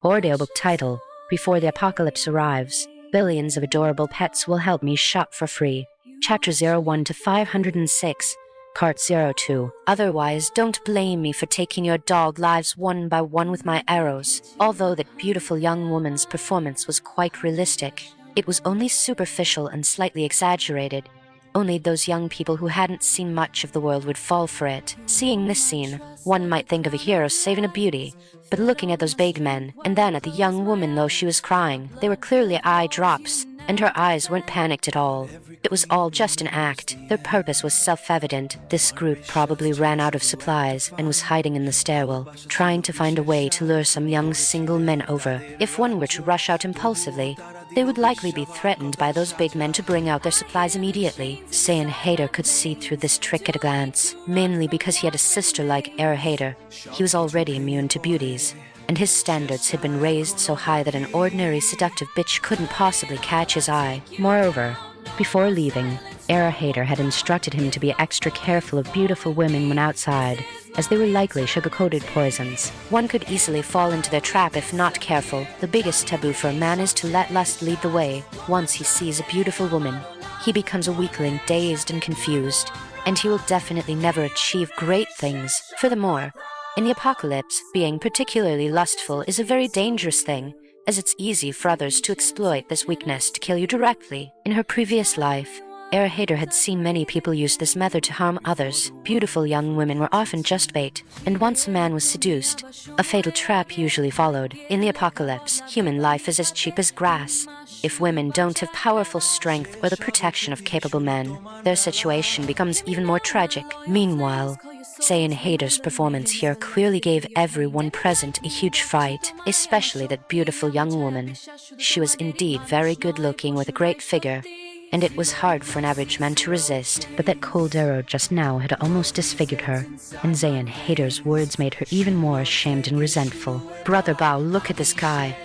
Audiobook title: Before the Apocalypse Arrives. Billions of adorable pets will help me shop for free. Chapter 01 to 506. Part 02. Otherwise, don't blame me for taking your dog lives one by one with my arrows. Although that beautiful young woman's performance was quite realistic, it was only superficial and slightly exaggerated. Only those young people who hadn't seen much of the world would fall for it. Seeing this scene, one might think of a hero saving a beauty, but looking at those big men, and then at the young woman though she was crying, they were clearly eye drops, and her eyes weren't panicked at all. It was all just an act. Their purpose was self-evident. This group probably ran out of supplies and was hiding in the stairwell, trying to find a way to lure some young single men over. If one were to rush out impulsively, they would likely be threatened by those big men to bring out their supplies immediately. Saiyan Hader could see through this trick at a glance, mainly because he had a sister like Era Hader. He was already immune to beauties, and his standards had been raised so high that an ordinary seductive bitch couldn't possibly catch his eye. Moreover, before leaving, Era Hader had instructed him to be extra careful of beautiful women when outside, as they were likely sugar-coated poisons. One could easily fall into their trap if not careful. The biggest taboo for a man is to let lust lead the way. Once he sees a beautiful woman, he becomes a weakling, dazed and confused, and he will definitely never achieve great things. Furthermore, in the apocalypse, being particularly lustful is a very dangerous thing, as it's easy for others to exploit this weakness to kill you directly. In her previous life, Era Hader had seen many people use this method to harm others. Beautiful young women were often just bait, and once a man was seduced, a fatal trap usually followed. In the apocalypse, human life is as cheap as grass. If women don't have powerful strength or the protection of capable men, their situation becomes even more tragic. Meanwhile, Saiyan Hader's performance here clearly gave everyone present a huge fright, especially that beautiful young woman. She was indeed very good-looking with a great figure, and it was hard for an average man to resist. But that cold arrow just now had almost disfigured her, and Saiyan Hader's words made her even more ashamed and resentful. Brother Bao, look at this guy.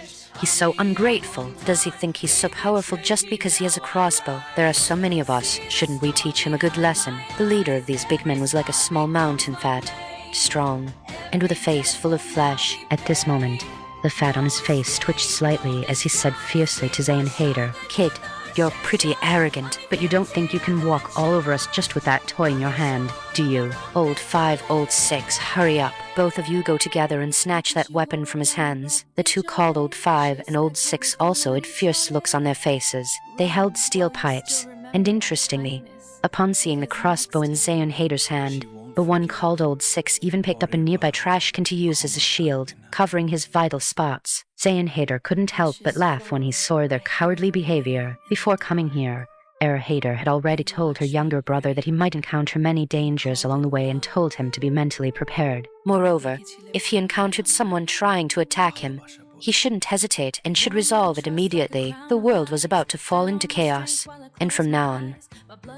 He's so ungrateful. Does he think he's so powerful just because he has a crossbow? There are so many of us. Shouldn't we teach him a good lesson? The leader of these big men was like a small mountain, fat, strong, and with a face full of flesh. At this moment, the fat on his face twitched slightly as he said fiercely to Saiyan Hader, "Kid, you're pretty arrogant, but you don't think you can walk all over us just with that toy in your hand, do you? Old 5, old 6, hurry up. Both of you go together and snatch that weapon from his hands." The two called Old 5 and Old 6 also had fierce looks on their faces. They held steel pipes, and interestingly, upon seeing the crossbow in Saiyan Hader's hand, the one called Old 6 even picked up a nearby trash can to use as a shield, covering his vital spots. Saiyan Hader couldn't help but laugh when he saw their cowardly behavior. Before coming here, Era Hader had already told her younger brother that he might encounter many dangers along the way and told him to be mentally prepared. Moreover, if he encountered someone trying to attack him, he shouldn't hesitate and should resolve it immediately. The world was about to fall into chaos, and from now on,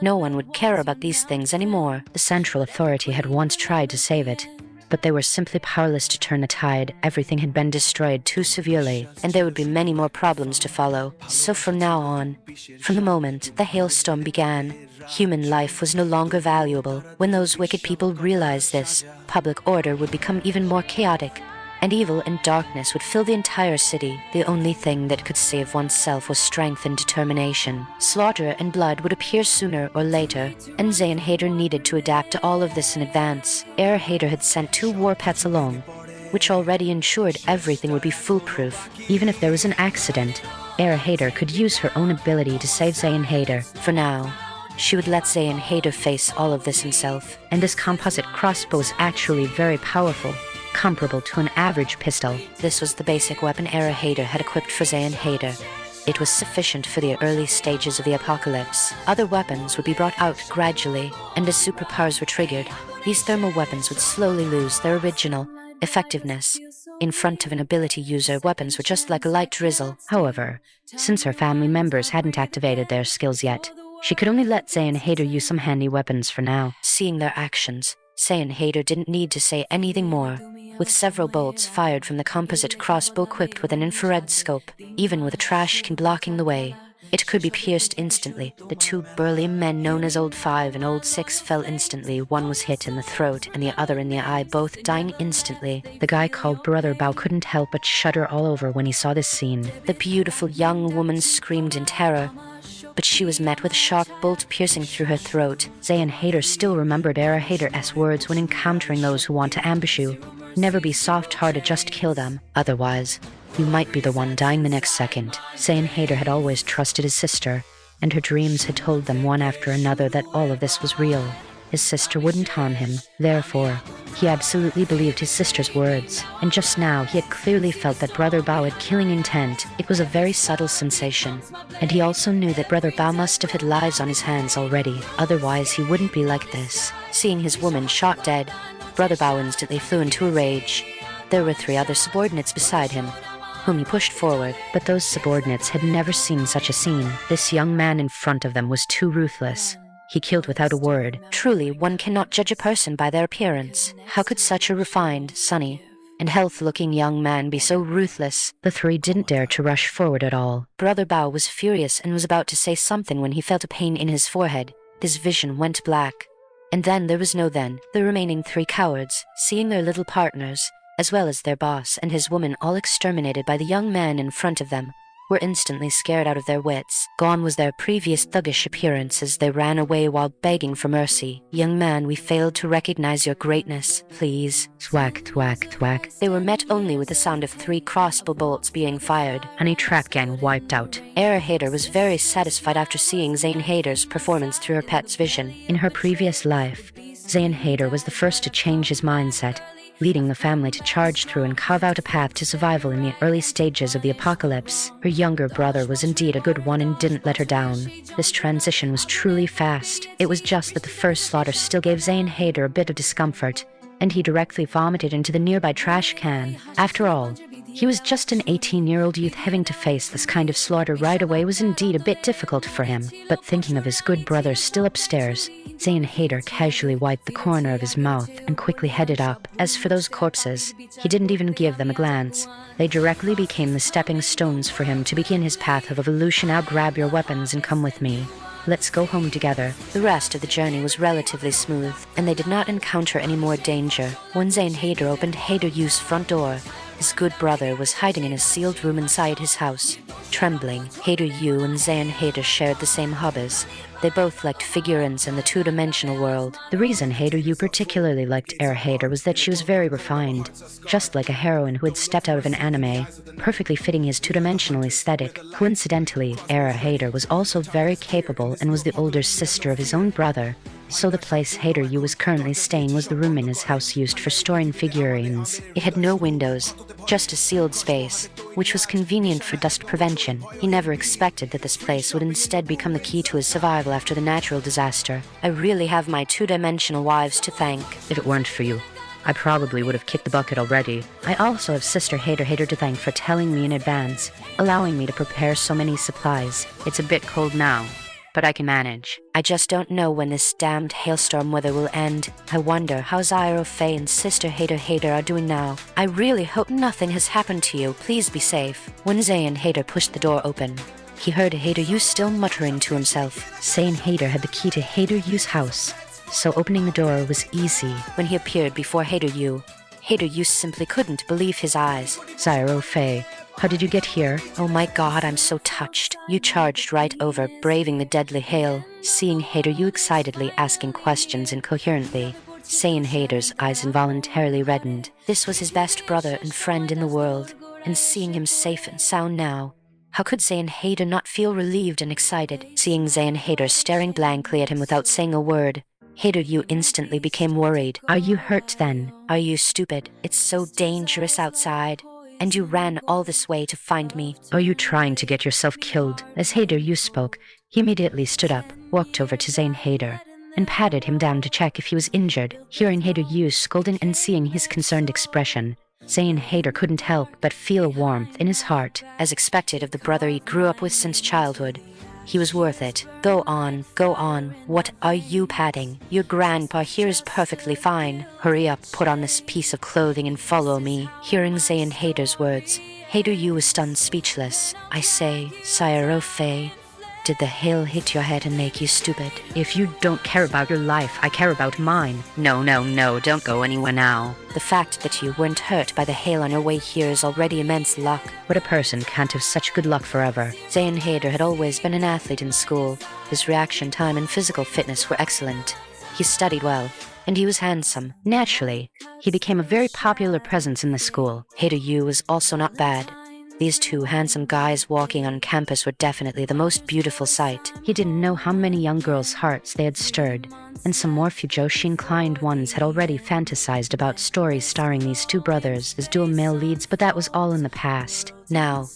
no one would care about these things anymore. The central authority had once tried to save it, but they were simply powerless to turn the tide. Everything had been destroyed too severely, and there would be many more problems to follow. So from now on, from the moment the hailstorm began, human life was no longer valuable. When those wicked people realized this, public order would become even more chaotic, and evil and darkness would fill the entire city. The only thing that could save oneself was strength and determination. Slaughter and blood would appear sooner or later, and Saiyan Hader needed to adapt to all of this in advance. Era Hader had sent 2 war pets along, which already ensured everything would be foolproof. Even if there was an accident, Era Hader could use her own ability to save Saiyan Hader. For now, she would let Saiyan Hader face all of this himself. And this composite crossbow is actually very powerful, comparable to an average pistol. This was the basic weapon Era Hader had equipped for Saiyan Hader. It was sufficient for the early stages of the apocalypse. Other weapons would be brought out gradually, and as superpowers were triggered, these thermal weapons would slowly lose their original effectiveness. In front of an ability user, weapons were just like a light drizzle. However, since her family members hadn't activated their skills yet, she could only let Saiyan Hader use some handy weapons for now. Seeing their actions, Saiyan Hader didn't need to say anything more. With several bolts fired from the composite crossbow equipped with an infrared scope, even with a trash can blocking the way, It could be pierced instantly. The two burly men known as Old Five and Old Six fell instantly. One was hit in the throat and the other in the eye, both dying instantly. The guy called Brother Bao couldn't help but shudder all over when he saw this scene. The beautiful young woman screamed in terror, but she was met with a sharp bolt piercing through her throat. Zayn Hader still remembered Era Hader's words when encountering those who want to ambush you. Never be soft-hearted, just kill them. Otherwise, you might be the one dying the next second. Zayn Hader had always trusted his sister, and her dreams had told them one after another that all of this was real. His sister wouldn't harm him. Therefore, he absolutely believed his sister's words. And just now, he had clearly felt that Brother Bao had killing intent. It was a very subtle sensation. And he also knew that Brother Bao must have had lives on his hands already. Otherwise, he wouldn't be like this. Seeing his woman shot dead, Brother Bao instantly flew into a rage. There were 3 other subordinates beside him, whom he pushed forward. But those subordinates had never seen such a scene. This young man in front of them was too ruthless. He killed without a word. Truly, one cannot judge a person by their appearance. How could such a refined, sunny, and health-looking young man be so ruthless? The 3 didn't dare to rush forward at all. Brother Bao was furious and was about to say something when he felt a pain in his forehead. His vision went black. And then there was no then. The remaining 3 cowards, seeing their little partners, as well as their boss and his woman all exterminated by the young man in front of them, were instantly scared out of their wits. Gone was their previous thuggish appearance as they ran away while begging for mercy. Young man, we failed to recognize your greatness. Please. Thwack, thwack, thwack. They were met only with the sound of 3 crossbow bolts being fired. Honey Trap Gang wiped out. Era Hader was very satisfied after seeing Zayn Hader's performance through her pet's vision. In her previous life, Zayn Hader was the first to change his mindset, leading the family to charge through and carve out a path to survival in the early stages of the apocalypse. Her younger brother was indeed a good one and didn't let her down. This transition was truly fast. It was just that the first slaughter still gave Zayn Hader a bit of discomfort, and he directly vomited into the nearby trash can. After all, he was just an 18-year-old youth. Having to face this kind of slaughter right away was indeed a bit difficult for him. But thinking of his good brother still upstairs, Zayn Hader casually wiped the corner of his mouth and quickly headed up. As for those corpses, he didn't even give them a glance. They directly became the stepping stones for him to begin his path of evolution. Now grab your weapons and come with me. Let's go home together. The rest of the journey was relatively smooth, and they did not encounter any more danger. When Zayn Hader opened Hader Yu's front door, his good brother was hiding in a sealed room inside his house. Trembling, Hader Yu and Zayn Hader shared the same hobbies. They both liked figurines in the two-dimensional world. The reason Hader Yu particularly liked Era Hader was that she was very refined, just like a heroine who had stepped out of an anime, perfectly fitting his two-dimensional aesthetic. Coincidentally, Era Hader was also very capable and was the older sister of his own brother, so the place Hader Yu was currently staying was the room in his house used for storing figurines. It had no windows, just a sealed space, which was convenient for dust prevention. He never expected that this place would instead become the key to his survival after the natural disaster. I really have my two-dimensional wives to thank. If it weren't for you, I probably would have kicked the bucket already. I also have Sister Hader to thank for telling me in advance, allowing me to prepare so many supplies. It's a bit cold now, but I can manage. I just don't know when this damned hailstorm weather will end. I wonder how Zyro, Faye, and Sister Hader are doing now. I really hope nothing has happened to you. Please be safe. When Zayn Hader pushed the door open, he heard Hader Yu still muttering to himself. Zayn Hader had the key to Hader Yu's house, so opening the door was easy. When he appeared before Hader Yu simply couldn't believe his eyes. Zyro, Faye, how did you get here? Oh my god, I'm so touched. You charged right over, braving the deadly hail. Seeing Hader Yu excitedly asking questions incoherently, Zayn Hader's eyes involuntarily reddened. This was his best brother and friend in the world, and seeing him safe and sound now, how could Zayn Hader not feel relieved and excited? Seeing Zayn Hader staring blankly at him without saying a word, Hader Yu instantly became worried. Are you hurt then? Are you stupid? It's so dangerous outside. And you ran all this way to find me. Are you trying to get yourself killed? As Hader Yu spoke, he immediately stood up, walked over to Zayn Hader, and patted him down to check if he was injured. Hearing Hader Yu scolding and seeing his concerned expression, Zayn Hader couldn't help but feel warmth in his heart. As expected of the brother he grew up with since childhood, he was worth it. Go on, go on. What are you patting? Your grandpa here is perfectly fine. Hurry up, put on this piece of clothing and follow me. Hearing Zayn Hader's words, Hader Yu was stunned speechless. I say, Sire Faye, Did the hail hit your head and make you stupid? If you don't care about your life, I care about mine. No, don't go anywhere now. The fact that you weren't hurt by the hail on your way here is already immense luck. But a person can't have such good luck forever. Zayn Hader had always been an athlete in school. His reaction time and physical fitness were excellent. He studied well, and he was handsome. Naturally, he became a very popular presence in the school. Hader Yu was also not bad. These two handsome guys walking on campus were definitely the most beautiful sight. He didn't know how many young girls' hearts they had stirred, and some more Fujoshi-inclined ones had already fantasized about stories starring these two brothers as dual male leads, but that was all in the past. Now,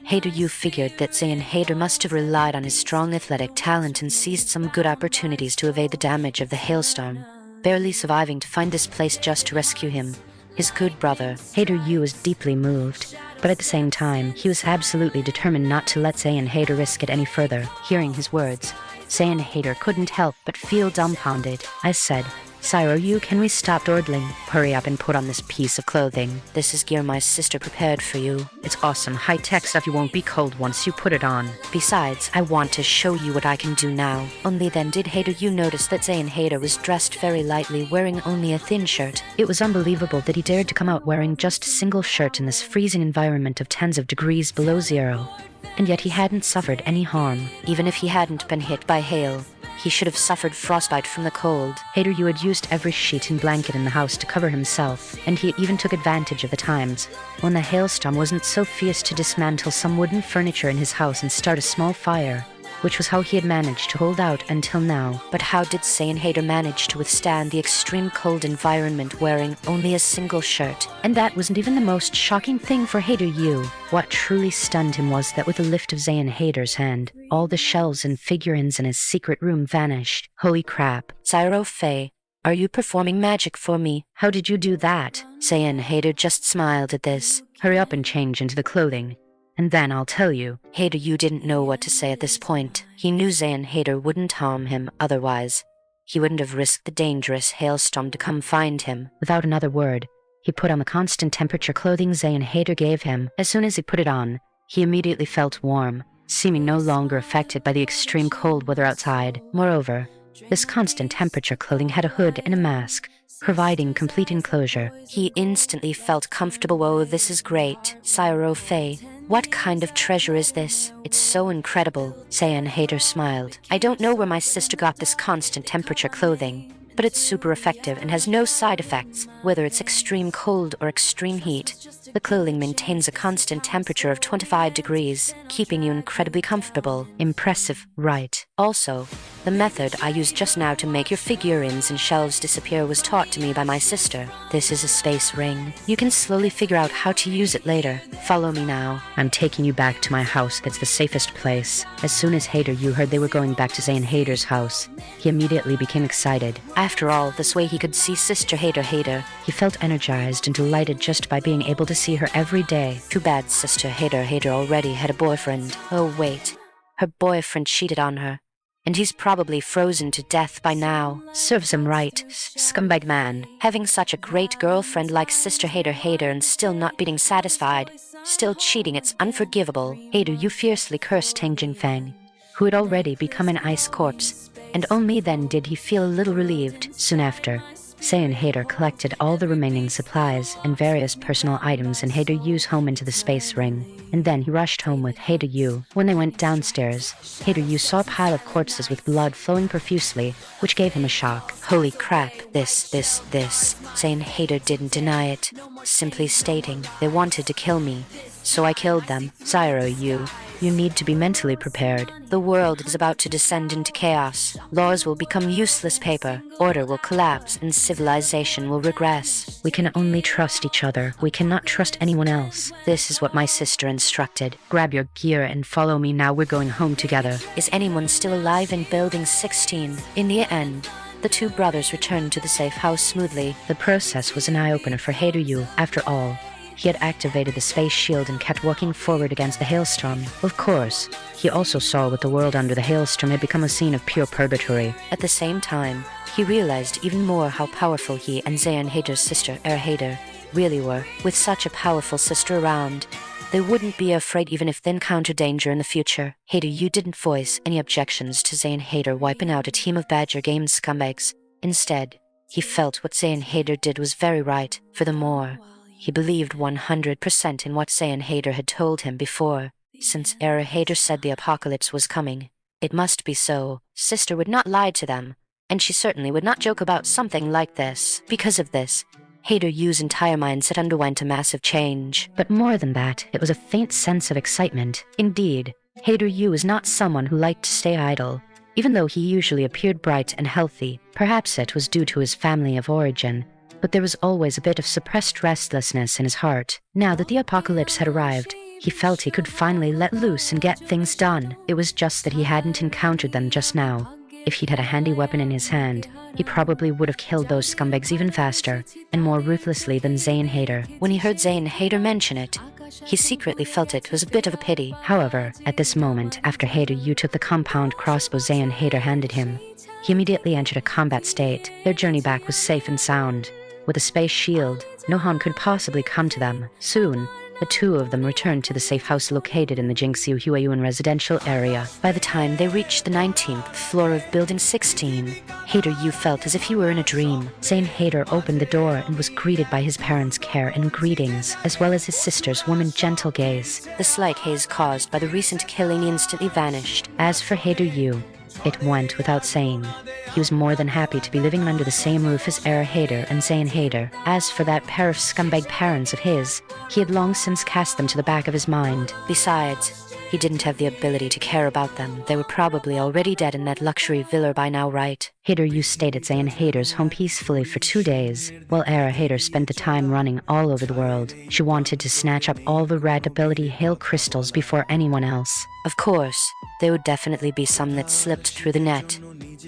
Hader Yu figured that Zayn Hader must have relied on his strong athletic talent and seized some good opportunities to evade the damage of the hailstorm, barely surviving to find this place just to rescue him. His good brother, Hader Yu, was deeply moved, but at the same time, he was absolutely determined not to let Zayn Hader risk it any further. Hearing his words, Zayn Hader couldn't help but feel dumbfounded. I said, "Cyro Yu, can we stop dawdling? Hurry up and put on this piece of clothing. This is gear my sister prepared for you. It's awesome, high-tech stuff. You won't be cold once you put it on. Besides, I want to show you what I can do now." Only then did Hader Yu notice that Zayn Hader was dressed very lightly, wearing only a thin shirt. It was unbelievable that he dared to come out wearing just a single shirt in this freezing environment of tens of degrees below zero. And yet he hadn't suffered any harm. Even if he hadn't been hit by hail, he should have suffered frostbite from the cold. Hader Yu had used every sheet and blanket in the house to cover himself, and he even took advantage of the times when the hailstorm wasn't so fierce to dismantle some wooden furniture in his house and start a small fire, which was how he had managed to hold out until now. But how did Zayn Hader manage to withstand the extreme cold environment wearing only a single shirt? And that wasn't even the most shocking thing for Hader Yu. What truly stunned him was that with a lift of Zayn Hader's hand, all the shelves and figurines in his secret room vanished. Holy crap. Cyro Faye, are you performing magic for me? How did you do that? Zayn Hader just smiled at this. Hurry up and change into the clothing, and then I'll tell you. Hader Yu didn't know what to say at this point. He knew Zayn Hader wouldn't harm him otherwise. He wouldn't have risked the dangerous hailstorm to come find him. Without another word, he put on the constant temperature clothing Zayn Hader gave him. As soon as he put it on, he immediately felt warm, seeming no longer affected by the extreme cold weather outside. Moreover, this constant temperature clothing had a hood and a mask, providing complete enclosure. He instantly felt comfortable. Oh, this is great. Cyro Faye, what kind of treasure is this? It's so incredible. Zayn Hader smiled. I don't know where my sister got this constant temperature clothing, but it's super effective and has no side effects, whether it's extreme cold or extreme heat. The clothing maintains a constant temperature of 25 degrees, keeping you incredibly comfortable. Impressive, right? Also, the method I used just now to make your figurines and shelves disappear was taught to me by my sister. This is a space ring. You can slowly figure out how to use it later. Follow me now. I'm taking you back to my house. That's the safest place. As soon as Hader Yu heard they were going back to Zayn Hader's house, he immediately became excited. After all, this way he could see Sister Hader. He felt energized and delighted just by being able to see her every day. Too bad Sister Hader already had a boyfriend. Oh wait, her boyfriend cheated on her, and he's probably frozen to death by now. Serves him right, scumbag man. Having such a great girlfriend like Sister Hader and still not being satisfied, still cheating, it's unforgivable. Hader Yu fiercely cursed Tang Jingfang, who had already become an ice corpse, and only then did he feel a little relieved. Soon after, Zayn Hader collected all the remaining supplies and various personal items in Hader Yu's home into the space ring, and then he rushed home with Hader Yu. When they went downstairs, Hader Yu saw a pile of corpses with blood flowing profusely, which gave him a shock. Holy crap, this. Zayn Hader didn't deny it, simply stating, they wanted to kill me, so I killed them. Cyro Yu, you need to be mentally prepared. The world is about to descend into chaos. Laws will become useless paper. Order will collapse and civilization will regress. We can only trust each other. We cannot trust anyone else. This is what my sister instructed. Grab your gear and follow me now. We're going home together. Is anyone still alive in Building 16? In the end, the two brothers returned to the safe house smoothly. The process was an eye-opener for Hader Yu. After all, he had activated the space shield and kept walking forward against the hailstorm. Of course, he also saw what the world under the hailstorm had become a scene of pure purgatory. At the same time, he realized even more how powerful he and Zayn Hader's sister, Hader, really were. With such a powerful sister around, They wouldn't be afraid even if they encountered danger in the future. Hater Yu didn't voice any objections to Zayn Hater wiping out a team of Badger Games scumbags. Instead, he felt what Zayn Hater did was very right. Furthermore, he believed 100% in what Zayn Hater had told him before. Since Era Hater said the apocalypse was coming, it must be so. Sister would not lie to them, and she certainly would not joke about something like this. Because of this, Hater Yu's entire mindset underwent a massive change. But more than that, it was a faint sense of excitement. Indeed, Hater Yu is not someone who liked to stay idle. Even though he usually appeared bright and healthy, perhaps it was due to his family of origin, but there was always a bit of suppressed restlessness in his heart. Now that the apocalypse had arrived, he felt he could finally let loose and get things done. It was just that he hadn't encountered them just now. If he'd had a handy weapon in his hand, he probably would have killed those scumbags even faster and more ruthlessly than Zayn Hater. When he heard Zayn Hater mention it, he secretly felt it was a bit of a pity. However, at this moment, after Hater Yu took the compound crossbow Zayn Hater handed him, he immediately entered a combat state. Their journey back was safe and sound. With a space shield, no harm could possibly come to them. Soon, the two of them returned to the safe house located in the Jingxiu Huayuan residential area. By the time they reached the 19th floor of Building 16, Hater Yu felt as if he were in a dream. Zayn Hater opened the door and was greeted by his parents' care and greetings, as well as his sister's warm and gentle gaze. The slight haze caused by the recent killing instantly vanished. As for Hater Yu, it went without saying. He was more than happy to be living under the same roof as Era Hater and Zayn Hater. As for that pair of scumbag parents of his, he had long since cast them to the back of his mind. Besides, he didn't have the ability to care about them. They were probably already dead in that luxury villa by now, right? Hater Yu stayed at Zayn Hater's home peacefully for 2 days, while Era Hater spent the time running all over the world. She wanted to snatch up all the red ability hail crystals before anyone else. Of course, there would definitely be some that slipped through the net,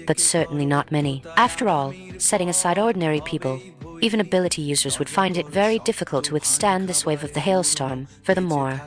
but certainly not many. After all, setting aside ordinary people, even ability users would find it very difficult to withstand this wave of the hailstorm. Furthermore,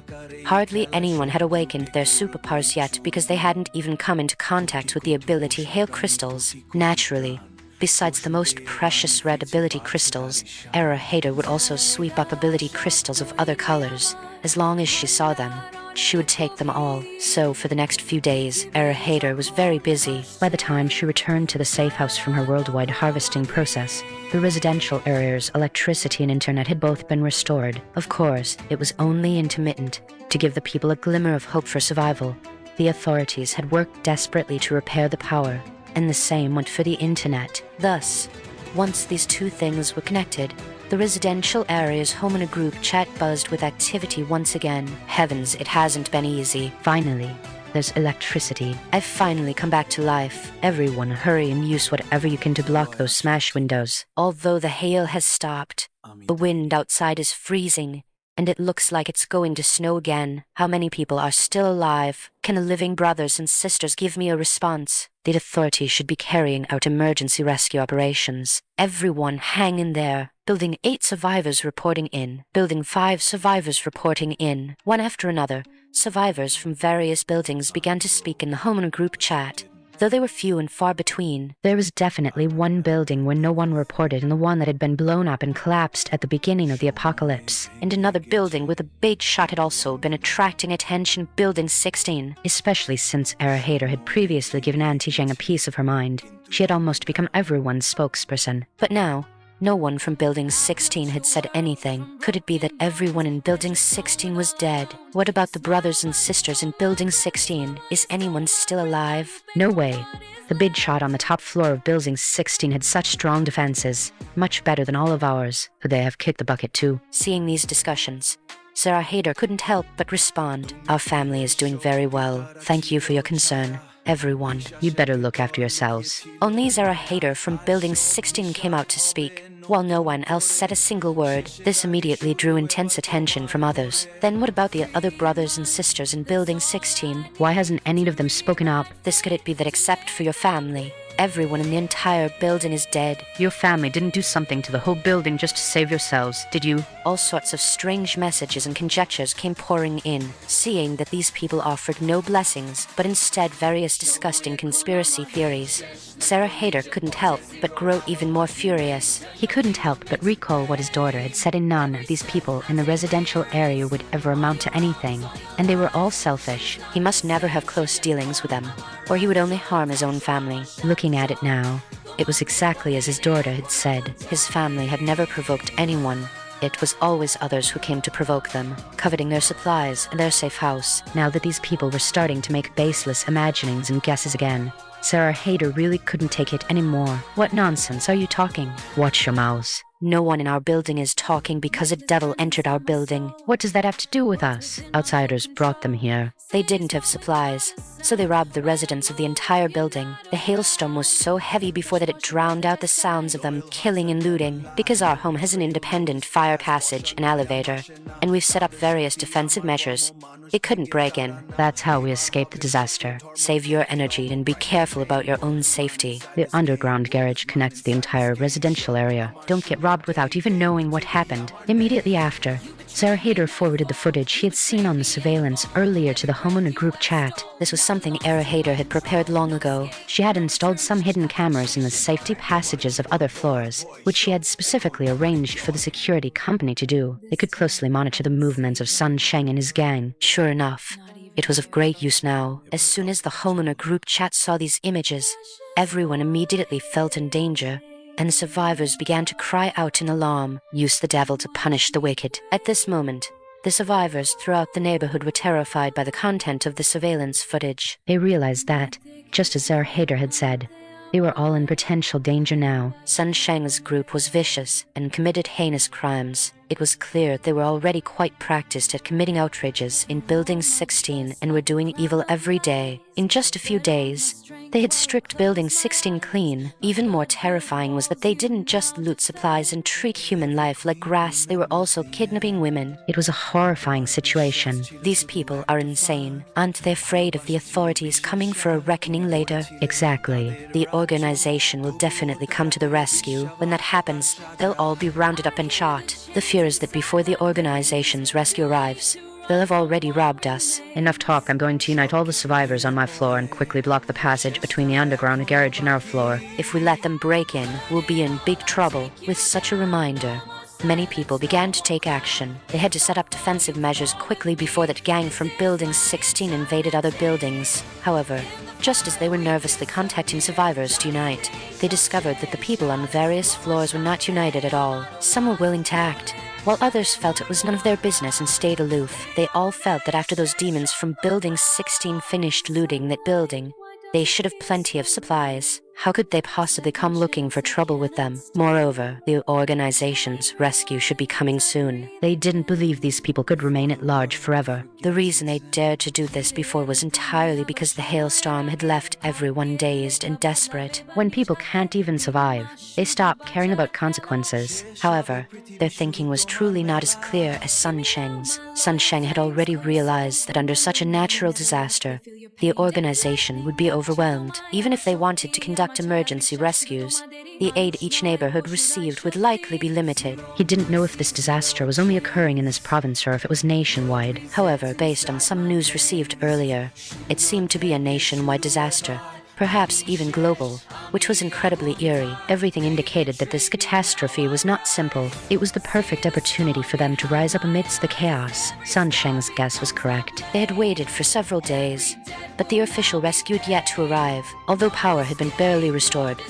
hardly anyone had awakened their superpowers yet because they hadn't even come into contact with the ability hail crystals. Naturally, besides the most precious red ability crystals, Era Hater would also sweep up ability crystals of other colors. As long as she saw them, she would take them all. So for the next few days, Era Hater was very busy. By the time she returned to the safe house from her worldwide harvesting process, the residential area's electricity and internet had both been restored. Of course, it was only intermittent, to give the people a glimmer of hope for survival. The authorities had worked desperately to repair the power, and the same went for the internet. Thus, once these two things were connected, the residential area's home in a group chat buzzed with activity once again. Heavens, it hasn't been easy. Finally, there's electricity. I've finally come back to life. Everyone hurry and use whatever you can to block those smash windows. Although the hail has stopped, the wind outside is freezing, and it looks like it's going to snow again. How many people are still alive? Can the living brothers and sisters give me a response? The authorities should be carrying out emergency rescue operations. Everyone hang in there. Building 8 survivors reporting in. Building 5 survivors reporting in. One after another, survivors from various buildings began to speak in the home and group chat. Though they were few and far between, there was definitely one building where no one reported, and the one that had been blown up and collapsed at the beginning of the apocalypse. And another building with a big shot had also been attracting attention, Building 16. Especially since Era Hater had previously given Auntie Zhang a piece of her mind. She had almost become everyone's spokesperson. But now, no one from Building 16 had said anything. Could it be that everyone in Building 16 was dead? What about the brothers and sisters in Building 16? Is anyone still alive? No way. The big shot on the top floor of Building 16 had such strong defenses, much better than all of ours. Could they have kicked the bucket too? Seeing these discussions, Sarah Hader couldn't help but respond. Our family is doing very well. Thank you for your concern. Everyone, you'd better look after yourselves. Only Zara Hader from Building 16 came out to speak. While no one else said a single word, this immediately drew intense attention from others. Then what about the other brothers and sisters in Building 16? Why hasn't any of them spoken up? Could it be that except for your family, everyone in the entire building is dead. Your family didn't do something to the whole building just to save yourselves, did you? All sorts of strange messages and conjectures came pouring in, seeing that these people offered no blessings, but instead various disgusting conspiracy theories. Sarah Hayter couldn't help but grow even more furious. He couldn't help but recall what his daughter had said, and none of these people in the residential area would ever amount to anything, and they were all selfish. He must never have close dealings with them, or he would only harm his own family. Looking at it now, it was exactly as his daughter had said. His family had never provoked anyone. It was always others who came to provoke them, coveting their supplies and their safe house. Now that these people were starting to make baseless imaginings and guesses again, Sarah Hayter really couldn't take it anymore. What nonsense are you talking? Watch your mouths. No one in our building is talking because a devil entered our building. What does that have to do with us? Outsiders brought them here. They didn't have supplies, so they robbed the residents of the entire building. The hailstorm was so heavy before that it drowned out the sounds of them killing and looting. Because our home has an independent fire passage and elevator, and we've set up various defensive measures, it couldn't break in. That's how we escaped the disaster. Save your energy and be careful about your own safety. The underground garage connects the entire residential area. Don't get robbed without even knowing what happened. Immediately after, Sarah Hayter forwarded the footage she had seen on the surveillance earlier to the homeowner group chat. This was something Sarah Hayter had prepared long ago. She had installed some hidden cameras in the safety passages of other floors, which she had specifically arranged for the security company to do. They could closely monitor the movements of Sun Sheng and his gang. Sure enough, it was of great use now. As soon as the homeowner group chat saw these images, everyone immediately felt in danger, and the survivors began to cry out in alarm. Use the devil to punish the wicked. At this moment, the survivors throughout the neighborhood were terrified by the content of the surveillance footage. They realized that, just as Sarah Hayter had said, they were all in potential danger now. Sun Sheng's group was vicious and committed heinous crimes. It was clear they were already quite practiced at committing outrages in Building 16 and were doing evil every day. In just a few days, they had stripped Building 16 clean. Even more terrifying was that they didn't just loot supplies and treat human life like grass, they were also kidnapping women. It was a horrifying situation. These people are insane. Aren't they afraid of the authorities coming for a reckoning later? Exactly. The organization will definitely come to the rescue. When that happens, they'll all be rounded up and shot. The fear is that before the organization's rescue arrives, they'll have already robbed us. Enough talk. I'm going to unite all the survivors on my floor and quickly block the passage between the underground garage and our floor. If we let them break in, we'll be in big trouble. With such a reminder, many people began to take action. They had to set up defensive measures quickly before that gang from Building 16 invaded other buildings. However, just as they were nervously contacting survivors to unite, they discovered that the people on various floors were not united at all. Some were willing to act, while others felt it was none of their business and stayed aloof. They all felt that after those demons from Building 16 finished looting that building, they should have plenty of supplies. How could they possibly come looking for trouble with them? Moreover, the organization's rescue should be coming soon. They didn't believe these people could remain at large forever. The reason they dared to do this before was entirely because the hailstorm had left everyone dazed and desperate. When people can't even survive, they stop caring about consequences. However, their thinking was truly not as clear as Sun Sheng's. Sun Sheng had already realized that under such a natural disaster, the organization would be overwhelmed. Even if they wanted to conduct emergency rescues, the aid each neighborhood received would likely be limited. He didn't know if this disaster was only occurring in this province or if it was nationwide. However, based on some news received earlier, it seemed to be a nationwide disaster, perhaps even global, which was incredibly eerie. Everything indicated that this catastrophe was not simple. It was the perfect opportunity for them to rise up amidst the chaos. Sun Sheng's guess was correct. They had waited for several days, but the official rescue had yet to arrive. Although power had been barely restored,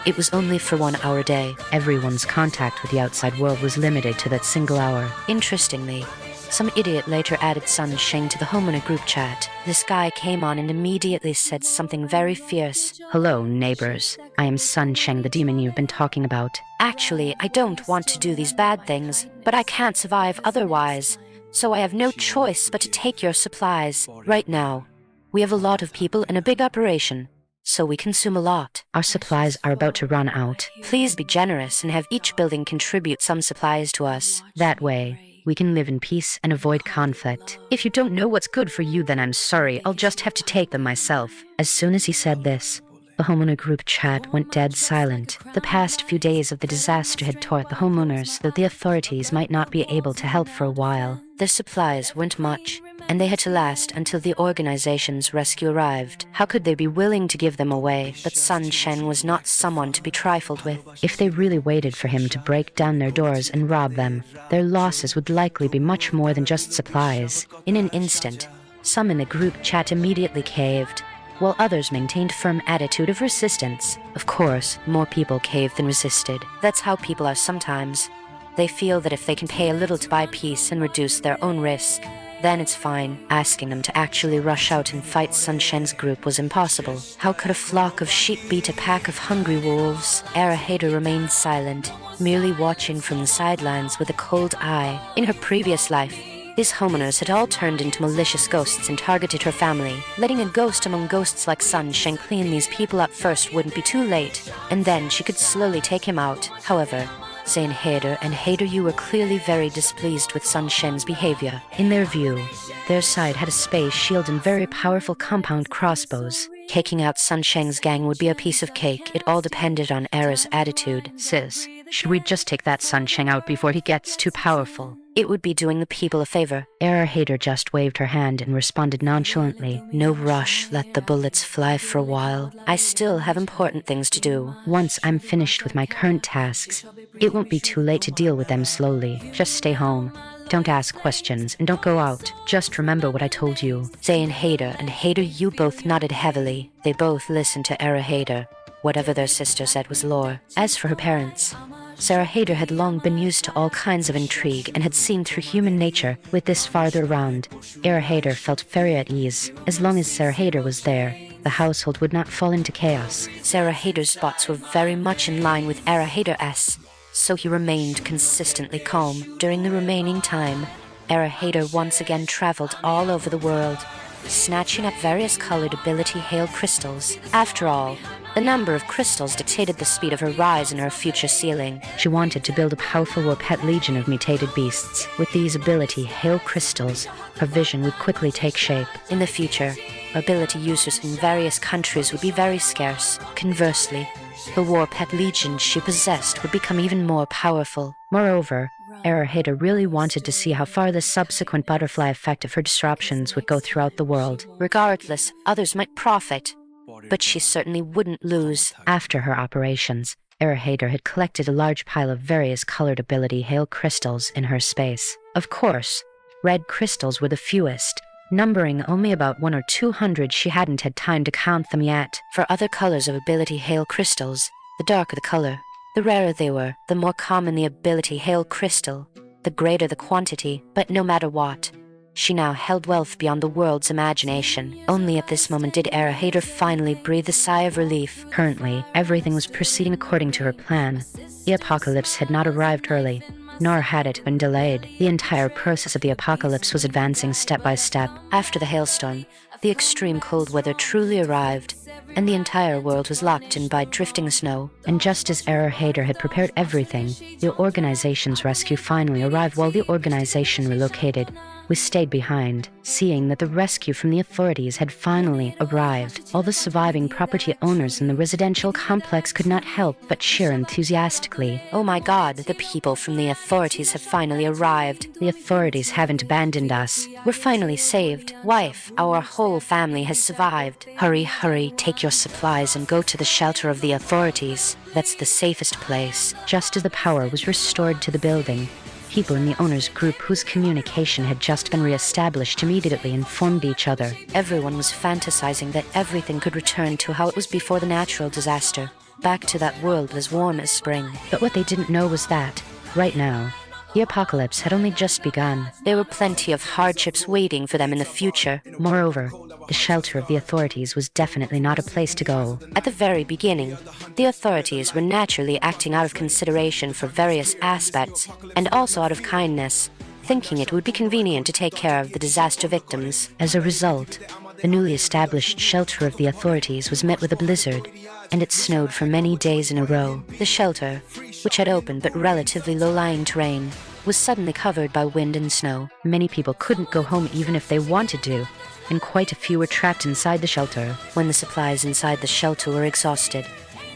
it was only for 1 hour a day. Everyone's contact with the outside world was limited to that single hour. Interestingly, some idiot later added Sun Sheng to the homeowner group chat. This guy came on and immediately said something very fierce. Hello, neighbors. I am Sun Sheng, the demon you've been talking about. Actually, I don't want to do these bad things, but I can't survive otherwise, so I have no choice but to take your supplies. Right now, we have a lot of people and a big operation, so we consume a lot. Our supplies are about to run out. Please be generous and have each building contribute some supplies to us. That way, we can live in peace and avoid conflict. If you don't know what's good for you, then I'm sorry. I'll just have to take them myself. As soon as he said this, The homeowner group chat went dead silent. The past few days of the disaster had taught the homeowners that the authorities might not be able to help for a while. Their supplies weren't much, and they had to last until the organization's rescue arrived. How could they be willing to give them away? But Sun Shen was not someone to be trifled with. If they really waited for him to break down their doors and rob them, their losses would likely be much more than just supplies. In an instant, some in the group chat immediately caved, while others maintained firm attitude of resistance. Of course, more people caved than resisted. That's how people are sometimes. They feel that if they can pay a little to buy peace and reduce their own risk, then it's fine. Asking them to actually rush out and fight Sun Shen's group was impossible. How could a flock of sheep beat a pack of hungry wolves? Arahater remained silent, merely watching from the sidelines with a cold eye. In her previous life, these homeowners had all turned into malicious ghosts and targeted her family. Letting a ghost among ghosts like Sun Shen clean these people up first wouldn't be too late, and then she could slowly take him out. However, Zane Hader and Hader Yu were clearly very displeased with Sun Shen's behavior. In their view, their side had a space shield and very powerful compound crossbows. Taking out Sun Shen's gang would be a piece of cake. It all depended on Era's attitude. Sis, should we just take that Sun Sheng out before he gets too powerful? It would be doing the people a favor. Era Hader just waved her hand and responded nonchalantly. No rush, let the bullets fly for a while. I still have important things to do. Once I'm finished with my current tasks, it won't be too late to deal with them slowly. Just stay home. Don't ask questions and don't go out. Just remember what I told you. Zay and Hader Yu both nodded heavily. They both listened to Era Hader. Whatever their sister said was lore. As for her parents, Sarah Hader had long been used to all kinds of intrigue and had seen through human nature. With this farther around, Era Hader felt very at ease. As long as Sarah Hader was there, the household would not fall into chaos. Sarah Hader's thoughts were very much in line with Era Hader's, so he remained consistently calm. During the remaining time, Era Hader once again traveled all over the world, snatching up various colored ability hail crystals. After all, the number of crystals dictated the speed of her rise in her future ceiling. She wanted to build a powerful war pet legion of mutated beasts. With these ability hail crystals, her vision would quickly take shape. In the future, ability users in various countries would be very scarce. Conversely, the war pet legion she possessed would become even more powerful. Moreover, Era Hader really wanted to see how far the subsequent butterfly effect of her disruptions would go throughout the world. Regardless, others might profit, but she certainly wouldn't lose. After her operations, Era Hader had collected a large pile of various colored ability hail crystals in her space. Of course, red crystals were the fewest, numbering only about 100 or 200. She hadn't had time to count them yet. For other colors of ability hail crystals, the darker the color, the rarer they were. The more common the ability hail crystal, the greater the quantity. But no matter what, she now held wealth beyond the world's imagination. Only at this moment did Era Hader finally breathe a sigh of relief. Currently, everything was proceeding according to her plan. The apocalypse had not arrived early, nor had it been delayed. The entire process of the apocalypse was advancing step by step. After the hailstorm, the extreme cold weather truly arrived, and the entire world was locked in by drifting snow. And just as Era Hader had prepared everything, the organization's rescue finally arrived. While the organization relocated, we stayed behind, seeing that the rescue from the authorities had finally arrived. All the surviving property owners in the residential complex could not help but cheer enthusiastically. Oh my God, the people from the authorities have finally arrived. The authorities haven't abandoned us. We're finally saved. Wife, our whole family has survived. Hurry, hurry, take your supplies and go to the shelter of the authorities. That's the safest place. Just as the power was restored to the building, people in the owners' group whose communication had just been re-established immediately informed each other. Everyone was fantasizing that everything could return to how it was before the natural disaster, back to that world as warm as spring. But what they didn't know was that, right now, the apocalypse had only just begun. There were plenty of hardships waiting for them in the future. Moreover, the shelter of the authorities was definitely not a place to go. At the very beginning, the authorities were naturally acting out of consideration for various aspects, and also out of kindness, thinking it would be convenient to take care of the disaster victims. As a result, the newly established shelter of the authorities was met with a blizzard, and it snowed for many days in a row. The shelter, which had open but relatively low-lying terrain, was suddenly covered by wind and snow. Many people couldn't go home even if they wanted to, and quite a few were trapped inside the shelter. When the supplies inside the shelter were exhausted,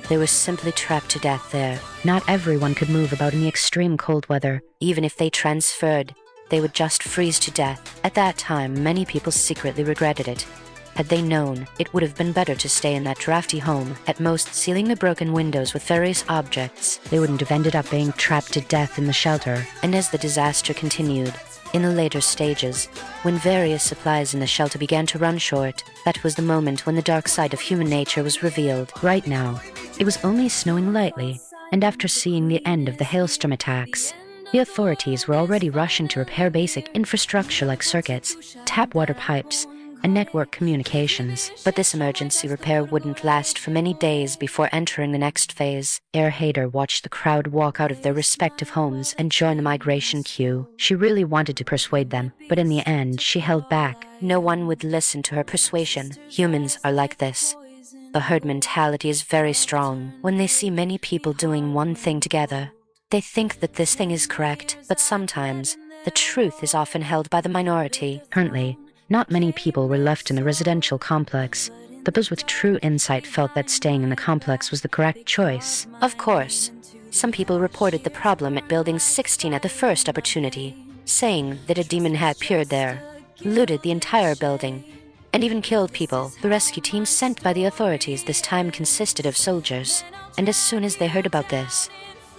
they were simply trapped to death there. Not everyone could move about in the extreme cold weather. Even if they transferred, they would just freeze to death. At that time, many people secretly regretted it. Had they known, it would have been better to stay in that drafty home, at most sealing the broken windows with various objects. They wouldn't have ended up being trapped to death in the shelter. And as the disaster continued, in the later stages, when various supplies in the shelter began to run short, that was the moment when the dark side of human nature was revealed. Right now, it was only snowing lightly, and after seeing the end of the hailstorm attacks, the authorities were already rushing to repair basic infrastructure like circuits, tap water pipes, and network communications. But this emergency repair wouldn't last for many days before entering the next phase. Hader watched the crowd walk out of their respective homes and join the migration queue. She really wanted to persuade them, but in the end, she held back. No one would listen to her persuasion. Humans are like this. The herd mentality is very strong. When they see many people doing one thing together, they think that this thing is correct, but sometimes the truth is often held by the minority. Currently, not many people were left in the residential complex, but those with true insight felt that staying in the complex was the correct choice. Of course, some people reported the problem at Building 16 at the first opportunity, saying that a demon had appeared there, looted the entire building, and even killed people. The rescue team sent by the authorities this time consisted of soldiers, and as soon as they heard about this,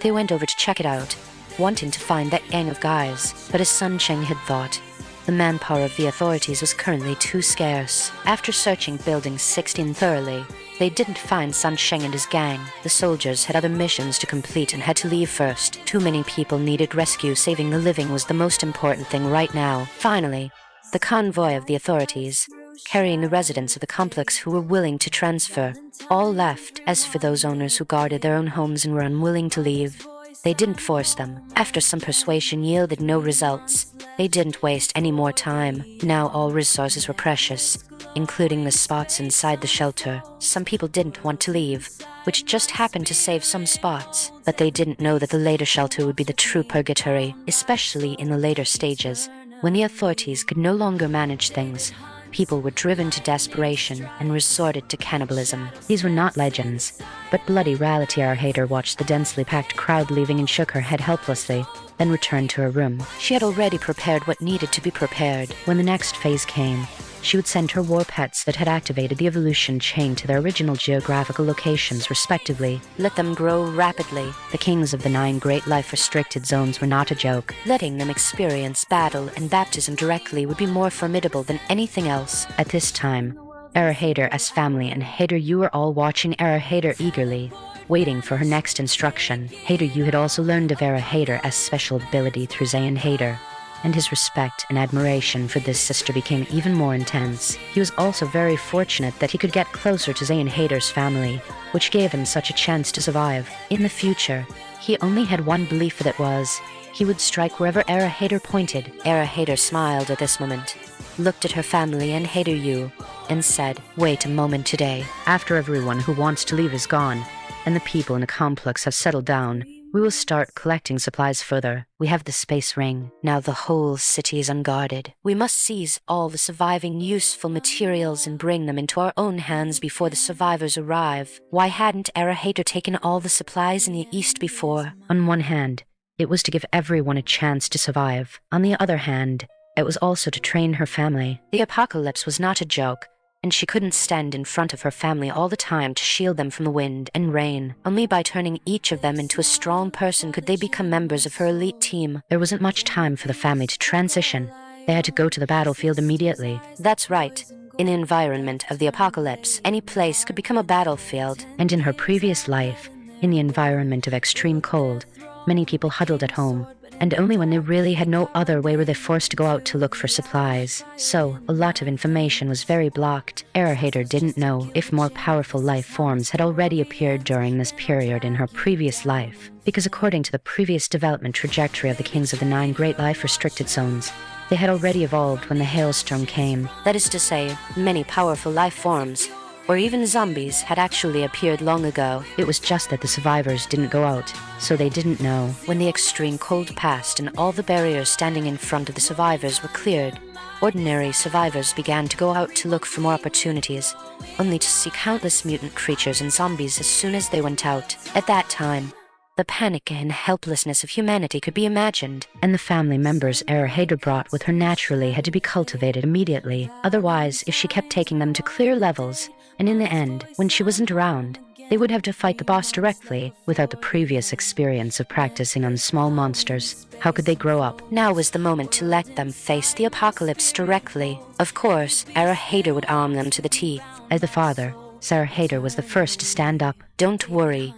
they went over to check it out, wanting to find that gang of guys. But as Sun Cheng had thought, the manpower of the authorities was currently too scarce. After searching Building 16 thoroughly, they didn't find Sun Cheng and his gang. The soldiers had other missions to complete and had to leave first. Too many people needed rescue. Saving the living was the most important thing right now. Finally, the convoy of the authorities, carrying the residents of the complex who were willing to transfer, all left. As for those owners who guarded their own homes and were unwilling to leave, they didn't force them. After some persuasion yielded no results, they didn't waste any more time. Now all resources were precious, including the spots inside the shelter. Some people didn't want to leave, which just happened to save some spots. But they didn't know that the later shelter would be the true purgatory, especially in the later stages, when the authorities could no longer manage things. People were driven to desperation and resorted to cannibalism. These were not legends, but bloody reality. Our hater watched the densely packed crowd leaving and shook her head helplessly, then returned to her room. She had already prepared what needed to be prepared. When the next phase came, she would send her war pets that had activated the evolution chain to their original geographical locations respectively. Let them grow rapidly. The kings of the 9 great life-restricted zones were not a joke. Letting them experience battle and baptism directly would be more formidable than anything else. At this time, Era Hader as family and Hader you were all watching Era Hader eagerly, waiting for her next instruction. Hader you had also learned of Era Hader as special ability through Zayn Hader, and his respect and admiration for this sister became even more intense. He was also very fortunate that he could get closer to Zayn Hader's family, which gave him such a chance to survive. In the future, he only had one belief, that was, he would strike wherever Era Hader pointed. Era Hader smiled at this moment, looked at her family and Hader you, and said, "Wait a moment today. After everyone who wants to leave is gone, and the people in the complex have settled down, we will start collecting supplies further. We have the space ring. Now the whole city is unguarded. We must seize all the surviving useful materials and bring them into our own hands before the survivors arrive." Why hadn't Era Hader taken all the supplies in the east before? On one hand, it was to give everyone a chance to survive. On the other hand, it was also to train her family. The apocalypse was not a joke, and she couldn't stand in front of her family all the time to shield them from the wind and rain. Only by turning each of them into a strong person could they become members of her elite team. There wasn't much time for the family to transition. They had to go to the battlefield immediately. That's right. In the environment of the apocalypse, any place could become a battlefield. And in her previous life, in the environment of extreme cold, many people huddled at home, and only when they really had no other way were they forced to go out to look for supplies. So, a lot of information was very blocked. Era Hader didn't know if more powerful life forms had already appeared during this period in her previous life, because according to the previous development trajectory of the kings of the 9 great life-restricted zones, they had already evolved when the hailstorm came. That is to say, many powerful life forms or even zombies had actually appeared long ago. It was just that the survivors didn't go out, so they didn't know. When the extreme cold passed and all the barriers standing in front of the survivors were cleared, ordinary survivors began to go out to look for more opportunities, only to see countless mutant creatures and zombies as soon as they went out. At that time, the panic and helplessness of humanity could be imagined, and the family members Hader brought with her naturally had to be cultivated immediately. Otherwise, if she kept taking them to clear levels, and in the end, when she wasn't around, they would have to fight the boss directly without the previous experience of practicing on small monsters. How could they grow up? Now was the moment to let them face the apocalypse directly. Of course, Hader would arm them to the teeth. As the father, Hader was the first to stand up. Don't worry,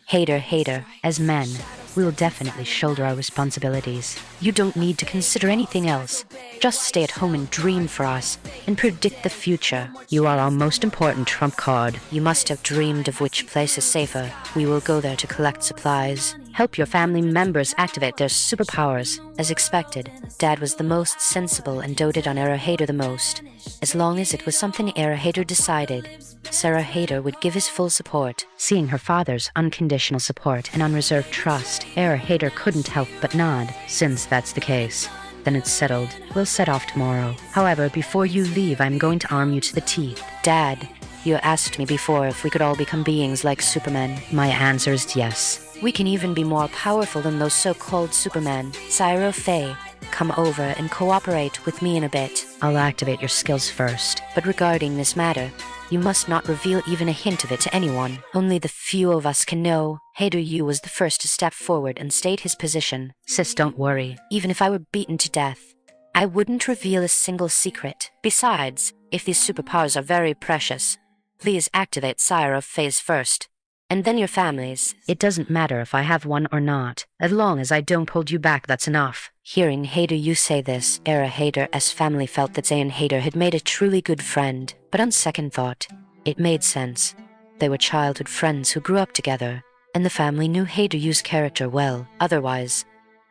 Hader. As men, we will definitely shoulder our responsibilities. You don't need to consider anything else. Just stay at home and dream for us, and predict the future. You are our most important trump card. You must have dreamed of which place is safer. We will go there to collect supplies. Help your family members activate their superpowers. As expected, Dad was the most sensible and doted on Hader the most. As long as it was something Hader decided, Sarah Hader would give his full support. Seeing her father's unconditional support and unreserved trust, Hader couldn't help but nod. Since that's the case, then it's settled. We'll set off tomorrow. However, before you leave, I'm going to arm you to the teeth. Dad, you asked me before if we could all become beings like Superman. My answer is yes. We can even be more powerful than those so-called Supermen. Cyro Faye, come over and cooperate with me in a bit. I'll activate your skills first. But regarding this matter, you must not reveal even a hint of it to anyone. Only the few of us can know. Hader Yu was the first to step forward and state his position. Sis, don't worry. Even if I were beaten to death, I wouldn't reveal a single secret. Besides, if these superpowers are very precious, please activate Cyro Faye's first, and then your families. It doesn't matter if I have one or not. As long as I don't hold you back, that's enough. Hearing Hader Yu say this, Hader's family felt that Zayn Hader had made a truly good friend. But on second thought, it made sense. They were childhood friends who grew up together, and the family knew Hader Yu's character well. Otherwise,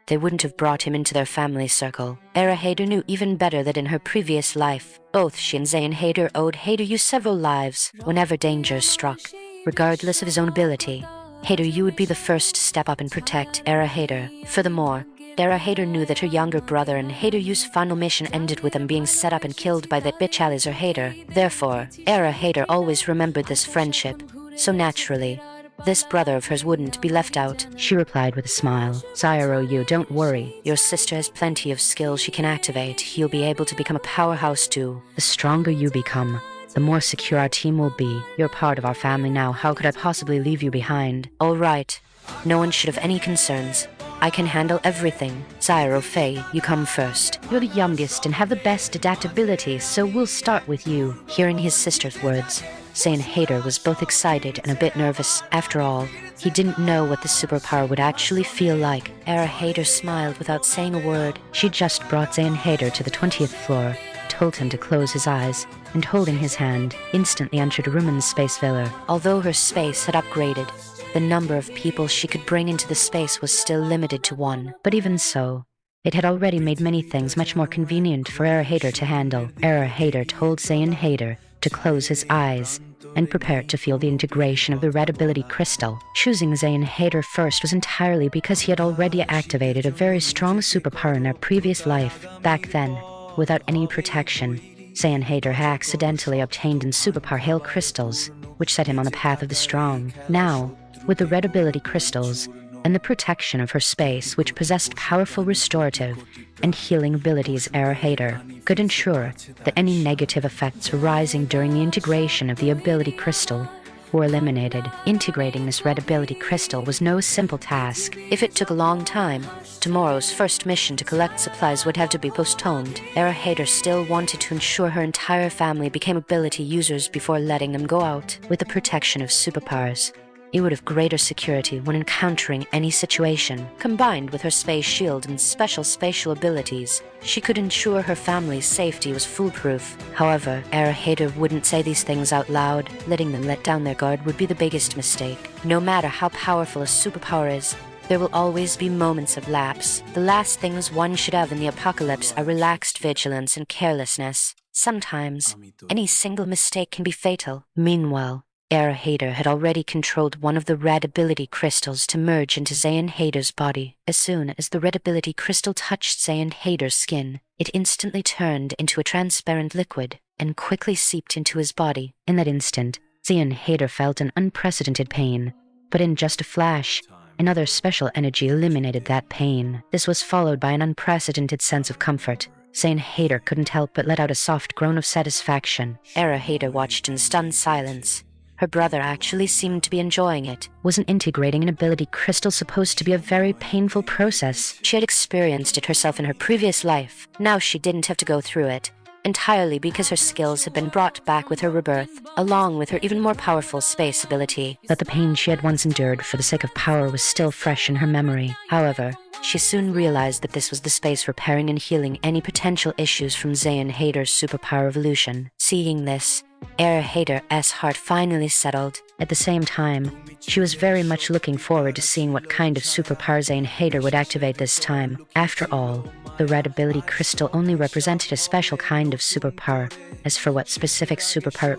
they wouldn't have brought him into their family circle. Hader knew even better that in her previous life, both she and Zayn Hader owed Hader Yu several lives. Whenever danger struck, regardless of his own ability, Hader Yu would be the first to step up and protect Hader. Furthermore, Hader knew that her younger brother and Hader Yu's final mission ended with them being set up and killed by that bitch Alizar Hader. Therefore, Hader always remembered this friendship, so naturally, this brother of hers wouldn't be left out. She replied with a smile. Cyro Yu, don't worry. Your sister has plenty of skills she can activate. You'll be able to become a powerhouse too. The stronger you become, the more secure our team will be. You're part of our family now. How could I possibly leave you behind? All right. No one should have any concerns. I can handle everything. Cyro Faye, you come first. You're the youngest and have the best adaptability, so we'll start with you. Hearing his sister's words, Zayn Hader was both excited and a bit nervous. After all, he didn't know what the superpower would actually feel like. Hader smiled without saying a word. She just brought Zayn Hader to the 20th floor, told him to close his eyes, and holding his hand, instantly entered a room in the space villa. Although her space had upgraded, the number of people she could bring into the space was still limited to one. But even so, it had already made many things much more convenient for Hader to handle. Hader told Zayn Hader to close his eyes and prepare to feel the integration of the red ability crystal. Choosing Zayn Hader first was entirely because he had already activated a very strong superpower in our previous life. Back then, without any protection, Zayn Hader had accidentally obtained in superpower hail crystals, which set him on the path of the strong. Now, with the red ability crystals and the protection of her space, which possessed powerful restorative and healing abilities, Hader could ensure that any negative effects arising during the integration of the ability crystal were eliminated. Integrating this red ability crystal was no simple task. If it took a long time, tomorrow's first mission to collect supplies would have to be postponed. Hader still wanted to ensure her entire family became ability users before letting them go out. With the protection of superpowers, it would have greater security when encountering any situation. Combined with her space shield and special spatial abilities, she could ensure her family's safety was foolproof. However, Hader wouldn't say these things out loud. Letting them let down their guard would be the biggest mistake. No matter how powerful a superpower is, there will always be moments of lapse. The last things one should have in the apocalypse are relaxed vigilance and carelessness. Sometimes, any single mistake can be fatal. Meanwhile, Era Hader had already controlled one of the red ability crystals to merge into Zayn Hader's body. As soon as the red ability crystal touched Zayn Hader's skin, it instantly turned into a transparent liquid and quickly seeped into his body. In that instant, Zayn Hader felt an unprecedented pain, but in just a flash, another special energy eliminated that pain. This was followed by an unprecedented sense of comfort. Zayn Hader couldn't help but let out a soft groan of satisfaction. Era Hader watched in stunned silence. Her brother actually seemed to be enjoying it. Wasn't integrating an ability crystal supposed to be a very painful process? She had experienced it herself in her previous life. Now she didn't have to go through it, entirely because her skills had been brought back with her rebirth, along with her even more powerful space ability. But the pain she had once endured for the sake of power was still fresh in her memory. However, she soon realized that this was the space repairing and healing any potential issues from Zayn Hader's superpower evolution. Seeing this, Era Hader's heart finally settled. At the same time, she was very much looking forward to seeing what kind of superpower Zayn Hader would activate this time. After all, the red ability crystal only represented a special kind of superpower. As for what specific superpower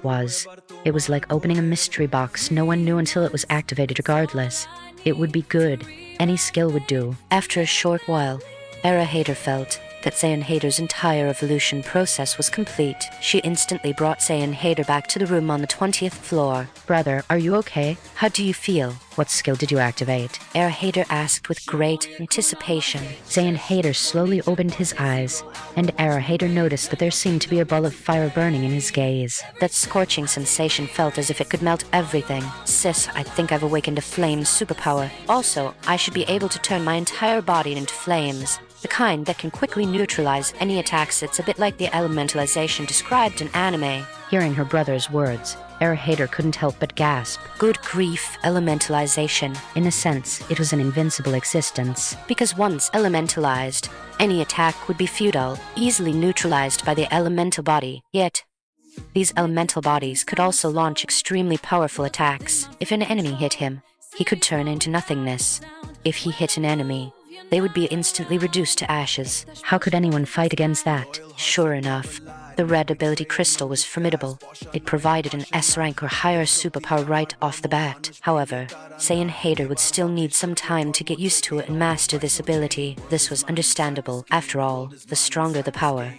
it was like opening a mystery box. No one knew until it was activated. Regardless, it would be good. Any skill would do. After a short while, Era Hader felt that Zayn Hader's entire evolution process was complete. She instantly brought Zayn Hader back to the room on the 20th floor. Brother, are you okay? How do you feel? What skill did you activate? Era Hader asked with great anticipation. Zayn Hader slowly opened his eyes, and Era Hader noticed that there seemed to be a ball of fire burning in his gaze. That scorching sensation felt as if it could melt everything. Sis, I think I've awakened a flame superpower. Also, I should be able to turn my entire body into flames. The kind that can quickly neutralize any attacks. It's a bit like the elementalization described in anime. Hearing her brother's words, Era Hader couldn't help but gasp. Good grief, elementalization. In a sense, it was an invincible existence. Because once elementalized, any attack would be futile, easily neutralized by the elemental body. Yet, these elemental bodies could also launch extremely powerful attacks. If an enemy hit him, he could turn into nothingness. If he hit an enemy, they would be instantly reduced to ashes. How could anyone fight against that? Sure enough, the red ability crystal was formidable. It provided an S rank or higher superpower right off the bat. However, Zayn Hader would still need some time to get used to it and master this ability. This was understandable. After all, the stronger the power,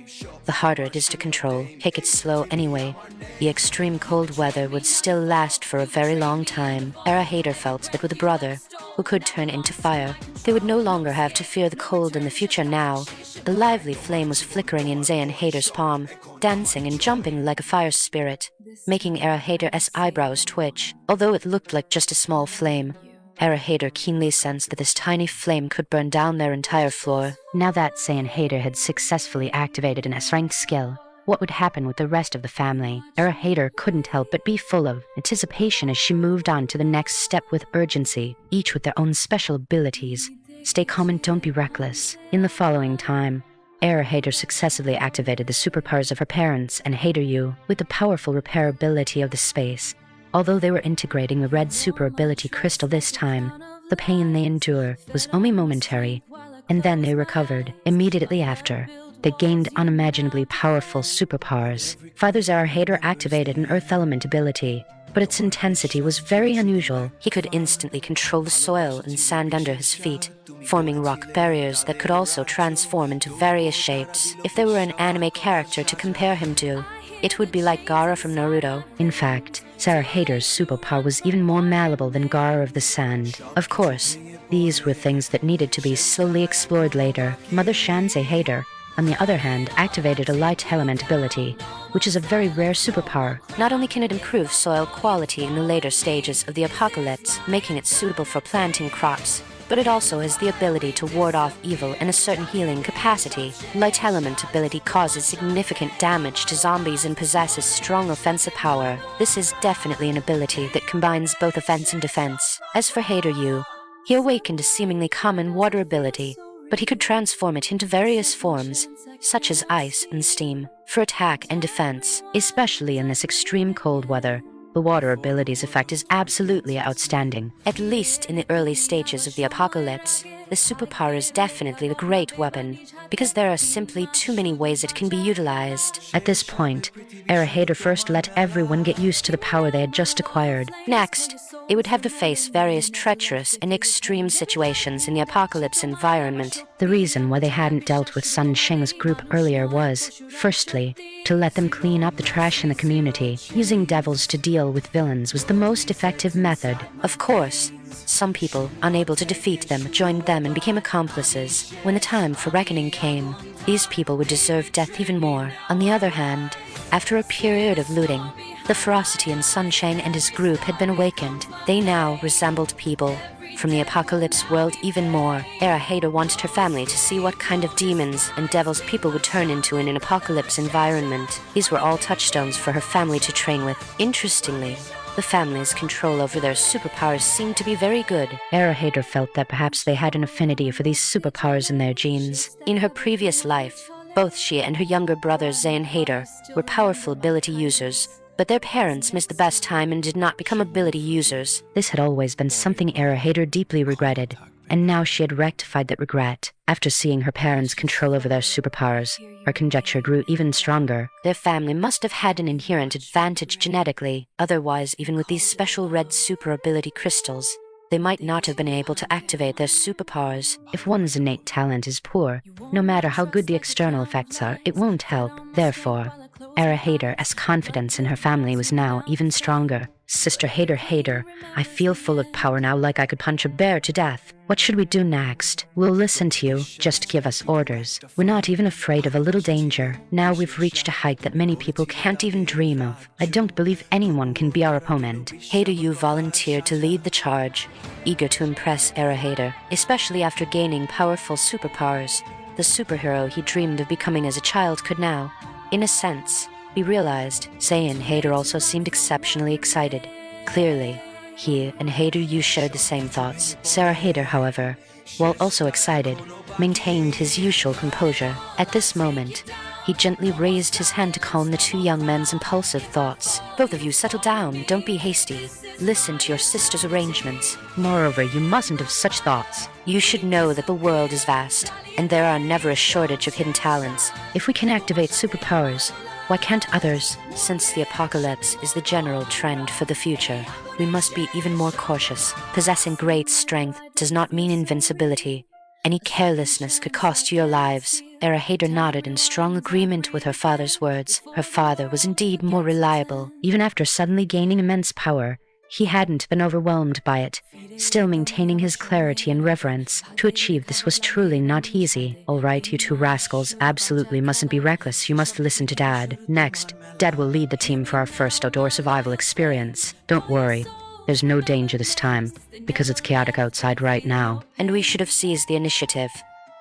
the harder it is to control. Take it slow anyway. The extreme cold weather would still last for a very long time. Era Hader felt that with a brother who could turn into fire, they would no longer have to fear the cold in the future now. The lively flame was flickering in Zayn Hader's palm, dancing and jumping like a fire spirit, making Era Hader's eyebrows twitch. Although it looked like just a small flame, Era Hader keenly sensed that this tiny flame could burn down their entire floor. Now that Zayn Hader had successfully activated an S-rank skill, what would happen with the rest of the family? Era Hader couldn't help but be full of anticipation as she moved on to the next step with urgency, each with their own special abilities. Stay calm and don't be reckless. In the following time, Era Hader successively activated the superpowers of her parents and Hader U with the powerful repair ability of the space. Although they were integrating the red super ability crystal this time, the pain they endure was only momentary, and then they recovered. Immediately after, they gained unimaginably powerful superpowers. Father's Era Hader activated an earth element ability, but its intensity was very unusual. He could instantly control the soil and sand under his feet, forming rock barriers that could also transform into various shapes. If there were an anime character to compare him to, it would be like Gaara from Naruto. In fact, Era Hader's superpower was even more malleable than Gaara of the Sand. Of course, these were things that needed to be slowly explored later. Mother Shanzei Hader, on the other hand, activated a light element ability, which is a very rare superpower. Not only can it improve soil quality in the later stages of the apocalypse, making it suitable for planting crops, but it also has the ability to ward off evil and a certain healing capacity. Light element ability causes significant damage to zombies and possesses strong offensive power. This is definitely an ability that combines both offense and defense. As for Hader U, he awakened a seemingly common water ability, but he could transform it into various forms, such as ice and steam, for attack and defense. Especially in this extreme cold weather, the water ability's effect is absolutely outstanding. At least in the early stages of the apocalypse, the superpower is definitely the great weapon, because there are simply too many ways it can be utilized. At this point, Erahater first let everyone get used to the power they had just acquired. Next, it would have to face various treacherous and extreme situations in the apocalypse environment. The reason why they hadn't dealt with Sun Sheng's group earlier was, firstly, to let them clean up the trash in the community. Using devils to deal with villains was the most effective method. Of course, some people, unable to defeat them, joined them and became accomplices. When the time for reckoning came, these people would deserve death even more. On the other hand, after a period of looting, the ferocity in Sun Sheng and his group had been awakened. They now resembled people from the apocalypse world even more. Erahater wanted her family to see what kind of demons and devils people would turn into in an apocalypse environment. These were all touchstones for her family to train with. Interestingly, the family's control over their superpowers seemed to be very good. Erahater felt that perhaps they had an affinity for these superpowers in their genes. In her previous life, both she and her younger brother Zayn Hader were powerful ability users, but their parents missed the best time and did not become ability users. This had always been something Erahater deeply regretted, and now she had rectified that regret. After seeing her parents' control over their superpowers, her conjecture grew even stronger. Their family must have had an inherent advantage genetically. Otherwise, even with these special red super ability crystals, they might not have been able to activate their superpowers. If one's innate talent is poor, no matter how good the external effects are, it won't help. Therefore, Erahater's confidence in her family was now even stronger. Sister Hader, I feel full of power now, like I could punch a bear to death. What should we do next? We'll listen to you. Just give us orders. We're not even afraid of a little danger. Now we've reached a height that many people can't even dream of. I don't believe anyone can be our opponent. Hader Yu volunteered to lead the charge, eager to impress Erahater, especially after gaining powerful superpowers. The superhero he dreamed of becoming as a child could now, in a sense, be realized. Zayn Hader also seemed exceptionally excited. Clearly, he and Hader Yu shared the same thoughts. Sarah Hader, however, while also excited, maintained his usual composure. At this moment, he gently raised his hand to calm the two young men's impulsive thoughts. Both of you settle down, don't be hasty. Listen to your sister's arrangements. Moreover, you mustn't have such thoughts. You should know that the world is vast, and there are never a shortage of hidden talents. If we can activate superpowers, why can't others? Since the apocalypse is the general trend for the future, we must be even more cautious. Possessing great strength does not mean invincibility. Any carelessness could cost you your lives. Erahater nodded in strong agreement with her father's words. Her father was indeed more reliable. Even after suddenly gaining immense power, he hadn't been overwhelmed by it, still maintaining his clarity and reverence. To achieve this was truly not easy. All right, you two rascals, absolutely mustn't be reckless. You must listen to Dad. Next, Dad will lead the team for our first outdoor survival experience. Don't worry, there's no danger this time, because it's chaotic outside right now. And we should have seized the initiative,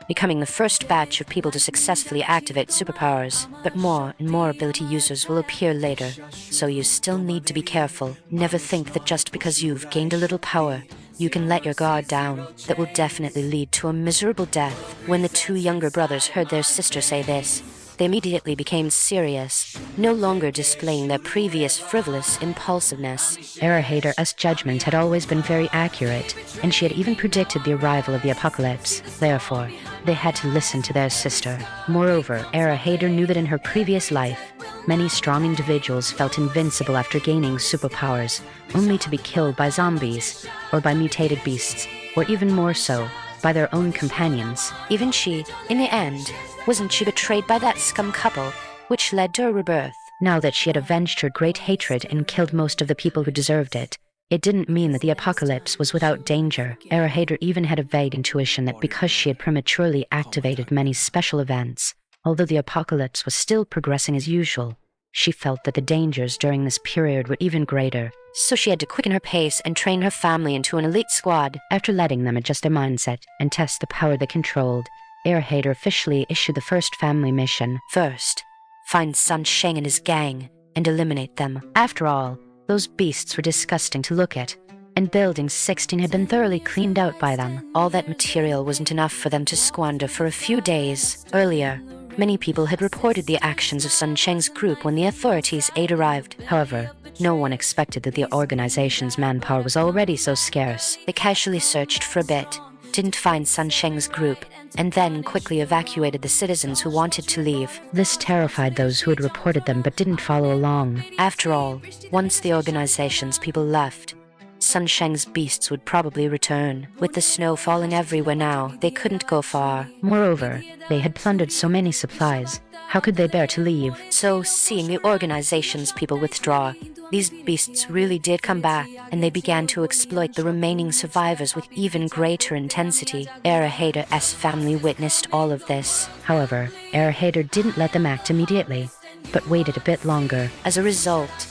becoming the first batch of people to successfully activate superpowers. But more and more ability users will appear later, so you still need to be careful. Never think that just because you've gained a little power, you can let your guard down. That will definitely lead to a miserable death. When the two younger brothers heard their sister say this, they immediately became serious, no longer displaying their previous frivolous impulsiveness. Erahater's judgment had always been very accurate, and she had even predicted the arrival of the apocalypse. Therefore, they had to listen to their sister. Moreover, Erahater knew that in her previous life, many strong individuals felt invincible after gaining superpowers, only to be killed by zombies, or by mutated beasts, or even more so, by their own companions. Even she, in the end, wasn't she betrayed by that scum couple, which led to her rebirth? Now that she had avenged her great hatred and killed most of the people who deserved it, it didn't mean that the apocalypse was without danger. Erahater even had a vague intuition that because she had prematurely activated many special events, although the apocalypse was still progressing as usual, she felt that the dangers during this period were even greater. So she had to quicken her pace and train her family into an elite squad. After letting them adjust their mindset and test the power they controlled, Erahater officially issued the first family mission. First, find Sun Sheng and his gang and eliminate them. After all, those beasts were disgusting to look at, and Building 16 had been thoroughly cleaned out by them. All that material wasn't enough for them to squander for a few days. Earlier, many people had reported the actions of Sun Sheng's group when the authorities' aid arrived. However, no one expected that the organization's manpower was already so scarce. They casually searched for a bit, didn't find Sun Sheng's group, and then quickly evacuated the citizens who wanted to leave. This terrified those who had reported them but didn't follow along. After all, once the organization's people left, Sun Sheng's beasts would probably return. With the snow falling everywhere now, they couldn't go far. Moreover, they had plundered so many supplies. How could they bear to leave? So, seeing the organization's people withdraw, these beasts really did come back, and they began to exploit the remaining survivors with even greater intensity. Erahater's family witnessed all of this. However, Erahater didn't let them act immediately, but waited a bit longer. As a result,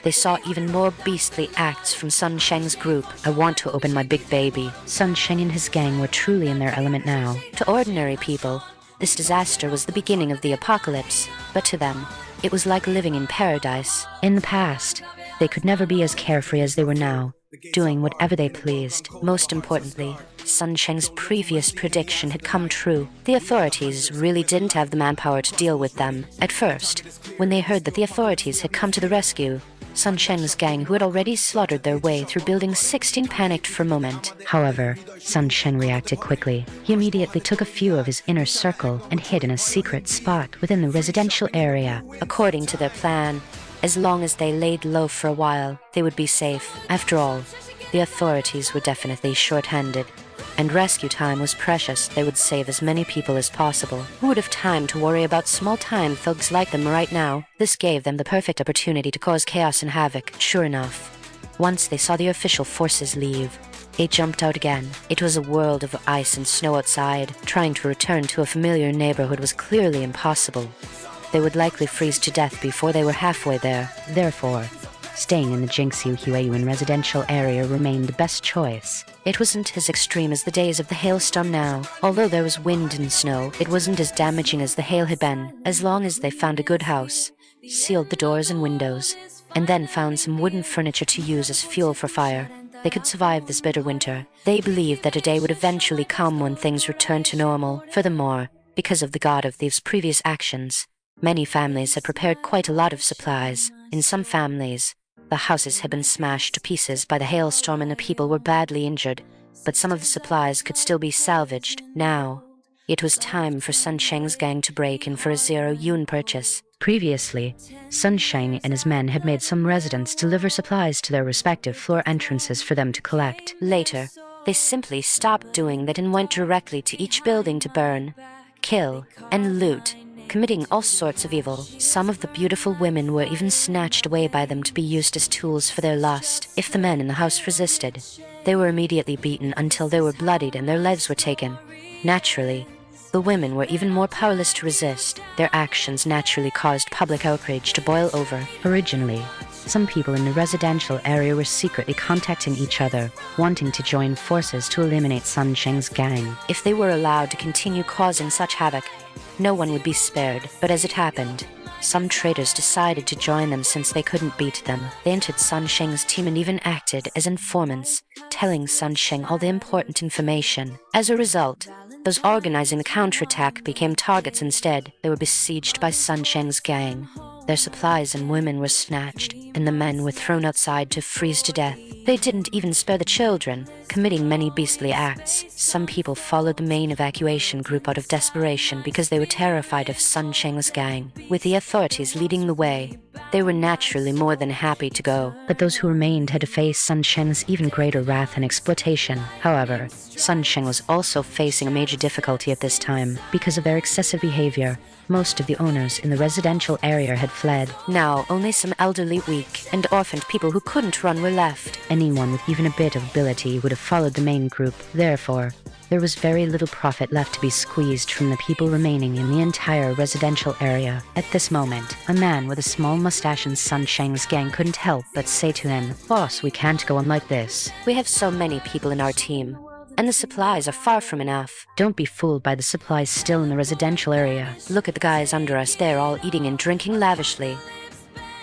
they saw even more beastly acts from Sun Sheng's group. I want to open my big baby. Sun Sheng and his gang were truly in their element now. To ordinary people, this disaster was the beginning of the apocalypse, but to them, it was like living in paradise. In the past, they could never be as carefree as they were now, doing whatever they pleased. Most importantly, Sun Sheng's previous prediction had come true. The authorities really didn't have the manpower to deal with them. At first, when they heard that the authorities had come to the rescue, Sun Sheng's gang, who had already slaughtered their way through Building 16, panicked for a moment. However, Sun Sheng reacted quickly. He immediately took a few of his inner circle and hid in a secret spot within the residential area. According to their plan, as long as they laid low for a while, they would be safe. After all, the authorities were definitely short-handed, and rescue time was precious. They would save as many people as possible. Who would have time to worry about small-time thugs like them right now? This gave them the perfect opportunity to cause chaos and havoc. Sure enough, once they saw the official forces leave, they jumped out again. It was a world of ice and snow outside. Trying to return to a familiar neighborhood was clearly impossible. They would likely freeze to death before they were halfway there. Therefore, staying in the Jinxiu Huayuan residential area remained the best choice. It wasn't as extreme as the days of the hailstorm now. Although there was wind and snow, it wasn't as damaging as the hail had been. As long as they found a good house, sealed the doors and windows, and then found some wooden furniture to use as fuel for fire, they could survive this bitter winter. They believed that a day would eventually come when things returned to normal. Furthermore, because of the God of Thieves' previous actions, many families had prepared quite a lot of supplies. In some families, the houses had been smashed to pieces by the hailstorm and the people were badly injured, but some of the supplies could still be salvaged. Now, it was time for Sun Sheng's gang to break in for a 0 yuan purchase. Previously, Sun Sheng and his men had made some residents deliver supplies to their respective floor entrances for them to collect. Later, they simply stopped doing that and went directly to each building to burn, kill, and loot, committing all sorts of evil. Some of the beautiful women were even snatched away by them to be used as tools for their lust. If the men in the house resisted, they were immediately beaten until they were bloodied and their lives were taken. Naturally, the women were even more powerless to resist. Their actions naturally caused public outrage to boil over. Originally, some people in the residential area were secretly contacting each other, wanting to join forces to eliminate Sun Sheng's gang. If they were allowed to continue causing such havoc, no one would be spared. But as it happened, some traitors decided to join them since they couldn't beat them. They entered Sun Sheng's team and even acted as informants, telling Sun Sheng all the important information. As a result, those organizing the counterattack became targets instead. They were besieged by Sun Sheng's gang. Their supplies and women were snatched, and the men were thrown outside to freeze to death. They didn't even spare the children, committing many beastly acts. Some people followed the main evacuation group out of desperation because they were terrified of Sun Sheng's gang. With the authorities leading the way, they were naturally more than happy to go. But those who remained had to face Sun Sheng's even greater wrath and exploitation. However, Sun Sheng was also facing a major difficulty at this time. Because of their excessive behavior, most of the owners in the residential area had fled. Now, only some elderly, weak, and orphaned people who couldn't run were left. Anyone with even a bit of ability would have followed the main group. Therefore, there was very little profit left to be squeezed from the people remaining in the entire residential area. At this moment, a man with a small mustache in Sun Sheng's gang couldn't help but say to him, "Boss, we can't go on like this. We have so many people in our team, and the supplies are far from enough." Don't be fooled by the supplies still in the residential area. Look at the guys under us. They're all eating and drinking lavishly.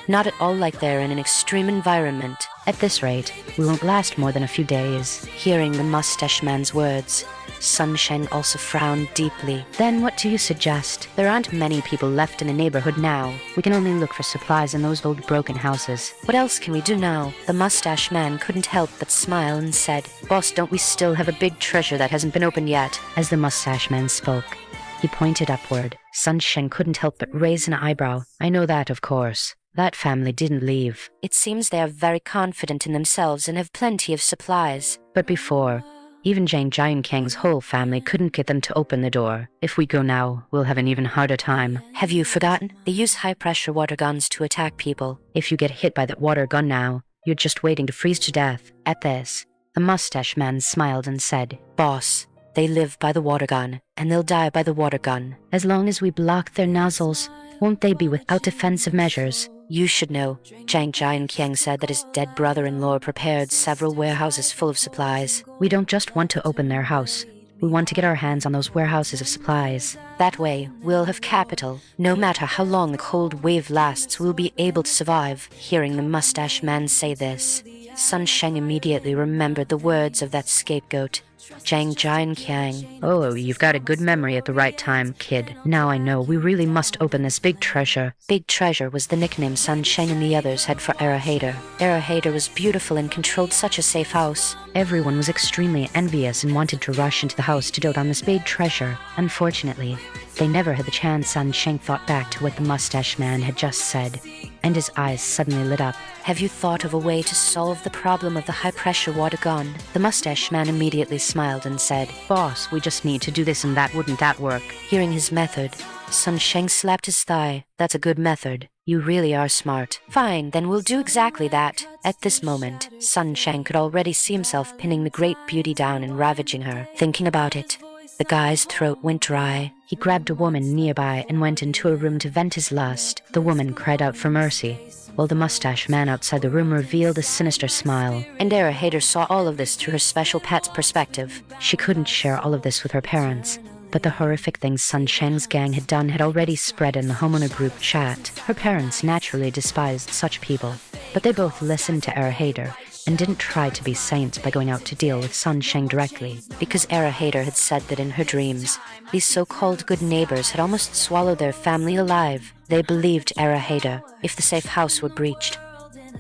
Not at all like they're in an extreme environment. At this rate, we won't last more than a few days." Hearing the mustache man's words, Sun Sheng also frowned deeply. Then what do you suggest? There aren't many people left in the neighborhood now. We can only look for supplies in those old broken houses. What else can we do now? The mustache man couldn't help but smile and said, "Boss, don't we still have a big treasure that hasn't been opened yet?" As the mustache man spoke, he pointed upward. Sun Sheng couldn't help but raise an eyebrow. I know that, of course. That family didn't leave. It seems they are very confident in themselves and have plenty of supplies. But before, even Jang Jiankang's whole family couldn't get them to open the door. If we go now, we'll have an even harder time. Have you forgotten? They use high-pressure water guns to attack people. If you get hit by that water gun now, you're just waiting to freeze to death. At this, the mustache man smiled and said, "Boss, they live by the water gun, and they'll die by the water gun. As long as we block their nozzles, won't they be without defensive measures?" You should know. Jang Jianqiang said that his dead brother-in-law prepared several warehouses full of supplies. We don't just want to open their house. We want to get our hands on those warehouses of supplies. That way, we'll have capital. No matter how long the cold wave lasts, we'll be able to survive. Hearing the mustache man say this, Sun Sheng immediately remembered the words of that scapegoat, Jang Jianqiang. Oh, you've got a good memory at the right time, kid. Now I know we really must open this big treasure. Big Treasure was the nickname Sun Sheng and the others had for Erahader. Erahader was beautiful and controlled such a safe house. Everyone was extremely envious and wanted to rush into the house to dote on this big treasure. Unfortunately, they never had the chance. Sun Sheng thought back to what the mustache man had just said, and his eyes suddenly lit up. Have you thought of a way to solve the problem of the high-pressure water gun? The mustache man immediately smiled and said, "Boss, we just need to do this and that. Wouldn't that work?" Hearing his method, Sun Sheng slapped his thigh. That's a good method. You really are smart. Fine, then we'll do exactly that. At this moment, Sun Sheng could already see himself pinning the great beauty down and ravaging her. Thinking about it, the guy's throat went dry. He grabbed a woman nearby and went into a room to vent his lust. The woman cried out for mercy, while the mustache man outside the room revealed a sinister smile. And Erahader saw all of this through her special pet's perspective. She couldn't share all of this with her parents, but the horrific things Sun Sheng's gang had done had already spread in the homeowner group chat. Her parents naturally despised such people, but they both listened to Erahader and didn't try to be saints by going out to deal with Sun Sheng directly. Because Erahader had said that in her dreams, these so-called good neighbors had almost swallowed their family alive. They believed Erahader. If the safe house were breached,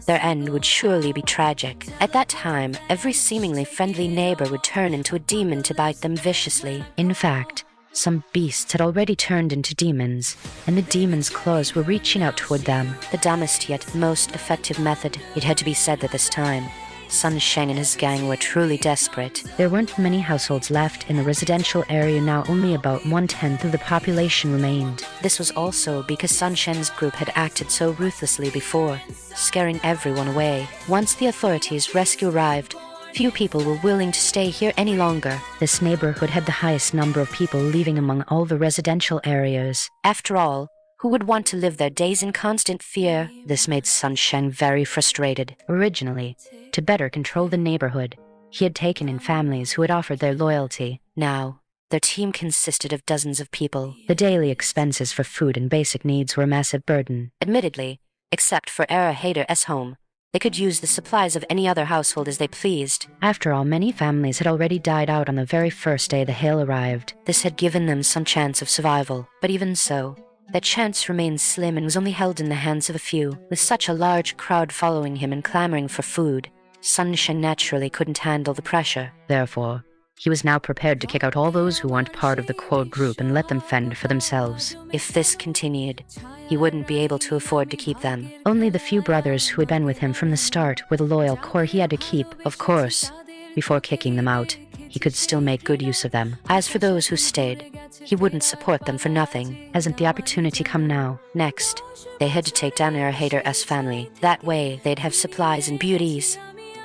their end would surely be tragic. At that time, every seemingly friendly neighbor would turn into a demon to bite them viciously. In fact, some beasts had already turned into demons, and the demons' claws were reaching out toward them. The dumbest yet most effective method. It had to be said that this time, Sun Sheng and his gang were truly desperate. There weren't many households left in the residential area now. Only about 1/10 of the population remained. This was also because Sun Sheng's group had acted so ruthlessly before, scaring everyone away. Once the authorities' rescue arrived, few people were willing to stay here any longer. This neighborhood had the highest number of people leaving among all the residential areas. After all, who would want to live their days in constant fear? This made Sun Sheng very frustrated. Originally, to better control the neighborhood, he had taken in families who had offered their loyalty. Now, their team consisted of dozens of people. The daily expenses for food and basic needs were a massive burden. Admittedly, except for Erahader's home, they could use the supplies of any other household as they pleased. After all, many families had already died out on the very first day the hail arrived. This had given them some chance of survival, but even so, that chance remained slim and was only held in the hands of a few. With such a large crowd following him and clamoring for food, Sun Sheng naturally couldn't handle the pressure. Therefore, he was now prepared to kick out all those who weren't part of the core group and let them fend for themselves. If this continued, he wouldn't be able to afford to keep them. Only the few brothers who had been with him from the start were the loyal core he had to keep. Of course, before kicking them out, he could still make good use of them. As for those who stayed, he wouldn't support them for nothing. Hasn't the opportunity come now? Next, they had to take down Erahader's family. That way, they'd have supplies and beauties.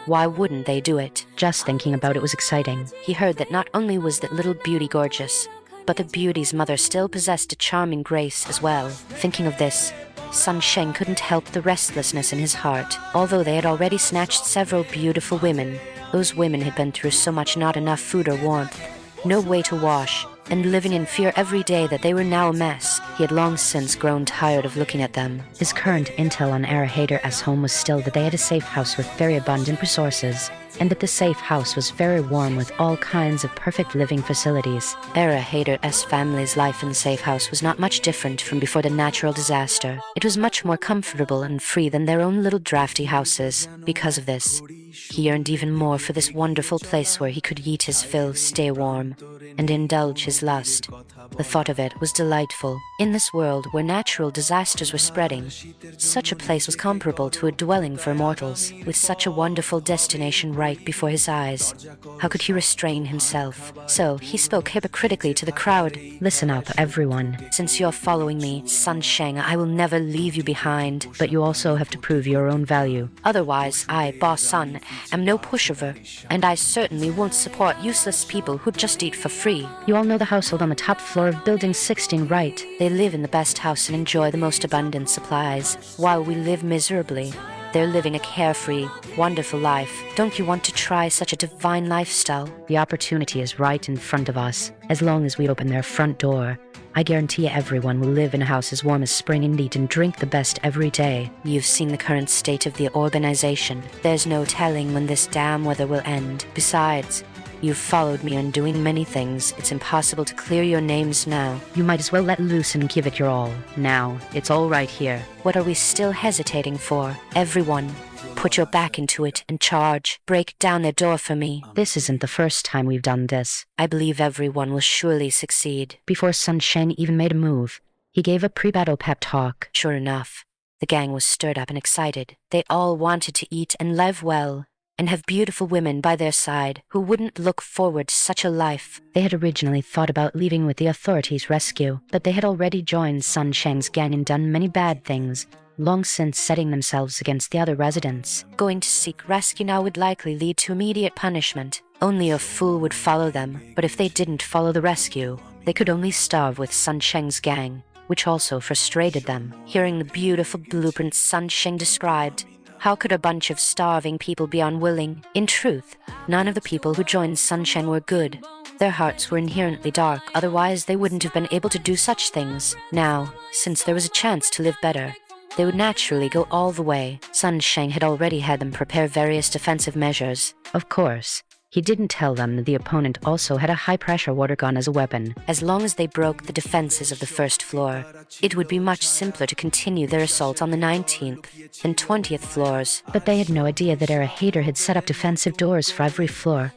Why wouldn't they do it? Just thinking about it was exciting. He heard that not only was that little beauty gorgeous, but the beauty's mother still possessed a charming grace as well. Thinking of this, Sun Sheng couldn't help the restlessness in his heart. Although they had already snatched several beautiful women, those women had been through so much not enough food or warmth, no way to wash, and living in fear every day that they were now a mess. He had long since grown tired of looking at them. His current intel on Hader's home was still that they had a safe house with very abundant resources, and that the safe house was very warm with all kinds of perfect living facilities. Hader's family's life in the safe house was not much different from before the natural disaster. It was much more comfortable and free than their own little drafty houses. Because of this, he yearned even more for this wonderful place where he could eat his fill, stay warm, and indulge his lust. The thought of it was delightful. In this world where natural disasters were spreading, such a place was comparable to a dwelling for mortals, with such a wonderful destination right before his eyes. How could he restrain himself? So he spoke hypocritically to the crowd. Listen up, everyone. Since you're following me, Sun Sheng, I will never leave you behind. But you also have to prove your own value. Otherwise, I, Boss Sun, am no pushover, and I certainly won't support useless people who just eat for free. You all know the household on the top floor of Building 16, right? They live in the best house and enjoy the most abundant supplies, while we live miserably. They're living a carefree, wonderful life. Don't you want to try such a divine lifestyle? The opportunity is right in front of us. As long as we open their front door, I guarantee everyone will live in a house as warm as spring and eat and drink the best every day. You've seen the current state of the organization. There's no telling when this damn weather will end. Besides, you've followed me on doing many things. It's impossible to clear your names now. You might as well let loose and give it your all. Now, it's all right here. What are we still hesitating for? Everyone, put your back into it and charge. Break down their door for me. This isn't the first time we've done this. I believe everyone will surely succeed. Before Sun Sheng even made a move, he gave a pre-battle pep talk. Sure enough, the gang was stirred up and excited. They all wanted to eat and live well, and have beautiful women by their side who wouldn't look forward to such a life. They had originally thought about leaving with the authorities' rescue, but they had already joined Sun Sheng's gang and done many bad things, long since setting themselves against the other residents. Going to seek rescue now would likely lead to immediate punishment. Only a fool would follow them, but if they didn't follow the rescue, they could only starve with Sun Sheng's gang, which also frustrated them. Hearing the beautiful blueprint Sun Sheng described, how could a bunch of starving people be unwilling? In truth, none of the people who joined Sun Sheng were good. Their hearts were inherently dark, otherwise they wouldn't have been able to do such things. Now, since there was a chance to live better, they would naturally go all the way. Sun Sheng had already had them prepare various defensive measures. Of course, he didn't tell them that the opponent also had a high-pressure water gun as a weapon. As long as they broke the defenses of the first floor, it would be much simpler to continue their assault on the 19th and 20th floors. But they had no idea that Hader had set up defensive doors for every floor,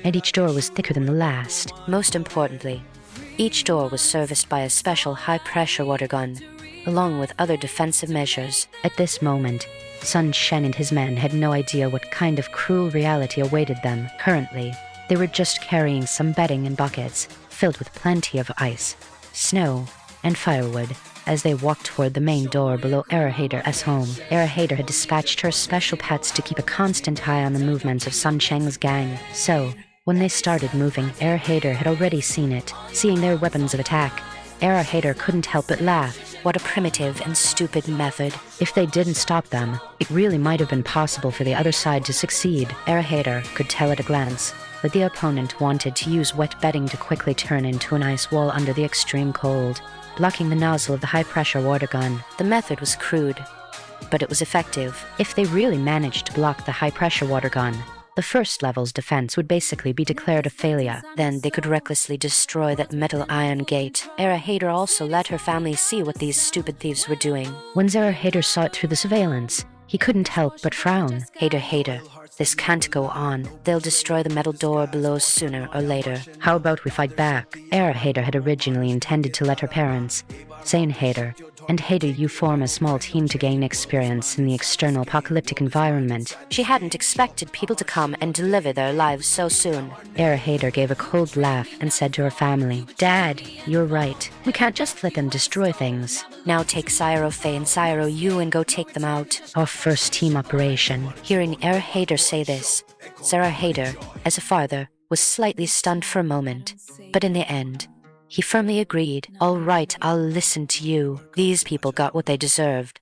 and each door was thicker than the last. Most importantly, each door was serviced by a special high-pressure water gun, along with other defensive measures. At this moment, Sun Sheng and his men had no idea what kind of cruel reality awaited them. Currently, they were just carrying some bedding and buckets filled with plenty of ice, snow, and firewood as they walked toward the main door below Hader's home. Hader had dispatched her special pets to keep a constant eye on the movements of Sun Sheng's gang. So, when they started moving, Hader had already seen it. Seeing their weapons of attack, Hader couldn't help but laugh. What a primitive and stupid method. If they didn't stop them, it really might have been possible for the other side to succeed. Hader could tell at a glance that the opponent wanted to use wet bedding to quickly turn into an ice wall under the extreme cold, blocking the nozzle of the high-pressure water gun. The method was crude, but it was effective. If they really managed to block the high-pressure water gun, the first level's defense would basically be declared a failure. Then they could recklessly destroy that metal iron gate. Hader also let her family see what these stupid thieves were doing. When Hader saw it through the surveillance, he couldn't help but frown. Hader, this can't go on. They'll destroy the metal door below sooner or later. How about we fight back? Hader had originally intended to let her parents, Zane Hader, and Hader you form a small team to gain experience in the external apocalyptic environment. She hadn't expected people to come and deliver their lives so soon. Hader gave a cold laugh and said to her family, "Dad, you're right. We can't just let them destroy things. Now take Cyro Faye and Cyro Yu and go take them out." Our first team operation. Hearing Hader say this, Sarah Hader, as a father, was slightly stunned for a moment, but in the end, he firmly agreed. "All right, I'll listen to you. These people got what they deserved.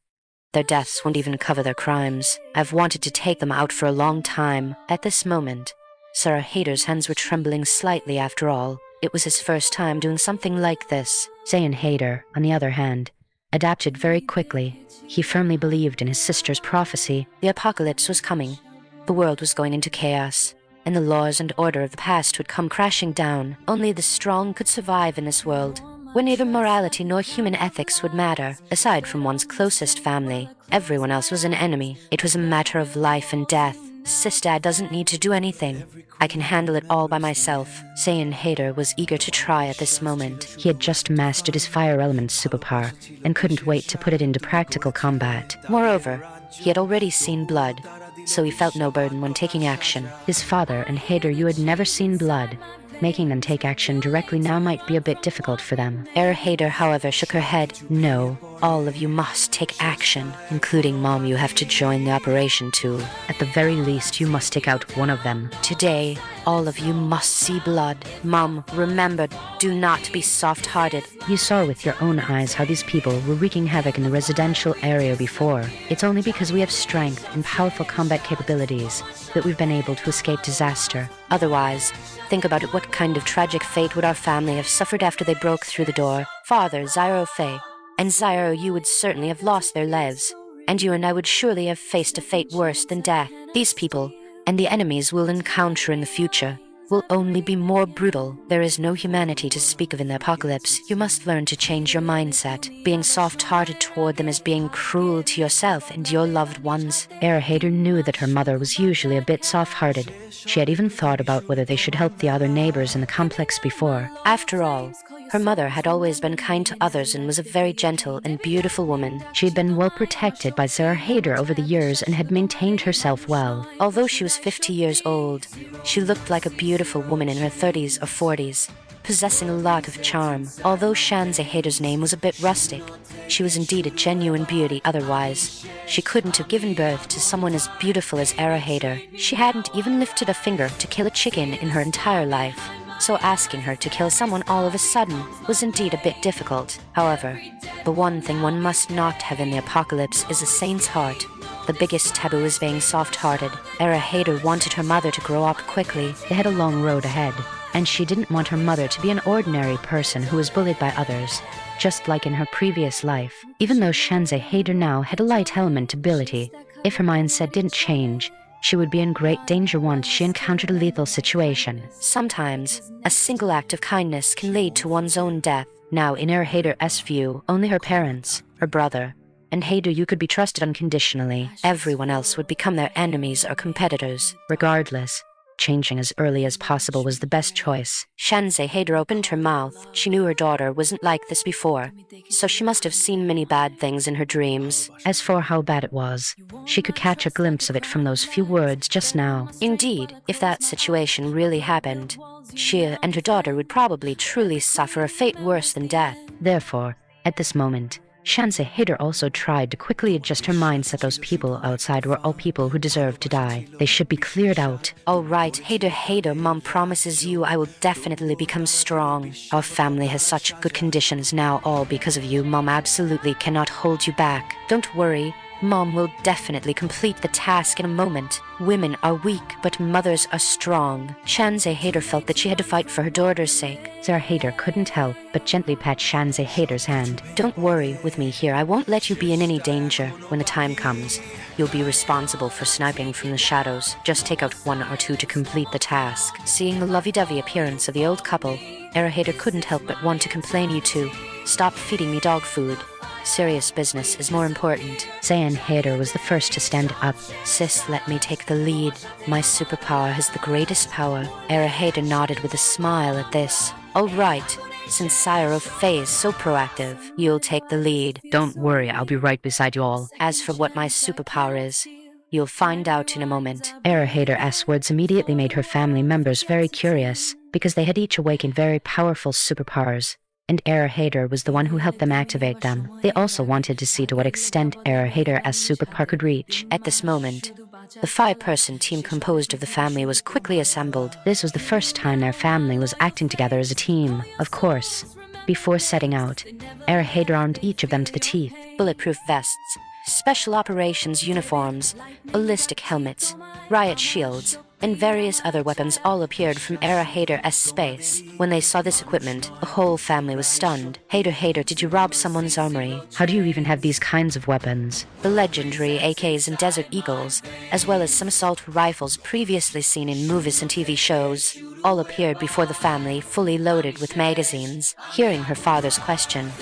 Their deaths won't even cover their crimes. I've wanted to take them out for a long time." At this moment, Sarah Hader's hands were trembling slightly after all. It was his first time doing something like this. Zayn Hader, on the other hand, adapted very quickly. He firmly believed in his sister's prophecy. The apocalypse was coming. The world was going into chaos, and the laws and order of the past would come crashing down. Only the strong could survive in this world, where neither morality nor human ethics would matter. Aside from one's closest family, everyone else was an enemy. It was a matter of life and death. Sis Dad doesn't need to do anything. I can handle it all by myself. Zayn Hader was eager to try at this moment. He had just mastered his fire element superpower and couldn't wait to put it into practical combat. Moreover, he had already seen blood, so he felt no burden when taking action. His father and Hader, you had never seen blood. Making them take action directly now might be a bit difficult for them. Hader, however, shook her head. No. All of you must take action, including Mom. You have to join the operation too. At the very least, you must take out one of them. Today, all of you must see blood. Mom, remember, do not be soft-hearted. You saw with your own eyes how these people were wreaking havoc in the residential area before. It's only because we have strength and powerful combat capabilities that we've been able to escape disaster. Otherwise, think about it. What kind of tragic fate would our family have suffered after they broke through the door? Father, Zyro Faye, and Zyro, you would certainly have lost their lives, and you and I would surely have faced a fate worse than death. These people, and the enemies we'll encounter in the future, will only be more brutal. There is no humanity to speak of in the apocalypse. You must learn to change your mindset. Being soft-hearted toward them is being cruel to yourself and your loved ones. Hader knew that her mother was usually a bit soft-hearted. She had even thought about whether they should help the other neighbors in the complex before. After all, her mother had always been kind to others and was a very gentle and beautiful woman. She had been well protected by Zayn Hader over the years and had maintained herself well. Although she was 50 years old, she looked like a beautiful woman in her 30s or 40s, possessing a lot of charm. Although Zayn Hader's name was a bit rustic, she was indeed a genuine beauty. Otherwise, she couldn't have given birth to someone as beautiful as Zayn Hader. She hadn't even lifted a finger to kill a chicken in her entire life, so asking her to kill someone all of a sudden was indeed a bit difficult. However, the one thing one must not have in the apocalypse is a saint's heart. The biggest taboo is being soft-hearted. Zayn Hader wanted her mother to grow up quickly. They had a long road ahead, and she didn't want her mother to be an ordinary person who was bullied by others, just like in her previous life. Even though Zayn Hader now had a light element ability, if her mindset didn't change, she would be in great danger once she encountered a lethal situation. Sometimes, a single act of kindness can lead to one's own death. Now, in Hader's view, only her parents, her brother, and Hader you could be trusted unconditionally. Everyone else would become their enemies or competitors. Regardless, changing as early as possible was the best choice. Zayn Hader opened her mouth. She knew her daughter wasn't like this before, so she must have seen many bad things in her dreams. As for how bad it was, she could catch a glimpse of it from those few words just now. Indeed, if that situation really happened, she and her daughter would probably truly suffer a fate worse than death. Therefore, at this moment, Zayn Hader also tried to quickly adjust her mindset. Those people outside were all people who deserved to die. They should be cleared out. All right, Hader, Mom promises you I will definitely become strong. Our family has such good conditions now, all because of you. Mom absolutely cannot hold you back. Don't worry. Mom will definitely complete the task in a moment. Women are weak, but mothers are strong. Zayn Hader felt that she had to fight for her daughter's sake. Zayn Hader couldn't help but gently pat Zayn Hader's hand. Don't worry with me here. I won't let you be in any danger. When the time comes, you'll be responsible for sniping from the shadows. Just take out one or two to complete the task. Seeing the lovey-dovey appearance of the old couple, Zayn Hader couldn't help but want to complain. You two, stop feeding me dog food. Serious business is more important. Zayn Hader was the first to stand up. Sis, let me take the lead. My superpower has the greatest power. Zayn Hader nodded with a smile at this. All right, since Sire of Faye is so proactive, you'll take the lead. Don't worry, I'll be right beside you all. As for what my superpower is, you'll find out in a moment. Zayn Hader's words immediately made her family members very curious, because they had each awakened very powerful superpowers, and Zayn Hader was the one who helped them activate them. They also wanted to see to what extent Zayn Hader's superpower could reach. At this moment, the 5-person team composed of the family was quickly assembled. This was the first time their family was acting together as a team. Of course, before setting out, Zayn Hader armed each of them to the teeth. Bulletproof vests, special operations uniforms, ballistic helmets, riot shields, and various other weapons all appeared from Era Hader's space. When they saw this equipment, the whole family was stunned. Hader, did you rob someone's armory? How do you even have these kinds of weapons? The legendary AKs and Desert Eagles, as well as some assault rifles previously seen in movies and TV shows, all appeared before the family, fully loaded with magazines. Hearing her father's question,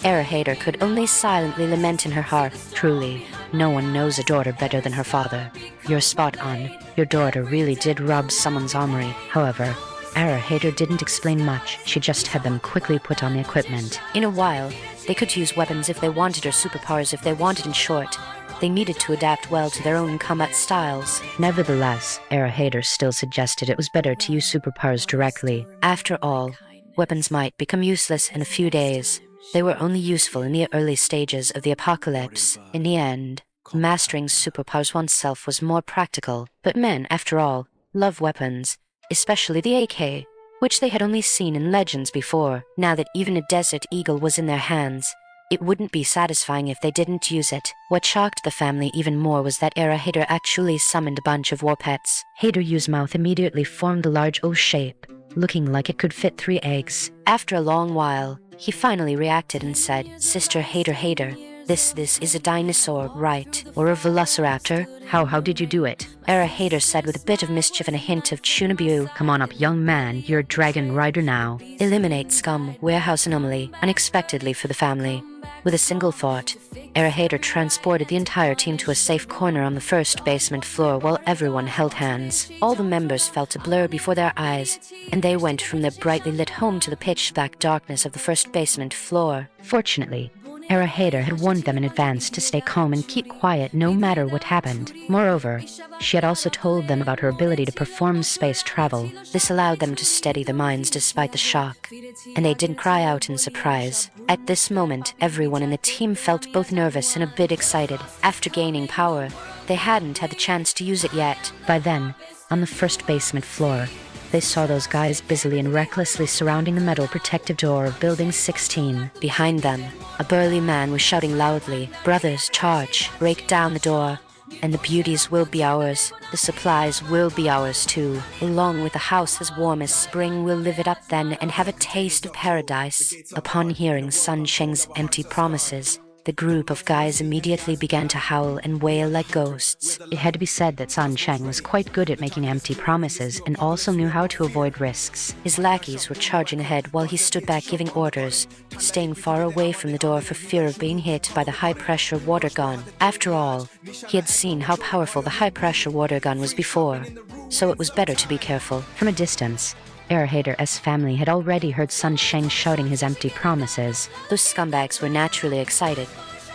Era Hader could only silently lament in her heart. Truly, no one knows a daughter better than her father. You're spot on. Your daughter really did rob someone's armory. However, Era Hader didn't explain much. She just had them quickly put on the equipment. In a while, they could use weapons if they wanted or superpowers if they wanted. In short, they needed to adapt well to their own combat styles. Nevertheless, Era Hader still suggested it was better to use superpowers directly. After all, weapons might become useless in a few days. They were only useful in the early stages of the apocalypse. In the end, mastering superpowers oneself was more practical. But men, after all, love weapons, especially the AK, which they had only seen in legends before. Now that even a Desert Eagle was in their hands, it wouldn't be satisfying if they didn't use it. What shocked the family even more was that Era Hader actually summoned a bunch of war pets. Hader's mouth immediately formed a large O shape, looking like it could fit 3 eggs. After a long while, he finally reacted and said, Sister Hader, this is a dinosaur, right? Or a velociraptor? How did you do it? Era Hader said with a bit of mischief and a hint of chunabu. Come on up, young man. You're a dragon rider now. Eliminate scum, warehouse anomaly, unexpectedly for the family. With a single thought, Era Hader transported the entire team to a safe corner on the first basement floor while everyone held hands. All the members felt a blur before their eyes, and they went from their brightly lit home to the pitch-black darkness of the first basement floor. Fortunately, Era Hader had warned them in advance to stay calm and keep quiet no matter what happened. Moreover, she had also told them about her ability to perform space travel. This allowed them to steady their minds despite the shock, and they didn't cry out in surprise. At this moment, everyone in the team felt both nervous and a bit excited. After gaining power, they hadn't had the chance to use it yet. By then, on the first basement floor, they saw those guys busily and recklessly surrounding the metal protective door of Building 16. Behind them, a burly man was shouting loudly, Brothers, charge, break down the door, and the beauties will be ours. The supplies will be ours too. Along with a house as warm as spring, we'll live it up then and have a taste of paradise. Upon hearing Sun Sheng's empty promises, the group of guys immediately began to howl and wail like ghosts. It had to be said that Sun Sheng was quite good at making empty promises and also knew how to avoid risks. His lackeys were charging ahead while he stood back giving orders, staying far away from the door for fear of being hit by the high-pressure water gun. After all, he had seen how powerful the high-pressure water gun was before, so it was better to be careful. From a distance, Era Hader's family had already heard Sun Sheng shouting his empty promises. Those scumbags were naturally excited,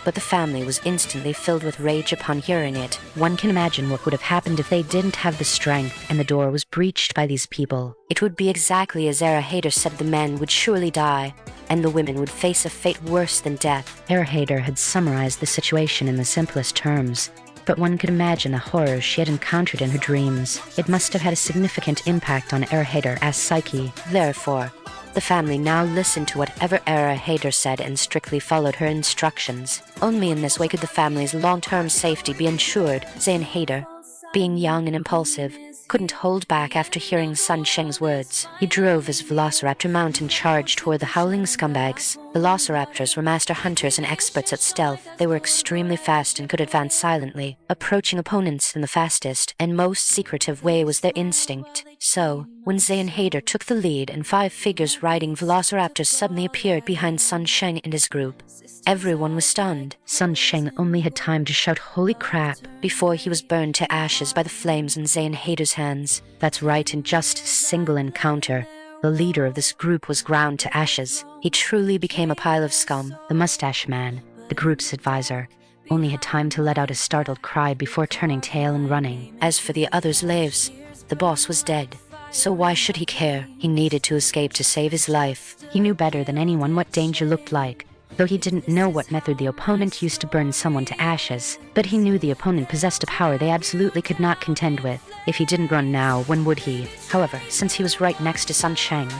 but the family was instantly filled with rage upon hearing it. One can imagine what would have happened if they didn't have the strength and the door was breached by these people. It would be exactly as Era Hader said. The men would surely die, and the women would face a fate worse than death. Era Hader had summarized the situation in the simplest terms, but one could imagine the horrors she had encountered in her dreams. It must have had a significant impact on Era Hader's psyche. Therefore, the family now listened to whatever Era Hader said and strictly followed her instructions. Only in this way could the family's long-term safety be ensured. Zayn Hader, being young and impulsive, couldn't hold back after hearing Sun Sheng's words. He drove his velociraptor mount and charged toward the howling scumbags. Velociraptors were master hunters and experts at stealth. They were extremely fast and could advance silently, approaching opponents in the fastest and most secretive way was their instinct. So, when Zayn Hader took the lead and 5 figures riding velociraptors suddenly appeared behind Sun Sheng and his group, everyone was stunned. Sun Sheng only had time to shout "Holy crap!" before he was burned to ashes by the flames in Zayn Hader's hands. That's right, in just a single encounter, the leader of this group was ground to ashes. He truly became a pile of scum. The mustache man, the group's advisor, only had time to let out a startled cry before turning tail and running. As for the other slaves, the boss was dead. So why should he care? He needed to escape to save his life. He knew better than anyone what danger looked like, though he didn't know what method the opponent used to burn someone to ashes. But he knew the opponent possessed a power they absolutely could not contend with. If he didn't run now, when would he? However, since he was right next to Sun Sheng,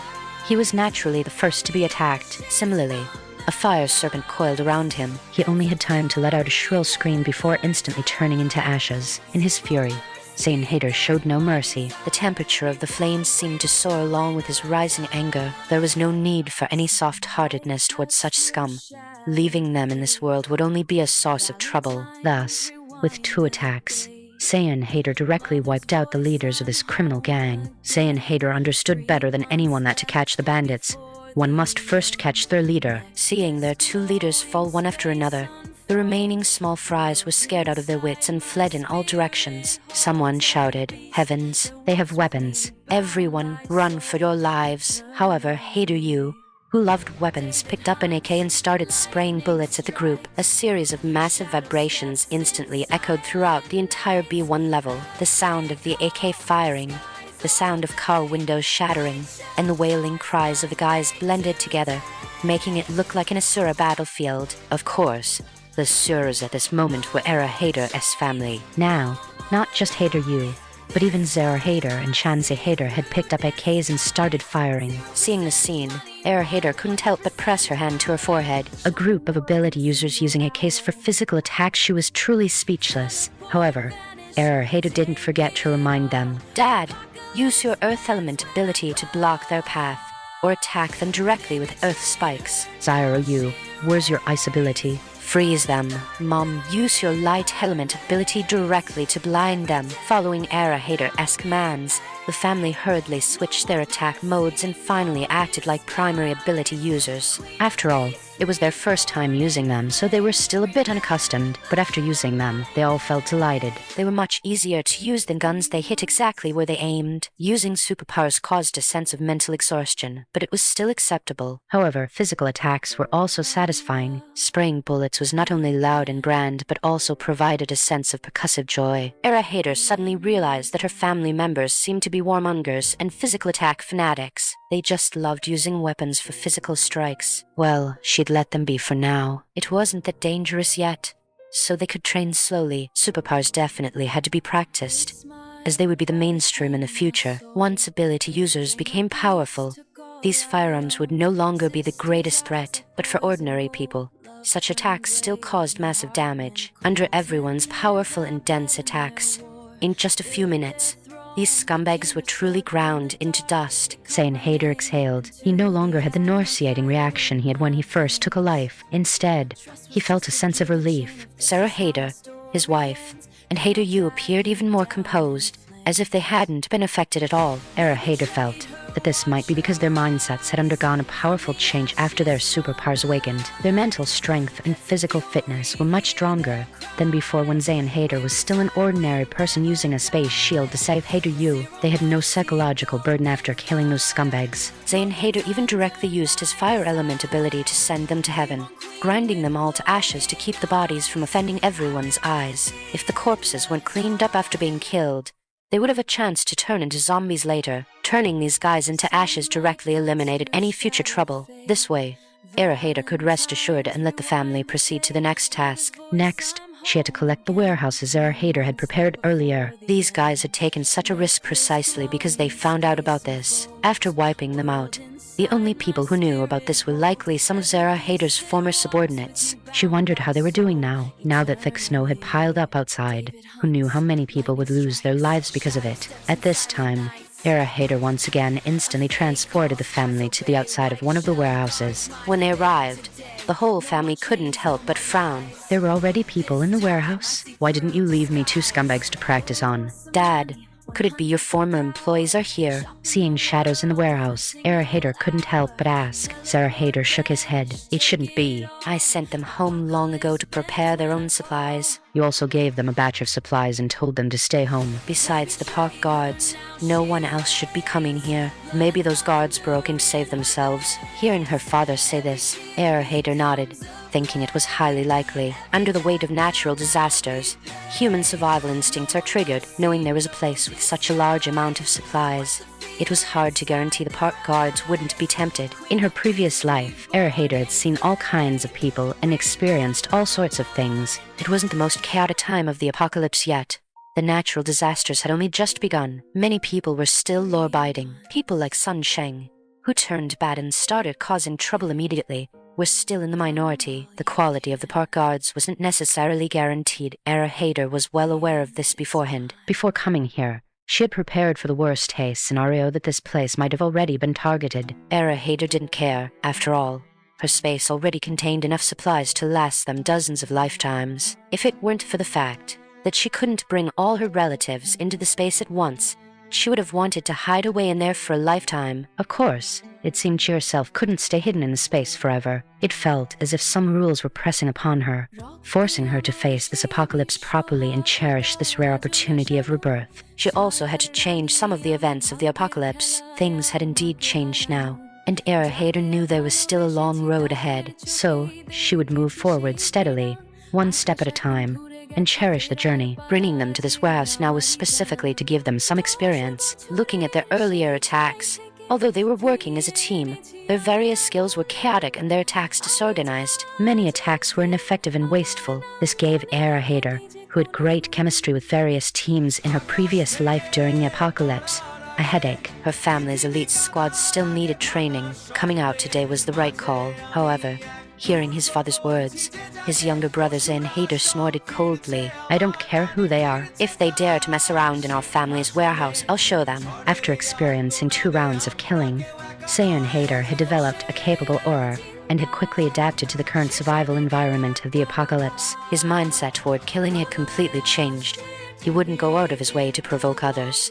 he was naturally the first to be attacked. Similarly, a fire serpent coiled around him. He only had time to let out a shrill scream before instantly turning into ashes. In his fury, Saiyan Hader showed no mercy. The temperature of the flames seemed to soar along with his rising anger. There was no need for any soft-heartedness towards such scum. Leaving them in this world would only be a source of trouble. Thus, with 2 attacks, Saiyan Hader directly wiped out the leaders of this criminal gang. Saiyan Hader understood better than anyone that to catch the bandits, one must first catch their leader. Seeing their 2 leaders fall one after another, the remaining small fries were scared out of their wits and fled in all directions. Someone shouted, "Heavens, They have weapons. everyone, run for your lives." However, Hader Yu, who loved weapons, picked up an AK and started spraying bullets at the group. A series of massive vibrations instantly echoed throughout the entire B1 level. The sound of the AK firing, the sound of car windows shattering, and the wailing cries of the guys blended together, making it look like an Asura battlefield. Of course, the Asuras at this moment were Era Hader's family. Now, not just Hader Yu, but even Zara Hader and Shanse Hader had picked up AKs and started firing. Seeing the scene, Era Hader couldn't help but press her hand to her forehead. A group of ability users using AKs for physical attacks, she was truly speechless. However, Era Hader didn't forget to remind them. Dad, use your Earth Element ability to block their path, or attack them directly with Earth spikes. Zyro Yu, where's your ice ability? Freeze them. Mom, use your Light Element ability directly to blind them. Following Era Hader's commands, the family hurriedly switched their attack modes and finally acted like primary ability users. After all, it was their first time using them, so they were still a bit unaccustomed, but after using them, they all felt delighted. They were much easier to use than guns. They hit exactly where they aimed. Using superpowers caused a sense of mental exhaustion, but it was still acceptable. However, physical attacks were also satisfying. Spraying bullets was not only loud and grand, but also provided a sense of percussive joy. Era Hader suddenly realized that her family members seemed to be warmongers and physical attack fanatics. They just loved using weapons for physical strikes. Well, she'd let them be for now. It wasn't that dangerous yet, so they could train slowly. Superpowers definitely had to be practiced, as they would be the mainstream in the future. Once ability users became powerful, these firearms would no longer be the greatest threat, but for ordinary people, such attacks still caused massive damage. Under everyone's powerful and dense attacks, in just a few minutes, these scumbags were truly ground into dust. Saiyan Hader exhaled. He no longer had the nauseating reaction he had when he first took a life. Instead, he felt a sense of relief. Sarah Hader, his wife, and Hader Yu appeared even more composed, as if they hadn't been affected at all. Era Hader felt that this might be because their mindsets had undergone a powerful change after their superpowers awakened. Their mental strength and physical fitness were much stronger than before when Saiyan Hader was still an ordinary person using a space shield to save Hader Yu. They had no psychological burden after killing those scumbags. Saiyan Hader even directly used his fire element ability to send them to heaven, grinding them all to ashes to keep the bodies from offending everyone's eyes. If the corpses weren't cleaned up after being killed, they would have a chance to turn into zombies later. Turning these guys into ashes directly eliminated any future trouble. This way, Era Hader could rest assured and let the family proceed to the next task. Next, she had to collect the warehouses Era Hader had prepared earlier. These guys had taken such a risk precisely because they found out about this. After wiping them out, the only people who knew about this were likely some of Zara Hader's former subordinates. She wondered how they were doing now that thick snow had piled up outside. Who knew how many people would lose their lives because of it? At this time, Era Hader once again instantly transported the family to the outside of one of the warehouses. When they arrived, the whole family couldn't help but frown. There were already people in the warehouse? Why didn't you leave me 2 scumbags to practice on? Dad, could it be your former employees are here? Seeing shadows in the warehouse, Era Hader couldn't help but ask. Zara Hader shook his head. It shouldn't be. I sent them home long ago to prepare their own supplies. You also gave them a batch of supplies and told them to stay home. Besides the park guards, no one else should be coming here. Maybe those guards broke in to save themselves. Hearing her father say this, Era Hader nodded, thinking it was highly likely. Under the weight of natural disasters, human survival instincts are triggered, knowing there was a place with such a large amount of supplies. It was hard to guarantee the park guards wouldn't be tempted. In her previous life, Era Hader had seen all kinds of people and experienced all sorts of things. It wasn't the most chaotic time of the apocalypse yet. The natural disasters had only just begun. Many people were still law-abiding. People like Sun Sheng, who turned bad and started causing trouble immediately, were still in the minority. The quality of the park guards wasn't necessarily guaranteed. Era Hader was well aware of this beforehand. Before coming here, she had prepared for the worst-case scenario that this place might have already been targeted. Era Hader didn't care, after all. Her space already contained enough supplies to last them dozens of lifetimes. If it weren't for the fact that she couldn't bring all her relatives into the space at once, she would have wanted to hide away in there for a lifetime. Of course, it seemed she herself couldn't stay hidden in the space forever. It felt as if some rules were pressing upon her, forcing her to face this apocalypse properly and cherish this rare opportunity of rebirth. She also had to change some of the events of the apocalypse. Things had indeed changed now, and Era Hader knew there was still a long road ahead. So, she would move forward steadily, one step at a time, and cherish the journey. Bringing them to this warehouse now was specifically to give them some experience. Looking at their earlier attacks, although they were working as a team, their various skills were chaotic and their attacks disorganized. Many attacks were ineffective and wasteful. This gave Era Hader, who had great chemistry with various teams in her previous life during the apocalypse, a headache. Her family's elite squad still needed training. Coming out today was the right call. However, hearing his father's words, his younger brother Zayn Hader snorted coldly. I don't care who they are. If they dare to mess around in our family's warehouse, I'll show them. After experiencing 2 rounds of killing, Zayn Hader had developed a capable aura and had quickly adapted to the current survival environment of the apocalypse. His mindset toward killing had completely changed. He wouldn't go out of his way to provoke others.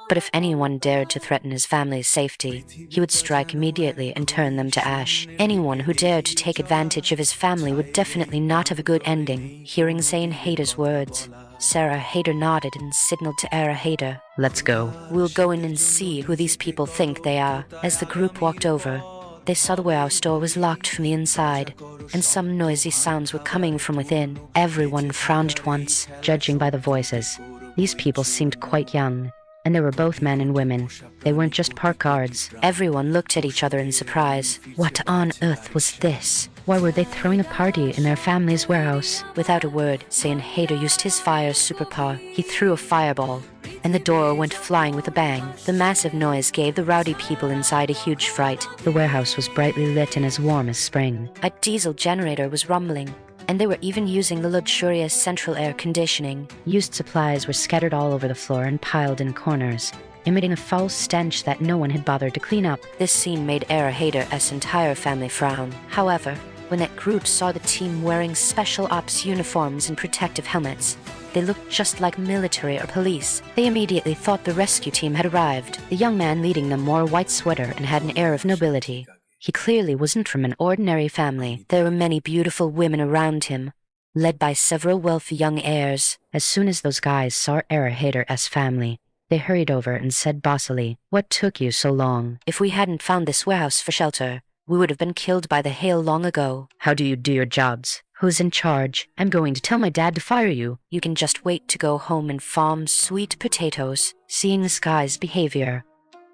But if anyone dared to threaten his family's safety, he would strike immediately and turn them to ash. Anyone who dared to take advantage of his family would definitely not have a good ending. Hearing Zayn Hader's words, Sarah Hader nodded and signaled to Era Hader. Let's go. We'll go in and see who these people think they are. As the group walked over, they saw the warehouse door was locked from the inside, and some noisy sounds were coming from within. Everyone frowned at once. Judging by the voices, these people seemed quite young, and they were both men and women. They weren't just park guards. Everyone looked at each other in surprise. What on earth was this? Why were they throwing a party in their family's warehouse? Without a word, Zayn Hader used his fire superpower. He threw a fireball, and the door went flying with a bang. The massive noise gave the rowdy people inside a huge fright. The warehouse was brightly lit and as warm as spring. A diesel generator was rumbling, and they were even using the luxurious central air conditioning. Used supplies were scattered all over the floor and piled in corners, emitting a foul stench that no one had bothered to clean up. This scene made Era Hader's entire family frown. However, when that group saw the team wearing special ops uniforms and protective helmets, they looked just like military or police. They immediately thought the rescue team had arrived. The young man leading them wore a white sweater and had an air of nobility. He clearly wasn't from an ordinary family. There were many beautiful women around him, led by several wealthy young heirs. As soon as those guys saw Era Hader's family, they hurried over and said bossily, "What took you so long?" If we hadn't found this warehouse for shelter, we would have been killed by the hail long ago. How do you do your jobs? Who's in charge? I'm going to tell my dad to fire you. You can just wait to go home and farm sweet potatoes. Seeing this guy's behavior,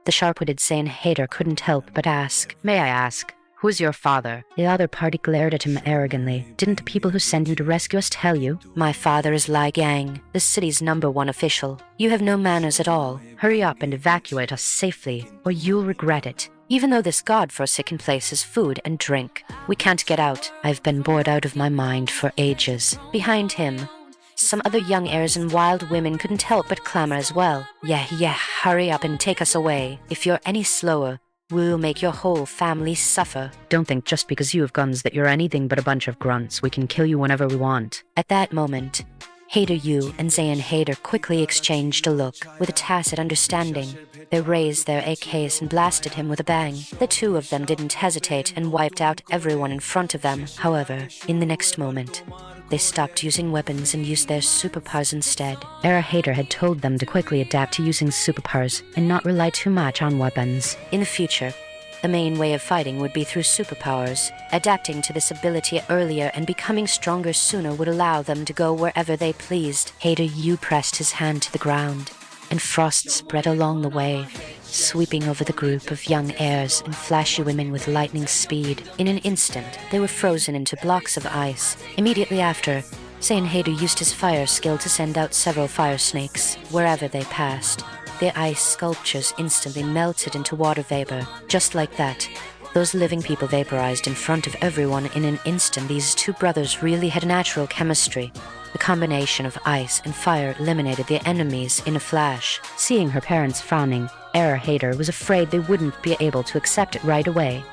the sharp-witted Zayn Hader couldn't help but ask, "May I ask, who's your father?" The other party glared at him arrogantly. "Didn't the people who sent you to rescue us tell you?" My father is Lai Gang, the city's #1 official. You have no manners at all. Hurry up and evacuate us safely, or you'll regret it. Even though this god-forsaken place has food and drink, we can't get out. I've been bored out of my mind for ages. Behind him, some other young heirs and wild women couldn't help but clamor as well. Yeah, hurry up and take us away. If you're any slower, we'll make your whole family suffer. Don't think just because you have guns that you're anything but a bunch of grunts. We can kill you whenever we want. At that moment, Hader Yu and Zayn Hader quickly exchanged a look. With a tacit understanding, they raised their AKs and blasted him with a bang. The two of them didn't hesitate and wiped out everyone in front of them. However, in the next moment, they stopped using weapons and used their superpowers instead. Era Hader had told them to quickly adapt to using superpowers and not rely too much on weapons. In the future, the main way of fighting would be through superpowers. Adapting to this ability earlier and becoming stronger sooner would allow them to go wherever they pleased. Hader Yu pressed his hand to the ground, and frost spread along the way, sweeping over the group of young heirs and flashy women with lightning speed. In an instant, they were frozen into blocks of ice. Immediately after, Zayn Hader used his fire skill to send out several fire snakes. Wherever they passed, the ice sculptures instantly melted into water vapor. Just like that, Those living people vaporized in front of everyone in an instant. These two brothers really had a natural chemistry. The combination of ice and fire eliminated the enemies in a flash. Seeing her parents frowning, Hater was afraid they wouldn't be able to accept it right away.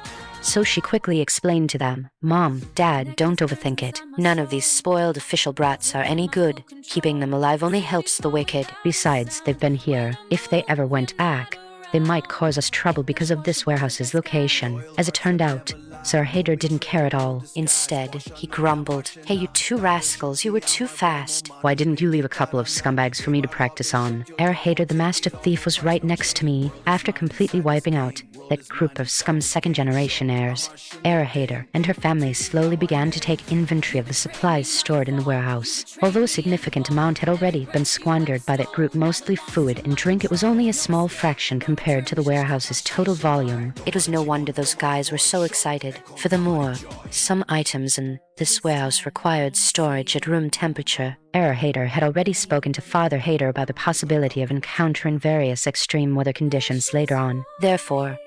So she quickly explained to them, "Mom, Dad, don't overthink it. None of these spoiled official brats are any good. Keeping them alive only helps the wicked. Besides, they've been here. If they ever went back, they might cause us trouble because of this warehouse's location." As it turned out, Hater didn't care at all. Instead, he grumbled, "Hey, you two rascals, you were too fast. Why didn't you leave a couple of scumbags for me to practice on?" Hater, the master thief, was right next to me. After completely wiping out that group of scum second-generation heirs, Hater and her family slowly began to take inventory of the supplies stored in the warehouse. Although a significant amount had already been squandered by that group, mostly food and drink, it was only a small fraction compared to the warehouse's total volume. It was no wonder those guys were so excited. Furthermore, some items in this warehouse required storage at room temperature. Hater had already spoken to Father Hater about the possibility of encountering various extreme weather conditions later on. Therefore,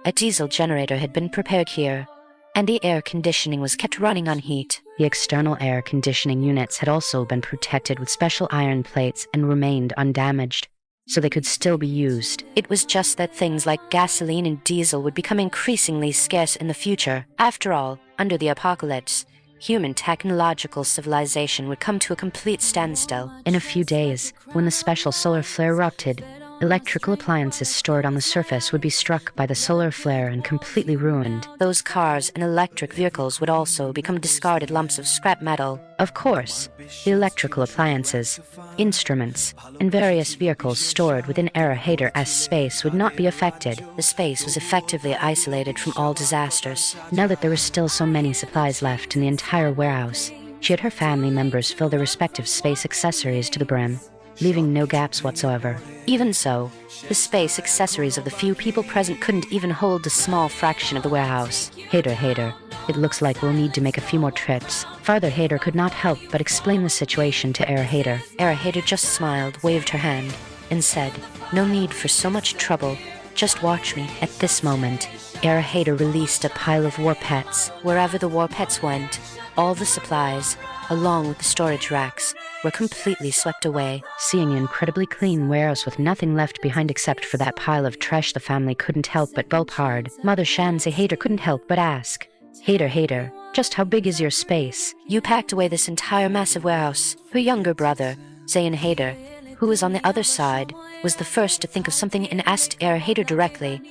a diesel generator had been prepared here, and the air conditioning was kept running on heat. The external air conditioning units had also been protected with special iron plates and remained undamaged, so they could still be used. It was just that things like gasoline and diesel would become increasingly scarce in the future. After all, under the apocalypse, human technological civilization would come to a complete standstill. In a few days, when the special solar flare erupted, electrical appliances stored on the surface would be struck by the solar flare and completely ruined. Those cars and electric vehicles would also become discarded lumps of scrap metal. Of course, the electrical appliances, instruments, and various vehicles stored within Hater's space would not be affected. The space was effectively isolated from all disasters. Now that there were still so many supplies left in the entire warehouse, she had her family members fill their respective space accessories to the brim, leaving no gaps whatsoever. Even so, the space accessories of the few people present couldn't even hold a small fraction of the warehouse. Hater, it looks like we'll need to make a few more trips. Father Hater could not help but explain the situation to Hater. Hater just smiled, waved her hand, and said, "No need for so much trouble. Just watch me." At this moment, Hater released a pile of war pets. Wherever the war pets went, all the supplies, along with the storage racks, were completely swept away. Seeing an incredibly clean warehouse with nothing left behind except for that pile of trash, the family couldn't help but gulp hard. Mother Shanzi Hater couldn't help but ask, Hater, just how big is your space?" "You packed away this entire massive warehouse." Her younger brother, Zayn Hater, who was on the other side, was the first to think of something and asked Hater directly,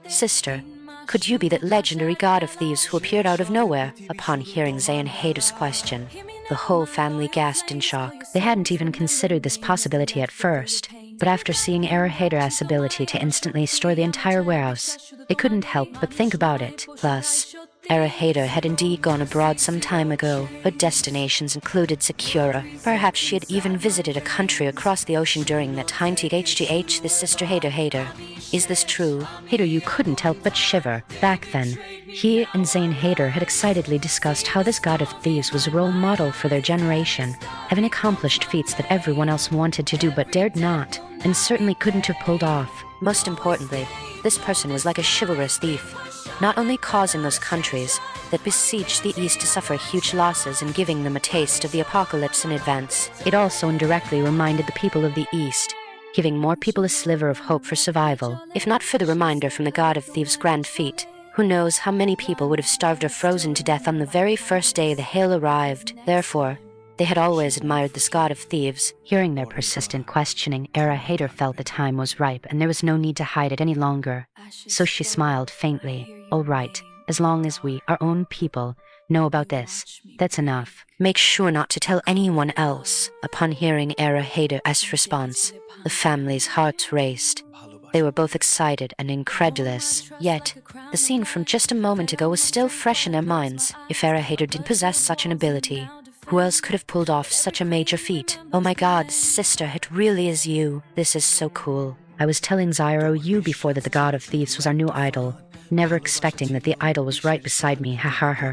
"Sister, could you be that legendary god of thieves who appeared out of nowhere?" Upon hearing Zayn Hater's question, the whole family gasped in shock. They hadn't even considered this possibility at first, but after seeing Hater's ability to instantly store the entire warehouse, they couldn't help but think about it. Plus, Hater had indeed gone abroad some time ago. Her destinations included Sakura. Perhaps she had even visited a country across the ocean during that time. THTH, the sister Hater. Is this true? Hater, you couldn't help but shiver. Back then, he and Zayn Hater had excitedly discussed how this god of thieves was a role model for their generation, having accomplished feats that everyone else wanted to do but dared not, and certainly couldn't have pulled off. Most importantly, this person was like a chivalrous thief, not only causing those countries that besieged the East to suffer huge losses and giving them a taste of the apocalypse in advance, it also indirectly reminded the people of the East, giving more people a sliver of hope for survival. If not for the reminder from the god of thieves' grand feat, who knows how many people would have starved or frozen to death on the very first day the hail arrived. Therefore, they had always admired this god of thieves. Hearing their persistent questioning, Hater felt the time was ripe and there was no need to hide it any longer. So she smiled faintly. "All right, as long as we, our own people, know about this, that's enough. Make sure not to tell anyone else." Upon hearing Hater's response, the family's hearts raced. They were both excited and incredulous. Yet, the scene from just a moment ago was still fresh in their minds. If Hater didn't possess such an ability, who else could have pulled off such a major feat? "Oh my god, sister, it really is you. This is so cool." I was telling Zyro you before that the god of thieves was our new idol, never expecting that the idol was right beside me, ha.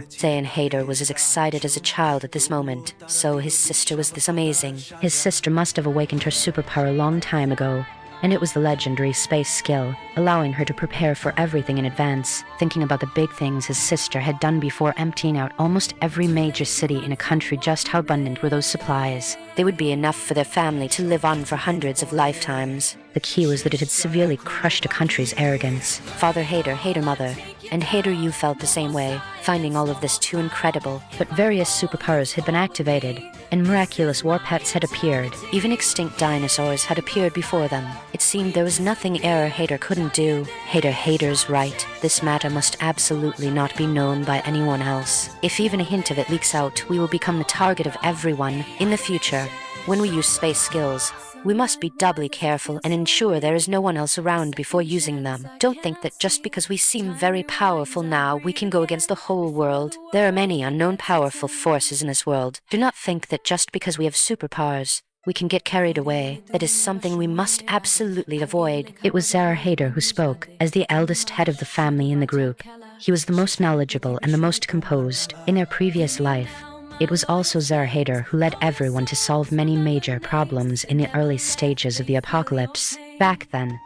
Zayn Hater was as excited as a child at this moment. So his sister was this amazing. His sister must have awakened her superpower a long time ago, and it was the legendary space skill, allowing her to prepare for everything in advance, thinking about the big things his sister had done before, emptying out almost every major city in a country. Just how abundant were those supplies? They would be enough for their family to live on for hundreds of lifetimes. The key was that it had severely crushed a country's arrogance. Father hater mother, and hater you felt the same way, finding all of this too incredible. But various superpowers had been activated, and miraculous war pets had appeared. Even extinct dinosaurs had appeared before them. It seemed there was nothing hater couldn't do. Hater's right. This matter must absolutely not be known by anyone else. If even a hint of it leaks out, we will become the target of everyone. In the future, when we use space skills, we must be doubly careful and ensure there is no one else around before using them. Don't think that just because we seem very powerful now, we can go against the whole world. There are many unknown powerful forces in this world. Do not think that just because we have superpowers, we can get carried away. That is something we must absolutely avoid. It was Hater who spoke, as the eldest head of the family in the group. He was the most knowledgeable and the most composed. In their previous life, it was also Hater who led everyone to solve many major problems in the early stages of the apocalypse. Back then,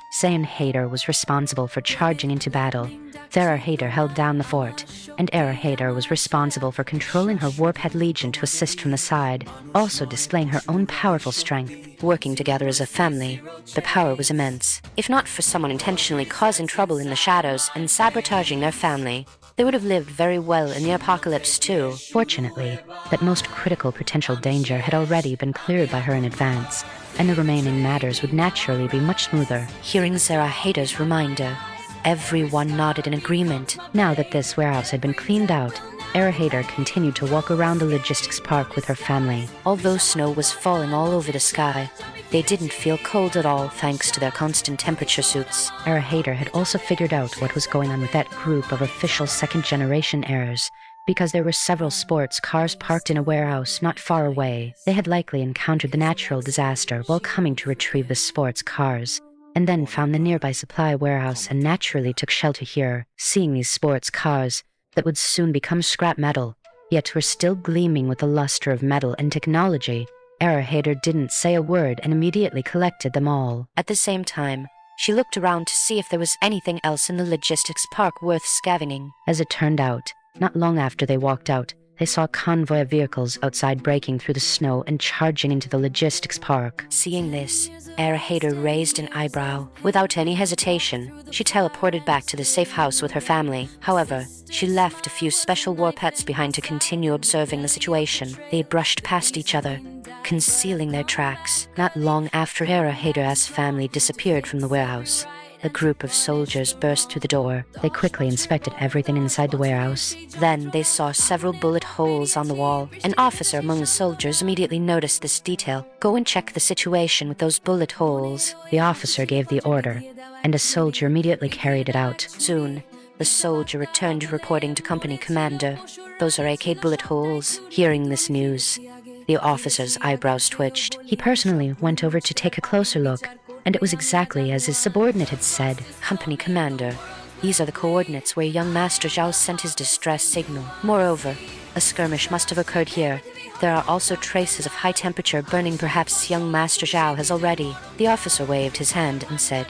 Hater was responsible for charging into battle. Hater held down the fort, and Hater was responsible for controlling her warped legion to assist from the side, also displaying her own powerful strength. Working together as a family, the power was immense. If not for someone intentionally causing trouble in the shadows and sabotaging their family, they would have lived very well in the apocalypse too. Fortunately, that most critical potential danger had already been cleared by her in advance, and the remaining matters would naturally be much smoother. Hearing Hater's reminder, everyone nodded in agreement. Now that this warehouse had been cleaned out, Hater continued to walk around the logistics park with her family. Although snow was falling all over the sky, they didn't feel cold at all thanks to their constant temperature suits. Hater had also figured out what was going on with that group of official second-generation heirs, because there were several sports cars parked in a warehouse not far away. They had likely encountered the natural disaster while coming to retrieve the sports cars, and then found the nearby supply warehouse and naturally took shelter here. Seeing these sports cars that would soon become scrap metal, yet were still gleaming with the luster of metal and technology, Hater didn't say a word and immediately collected them all. At the same time, she looked around to see if there was anything else in the logistics park worth scavenging. As it turned out, not long after they walked out, they saw a convoy of vehicles outside breaking through the snow and charging into the logistics park. Seeing this, Hater raised an eyebrow. Without any hesitation, she teleported back to the safe house with her family. However, she left a few special war pets behind to continue observing the situation. They brushed past each other, concealing their tracks. Not long after Hater's family disappeared from the warehouse, a group of soldiers burst through the door. They quickly inspected everything inside the warehouse. Then they saw several bullet holes on the wall. An officer among the soldiers immediately noticed this detail. Go and check the situation with those bullet holes. The officer gave the order, and a soldier immediately carried it out. Soon, the soldier returned reporting to company commander. Those are AK bullet holes. Hearing this news, the officer's eyebrows twitched. He personally went over to take a closer look, and it was exactly as his subordinate had said. Company commander, these are the coordinates where young Master Zhao sent his distress signal. Moreover, a skirmish must have occurred here. There are also traces of high temperature burning. Perhaps young Master Zhao has already. The officer waved his hand and said,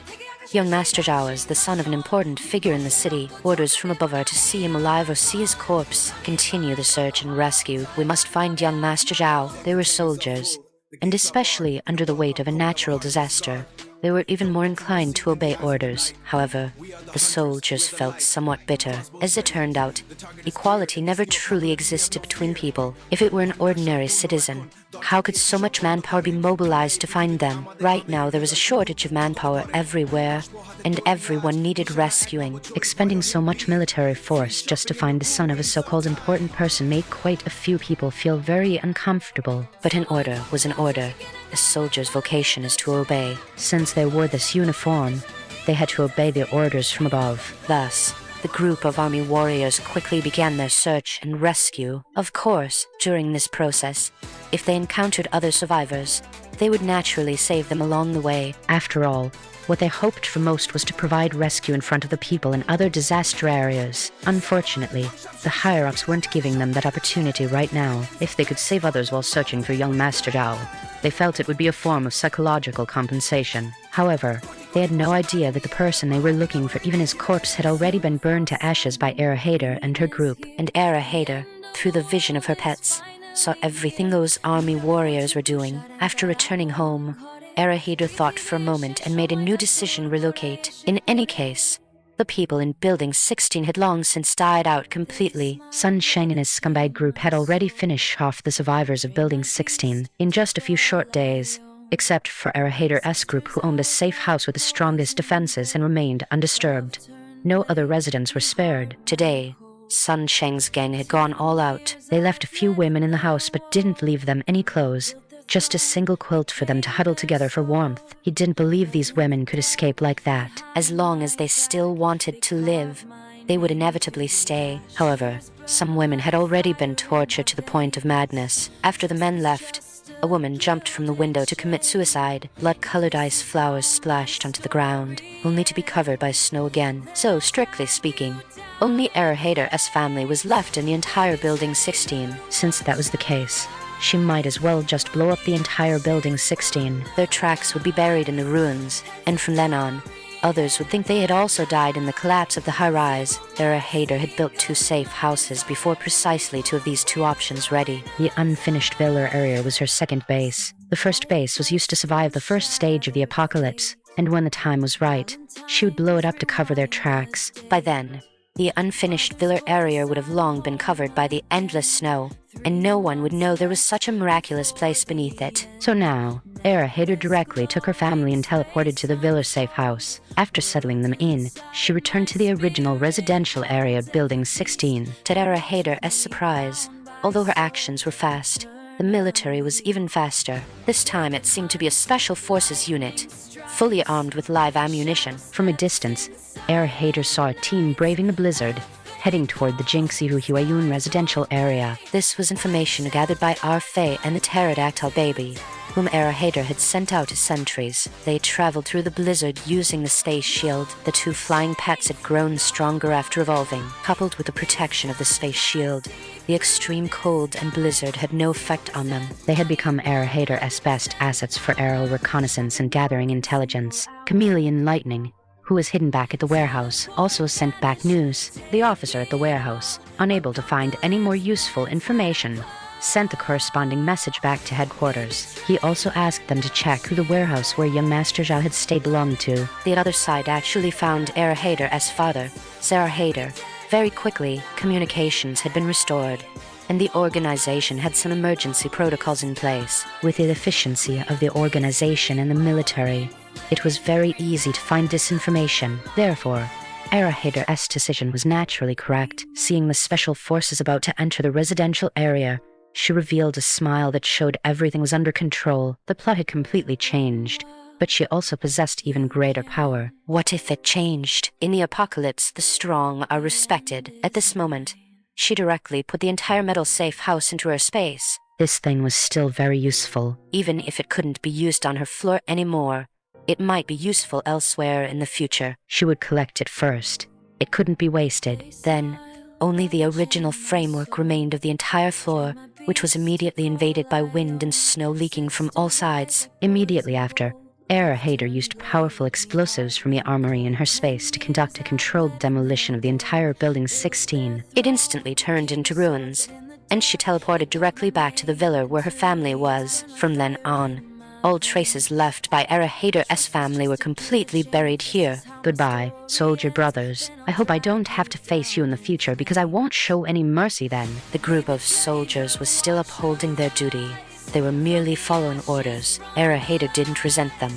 young Master Zhao is the son of an important figure in the city. Orders from above are to see him alive or see his corpse. Continue the search and rescue. We must find young Master Zhao. They were soldiers, and especially under the weight of a natural disaster, they were even more inclined to obey orders. However, the soldiers felt somewhat bitter. As it turned out, equality never truly existed between people. If it were an ordinary citizen, how could so much manpower be mobilized to find them? Right now, there was a shortage of manpower everywhere, and everyone needed rescuing. Expending so much military force just to find the son of a so-called important person made quite a few people feel very uncomfortable. But an order was an order. A soldier's vocation is to obey. Since they wore this uniform, they had to obey the orders from above. Thus, the group of army warriors quickly began their search and rescue. Of course, during this process, if they encountered other survivors, they would naturally save them along the way. After all, what they hoped for most was to provide rescue in front of the people in other disaster areas. Unfortunately, the higher-ups weren't giving them that opportunity right now. If they could save others while searching for young Master Zhao, they felt it would be a form of psychological compensation. However, They had no idea that the person they were looking for, even his corpse, had already been burned to ashes by Era Hader and her group. And Era Hader, through the vision of her pets, saw everything those army warriors were doing. After returning home, Era Hader thought for a moment and made a new decision: relocate. In any case, the people in Building 16 had long since died out completely. Sun Sheng and his scumbag group had already finished off the survivors of Building 16 in just a few short days, except for Era Hader's group, who owned a safe house with the strongest defenses and remained undisturbed. No other residents were spared. Today, Sun Sheng's gang had gone all out. They left a few women in the house but didn't leave them any clothes, just a single quilt for them to huddle together for warmth. He didn't believe these women could escape like that. As long as they still wanted to live, they would inevitably stay. However, some women had already been tortured to the point of madness. After the men left, a woman jumped from the window to commit suicide. Blood-colored ice flowers splashed onto the ground, only to be covered by snow again. So, strictly speaking, only Era Hader's family was left in the entire Building 16. Since that was the case, she might as well just blow up the entire Building 16. Their tracks would be buried in the ruins, and from then on, others would think they had also died in the collapse of the high-rise. Era Hader had built 2 safe houses before precisely to have these 2 options ready. The unfinished villa area was her second base. The first base was used to survive the first stage of the apocalypse, and when the time was right, she would blow it up to cover their tracks. By then, the unfinished villa area would have long been covered by the endless snow, and no one would know there was such a miraculous place beneath it. So now, Era Hader directly took her family and teleported to the villa safe house. After settling them in, she returned to the original residential area of Building 16. To Era Hader's surprise, although her actions were fast, the military was even faster. This time it seemed to be a special forces unit, fully armed with live ammunition. From a distance, Era Hader saw a team braving the blizzard, heading toward the Jinxiu residential area. This was information gathered by Arfei and the pterodactyl baby, whom Era Hader had sent out as sentries. They traveled through the blizzard using the space shield. The 2 flying pets had grown stronger after evolving. Coupled with the protection of the space shield, the extreme cold and blizzard had no effect on them. They had become Era Hader's best assets for aerial reconnaissance and gathering intelligence. Chameleon Lightning, who was hidden back at the warehouse, also sent back news. The officer at the warehouse, unable to find any more useful information, sent the corresponding message back to headquarters. He also asked them to check who the warehouse where young Master Zhao had stayed belonged to. The other side actually found Era Hader's father, Sarah Hader. Very quickly, communications had been restored, and the organization had some emergency protocols in place. With the efficiency of the organization and the military, it was very easy to find disinformation. Therefore, Era Hader's decision was naturally correct. Seeing the special forces about to enter the residential area, she revealed a smile that showed everything was under control. The plot had completely changed, but she also possessed even greater power. What if it changed? In the apocalypse, the strong are respected. At this moment, she directly put the entire metal safe house into her space. This thing was still very useful. Even if it couldn't be used on her floor anymore, it might be useful elsewhere in the future. She would collect it first. It couldn't be wasted. Then, only the original framework remained of the entire floor, which was immediately invaded by wind and snow leaking from all sides. Immediately after, Era Hader used powerful explosives from the armory in her space to conduct a controlled demolition of the entire Building 16. It instantly turned into ruins, and she teleported directly back to the villa where her family was. From then on, all traces left by Era Hader's family were completely buried here. Goodbye, soldier brothers. I hope I don't have to face you in the future, because I won't show any mercy then. The group of soldiers was still upholding their duty. They were merely following orders. Era Hader didn't resent them.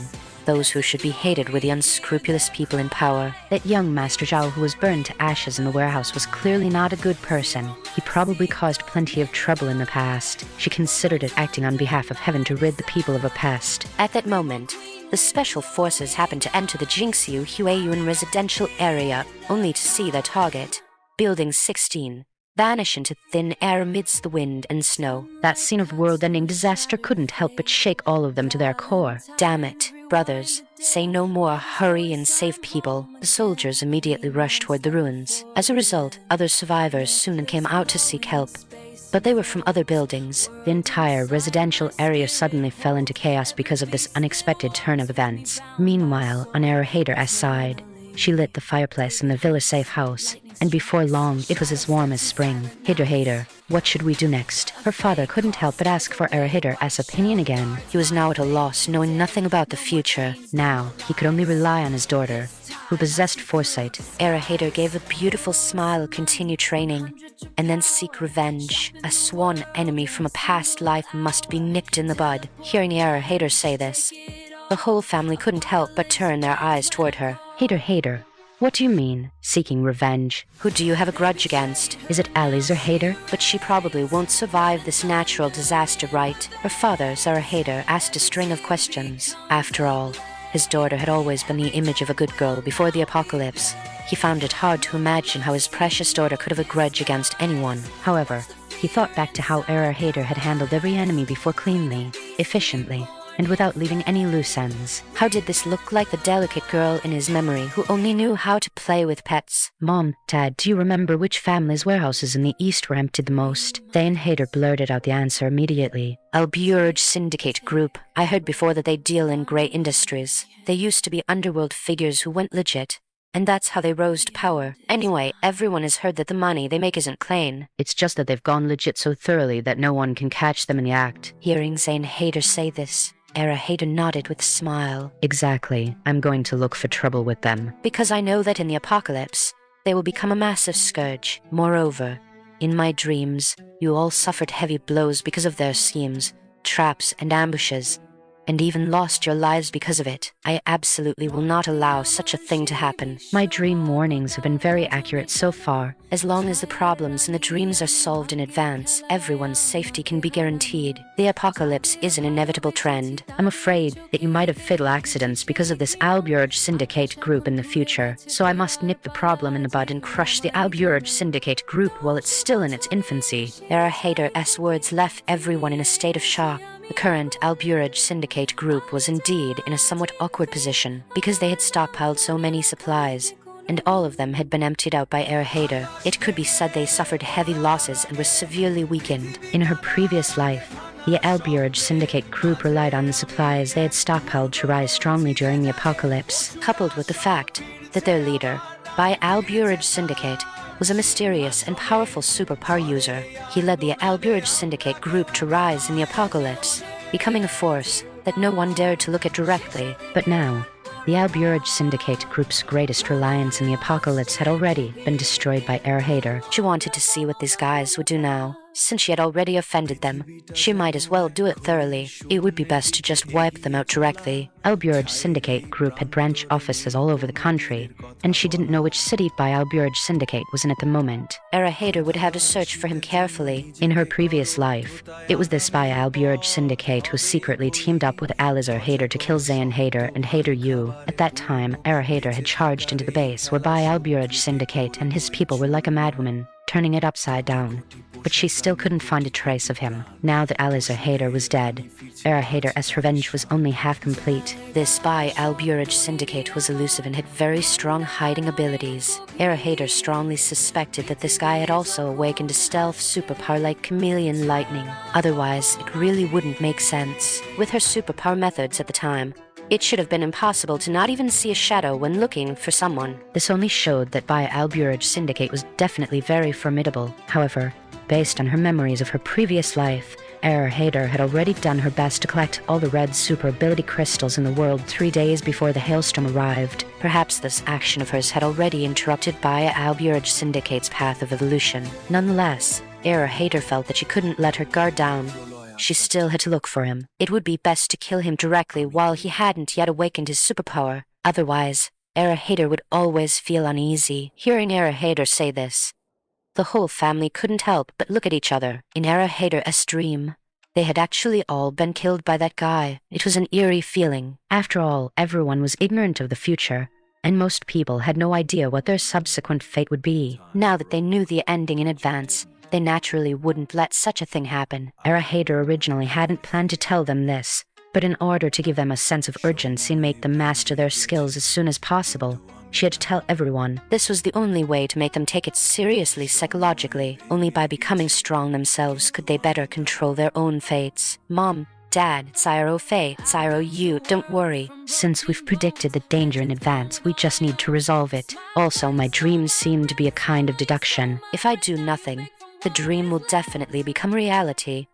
Those who should be hated were the unscrupulous people in power. That young Master Zhao who was burned to ashes in the warehouse was clearly not a good person. He probably caused plenty of trouble in the past. She considered it acting on behalf of heaven to rid the people of a pest. At that moment, the special forces happened to enter the Jinxiu residential area, only to see their target, Building 16, vanish into thin air amidst the wind and snow. That scene of world-ending disaster couldn't help but shake all of them to their core. Damn it. brothers, "Say no more, hurry and save people." The soldiers immediately rushed toward the ruins. As a result, other survivors soon came out to seek help. But they were from other buildings. The entire residential area suddenly fell into chaos because of this unexpected turn of events. Meanwhile, on Hader's side, she lit the fireplace in the villa-safe house, and before long it was as warm as spring. Hader, what should we do next? Her father couldn't help but ask for Hader's opinion again. He was now at a loss, knowing nothing about the future. Now, he could only rely on his daughter, who possessed foresight. Hader gave a beautiful smile. Continue training, and then seek revenge. A sworn enemy from a past life must be nipped in the bud. Hearing Hader say this, the whole family couldn't help but turn their eyes toward her. Hader, what do you mean, seeking revenge? Who do you have a grudge against? Is it Ali's or Hader? But she probably won't survive this natural disaster, right? Her father, Hader, asked a string of questions. After all, his daughter had always been the image of a good girl before the apocalypse. He found it hard to imagine how his precious daughter could have a grudge against anyone. However, he thought back to how Hader had handled every enemy before cleanly, efficiently, and without leaving any loose ends. How did this look like the delicate girl in his memory who only knew how to play with pets? Mom, Dad, do you remember which family's warehouses in the East were emptied the most? Hader blurted out the answer immediately. Alburge Syndicate Group. I heard before that they deal in grey industries. They used to be underworld figures who went legit, and that's how they rose to power. Anyway, everyone has heard that the money they make isn't clean. It's just that they've gone legit so thoroughly that no one can catch them in the act. Hearing Hader say this, Hader nodded with a smile. Exactly. I'm going to look for trouble with them. Because I know that in the apocalypse, they will become a massive scourge. Moreover, in my dreams, you all suffered heavy blows because of their schemes, traps, and ambushes, and even lost your lives because of it. I absolutely will not allow such a thing to happen. My dream warnings have been very accurate so far. As long as the problems in the dreams are solved in advance, everyone's safety can be guaranteed. The apocalypse is an inevitable trend. I'm afraid that you might have fatal accidents because of this Alburge Syndicate Group in the future, so I must nip the problem in the bud and crush the Alburge Syndicate Group while it's still in its infancy. Hader's words left everyone in a state of shock. The current Alburge Syndicate Group was indeed in a somewhat awkward position because they had stockpiled so many supplies, and all of them had been emptied out by Hader. It could be said they suffered heavy losses and were severely weakened. In her previous life, the Alburge Syndicate Group relied on the supplies they had stockpiled to rise strongly during the apocalypse, coupled with the fact that their leader, by Alburge Syndicate, was a mysterious and powerful superpower user. He led the Alburge Syndicate Group to rise in the apocalypse, becoming a force that no one dared to look at directly. But now, the Alburge Syndicate Group's greatest reliance in the apocalypse had already been destroyed by Hader. She wanted to see what these guys would do now. Since she had already offended them, she might as well do it thoroughly. It would be best to just wipe them out directly. Alburge Syndicate Group had branch offices all over the country, and she didn't know which city by Alburge Syndicate was in at the moment. Hader would have to search for him carefully. In her previous life, it was this by Alburge Syndicate who secretly teamed up with Alice Hader to kill Hader and Hader Yu. At that time, Hader had charged into the base whereby Alburge Syndicate and his people were like a madwoman, turning it upside down. But she still couldn't find a trace of him. Now that Alice Hader was dead, Hader's revenge was only half complete. This spy Alburge Syndicate was elusive and had very strong hiding abilities. Hader strongly suspected that this guy had also awakened a stealth superpower like chameleon lightning. Otherwise, it really wouldn't make sense. With her superpower methods at the time, it should have been impossible to not even see a shadow when looking for someone. This only showed that Baya Alburge Syndicate was definitely very formidable. However, based on her memories of her previous life, Hader had already done her best to collect all the red super ability crystals in the world 3 days before the hailstorm arrived. Perhaps this action of hers had already interrupted Baya Alburge Syndicate's path of evolution. Nonetheless, Hader felt that she couldn't let her guard down. She still had to look for him. It would be best to kill him directly while he hadn't yet awakened his superpower. Otherwise, Hader would always feel uneasy. Hearing Hader say this, the whole family couldn't help but look at each other. In Hader's dream, they had actually all been killed by that guy. It was an eerie feeling. After all, everyone was ignorant of the future, and most people had no idea what their subsequent fate would be. Now that they knew the ending in advance, they naturally wouldn't let such a thing happen. Hader originally hadn't planned to tell them this, But in order to give them a sense of urgency and make them master their skills as soon as possible, she had to tell everyone. This was the only way to make them take it seriously psychologically. Only by becoming strong themselves could they better control their own fates. Mom, Dad, Cyro Faye, Cyro you, don't worry. Since we've predicted the danger in advance, we just need to resolve it. Also, my dreams seem to be a kind of deduction. If I do nothing, the dream will definitely become reality.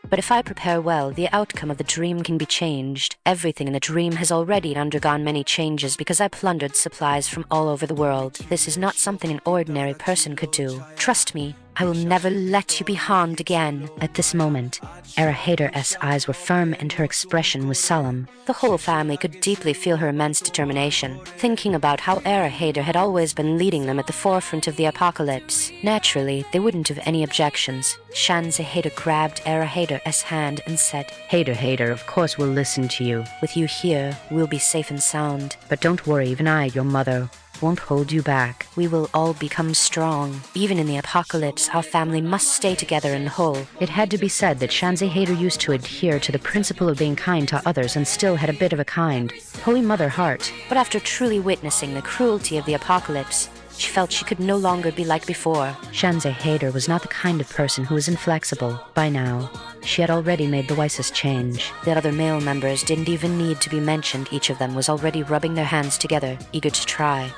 But if I prepare well, the outcome of the dream can be changed. Everything in the dream has already undergone many changes because I plundered supplies from all over the world. This is not something an ordinary person could do. Trust me, I will never let you be harmed again. At this moment, Erahater's eyes were firm and her expression was solemn. The whole family could deeply feel her immense determination, thinking about how Erahater had always been leading them at the forefront of the apocalypse. Naturally, they wouldn't have any objections. Shanzehater grabbed Erahater's hand and said, Hater, of course we'll listen to you. With you here, we'll be safe and sound. But don't worry, even I, your mother, won't hold you back. We will all become strong. Even in the apocalypse, our family must stay together and whole. It had to be said that Shanzehater used to adhere to the principle of being kind to others and still had a bit of a kind, Holy Mother heart. But after truly witnessing the cruelty of the apocalypse, she felt she could no longer be like before. Shanzehater was not the kind of person who was inflexible. By now, she had already made the wisest change. The other male members didn't even need to be mentioned. Each of them was already rubbing their hands together, eager to try,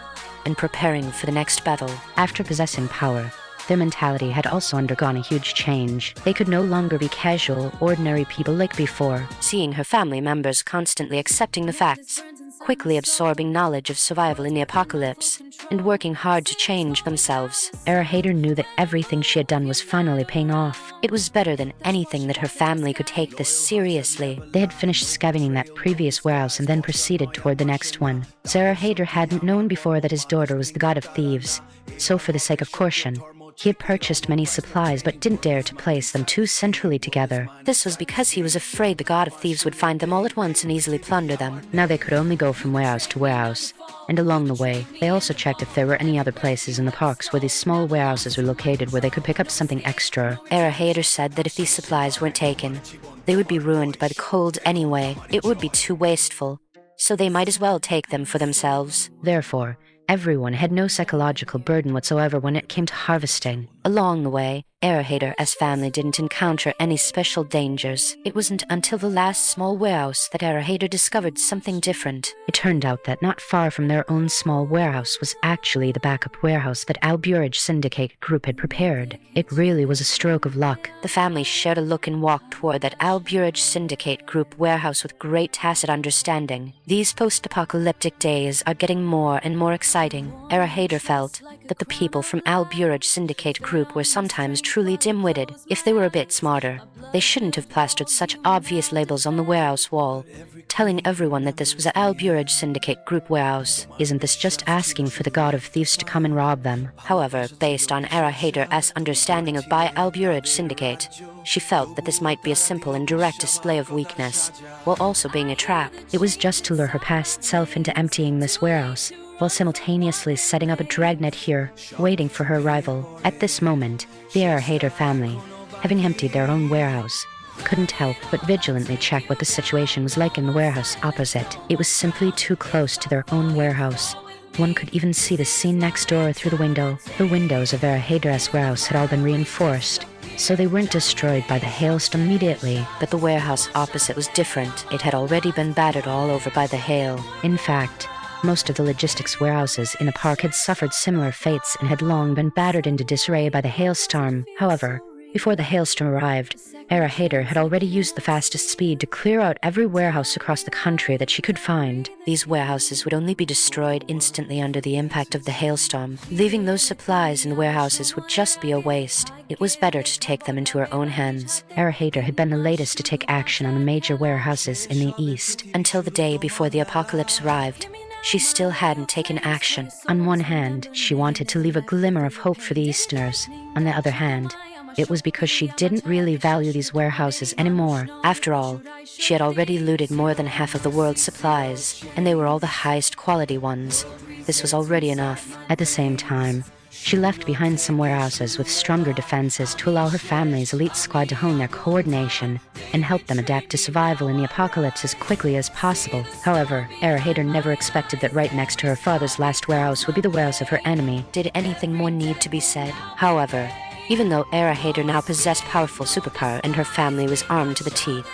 and preparing for the next battle. After possessing power, their mentality had also undergone a huge change. They could no longer be casual, ordinary people like before. Seeing her family members constantly accepting the facts, quickly absorbing knowledge of survival in the apocalypse, and working hard to change themselves, Erahater knew that everything she had done was finally paying off. It was better than anything that her family could take this seriously. They had finished scavenging that previous warehouse and then proceeded toward the next one. Erahater hadn't known before that his daughter was the god of thieves, so for the sake of caution, he had purchased many supplies but didn't dare to place them too centrally together. This was because he was afraid the god of thieves would find them all at once and easily plunder them. Now they could only go from warehouse to warehouse, and along the way, they also checked if there were any other places in the parks where these small warehouses were located where they could pick up something extra. Erahater said that if these supplies weren't taken, they would be ruined by the cold anyway. It would be too wasteful, so they might as well take them for themselves. Therefore, everyone had no psychological burden whatsoever when it came to harvesting. Along the way, Erahater's family didn't encounter any special dangers. It wasn't until the last small warehouse that Erahater discovered something different. It turned out that not far from their own small warehouse was actually the backup warehouse that Alburage Syndicate Group had prepared. It really was a stroke of luck. The family shared a look and walked toward that Alburage Syndicate Group warehouse with great tacit understanding. These post-apocalyptic days are getting more and more exciting. Erahater felt that the people from Alburage Syndicate Group were sometimes truly dim-witted. If they were a bit smarter, they shouldn't have plastered such obvious labels on the warehouse wall, telling everyone that this was an Alburage Syndicate Group warehouse. Isn't this just asking for the god of thieves to come and rob them? However, based on Erahater's understanding of by Alburage Syndicate, she felt that this might be a simple and direct display of weakness, while also being a trap. It was just to lure her past self into emptying this warehouse, while simultaneously setting up a dragnet here, waiting for her arrival. At this moment, the Erahater family, having emptied their own warehouse, couldn't help but vigilantly check what the situation was like in the warehouse opposite. It was simply too close to their own warehouse. One could even see the scene next door through the window. The windows of Erahater's warehouse had all been reinforced, so they weren't destroyed by the hailstorm immediately. But the warehouse opposite was different. It had already been battered all over by the hail. In fact, most of the logistics warehouses in the park had suffered similar fates and had long been battered into disarray by the hailstorm. However, before the hailstorm arrived, Erahater had already used the fastest speed to clear out every warehouse across the country that she could find. These warehouses would only be destroyed instantly under the impact of the hailstorm. Leaving those supplies in warehouses would just be a waste. It was better to take them into her own hands. Erahater had been the latest to take action on the major warehouses in the east. Until the day before the apocalypse arrived, she still hadn't taken action. On one hand, she wanted to leave a glimmer of hope for the Easterners. On the other hand, it was because she didn't really value these warehouses anymore. After all, she had already looted more than half of the world's supplies, and they were all the highest quality ones. This was already enough. At the same time, She left behind some warehouses with stronger defenses to allow her family's elite squad to hone their coordination and help them adapt to survival in the apocalypse as quickly as possible. However, Hater never expected that right next to her father's last warehouse would be the warehouse of her enemy. Did anything more need to be said? However, even though Hater now possessed powerful superpower and her family was armed to the teeth,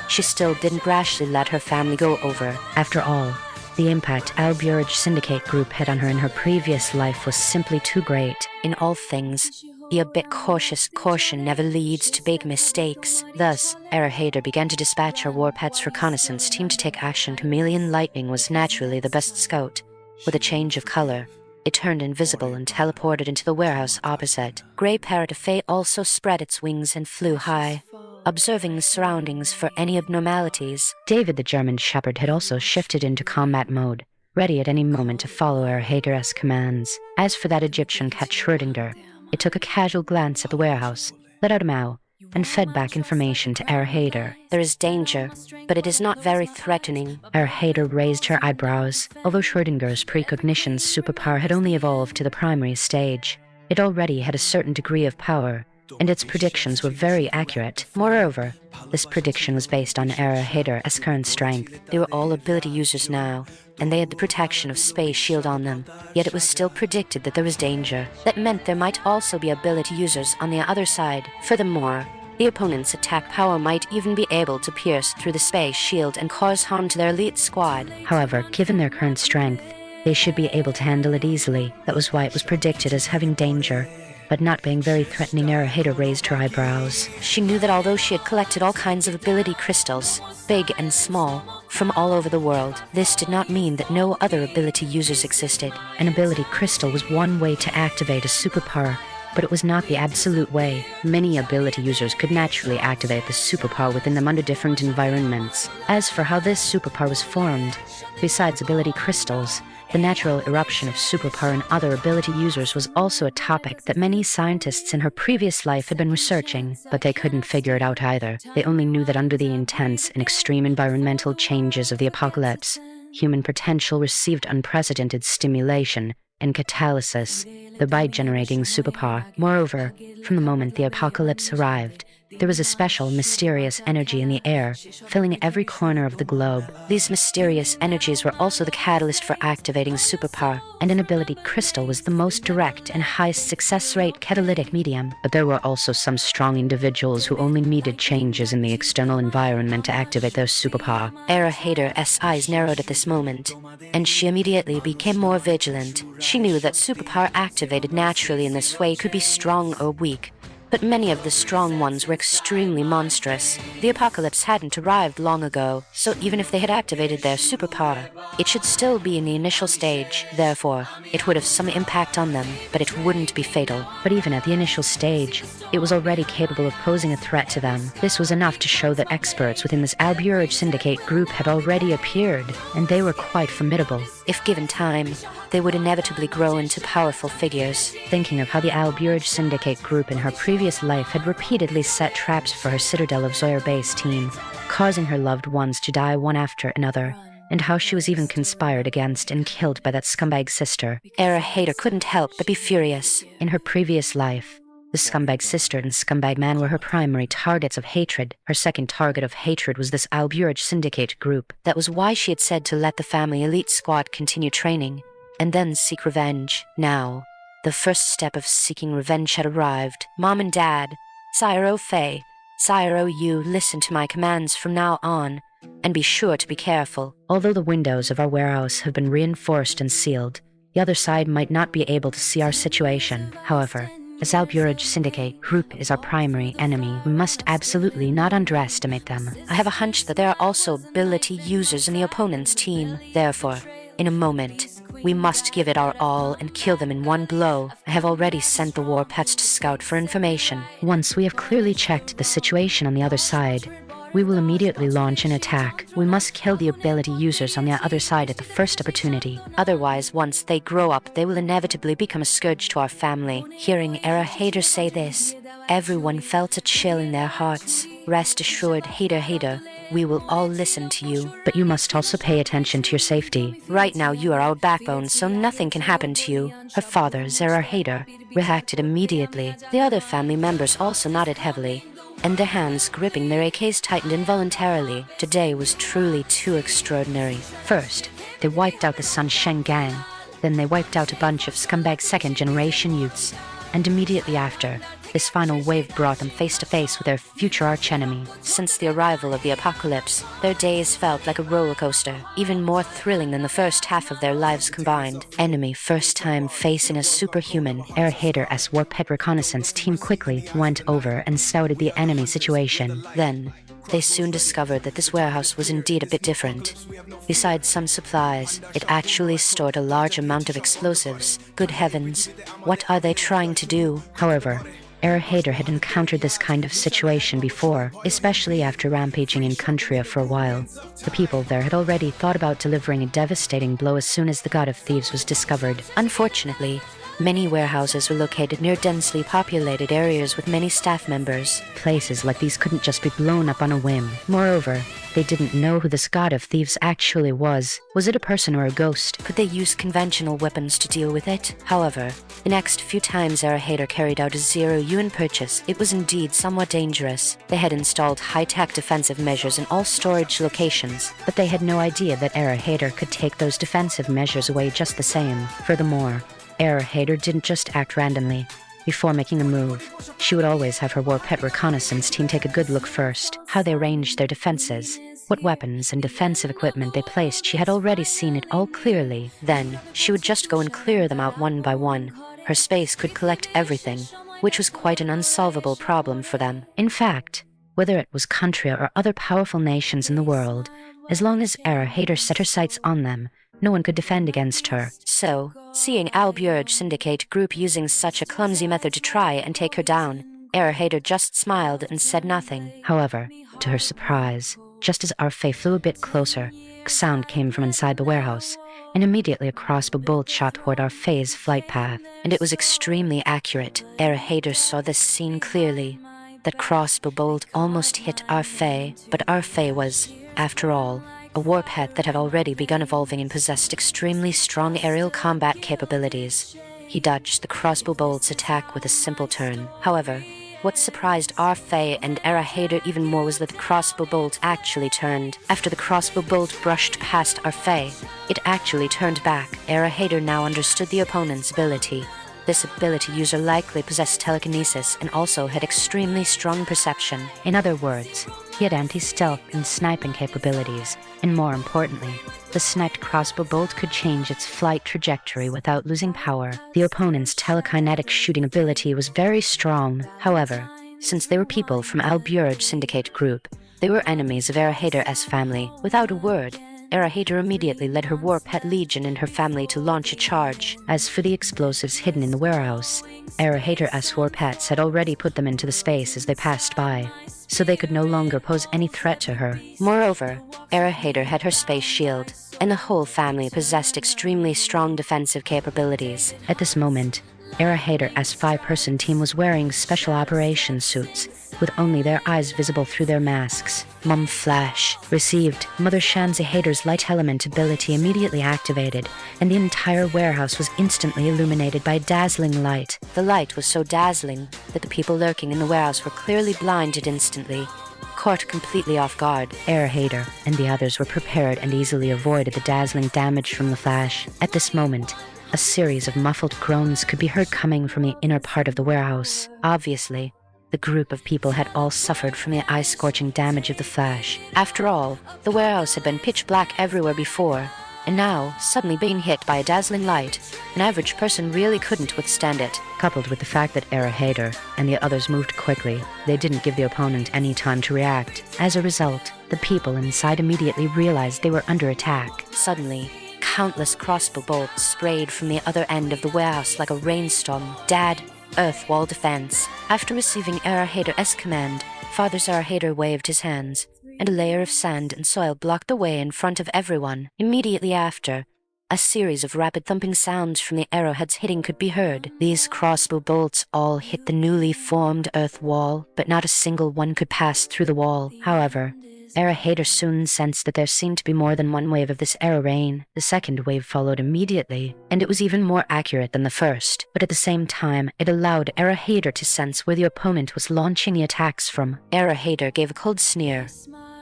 she still didn't rashly let her family go over. After all, the impact Alburage Syndicate Group had on her in her previous life was simply too great. In all things, be a bit cautious. Caution never leads to big mistakes. Thus, Hater began to dispatch her War Pets reconnaissance team to take action. Chameleon Lightning was naturally the best scout. With a change of color, it turned invisible and teleported into the warehouse opposite. Grey Parrot of Fae also spread its wings and flew high, observing the surroundings for any abnormalities. David the German Shepherd had also shifted into combat mode, ready at any moment to follow Hater's commands. As for that Egyptian cat Schrödinger, it took a casual glance at the warehouse, let out a meow, and fed back information to Hater. There is danger, but it is not very threatening. Hater raised her eyebrows. Although Schrödinger's precognition's superpower had only evolved to the primary stage, it already had a certain degree of power, and its predictions were very accurate. Moreover, this prediction was based on Hater's current strength. They were all ability users now, and they had the protection of Space Shield on them. Yet it was still predicted that there was danger. That meant there might also be ability users on the other side. Furthermore, the opponent's attack power might even be able to pierce through the Space Shield and cause harm to their elite squad. However, given their current strength, they should be able to handle it easily. That was why it was predicted as having danger. But not being very threatening, Hater raised her eyebrows. She knew that although she had collected all kinds of ability crystals, big and small, from all over the world, this did not mean that no other ability users existed. An ability crystal was one way to activate a superpower, but it was not the absolute way. Many ability users could naturally activate the superpower within them under different environments. As for how this superpower was formed, besides ability crystals, the natural eruption of superpower in other ability users was also a topic that many scientists in her previous life had been researching, but they couldn't figure it out either. They only knew that under the intense and extreme environmental changes of the apocalypse, human potential received unprecedented stimulation and catalysis, thereby generating superpower. Moreover, from the moment the apocalypse arrived, there was a special, mysterious energy in the air, filling every corner of the globe. These mysterious energies were also the catalyst for activating superpower, and an ability crystal was the most direct and highest success rate catalytic medium. But there were also some strong individuals who only needed changes in the external environment to activate their superpower. Hater's eyes narrowed at this moment, and she immediately became more vigilant. She knew that superpower activated naturally in this way could be strong or weak, but many of the strong ones were extremely monstrous. The apocalypse hadn't arrived long ago, so even if they had activated their superpower, it should still be in the initial stage. Therefore, it would have some impact on them, but it wouldn't be fatal. But even at the initial stage, it was already capable of posing a threat to them. This was enough to show that experts within this Alburage Syndicate group had already appeared, and they were quite formidable. If given time, they would inevitably grow into powerful figures. Thinking of how the Alburage Syndicate group in her previous life had repeatedly set traps for her Citadel of Zoyer base team, causing her loved ones to die one after another, and how she was even conspired against and killed by that scumbag sister, Hater couldn't help but be furious. In her previous life, the scumbag sister and scumbag man were her primary targets of hatred. Her second target of hatred was this Alburage Syndicate group. That was why she had said to let the family elite squad continue training, and then seek revenge. Now, the first step of seeking revenge had arrived. Mom and Dad, Sire Faye, Sire you listen to my commands from now on, and be sure to be careful. Although the windows of our warehouse have been reinforced and sealed, the other side might not be able to see our situation. However, as Alburage Syndicate group is our primary enemy, we must absolutely not underestimate them. I have a hunch that there are also ability users in the opponent's team. Therefore, in a moment, we must give it our all and kill them in one blow. I have already sent the war pets to scout for information. Once we have clearly checked the situation on the other side, we will immediately launch an attack. We must kill the ability users on the other side at the first opportunity. Otherwise, once they grow up, they will inevitably become a scourge to our family. Hearing Hater say this, everyone felt a chill in their hearts. Rest assured, Hater, We will all listen to you. But you must also pay attention to your safety. Right now you are our backbone, so nothing can happen to you. Her father, Hader, reacted immediately. The other family members also nodded heavily, and their hands gripping their AKs tightened involuntarily. Today was truly too extraordinary. First, they wiped out the Sun Sheng gang. Then they wiped out a bunch of scumbag second-generation youths. And immediately after, this final wave brought them face to face with their future archenemy. Since the arrival of the apocalypse, their days felt like a roller coaster, even more thrilling than the first half of their lives combined. Enemy first time facing a superhuman. Hader's war pet reconnaissance team quickly went over and scouted the enemy situation. Then, they soon discovered that this warehouse was indeed a bit different. Besides some supplies, it actually stored a large amount of explosives. Good heavens, what are they trying to do? However, Hader had encountered this kind of situation before, especially after rampaging in Countria for a while. The people there had already thought about delivering a devastating blow as soon as the God of Thieves was discovered. Unfortunately, many warehouses were located near densely populated areas with many staff members. Places like these couldn't just be blown up on a whim. Moreover, they didn't know who this God of Thieves actually was. Was it a person or a ghost? Could they use conventional weapons to deal with it? However, the next few times Hader carried out a zero-yuan purchase, it was indeed somewhat dangerous. They had installed high-tech defensive measures in all storage locations, but they had no idea that Hader could take those defensive measures away just the same. Furthermore, Hader didn't just act randomly. Before making a move, she would always have her war pet reconnaissance team take a good look first. How they arranged their defenses, what weapons and defensive equipment they placed, she had already seen it all clearly. Then, she would just go and clear them out one by one. Her space could collect everything, which was quite an unsolvable problem for them. In fact, whether it was Countria or other powerful nations in the world, as long as Hader set her sights on them, no one could defend against her. So, seeing Albjörg Syndicate group using such a clumsy method to try and take her down, Hader just smiled and said nothing. However, to her surprise, just as Arfei flew a bit closer, a sound came from inside the warehouse, and immediately a crossbow bolt shot toward Arfei's flight path. And it was extremely accurate. Hader saw this scene clearly. That crossbow bolt almost hit Arfei, but Arfei was, after all, a war pet that had already begun evolving and possessed extremely strong aerial combat capabilities. He dodged the crossbow bolt's attack with a simple turn. However, what surprised Arfei and Hader even more was that the crossbow bolt actually turned. After the crossbow bolt brushed past Arfei, it actually turned back. Hader now understood the opponent's ability. This ability user likely possessed telekinesis and also had extremely strong perception. In other words, he had anti-stealth and sniping capabilities, and more importantly, the sniped crossbow bolt could change its flight trajectory without losing power. The opponent's telekinetic shooting ability was very strong. However, since they were people from Albjörg Syndicate group, they were enemies of Hader's family. Without a word, Hader immediately led her war pet legion and her family to launch a charge. As for the explosives hidden in the warehouse, Hader's war pets had already put them into the space as they passed by, so they could no longer pose any threat to her. Moreover, Hader had her space shield, and the whole family possessed extremely strong defensive capabilities. At this moment, Hader's 5-person team was wearing special operations suits, with only their eyes visible through their masks. Mum Flash received. Mother Shanzi Hader's light element ability immediately activated, and the entire warehouse was instantly illuminated by a dazzling light. The light was so dazzling that the people lurking in the warehouse were clearly blinded instantly, caught completely off guard. Hader and the others were prepared and easily avoided the dazzling damage from the flash. At this moment, a series of muffled groans could be heard coming from the inner part of the warehouse. Obviously, the group of people had all suffered from the eye-scorching damage of the flash. After all, the warehouse had been pitch black everywhere before, and now, suddenly being hit by a dazzling light, an average person really couldn't withstand it. Coupled with the fact that Hader and the others moved quickly, they didn't give the opponent any time to react. As a result, the people inside immediately realized they were under attack. Suddenly, countless crossbow bolts sprayed from the other end of the warehouse like a rainstorm. Dad, Earth Wall Defense. After receiving Hader's command, Father Hader waved his hands, and a layer of sand and soil blocked the way in front of everyone. Immediately after, a series of rapid thumping sounds from the arrowheads hitting could be heard. These crossbow bolts all hit the newly formed earth wall, but not a single one could pass through the wall. However, Era Hader soon sensed that there seemed to be more than one wave of this era rain. The second wave followed immediately, and it was even more accurate than the first. But at the same time, it allowed Era Hader to sense where the opponent was launching the attacks from. Era Hader gave a cold sneer,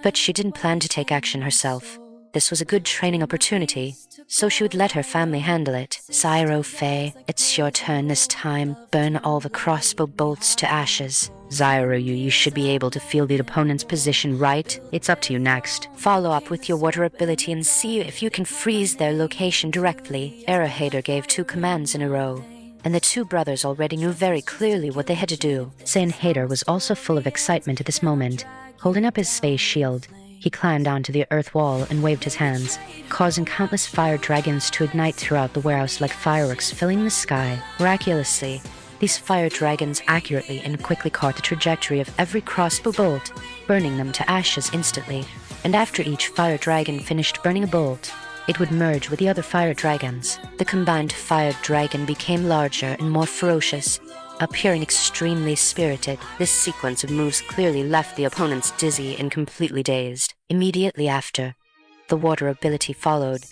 but she didn't plan to take action herself. This was a good training opportunity, so she would let her family handle it. Zyro Faye, it's your turn this time. Burn all the crossbow bolts to ashes. Zyro, you should be able to feel the opponent's position, right? It's up to you next. Follow up with your water ability and see if you can freeze their location directly. Era Hader gave 2 commands in a row, and the 2 brothers already knew very clearly what they had to do. Zayn Hader was also full of excitement at this moment. Holding up his space shield, he climbed onto the earth wall and waved his hands, causing countless fire dragons to ignite throughout the warehouse like fireworks filling the sky. Miraculously, these fire dragons accurately and quickly caught the trajectory of every crossbow bolt, burning them to ashes instantly. And after each fire dragon finished burning a bolt, it would merge with the other fire dragons. The combined fire dragon became larger and more ferocious, appearing extremely spirited. This sequence of moves clearly left the opponents dizzy and completely dazed. Immediately after, the water ability followed.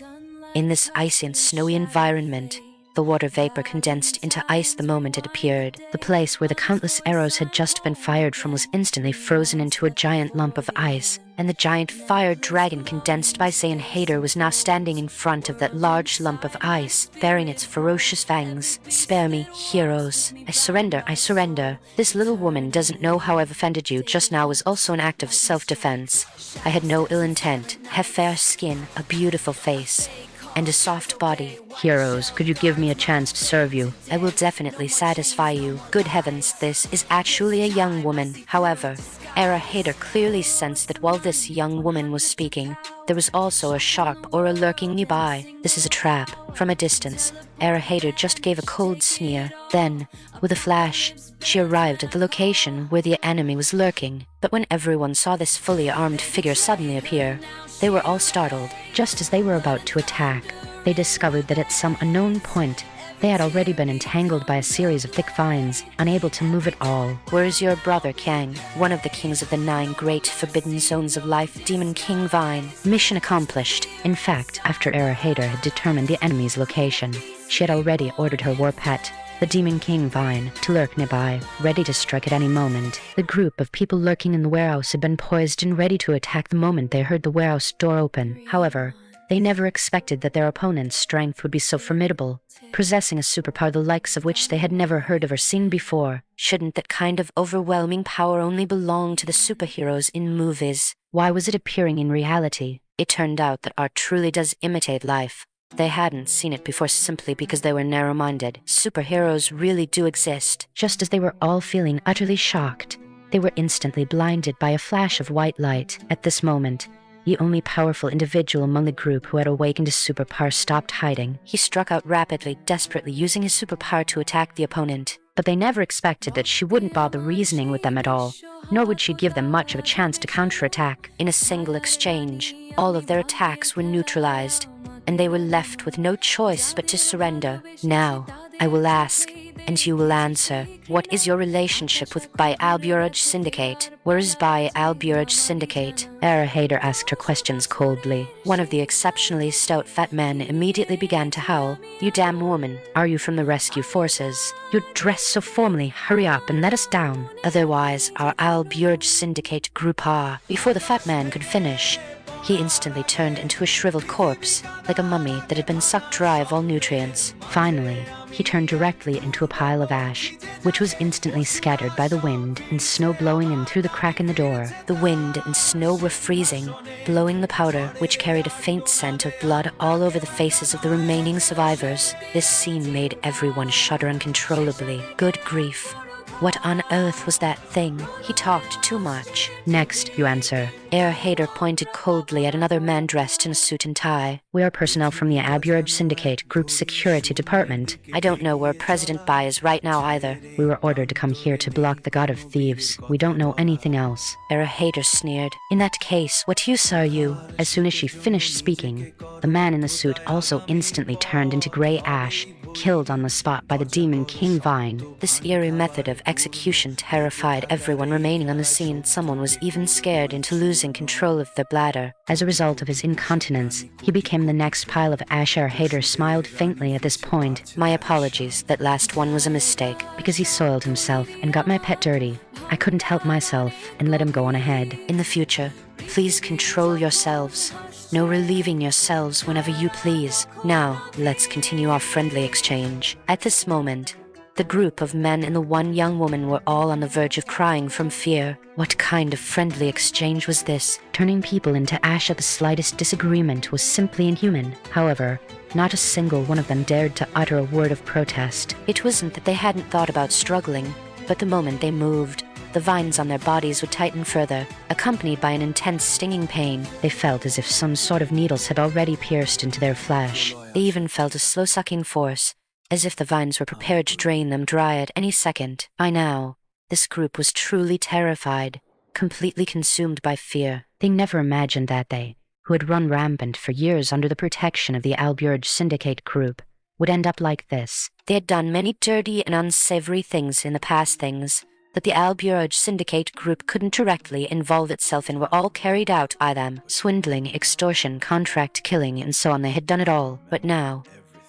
In this icy and snowy environment, the water vapor condensed into ice the moment it appeared. The place where the countless arrows had just been fired from was instantly frozen into a giant lump of ice, and the giant fire dragon condensed by Zayn Hader was now standing in front of that large lump of ice, bearing its ferocious fangs. Spare me, heroes. I surrender, I surrender. This little woman doesn't know how I've offended you just now was also an act of self-defense. I had no ill intent. Have fair skin, a beautiful face, and a soft body. Heroes, could you give me a chance to serve you? I will definitely satisfy you. Good heavens, this is actually a young woman. However, Era Hader clearly sensed that while this young woman was speaking, there was also a shark or a lurking nearby. This is a trap. From a distance, Era Hader just gave a cold sneer. Then, with a flash, she arrived at the location where the enemy was lurking. But when everyone saw this fully armed figure suddenly appear, they were all startled. Just as they were about to attack, they discovered that at some unknown point, they had already been entangled by a series of thick vines, unable to move at all. Where is your brother, Kang? One of the kings of the 9 great forbidden zones of life, Demon King Vine. Mission accomplished. In fact, after Era Hader had determined the enemy's location, she had already ordered her war pet, the Demon King Vine, to lurk nearby, ready to strike at any moment. The group of people lurking in the warehouse had been poised and ready to attack the moment they heard the warehouse door open. However, they never expected that their opponent's strength would be so formidable, possessing a superpower the likes of which they had never heard of or seen before. Shouldn't that kind of overwhelming power only belong to the superheroes in movies? Why was it appearing in reality? It turned out that art truly does imitate life. They hadn't seen it before simply because they were narrow-minded. Superheroes really do exist. Just as they were all feeling utterly shocked, they were instantly blinded by a flash of white light. At this moment, the only powerful individual among the group who had awakened his superpower stopped hiding. He struck out rapidly, desperately using his superpower to attack the opponent. But they never expected that she wouldn't bother reasoning with them at all, nor would she give them much of a chance to counterattack. In a single exchange, all of their attacks were neutralized, and they were left with no choice but to surrender. Now, I will ask, and you will answer. What is your relationship with Bai Alburaj Syndicate? Where is Bai Alburaj Syndicate? Era Hader asked her questions coldly. One of the exceptionally stout fat men immediately began to howl. You damn woman, are you from the rescue forces? You dress so formally, hurry up and let us down. Otherwise, our Alburaj Syndicate group are. Before the fat man could finish, he instantly turned into a shriveled corpse, like a mummy that had been sucked dry of all nutrients. Finally, he turned directly into a pile of ash, which was instantly scattered by the wind and snow blowing in through the crack in the door. The wind and snow were freezing, blowing the powder, which carried a faint scent of blood all over the faces of the remaining survivors. This scene made everyone shudder uncontrollably. Good grief. What on earth was that thing? He talked too much. Next, you answer. Era Hader pointed coldly at another man dressed in a suit and tie. We are personnel from the Alburaj Syndicate Group Security Department. I don't know where President Bai is right now either. We were ordered to come here to block the God of Thieves. We don't know anything else. Era Hader sneered. In that case, what use are you? As soon as she finished speaking, the man in the suit also instantly turned into grey ash, killed on the spot by the demon King Vine. This eerie method of execution terrified everyone remaining on the scene. Someone was even scared into losing control of their bladder. As a result of his incontinence, he became the next pile of ash. Hader smiled faintly at this point. My apologies, that last one was a mistake. Because he soiled himself and got my pet dirty. I couldn't help myself and let him go on ahead. In the future, please control yourselves. No relieving yourselves whenever you please. Now, let's continue our friendly exchange. At this moment, the group of men and the one young woman were all on the verge of crying from fear. What kind of friendly exchange was this? Turning people into ash at the slightest disagreement was simply inhuman. However, not a single one of them dared to utter a word of protest. It wasn't that they hadn't thought about struggling, but the moment they moved, the vines on their bodies would tighten further, accompanied by an intense stinging pain. They felt as if some sort of needles had already pierced into their flesh. They even felt a slow sucking force, as if the vines were prepared to drain them dry at any second. By now, this group was truly terrified, completely consumed by fear. They never imagined that they, who had run rampant for years under the protection of the Alburge Syndicate group, would end up like this. They had done many dirty and unsavory things in the past, things that the Alburge Syndicate group couldn't directly involve itself in, were all carried out by them. Swindling, extortion, contract killing, and so on. They had done it all. But now,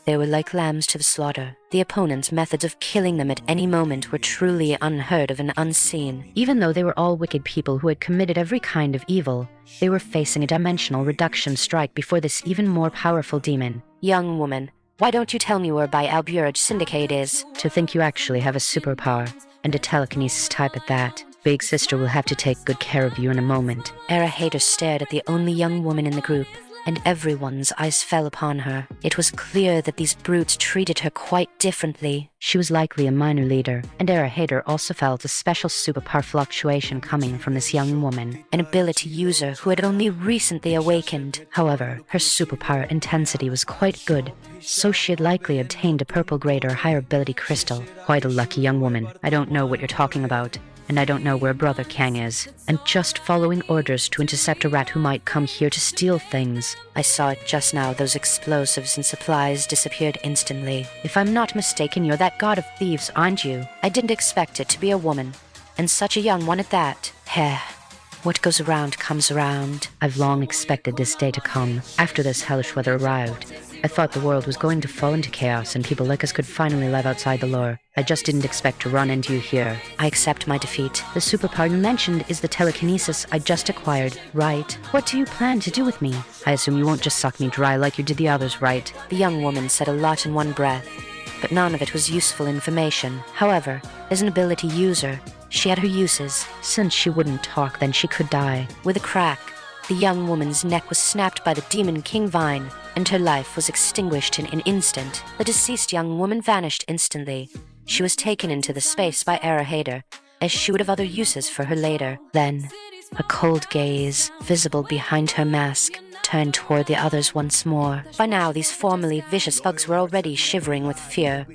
they were like lambs to the slaughter. The opponent's methods of killing them at any moment were truly unheard of and unseen. Even though they were all wicked people who had committed every kind of evil, they were facing a dimensional reduction strike before this even more powerful demon. Young woman, why don't you tell me where by Alburge Syndicate is? To think you actually have a superpower, and a telekinesis type at that. Big sister will have to take good care of you in a moment. Hader stared at the only young woman in the group, and everyone's eyes fell upon her. It was clear that these brutes treated her quite differently. She was likely a minor leader, and Hader also felt a special superpower fluctuation coming from this young woman. An ability user who had only recently awakened. However, her superpower intensity was quite good, so she had likely obtained a purple grade or higher ability crystal. Quite a lucky young woman. I don't know what you're talking about, and I don't know where Brother Kang is. I'm just following orders to intercept a rat who might come here to steal things. I saw it just now. Those explosives and supplies disappeared instantly. If I'm not mistaken, you're that god of thieves, aren't you? I didn't expect it to be a woman, and such a young one at that. Heh. What goes around comes around. I've long expected this day to come. After this hellish weather arrived, I thought the world was going to fall into chaos and people like us could finally live outside the lore. I just didn't expect to run into you here. I accept my defeat. The superpower you mentioned is the telekinesis I just acquired, right? What do you plan to do with me? I assume you won't just suck me dry like you did the others, right? The young woman said a lot in one breath, but none of it was useful information. However, as an ability user, she had her uses. Since she wouldn't talk, then she could die. With a crack, the young woman's neck was snapped by the demon King Vine, and her life was extinguished in an instant. The deceased young woman vanished instantly. She was taken into the space by Hader, as she would have other uses for her later. Then, a cold gaze, visible behind her mask, turned toward the others once more. By now, these formerly vicious bugs were already shivering with fear,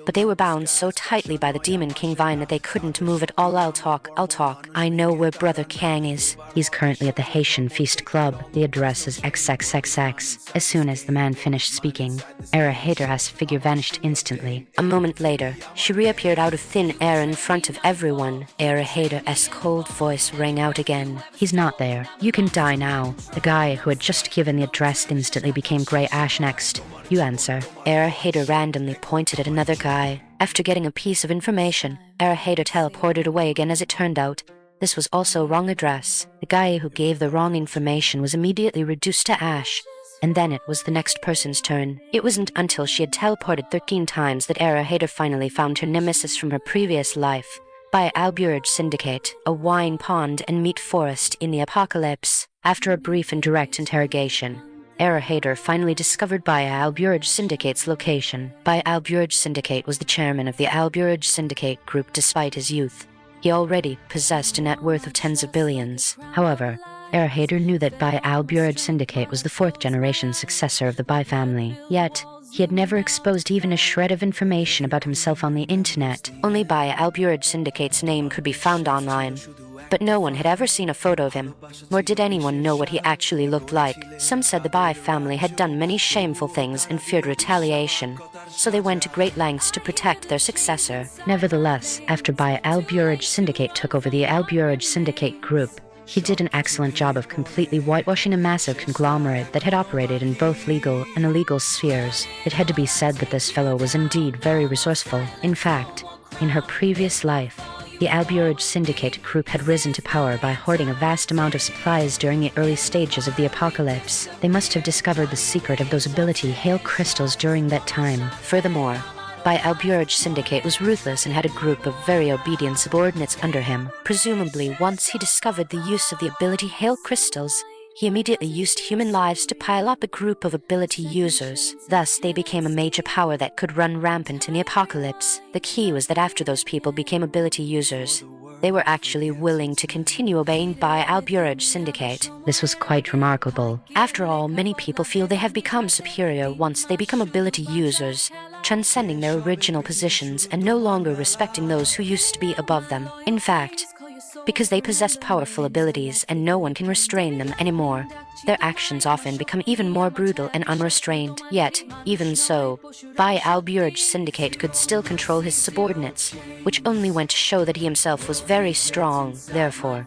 but they were bound so tightly by the demon King Vine that they couldn't move at all. I'll talk. I know where Brother Kang is. He's currently at the Haitian Feast Club. The address is XXXX. As soon as the man finished speaking, Hader's figure vanished instantly. A moment later, she reappeared out of thin air in front of everyone. Hader's cold voice rang out again. He's not there. You can die now. The guy who had just given the address instantly became grey ash next. You answer. Hader randomly pointed at another guy. After getting a piece of information, Hader teleported away again. As it turned out, this was also a wrong address. The guy who gave the wrong information was immediately reduced to ash, and then it was the next person's turn. It wasn't until she had teleported 13 times that Hader finally found her nemesis from her previous life, by Alburge Syndicate, a wine pond and meat forest in the apocalypse. After a brief and direct interrogation, Hader finally discovered Baya Alburge Syndicate's location. Baya Alburge Syndicate was the chairman of the Alburge Syndicate group despite his youth. He already possessed a net worth of tens of billions. However, Hader knew that Baya Alburge Syndicate was the fourth-generation successor of the Bai family. Yet, he had never exposed even a shred of information about himself on the internet. Only Baya Alburge Syndicate's name could be found online, but no one had ever seen a photo of him, nor did anyone know what he actually looked like. Some said the Bai family had done many shameful things and feared retaliation, so they went to great lengths to protect their successor. Nevertheless, after Bai Al-Buraj Syndicate took over the Al-Buraj Syndicate group, he did an excellent job of completely whitewashing a massive conglomerate that had operated in both legal and illegal spheres. It had to be said that this fellow was indeed very resourceful. In fact, in her previous life, the Al-Buraj Syndicate group had risen to power by hoarding a vast amount of supplies during the early stages of the apocalypse. They must have discovered the secret of those ability hail crystals during that time. Furthermore, Bai Al-Buraj Syndicate was ruthless and had a group of very obedient subordinates under him. Presumably, once he discovered the use of the ability hail crystals, he immediately used human lives to pile up a group of ability users. Thus, they became a major power that could run rampant in the apocalypse. The key was that after those people became ability users, they were actually willing to continue obeying Bai Al-Buraj Syndicate. This was quite remarkable. After all, many people feel they have become superior once they become ability users, transcending their original positions and no longer respecting those who used to be above them. In fact, because they possess powerful abilities and no one can restrain them anymore, their actions often become even more brutal and unrestrained. Yet, even so, Bai Al-Buraj Syndicate could still control his subordinates, which only went to show that he himself was very strong. Therefore,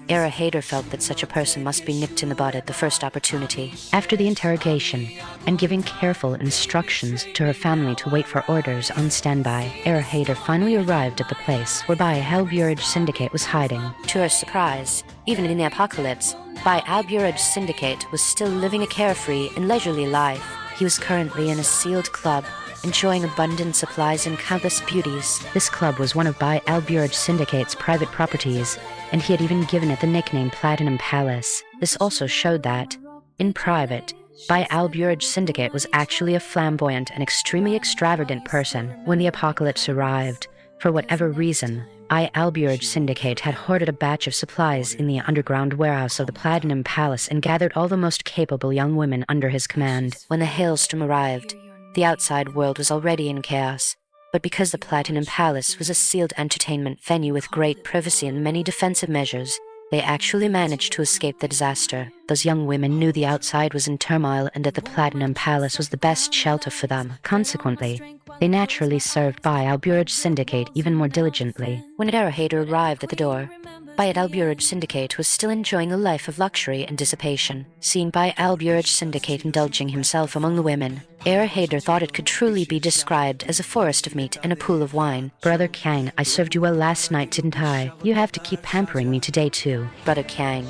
Era Hader felt that such a person must be nipped in the bud at the first opportunity. After the interrogation, and giving careful instructions to her family to wait for orders on standby, Era Hader finally arrived at the place where Bai Al-Buraj Syndicate was hiding. To her surprise, even in the apocalypse, Bai Al-Buraj Syndicate was still living a carefree and leisurely life. He was currently in a sealed club, enjoying abundant supplies and countless beauties. This club was one of Bai Al-Buraj Syndicate's private properties, and he had even given it the nickname Platinum Palace. This also showed that, in private, Bai Al-Buraj Syndicate was actually a flamboyant and extremely extravagant person. When the apocalypse arrived, for whatever reason, Bai Al-Buraj Syndicate had hoarded a batch of supplies in the underground warehouse of the Platinum Palace and gathered all the most capable young women under his command. When the hailstorm arrived, the outside world was already in chaos, but because the Platinum Palace was a sealed entertainment venue with great privacy and many defensive measures, they actually managed to escape the disaster. Those young women knew the outside was in turmoil and that the Platinum Palace was the best shelter for them. Consequently, they naturally served Bai Al-Buraj Syndicate even more diligently. When Era Hader arrived at the door, Bai Al-Buraj Syndicate was still enjoying a life of luxury and dissipation. Seeing Bai Al-Buraj Syndicate indulging himself among the women, Era Hader thought it could truly be described as a forest of meat and a pool of wine. Brother Kang, I served you well last night, didn't I? You have to keep pampering me today too. Brother Kang,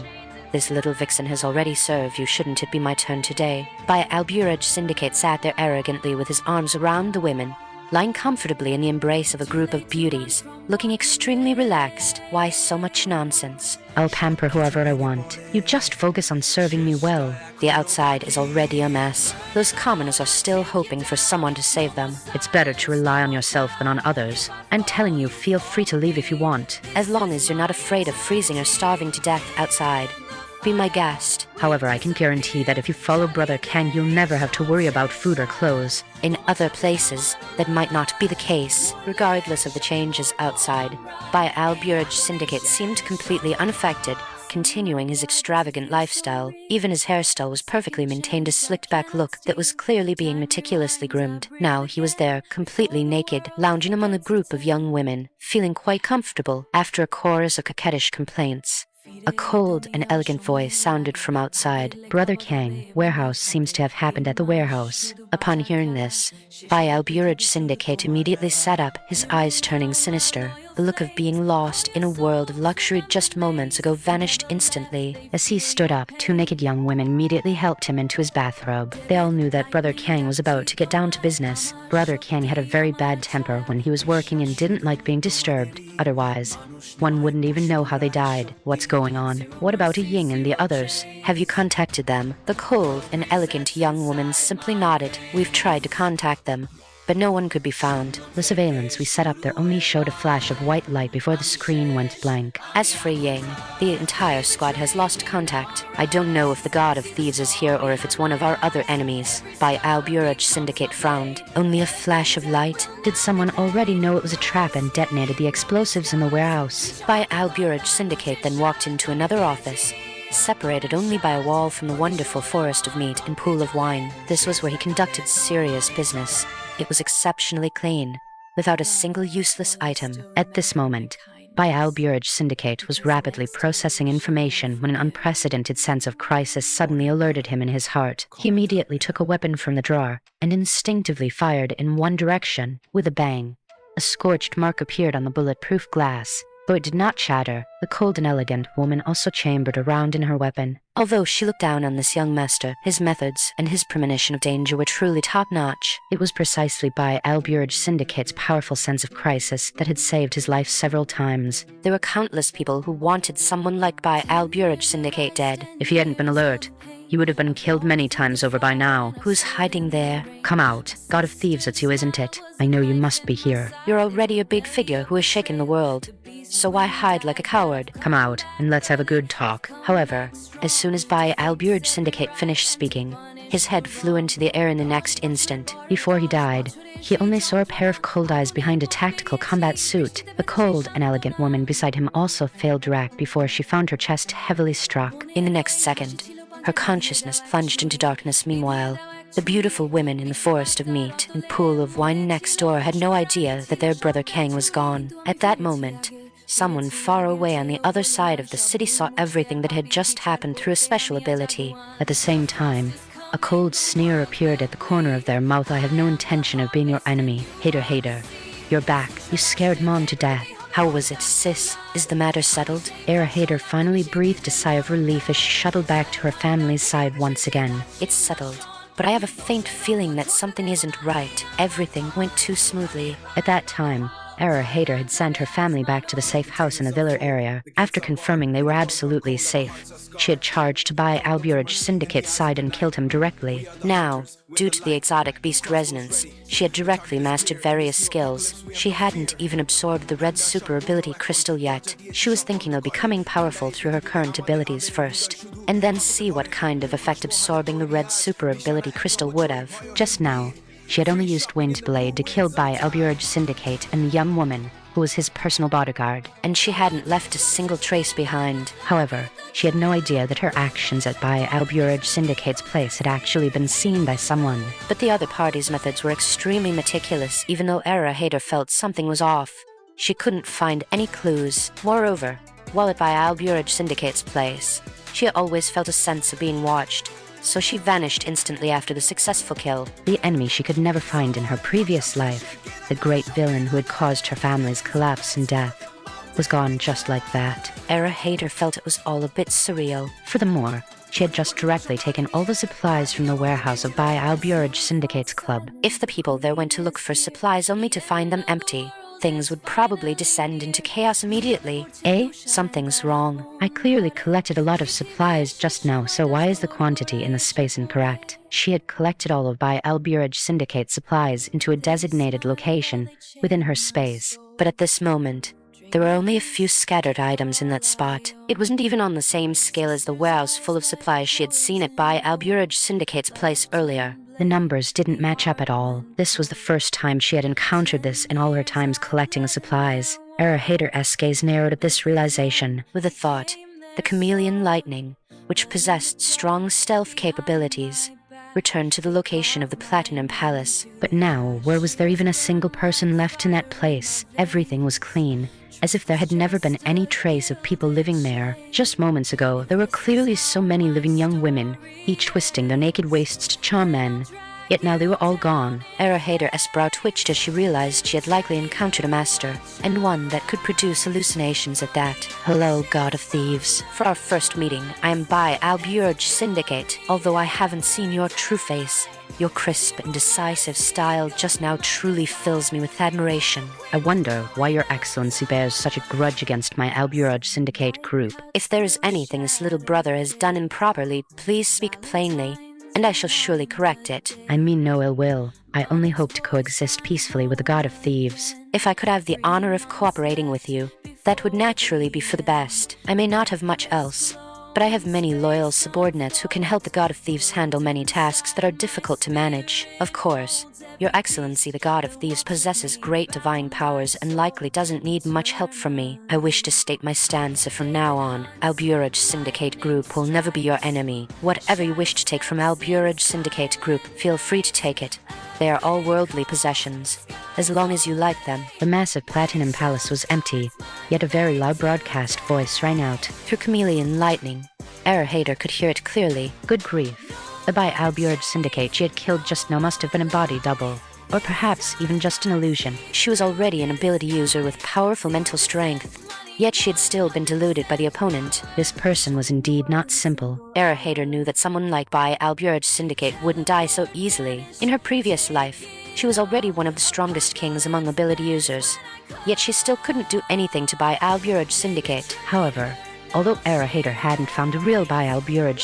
this little vixen has already served you, shouldn't it be my turn today? Bai Al-Buraj Syndicate sat there arrogantly with his arms around the women, lying comfortably in the embrace of a group of beauties, looking extremely relaxed. Why so much nonsense? I'll pamper whoever I want. You just focus on serving me well. The outside is already a mess. Those commoners are still hoping for someone to save them. It's better to rely on yourself than on others. I'm telling you, feel free to leave if you want. As long as you're not afraid of freezing or starving to death outside. Be my guest. However, I can guarantee that if you follow Brother Kang, you'll never have to worry about food or clothes. In other places, that might not be the case. Regardless of the changes outside, Bai Al-Buraj Syndicate seemed completely unaffected, continuing his extravagant lifestyle. Even his hairstyle was perfectly maintained, a slicked-back look that was clearly being meticulously groomed. Now he was there, completely naked, lounging among a group of young women, feeling quite comfortable. After a chorus of coquettish complaints, a cold and elegant voice sounded from outside. Brother Kang, warehouse seems to have happened at the warehouse. Upon hearing this, Bai Al-Buraj Syndicate immediately sat up, his eyes turning sinister. The look of being lost in a world of luxury just moments ago vanished instantly. As he stood up, two naked young women immediately helped him into his bathrobe. They all knew that Brother Kang was about to get down to business. Brother Kang had a very bad temper when he was working and didn't like being disturbed. Otherwise, one wouldn't even know how they died. What's going on? What about Ying and the others? Have you contacted them? The cold and elegant young woman simply nodded. We've tried to contact them, but no one could be found. The surveillance we set up there only showed a flash of white light before the screen went blank. As for Ying, the entire squad has lost contact. I don't know if the God of Thieves is here or if it's one of our other enemies. By Alburaj Syndicate frowned. Only a flash of light? Did someone already know it was a trap and detonated the explosives in the warehouse? By Alburaj Syndicate then walked into another office, separated only by a wall from the wonderful forest of meat and pool of wine. This was where he conducted serious business. It was exceptionally clean, without a single useless item. At this moment, Alburaj Syndicate was rapidly processing information when an unprecedented sense of crisis suddenly alerted him in his heart. He immediately took a weapon from the drawer and instinctively fired in one direction. With a bang, a scorched mark appeared on the bulletproof glass. Though it did not shatter, the cold and elegant woman also chambered a round in her weapon. Although she looked down on this young master, his methods and his premonition of danger were truly top-notch. It was precisely by Alburaj Syndicate's powerful sense of crisis that had saved his life several times. There were countless people who wanted someone like by Alburaj Syndicate dead. If he hadn't been alert, he would have been killed many times over by now. Who's hiding there? Come out. God of Thieves, it's you, isn't it? I know you must be here. You're already a big figure who has shaken the world. So why hide like a coward? Come out, and let's have a good talk. However, as soon as by Alburaj Syndicate finished speaking, his head flew into the air in the next instant. Before he died, he only saw a pair of cold eyes behind a tactical combat suit. The cold and elegant woman beside him also failed to act before she found her chest heavily struck. In the next second, her consciousness plunged into darkness. Meanwhile, the beautiful women in the forest of meat and pool of wine next door had no idea that their brother Kang was gone. At that moment, someone far away on the other side of the city saw everything that had just happened through a special ability. At the same time, a cold sneer appeared at the corner of their mouth. I have no intention of being your enemy. Hater. You're back. You scared Mom to death. How was it, sis? Is the matter settled? Hater finally breathed a sigh of relief as she shuttled back to her family's side once again. It's settled, but I have a faint feeling that something isn't right. Everything went too smoothly. At that time, Hater had sent her family back to the safe house in the Viller area. After confirming they were absolutely safe, she had charged to buy Alburaj Syndicate's side and killed him directly. Now, due to the exotic beast resonance, she had directly mastered various skills. She hadn't even absorbed the red super ability crystal yet. She was thinking of becoming powerful through her current abilities first, and then see what kind of effect absorbing the red super ability crystal would have. Just now, she had only used Windblade to kill by Alburaj Syndicate and the young woman who was his personal bodyguard, and she hadn't left a single trace behind. However, she had no idea that her actions at by Alburaj Syndicate's place had actually been seen by someone. But the other party's methods were extremely meticulous, even though Hater felt something was off. She couldn't find any clues. Moreover, while at by Alburaj Syndicate's place, she always felt a sense of being watched, so she vanished instantly after the successful kill. The enemy she could never find in her previous life, the great villain who had caused her family's collapse and death, was gone just like that. Hater felt it was all a bit surreal. Furthermore, she had just directly taken all the supplies from the warehouse of by Alburaj Syndicate's club. If the people there went to look for supplies only to find them empty, things would probably descend into chaos immediately. Something's wrong. I clearly collected a lot of supplies just now, so why is the quantity in the space incorrect? She had collected all of by Alburaj Syndicate supplies into a designated location within her space. But at this moment, there were only a few scattered items in that spot. It wasn't even on the same scale as the warehouse full of supplies she had seen at by Alburaj Syndicate's place earlier. The numbers didn't match up at all. This was the first time she had encountered this in all her times collecting supplies. Hater's gaze narrowed at this realization. With a thought, the chameleon lightning, which possessed strong stealth capabilities, returned to the location of the Platinum Palace. But now, where was there even a single person left in that place? Everything was clean, as if there had never been any trace of people living there. Just moments ago, there were clearly so many living young women, each twisting their naked waists to charm men. Yet now they were all gone. Hater's brow twitched as she realized she had likely encountered a master, and one that could produce hallucinations at that. Hello, God of Thieves. For our first meeting, I am by Alburaj Syndicate. Although I haven't seen your true face, your crisp and decisive style just now truly fills me with admiration. I wonder why your excellency bears such a grudge against my Alburaj Syndicate group. If there is anything this little brother has done improperly, please speak plainly. and I shall surely correct it. I mean no ill will. I only hope to coexist peacefully with the god of thieves. If I could have the honor of cooperating with you, that would naturally be for the best. I may not have much else, but I have many loyal subordinates who can help the god of thieves handle many tasks that are difficult to manage. Of course, Your Excellency the god of thieves possesses great divine powers and likely doesn't need much help from me. I wish to state my stance. From now on, Alburaj Syndicate Group will never be your enemy. Whatever you wish to take from Alburaj Syndicate Group, feel free to take it. They are all worldly possessions, as long as you like them. The massive Platinum Palace was empty, yet a very loud broadcast voice rang out. Through chameleon lightning, Hader could hear it clearly. Good grief. The by Alburaj Syndicate she had killed just now must have been a body double, or perhaps even just an illusion. She was already an ability user with powerful mental strength, yet she had still been deluded by the opponent. This person was indeed not simple. Hader knew that someone like Bai Alburaj Syndicate wouldn't die so easily. In her previous life, she was already one of the strongest kings among ability users, yet she still couldn't do anything to Bai Alburaj Syndicate. However, although Hader hadn't found a real Bai Alburaj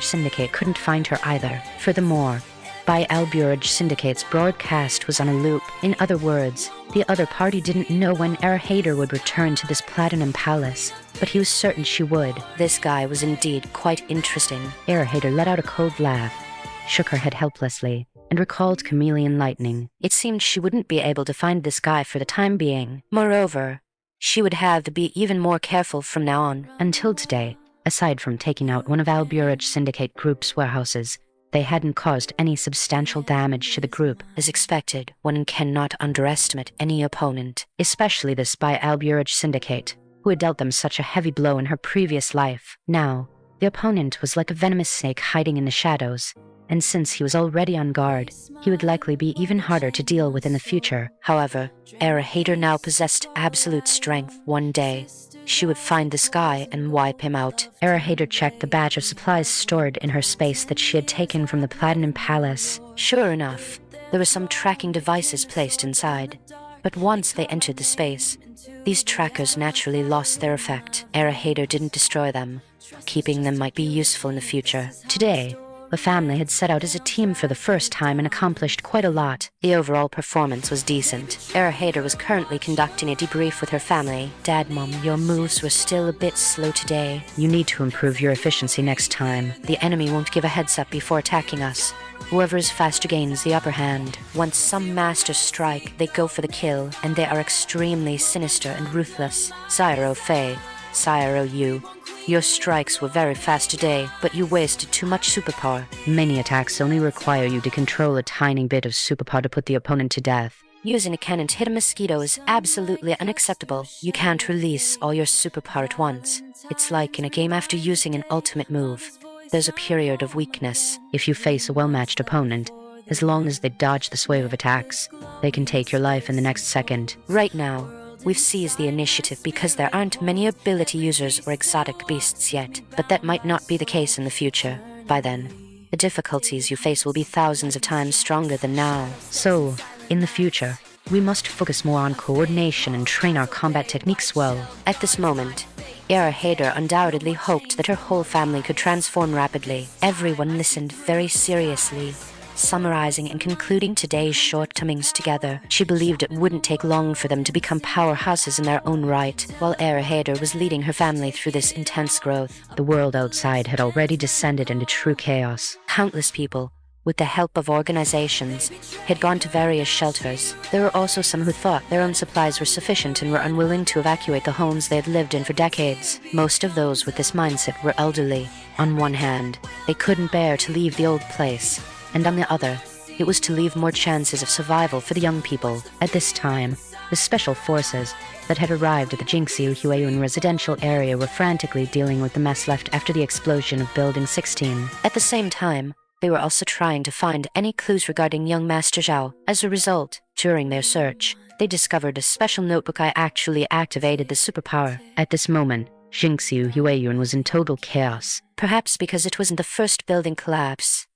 Syndicate couldn't find her either. Furthermore, Bai Alburaj Syndicate's broadcast was on a loop. In other words, the other party didn't know when Hader would return to this Platinum Palace, but he was certain she would. This guy was indeed quite interesting. Hader let out a cold laugh, shook her head helplessly, and recalled chameleon lightning. It seemed she wouldn't be able to find this guy for the time being. Moreover, she would have to be even more careful from now on. Until today, aside from taking out one of Alburaj Syndicate Group's warehouses, they hadn't caused any substantial damage to the group. As expected, one cannot underestimate any opponent, especially this by Alburaj Syndicate, who had dealt them such a heavy blow in her previous life. Now, the opponent was like a venomous snake hiding in the shadows, and since he was already on guard, he would likely be even harder to deal with in the future. However, Hader now possessed absolute strength. One day, she would find this guy and wipe him out. Hader checked the batch of supplies stored in her space that she had taken from the Platinum Palace. Sure enough, there were some tracking devices placed inside. But once they entered the space, these trackers naturally lost their effect. Hader didn't destroy them. Keeping them might be useful in the future. Today, the family had set out as a team for the first time and accomplished quite a lot. The overall performance was decent. Hader was currently conducting a debrief with her family. Dad, Mom, your moves were still a bit slow today. You need to improve your efficiency next time. The enemy won't give a heads up before attacking us. Whoever is faster gains the upper hand. Once some masters strike, they go for the kill, and they are extremely sinister and ruthless. Sire Fei, Sire Yu, your strikes were very fast today, but you wasted too much superpower. Many attacks only require you to control a tiny bit of superpower to put the opponent to death. Using a cannon to hit a mosquito is absolutely unacceptable. You can't release all your superpower at once. It's like in a game after using an ultimate move. There's a period of weakness. If you face a well-matched opponent, as long as they dodge this wave of attacks, they can take your life in the next second. Right now, we've seized the initiative because there aren't many ability users or exotic beasts yet, but that might not be the case in the future. By then, the difficulties you face will be thousands of times stronger than now. So, in the future, we must focus more on coordination and train our combat techniques well. At this moment, Hader undoubtedly hoped that her whole family could transform rapidly. Everyone listened very seriously, summarizing and concluding today's shortcomings together. She believed it wouldn't take long for them to become powerhouses in their own right, while Hader was leading her family through this intense growth. The world outside had already descended into true chaos. Countless people, with the help of organizations, had gone to various shelters. There were also some who thought their own supplies were sufficient and were unwilling to evacuate the homes they had lived in for decades. Most of those with this mindset were elderly. On one hand, they couldn't bear to leave the old place, and on the other, it was to leave more chances of survival for the young people. At this time, the special forces that had arrived at the Jinxiu Huayun residential area were frantically dealing with the mess left after the explosion of Building 16. At the same time, they were also trying to find any clues regarding young Master Zhao. As a result, during their search, they discovered a special notebook. I actually activated the superpower. At this moment, Jinxiu Huayun was in total chaos. Perhaps because it wasn't the first building collapse.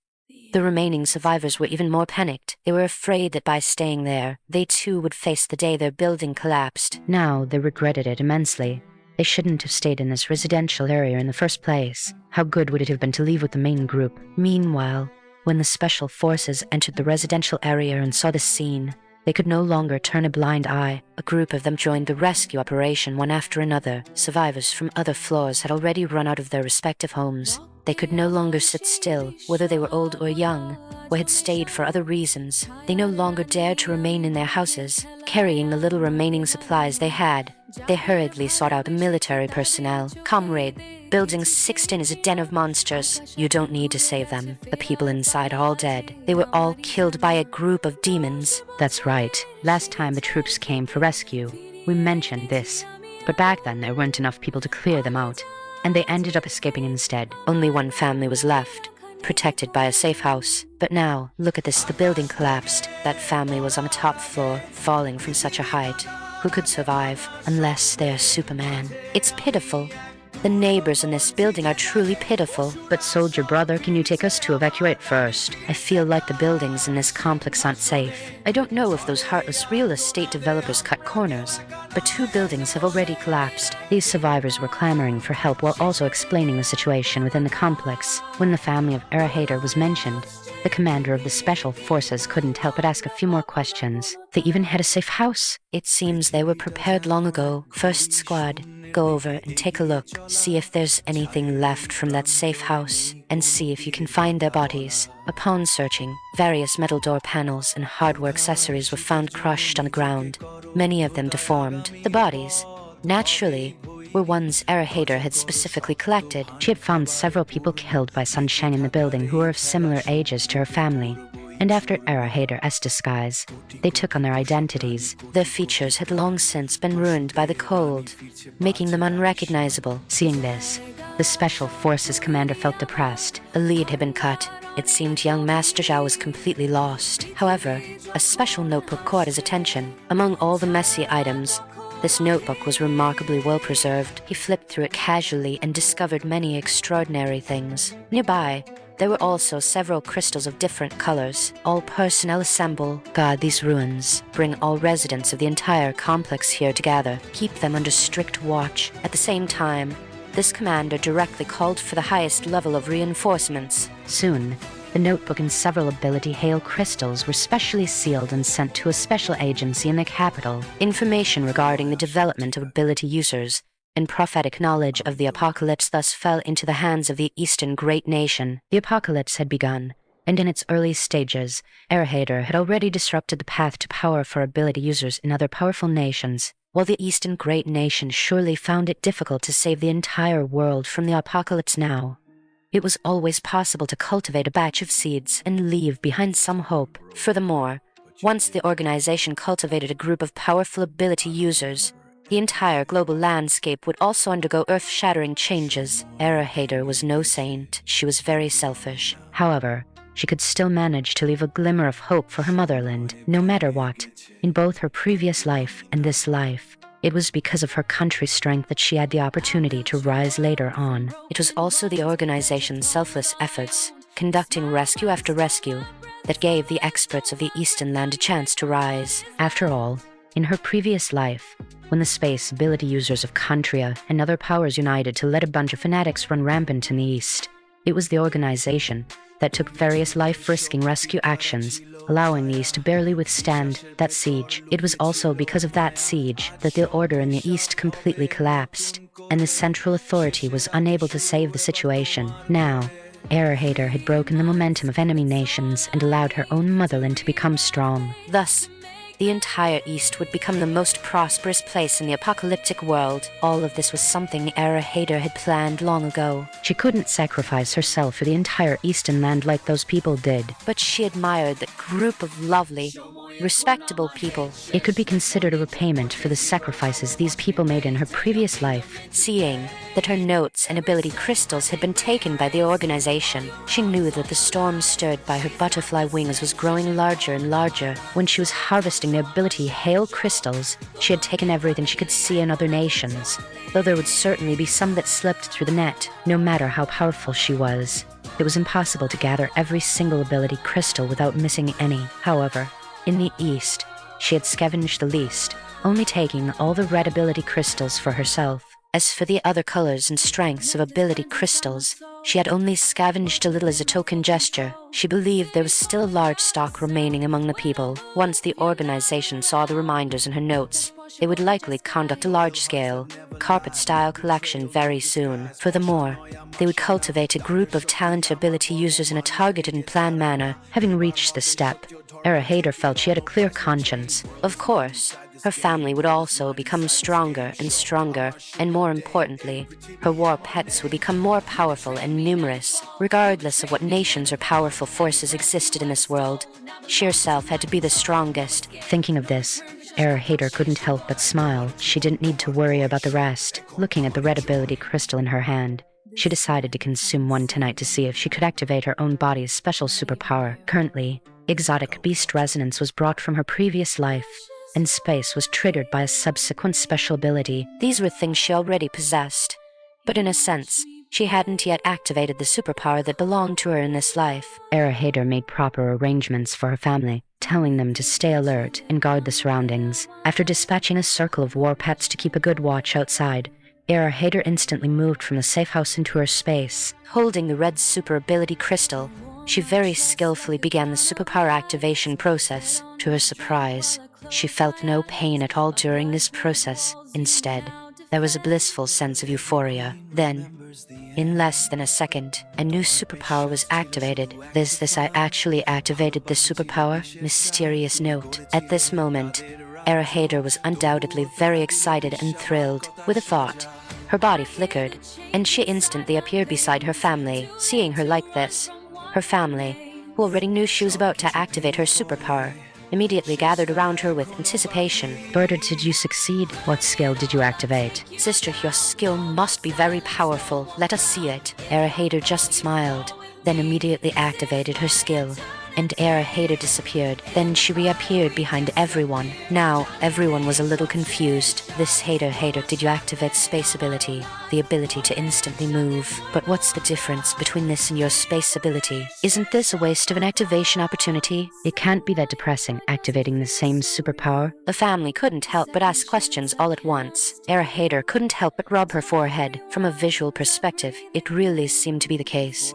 The remaining survivors were even more panicked. They were afraid that by staying there, they too would face the day their building collapsed. Now they regretted it immensely. They shouldn't have stayed in this residential area in the first place. How good would it have been to leave with the main group? Meanwhile, when the special forces entered the residential area and saw the scene, they could no longer turn a blind eye. A group of them joined the rescue operation one after another. Survivors from other floors had already run out of their respective homes. They could no longer sit still, whether they were old or young, or had stayed for other reasons. They no longer dared to remain in their houses, carrying the little remaining supplies they had. They hurriedly sought out the military personnel. "Comrade, Building 16 is a den of monsters. You don't need to save them. The people inside are all dead. They were all killed by a group of demons." That's right. Last time the troops came for rescue, we mentioned this. But back then there weren't enough people to clear them out, and they ended up escaping instead. Only one family was left, protected by a safe house. But now, look at this, the building collapsed. That family was on the top floor, falling from such a height. Who could survive? Unless they're Superman. It's pitiful. The neighbors in this building are truly pitiful. But soldier brother, can you take us to evacuate first? I feel like the buildings in this complex aren't safe. I don't know if those heartless real estate developers cut corners, but 2 buildings have already collapsed. These survivors were clamoring for help while also explaining the situation within the complex. When the family of Erahater was mentioned, the commander of the special forces couldn't help but ask a few more questions. They even had a safe house. It seems they were prepared long ago. First squad, go over and take a look. See if there's anything left from that safe house, and see if you can find their bodies. Upon searching, various metal door panels and hardware accessories were found crushed on the ground, many of them deformed. The bodies, naturally, were ones Erahater had specifically collected. She had found several people killed by Sunshine in the building who were of similar ages to her family, and after Erahater's disguise, they took on their identities. Their features had long since been ruined by the cold, making them unrecognizable. Seeing this, the Special Forces commander felt depressed. A lead had been cut. It seemed young Master Zhao was completely lost. However, a special notebook caught his attention. Among all the messy items, this notebook was remarkably well preserved. He flipped through it casually and discovered many extraordinary things. Nearby, there were also several crystals of different colors. All personnel assemble. Guard these ruins. Bring all residents of the entire complex here together. Keep them under strict watch. At the same time, this commander directly called for the highest level of reinforcements. Soon, the notebook and several ability hail crystals were specially sealed and sent to a special agency in the capital. Information regarding the development of ability users and prophetic knowledge of the apocalypse thus fell into the hands of the Eastern Great Nation. The apocalypse had begun, and in its early stages, Erahater had already disrupted the path to power for ability users in other powerful nations. While the Eastern Great Nation surely found it difficult to save the entire world from the apocalypse now, it was always possible to cultivate a batch of seeds and leave behind some hope. Furthermore, once the organization cultivated a group of powerful ability users, the entire global landscape would also undergo earth-shattering changes. Erahater was no saint. She was very selfish. However, she could still manage to leave a glimmer of hope for her motherland, no matter what. In both her previous life and this life, it was because of her country's strength that she had the opportunity to rise later on. It was also the organization's selfless efforts, conducting rescue after rescue, that gave the experts of the Eastern Land a chance to rise. After all, in her previous life, when the space ability users of Contria and other powers united to let a bunch of fanatics run rampant in the East, it was the organization that took various life-risking rescue actions, allowing the East to barely withstand that siege. It was also because of that siege that the order in the East completely collapsed, and the central authority was unable to save the situation. Now, Erahater had broken the momentum of enemy nations and allowed her own motherland to become strong. Thus, the entire East would become the most prosperous place in the apocalyptic world. All of this was something Erahater had planned long ago. She couldn't sacrifice herself for the entire Eastern land like those people did. But she admired that group of lovely, respectable people. It could be considered a repayment for the sacrifices these people made in her previous life. Seeing that her notes and ability crystals had been taken by the organization, she knew that the storm stirred by her butterfly wings was growing larger and larger. When she was harvesting the ability hail crystals, she had taken everything she could see in other nations, though there would certainly be some that slipped through the net. No matter how powerful she was, it was impossible to gather every single ability crystal without missing any. However, in the East, she had scavenged the least, only taking all the red ability crystals for herself. As for the other colors and strengths of ability crystals, she had only scavenged a little as a token gesture. She believed there was still a large stock remaining among the people. Once the organization saw the reminders in her notes, they would likely conduct a large-scale, carpet-style collection very soon. Furthermore, they would cultivate a group of talented ability users in a targeted and planned manner. Having reached this step, Hader felt she had a clear conscience. Of course, her family would also become stronger, and more importantly, her war pets would become more powerful and numerous. Regardless of what nations or powerful forces existed in this world, she herself had to be the strongest. Thinking of this, Hader couldn't help but smile. She didn't need to worry about the rest. Looking at the red ability crystal in her hand, she decided to consume one tonight to see if she could activate her own body's special superpower. Currently, exotic beast resonance was brought from her previous life, and space was triggered by a subsequent special ability. These were things she already possessed, but in a sense, she hadn't yet activated the superpower that belonged to her in this life. Hader made proper arrangements for her family, telling them to stay alert and guard the surroundings. After dispatching a circle of war pets to keep a good watch outside, Hader instantly moved from the safe house into her space. Holding the red super ability crystal, she very skillfully began the superpower activation process. To her surprise, she felt no pain at all during this process. Instead, there was a blissful sense of euphoria. Then, in less than a second, a new superpower was activated. I actually activated this superpower? Mysterious note. At this moment, Hader was undoubtedly very excited and thrilled. With a thought, her body flickered, and she instantly appeared beside her family. Seeing her like this, her family, who already knew she was about to activate her superpower, immediately gathered around her with anticipation. Berta, did you succeed? What skill did you activate? Sister, your skill must be very powerful. Let us see it. Hader just smiled, then immediately activated her skill, and Hader disappeared. Then she reappeared behind everyone. Now, everyone was a little confused. This Hader, did you activate space ability? The ability to instantly move. But what's the difference between this and your space ability? Isn't this a waste of an activation opportunity? It can't be that depressing, activating the same superpower. The family couldn't help but ask questions all at once. Hader couldn't help but rub her forehead. From a visual perspective, it really seemed to be the case.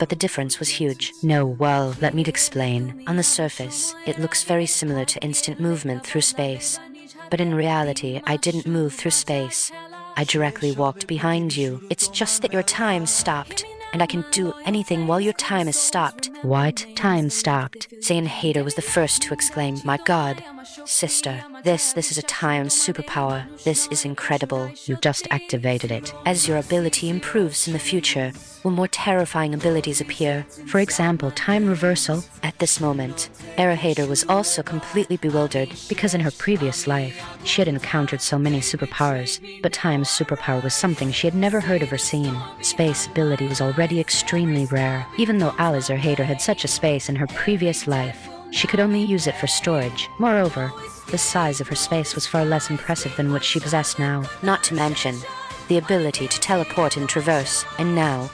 But the difference was huge. No, well, let me explain. On the surface, it looks very similar to instant movement through space. But in reality, I didn't move through space. I directly walked behind you. It's just that your time stopped, and I can do anything while your time is stopped. What? Time stopped? Hader was the first to exclaim, "My God, sister, this is a time superpower. This is incredible." You've just activated it. As your ability improves in the future, will more terrifying abilities appear. For example, time reversal. At this moment, Hader was also completely bewildered, because in her previous life, she had encountered so many superpowers, but time's superpower was something she had never heard of or seen. Space ability was already extremely rare. Even though Alice or Hader had such a space in her previous life, she could only use it for storage. Moreover, the size of her space was far less impressive than what she possessed now. Not to mention the ability to teleport and traverse, and now,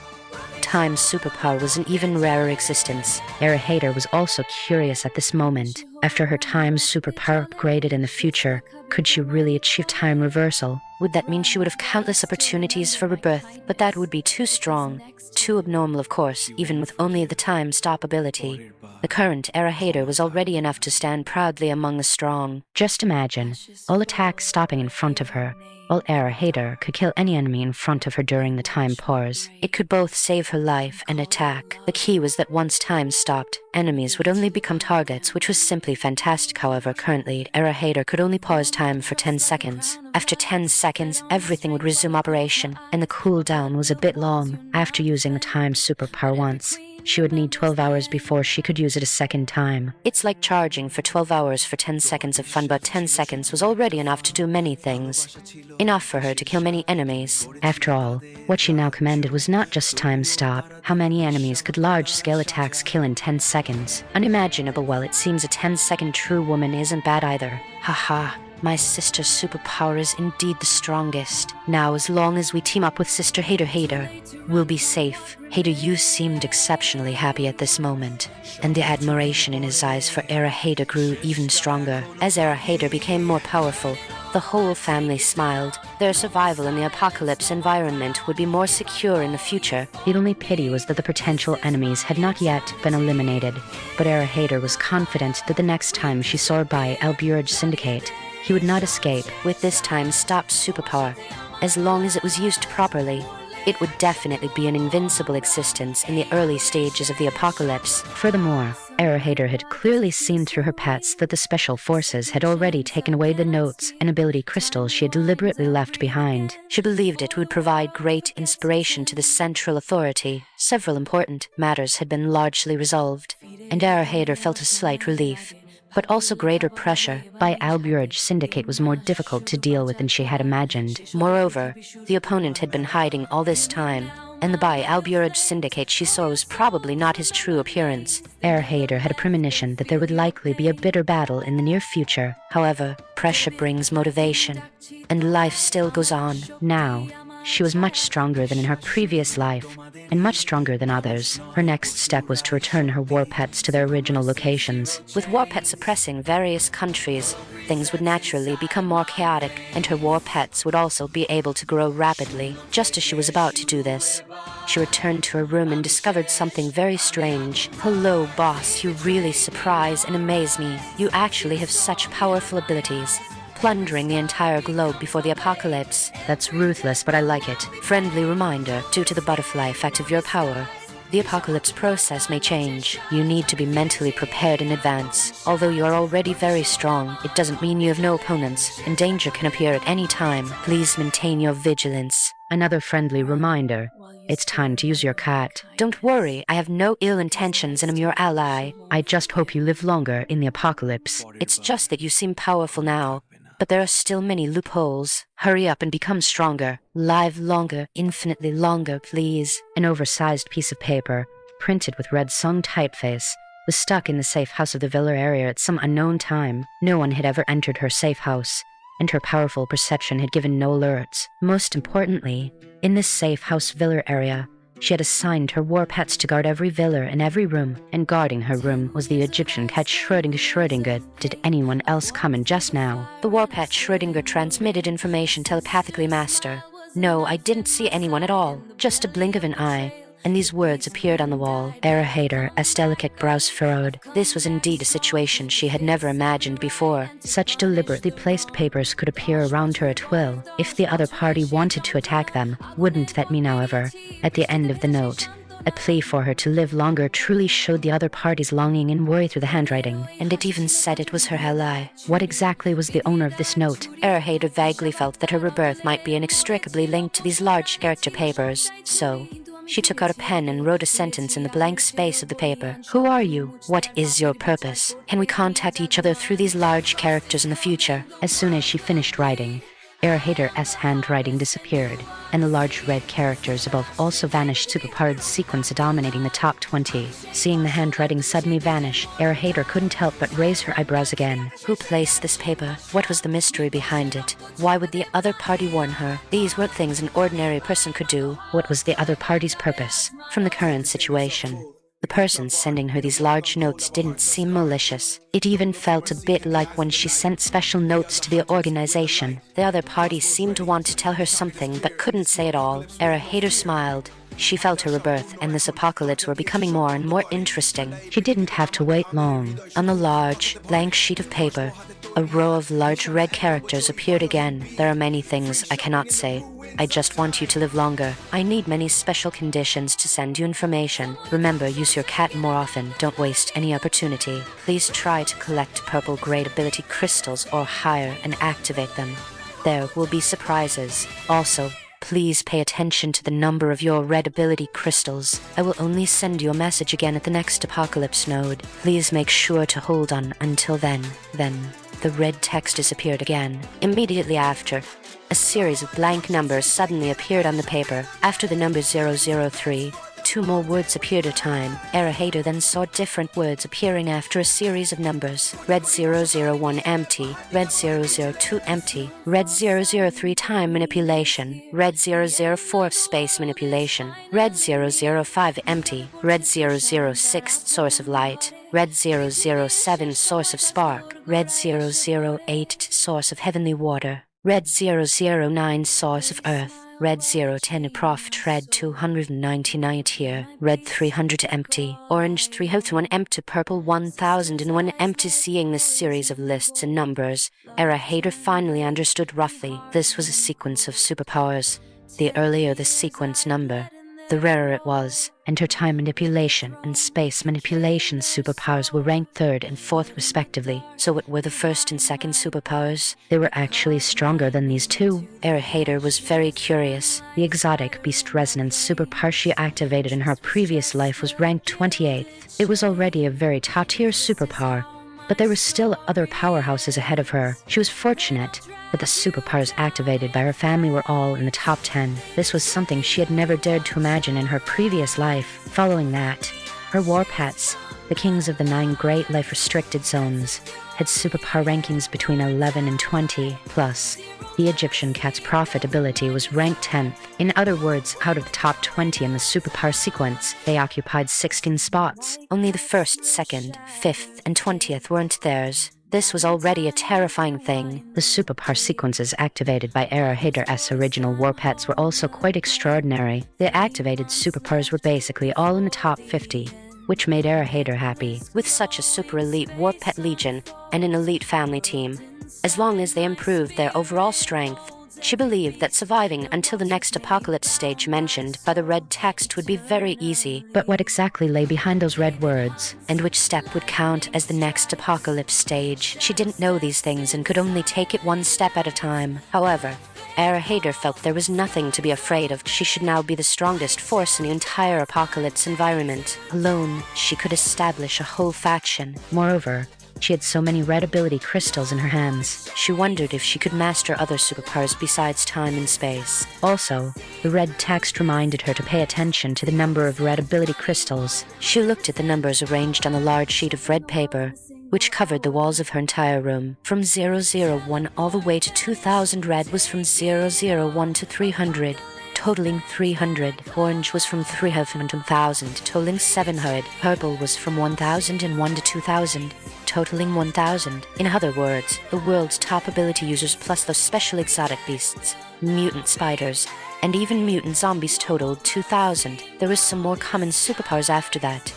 Time's superpower was an even rarer existence. Hader was also curious at this moment. After her Time's superpower upgraded in the future, could she really achieve time reversal? Would that mean she would have countless opportunities for rebirth? But that would be too strong, too abnormal, of course, even with only the time stop ability. The current Hader was already enough to stand proudly among the strong. Just imagine, all attacks stopping in front of her. While Hader could kill any enemy in front of her during the time pause. It could both save her life and attack. The key was that once time stopped, enemies would only become targets, which was simply fantastic. However, currently, Hader could only pause time for 10 seconds. After 10 seconds, everything would resume operation, and the cooldown was a bit long. After using the time superpower once, she would need 12 hours before she could use it a second time. It's like charging for 12 hours for 10 seconds of fun, but 10 seconds was already enough to do many things. Enough for her to kill many enemies. After all, what she now commanded was not just time stop. How many enemies could large-scale attacks kill in 10 seconds? Unimaginable. Well, it seems a 10-second true woman isn't bad either. Haha. My sister's superpower is indeed the strongest. Now, as long as we team up with Sister Hader, we'll be safe. Hader, you seemed exceptionally happy at this moment, and the admiration in his eyes for Hader grew even stronger. As Hader became more powerful, The whole family smiled. Their survival in the apocalypse environment would be more secure in the future. The only pity was that the potential enemies had not yet been eliminated, but Hader was confident that the next time she saw by Alburage Syndicate, he would not escape with this time stopped superpower. As long as it was used properly, it would definitely be an invincible existence in the early stages of the apocalypse. Furthermore, Hader had clearly seen through her pets that the special forces had already taken away the notes and ability crystals she had deliberately left behind. She believed it would provide great inspiration to the central authority. Several important matters had been largely resolved, and Hader felt a slight relief, but also greater pressure. By Alburage Syndicate was more difficult to deal with than she had imagined. Moreover, the opponent had been hiding all this time, and the by Alburage Syndicate she saw was probably not his true appearance. Hader had a premonition that there would likely be a bitter battle in the near future. However, pressure brings motivation, and life still goes on. Now, she was much stronger than in her previous life, and much stronger than others. Her next step was to return her war pets to their original locations. With war pets oppressing various countries, things would naturally become more chaotic, and her war pets would also be able to grow rapidly. Just as she was about to do this, she returned to her room and discovered something very strange. "Hello, boss, you really surprise and amaze me. You actually have such powerful abilities. Plundering the entire globe before the apocalypse. That's ruthless, but I like it. Friendly reminder, due to the butterfly effect of your power, the apocalypse process may change. You need to be mentally prepared in advance. Although you are already very strong, it doesn't mean you have no opponents, and danger can appear at any time. Please maintain your vigilance." Another friendly reminder. It's time to use your cat. Don't worry, I have no ill intentions and I'm your ally. I just hope you live longer in the apocalypse. It's just that you seem powerful now, but there are still many loopholes. Hurry up and become stronger. Live longer, infinitely longer, please. An oversized piece of paper, printed with red song typeface, was stuck in the safe house of the villa area at some unknown time. No one had ever entered her safe house, and her powerful perception had given no alerts. Most importantly, in this safe house villa area, she had assigned her war pets to guard every villa and every room, and guarding her room was the Egyptian cat Schrödinger. Did anyone else come in just now? The war pet Schrödinger transmitted information telepathically, Master. No, I didn't see anyone at all. Just a blink of an eye, and these words appeared on the wall. Hader, as delicate brows furrowed. This was indeed a situation she had never imagined before. Such deliberately placed papers could appear around her at will. If the other party wanted to attack them, wouldn't that mean, however, at the end of the note, a plea for her to live longer truly showed the other party's longing and worry through the handwriting. And it even said it was her ally. What exactly was the owner of this note? Hader vaguely felt that her rebirth might be inextricably linked to these large character papers, so she took out a pen and wrote a sentence in the blank space of the paper. "Who are you? What is your purpose? Can we contact each other through these large characters in the future?" As soon as she finished writing, Hader's handwriting disappeared, and the large red characters above also vanished, superpowered sequence dominating the top 20. Seeing the handwriting suddenly vanish, Hader couldn't help but raise her eyebrows again. Who placed this paper? What was the mystery behind it? Why would the other party warn her? These weren't things an ordinary person could do. What was the other party's purpose? From the current situation, the person sending her these large notes didn't seem malicious. It even felt a bit like when she sent special notes to the organization. The other party seemed to want to tell her something but couldn't say it all. Hader smiled. She felt her rebirth and this apocalypse were becoming more and more interesting. She didn't have to wait long. On the large, blank sheet of paper, a row of large red characters appeared again. "There are many things I cannot say. I just want you to live longer. I need many special conditions to send you information. Remember, use your cat more often. Don't waste any opportunity. Please try to collect purple grade ability crystals or higher and activate them. There will be surprises. Also, please pay attention to the number of your red ability crystals. I will only send you a message again at the next apocalypse node. Please make sure to hold on until then." Then the red text disappeared again. Immediately after, a series of blank numbers suddenly appeared on the paper. After the number 003, 2 more words appeared a time. Hader then saw different words appearing after a series of numbers. Red 001 empty, red 002 empty, red 003 time manipulation, red 004 space manipulation, red 005 empty, red 006 source of light, Red 007 source of spark. Red 008 source of heavenly water. Red 009 source of earth. Red 010 profit. Red 299 tier. Red 300 empty. Orange 301 empty. Purple 1001 empty. Seeing this series of lists and numbers, Era Hater finally understood roughly this was a sequence of superpowers. The earlier the sequence number, the rarer it was, and her time manipulation and space manipulation superpowers were ranked 3rd and 4th respectively. So what were the first and second superpowers? They were actually stronger than these two. Era Hater was very curious. The exotic beast resonance superpower she activated in her previous life was ranked 28th. It was already a very top-tier superpower, but there were still other powerhouses ahead of her. She was fortunate that the superpowers activated by her family were all in the top 10. This was something she had never dared to imagine in her previous life. Following that, her war pets, the kings of the 9 great life restricted zones, had superpower rankings between 11 and 20 plus. The Egyptian cat's profitability was ranked 10th. In other words, out of the top 20 in the superpower sequence, they occupied 16 spots. Only the 1st, 2nd, 5th, and 20th weren't theirs. This was already a terrifying thing. The superpower sequences activated by Era Hater's original war pets were also quite extraordinary. The activated superpowers were basically all in the top 50, which made Era Hater happy. With such a super elite war pet legion and an elite family team, as long as they improved their overall strength, she believed that surviving until the next apocalypse stage mentioned by the red text would be very easy. But what exactly lay behind those red words, and which step would count as the next apocalypse stage? She didn't know these things and could only take it one step at a time. However, Era Hater felt there was nothing to be afraid of. She should now be the strongest force in the entire apocalypse environment. Alone, she could establish a whole faction. Moreover, she had so many red ability crystals in her hands. She wondered if she could master other superpowers besides time and space. Also, the red text reminded her to pay attention to the number of red ability crystals. She looked at the numbers arranged on a large sheet of red paper, which covered the walls of her entire room. From 001 all the way to 2000, red was from 001 to 300. Totaling 300. Orange was from 300 to 1000, totaling 700. Purple was from 1001 to 2000, totaling 1000. In other words, the world's top ability users plus those special exotic beasts, mutant spiders, and even mutant zombies totaled 2000. There was some more common superpowers after that,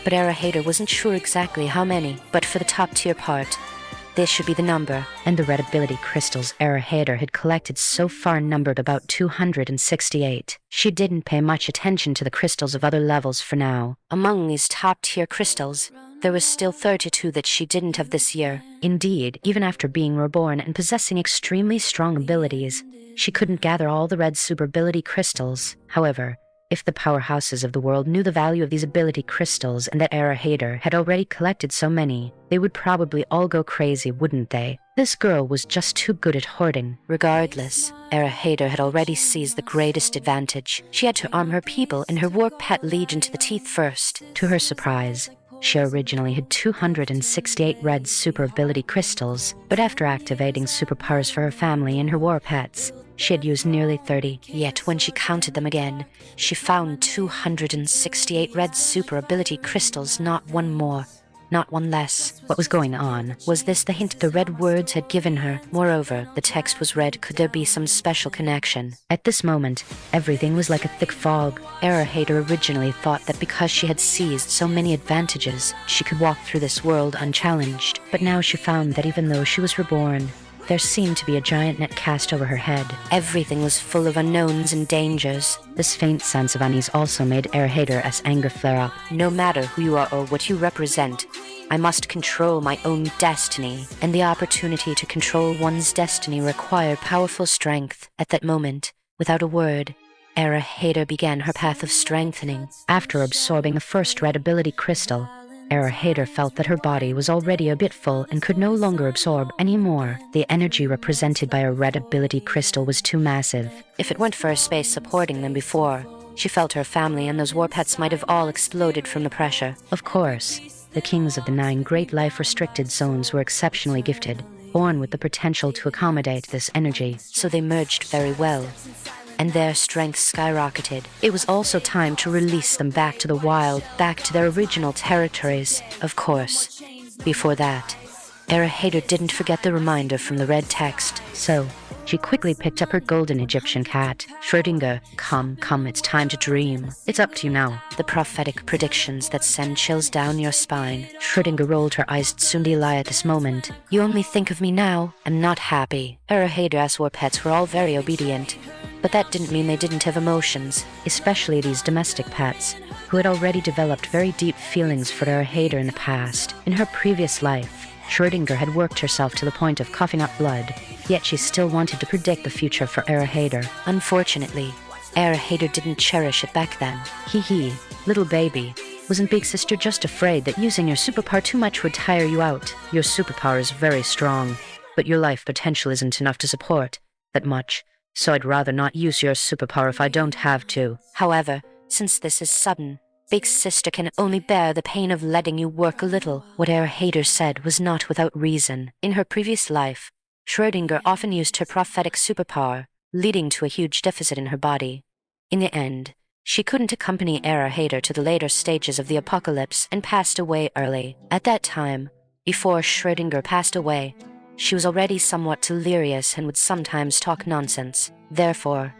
but Era Hater wasn't sure exactly how many. But for the top tier part, this should be the number. And the red ability crystals Era Hater had collected so far numbered about 268. She didn't pay much attention to the crystals of other levels for now. Among these top-tier crystals, there was still 32 that she didn't have this year. Indeed, even after being reborn and possessing extremely strong abilities, she couldn't gather all the red super ability crystals. However, if the powerhouses of the world knew the value of these ability crystals and that Era Hater had already collected so many, they would probably all go crazy, wouldn't they? This girl was just too good at hoarding. Regardless, Era Hater had already seized the greatest advantage. She had to arm her people and her war pet legion to the teeth first. To her surprise, she originally had 268 red super ability crystals, but after activating superpowers for her family and her war pets, she had used nearly 30. Yet when she counted them again, she found 268 red super ability crystals, not one more, not one less. What was going on? Was this the hint the red words had given her? Moreover, the text was red. Could there be some special connection? At this moment, everything was like a thick fog. Era Hater originally thought that because she had seized so many advantages, she could walk through this world unchallenged. But now she found that even though she was reborn, there seemed to be a giant net cast over her head. Everything was full of unknowns and dangers. This faint sense of unease also made Era Hater's anger flare up. No matter who you are or what you represent, I must control my own destiny, and the opportunity to control one's destiny required powerful strength. At that moment, without a word, Era Hater began her path of strengthening. After absorbing the first red ability crystal, Era Hater felt that her body was already a bit full and could no longer absorb any more. The energy represented by a red ability crystal was too massive. If it weren't for a space supporting them before, she felt her family and those war pets might have all exploded from the pressure. Of course, the kings of the 9 great life-restricted zones were exceptionally gifted, born with the potential to accommodate this energy, so they merged very well. and their strength skyrocketed. It was also time to release them back to the wild, back to their original territories, of course. Before that, Hater didn't forget the reminder from the red text, so she quickly picked up her golden Egyptian cat. Schrödinger, come, it's time to dream. It's up to you now. The prophetic predictions that send chills down your spine. Schrödinger rolled her eyes. Tsundi lie at this moment. You only think of me now. I'm not happy. Hater's war pets were all very obedient, but that didn't mean they didn't have emotions. Especially these domestic pets, who had already developed very deep feelings for Hater in the past. In her previous life, Schrödinger had worked herself to the point of coughing up blood, yet she still wanted to predict the future for Hater. Unfortunately, Hater didn't cherish it back then. Hee, little baby. Wasn't Big Sister just afraid that using your superpower too much would tire you out? Your superpower is very strong, but your life potential isn't enough to support that much, so I'd rather not use your superpower if I don't have to. However, since this is sudden, Big Sister can only bear the pain of letting you work a little. What Hater said was not without reason. In her previous life, Schrödinger often used her prophetic superpower, leading to a huge deficit in her body. In the end, she couldn't accompany Hater to the later stages of the apocalypse and passed away early. At that time, before Schrödinger passed away, she was already somewhat delirious and would sometimes talk nonsense. Therefore,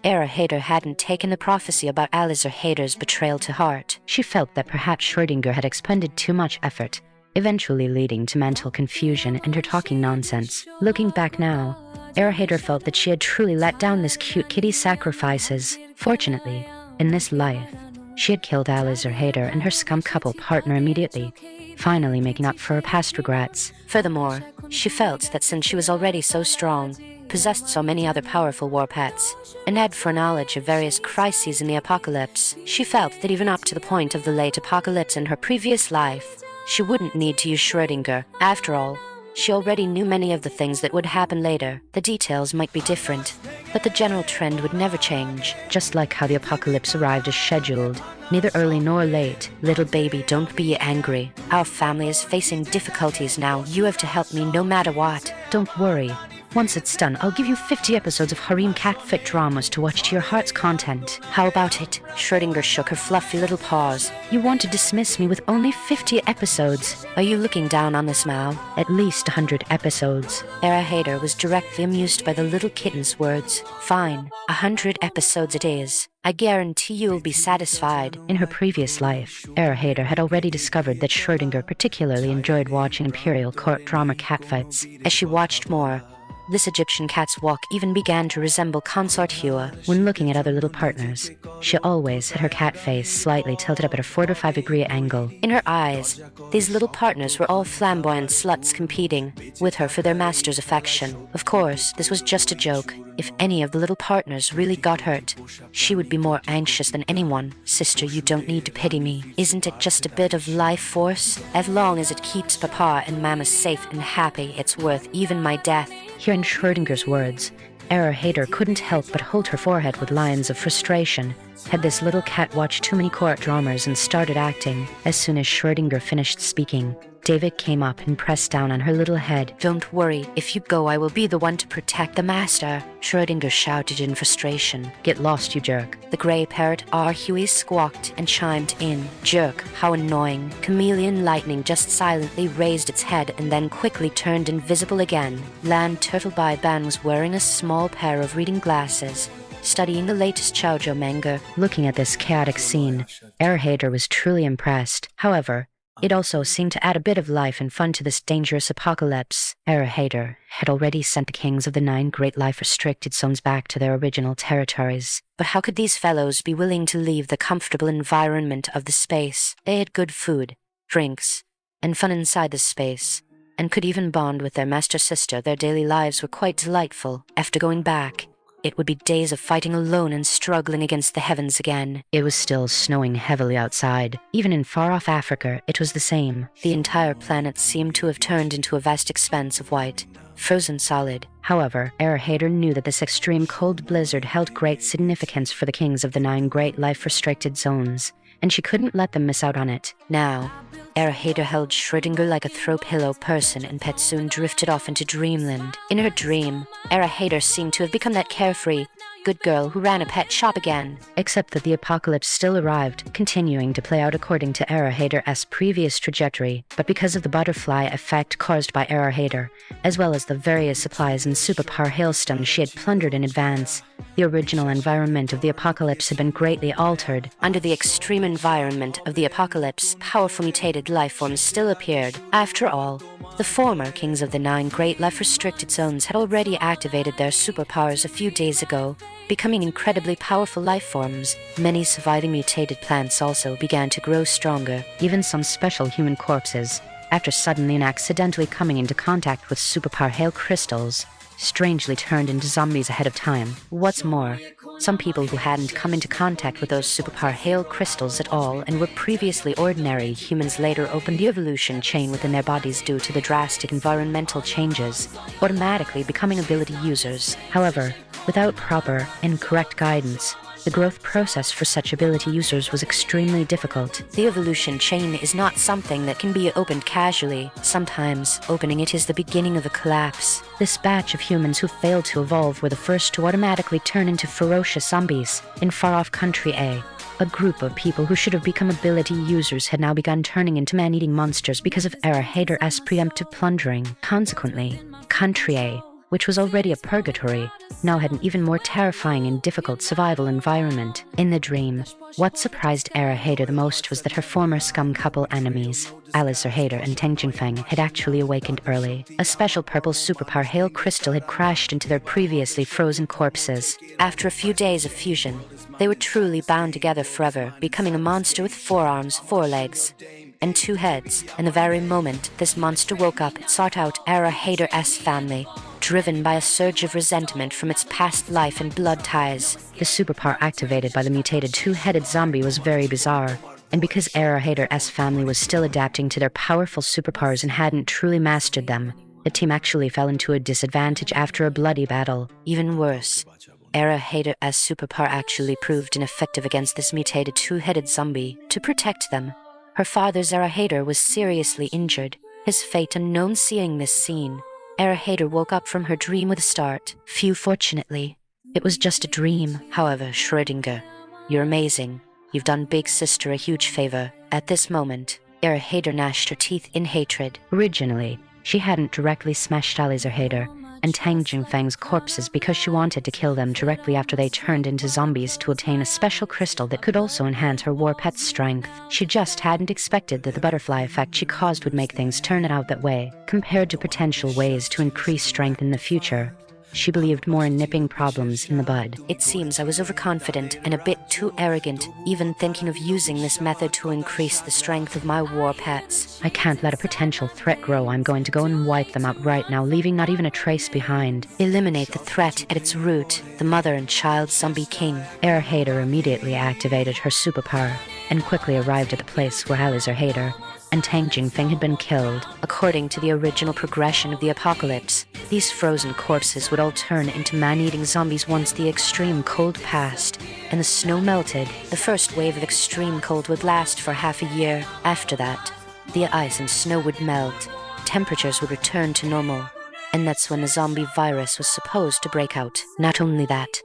Hater hadn't taken the prophecy about Hater's betrayal to heart. She felt that perhaps Schrödinger had expended too much effort, eventually leading to mental confusion and her talking nonsense. Looking back now, Hater felt that she had truly let down this cute kitty's sacrifices. Fortunately, in this life, she had killed Hater and her scum couple partner immediately, finally making up for her past regrets. Furthermore, she felt that since she was already so strong, possessed so many other powerful war pets, and had foreknowledge of various crises in the apocalypse, she felt that even up to the point of the late apocalypse in her previous life, she wouldn't need to use Schrödinger. After all, she already knew many of the things that would happen later. The details might be different, but the general trend would never change. Just like how the apocalypse arrived as scheduled, neither early nor late. Little baby, don't be angry. Our family is facing difficulties now. You have to help me no matter what. Don't worry. Once it's done, I'll give you 50 episodes of harem cat-fit dramas to watch to your heart's content. How about it? Schrödinger shook her fluffy little paws. You want to dismiss me with only 50 episodes? Are you looking down on this, Mal? At least 100 episodes. Hater was directly amused by the little kitten's words. Fine, 100 episodes it is. I guarantee you'll be satisfied. In her previous life, Hater had already discovered that Schrödinger particularly enjoyed watching imperial court drama catfights. As she watched more, this Egyptian cat's walk even began to resemble Consort Hua. When looking at other little partners, she always had her cat face slightly tilted up at a 45-degree angle. In her eyes, these little partners were all flamboyant sluts competing with her for their master's affection. Of course, this was just a joke. If any of the little partners really got hurt, she would be more anxious than anyone. Sister, you don't need to pity me. Isn't it just a bit of life force? As long as it keeps Papa and Mama safe and happy, it's worth even my death. Hearing Schrödinger's words, Hater couldn't help but hold her forehead with lines of frustration. Had this little cat watched too many court dramas and started acting? As soon as Schrödinger finished speaking, David came up and pressed down on her little head. Don't worry, if you go, I will be the one to protect the master. Schrödinger shouted in frustration. Get lost, you jerk. The grey parrot Huey squawked and chimed in. Jerk, how annoying. Chameleon Lightning just silently raised its head and then quickly turned invisible again. Land Turtle Ban was wearing a small pair of reading glasses, studying the latest shoujo manga. Looking at this chaotic scene, Hater was truly impressed. However, it also seemed to add a bit of life and fun to this dangerous apocalypse. Hater had already sent the kings of the 9 great life-restricted zones back to their original territories. But how could these fellows be willing to leave the comfortable environment of the space? They had good food, drinks, and fun inside the space, and could even bond with their master sister. Their daily lives were quite delightful. After going back, it would be days of fighting alone and struggling against the heavens again. It was still snowing heavily outside. Even in far-off Africa, it was the same. The entire planet seemed to have turned into a vast expanse of white, frozen solid. However, Hater knew that this extreme cold blizzard held great significance for the kings of the 9 great life-restricted zones, and she couldn't let them miss out on it. Now, Hater held Schrödinger like a throw-pillow person, and Petsoon drifted off into dreamland. In her dream, Hater seemed to have become that carefree, good girl who ran a pet shop again. Except that the apocalypse still arrived, continuing to play out according to Hader's previous trajectory, but because of the butterfly effect caused by Hader, as well as the various supplies and superpower hailstones she had plundered in advance, the original environment of the apocalypse had been greatly altered. Under the extreme environment of the apocalypse, powerful mutated life forms still appeared. After all, the former kings of the 9 great life-restricted zones had already activated their superpowers a few days ago, becoming incredibly powerful life forms. Many surviving mutated plants also began to grow stronger. Even some special human corpses, after suddenly and accidentally coming into contact with superpower hail crystals, strangely turned into zombies ahead of time. What's more, some people who hadn't come into contact with those superpower hail crystals at all and were previously ordinary humans later opened the evolution chain within their bodies due to the drastic environmental changes, automatically becoming ability users. However, without proper and correct guidance, the growth process for such ability users was extremely difficult. The evolution chain is not something that can be opened casually. Sometimes, opening it is the beginning of a collapse. This batch of humans who failed to evolve were the first to automatically turn into ferocious zombies. In far-off country A, a group of people who should have become ability users had now begun turning into man-eating monsters because of Hader's preemptive plundering. Consequently, country A, which was already a purgatory, now had an even more terrifying and difficult survival environment. In the dream, what surprised Hader the most was that her former scum couple enemies, Hader and Teng Jinfeng, had actually awakened early. A special purple superpower hail crystal had crashed into their previously frozen corpses. After a few days of fusion, they were truly bound together forever, becoming a monster with 4 arms, 4 legs, and 2 heads. In the very moment this monster woke up, it sought out Hader's family, driven by a surge of resentment from its past life and blood ties. The superpower activated by the mutated 2-headed zombie was very bizarre, and because Hader's family was still adapting to their powerful superpowers and hadn't truly mastered them, the team actually fell into a disadvantage after a bloody battle. Even worse, Hader's superpower actually proved ineffective against this mutated 2-headed zombie. To protect them, her father Hader was seriously injured, his fate unknown. Seeing this scene, Hader woke up from her dream with a start. Phew, fortunately, it was just a dream. However, Schrödinger, you're amazing. You've done Big Sister a huge favor. At this moment, Hader gnashed her teeth in hatred. Originally, she hadn't directly smashed Hader and Tang Jinfeng's corpses because she wanted to kill them directly after they turned into zombies to obtain a special crystal that could also enhance her war pet's strength. She just hadn't expected that the butterfly effect she caused would make things turn out that way. Compared to potential ways to increase strength in the future, she believed more in nipping problems in the bud. It seems I was overconfident and a bit too arrogant, even thinking of using this method to increase the strength of my war pets. I can't let a potential threat grow. I'm going to go and wipe them out right now, leaving not even a trace behind. Eliminate the threat at its root, the mother and child zombie king. Hader immediately activated her superpower and quickly arrived at the place where Hader and Tang Jinfeng had been killed. According to the original progression of the apocalypse, these frozen corpses would all turn into man-eating zombies once the extreme cold passed and the snow melted. The first wave of extreme cold would last for half a year. After that, the ice and snow would melt, temperatures would return to normal, and that's when the zombie virus was supposed to break out. Not only that,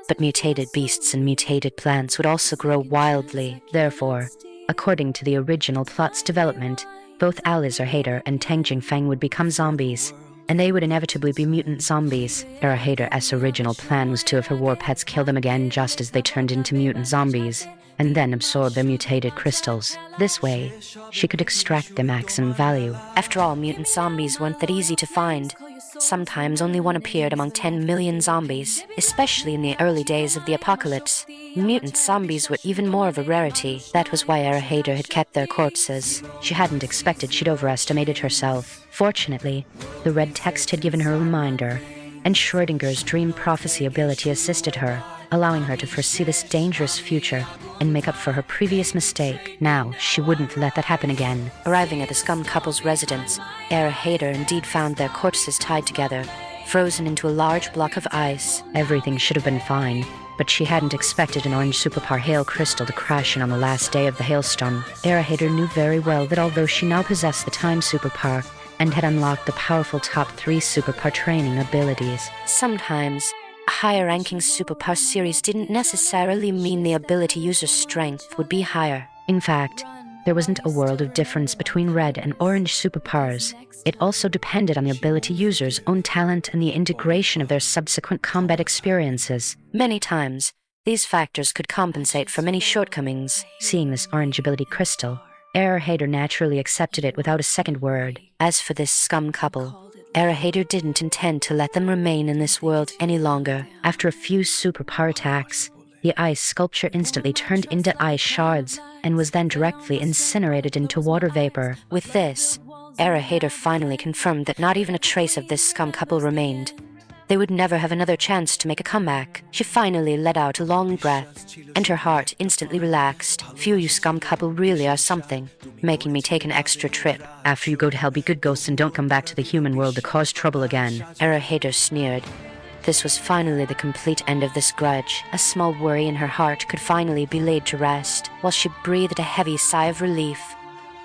but mutated beasts and mutated plants would also grow wildly. Therefore, according to the original plot's development, both Hader and Tang Jinfeng would become zombies, and they would inevitably be mutant zombies. Hader's original plan was to have her war pets kill them again just as they turned into mutant zombies, and then absorb their mutated crystals. This way, she could extract the maximum value. After all, mutant zombies weren't that easy to find. Sometimes only one appeared among 10 million zombies, especially in the early days of the apocalypse. Mutant zombies were even more of a rarity. That was why Hader had kept their corpses. She hadn't expected she'd overestimated herself. Fortunately, the red text had given her a reminder, and Schrödinger's dream prophecy ability assisted her, allowing her to foresee this dangerous future and make up for her previous mistake. Now, she wouldn't let that happen again. Arriving at the scum couple's residence, Hader indeed found their corpses tied together, frozen into a large block of ice. Everything should have been fine, but she hadn't expected an orange superpower hail crystal to crash in on the last day of the hailstorm. Hader knew very well that although she now possessed the time superpower and had unlocked the powerful top 3 superpower training abilities, sometimes a higher-ranking superpower series didn't necessarily mean the ability user's strength would be higher. In fact, there wasn't a world of difference between red and orange superpowers. It also depended on the ability user's own talent and the integration of their subsequent combat experiences. Many times, these factors could compensate for many shortcomings. Seeing this orange ability crystal, Hater naturally accepted it without a second word. As for this scum couple, Hater didn't intend to let them remain in this world any longer. After a few superpower attacks, the ice sculpture instantly turned into ice shards and was then directly incinerated into water vapor. With this, Hater finally confirmed that not even a trace of this scum couple remained. They would never have another chance to make a comeback. She finally let out a long breath, and her heart instantly relaxed. Phew, you scum couple really are something, making me take an extra trip. After you go to hell, be good ghosts and don't come back to the human world to cause trouble again. Hater sneered. This was finally the complete end of this grudge. A small worry in her heart could finally be laid to rest, while she breathed a heavy sigh of relief.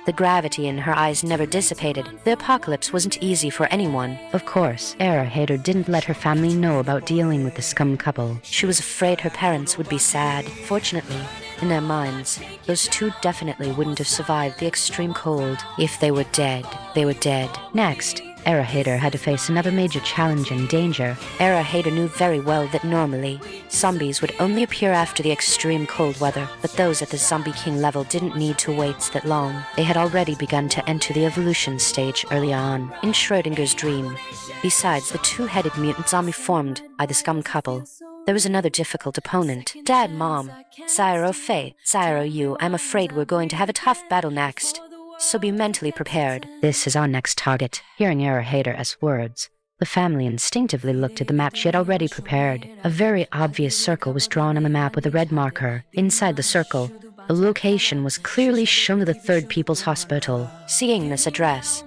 The gravity in her eyes never dissipated. The apocalypse wasn't easy for anyone. Of course, Hater didn't let her family know about dealing with the scum couple. She was afraid her parents would be sad. Fortunately, in their minds, those two definitely wouldn't have survived the extreme cold. If they were dead, they were dead. Next, Hater had to face another major challenge and danger. Hater knew very well that normally, zombies would only appear after the extreme cold weather, but those at the Zombie King level didn't need to wait that long. They had already begun to enter the evolution stage early on. In Schrödinger's dream, besides the two-headed mutant zombie formed by the scum couple, there was another difficult opponent. Dad, Mom, Zyro Faye, Zyro you, I'm afraid we're going to have a tough battle next. So be mentally prepared. This is our next target. Hearing Hater's words, the family instinctively looked at the map she had already prepared. A very obvious circle was drawn on the map with a red marker. Inside the circle, the location was clearly shown to the Third People's Hospital. Seeing this address,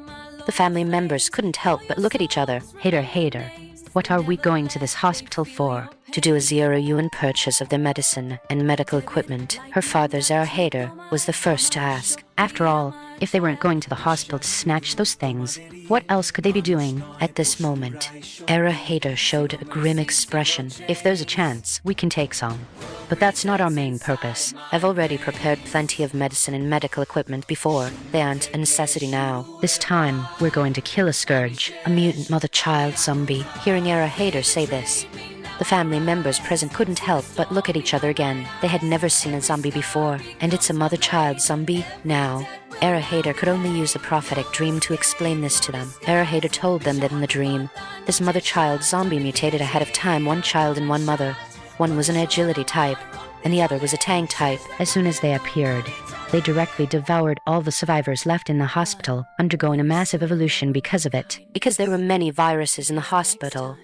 the family members couldn't help but look at each other. Hater, what are we going to this hospital for? To do a zero-yuan purchase of their medicine and medical equipment. Her father, Hater, was the first to ask. After all, if they weren't going to the hospital to snatch those things, what else could they be doing? At this moment, Hater showed a grim expression. If there's a chance, we can take some. But that's not our main purpose. I've already prepared plenty of medicine and medical equipment before. They aren't a necessity now. This time, we're going to kill a scourge, a mutant mother-child zombie. Hearing Hater say this, the family members present couldn't help but look at each other again. They had never seen a zombie before, and it's a mother-child zombie now. Hater could only use a prophetic dream to explain this to them. Hater told them that in the dream, this mother-child zombie mutated ahead of time, one child and one mother. One was an agility type, and the other was a tank type. As soon as they appeared, they directly devoured all the survivors left in the hospital, undergoing a massive evolution because of it. Because there were many viruses in the hospital,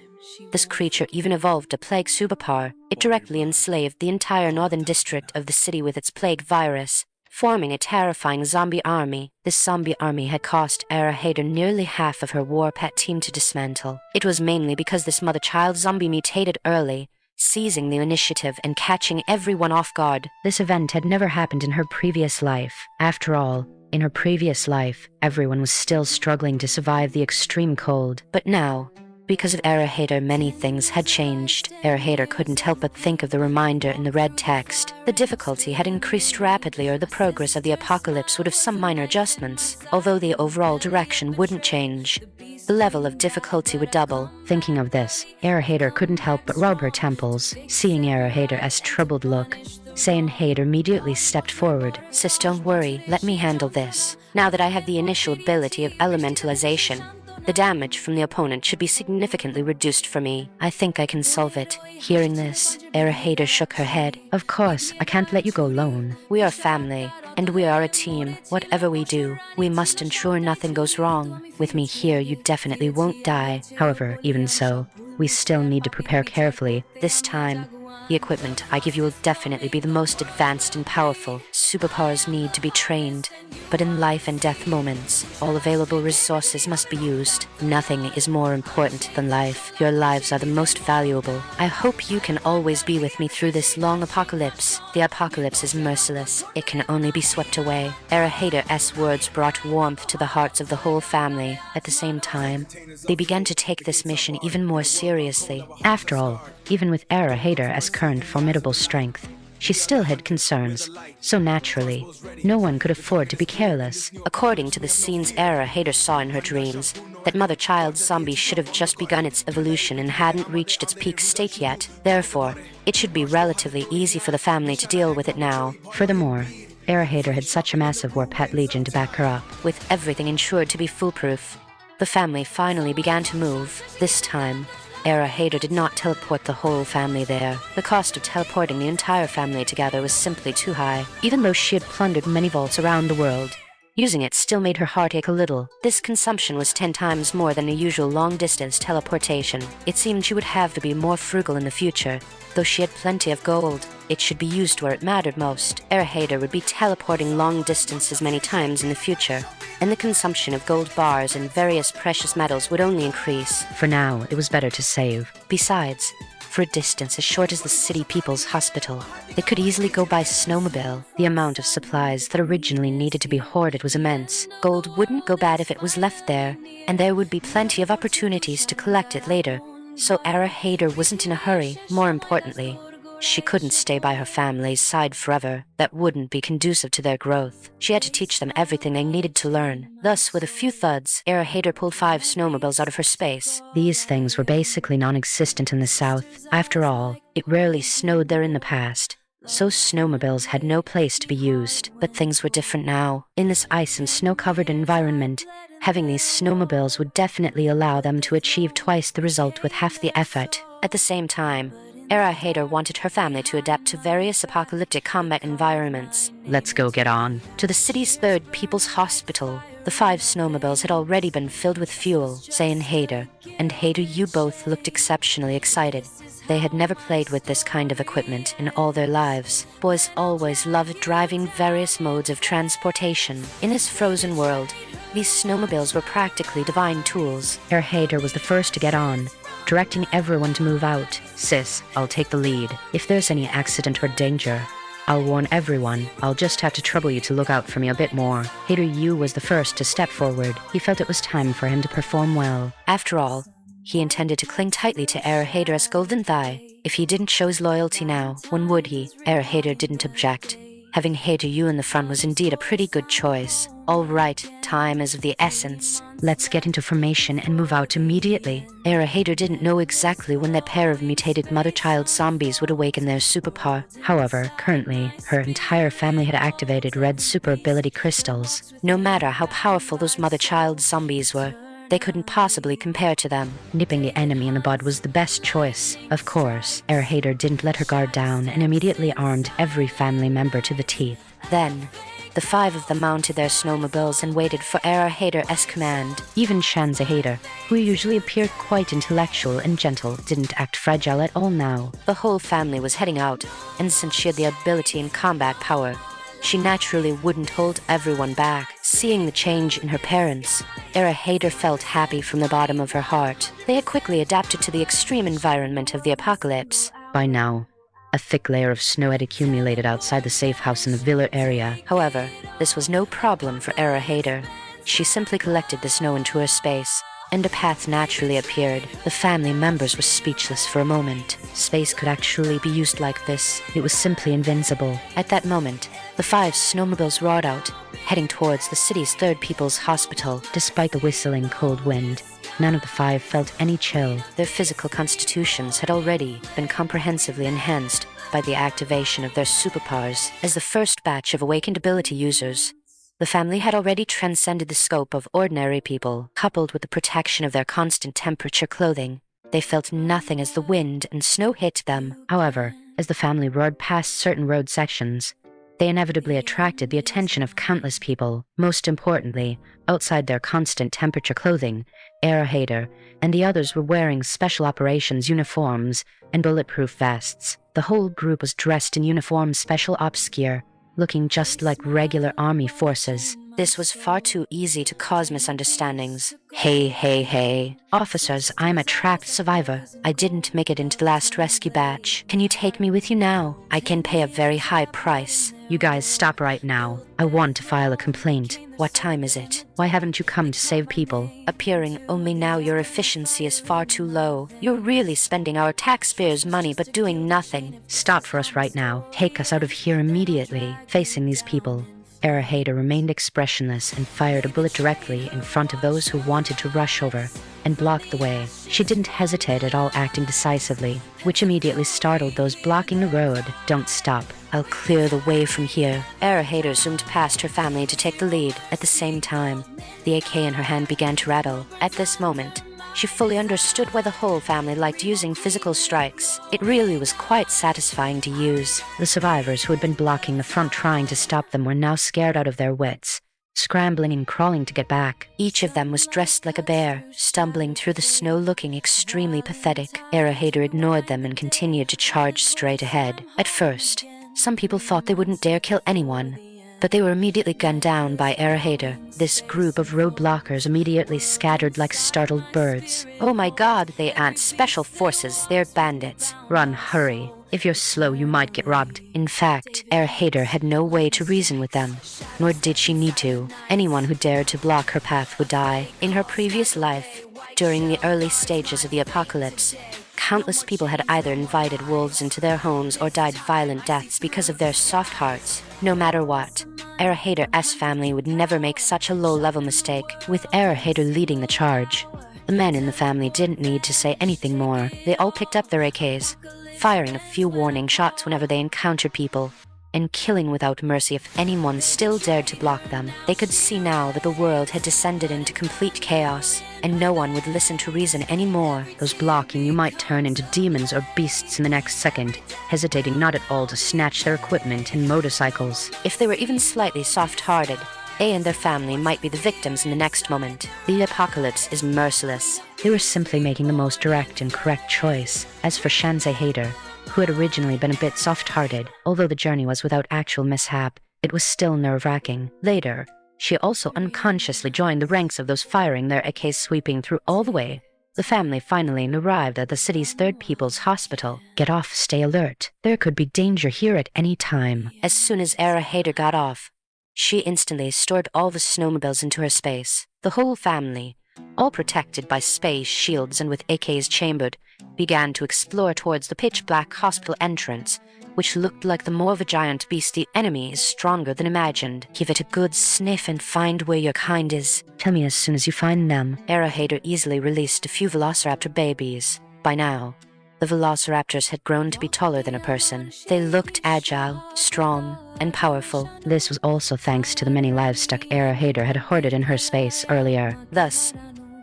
this creature even evolved a plague superpower. It directly enslaved the entire northern district of the city with its plague virus, forming a terrifying zombie army. This zombie army had cost Hater nearly half of her war pet team to dismantle. It was mainly because this mother-child zombie mutated early, seizing the initiative and catching everyone off guard. This event had never happened in her previous life. After all, in her previous life, everyone was still struggling to survive the extreme cold. But now, because of Hater, many things had changed. Hater couldn't help but think of the reminder in the red text. The difficulty had increased rapidly, or the progress of the apocalypse would have some minor adjustments. Although the overall direction wouldn't change, the level of difficulty would double. Thinking of this, Hater couldn't help but rub her temples. Seeing Hater's troubled look, Hater immediately stepped forward. Sis, don't worry, let me handle this. Now that I have the initial ability of elementalization, the damage from the opponent should be significantly reduced for me. I think I can solve it. Hearing this, Hater shook her head. Of course, I can't let you go alone. We are family, and we are a team. Whatever we do, we must ensure nothing goes wrong. With me here, you definitely won't die. However, even so, we still need to prepare carefully. This time, the equipment I give you will definitely be the most advanced and powerful. Superpowers need to be trained. But in life and death moments, all available resources must be used. Nothing is more important than life. Your lives are the most valuable. I hope you can always be with me through this long apocalypse. The apocalypse is merciless. It can only be swept away. Erahater's words brought warmth to the hearts of the whole family. At the same time, they began to take this mission even more seriously. After all, even with Erahater's current formidable strength, she still had concerns, so naturally, no one could afford to be careless. According to the scenes Erahater saw in her dreams, that mother-child zombie should have just begun its evolution and hadn't reached its peak state yet. Therefore, it should be relatively easy for the family to deal with it now. Furthermore, Erahater had such a massive war pet legion to back her up. With everything ensured to be foolproof, the family finally began to move. This time, Erahater did not teleport the whole family there. The cost of teleporting the entire family together was simply too high. Even though she had plundered many vaults around the world, using it still made her heart ache a little. This consumption was 10 times more than a usual long-distance teleportation. It seemed she would have to be more frugal in the future. Though she had plenty of gold, it should be used where it mattered most. Erahater would be teleporting long distances many times in the future, and the consumption of gold bars and various precious metals would only increase. For now, it was better to save. Besides, for a distance as short as the city people's hospital, they could easily go by snowmobile. The amount of supplies that originally needed to be hoarded was immense. Gold wouldn't go bad if it was left there, and there would be plenty of opportunities to collect it later. So Erahater wasn't in a hurry. More importantly, she couldn't stay by her family's side forever. That wouldn't be conducive to their growth. She had to teach them everything they needed to learn. Thus, with a few thuds, Erahater pulled 5 snowmobiles out of her space. These things were basically non-existent in the south. After all, it rarely snowed there in the past, so snowmobiles had no place to be used. But things were different now. In this ice and snow-covered environment, having these snowmobiles would definitely allow them to achieve twice the result with half the effort. At the same time, Erahater wanted her family to adapt to various apocalyptic combat environments. Let's go get on. To the city's 3rd People's Hospital, the 5 snowmobiles had already been filled with fuel. Say and Hader you both looked exceptionally excited. They had never played with this kind of equipment in all their lives. Boys always loved driving various modes of transportation. In this frozen world, these snowmobiles were practically divine tools. Erahater was the first to get on, directing everyone to move out. Sis, I'll take the lead. If there's any accident or danger, I'll warn everyone. I'll just have to trouble you to look out for me a bit more. Hader was the first to step forward. He felt it was time for him to perform well. After all, he intended to cling tightly to Erahater's golden thigh. If he didn't show his loyalty now, when would he? Erahater didn't object. Having Hader in the front was indeed a pretty good choice. All right, time is of the essence. Let's get into formation and move out immediately. Erahater didn't know exactly when that pair of mutated mother-child zombies would awaken their superpower. However, currently, her entire family had activated red super ability crystals. No matter how powerful those mother-child zombies were, they couldn't possibly compare to them. Nipping the enemy in the bud was the best choice. Of course, Erahater didn't let her guard down and immediately armed every family member to the teeth. Then, the 5 of them mounted their snowmobiles and waited for Erahater's command. Even Shanzahater, who usually appeared quite intellectual and gentle, didn't act fragile at all now. The whole family was heading out, and since she had the ability and combat power, she naturally wouldn't hold everyone back. Seeing the change in her parents, Erahater felt happy from the bottom of her heart. They had quickly adapted to the extreme environment of the apocalypse. By now, a thick layer of snow had accumulated outside the safe house in the villa area. However, this was no problem for Erahater. She simply collected the snow into her space, and a path naturally appeared. The family members were speechless for a moment. Space could actually be used like this. It was simply invincible. At that moment, the 5 snowmobiles roared out, heading towards the city's 3rd People's Hospital. Despite the whistling cold wind, none of the 5 felt any chill. Their physical constitutions had already been comprehensively enhanced by the activation of their superpowers. As the first batch of awakened ability users, the family had already transcended the scope of ordinary people. Coupled with the protection of their constant temperature clothing, they felt nothing as the wind and snow hit them. However, as the family roared past certain road sections, they inevitably attracted the attention of countless people. Most importantly, outside their constant temperature clothing, Erahater and the others were wearing special operations uniforms and bulletproof vests. The whole group was dressed in uniform special ops gear, looking just like regular army forces. This was far too easy to cause misunderstandings. Hey. Officers, I'm a trapped survivor. I didn't make it into the last rescue batch. Can you take me with you now? I can pay a very high price. You guys stop right now. I want to file a complaint. What time is it? Why haven't you come to save people? Appearing only now, your efficiency is far too low. You're really spending our taxpayers' money but doing nothing. Stop for us right now. Take us out of here immediately. Facing these people, Hader remained expressionless and fired a bullet directly in front of those who wanted to rush over and block the way. She didn't hesitate at all, acting decisively, which immediately startled those blocking the road. Don't stop. I'll clear the way from here. Hader zoomed past her family to take the lead. At the same time, the AK in her hand began to rattle. At this moment, she fully understood why the whole family liked using physical strikes. It really was quite satisfying to use. The survivors who had been blocking the front trying to stop them were now scared out of their wits, scrambling and crawling to get back. Each of them was dressed like a bear, stumbling through the snow looking extremely pathetic. Hader ignored them and continued to charge straight ahead. At first, some people thought they wouldn't dare kill anyone, but they were immediately gunned down by Hader. This group of roadblockers immediately scattered like startled birds. Oh my god, they aren't special forces, they're bandits. Run, hurry. If you're slow, you might get robbed. In fact, Hader had no way to reason with them, nor did she need to. Anyone who dared to block her path would die. In her previous life, during the early stages of the apocalypse, countless people had either invited wolves into their homes or died violent deaths because of their soft hearts. No matter what, Hader's family would never make such a low-level mistake. With Hader leading the charge, the men in the family didn't need to say anything more. They all picked up their AKs, firing a few warning shots whenever they encountered people, and killing without mercy if anyone still dared to block them. They could see now that the world had descended into complete chaos, and no one would listen to reason anymore. Those blocking you might turn into demons or beasts in the next second, hesitating not at all to snatch their equipment and motorcycles. If they were even slightly soft-hearted, they and their family might be the victims in the next moment. The apocalypse is merciless. They were simply making the most direct and correct choice. As for Hader, who had originally been a bit soft-hearted, although the journey was without actual mishap, it was still nerve-wracking. Later, she also unconsciously joined the ranks of those firing their AKs, sweeping through all the way. The family finally arrived at the city's third people's hospital. Get off, stay alert. There could be danger here at any time. As soon as Hader got off, she instantly stored all the snowmobiles into her space. The whole family, all protected by space shields and with AKs chambered, began to explore towards the pitch-black hospital entrance, which looked like the maw of a giant beast. The enemy is stronger than imagined. Give it a good sniff and find where your kind is. Tell me as soon as you find them. Hader easily released a few velociraptor babies. By now, the velociraptors had grown to be taller than a person. They looked agile, strong, and powerful. This was also thanks to the many livestock Hader had hoarded in her space earlier. Thus,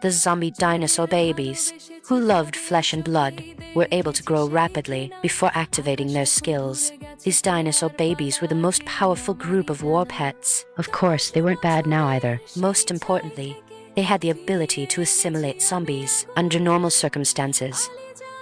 the zombie dinosaur babies, who loved flesh and blood, were able to grow rapidly before activating their skills. These dinosaur babies were the most powerful group of war pets. Of course, they weren't bad now either. Most importantly, they had the ability to assimilate zombies. Under normal circumstances,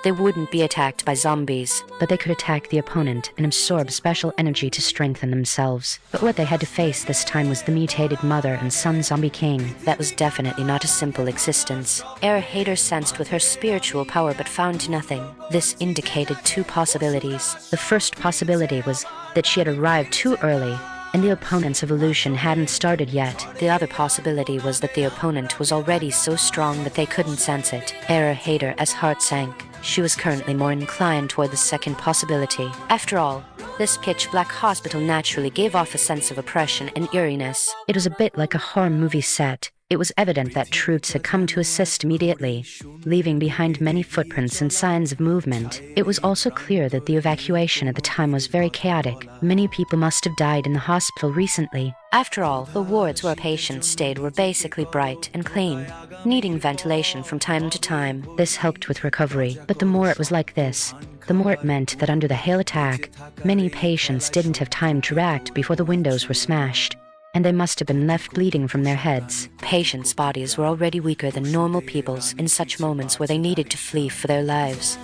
they wouldn't be attacked by zombies, but they could attack the opponent and absorb special energy to strengthen themselves. But what they had to face this time was the mutated mother and son zombie king. That was definitely not a simple existence. Hader sensed with her spiritual power but found nothing. This indicated two possibilities. The first possibility was that she had arrived too early, and the opponent's evolution hadn't started yet. The other possibility was that the opponent was already so strong that they couldn't sense it. Hader's heart sank. She was currently more inclined toward the second possibility. After all, this pitch-black hospital naturally gave off a sense of oppression and eeriness. It was a bit like a horror movie set. It was evident that troops had come to assist immediately, leaving behind many footprints and signs of movement. It was also clear that the evacuation at the time was very chaotic. Many people must have died in the hospital recently. After all, the wards where patients stayed were basically bright and clean, needing ventilation from time to time. This helped with recovery, but the more it was like this, the more it meant that under the hail attack, many patients didn't have time to react before the windows were smashed, and they must have been left bleeding from their heads. Patients' bodies were already weaker than normal people's in such moments where they needed to flee for their lives.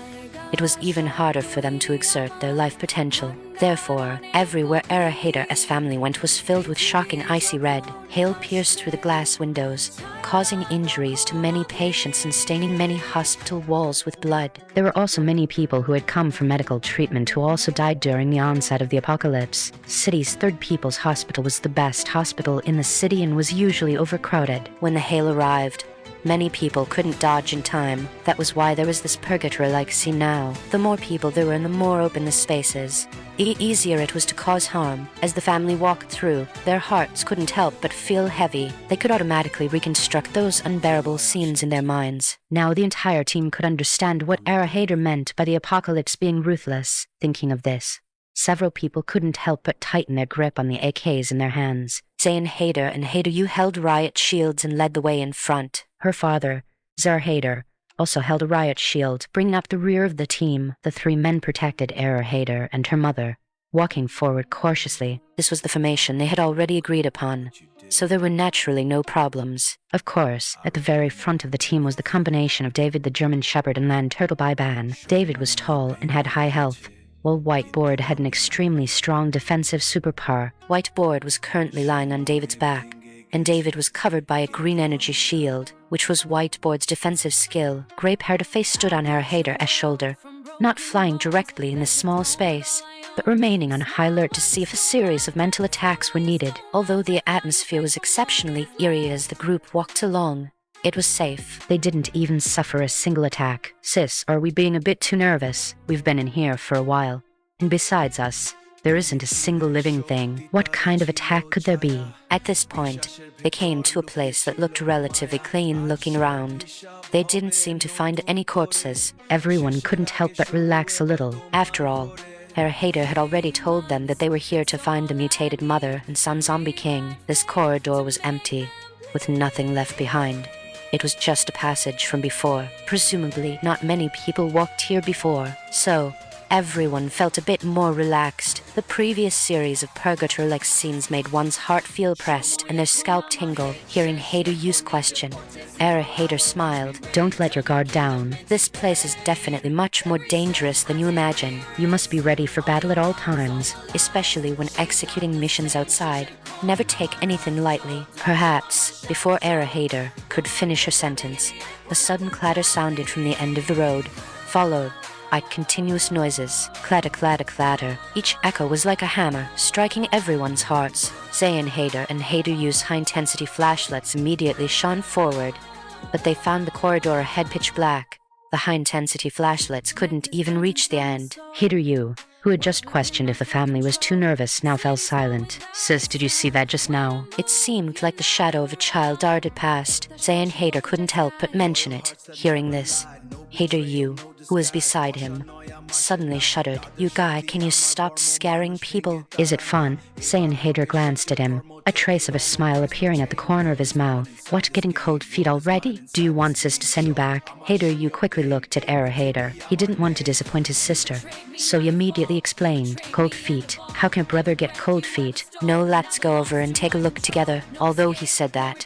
it was even harder for them to exert their life potential. Therefore, everywhere Hader's family went was filled with shocking icy red. Hail pierced through the glass windows, causing injuries to many patients and staining many hospital walls with blood. There were also many people who had come for medical treatment who also died during the onset of the apocalypse. City's Third People's Hospital was the best hospital in the city and was usually overcrowded. When the hail arrived, many people couldn't dodge in time. That was why there was this purgatory-like scene now. The more people there were and the more open the spaces, the easier it was to cause harm. As the family walked through, their hearts couldn't help but feel heavy. They could automatically reconstruct those unbearable scenes in their minds. Now the entire team could understand what Hader meant by the apocalypse being ruthless. Thinking of this, several people couldn't help but tighten their grip on the AKs in their hands. Hader and Hader held riot shields and led the way in front. Her father, Hader, also held a riot shield, bringing up the rear of the team. The three men protected Hader and her mother, walking forward cautiously. This was the formation they had already agreed upon, so there were naturally no problems. Of course, at the very front of the team was the combination of David the German Shepherd and Land Turtle Biban. David was tall and had high health, while Whiteboard had an extremely strong defensive superpower. Whiteboard was currently lying on David's back, and David was covered by a green energy shield, which was Whiteboard's defensive skill. Grey-haired face stood on Hader's shoulder, not flying directly in this small space, but remaining on high alert to see if a series of mental attacks were needed. Although the atmosphere was exceptionally eerie as the group walked along, it was safe. They didn't even suffer a single attack. Sis, are we being a bit too nervous? We've been in here for a while, and besides us, there isn't a single living thing. What kind of attack could there be? At this point, they came to a place that looked relatively clean. Looking around, they didn't seem to find any corpses. Everyone couldn't help but relax a little. After all, Hader had already told them that they were here to find the mutated mother and son zombie king. This corridor was empty, with nothing left behind. It was just a passage from before. Presumably, not many people walked here before, so everyone felt a bit more relaxed. The previous series of purgatory-like scenes made one's heart feel pressed and their scalp tingle. Hearing Hader's question, Hader smiled. Don't let your guard down. This place is definitely much more dangerous than you imagine. You must be ready for battle at all times, especially when executing missions outside. Never take anything lightly. Perhaps, before Hader could finish her sentence, a sudden clatter sounded from the end of the road, followed by continuous noises. Clatter, clatter, clatter. Each echo was like a hammer, striking everyone's hearts. Hader and Hader's high-intensity flashlights immediately shone forward, but they found the corridor ahead pitch black. The high-intensity flashlights couldn't even reach the end. Hader, who had just questioned if the family was too nervous, now fell silent. Sis, did you see that just now? It seemed like the shadow of a child darted past. Hader couldn't help but mention it. Hearing this, Hader, who was beside him, suddenly shuddered. You guy, can you stop scaring people? Is it fun? Hader glanced at him, a trace of a smile appearing at the corner of his mouth. What, getting cold feet already? Do you want sis to send you back? Hader quickly looked at Hader. He didn't want to disappoint his sister, so he immediately explained. Cold feet? How can brother get cold feet? No, let's go over and take a look together. Although he said that,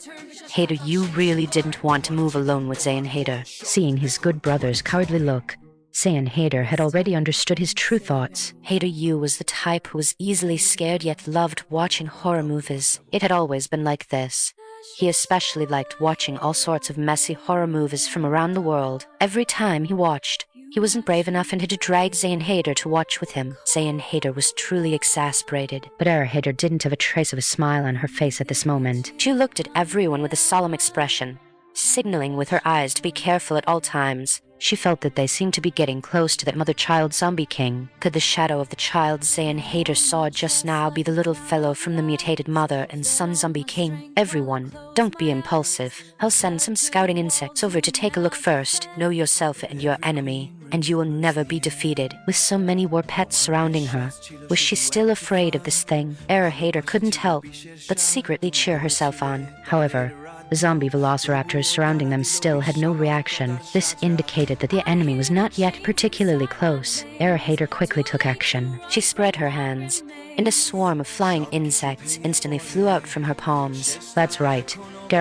Hader, you really didn't want to move alone with Hader. Seeing his good brother's cowardly look, Hader had already understood his true thoughts. Hader was the type who was easily scared yet loved watching horror movies. It had always been like this. He especially liked watching all sorts of messy horror movies from around the world. Every time he watched, he wasn't brave enough and had to drag Hader to watch with him. Hader was truly exasperated. But Hader didn't have a trace of a smile on her face at this moment. She looked at everyone with a solemn expression, signaling with her eyes to be careful at all times. She felt that they seemed to be getting close to that mother-child zombie king. Could the shadow of the child Hader saw just now be the little fellow from the mutated mother and son zombie king? Everyone, don't be impulsive. I'll send some scouting insects over to take a look first. Know yourself and your enemy, and you will never be defeated. With so many war pets surrounding her, was she still afraid of this thing? Hader couldn't help but secretly cheer herself on. However, the zombie velociraptors surrounding them still had no reaction. This indicated that the enemy was not yet particularly close. Hader quickly took action. She spread her hands, and a swarm of flying insects instantly flew out from her palms. That's right.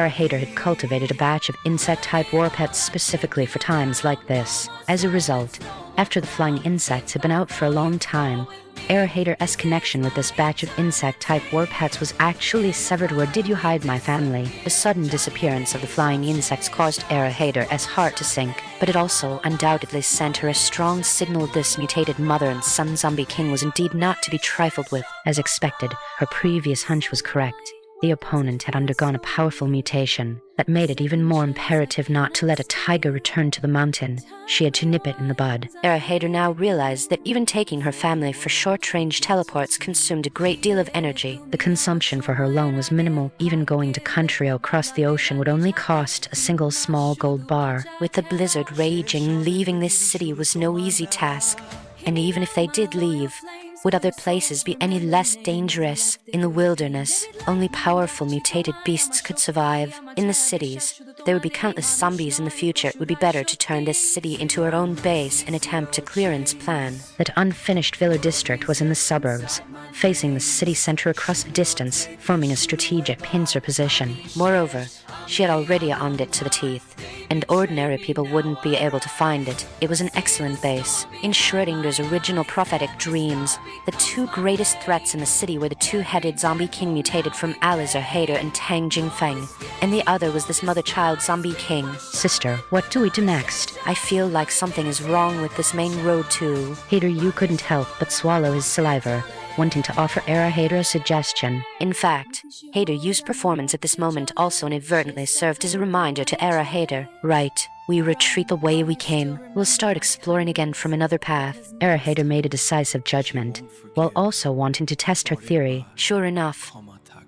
Hader had cultivated a batch of insect-type war pets specifically for times like this. As a result, after the flying insects had been out for a long time, Hader's connection with this batch of insect-type war pets was actually severed. Where did you hide my family? The sudden disappearance of the flying insects caused Hader's heart to sink, but it also undoubtedly sent her a strong signal. This mutated mother and son zombie king was indeed not to be trifled with. As expected, her previous hunch was correct. The opponent had undergone a powerful mutation that made it even more imperative not to let a tiger return to the mountain. She had to nip it in the bud. Hader now realized that even taking her family for short-range teleports consumed a great deal of energy. The consumption for her alone was minimal. Even going to country across the ocean would only cost a single small gold bar. With the blizzard raging, leaving this city was no easy task. And even if they did leave, would other places be any less dangerous? In the wilderness, only powerful mutated beasts could survive. In the cities, there would be countless zombies in the future. It would be better to turn this city into our own base and attempt a clearance plan. That unfinished villa district was in the suburbs, facing the city center across a distance, forming a strategic pincer position. Moreover, she had already owned it to the teeth, and ordinary people wouldn't be able to find it. It was an excellent base. In Schrodinger's original prophetic dreams, the two greatest threats in the city were the two-headed zombie king mutated from Alizar Hader and Tang Jingfeng, and the other was this mother-child zombie king. Sister, what do we do next? I feel like something is wrong with this main road too. Hader, you couldn't help but swallow his saliva, wanting to offer Hader a suggestion. In fact, Hader's performance at this moment also inadvertently served as a reminder to Hader. Right, we retreat the way we came. We'll start exploring again from another path. Hader made a decisive judgment, while also wanting to test her theory. Sure enough,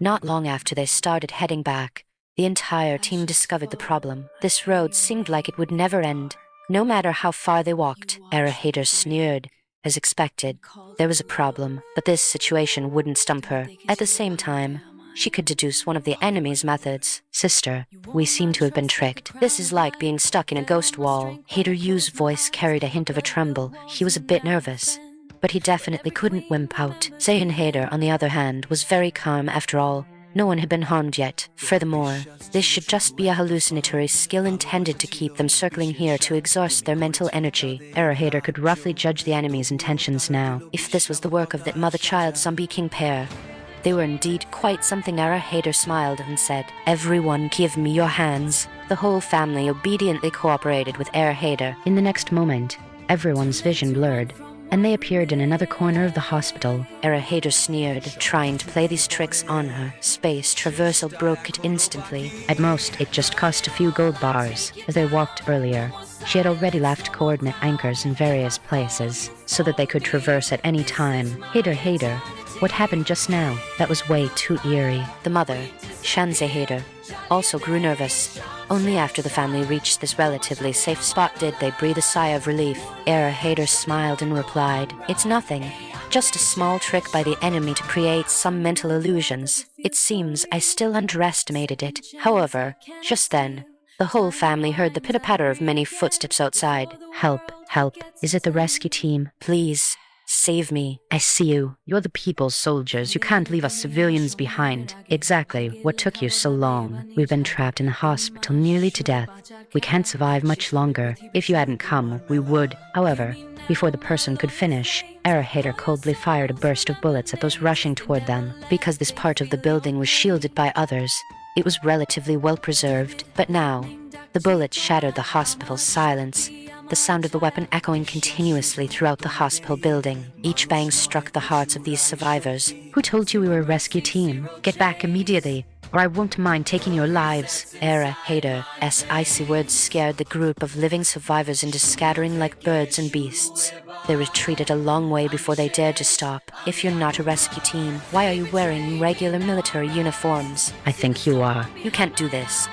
not long after they started heading back, the entire team discovered the problem. This road seemed like it would never end, no matter how far they walked. Hader sneered. As expected, there was a problem, but this situation wouldn't stump her. At the same time, she could deduce one of the enemy's methods. Sister, we seem to have been tricked. This is like being stuck in a ghost wall. Hader's voice carried a hint of a tremble. He was a bit nervous, but he definitely couldn't wimp out. Zayn Hader, on the other hand, was very calm. After all, no one had been harmed yet. Furthermore, this should just be a hallucinatory skill intended to keep them circling here to exhaust their mental energy. Hader could roughly judge the enemy's intentions now. If this was the work of that mother-child zombie king pair, they were indeed quite something. Hader smiled and said, "Everyone give me your hands." The whole family obediently cooperated with Hader. In the next moment, everyone's vision blurred, and they appeared in another corner of the hospital. Hader sneered, trying to play these tricks on her. Space traversal broke it instantly. At most, it just cost a few gold bars. As they walked earlier, she had already left coordinate anchors in various places, so that they could traverse at any time. Hader, what happened just now? That was way too eerie. The mother, Shanze Hader, also grew nervous. Only after the family reached this relatively safe spot did they breathe a sigh of relief. Hader smiled and replied, "It's nothing. Just a small trick by the enemy to create some mental illusions. It seems I still underestimated it." However, just then, the whole family heard the pitter-patter of many footsteps outside. Help, help. Is it the rescue team? Please. Save me. I see you. You're the people's soldiers. You can't leave us civilians behind. Exactly. What took you so long? We've been trapped in the hospital nearly to death. We can't survive much longer. If you hadn't come, we would. However, before the person could finish, Hader coldly fired a burst of bullets at those rushing toward them. Because this part of the building was shielded by others, it was relatively well preserved. But now, the bullets shattered the hospital's silence, the sound of the weapon echoing continuously throughout the hospital building. Each bang struck the hearts of these survivors. Who told you we were a rescue team? Get back immediately, or I won't mind taking your lives. Hader's icy words scared the group of living survivors into scattering like birds and beasts. They retreated a long way before they dared to stop. If you're not a rescue team, why are you wearing regular military uniforms? I think you are. You can't do this.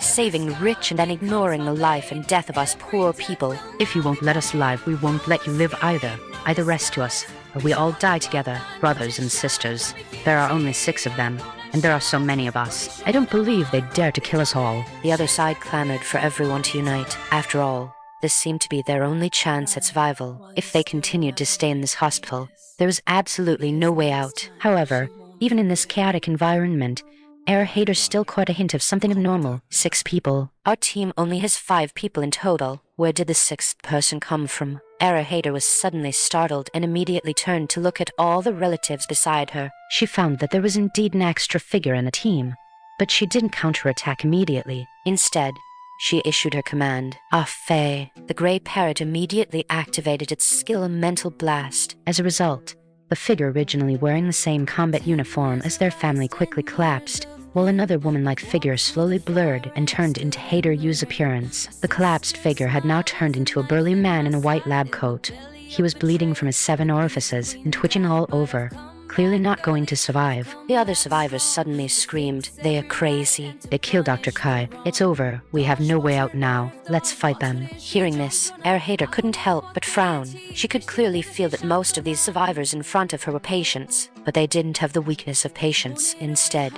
Saving the rich and then ignoring the life and death of us poor people. If you won't let us live, we won't let you live either. Either rescue us, or we all die together, brothers and sisters. There are only 6 of them, and there are so many of us. I don't believe they'd dare to kill us all. The other side clamored for everyone to unite. After all, this seemed to be their only chance at survival. If they continued to stay in this hospital, there was absolutely no way out. However, even in this chaotic environment, Hader still caught a hint of something abnormal. 6 people. Our team only has 5 people in total. Where did the 6th person come from? Hader was suddenly startled and immediately turned to look at all the relatives beside her. She found that there was indeed an extra figure in the team, but she didn't counterattack immediately. Instead, she issued her command. Faye. The grey parrot immediately activated its skill mental blast. As a result, the figure originally wearing the same combat uniform as their family quickly collapsed, while another woman-like figure slowly blurred and turned into Hader-Yu's appearance. The collapsed figure had now turned into a burly man in a white lab coat. He was bleeding from his 7 orifices and twitching all over, clearly not going to survive. The other survivors suddenly screamed, "They are crazy." They killed Dr. Kai. It's over. We have no way out now. Let's fight them. Hearing this, Hader couldn't help but frown. She could clearly feel that most of these survivors in front of her were patients, but they didn't have the weakness of patience. Instead,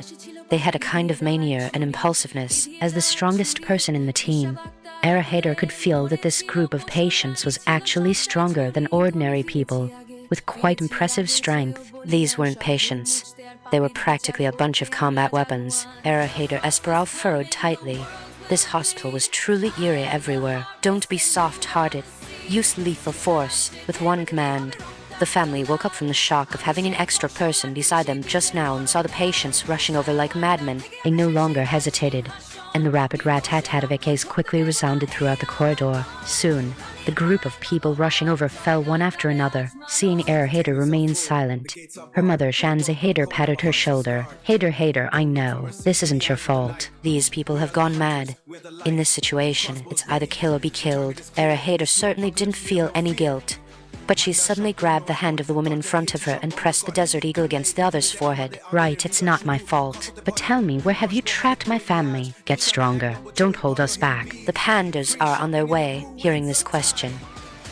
they had a kind of mania and impulsiveness. As the strongest person in the team, Hader could feel that this group of patients was actually stronger than ordinary people, with quite impressive strength. These weren't patients. They were practically a bunch of combat weapons. Hader's brow furrowed tightly. This hospital was truly eerie everywhere. Don't be soft-hearted. Use lethal force, with one command. The family woke up from the shock of having an extra person beside them just now and saw the patients rushing over like madmen. They no longer hesitated, and the rapid rat-tat-tat of AKs quickly resounded throughout the corridor. Soon, the group of people rushing over fell one after another. Seeing Hader remain silent, her mother, Shanzi Hader, patted her shoulder. Hader, I know. This isn't your fault. These people have gone mad. In this situation, it's either kill or be killed. Hader certainly didn't feel any guilt, but she suddenly grabbed the hand of the woman in front of her and pressed the desert eagle against the other's forehead. Right, it's not my fault. But tell me, where have you trapped my family? Get stronger. Don't hold us back. The pandas are on their way. Hearing this question,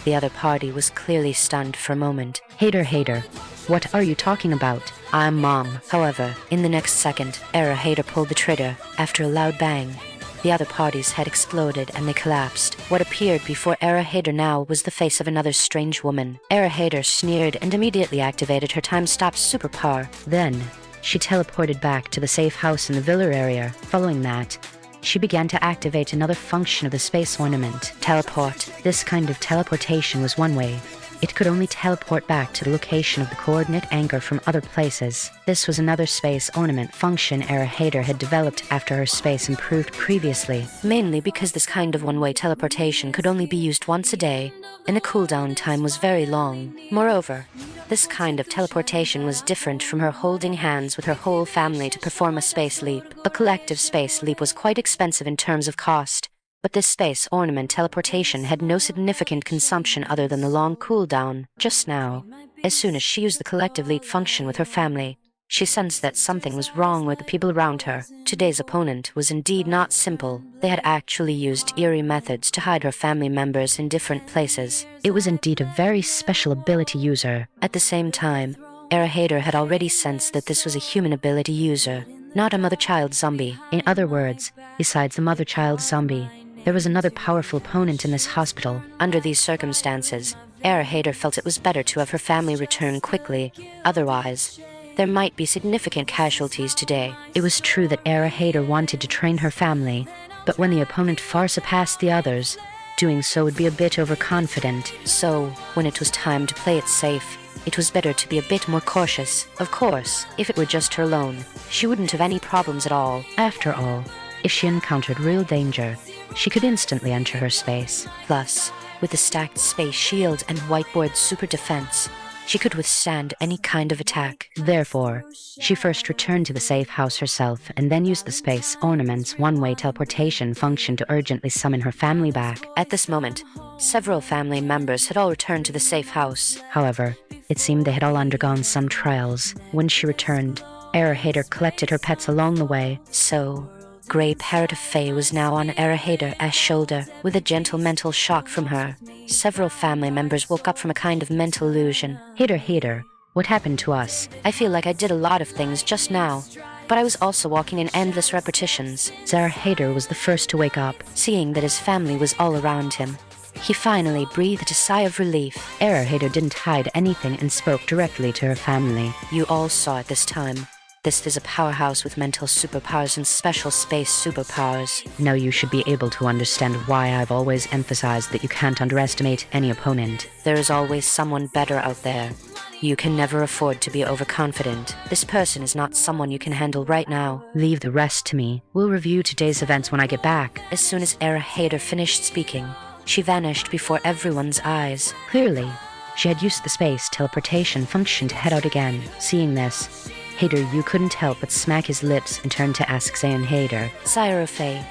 the other party was clearly stunned for a moment. Hader, what are you talking about? I'm Mom. However, in the next second, Hader pulled the trigger. After a loud bang, the other parties had exploded and they collapsed. What appeared before Hader now was the face of another strange woman. Hader sneered and immediately activated her time-stop superpower. Then, she teleported back to the safe house in the villa area. Following that, she began to activate another function of the space ornament. Teleport. This kind of teleportation was one way. It could only teleport back to the location of the coordinate anchor from other places. This was another space ornament function Hader had developed after her space improved previously. Mainly because this kind of one-way teleportation could only be used once a day, and the cooldown time was very long. Moreover, this kind of teleportation was different from her holding hands with her whole family to perform a space leap. A collective space leap was quite expensive in terms of cost, but this space ornament teleportation had no significant consumption other than the long cooldown. Just now, as soon as she used the collective leap function with her family, she sensed that something was wrong with the people around her. Today's opponent was indeed not simple. They had actually used eerie methods to hide her family members in different places. It was indeed a very special ability user. At the same time, Hader had already sensed that this was a human ability user, not a mother-child zombie. In other words, besides the mother-child zombie, there was another powerful opponent in this hospital. Under these circumstances, Hader felt it was better to have her family return quickly. Otherwise, there might be significant casualties today. It was true that Hader wanted to train her family, but when the opponent far surpassed the others, doing so would be a bit overconfident. So, when it was time to play it safe, it was better to be a bit more cautious. Of course, if it were just her alone, she wouldn't have any problems at all. After all, if she encountered real danger, she could instantly enter her space. Plus, with the stacked space shield and whiteboard super defense, she could withstand any kind of attack. Therefore, she first returned to the safe house herself and then used the space ornament's one-way teleportation function to urgently summon her family back. At this moment, several family members had all returned to the safe house. However, it seemed they had all undergone some trials. When she returned, Hader collected her pets along the way. So, Grey Parrot of Fae was now on Hader's shoulder, with a gentle mental shock from her. Several family members woke up from a kind of mental illusion. Hader, what happened to us? I feel like I did a lot of things just now, but I was also walking in endless repetitions. Hader was the first to wake up, seeing that his family was all around him. He finally breathed a sigh of relief. Hader didn't hide anything and spoke directly to her family. You all saw it this time. This is a powerhouse with mental superpowers and special space superpowers. Now you should be able to understand why I've always emphasized that you can't underestimate any opponent. There is always someone better out there. You can never afford to be overconfident. This person is not someone you can handle right now. Leave the rest to me. We'll review today's events when I get back. As soon as Era Hader finished speaking, she vanished before everyone's eyes. Clearly, she had used the space teleportation function to head out again. Seeing this, Hader you couldn't help but smack his lips and turn to ask Zayn Hader. Sire of Fae,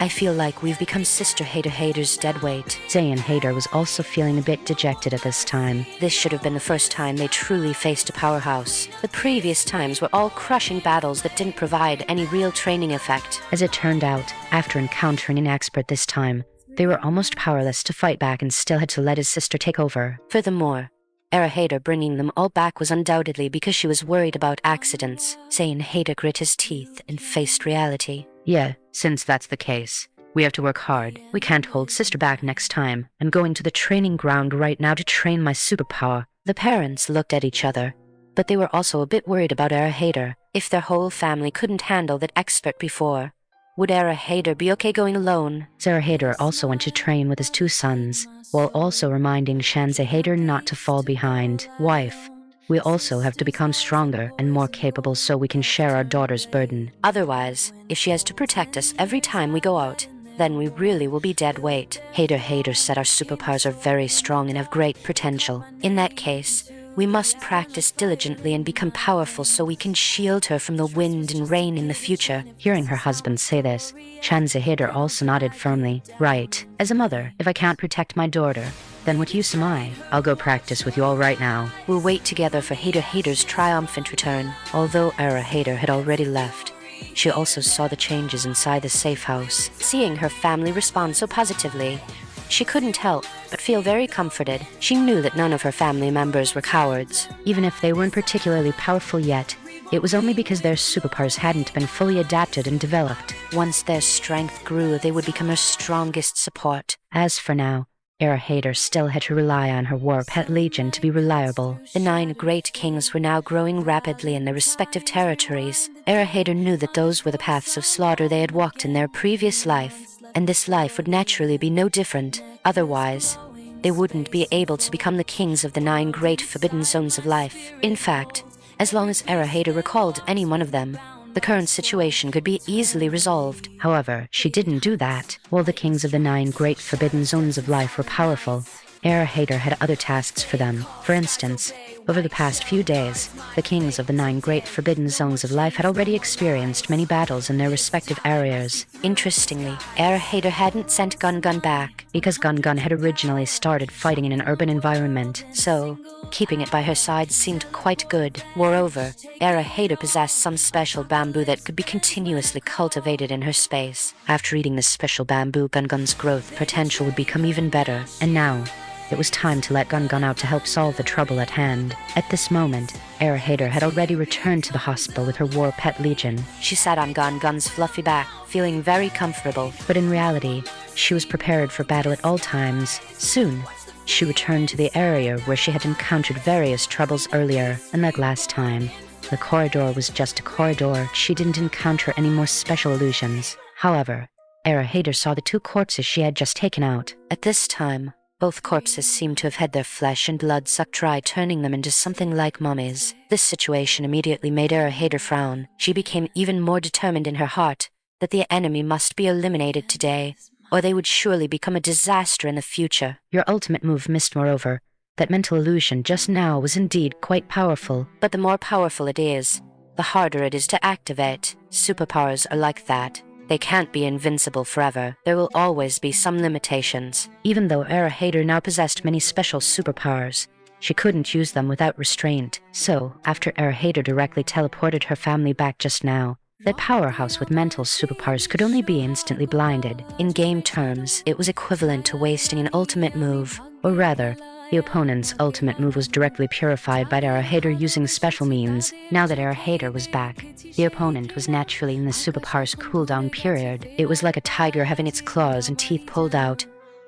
I feel like we've become Sister Hader's dead weight. Zayn Hader was also feeling a bit dejected at this time. This should have been the first time they truly faced a powerhouse. The previous times were all crushing battles that didn't provide any real training effect. As it turned out, after encountering an expert this time, they were almost powerless to fight back and still had to let his sister take over. Furthermore, Era Hader bringing them all back was undoubtedly because she was worried about accidents. Zayn Hader grit his teeth and faced reality. Yeah, since that's the case, we have to work hard. We can't hold sister back next time. I'm going to the training ground right now to train my superpower. The parents looked at each other, but they were also a bit worried about Era Hader. If their whole family couldn't handle that expert before, would Era Hader be okay going alone? Zara Hader also went to train with his 2 sons, while also reminding Shanze Hader not to fall behind. Wife, we also have to become stronger and more capable so we can share our daughter's burden. Otherwise, if she has to protect us every time we go out, then we really will be dead weight. Hader said our superpowers are very strong and have great potential. In that case, we must practice diligently and become powerful so we can shield her from the wind and rain in the future. Hearing her husband say this, Shanze Hader also nodded firmly. Right. As a mother, if I can't protect my daughter, then what use am I? I'll go practice with you all right now. We'll wait together for Hader's triumphant return. Although Era Hader had already left, she also saw the changes inside the safe house. Seeing her family respond so positively, she couldn't help but feel very comforted. She knew that none of her family members were cowards. Even if they weren't particularly powerful yet, it was only because their superpowers hadn't been fully adapted and developed. Once their strength grew, they would become her strongest support. As for now, Era Hader still had to rely on her war pet legion to be reliable. The 9 great kings were now growing rapidly in their respective territories. Era Hader knew that those were the paths of slaughter they had walked in their previous life, and this life would naturally be no different. Otherwise, they wouldn't be able to become the kings of the 9 great forbidden zones of life. In fact, as long as Era Hader recalled any one of them, the current situation could be easily resolved. However, she didn't do that. While the kings of the 9 great forbidden zones of life were powerful, Era Hader had other tasks for them. For instance, over the past few days, the kings of the 9 great forbidden zones of life had already experienced many battles in their respective areas. Interestingly, Era Hader hadn't sent Gun back, because Gun had originally started fighting in an urban environment, so keeping it by her side seemed quite good. Moreover, Era Hader possessed some special bamboo that could be continuously cultivated in her space. After eating this special bamboo, Gun's growth potential would become even better. And now, it was time to let Gun out to help solve the trouble at hand. At this moment, Era Hader had already returned to the hospital with her war pet legion. She sat on Gun's fluffy back, feeling very comfortable. But in reality, she was prepared for battle at all times. Soon, she returned to the area where she had encountered various troubles earlier, and like last time, the corridor was just a corridor. She didn't encounter any more special illusions. However, Era Hader saw the 2 corpses she had just taken out. At this time, both corpses seemed to have had their flesh and blood sucked dry, turning them into something like mummies. This situation immediately made Era Hader frown. She became even more determined in her heart that the enemy must be eliminated today, or they would surely become a disaster in the future. Your ultimate move missed, moreover. That mental illusion just now was indeed quite powerful. But the more powerful it is, the harder it is to activate. Superpowers are like that. They can't be invincible forever. There will always be some limitations. Even though Era Hader now possessed many special superpowers, she couldn't use them without restraint. So, after Era Hader directly teleported her family back just now, that powerhouse with mental superpowers could only be instantly blinded. In game terms, it was equivalent to wasting an ultimate move. Or rather, the opponent's ultimate move was directly purified by Era Hader using special means. Now that Era Hader was back, the opponent was naturally in the superpower's cooldown period. It was like a tiger having its claws and teeth pulled out.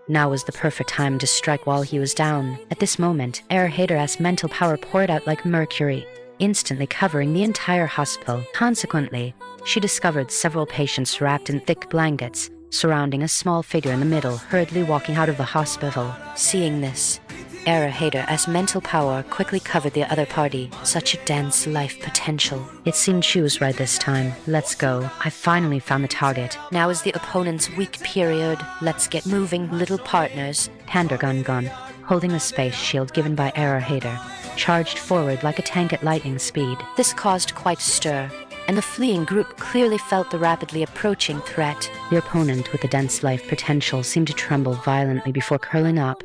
Now was the perfect time to strike while he was down. At this moment, Era Hader's mental power poured out like mercury. instantly covering the entire hospital. Consequently, she discovered several patients wrapped in thick blankets, surrounding a small figure in the middle, hurriedly walking out of the hospital. Seeing this, Erahater's mental power quickly covered the other party. Such a dense life potential. It seemed she was right this time. Let's go. I finally found the target. Now is the opponent's weak period. Let's get moving, little partners. Panda Gun, holding the space shield given by Erahater, charged forward like a tank at lightning speed. This caused quite a stir, and the fleeing group clearly felt the rapidly approaching threat. The opponent with the dense life potential seemed to tremble violently before curling up,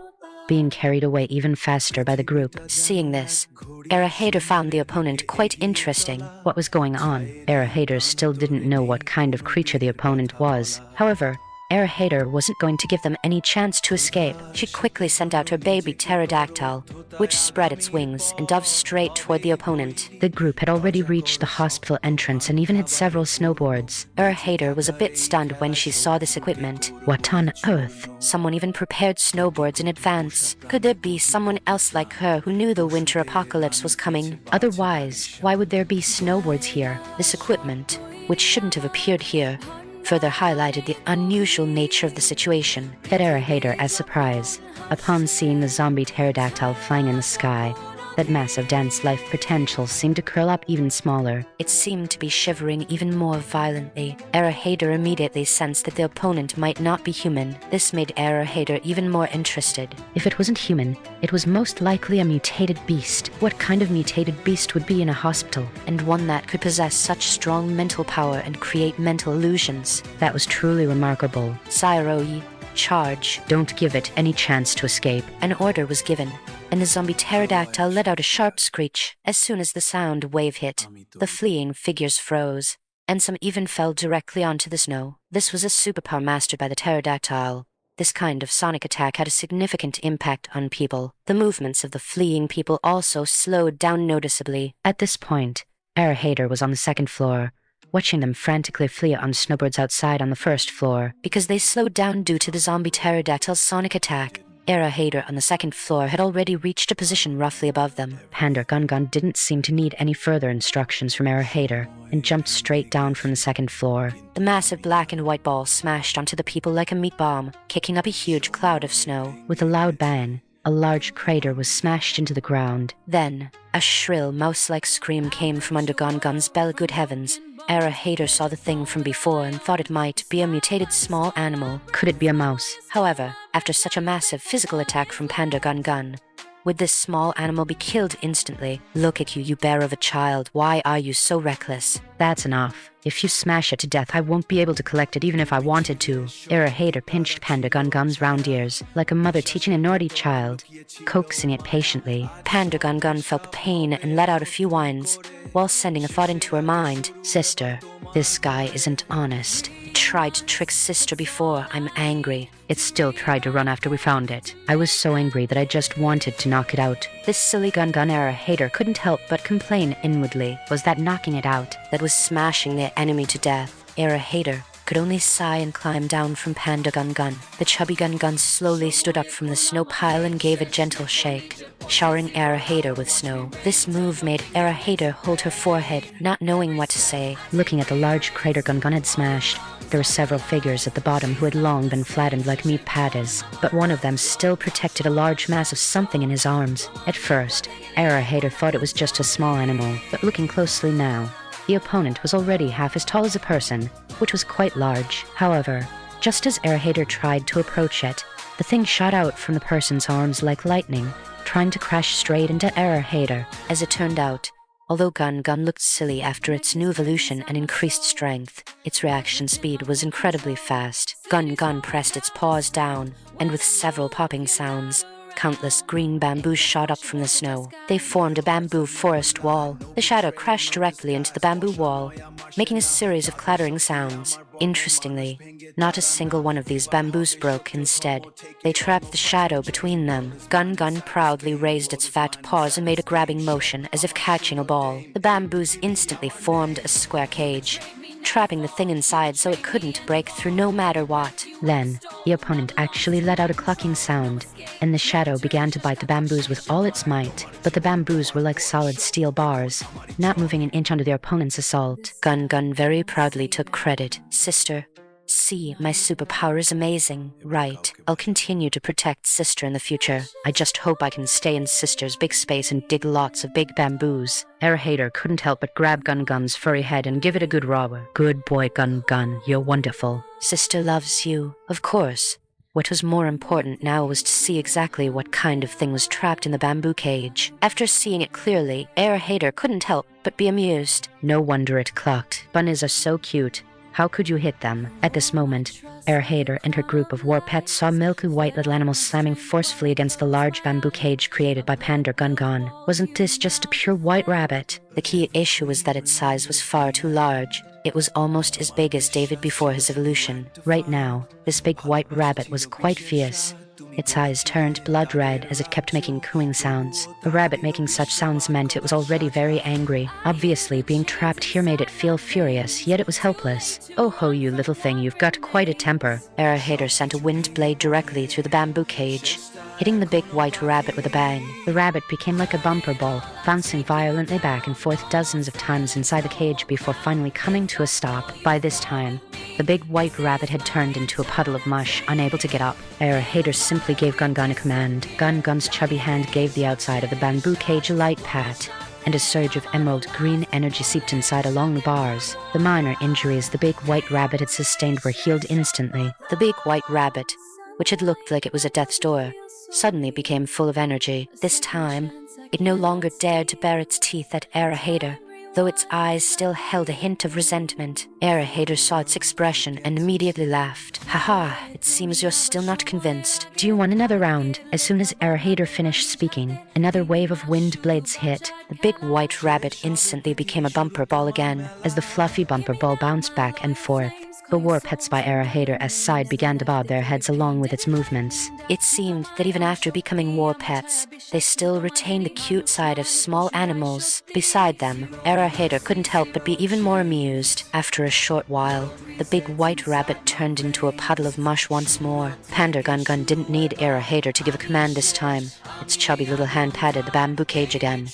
being carried away even faster by the group. Seeing this, Erahater found the opponent quite interesting. What was going on? Erahater still didn't know what kind of creature the opponent was. However, Erahater wasn't going to give them any chance to escape. She quickly sent out her baby pterodactyl, which spread its wings and dove straight toward the opponent. The group had already reached the hospital entrance and even had several snowboards. Erahater was a bit stunned when she saw this equipment. What on earth? Someone even prepared snowboards in advance. Could there be someone else like her who knew the winter apocalypse was coming? Otherwise, why would there be snowboards here? This equipment, which shouldn't have appeared here, further highlighted the unusual nature of the situation. Fed Erahater as surprise upon seeing the zombie pterodactyl flying in the sky. That massive dense life potential seemed to curl up even smaller. It seemed to be shivering even more violently. Erahater immediately sensed that the opponent might not be human. This made Erahater even more interested. If it wasn't human, it was most likely a mutated beast. What kind of mutated beast would be in a hospital? And one that could possess such strong mental power and create mental illusions. That was truly remarkable. Sairoi, charge. Don't give it any chance to escape. An order was given, and the zombie pterodactyl let out a sharp screech. As soon as the sound wave hit, the fleeing figures froze, and some even fell directly onto the snow. This was a superpower mastered by the pterodactyl. This kind of sonic attack had a significant impact on people. The movements of the fleeing people also slowed down noticeably. At this point, Erahater was on the second floor, watching them frantically flee on snowboards outside on the first floor. Because they slowed down due to the zombie pterodactyl's sonic attack, Erahater on the second floor had already reached a position roughly above them. Panda Gun didn't seem to need any further instructions from Erahater and jumped straight down from the second floor. The massive black and white ball smashed onto the people like a meat bomb, kicking up a huge cloud of snow. With a loud bang, a large crater was smashed into the ground. Then, a shrill, mouse-like scream came from under Gun's belly. Good heavens, Erahater saw the thing from before and thought it might be a mutated small animal. Could it be a mouse? However, after such a massive physical attack from Panda Gun, would this small animal be killed instantly? Look at you, you bear of a child. Why are you so reckless? That's enough. If you smash it to death, I won't be able to collect it even if I wanted to. Erahater pinched Panda Gun's round ears, like a mother teaching a naughty child, coaxing it patiently. Panda Gun felt the pain and let out a few whines, while sending a thought into her mind. Sister, this guy isn't honest. It tried to trick sister before. I'm angry. It still tried to run after we found it. I was so angry that I just wanted to knock it out. This silly Gun Erahater couldn't help but complain inwardly. Was that knocking it out? That was smashing their enemy to death. Erahater could only sigh and climb down from Panda Gun. The chubby Gun slowly stood up from the snow pile and gave a gentle shake, showering Erahater with snow. This move made Erahater hold her forehead, not knowing what to say. Looking at the large crater Gun had smashed, there were several figures at the bottom who had long been flattened like meat patties, but one of them still protected a large mass of something in his arms. At first, Erahater thought it was just a small animal, but looking closely now, the opponent was already half as tall as a person, which was quite large. However, just as Erahater tried to approach it, the thing shot out from the person's arms like lightning, trying to crash straight into Erahater. As it turned out, although Gun looked silly after its new evolution and increased strength, its reaction speed was incredibly fast. Gun pressed its paws down, and with several popping sounds, countless green bamboos shot up from the snow. They formed a bamboo forest wall. The shadow crashed directly into the bamboo wall, making a series of clattering sounds. Interestingly, not a single one of these bamboos broke. Instead, they trapped the shadow between them. Gun proudly raised its fat paws and made a grabbing motion as if catching a ball. The bamboos instantly formed a square cage, trapping the thing inside so it couldn't break through no matter what. Then, the opponent actually let out a clucking sound, and the shadow began to bite the bamboos with all its might. But the bamboos were like solid steel bars, not moving an inch under their opponent's assault. Gun very proudly took credit. Sister, see, my superpower is amazing, right? I'll continue to protect Sister in the future. I just hope I can stay in Sister's big space and dig lots of big bamboos. Hater couldn't help but grab Gun's furry head and give it a good rub. Good boy, Gun, you're wonderful. Sister loves you, of course. What was more important now was to see exactly what kind of thing was trapped in the bamboo cage. After seeing it clearly, Hater couldn't help but be amused. No wonder it clucked. Bunnies are so cute. How could you hit them? At this moment, Hater and her group of war pets saw milky white little animals slamming forcefully against the large bamboo cage created by Panda Gun. Wasn't this just a pure white rabbit? The key issue was that its size was far too large. It was almost as big as David before his evolution. Right now, this big white rabbit was quite fierce. Its eyes turned blood red as it kept making cooing sounds. A rabbit making such sounds meant it was already very angry. Obviously, being trapped here made it feel furious, yet it was helpless. Oh ho, you little thing, you've got quite a temper. Hater sent a wind blade directly through the bamboo cage, hitting the big white rabbit with a bang. The rabbit became like a bumper ball, bouncing violently back and forth dozens of times inside the cage before finally coming to a stop. By this time, the big white rabbit had turned into a puddle of mush, unable to get up. Hater simply gave Gun a command. Gun's chubby hand gave the outside of the bamboo cage a light pat, and a surge of emerald green energy seeped inside along the bars. The minor injuries the big white rabbit had sustained were healed instantly. The big white rabbit, which had looked like it was at death's door, suddenly became full of energy. This time, it no longer dared to bare its teeth at Hater, though its eyes still held a hint of resentment. Hater saw its expression and immediately laughed. Haha, it seems you're still not convinced. Do you want another round? As soon as Hater finished speaking, another wave of wind blades hit. The big white rabbit instantly became a bumper ball again. As the fluffy bumper ball bounced back and forth, the war pets by Hater's side began to bob their heads along with its movements. It seemed that even after becoming war pets, they still retained the cute side of small animals. Beside them, Hater couldn't help but be even more amused. After a short while, the big white rabbit turned into a puddle of mush once more. Panda Gun didn't need Hater to give a command this time. Its chubby little hand patted the bamboo cage again,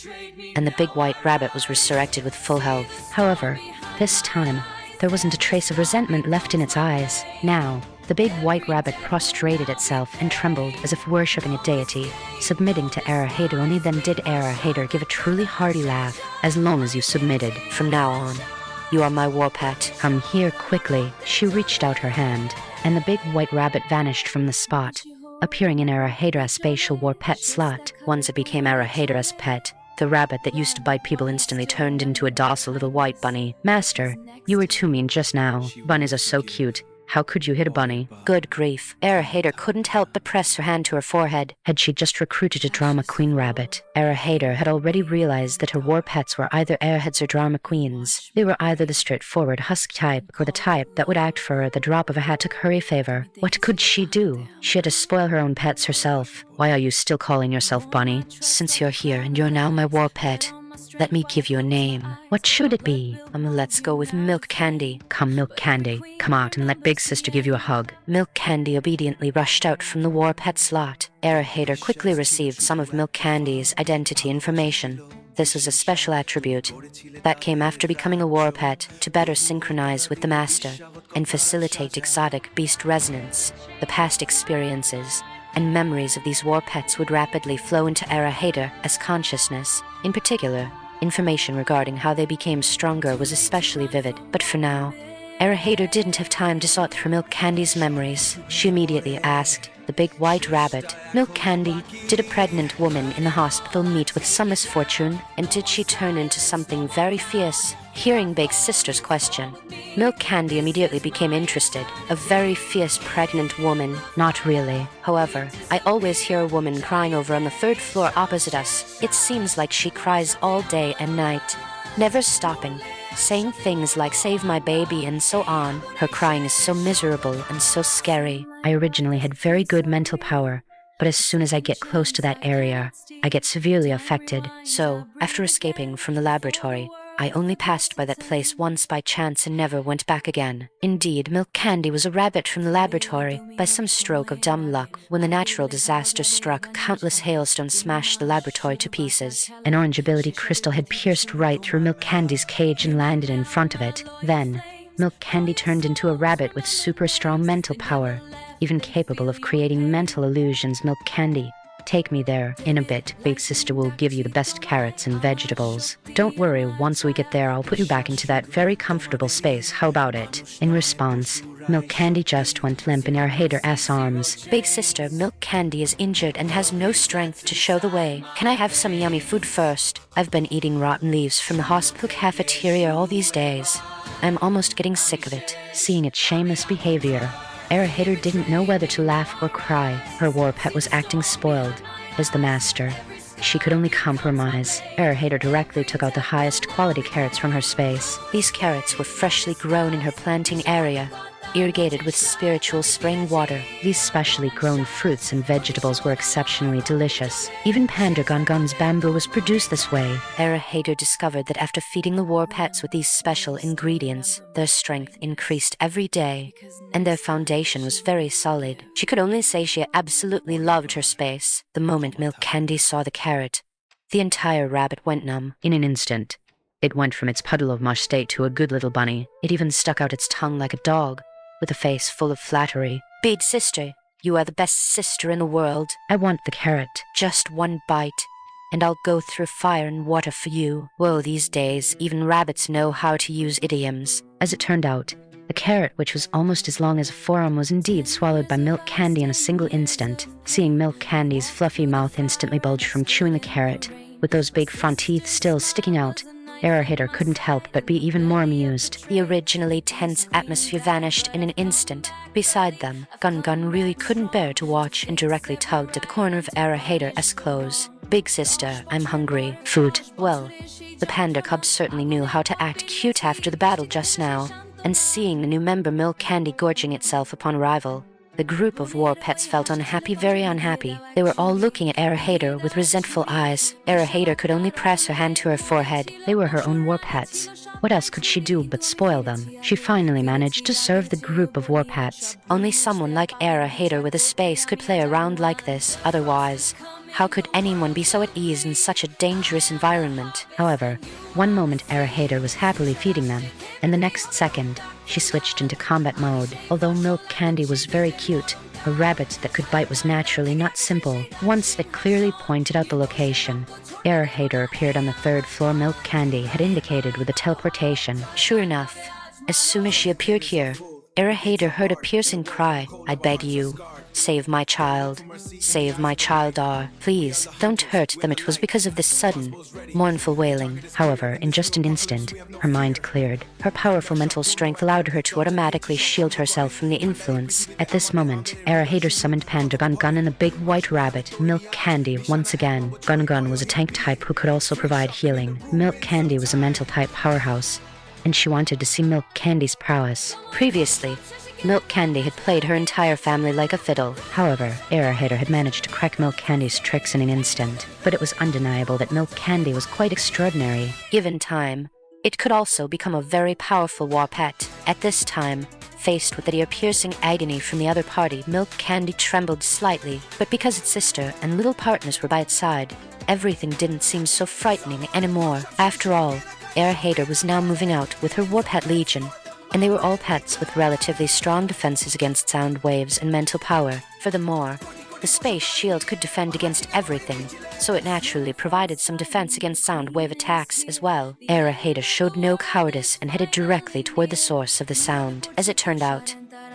and the big white rabbit was resurrected with full health. However, this time, there wasn't a trace of resentment left in its eyes. Now, the big white rabbit prostrated itself and trembled as if worshipping a deity, submitting to Hater. Only then did Hater give a truly hearty laugh. As long as you submitted, from now on, you are my war pet. Come here quickly. She reached out her hand, and the big white rabbit vanished from the spot, appearing in Hater's spatial war pet slot. Once it became Hater's pet, the rabbit that used to bite people instantly turned into a docile little white bunny. Master, you were too mean just now. Bunnies are so cute. How could you hit a bunny? Good grief. Hater couldn't help but press her hand to her forehead. Had she just recruited a drama queen rabbit? Hater had already realized that her war pets were either airheads or drama queens. They were either the straightforward husk type or the type that would act for her at the drop of a hat to curry favor. What could she do? She had to spoil her own pets herself. Why are you still calling yourself Bunny? Since you're here and you're now my war pet, let me give you a name. What should it be? Let's go with Milk Candy. Come, Milk Candy. Come out and let Big Sister give you a hug. Milk Candy obediently rushed out from the war pet slot. Hater quickly received some of Milk Candy's identity information. This was a special attribute that came after becoming a war pet to better synchronize with the master and facilitate exotic beast resonance. The past experiences and memories of these war pets would rapidly flow into Hater as consciousness. In particular, information regarding how they became stronger was especially vivid. But for now, Hater didn't have time to sort through Milk Candy's memories. She immediately asked the big white rabbit, Milk Candy, did a pregnant woman in the hospital meet with some misfortune, and did she turn into something very fierce? Hearing Big Sister's question, Milk Candy immediately became interested. A very fierce pregnant woman? Not really. However, I always hear a woman crying over on the third floor opposite us. It seems like she cries all day and night, never stopping, saying things like save my baby and so on. Her crying is so miserable and so scary. I originally had very good mental power, but as soon as I get close to that area, I get severely affected. So, after escaping from the laboratory, I only passed by that place once by chance and never went back again. Indeed, Milk Candy was a rabbit from the laboratory. By some stroke of dumb luck, when the natural disaster struck, countless hailstones smashed the laboratory to pieces. An orange ability crystal had pierced right through Milk Candy's cage and landed in front of it. Then, Milk Candy turned into a rabbit with super strong mental power, even capable of creating mental illusions. Milk Candy, take me there. In a bit, Big Sister will give you the best carrots and vegetables. Don't worry, once we get there, I'll put you back into that very comfortable space. How about it? In response, Milk Candy just went limp in Hater's arms. Big Sister, Milk Candy is injured and has no strength to show the way. Can I have some yummy food first? I've been eating rotten leaves from the hospital cafeteria all these days. I'm almost getting sick of it. Seeing its shameless behavior, Hater didn't know whether to laugh or cry. Her war pet was acting spoiled. As the master, she could only compromise. Hater directly took out the highest quality carrots from her space. These carrots were freshly grown in her planting area, irrigated with spiritual spring water. These specially grown fruits and vegetables were exceptionally delicious. Even Panda Gungun's bamboo was produced this way. Hater discovered that after feeding the war pets with these special ingredients, their strength increased every day, and their foundation was very solid. She could only say she absolutely loved her space. The moment Milk Candy saw the carrot, the entire rabbit went numb. In an instant, it went from its puddle of mush state to a good little bunny. It even stuck out its tongue like a dog, with a face full of flattery. Big Sister, you are the best sister in the world. I want the carrot. Just one bite, and I'll go through fire and water for you. Whoa, these days, even rabbits know how to use idioms. As it turned out, the carrot, which was almost as long as a forearm, was indeed swallowed by Milk Candy in a single instant. Seeing Milk Candy's fluffy mouth instantly bulge from chewing the carrot, with those big front teeth still sticking out, Hater couldn't help but be even more amused. The originally tense atmosphere vanished in an instant. Beside them, Gun really couldn't bear to watch and directly tugged at the corner of Hater's clothes. Big Sister, I'm hungry. Food. Well, the panda cub certainly knew how to act cute after the battle just now, and seeing the new member Milk Candy gorging itself upon arrival, the group of war pets felt unhappy, very unhappy. They were all looking at Hater with resentful eyes. Hater could only press her hand to her forehead. They were her own war pets. What else could she do but spoil them? She finally managed to serve the group of war pets. Only someone like Hater with a space could play around like this. Otherwise, how could anyone be so at ease in such a dangerous environment? However, one moment Hater was happily feeding them, and the next second, she switched into combat mode. Although Milk Candy was very cute, a rabbit that could bite was naturally not simple. Once it clearly pointed out the location, Hater appeared on the third floor Milk Candy had indicated with a teleportation. Sure enough, as soon as she appeared here, Hater heard a piercing cry. I beg you, save my child. Save my child, please, don't hurt them. It was because of this sudden, mournful wailing. However, in just an instant, her mind cleared. Her powerful mental strength allowed her to automatically shield herself from the influence. At this moment, Hater summoned Panda Gun and the big white rabbit, Milk Candy, once again. Gun was a tank type who could also provide healing. Milk Candy was a mental type powerhouse, and she wanted to see Milk Candy's prowess. Previously, Milk Candy had played her entire family like a fiddle. However, Hater had managed to crack Milk Candy's tricks in an instant, but it was undeniable that Milk Candy was quite extraordinary. Given time, it could also become a very powerful war pet. At this time, faced with the ear-piercing agony from the other party, Milk Candy trembled slightly, but because its sister and little partners were by its side, everything didn't seem so frightening anymore. After all, Hater was now moving out with her war pet legion, and they were all pets with relatively strong defenses against sound waves and mental power. Furthermore, the space shield could defend against everything, so it naturally provided some defense against sound wave attacks as well. Hater showed no cowardice and headed directly toward the source of the sound. As it turned out,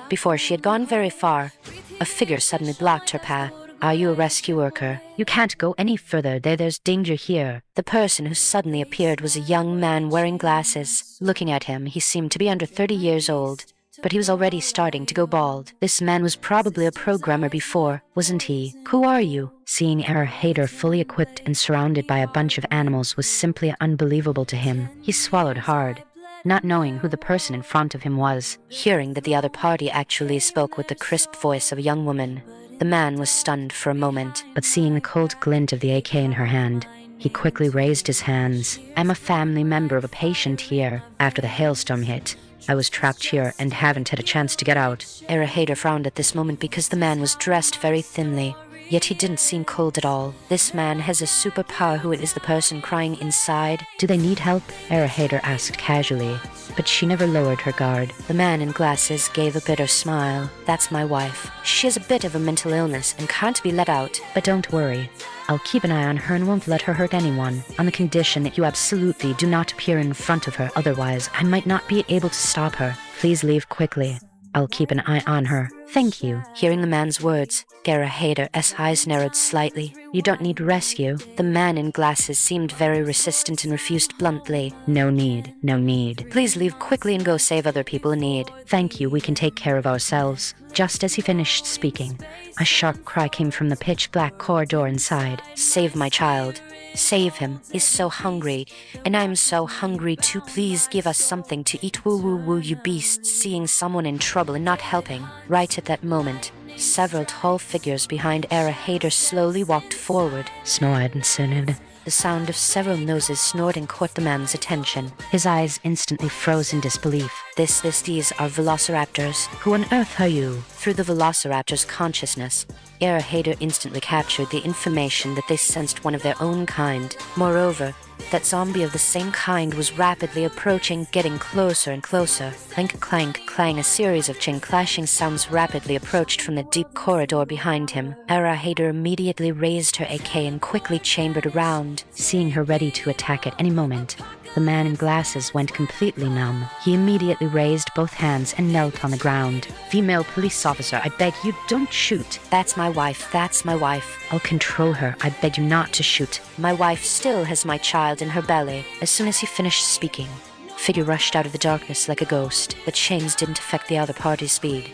before she had gone very far, a figure suddenly blocked her path. Are you a rescue worker? You can't go any further. There's danger here. The person who suddenly appeared was a young man wearing glasses. Looking at him, he seemed to be under 30 years old, but he was already starting to go bald. This man was probably a programmer before, wasn't he? Who are you? Seeing Hater fully equipped and surrounded by a bunch of animals was simply unbelievable to him. He swallowed hard, not knowing who the person in front of him was. Hearing that the other party actually spoke with the crisp voice of a young woman, the man was stunned for a moment. But seeing the cold glint of the AK in her hand, He quickly raised his hands. I'm a family member of a patient here. After the hailstorm hit, I was trapped here and haven't had a chance to get out. Hader frowned at this moment because the man was dressed very thinly. Yet he didn't seem cold at all. This man has a superpower. Who is the person crying inside? Do they need help? Hader asked casually, but she never lowered her guard. The man in glasses gave a bitter smile. That's my wife. She has a bit of a mental illness and can't be let out. But don't worry. I'll keep an eye on her and won't let her hurt anyone, on the condition that you absolutely do not appear in front of her. Otherwise, I might not be able to stop her. Please leave quickly. I'll keep an eye on her. Thank you. Hearing the man's words, Hader's eyes narrowed slightly. You don't need rescue. The man in glasses seemed very resistant and refused bluntly. No need, no need. Please leave quickly and go save other people in need. Thank you, we can take care of ourselves. Just as he finished speaking, a sharp cry came from the pitch-black corridor inside. Save my child. Save him. He's so hungry. And I'm so hungry too. Please give us something to eat. Woo woo woo, you beasts. Seeing someone in trouble and not helping. Right at that moment, several tall figures behind Hader slowly walked forward. The sound of several noses snorting caught the man's attention. His eyes instantly froze in disbelief. These are velociraptors. Who on earth are you? Through the velociraptor's consciousness, Hader instantly captured the information that they sensed one of their own kind. Moreover, that zombie of the same kind was rapidly approaching, getting closer and closer. Clank, clank, clang, a series of chain-clashing sounds rapidly approached from the deep corridor behind him. Hader immediately raised her AK and quickly chambered around. Seeing her ready to attack at any moment, the man in glasses went completely numb. He immediately raised both hands and knelt on the ground. Female police officer, I beg you, don't shoot. That's my wife, that's my wife. I'll control her, I beg you not to shoot. My wife still has my child in her belly. As soon as he finished speaking, figure rushed out of the darkness like a ghost. The chains didn't affect the other party's speed.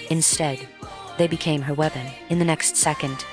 Instead, they became her weapon. In the next second,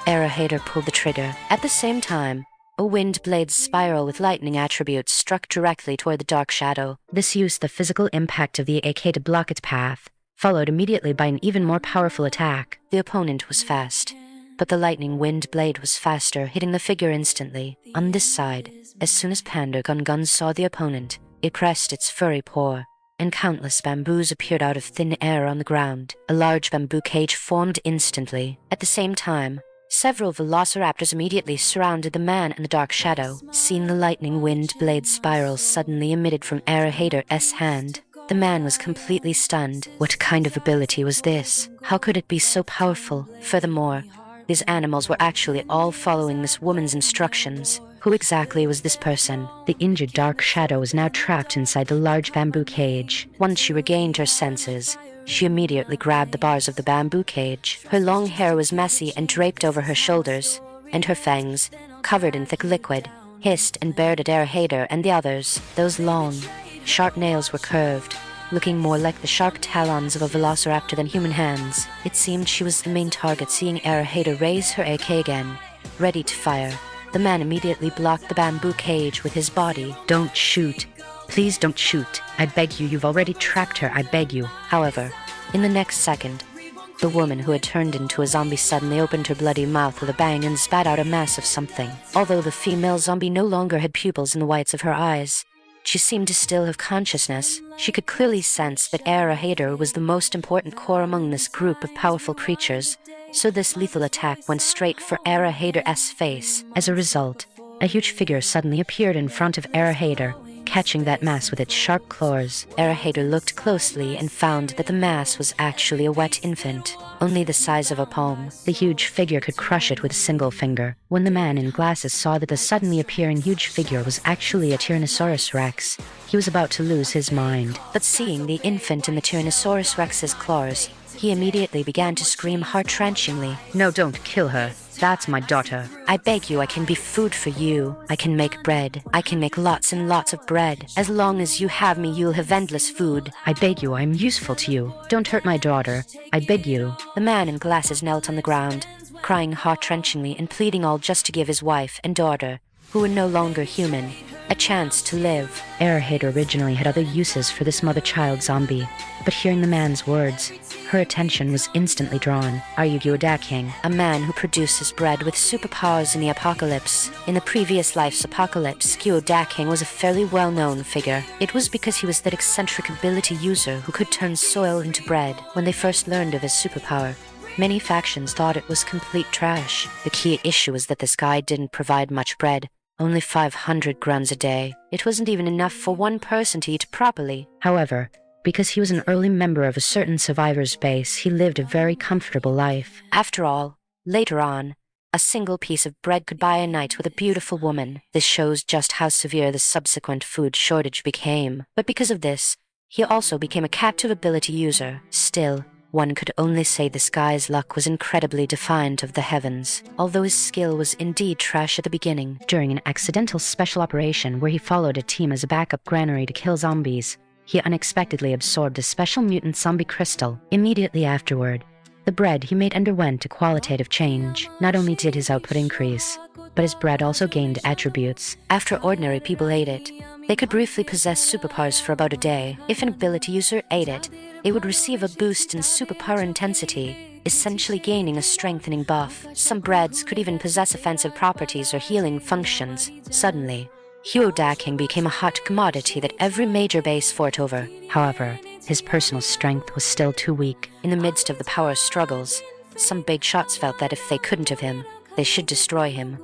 Hader pulled the trigger. At the same time, a wind blade spiral with lightning attributes struck directly toward the dark shadow. This used the physical impact of the AK to block its path, followed immediately by an even more powerful attack. The opponent was fast, but the lightning wind blade was faster, hitting the figure instantly. On this side, as soon as Panda Gun saw the opponent, it pressed its furry paw, and countless bamboos appeared out of thin air on the ground. A large bamboo cage formed instantly. At the same time, several velociraptors immediately surrounded the man in the dark shadow. Seeing the lightning wind blade spiral suddenly emitted from Hader's hand, the man was completely stunned. What kind of ability was this? How could it be so powerful? Furthermore, these animals were actually all following this woman's instructions. Who exactly was this person? The injured dark shadow was now trapped inside the large bamboo cage. Once she regained her senses, she immediately grabbed the bars of the bamboo cage. Her long hair was messy and draped over her shoulders, and her fangs, covered in thick liquid, hissed and bared at Hader and the others. Those long, sharp nails were curved, looking more like the sharp talons of a velociraptor than human hands. It seemed she was the main target. Seeing Hader raise her AK again, ready to fire, the man immediately blocked the bamboo cage with his body. Don't shoot. Please don't shoot. I beg you, you've already tracked her, I beg you. However, in the next second, the woman who had turned into a zombie suddenly opened her bloody mouth with a bang and spat out a mass of something. Although the female zombie no longer had pupils in the whites of her eyes, she seemed to still have consciousness. She could clearly sense that Hader was the most important core among this group of powerful creatures, so this lethal attack went straight for Hader's face. As a result, a huge figure suddenly appeared in front of Hader, catching that mass with its sharp claws. Hader looked closely and found that the mass was actually a wet infant, only the size of a palm. The huge figure could crush it with a single finger. When the man in glasses saw that the suddenly appearing huge figure was actually a Tyrannosaurus Rex, he was about to lose his mind. But seeing the infant in the Tyrannosaurus Rex's claws, he immediately began to scream heart-wrenchingly. No, don't kill her. That's my daughter. I beg you, I can be food for you. I can make bread. I can make lots and lots of bread. As long as you have me, you'll have endless food. I beg you, I'm useful to you. Don't hurt my daughter. I beg you. The man in glasses knelt on the ground, crying heart-wrenchingly and pleading all just to give his wife and daughter, who were no longer human, a chance to live. Hater originally had other uses for this mother-child zombie, but hearing the man's words, her attention was instantly drawn. Are you Gyodaking? A man who produces bread with superpowers in the apocalypse. In the previous life's apocalypse, Gyodaking was a fairly well-known figure. It was because he was that eccentric ability user who could turn soil into bread. When they first learned of his superpower, many factions thought it was complete trash. The key issue was that this guy didn't provide much bread. Only 500 grams a day. It wasn't even enough for one person to eat properly. However, because he was an early member of a certain survivor's base, he lived a very comfortable life. After all, later on, a single piece of bread could buy a night with a beautiful woman. This shows just how severe the subsequent food shortage became. But because of this, he also became a captive ability user. Still, one could only say this guy's luck was incredibly defiant of the heavens, although his skill was indeed trash at the beginning. During an accidental special operation where he followed a team as a backup granary to kill zombies, he unexpectedly absorbed a special mutant zombie crystal. Immediately afterward, the bread he made underwent a qualitative change. Not only did his output increase, but his bread also gained attributes. After ordinary people ate it, they could briefly possess superpowers for about a day. If an ability user ate it, they would receive a boost in superpower intensity, essentially gaining a strengthening buff. Some breads could even possess offensive properties or healing functions. Suddenly, Gyodaking became a hot commodity that every major base fought over. However, his personal strength was still too weak. In the midst of the power struggles, some big shots felt that if they couldn't have him, they should destroy him.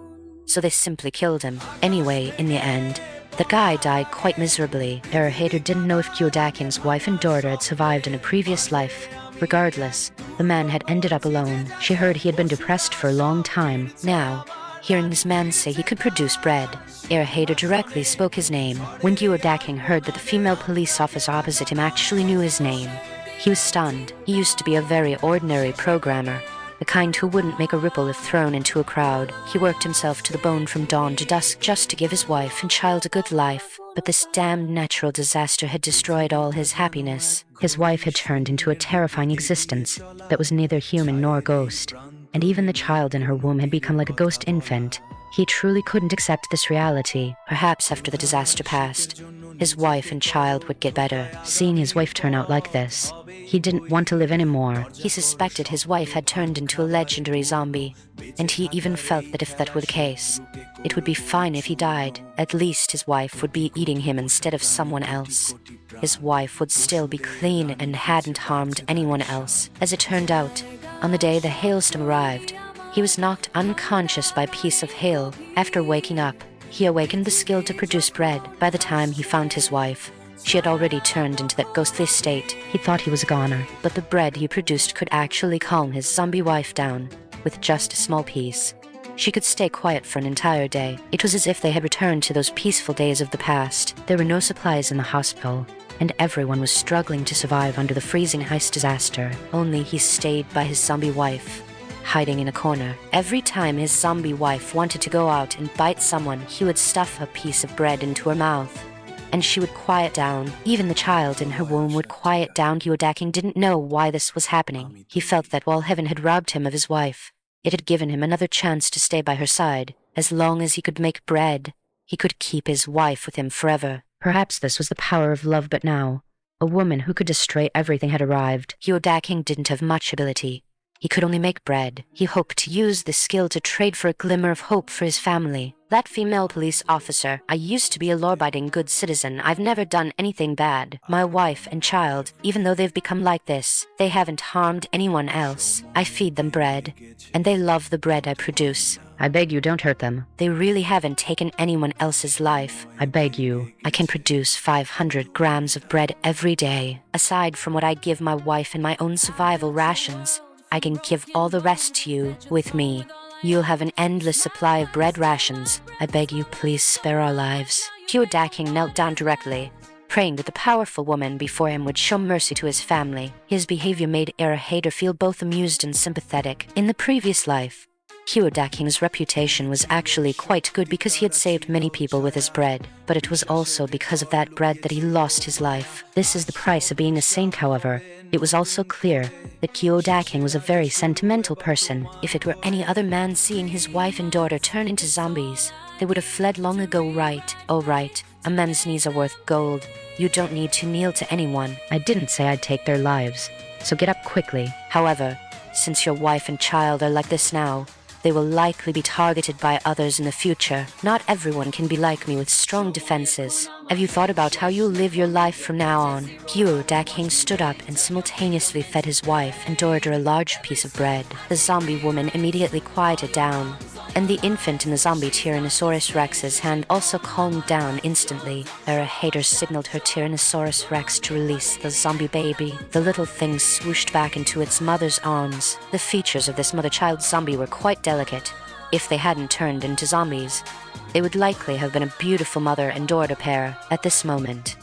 So they simply killed him. Anyway, in the end, the guy died quite miserably. Hater didn't know if Gyodaking's wife and daughter had survived in a previous life. Regardless, the man had ended up alone. She heard he had been depressed for a long time. Now, hearing this man say he could produce bread, Hater directly spoke his name. When Gyodaking heard that the female police officer opposite him actually knew his name, he was stunned. He used to be a very ordinary programmer, the kind who wouldn't make a ripple if thrown into a crowd. He worked himself to the bone from dawn to dusk just to give his wife and child a good life. But this damned natural disaster had destroyed all his happiness. His wife had turned into a terrifying existence that was neither human nor ghost, and even the child in her womb had become like a ghost infant. He truly couldn't accept this reality. Perhaps after the disaster passed, his wife and child would get better. Seeing his wife turn out like this, he didn't want to live anymore. He suspected his wife had turned into a legendary zombie, and he even felt that if that were the case, it would be fine if he died. At least his wife would be eating him instead of someone else. His wife would still be clean and hadn't harmed anyone else. As it turned out, on the day the hailstorm arrived, he was knocked unconscious by a piece of hail. After waking up, he awakened the skill to produce bread. By the time he found his wife, she had already turned into that ghostly state. He thought he was a goner, but the bread he produced could actually calm his zombie wife down with just a small piece. She could stay quiet for an entire day. It was as if they had returned to those peaceful days of the past. There were no supplies in the hospital, and everyone was struggling to survive under the freezing ice disaster. Only he stayed by his zombie wife, hiding in a corner. Every time his zombie wife wanted to go out and bite someone, he would stuff a piece of bread into her mouth, and she would quiet down. Even the child in her womb would quiet down. Gyodaking didn't know why this was happening. He felt that while heaven had robbed him of his wife, it had given him another chance to stay by her side. As long as he could make bread, he could keep his wife with him forever. Perhaps this was the power of love, but now, a woman who could destroy everything had arrived. Gyodaking didn't have much ability. He could only make bread. He hoped to use this skill to trade for a glimmer of hope for his family. That female police officer, I used to be a law-abiding good citizen. I've never done anything bad. My wife and child, even though they've become like this, they haven't harmed anyone else. I feed them bread, and they love the bread I produce. I beg you, don't hurt them. They really haven't taken anyone else's life. I beg you. I can produce 500 grams of bread every day. Aside from what I give my wife and my own survival rations, I can give all the rest to you. With me, you'll have an endless supply of bread rations. I beg you, please spare our lives. Gyodaking knelt down directly, praying that the powerful woman before him would show mercy to his family. His behavior made Hater feel both amused and sympathetic. In the previous life, Gyodaking's reputation was actually quite good because he had saved many people with his bread, but it was also because of that bread that he lost his life. This is the price of being a saint, however. It was also clear that Gyodaking was a very sentimental person. If it were any other man seeing his wife and daughter turn into zombies, they would have fled long ago, right? Oh, right. A man's knees are worth gold. You don't need to kneel to anyone. I didn't say I'd take their lives, so get up quickly. However, since your wife and child are like this now, they will likely be targeted by others in the future. Not everyone can be like me with strong defenses. Have you thought about how you'll live your life from now on? Hugh Daking stood up and simultaneously fed his wife and ordered her a large piece of bread. The zombie woman immediately quieted down, and the infant in the zombie Tyrannosaurus Rex's hand also calmed down instantly. Era Hader signaled her Tyrannosaurus Rex to release the zombie baby. The little thing swooshed back into its mother's arms. The features of this mother-child zombie were quite delicate. If they hadn't turned into zombies, they would likely have been a beautiful mother and daughter pair. At this moment,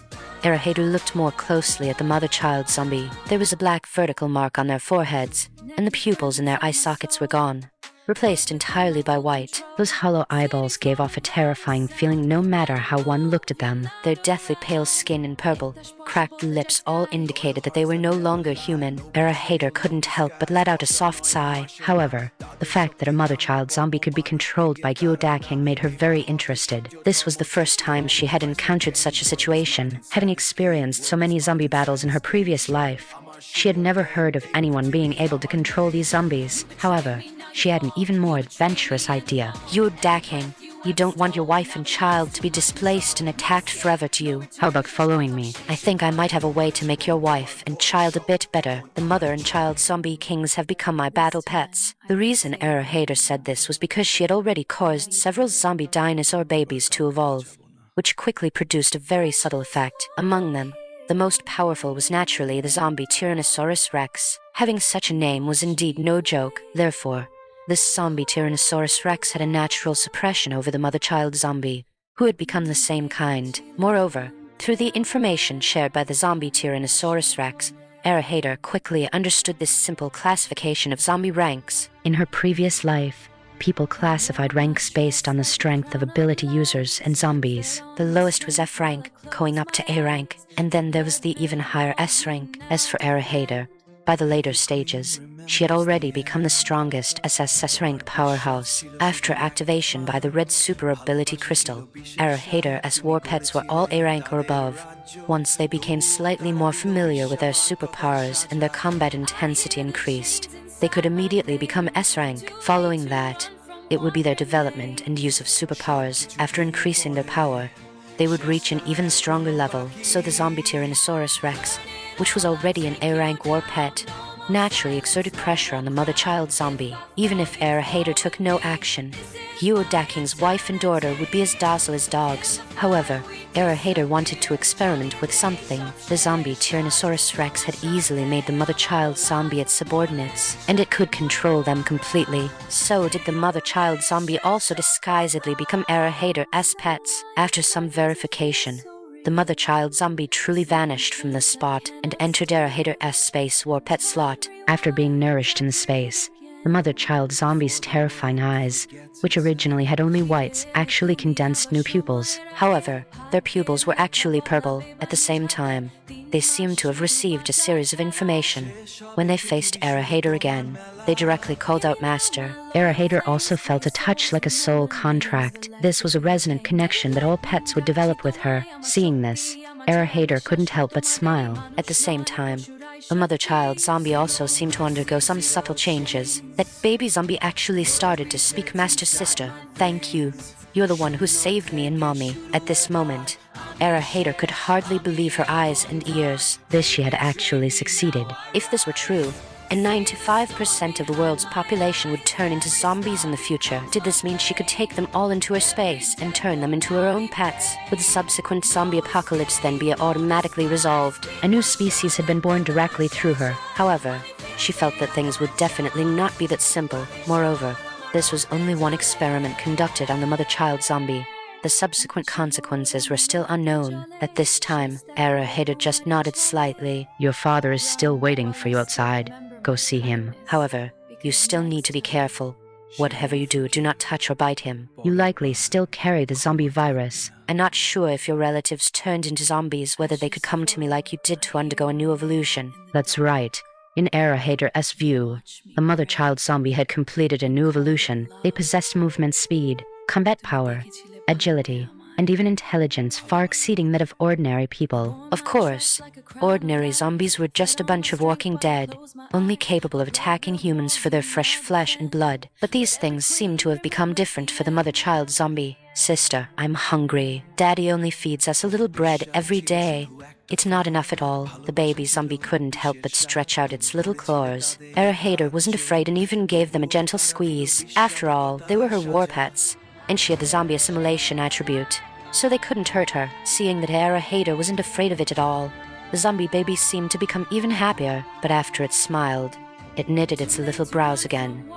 Era Hader looked more closely at the mother-child zombie. There was a black vertical mark on their foreheads, and the pupils in their eye sockets were gone, replaced entirely by white. Those hollow eyeballs gave off a terrifying feeling no matter how one looked at them. Their deathly pale skin and purple, cracked lips all indicated that they were no longer human. Era Hader couldn't help but let out a soft sigh. However, the fact that a mother-child zombie could be controlled by Gyodaking made her very interested. This was the first time she had encountered such a situation. Having experienced so many zombie battles in her previous life, she had never heard of anyone being able to control these zombies. However, she had an even more adventurous idea. Hugh Daking, you don't want your wife and child to be displaced and attacked forever, do you? How about following me? I think I might have a way to make your wife and child a bit better. The mother and child zombie kings have become my battle pets. The reason Era Hader said this was because she had already caused several zombie dinosaur babies to evolve, which quickly produced a very subtle effect. Among them, the most powerful was naturally the zombie Tyrannosaurus Rex. Having such a name was indeed no joke. Therefore, this zombie Tyrannosaurus Rex had a natural suppression over the mother-child zombie, who had become the same kind. Moreover, through the information shared by the zombie Tyrannosaurus Rex, Era Hader quickly understood this simple classification of zombie ranks. In her previous life, people classified ranks based on the strength of ability users and zombies. The lowest was F rank, going up to A rank, and then there was the even higher S rank. As for Era Hader, by the later stages, she had already become the strongest SS rank powerhouse. After activation by the red super ability crystal, Era Hader's war pets were all A rank or above. Once they became slightly more familiar with their superpowers and their combat intensity increased, they could immediately become S rank. Following that, it would be their development and use of superpowers. After increasing their power, they would reach an even stronger level. So the zombie Tyrannosaurus Rex, which was already an A-rank war pet, naturally exerted pressure on the mother-child zombie. Even if Era Hader took no action, Hugh Daking's wife and daughter would be as docile as dogs. However, Era Hader wanted to experiment with something. The zombie Tyrannosaurus Rex had easily made the mother-child zombie its subordinates, and it could control them completely. So did the mother-child zombie also disguisedly become Era Hader's pets. After some verification, the mother-child zombie truly vanished from the spot and entered Era Hader's space war pet slot. After being nourished in space, the mother-child zombie's terrifying eyes, which originally had only whites, actually condensed new pupils. However, their pupils were actually purple. At the same time, they seemed to have received a series of information. When they faced Era Hader again, they directly called out Master. Era Hader also felt a touch like a soul contract. This was a resonant connection that all pets would develop with her. Seeing this, Era Hader couldn't help but smile. At the same time, the mother-child zombie also seemed to undergo some subtle changes. That baby zombie actually started to speak. Master Sister, thank you. You're the one who saved me and Mommy. At this moment, Era Hader could hardly believe her eyes and ears. This she had actually succeeded. If this were true, and 95% of the world's population would turn into zombies in the future, did this mean she could take them all into her space and turn them into her own pets? Would the subsequent zombie apocalypse then be automatically resolved? A new species had been born directly through her. However, she felt that things would definitely not be that simple. Moreover, this was only one experiment conducted on the mother-child zombie. The subsequent consequences were still unknown. At this time, Era Hader just nodded slightly. Your father is still waiting for you outside. Go see him. However, you still need to be careful. Whatever you do, do not touch or bite him. You likely still carry the zombie virus. I'm not sure if your relatives turned into zombies, whether they could come to me like you did to undergo a new evolution. That's right. In Era Hader's view, the mother-child zombie had completed a new evolution. They possessed movement speed, combat power, agility, and even intelligence far exceeding that of ordinary people. Of course, ordinary zombies were just a bunch of walking dead, only capable of attacking humans for their fresh flesh and blood. But these things seem to have become different for the mother-child zombie. Sister, I'm hungry. Daddy only feeds us a little bread every day. It's not enough at all. The baby zombie couldn't help but stretch out its little claws. Era Hader wasn't afraid and even gave them a gentle squeeze. After all, they were her war pets, and she had the zombie assimilation attribute, so they couldn't hurt her. Seeing that Era Hader wasn't afraid of it at all, the zombie baby seemed to become even happier. But after it smiled, it knitted its little brows again.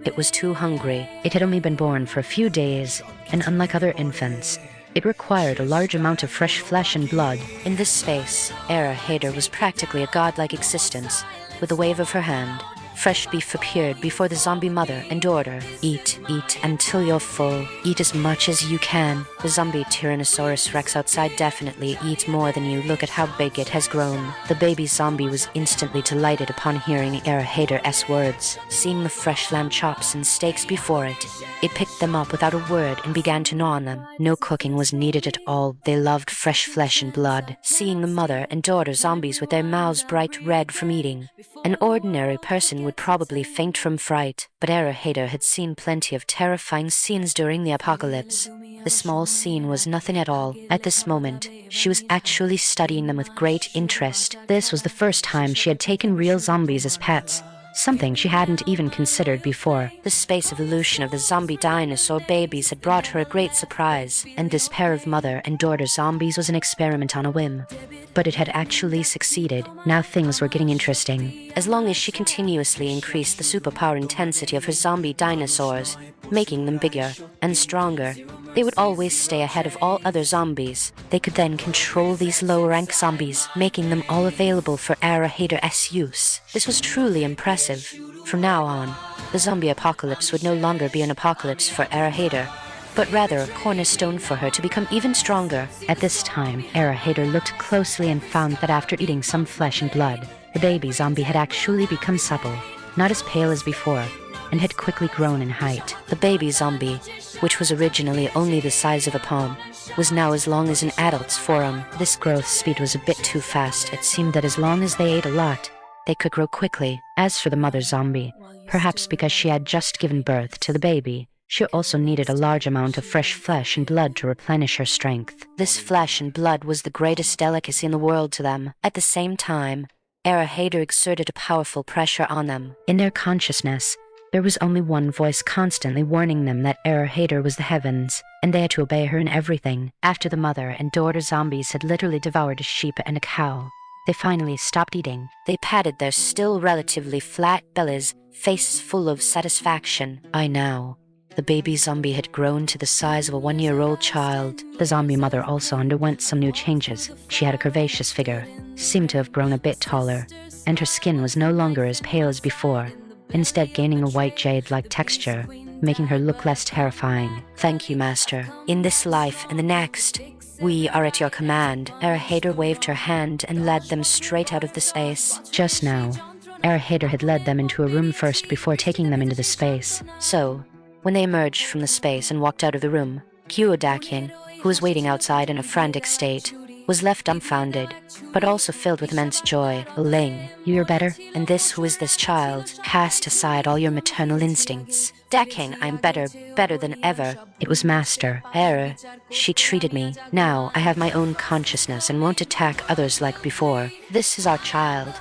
It was too hungry. It had only been born for a few days, and unlike other infants, it required a large amount of fresh flesh and blood. In this space, Era Hader was practically a godlike existence. With a wave of her hand, fresh beef appeared before the zombie mother and daughter. Eat, eat until you're full. Eat as much as you can. The zombie Tyrannosaurus Rex outside definitely eats more than you. Look at how big it has grown. The baby zombie was instantly delighted upon hearing Era Hader's words. Seeing the fresh lamb chops and steaks before it, it picked them up without a word and began to gnaw on them. No cooking was needed at all. They loved fresh flesh and blood. Seeing the mother and daughter zombies with their mouths bright red from eating, an ordinary person would probably faint from fright. But Era Hader had seen plenty of terrifying scenes during the apocalypse. The small scene was nothing at all. At this moment, she was actually studying them with great interest. This was the first time she had taken real zombies as pets, something she hadn't even considered before. The space evolution of the zombie dinosaur babies had brought her a great surprise, and this pair of mother and daughter zombies was an experiment on a whim. But it had actually succeeded. Now things were getting interesting. As long as she continuously increased the superpower intensity of her zombie dinosaurs, making them bigger and stronger, they would always stay ahead of all other zombies. They could then control these low-rank zombies, making them all available for Era Hader's use. This was truly impressive. From now on, the zombie apocalypse would no longer be an apocalypse for Era Hader, but rather a cornerstone for her to become even stronger. At this time, Era Hader looked closely and found that after eating some flesh and blood, the baby zombie had actually become supple, not as pale as before, and had quickly grown in height. The baby zombie, which was originally only the size of a palm, was now as long as an adult's forearm. This growth speed was a bit too fast. It seemed that as long as they ate a lot, they could grow quickly. As for the mother zombie, perhaps because she had just given birth to the baby, she also needed a large amount of fresh flesh and blood to replenish her strength. This flesh and blood was the greatest delicacy in the world to them. At the same time, Era Hader exerted a powerful pressure on them. In their consciousness, there was only one voice constantly warning them that Era Hader was the heavens, and they had to obey her in everything. After the mother and daughter zombies had literally devoured a sheep and a cow, they finally stopped eating. They patted their still relatively flat bellies, faces full of satisfaction. By now, the baby zombie had grown to the size of a 1-year-old child. The zombie mother also underwent some new changes. She had a curvaceous figure, seemed to have grown a bit taller, and her skin was no longer as pale as before, instead gaining a white jade-like texture, making her look less terrifying. Thank you, Master. In this life and the next, we are at your command. Era Hader waved her hand and led them straight out of the space. Just now, Era Hader had led them into a room first before taking them into the space. So, when they emerged from the space and walked out of the room, Kyo-dakin, who was waiting outside in a frantic state, was left dumbfounded, but also filled with immense joy. Ling, you're better? And this, who is this child? Cast aside all your maternal instincts. Dakin, I'm better than ever. It was Master. Era, she treated me. Now I have my own consciousness and won't attack others like before. This is our child,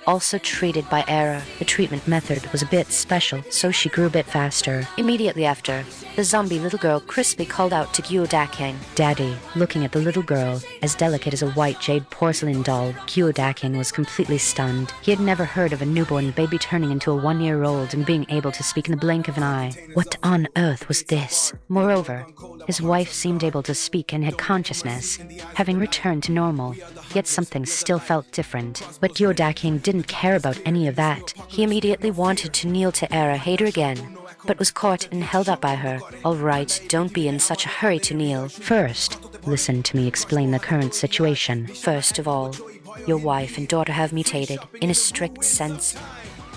also treated by Era. The treatment method was a bit special, so she grew a bit faster. Immediately after, the zombie little girl crisply called out to Kyo-dakin. Daddy. Looking at the little girl, as delicate as a white jade porcelain doll, Kyo-dakin was completely stunned. He had never heard of a newborn baby turning into a 1-year-old and being able to speak in the blink of an eye. What on earth was this? Moreover, his wife seemed able to speak and had consciousness, having returned to normal, yet something still felt different. But Kyo-dakin didn't care about any of that. He immediately wanted to kneel to Era Hader again, but was caught and held up by her. All right, don't be in such a hurry to kneel. First, listen to me explain the current situation. First of all, your wife and daughter have mutated, in a strict sense.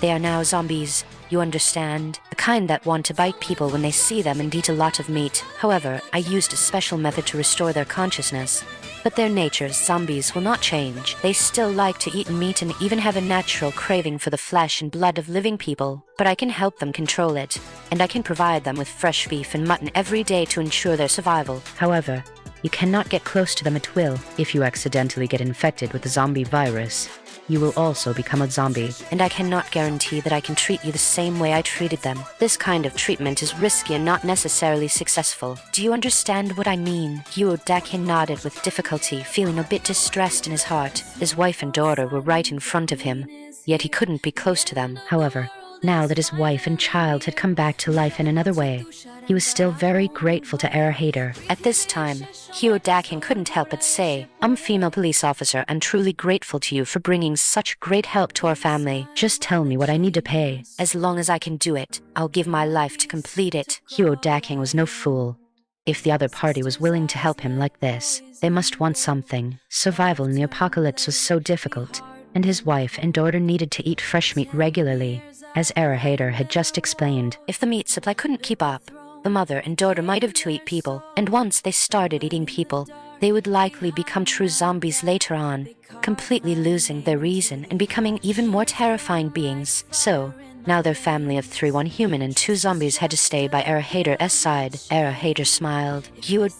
They are now zombies, you understand? The kind that want to bite people when they see them and eat a lot of meat. However, I used a special method to restore their consciousness. But their natures, zombies, will not change. They still like to eat meat and even have a natural craving for the flesh and blood of living people. But I can help them control it, and I can provide them with fresh beef and mutton every day to ensure their survival. However, you cannot get close to them at will. If you accidentally get infected with the zombie virus, you will also become a zombie. And I cannot guarantee that I can treat you the same way I treated them. This kind of treatment is risky and not necessarily successful. Do you understand what I mean? Dakin nodded with difficulty, feeling a bit distressed in his heart. His wife and daughter were right in front of him, yet he couldn't be close to them. However, now that his wife and child had come back to life in another way, he was still very grateful to Hader. At this time, Dakin couldn't help but say, "I'm female police officer and truly grateful to you for bringing such great help to our family. Just tell me what I need to pay. As long as I can do it, I'll give my life to complete it." Dakin was no fool. If the other party was willing to help him like this, they must want something. Survival in the apocalypse was so difficult, and his wife and daughter needed to eat fresh meat regularly. As Hader had just explained, if the meat supply couldn't keep up, the mother and daughter might have to eat people, and once they started eating people, they would likely become true zombies later on, completely losing their reason and becoming even more terrifying beings. So, now their family of 3, 1 human and 2 zombies had to stay by Hader's side. Hader smiled.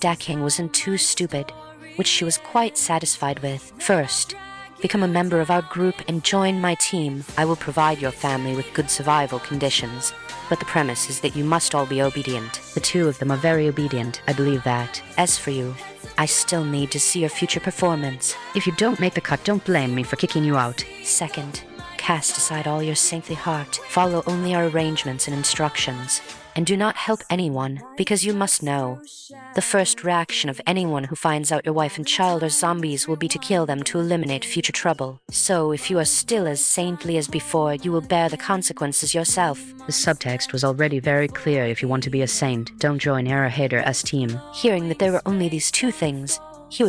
Dakin wasn't too stupid, which she was quite satisfied with. First, become a member of our group and join my team. I will provide your family with good survival conditions, but the premise is that you must all be obedient. The 2 of them are very obedient, I believe that. As for you, I still need to see your future performance. If you don't make the cut, don't blame me for kicking you out. Second, cast aside all your saintly heart. Follow only our arrangements and instructions. And do not help anyone, because you must know. The first reaction of anyone who finds out your wife and child are zombies will be to kill them to eliminate future trouble. So if you are still as saintly as before, you will bear the consequences yourself. The subtext was already very clear. If you want to be a saint, don't join Hader's team. Hearing that there were only these 2 things,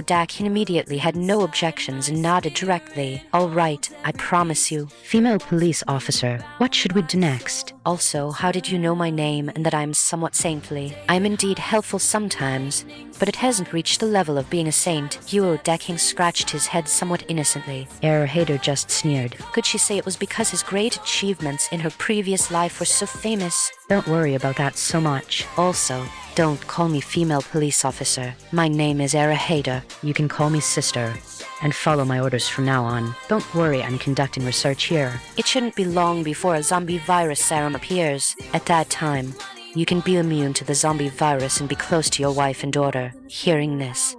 Dakin immediately had no objections and nodded directly. "All right, I promise you." Female police officer, what should we do next? Also, how did you know my name and that I am somewhat saintly? I am indeed helpful sometimes, but it hasn't reached the level of being a saint. Dakin scratched his head somewhat innocently. Hader just sneered. Could she say it was because his great achievements in her previous life were so famous? Don't worry about that so much. Also, don't call me female police officer. My name is Hader. You can call me sister, and follow my orders from now on. Don't worry, I'm conducting research here. It shouldn't be long before a zombie virus serum appears. At that time, you can be immune to the zombie virus and be close to your wife and daughter. Hearing this,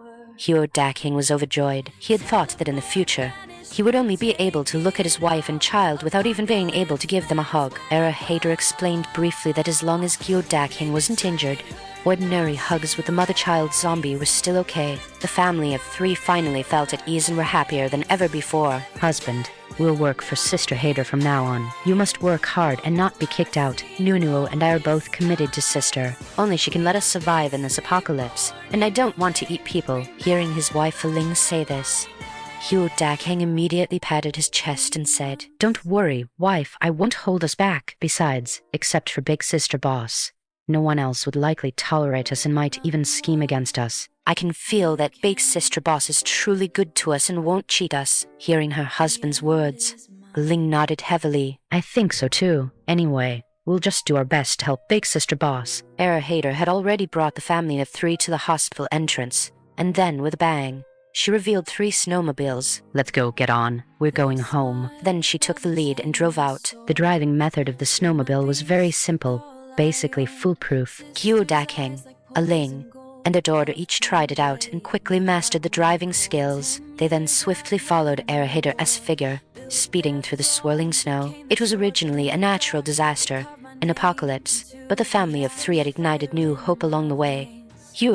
Dakin was overjoyed. He had thought that in the future, he would only be able to look at his wife and child without even being able to give them a hug. Hader explained briefly that as long as Dakin wasn't injured, ordinary hugs with the mother-child zombie were still okay. The family of 3 finally felt at ease and were happier than ever before. Husband, we'll work for Sister Hader from now on. You must work hard and not be kicked out. Nunuo and I are both committed to Sister. Only she can let us survive in this apocalypse, and I don't want to eat people. Hearing his wife Ling say this, Dakin immediately patted his chest and said, "Don't worry, wife, I won't hold us back. Besides, except for Big Sister Boss, no one else would likely tolerate us and might even scheme against us. I can feel that Big Sister Boss is truly good to us and won't cheat us." Hearing her husband's words, Ling nodded heavily. I think so too. Anyway, we'll just do our best to help Big Sister Boss. Hader had already brought the family of 3 to the hospital entrance, and then with a bang, she revealed 3 snowmobiles. Let's go, get on. We're going home. Then she took the lead and drove out. The driving method of the snowmobile was very simple, basically foolproof. Dakin, Ling, and their daughter each tried it out and quickly mastered the driving skills. They then swiftly followed Hader's figure, speeding through the swirling snow. It was originally a natural disaster, an apocalypse, but the family of 3 had ignited new hope along the way.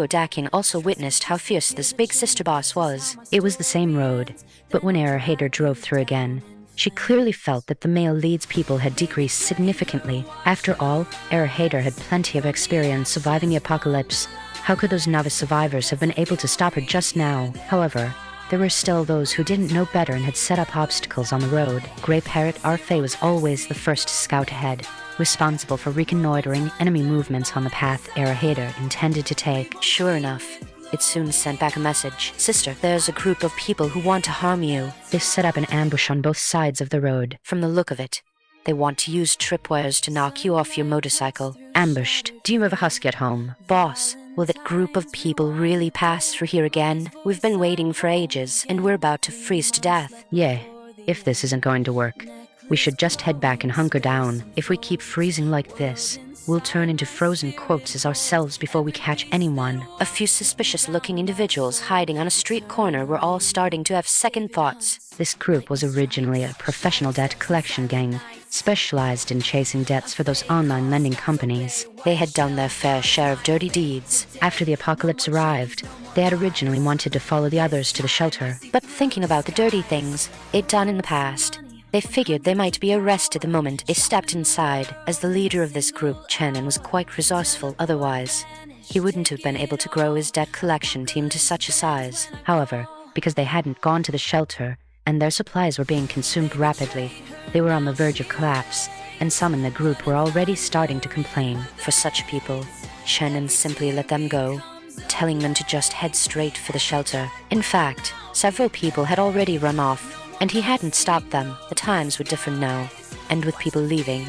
Dakin also witnessed how fierce this Big Sister Boss was. It was the same road, but when Hader drove through again, she clearly felt that the male lead's people had decreased significantly. After all, Hader had plenty of experience surviving the apocalypse. How could those novice survivors have been able to stop her just now? However, there were still those who didn't know better and had set up obstacles on the road. Grey Parrot Arfei was always the first to scout ahead. responsible for reconnoitering enemy movements on the path Hader intended to take. Sure enough, it soon sent back a message. Sister, there's a group of people who want to harm you. They set up an ambush on both sides of the road. From the look of it, they want to use tripwires to knock you off your motorcycle. Ambushed. Do you have a husky at home? Boss, will that group of people really pass through here again? We've been waiting for ages, and we're about to freeze to death. Yeah, if this isn't going to work, we should just head back and hunker down. If we keep freezing like this, we'll turn into frozen corpses ourselves before we catch anyone. A few suspicious-looking individuals hiding on a street corner were all starting to have second thoughts. This group was originally a professional debt collection gang, specialized in chasing debts for those online lending companies. They had done their fair share of dirty deeds. After the apocalypse arrived, they had originally wanted to follow the others to the shelter. But thinking about the dirty things they'd done in the past, they figured they might be arrested the moment they stepped inside. As the leader of this group, Chenin was quite resourceful otherwise. He wouldn't have been able to grow his debt collection team to such a size. However, because they hadn't gone to the shelter and their supplies were being consumed rapidly, they were on the verge of collapse, and some in the group were already starting to complain. For such people, Chenin simply let them go, telling them to just head straight for the shelter. In fact, several people had already run off, and he hadn't stopped them. The times were different now, and with people leaving,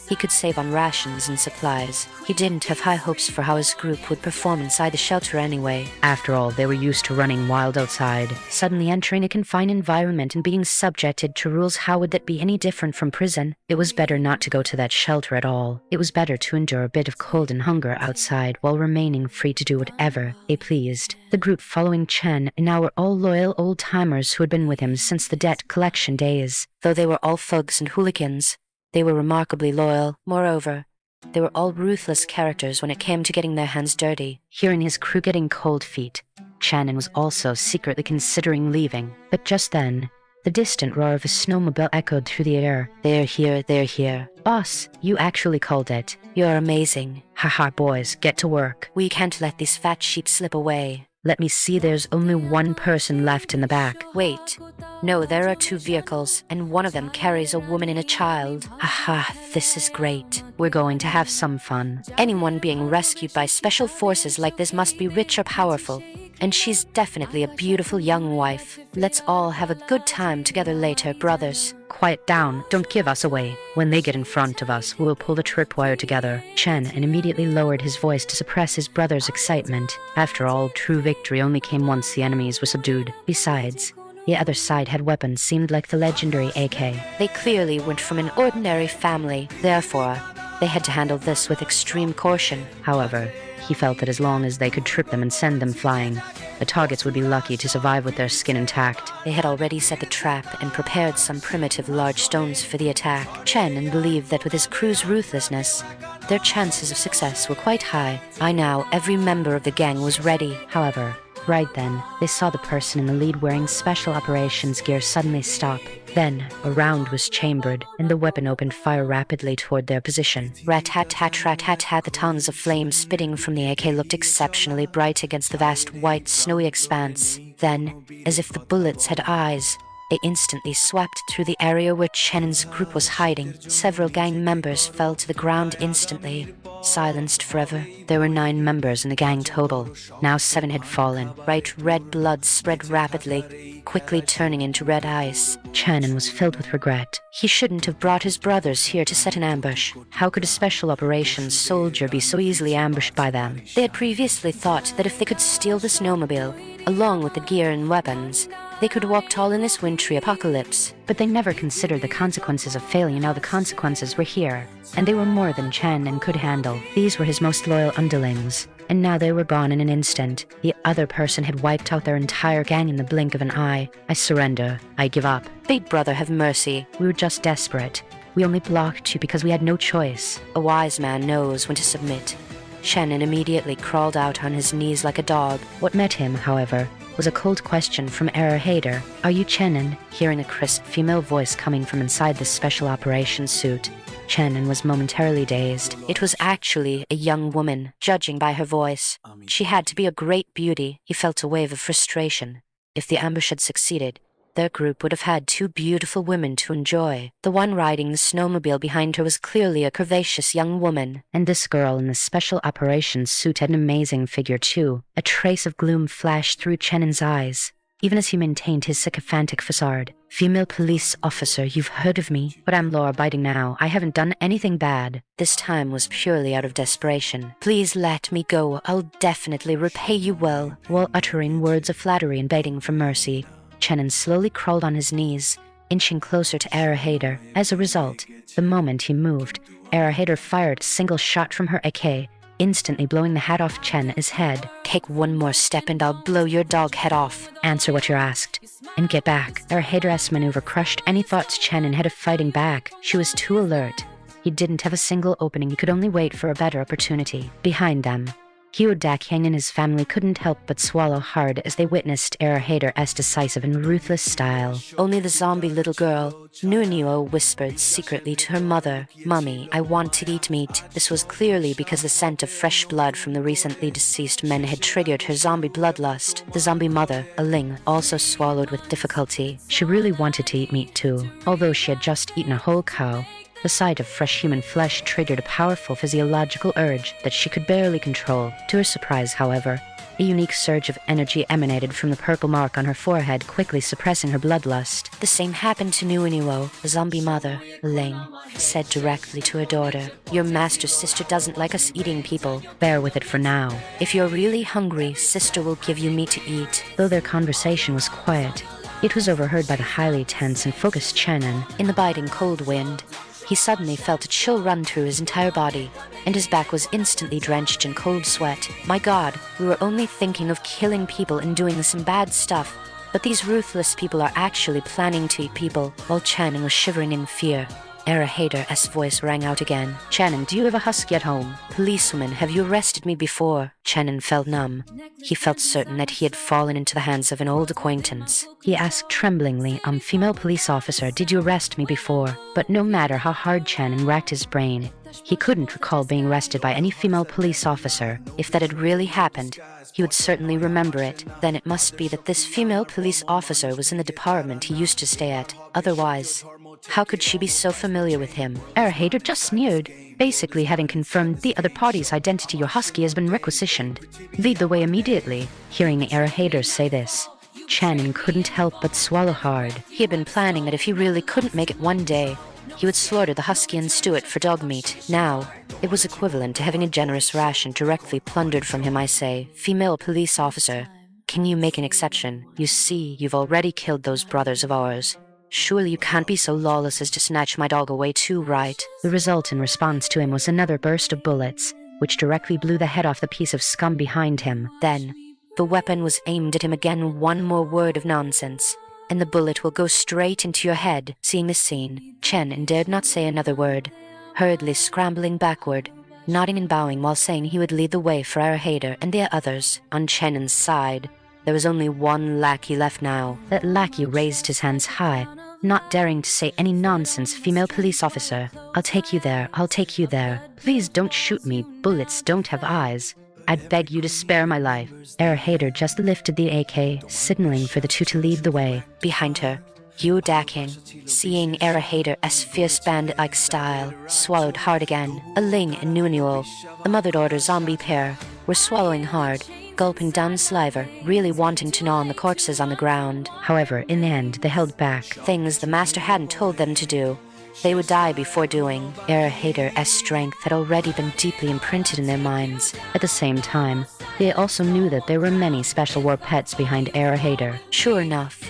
he could save on rations and supplies. He didn't have high hopes for how his group would perform inside the shelter anyway. After all, they were used to running wild outside. Suddenly entering a confined environment and being subjected to rules, how would that be any different from prison? It was better not to go to that shelter at all. It was better to endure a bit of cold and hunger outside while remaining free to do whatever they pleased. The group following Chen now were all loyal old-timers who had been with him since the debt collection days. Though they were all thugs and hooligans, they were remarkably loyal. Moreover, they were all ruthless characters when it came to getting their hands dirty. Hearing his crew getting cold feet, Shannon was also secretly considering leaving. But just then, the distant roar of a snowmobile echoed through the air. They're here, they're here. Boss, you actually called it. You're amazing. Haha, boys, get to work. We can't let these fat sheep slip away. Let me see, there's only one person left in the back. Wait. No, there are 2 vehicles, and one of them carries a woman and a child. Aha, this is great. We're going to have some fun. Anyone being rescued by special forces like this must be rich or powerful, and she's definitely a beautiful young wife. Let's all have a good time together later, brothers. Quiet down, don't give us away. When they get in front of us, we'll pull the tripwire together. Chen immediately lowered his voice to suppress his brother's excitement. After all, true victory only came once the enemies were subdued. Besides, the other side had weapons seemed like the legendary AK. They clearly weren't from an ordinary family, therefore, they had to handle this with extreme caution. However, he felt that as long as they could trip them and send them flying, the targets would be lucky to survive with their skin intact. They had already set the trap and prepared some primitive large stones for the attack. Chen believed that with his crew's ruthlessness, their chances of success were quite high. By now, every member of the gang was ready. However, right then, they saw the person in the lead wearing special operations gear suddenly stop. Then, a round was chambered, and the weapon opened fire rapidly toward their position. Rat-tat-tat-rat-tat-tat, the tongues of flame spitting from the AK looked exceptionally bright against the vast, white, snowy expanse. Then, as if the bullets had eyes, they instantly swept through the area where Chenin's group was hiding. Several gang members fell to the ground instantly, silenced forever. There were 9 members in the gang total. Now 7 had fallen. Bright red blood spread rapidly, quickly turning into red ice. Chenin was filled with regret. He shouldn't have brought his brothers here to set an ambush. How could a special operations soldier be so easily ambushed by them? They had previously thought that if they could steal the snowmobile, along with the gear and weapons, they could walk tall in this wintry apocalypse. But they never considered the consequences of failing, and now the consequences were here. And they were more than Chen could handle. These were his most loyal underlings, and now they were gone in an instant. The other person had wiped out their entire gang in the blink of an eye. I surrender. I give up. Big brother, have mercy. We were just desperate. We only blocked you because we had no choice. A wise man knows when to submit. Shannon immediately crawled out on his knees like a dog. What met him, however, was a cold question from Hader. Are you Chenin? Hearing a crisp female voice coming from inside the special operations suit, Chenin was momentarily dazed. It was actually a young woman, judging by her voice. She had to be a great beauty. He felt a wave of frustration. If the ambush had succeeded, their group would have had two beautiful women to enjoy. The one riding the snowmobile behind her was clearly a curvaceous young woman. And this girl in the special operations suit had an amazing figure too. A trace of gloom flashed through Channon's eyes, even as he maintained his sycophantic facade. Female police officer, you've heard of me, but I'm law-abiding now. I haven't done anything bad. This time was purely out of desperation. Please let me go. I'll definitely repay you well. While uttering words of flattery and begging for mercy, Channon slowly crawled on his knees, inching closer to Hader. As a result, the moment he moved, Hader fired a single shot from her AK, instantly blowing the hat off Chen's head. Take one more step and I'll blow your dog head off. Answer what you're asked, and get back. Hader's maneuver crushed any thoughts Channon had of fighting back. She was too alert. He didn't have a single opening. He could only wait for a better opportunity. Behind them, Hyo-Dak-Hyung and his family couldn't help but swallow hard as they witnessed Hader's decisive and ruthless style. Only the zombie little girl, Nuo, whispered secretly to her mother, "Mummy, I want to eat meat." This was clearly because the scent of fresh blood from the recently deceased men had triggered her zombie bloodlust. The zombie mother, Ling, also swallowed with difficulty. She really wanted to eat meat too, although she had just eaten a whole cow. The sight of fresh human flesh triggered a powerful physiological urge that she could barely control. To her surprise, however, a unique surge of energy emanated from the purple mark on her forehead, quickly suppressing her bloodlust. The same happened to Nuo, the zombie mother. Ling said directly to her daughter, "Your master sister doesn't like us eating people. Bear with it for now. If you're really hungry, sister will give you meat to eat." Though their conversation was quiet, it was overheard by the highly tense and focused Channon. In the biting cold wind, he suddenly felt a chill run through his entire body, and his back was instantly drenched in cold sweat. My God, we were only thinking of killing people and doing some bad stuff, but these ruthless people are actually planning to eat people. While Channon was shivering in fear, Hader's voice rang out again. "Channon, do you have a husky at home?" "Policewoman, have you arrested me before?" Channon felt numb. He felt certain that he had fallen into the hands of an old acquaintance. He asked tremblingly, "Female police officer, did you arrest me before?" But no matter how hard Channon racked his brain, he couldn't recall being arrested by any female police officer. If that had really happened, he would certainly remember it. Then it must be that this female police officer was in the department he used to stay at. Otherwise, how could she be so familiar with him? Hader just sneered. "Basically, having confirmed the other party's identity, your husky has been requisitioned. Lead the way immediately." Hearing Hader say this, Channon couldn't help but swallow hard. He had been planning that if he really couldn't make it one day, he would slaughter the husky and stew it for dog meat. Now, it was equivalent to having a generous ration directly plundered from him. I say, female police officer, can you make an exception? You see, you've already killed those brothers of ours. Surely you can't be so lawless as to snatch my dog away too, right? The result in response to him was another burst of bullets, which directly blew the head off the piece of scum behind him. Then, the weapon was aimed at him again. One more word of nonsense, and the bullet will go straight into your head. Seeing this scene, Chen dared not say another word, hurriedly scrambling backward, nodding and bowing while saying he would lead the way for Hader and the others. On Chen's side, there was only one lackey left now. That lackey raised his hands high, not daring to say any nonsense. "Female police officer, I'll take you there, I'll take you there. Please don't shoot me, bullets don't have eyes. I'd beg you to spare my life." Hader just lifted the AK, signaling for the two to lead the way. Behind her, Hyo-Dak-Hyung, seeing Hader's fierce bandit-like style, swallowed hard again. Ling and Nuo, the mother-daughter zombie pair, were swallowing hard, gulping down saliva, really wanting to gnaw on the corpses on the ground. However, in the end, they held back. Things the master hadn't told them to do, they would die before doing. Hader's strength had already been deeply imprinted in their minds. At the same time, they also knew that there were many special war pets behind Hader. Sure enough,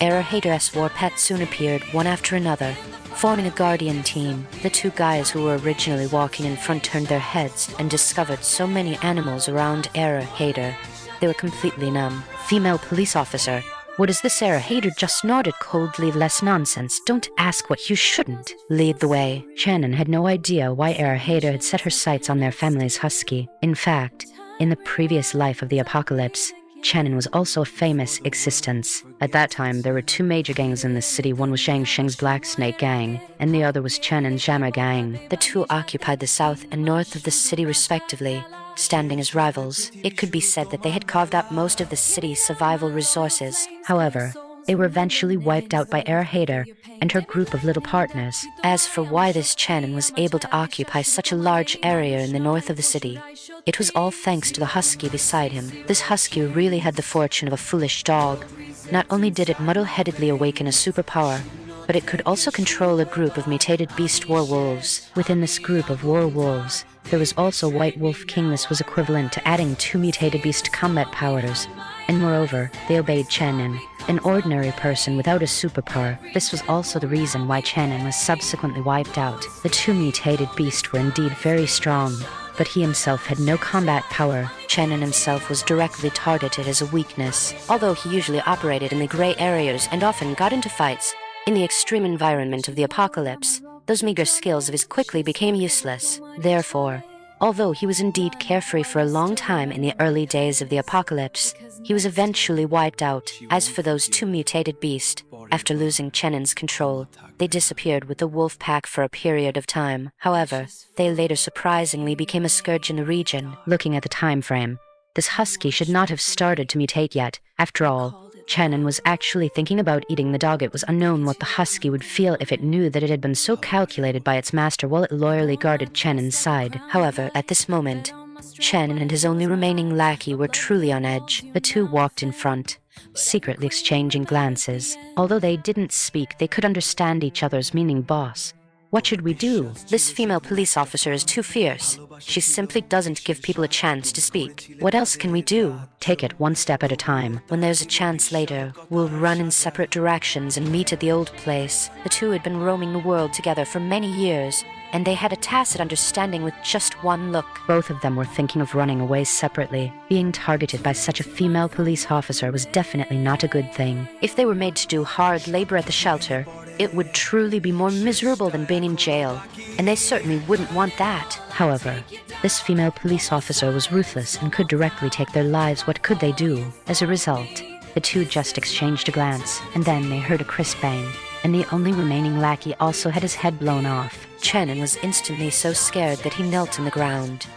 Hader's war pets soon appeared, one after another, forming a guardian team. The two guys who were originally walking in front turned their heads and discovered so many animals around Hader. They were completely numb. "Female police officer, what is this?" Hader just nodded coldly. "Less nonsense. Don't ask what you shouldn't. Lead the way." Channon had no idea why Hader had set her sights on their family's husky. In fact, in the previous life of the apocalypse, Channon was also a famous existence. At that time, there were two major gangs in the city. One was Zhang Sheng's Black Snake Gang, and the other was Channon's Jama Gang. The two occupied the south and north of the city respectively, standing as rivals. It could be said that they had carved out most of the city's survival resources. However, They were eventually wiped out by Hader and her group of little partners. As for why this Channon was able to occupy such a large area in the north of the city, it was all thanks to the husky beside him. This husky really had the fortune of a foolish dog. Not only did it muddle-headedly awaken a superpower, but it could also control a group of mutated beast werewolves. Within this group of werewolves, there was also White Wolf King. This was equivalent to adding 2 mutated beast combat powers, and moreover, they obeyed Channon, an ordinary person without a superpower. This was also the reason why Channon was subsequently wiped out. The 2 mutated beasts were indeed very strong, but he himself had no combat power. Channon himself was directly targeted as a weakness, although he usually operated in the gray areas and often got into fights. In the extreme environment of the apocalypse, those meager skills of his quickly became useless. Therefore, although he was indeed carefree for a long time in the early days of the apocalypse, he was eventually wiped out. As for those 2 mutated beasts, after losing Channon's control, they disappeared with the wolf pack for a period of time. However, they later surprisingly became a scourge in the region. Looking at the time frame, this husky should not have started to mutate yet. After all, Channon was actually thinking about eating the dog. It was unknown what the husky would feel if it knew that it had been so calculated by its master while it loyally guarded Channon's side. However, at this moment, Channon and his only remaining lackey were truly on edge. The 2 walked in front, secretly exchanging glances. Although they didn't speak, they could understand each other's meaning. Boss, what should we do? This female police officer is too fierce. She simply doesn't give people a chance to speak. What else can we do? Take it one step at a time. When there's a chance later, we'll run in separate directions and meet at the old place. The 2 had been roaming the world together for many years, and they had a tacit understanding with just one look. Both of them were thinking of running away separately. Being targeted by such a female police officer was definitely not a good thing. If they were made to do hard labor at the shelter, it would truly be more miserable than being in jail, and they certainly wouldn't want that. However, this female police officer was ruthless and could directly take their lives. What could they do? As a result, the 2 just exchanged a glance, and then they heard a crisp bang, and the only remaining lackey also had his head blown off. Channon was instantly so scared that he knelt on the ground,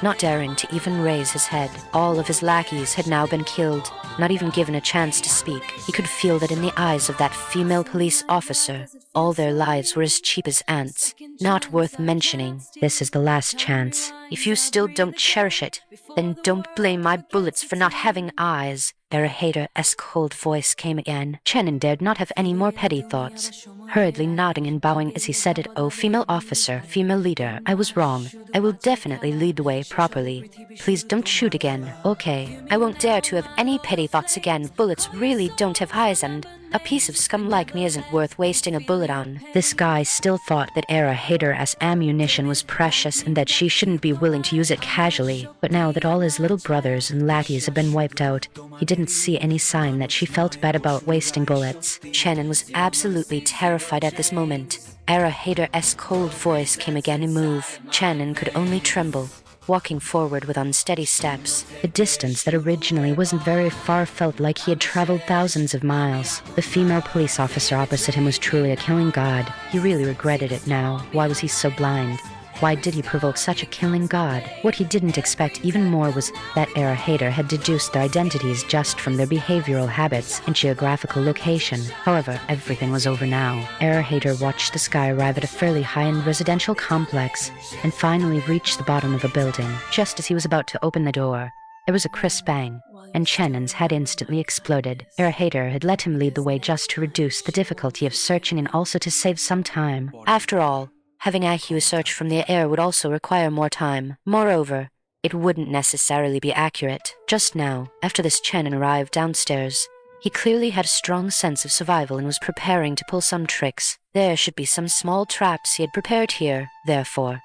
not daring to even raise his head. All of his lackeys had now been killed, not even given a chance to speak. He could feel that in the eyes of that female police officer, all their lives were as cheap as ants, not worth mentioning. This is the last chance. If you still don't cherish it, then don't blame my bullets for not having eyes. Hader's cold voice came again. Channon dared not have any more petty thoughts, hurriedly nodding and bowing as he said it. Oh, female officer, female leader, I was wrong. I will definitely lead the way properly. Please don't shoot again. Okay, I won't dare to have any petty thoughts again. Bullets really don't have eyes, and a piece of scum like me isn't worth wasting a bullet on. This guy still thought that Hader's ammunition was precious and that she shouldn't be willing to use it casually. But now that all his little brothers and lackeys had been wiped out, he didn't see any sign that she felt bad about wasting bullets. Channon was absolutely terrified at this moment. Hader's cold voice came again in move. Channon could only tremble, walking forward with unsteady steps. The distance that originally wasn't very far felt like he had traveled thousands of miles. The female police officer opposite him was truly a killing god. He really regretted it now. Why was he so blind? Why did he provoke such a killing god? What he didn't expect even more was that Hader had deduced their identities just from their behavioral habits and geographical location. However, everything was over now. Hader watched the sky arrive at a fairly high-end residential complex and finally reached the bottom of a building. Just as he was about to open the door, there was a crisp bang, and Channon's had instantly exploded. Hader had let him lead the way just to reduce the difficulty of searching and also to save some time. After all, having accurate search from the air would also require more time. Moreover, it wouldn't necessarily be accurate. Just now, after this Channon arrived downstairs, he clearly had a strong sense of survival and was preparing to pull some tricks. There should be some small traps he had prepared here. Therefore,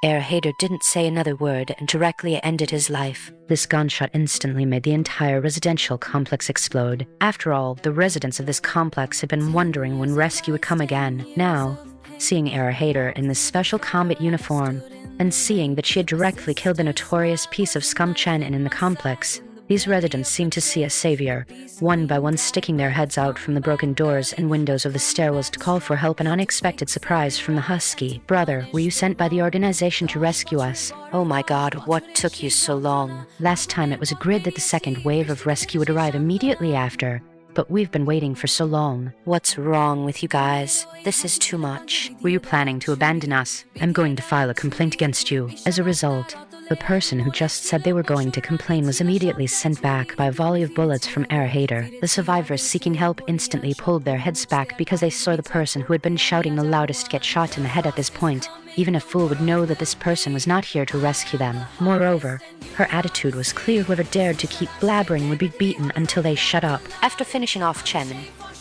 Hader didn't say another word and directly ended his life. This gunshot instantly made the entire residential complex explode. After all, the residents of this complex had been wondering when rescue would come again. Now, seeing Hader in this special combat uniform, and seeing that she had directly killed the notorious piece of scum Channon in the complex, these residents seemed to see a savior, one by one sticking their heads out from the broken doors and windows of the stairwells to call for help. An unexpected surprise from the husky. Brother, were you sent by the organization to rescue us? Oh my god, what took you so long? Last time it was agreed that the second wave of rescue would arrive immediately after. But we've been waiting for so long. What's wrong with you guys? This is too much. Were you planning to abandon us? I'm going to file a complaint against you. As a result, the person who just said they were going to complain was immediately sent back by a volley of bullets from Hader. The survivors seeking help instantly pulled their heads back because they saw the person who had been shouting the loudest get shot in the head at this point. Even a fool would know that this person was not here to rescue them. Moreover, her attitude was clear. Whoever dared to keep blabbering would be beaten until they shut up. After finishing off Chen,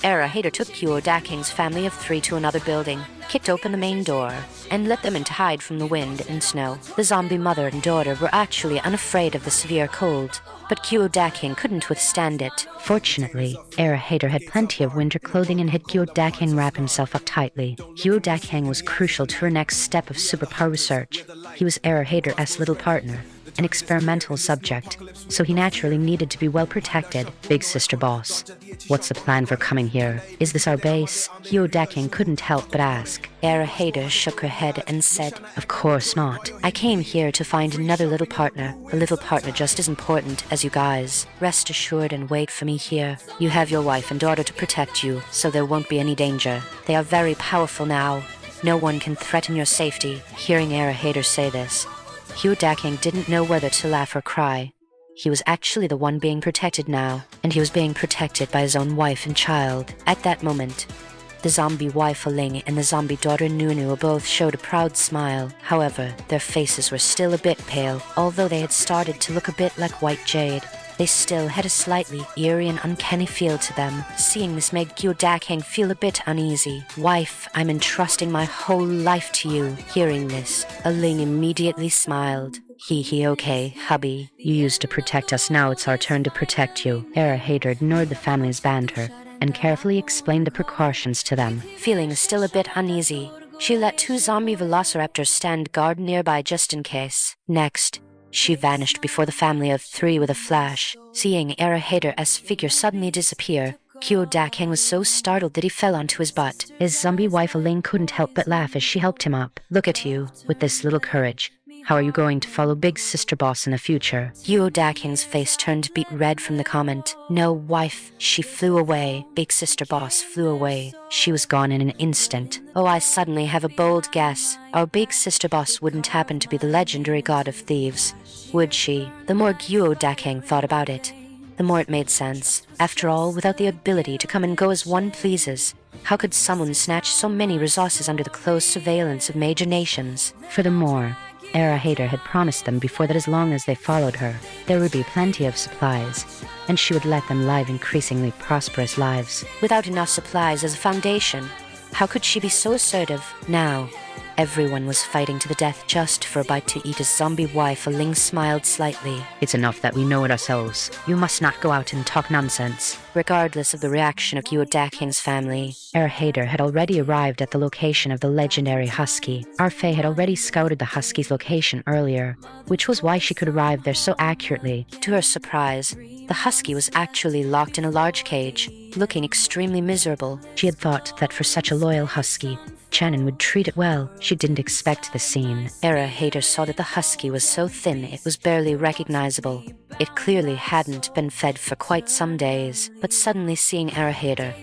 Hader took Kyo Daking's family of 3 to another building, kicked open the main door, and let them in to hide from the wind and snow. The zombie mother and daughter were actually unafraid of the severe cold, but Kyo Daking couldn't withstand it. Fortunately, Hader had plenty of winter clothing and had Kyo Daking wrap himself up tightly. Kyo Daking was crucial to her next step of superpower research. He was Hader's little partner, an experimental subject, so he naturally needed to be well protected. Big sister boss, what's the plan for coming here? Is this our base? Kyo Daking couldn't help but ask. Hader shook her head and said, Of course not. I came here to find another little partner, a little partner just as important as you guys. Rest assured and wait for me here. You have your wife and daughter to protect you, so there won't be any danger. They are very powerful now. No one can threaten your safety. Hearing Hader say this, Kyo Daking didn't know whether to laugh or cry. He was actually the one being protected now, and he was being protected by his own wife and child. At that moment, the zombie wife Ling and the zombie daughter Nunu both showed a proud smile. However, their faces were still a bit pale. Although they had started to look a bit like white jade, they still had a slightly eerie and uncanny feel to them. Seeing this made Kyo Daking feel a bit uneasy. Wife, I'm entrusting my whole life to you. Hearing this, Ling immediately smiled. Okay, hubby. You used to protect us, now it's our turn to protect you. Hader ignored the family's banter and carefully explained the precautions to them. Feeling still a bit uneasy, she let 2 zombie velociraptors stand guard nearby just in case. Next, she vanished before the family of 3 with a flash. Seeing Hader's figure suddenly disappear, Kyo Daking was so startled that he fell onto his butt. His zombie wife Ling couldn't help but laugh as she helped him up. Look at you, with this little courage. How are you going to follow Big Sister Boss in the future? Kyo Daking's face turned beet red from the comment. No, wife, she flew away. Big Sister Boss flew away. She was gone in an instant. Oh, I suddenly have a bold guess. Our Big Sister Boss wouldn't happen to be the legendary god of thieves, would she? The more Kyo Daking thought about it, the more it made sense. After all, without the ability to come and go as one pleases, how could someone snatch so many resources under the close surveillance of major nations? Furthermore, Hader had promised them before that as long as they followed her, there would be plenty of supplies, and she would let them live increasingly prosperous lives. Without enough supplies as a foundation, how could she be so assertive? Now, everyone was fighting to the death just for a bite to eat. His zombie wife Ling smiled slightly. It's enough that we know it ourselves. You must not go out and talk nonsense. Regardless of the reaction of Kyo Daking's family, Hader had already arrived at the location of the legendary husky. Arfei had already scouted the husky's location earlier, which was why she could arrive there so accurately. To her surprise, the husky was actually locked in a large cage, looking extremely miserable. She had thought that for such a loyal husky, Shannon would treat it well. She didn't expect the scene. Hader saw that the husky was so thin it was barely recognizable. It clearly hadn't been fed for quite some days. But suddenly seeing Hader,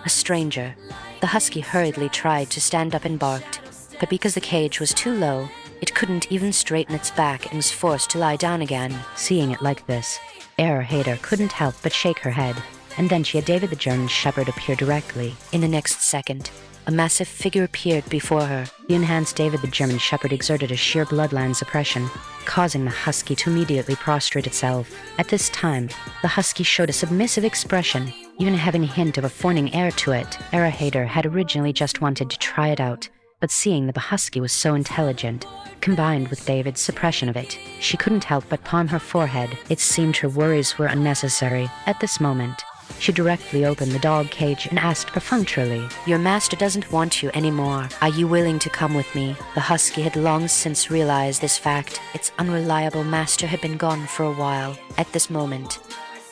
a stranger, the husky hurriedly tried to stand up and barked. But because the cage was too low, it couldn't even straighten its back and was forced to lie down again. Seeing it like this, Hader couldn't help but shake her head. And then she had David the German Shepherd appear directly. In the next second, a massive figure appeared before her. The enhanced David the German Shepherd exerted a sheer bloodline suppression, causing the husky to immediately prostrate itself. At this time, the husky showed a submissive expression, even having a hint of a fawning air to it. Hader had originally just wanted to try it out, but seeing that the husky was so intelligent, combined with David's suppression of it, she couldn't help but palm her forehead. It seemed her worries were unnecessary. At this moment, she directly opened the dog cage and asked perfunctorily, Your master doesn't want you anymore. Are you willing to come with me? The husky had long since realized this fact. Its unreliable master had been gone for a while. At this moment,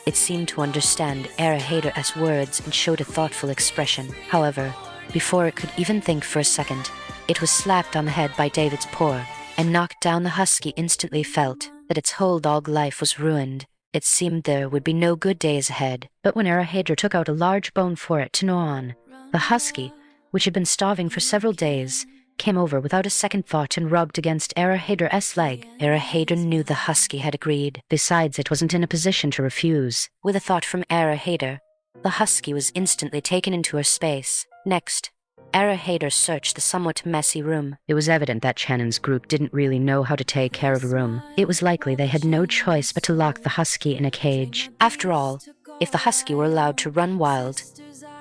it seemed to understand Hader's words and showed a thoughtful expression. However, before it could even think for a second, it was slapped on the head by David's paw and knocked down. The husky instantly felt that its whole dog life was ruined. It seemed there would be no good days ahead. But when Erahader took out a large bone for it to gnaw on, the husky, which had been starving for several days, came over without a second thought and rubbed against Erahader's leg. Erahader knew the husky had agreed. Besides, it wasn't in a position to refuse. With a thought from Erahader, the husky was instantly taken into her space. Next, Erahader searched the somewhat messy room. It was evident that Shannon's group didn't really know how to take care of a room. It was likely they had no choice but to lock the husky in a cage. After all, if the husky were allowed to run wild,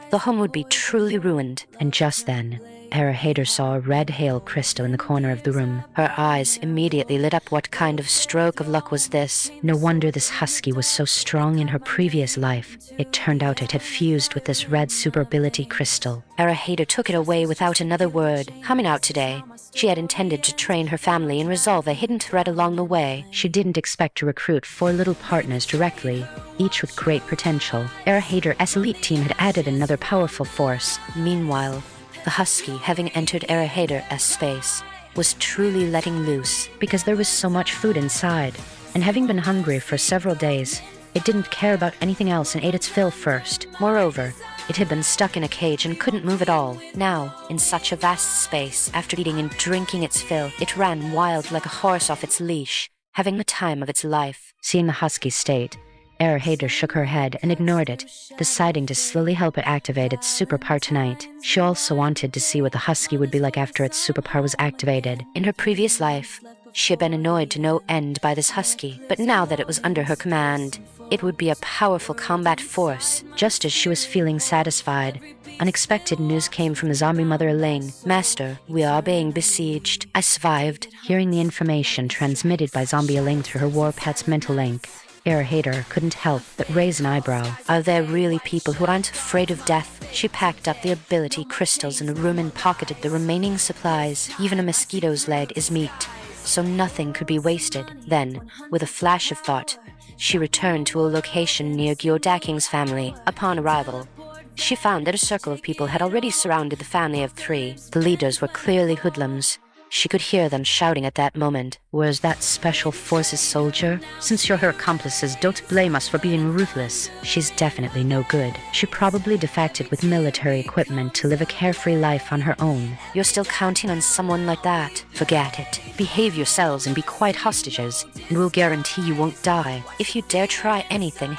the home would be truly ruined. And just then, Erahader saw a red hail crystal in the corner of the room. Her eyes immediately lit up. What kind of stroke of luck was this? No wonder this husky was so strong in her previous life. It turned out it had fused with this red super ability crystal. Erahader took it away without another word. Coming out today, she had intended to train her family and resolve a hidden threat along the way. She didn't expect to recruit 4 little partners directly, each with great potential. Erahader's elite team had added another powerful force. Meanwhile, the husky, having entered Erahader's space, was truly letting loose. Because there was so much food inside, and having been hungry for several days, it didn't care about anything else and ate its fill first. Moreover, it had been stuck in a cage and couldn't move at all. Now, in such a vast space, after eating and drinking its fill, it ran wild like a horse off its leash, having the time of its life. Seeing the husky's state, Erahader shook her head and ignored it, deciding to slowly help it activate its superpower tonight. She also wanted to see what the husky would be like after its superpower was activated. In her previous life, she had been annoyed to no end by this husky, but now that it was under her command, it would be a powerful combat force. Just as she was feeling satisfied, unexpected news came from the zombie mother Elaine. Master, we are being besieged. I survived. Hearing the information transmitted by zombie Elaine through her war pet's mental link, Erahader couldn't help but raise an eyebrow. Are there really people who aren't afraid of death? She packed up the ability crystals in the room and pocketed the remaining supplies. Even a mosquito's leg is meat, so nothing could be wasted. Then, with a flash of thought, she returned to a location near Gyodaking's family. Upon arrival, she found that a circle of people had already surrounded the family of 3. The leaders were clearly hoodlums. She could hear them shouting at that moment. "Where's that Special Forces soldier? Since you're her accomplices, don't blame us for being ruthless. She's definitely no good. She probably defected with military equipment to live a carefree life on her own." You're still counting on someone like that? Forget it. Behave yourselves and be quiet hostages, and we'll guarantee you won't die. If you dare try anything,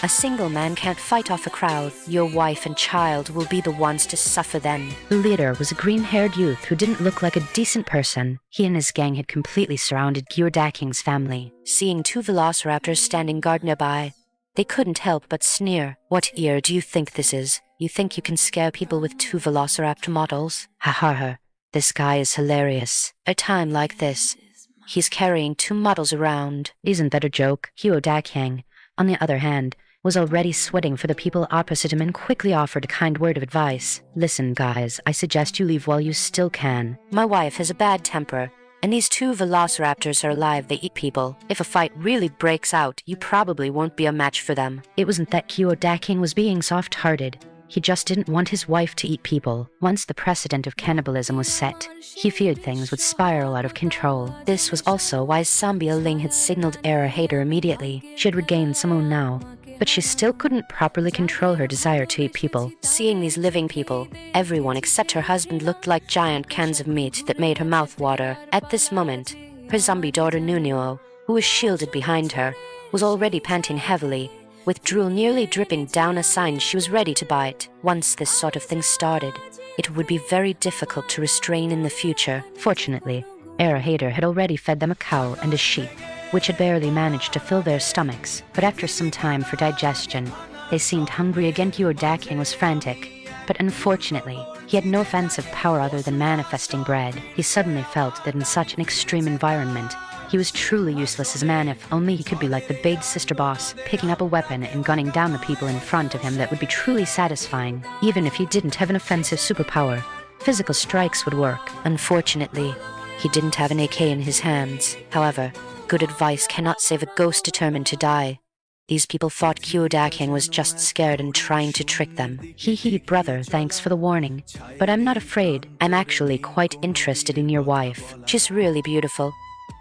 a single man can't fight off a crowd. Your wife and child will be the ones to suffer then. The leader was a green-haired youth who didn't look like a decent person. He and his gang had completely surrounded Gyodaking's family. Seeing 2 velociraptors standing guard nearby, they couldn't help but sneer. What ear do you think this is? You think you can scare people with 2 velociraptor models? Ha ha ha. This guy is hilarious. A time like this, he's carrying 2 models around. Isn't that a joke? Gyodakang, on the other hand, was already sweating for the people opposite him and quickly offered a kind word of advice. "Listen, guys, I suggest you leave while you still can. My wife has a bad temper, and these 2 velociraptors are alive. They eat people. If a fight really breaks out, you probably won't be a match for them." It wasn't that Gyodakang was being soft-hearted. He just didn't want his wife to eat people. Once the precedent of cannibalism was set, he feared things would spiral out of control. This was also why zombie Ling had signaled Erahader immediately. She had regained some own now, but she still couldn't properly control her desire to eat people. Seeing these living people, everyone except her husband looked like giant cans of meat that made her mouth water. At this moment, her zombie daughter Nunuo, who was shielded behind her, was already panting heavily, with drool nearly dripping down, a sign she was ready to bite. Once this sort of thing started, it would be very difficult to restrain in the future. Fortunately, Erahader had already fed them a cow and a sheep, which had barely managed to fill their stomachs. But after some time for digestion, they seemed hungry again. Gyodakang was frantic, but unfortunately, he had no offensive power other than manifesting bread. He suddenly felt that in such an extreme environment, he was truly useless as a man. If only he could be like the big sister boss, picking up a weapon and gunning down the people in front of him. That would be truly satisfying. Even if he didn't have an offensive superpower, physical strikes would work. Unfortunately, he didn't have an AK in his hands. However, good advice cannot save a ghost determined to die. These people thought Gyodakang was just scared and trying to trick them. Hee, brother, thanks for the warning. But I'm not afraid. I'm actually quite interested in your wife. She's really beautiful,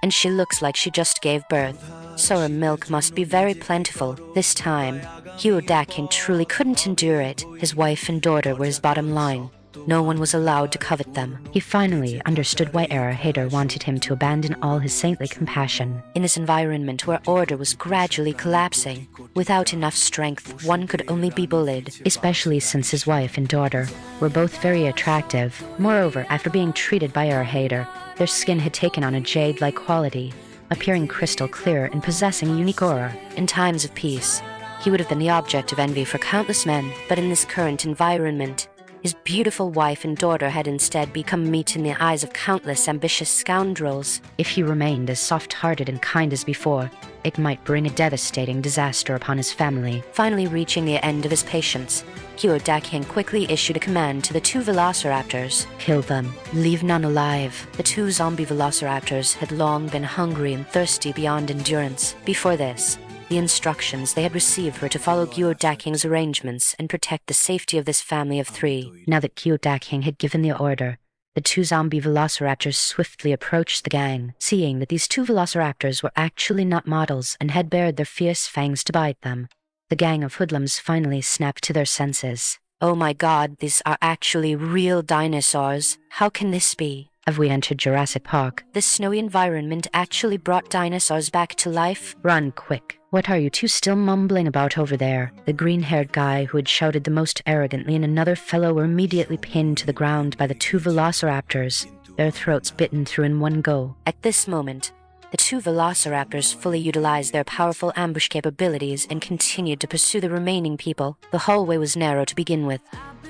and she looks like she just gave birth. Sour milk must be very plentiful. This time, Gyo-daking truly couldn't endure it. His wife and daughter were his bottom line. No one was allowed to covet them. He finally understood why Hader wanted him to abandon all his saintly compassion. In this environment where order was gradually collapsing, without enough strength, one could only be bullied. Especially since his wife and daughter were both very attractive. Moreover, after being treated by Hader, their skin had taken on a jade-like quality, appearing crystal clear and possessing a unique aura. In times of peace, he would have been the object of envy for countless men, but in this current environment, his beautiful wife and daughter had instead become meat in the eyes of countless ambitious scoundrels. If he remained as soft-hearted and kind as before, it might bring a devastating disaster upon his family. Finally reaching the end of his patience, Gyo-daking quickly issued a command to the 2 velociraptors. Kill them. Leave none alive. The 2 zombie velociraptors had long been hungry and thirsty beyond endurance. Before this, the instructions they had received were to follow Gyo-daking's arrangements and protect the safety of this family of 3. Now that Gyo-daking had given the order, the 2 zombie velociraptors swiftly approached the gang. Seeing that these 2 velociraptors were actually not models and had bared their fierce fangs to bite them, the gang of hoodlums finally snapped to their senses. Oh my god, these are actually real dinosaurs. How can this be? Have we entered Jurassic Park? This snowy environment actually brought dinosaurs back to life? Run quick. What are you two still mumbling about over there? The green-haired guy who had shouted the most arrogantly and another fellow were immediately pinned to the ground by the 2 velociraptors, their throats bitten through in one go. At this moment, the 2 velociraptors fully utilized their powerful ambush capabilities and continued to pursue the remaining people. The hallway was narrow to begin with,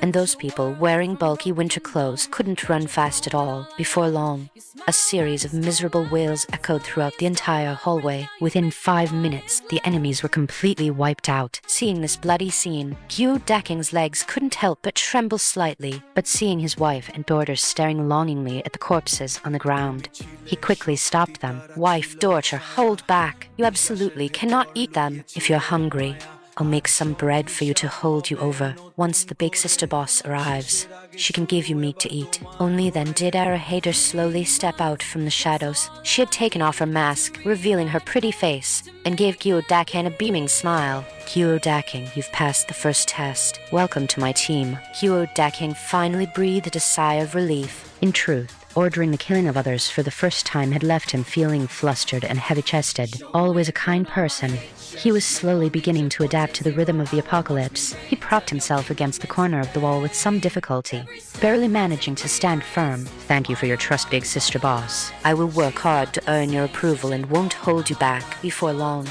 and those people wearing bulky winter clothes couldn't run fast at all. Before long, a series of miserable wails echoed throughout the entire hallway. Within 5 minutes, the enemies were completely wiped out. Seeing this bloody scene, Gyo-daking's legs couldn't help but tremble slightly. But seeing his wife and daughter staring longingly at the corpses on the ground, he quickly stopped them. Wife, daughter, hold back. You absolutely cannot eat them. If you're hungry, I'll make some bread for you to hold you over. Once the big sister boss arrives, she can give you meat to eat. Only then did Hader slowly step out from the shadows. She had taken off her mask, revealing her pretty face, and gave Gyo-daking a beaming smile. Gyo-daking, you've passed the first test. Welcome to my team. Gyo-daking finally breathed a sigh of relief. In truth, ordering the killing of others for the first time had left him feeling flustered and heavy-chested. Always a kind person, he was slowly beginning to adapt to the rhythm of the apocalypse. He propped himself against the corner of the wall with some difficulty, barely managing to stand firm. Thank you for your trust, big sister boss. I will work hard to earn your approval and won't hold you back. Before long,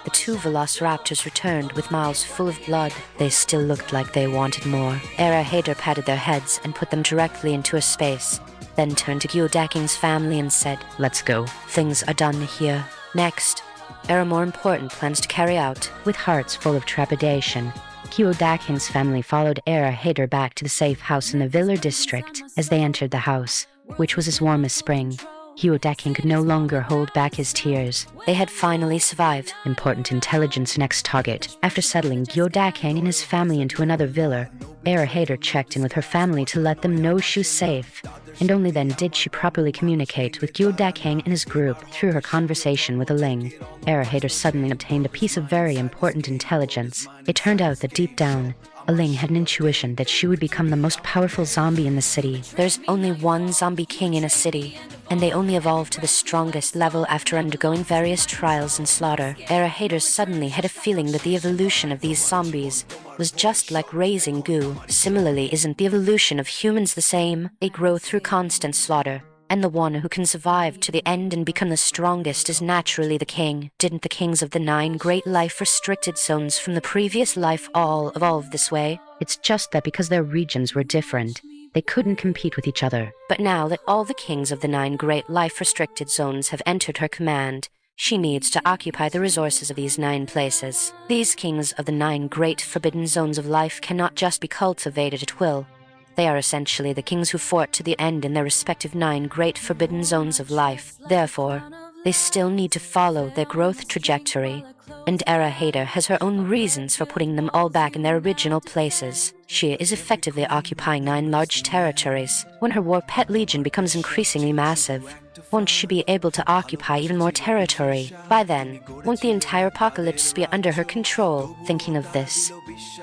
the 2 velociraptors returned with mouths full of blood. They still looked like they wanted more. Hader patted their heads and put them directly into a space, then turned to Gyo-daking's family and said, "Let's go. Things are done here. Next, there are more important plans to carry out." With hearts full of trepidation, Gyo-daking's family followed Hader back to the safe house in the Viller district. As they entered the house, which was as warm as spring, Gyo-daking could no longer hold back his tears. They had finally survived. Important intelligence next target. After settling Gyo-daking and his family into another villa, Hader checked in with her family to let them know she was safe, and only then did she properly communicate with Gyo-daking and his group through her conversation with a Ling. Hader suddenly obtained a piece of very important intelligence. It turned out that deep down, Ling had an intuition that she would become the most powerful zombie in the city. There's only one zombie king in a city, and they only evolve to the strongest level after undergoing various trials and slaughter. Hader suddenly had a feeling that the evolution of these zombies was just like raising goo. Similarly, isn't the evolution of humans the same? They grow through constant slaughter, and the one who can survive to the end and become the strongest is naturally the king. Didn't the kings of the 9 great life-restricted zones from the previous life all evolve this way? It's just that because their regions were different, they couldn't compete with each other. But now that all the kings of the 9 great life-restricted zones have entered her command, she needs to occupy the resources of these 9 places. These kings of the 9 great forbidden zones of life cannot just be cultivated at will. They are essentially the kings who fought to the end in their respective 9 great forbidden zones of life. Therefore, they still need to follow their growth trajectory, and Hader has her own reasons for putting them all back in their original places. She is effectively occupying 9 large territories. When her war pet legion becomes increasingly massive, Won't she be able to occupy even more territory? By then, won't the entire apocalypse be under her control? Thinking of this,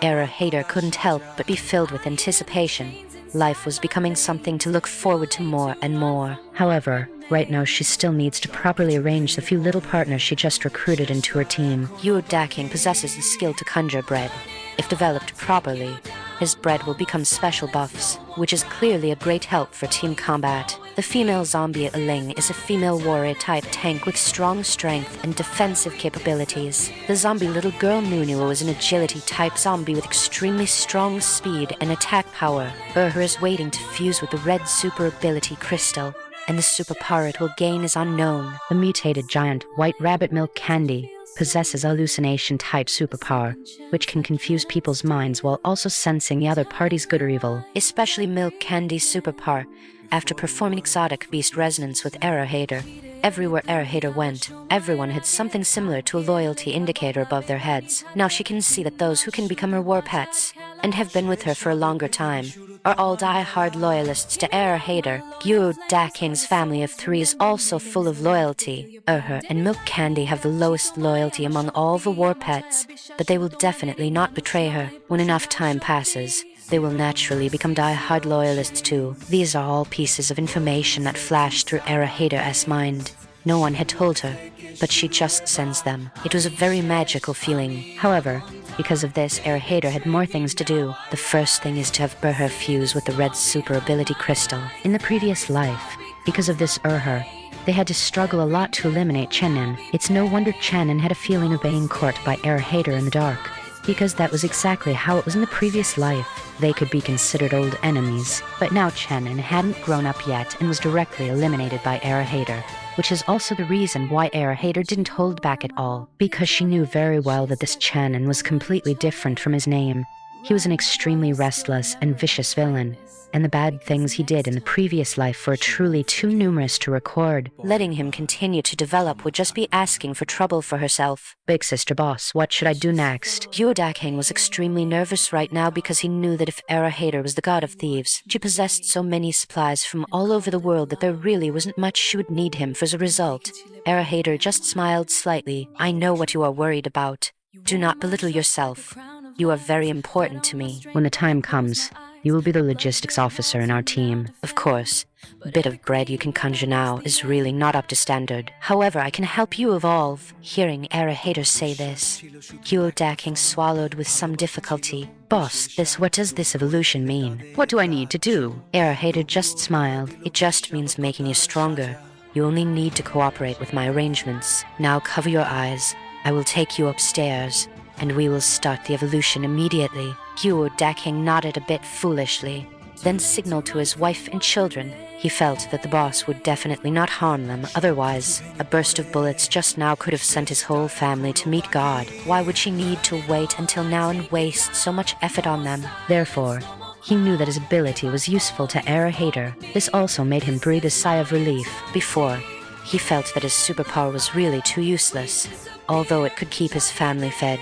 Era Hater couldn't help but be filled with anticipation. Life was becoming something to look forward to more and more. However, right now she still needs to properly arrange the few little partners she just recruited into her team. Daking possesses the skill to conjure bread. If developed properly, his bread will become special buffs, which is clearly a great help for team combat. The female zombie Ling is a female warrior-type tank with strong strength and defensive capabilities. The zombie little girl Nunu is an agility-type zombie with extremely strong speed and attack power. Her is waiting to fuse with the red super ability crystal, and the superpower it will gain is unknown. The mutated giant white rabbit milk candy possesses hallucination-type superpower, which can confuse people's minds while also sensing the other party's good or evil. Especially Milk Candy's superpower. After performing exotic beast resonance with Era Hater, everywhere Era Hater went, everyone had something similar to a loyalty indicator above their heads. Now she can see that those who can become her war pets, and have been with her for a longer time, are all die-hard loyalists to Era Hater. Daking's family of 3 is also full of loyalty. And Milk Candy have the lowest loyalty among all the war pets, but they will definitely not betray her. When enough time passes, they will naturally become die-hard loyalists too. These are all pieces of information that flashed through Era Hater's mind. No one had told her, but she just sensed them. It was a very magical feeling. However, because of this, Era Hater had more things to do. The first thing is to have Urher fuse with the red super ability crystal. In the previous life, because of this they had to struggle a lot to eliminate Chenin. It's no wonder Chenin had a feeling of being caught by Era Hater in the dark, because that was exactly how it was in the previous life. They could be considered old enemies, but now Chenin hadn't grown up yet and was directly eliminated by Era Hater, which is also the reason why Era Hater didn't hold back at all, because she knew very well that this Chenin was completely different from his name. He was an extremely restless and vicious villain, and the bad things he did in the previous life were truly too numerous to record. Letting him continue to develop would just be asking for trouble for herself. Big sister boss, what should I do next? Daking was extremely nervous right now because he knew that if Era Hater was the god of thieves, she possessed so many supplies from all over the world that there really wasn't much she would need him for as a result. Era Hater just smiled slightly. I know what you are worried about. Do not belittle yourself. You are very important to me. When the time comes, you will be the logistics officer in our team. Of course. A bit of bread you can conjure now is really not up to standard. However, I can help you evolve. Hearing Era Hater say this, Daking swallowed with some difficulty. Boss, what does this evolution mean? What do I need to do? Era Hater just smiled. It just means making you stronger. You only need to cooperate with my arrangements. Now cover your eyes. I will take you upstairs, and we will start the evolution immediately. Daking nodded a bit foolishly, then signaled to his wife and children. He felt that the boss would definitely not harm them, otherwise, a burst of bullets just now could have sent his whole family to meet God. Why would she need to wait until now and waste so much effort on them? Therefore, he knew that his ability was useful to Era Hater. This also made him breathe a sigh of relief. Before, he felt that his superpower was really too useless, although it could keep his family fed.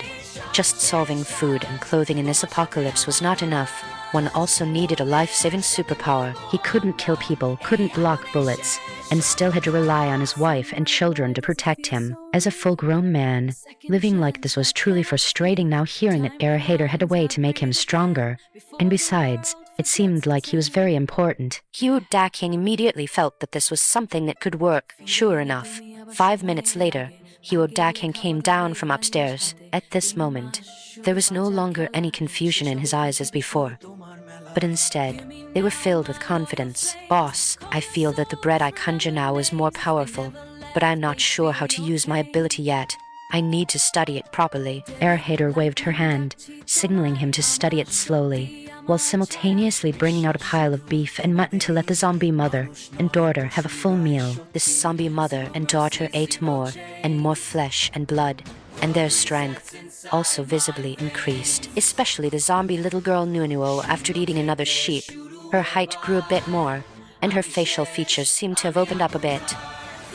Just solving food and clothing in this apocalypse was not enough. One also needed a life-saving superpower. He couldn't kill people, couldn't block bullets, and still had to rely on his wife and children to protect him. As a full-grown man, living like this was truly frustrating now, hearing that Era Hater had a way to make him stronger. And besides, it seemed like he was very important. Daking immediately felt that this was something that could work. Sure enough, 5 minutes later, Daking came down from upstairs. At this moment, there was no longer any confusion in his eyes as before, but instead, they were filled with confidence. Boss, I feel that the bread I conjure now is more powerful, but I'm not sure how to use my ability yet. I need to study it properly. Era Hater waved her hand, signaling him to study it slowly, while simultaneously bringing out a pile of beef and mutton to let the zombie mother and daughter have a full meal. The zombie mother and daughter ate more and more flesh and blood, and their strength also visibly increased. Especially the zombie little girl Nunuo after eating another sheep. Her height grew a bit more, and her facial features seemed to have opened up a bit,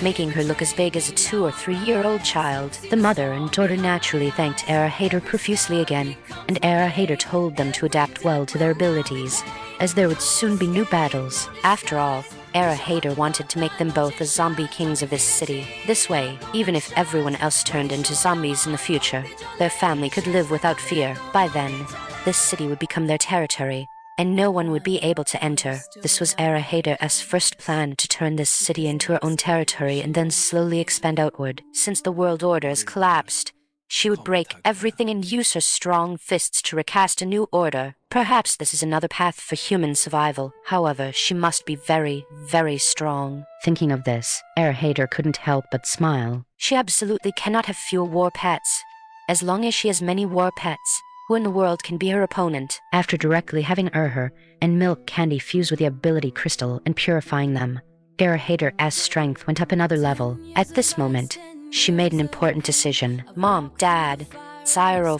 making her look as big as a 2 or 3-year-old child. The mother and daughter naturally thanked Era Hater profusely again, and Era Hater told them to adapt well to their abilities, as there would soon be new battles. After all, Era Hader wanted to make them both the zombie kings of this city. This way, even if everyone else turned into zombies in the future, their family could live without fear. By then, this city would become their territory, and no one would be able to enter. This was Era Hader's first plan, to turn this city into her own territory and then slowly expand outward. Since the world order has collapsed, she would break everything and use her strong fists to recast a new order. Perhaps this is another path for human survival. However, she must be very, very strong. Thinking of this, Era Hader couldn't help but smile. She absolutely cannot have fewer war pets. As long as she has many war pets, who in the world can be her opponent? After directly having Urher and Milk Candy fuse with the ability crystal and purifying them, Era Hader's strength went up another level. At this moment, she made an important decision. Mom, Dad, Cyro,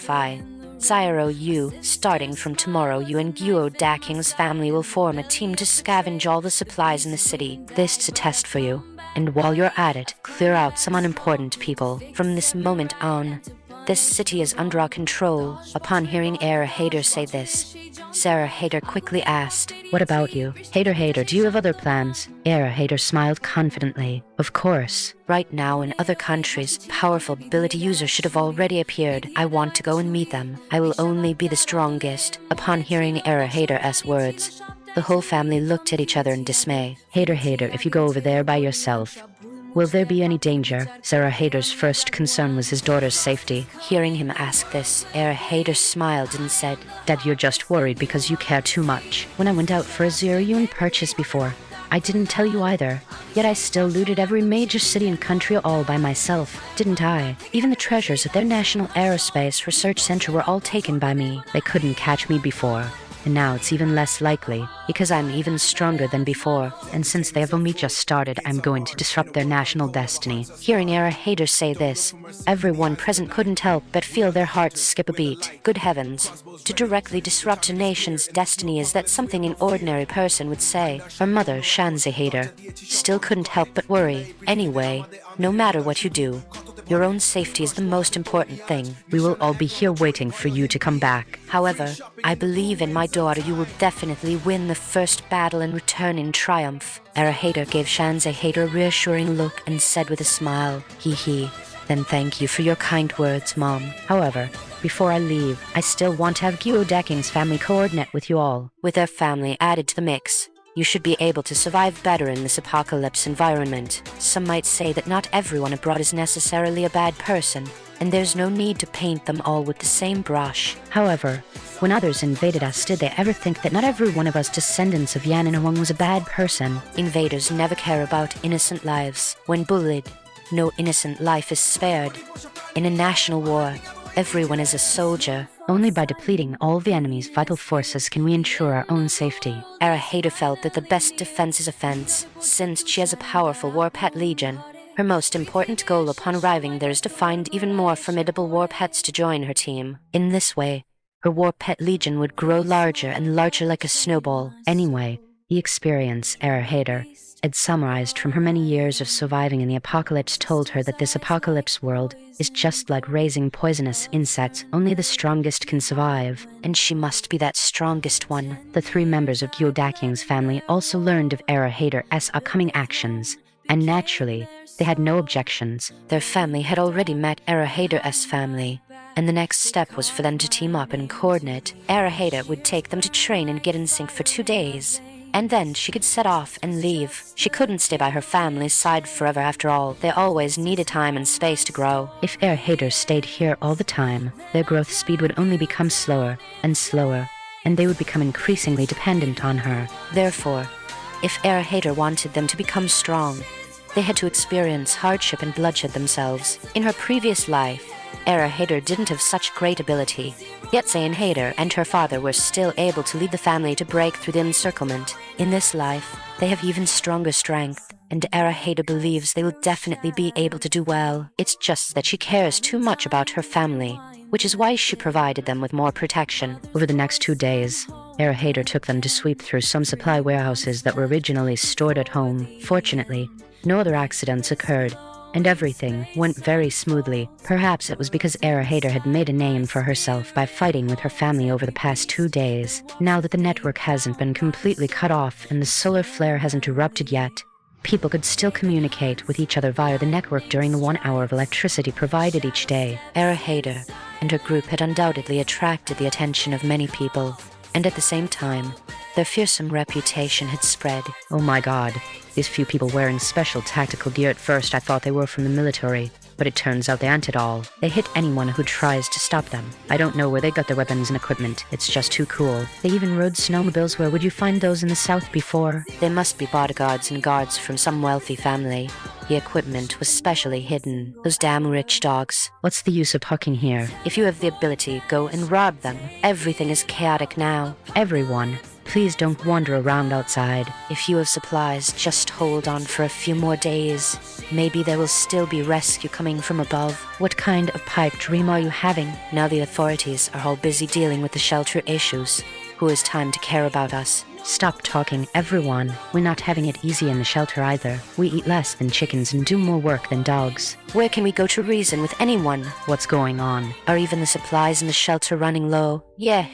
you, starting from tomorrow, you and Guo Daking's family will form a team to scavenge all the supplies in the city. This is a test for you. And while you're at it, clear out some unimportant people. From this moment on, this city is under our control. Upon hearing Era Hader say this, Sarah Hader quickly asked, "What about you? Hader, do you have other plans?" Era Hader smiled confidently. "Of course. Right now, in other countries, powerful ability users should have already appeared. I want to go and meet them. I will only be the strongest." Upon hearing Era Hader's words, the whole family looked at each other in dismay. Hader, if you go over there by yourself, will there be any danger?" Sarah Hader's first concern was his daughter's safety. Hearing him ask this, Era Hader smiled and said, "Dad, you're just worried because you care too much. When I went out for a zero-yuan purchase before, I didn't tell you either. Yet I still looted every major city and country all by myself, didn't I? Even the treasures at their National Aerospace Research Center were all taken by me. They couldn't catch me before. And now it's even less likely, because I'm even stronger than before. And since they have only just started, I'm going to disrupt their national destiny." Hearing Era Hader say this, everyone present couldn't help but feel their hearts skip a beat. Good heavens, to directly disrupt a nation's destiny, is that something an ordinary person would say? Her mother, Shanze Hader, still couldn't help but worry. Anyway, no matter what you do, your own safety is the most important thing. We will all be here waiting for you to come back. However, I believe in my daughter. You will definitely win the first battle and return in triumph. Era Hader gave Shanze Hader a reassuring look and said with a smile, "Hee. Then thank you for your kind words, Mom. However, before I leave, I still want to have Guo Daking's family coordinate with you all." With their family added to the mix, you should be able to survive better in this apocalypse environment. Some might say that not everyone abroad is necessarily a bad person, and there's no need to paint them all with the same brush. However, when others invaded us, did they ever think that not every one of us descendants of Yan and Huang was a bad person? Invaders never care about innocent lives. When bullied, no innocent life is spared. In a national war, everyone is a soldier. Only by depleting all the enemy's vital forces can we ensure our own safety. Era Hader felt that the best defense is offense. Since she has a powerful war pet legion, her most important goal upon arriving there is to find even more formidable war pets to join her team. In this way, her war pet legion would grow larger and larger like a snowball. Anyway, the experience Era Hader had summarized from her many years of surviving in the apocalypse told her that this apocalypse world is just like raising poisonous insects. Only the strongest can survive. And she must be that strongest one. The 3 members of Guo Daking's family also learned of Era Hader's upcoming actions, and naturally, they had no objections. Their family had already met Era Hader's family, and the next step was for them to team up and coordinate. Era Hader would take them to train and get in sync for 2 days, and then she could set off and leave. She couldn't stay by her family's side forever after all. They always needed time and space to grow. If Era Hader stayed here all the time, their growth speed would only become slower and slower, and they would become increasingly dependent on her. Therefore, if Era Hader wanted them to become strong, they had to experience hardship and bloodshed themselves. In her previous life, Era Hader didn't have such great ability, yet Zayn Hader and her father were still able to lead the family to break through the encirclement. In this life, they have even stronger strength, and Era Hader believes they will definitely be able to do well. It's just that she cares too much about her family, which is why she provided them with more protection. Over the next 2 days, Era Hader took them to sweep through some supply warehouses that were originally stored at home. Fortunately, no other accidents occurred, and everything went very smoothly. Perhaps it was because Era Hader had made a name for herself by fighting with her family over the past 2 days. Now that the network hasn't been completely cut off and the solar flare hasn't erupted yet, people could still communicate with each other via the network during the 1 hour of electricity provided each day. Era Hader and her group had undoubtedly attracted the attention of many people, and at the same time, their fearsome reputation had spread. Oh my god, these few people wearing special tactical gear. At first I thought they were from the military, but it turns out they aren't at all. They hit anyone who tries to stop them. I don't know where they got their weapons and equipment. It's just too cool. They even rode snowmobiles. Where would you find those in the South before? They must be bodyguards and guards from some wealthy family. The equipment was specially hidden. Those damn rich dogs. What's the use of talking here? If you have the ability, go and rob them. Everything is chaotic now. Everyone, please don't wander around outside. If you have supplies, just hold on for a few more days. Maybe there will still be rescue coming from above. What kind of pipe dream are you having? Now the authorities are all busy dealing with the shelter issues. Who has time to care about us? Stop talking, everyone. We're not having it easy in the shelter either. We eat less than chickens and do more work than dogs. Where can we go to reason with anyone? What's going on? Are even the supplies in the shelter running low? Yeah,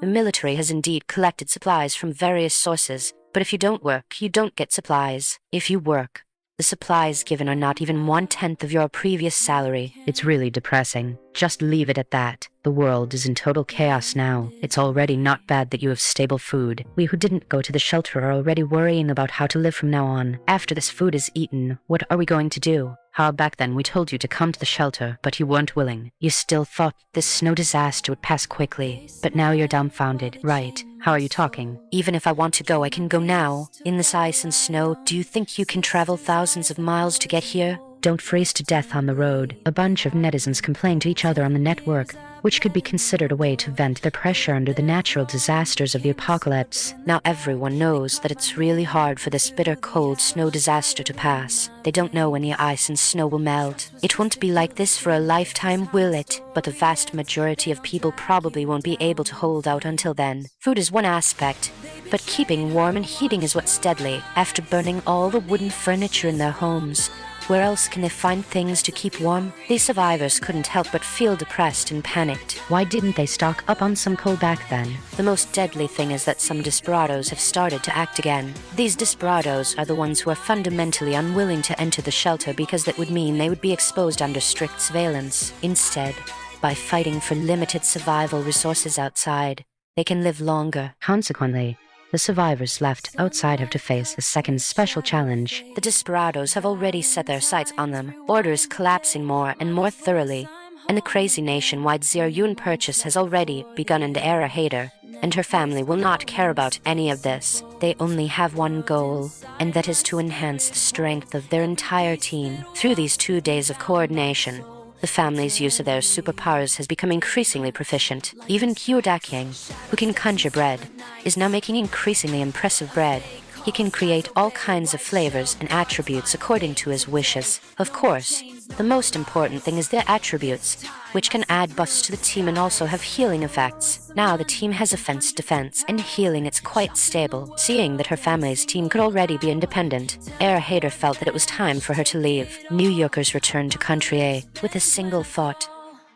the military has indeed collected supplies from various sources, but if you don't work, you don't get supplies. If you work, the supplies given are not even 1/10 of your previous salary. It's really depressing. Just leave it at that. The world is in total chaos now. It's already not bad that you have stable food. We who didn't go to the shelter are already worrying about how to live from now on. After this food is eaten, what are we going to do? How back then we told you to come to the shelter, but you weren't willing. You still thought this snow disaster would pass quickly, but now you're dumbfounded. Right. How are you talking? Even if I want to go, I can go now. In this ice and snow, do you think you can travel thousands of miles to get here? Don't freeze to death on the road. A bunch of netizens complain to each other on the network, which could be considered a way to vent their pressure under the natural disasters of the apocalypse. Now everyone knows that it's really hard for this bitter cold snow disaster to pass. They don't know when the ice and snow will melt. It won't be like this for a lifetime, will it? But the vast majority of people probably won't be able to hold out until then. Food is one aspect, but keeping warm and heating is what's deadly. After burning all the wooden furniture in their homes, where else can they find things to keep warm? These survivors couldn't help but feel depressed and panicked. Why didn't they stock up on some coal back then? The most deadly thing is that some desperados have started to act again. These desperados are the ones who are fundamentally unwilling to enter the shelter because that would mean they would be exposed under strict surveillance. Instead, by fighting for limited survival resources outside, they can live longer. Consequently, the survivors left outside have to face a second special challenge. The desperados have already set their sights on them. Order is collapsing more and more thoroughly, and the crazy nationwide zero-yuan purchase has already begun, and Era Hader and her family will not care about any of this. They only have one goal, and that is to enhance the strength of their entire team. Through these 2 days of coordination, the family's use of their superpowers has become increasingly proficient. Even Kyodakyang, who can conjure bread, is now making increasingly impressive bread. He can create all kinds of flavors and attributes according to his wishes. Of course, the most important thing is their attributes, which can add buffs to the team and also have healing effects. Now the team has offense, defense, and healing. It's quite stable. Seeing that her family's team could already be independent, Era Hader felt that it was time for her to leave. New Yorkers returned to Country A with a single thought.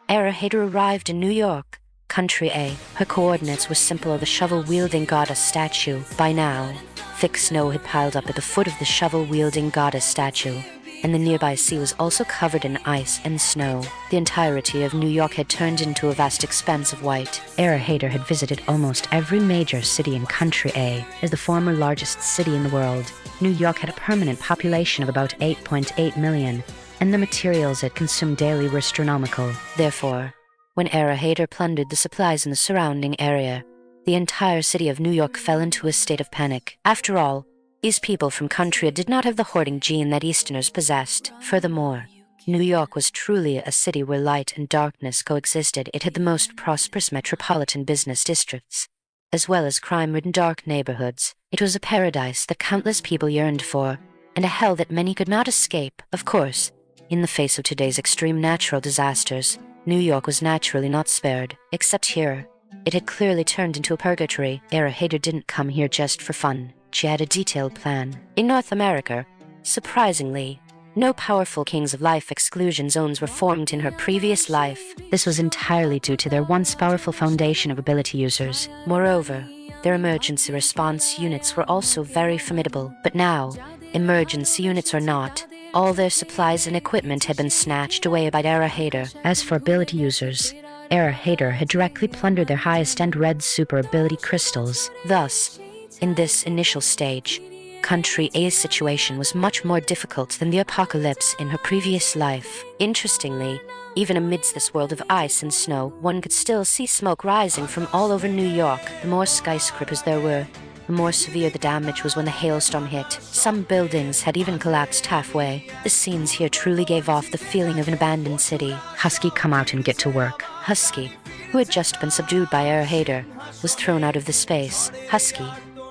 Era Hader arrived in New York, Country A. Her coordinates were simple: the shovel-wielding goddess statue. By now, thick snow had piled up at the foot of the shovel-wielding goddess statue, and the nearby sea was also covered in ice and snow. The entirety of New York had turned into a vast expanse of white. Era Hader had visited almost every major city in Country A. As the former largest city in the world, New York had a permanent population of about 8.8 million, and the materials it consumed daily were astronomical. Therefore, when Era Hader plundered the supplies in the surrounding area, the entire city of New York fell into a state of panic. After all, these people from Country did not have the hoarding gene that Easterners possessed. Furthermore, New York was truly a city where light and darkness coexisted. It had the most prosperous metropolitan business districts, as well as crime-ridden dark neighborhoods. It was a paradise that countless people yearned for, and a hell that many could not escape. Of course, in the face of today's extreme natural disasters, New York was naturally not spared. Except here, it had clearly turned into a purgatory. Era Hader didn't come here just for fun. She had a detailed plan. In North America, surprisingly, No powerful kings of life exclusion zones were formed in her previous life. This was entirely due to their once powerful foundation of ability users. Moreover, their emergency response units were also very formidable. But now, emergency units or not, all their supplies and equipment had been snatched away by Era Hater. As for ability users, Era Hater had directly plundered their highest-end red super ability crystals. Thus, in this initial stage, Country A's situation was much more difficult than the apocalypse in her previous life. Interestingly, even amidst this world of ice and snow, one could still see smoke rising from all over New York. The more skyscrapers there were, the more severe the damage was when the hailstorm hit. Some buildings had even collapsed halfway. The scenes here truly gave off the feeling of an abandoned city. Husky, come out and get to work. Husky, who had just been subdued by Era Hater, was thrown out of the space. Husky,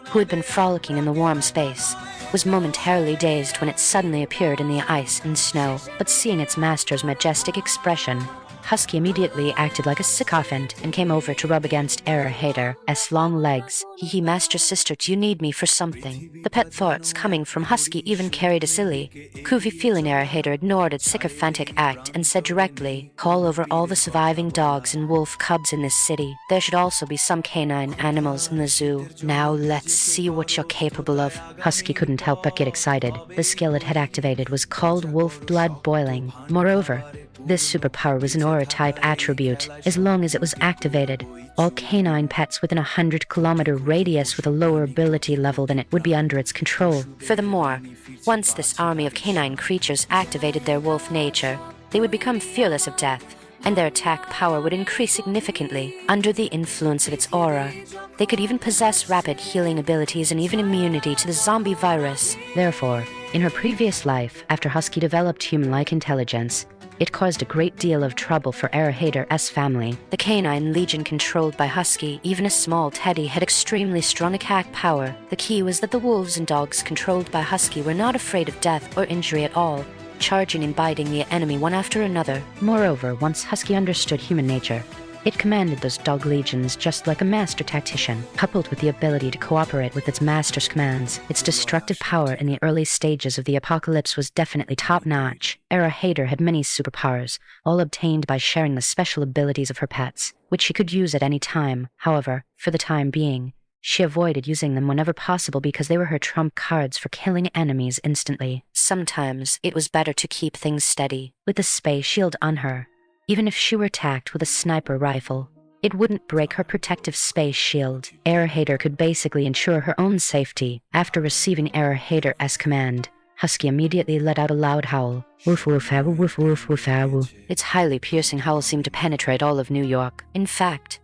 who had been frolicking in the warm space, was momentarily dazed when it suddenly appeared in the ice and snow. But seeing its master's majestic expression, Husky immediately acted like a sycophant and came over to rub against Era Hater's long legs. Hee, master sister, do you need me for something? The pet thoughts coming from Husky even carried a silly, goofy feeling. Era Hater ignored its sycophantic act and said directly, call over all the surviving dogs and wolf cubs in this city. There should also be some canine animals in the zoo. Now let's see what you're capable of. Husky couldn't help but get excited. The skill it had activated was called Wolf Blood Boiling. Moreover, this superpower was an aura-type attribute. As long as it was activated, all canine pets within a 100-kilometer radius with a lower ability level than it would be under its control. Furthermore, once this army of canine creatures activated their wolf nature, they would become fearless of death, and their attack power would increase significantly under the influence of its aura. They could even possess rapid healing abilities and even immunity to the zombie virus. Therefore, in her previous life, after Husky developed human-like intelligence, it caused a great deal of trouble for Era Hater's family. The canine legion controlled by Husky, even a small teddy, had extremely strong attack power. The key was that the wolves and dogs controlled by Husky were not afraid of death or injury at all, charging and biting the enemy one after another. Moreover, once Husky understood human nature, it commanded those dog legions just like a master tactician. Coupled with the ability to cooperate with its master's commands, its destructive power in the early stages of the apocalypse was definitely top-notch. Era Hater had many superpowers, all obtained by sharing the special abilities of her pets, which she could use at any time. However, for the time being, she avoided using them whenever possible because they were her trump cards for killing enemies instantly. Sometimes it was better to keep things steady. With the space shield on her, even if she were attacked with a sniper rifle, it wouldn't break her protective space shield. Era Hater could basically ensure her own safety. After receiving Era Hater's command, Husky immediately let out a loud howl. Woof woof owl, woof woof woof owl. Its highly piercing howl seemed to penetrate all of New York. In fact,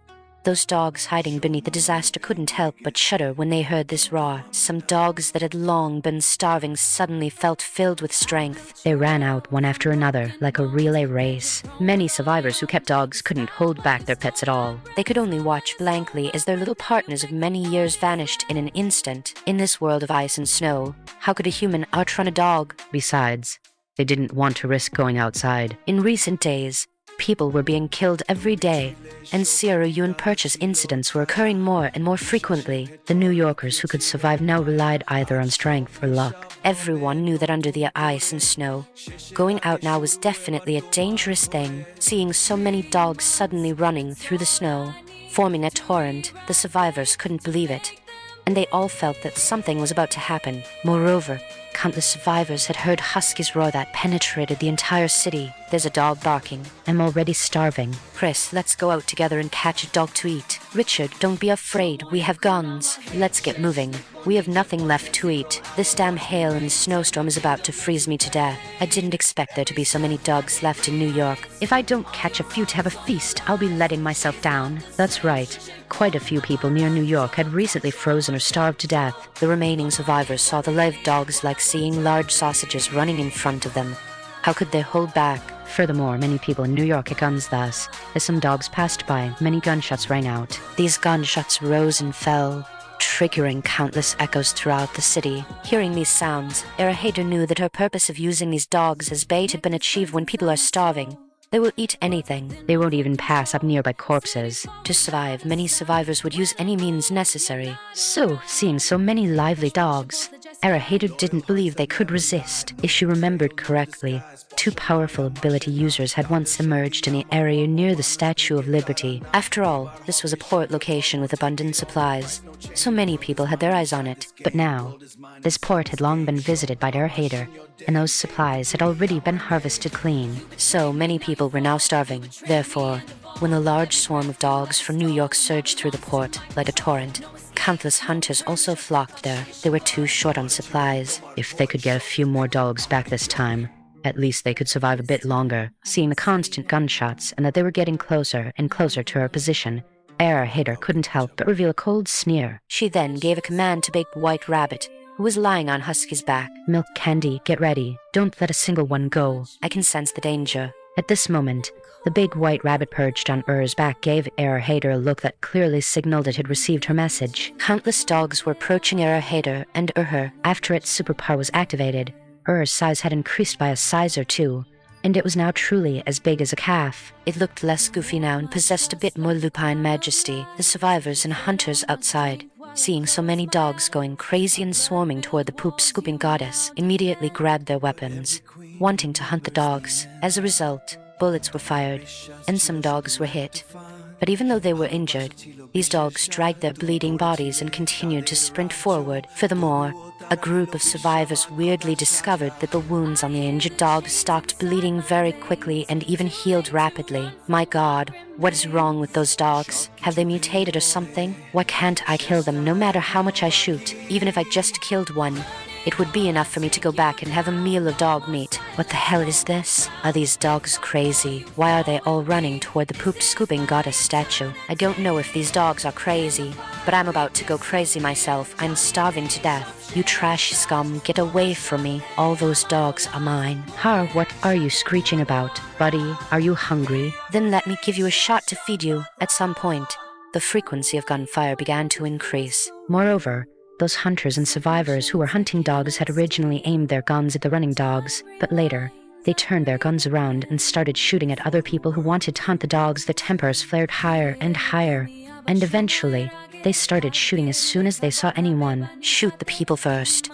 those dogs hiding beneath the disaster couldn't help but shudder when they heard this roar. Some dogs that had long been starving suddenly felt filled with strength. They ran out one after another like a relay race. Many survivors who kept dogs couldn't hold back their pets at all. They could only watch blankly as their little partners of many years vanished in an instant. In this world of ice and snow, how could a human outrun a dog? Besides, they didn't want to risk going outside. In recent days, people were being killed every day, and Sierra Yuen purchase incidents were occurring more and more frequently. The New Yorkers who could survive now relied either on strength or luck. Everyone knew that under the ice and snow, going out now was definitely a dangerous thing. Seeing so many dogs suddenly running through the snow, forming a torrent, the survivors couldn't believe it, and they all felt that something was about to happen. Moreover, countless survivors had heard Husky's roar that penetrated the entire city. There's a dog barking. I'm already starving. Chris, let's go out together and catch a dog to eat. Richard, don't be afraid. We have guns. Let's get moving. We have nothing left to eat. This damn hail and snowstorm is about to freeze me to death. I didn't expect there to be so many dogs left in New York. If I don't catch a few to have a feast, I'll be letting myself down. That's right. Quite a few people near New York had recently frozen or starved to death. The remaining survivors saw the live dogs like seeing large sausages running in front of them. How could they hold back? Furthermore, many people in New York had guns thus. As some dogs passed by, many gunshots rang out. These gunshots rose and fell, triggering countless echoes throughout the city. Hearing these sounds, Era Hater knew that her purpose of using these dogs as bait had been achieved. When people are starving, they will eat anything. They won't even pass up nearby corpses. To survive, many survivors would use any means necessary. So, seeing so many lively dogs, Hader didn't believe they could resist. If she remembered correctly, 2 powerful ability users had once emerged in the area near the Statue of Liberty. After all, this was a port location with abundant supplies, so many people had their eyes on it. But now, this port had long been visited by Hader, and those supplies had already been harvested clean. So many people were now starving. Therefore, when a large swarm of dogs from New York surged through the port like a torrent, countless hunters also flocked there. They were too short on supplies. If they could get a few more dogs back this time, at least they could survive a bit longer. Seeing the constant gunshots and that they were getting closer and closer to her position, Hader couldn't help but reveal a cold sneer. She then gave a command to Big White Rabbit, who was lying on Husky's back. Milk Candy, get ready. Don't let a single one go. I can sense the danger. At this moment, the big white rabbit perched on Ur's back gave Hader a look that clearly signaled it had received her message. Countless dogs were approaching Hader and Ur. After its superpower was activated, Ur's size had increased by a size or 2, and it was now truly as big as a calf. It looked less goofy now and possessed a bit more lupine majesty. The survivors and hunters outside, seeing so many dogs going crazy and swarming toward the poop-scooping goddess, immediately grabbed their weapons, wanting to hunt the dogs. As a result, bullets were fired, and some dogs were hit. But even though they were injured, these dogs dragged their bleeding bodies and continued to sprint forward. Furthermore, a group of survivors weirdly discovered that the wounds on the injured dogs stopped bleeding very quickly and even healed rapidly. My God, what is wrong with those dogs? Have they mutated or something? Why can't I kill them no matter how much I shoot? Even if I just killed one, it would be enough for me to go back and have a meal of dog meat. What the hell is this? Are these dogs crazy? Why are they all running toward the poop-scooping goddess statue? I don't know if these dogs are crazy, but I'm about to go crazy myself. I'm starving to death. You trash scum, get away from me. All those dogs are mine. Har, what are you screeching about? Buddy, are you hungry? Then let me give you a shot to feed you. At some point, the frequency of gunfire began to increase. Moreover, those hunters and survivors who were hunting dogs had originally aimed their guns at the running dogs, but later, they turned their guns around and started shooting at other people who wanted to hunt the dogs. The tempers flared higher and higher, and eventually, they started shooting as soon as they saw anyone. Shoot the people first,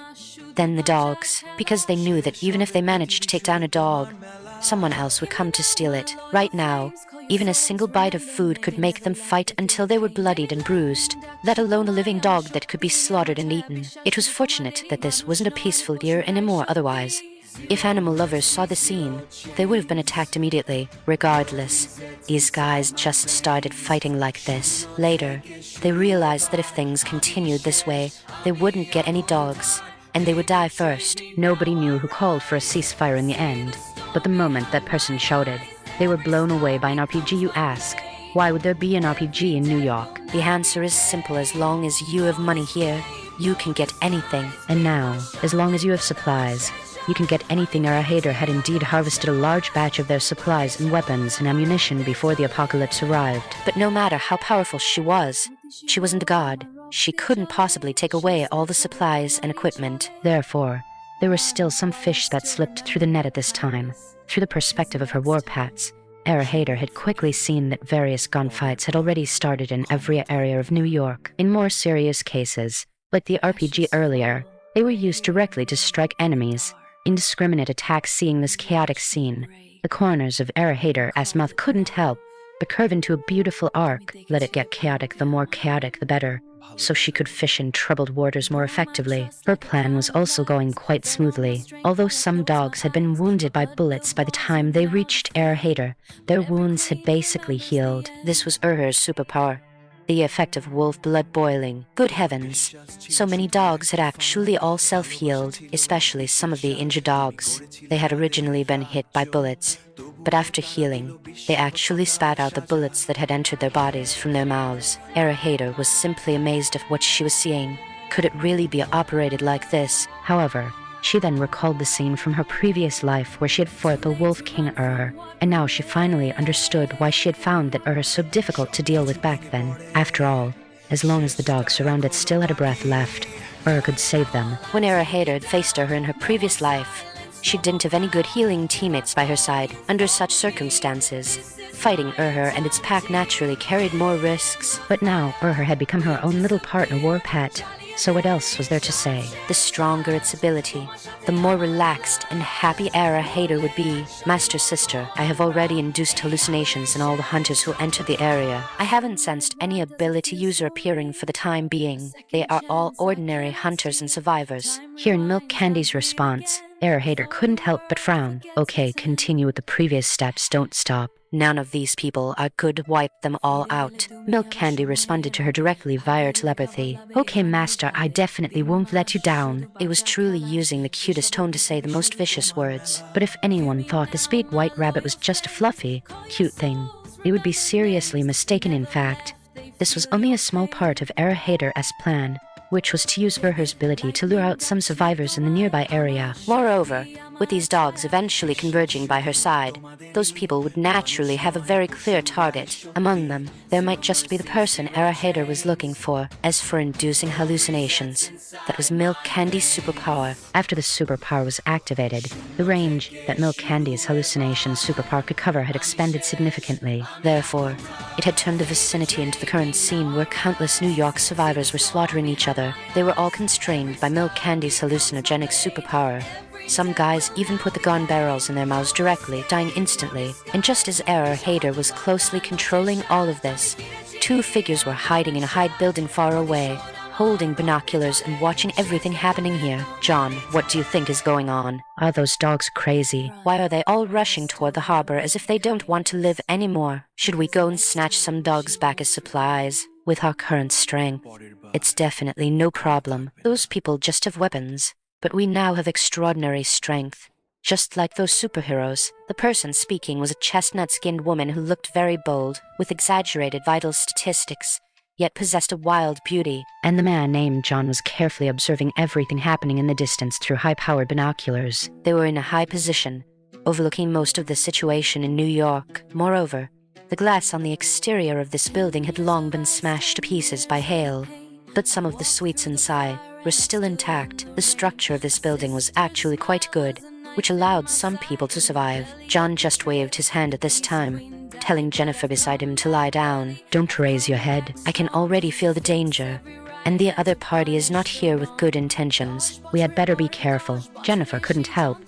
then the dogs, because they knew that even if they managed to take down a dog, someone else would come to steal it. Right now, even a single bite of food could make them fight until they were bloodied and bruised, let alone a living dog that could be slaughtered and eaten. It was fortunate that this wasn't a peaceful year anymore otherwise. If animal lovers saw the scene, they would have been attacked immediately. Regardless, these guys just started fighting like this. Later, they realized that if things continued this way, they wouldn't get any dogs, and they would die first. Nobody knew who called for a ceasefire in the end, but the moment that person shouted, they were blown away by an RPG. You ask, why would there be an RPG in New York? The answer is simple. As long as you have money here, you can get anything. And now, as long as you have supplies, you can get anything. Hader had indeed harvested a large batch of their supplies and weapons and ammunition before the apocalypse arrived. But no matter how powerful she wasn't a god. She couldn't possibly take away all the supplies and equipment. Therefore, there were still some fish that slipped through the net at this time. Through the perspective of her warpaths, Hader had quickly seen that various gunfights had already started in every area of New York. In more serious cases, like the RPG earlier, they were used directly to strike enemies. Indiscriminate attacks. Seeing this chaotic scene, the corners of Hader's mouth couldn't help but curve into a beautiful arc. Let it get chaotic, the more chaotic the better, so she could fish in troubled waters more effectively. Her plan was also going quite smoothly. Although some dogs had been wounded by bullets by the time they reached Hader, their wounds had basically healed. This was Urher's superpower, the effect of wolf blood boiling. Good heavens, so many dogs had actually all self-healed, especially some of the injured dogs. They had originally been hit by bullets, but after healing, they actually spat out the bullets that had entered their bodies from their mouths. Hader was simply amazed at what she was seeing. Could it really be operated like this? However, she then recalled the scene from her previous life where she had fought the Wolf King and now she finally understood why she had found that so difficult to deal with back then. After all, as long as the dogs surrounded still had a breath left, could save them. When Hader had faced her in her previous life, she didn't have any good healing teammates by her side. Under such circumstances, fighting and its pack naturally carried more risks. But now had become her own little partner war pet. So what else was there to say? The stronger its ability, the more relaxed and happy Era Hater would be. Master Sister, I have already induced hallucinations in all the hunters who entered the area. I haven't sensed any ability user appearing for the time being. They are all ordinary hunters and survivors. Hearing Milk Candy's response, Era Hater couldn't help but frown. Okay, continue with the previous steps, don't stop. None of these people are good. Wipe them all out. Milk Candy responded to her directly via telepathy. Okay, Master, I definitely won't let you down. It was truly using the cutest tone to say the most vicious words. But if anyone thought this big white rabbit was just a fluffy, cute thing, they would be seriously mistaken. In fact, this was only a small part of Era Hater's plan, which was to use Verher's ability to lure out some survivors in the nearby area. Moreover, with these dogs eventually converging by her side, those people would naturally have a very clear target. Among them, there might just be the person Era Hater was looking for. As for inducing hallucinations, that was Milk Candy's superpower. After the superpower was activated, the range that Milk Candy's hallucination superpower could cover had expanded significantly. Therefore, it had turned the vicinity into the current scene where countless New York survivors were slaughtering each other. They were all constrained by Milk Candy's hallucinogenic superpower. Some guys even put the gun barrels in their mouths directly, dying instantly. And just as Era Hater was closely controlling all of this, two figures were hiding in a high building far away, holding binoculars and watching everything happening here. John, what do you think is going on? Are those dogs crazy? Why are they all rushing toward the harbor as if they don't want to live anymore? Should we go and snatch some dogs back as supplies? With our current strength, it's definitely no problem. Those people just have weapons. But we now have extraordinary strength. Just like those superheroes, the person speaking was a chestnut-skinned woman who looked very bold, with exaggerated vital statistics, yet possessed a wild beauty. And the man named John was carefully observing everything happening in the distance through high-powered binoculars. They were in a high position, overlooking most of the situation in New York. Moreover, the glass on the exterior of this building had long been smashed to pieces by hail, but some of the suites inside were still intact. The structure of this building was actually quite good, which allowed some people to survive. John just waved his hand at this time, telling Jennifer beside him to lie down. Don't raise your head. I can already feel the danger, and the other party is not here with good intentions. We had better be careful. Jennifer couldn't help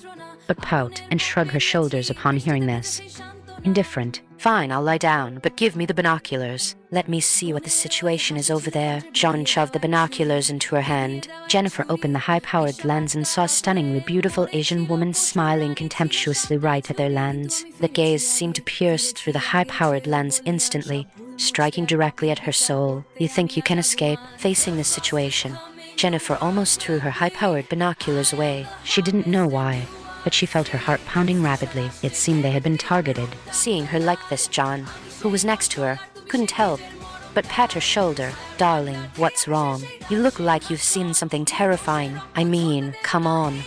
but pout and shrug her shoulders upon hearing this. Indifferent. Fine, I'll lie down, but give me the binoculars. Let me see what the situation is over there. John shoved the binoculars into her hand. Jennifer opened the high-powered lens and saw a stunningly beautiful Asian woman smiling contemptuously right at their lens. The gaze seemed to pierce through the high-powered lens instantly, striking directly at her soul. You think you can escape facing this situation? Jennifer almost threw her high-powered binoculars away. She didn't know why, but she felt her heart pounding rapidly. It seemed they had been targeted. Seeing her like this, John, who was next to her, couldn't help but pat her shoulder. Darling, what's wrong? You look like you've seen something terrifying. I mean, come on.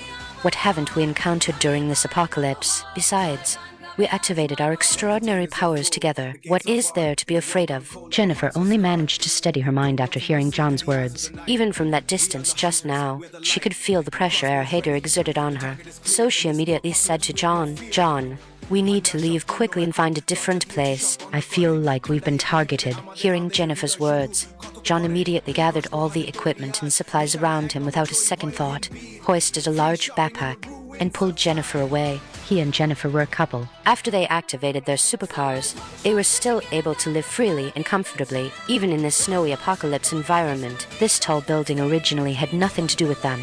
What haven't we encountered during this apocalypse? Besides, we activated our extraordinary powers together. What is there to be afraid of? Jennifer only managed to steady her mind after hearing John's words. Even from that distance just now, she could feel the pressure Era Hater exerted on her. So she immediately said to John, John, we need to leave quickly and find a different place. I feel like we've been targeted. Hearing Jennifer's words, John immediately gathered all the equipment and supplies around him without a second thought, hoisted a large backpack, and pulled Jennifer away. He and Jennifer were a couple. After they activated their superpowers, they were still able to live freely and comfortably, even in this snowy apocalypse environment. This tall building originally had nothing to do with them,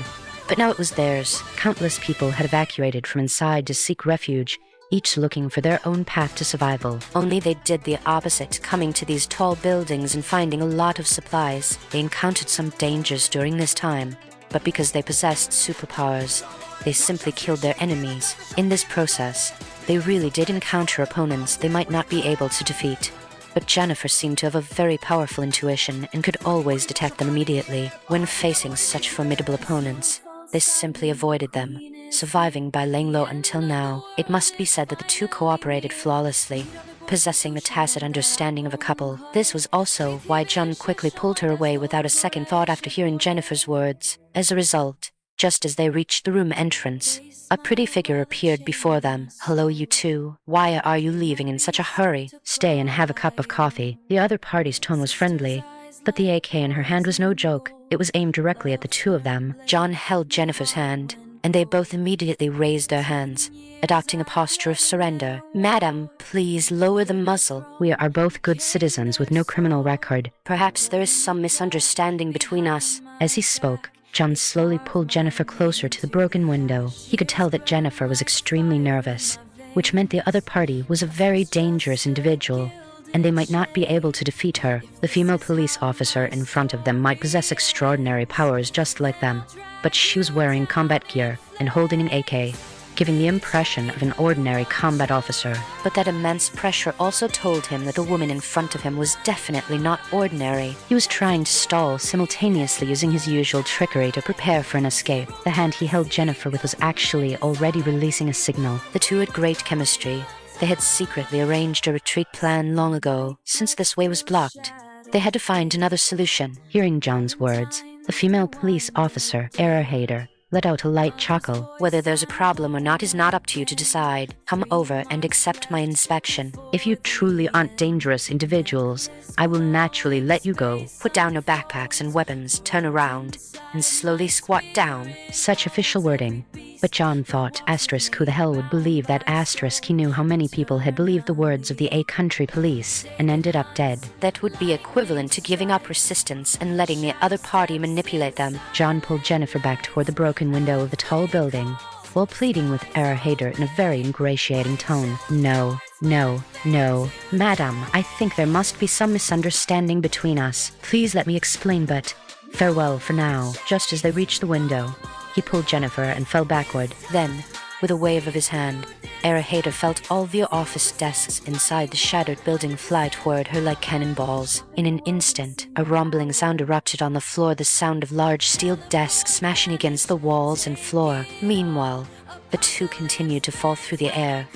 but now it was theirs. Countless people had evacuated from inside to seek refuge, each looking for their own path to survival. Only they did the opposite, coming to these tall buildings and finding a lot of supplies. They encountered some dangers during this time, but because they possessed superpowers, they simply killed their enemies. In this process, they really did encounter opponents they might not be able to defeat. But Jennifer seemed to have a very powerful intuition and could always detect them immediately. When facing such formidable opponents, they simply avoided them, surviving by laying low until now. It must be said that the two cooperated flawlessly, possessing the tacit understanding of a couple. This was also why John quickly pulled her away without a second thought after hearing Jennifer's words. As a result, just as they reached the room entrance, a pretty figure appeared before them. Hello, you two. Why are you leaving in such a hurry? Stay and have a cup of coffee. The other party's tone was friendly, But the AK in her hand was no joke. It was aimed directly at the two of them. John held Jennifer's hand, and they both immediately raised their hands, adopting a posture of surrender. "Madam, please lower the muzzle. We are both good citizens with no criminal record." Perhaps there is some misunderstanding between us." As he spoke, John slowly pulled Jennifer closer to the broken window. He could tell that Jennifer was extremely nervous, which meant the other party was a very dangerous individual, and they might not be able to defeat her. The female police officer in front of them might possess extraordinary powers just like them, but she was wearing combat gear and holding an AK, giving the impression of an ordinary combat officer. But that immense pressure also told him that the woman in front of him was definitely not ordinary. He was trying to stall, simultaneously using his usual trickery to prepare for an escape. The hand he held Jennifer with was actually already releasing a signal. The two had great chemistry. They had secretly arranged a retreat plan long ago. Since this way was blocked, they had to find another solution. Hearing John's words, the female police officer, Hater, let out a light chuckle. "Whether there's a problem or not is not up to you to decide. Come over and accept my inspection. If you truly aren't dangerous individuals, I will naturally let you go." Put down your backpacks and weapons, turn around, and slowly squat down. Such official wording. But John thought, who the hell would believe that ? He knew how many people had believed the words of the A-country police and ended up dead. That would be equivalent to giving up resistance and letting the other party manipulate them. John pulled Jennifer back toward the broken window of the tall building, while pleading with Hater in a very ingratiating tone. No, madam, I think there must be some misunderstanding between us. Please let me explain, but farewell for now. Just as they reached the window, he pulled Jennifer and fell backward. Then, with a wave of his hand, Hater felt all the office desks inside the shattered building fly toward her like cannonballs. In an instant, a rumbling sound erupted on the floor, the sound of large steel desks smashing against the walls and floor. Meanwhile, the two continued to fall through the air,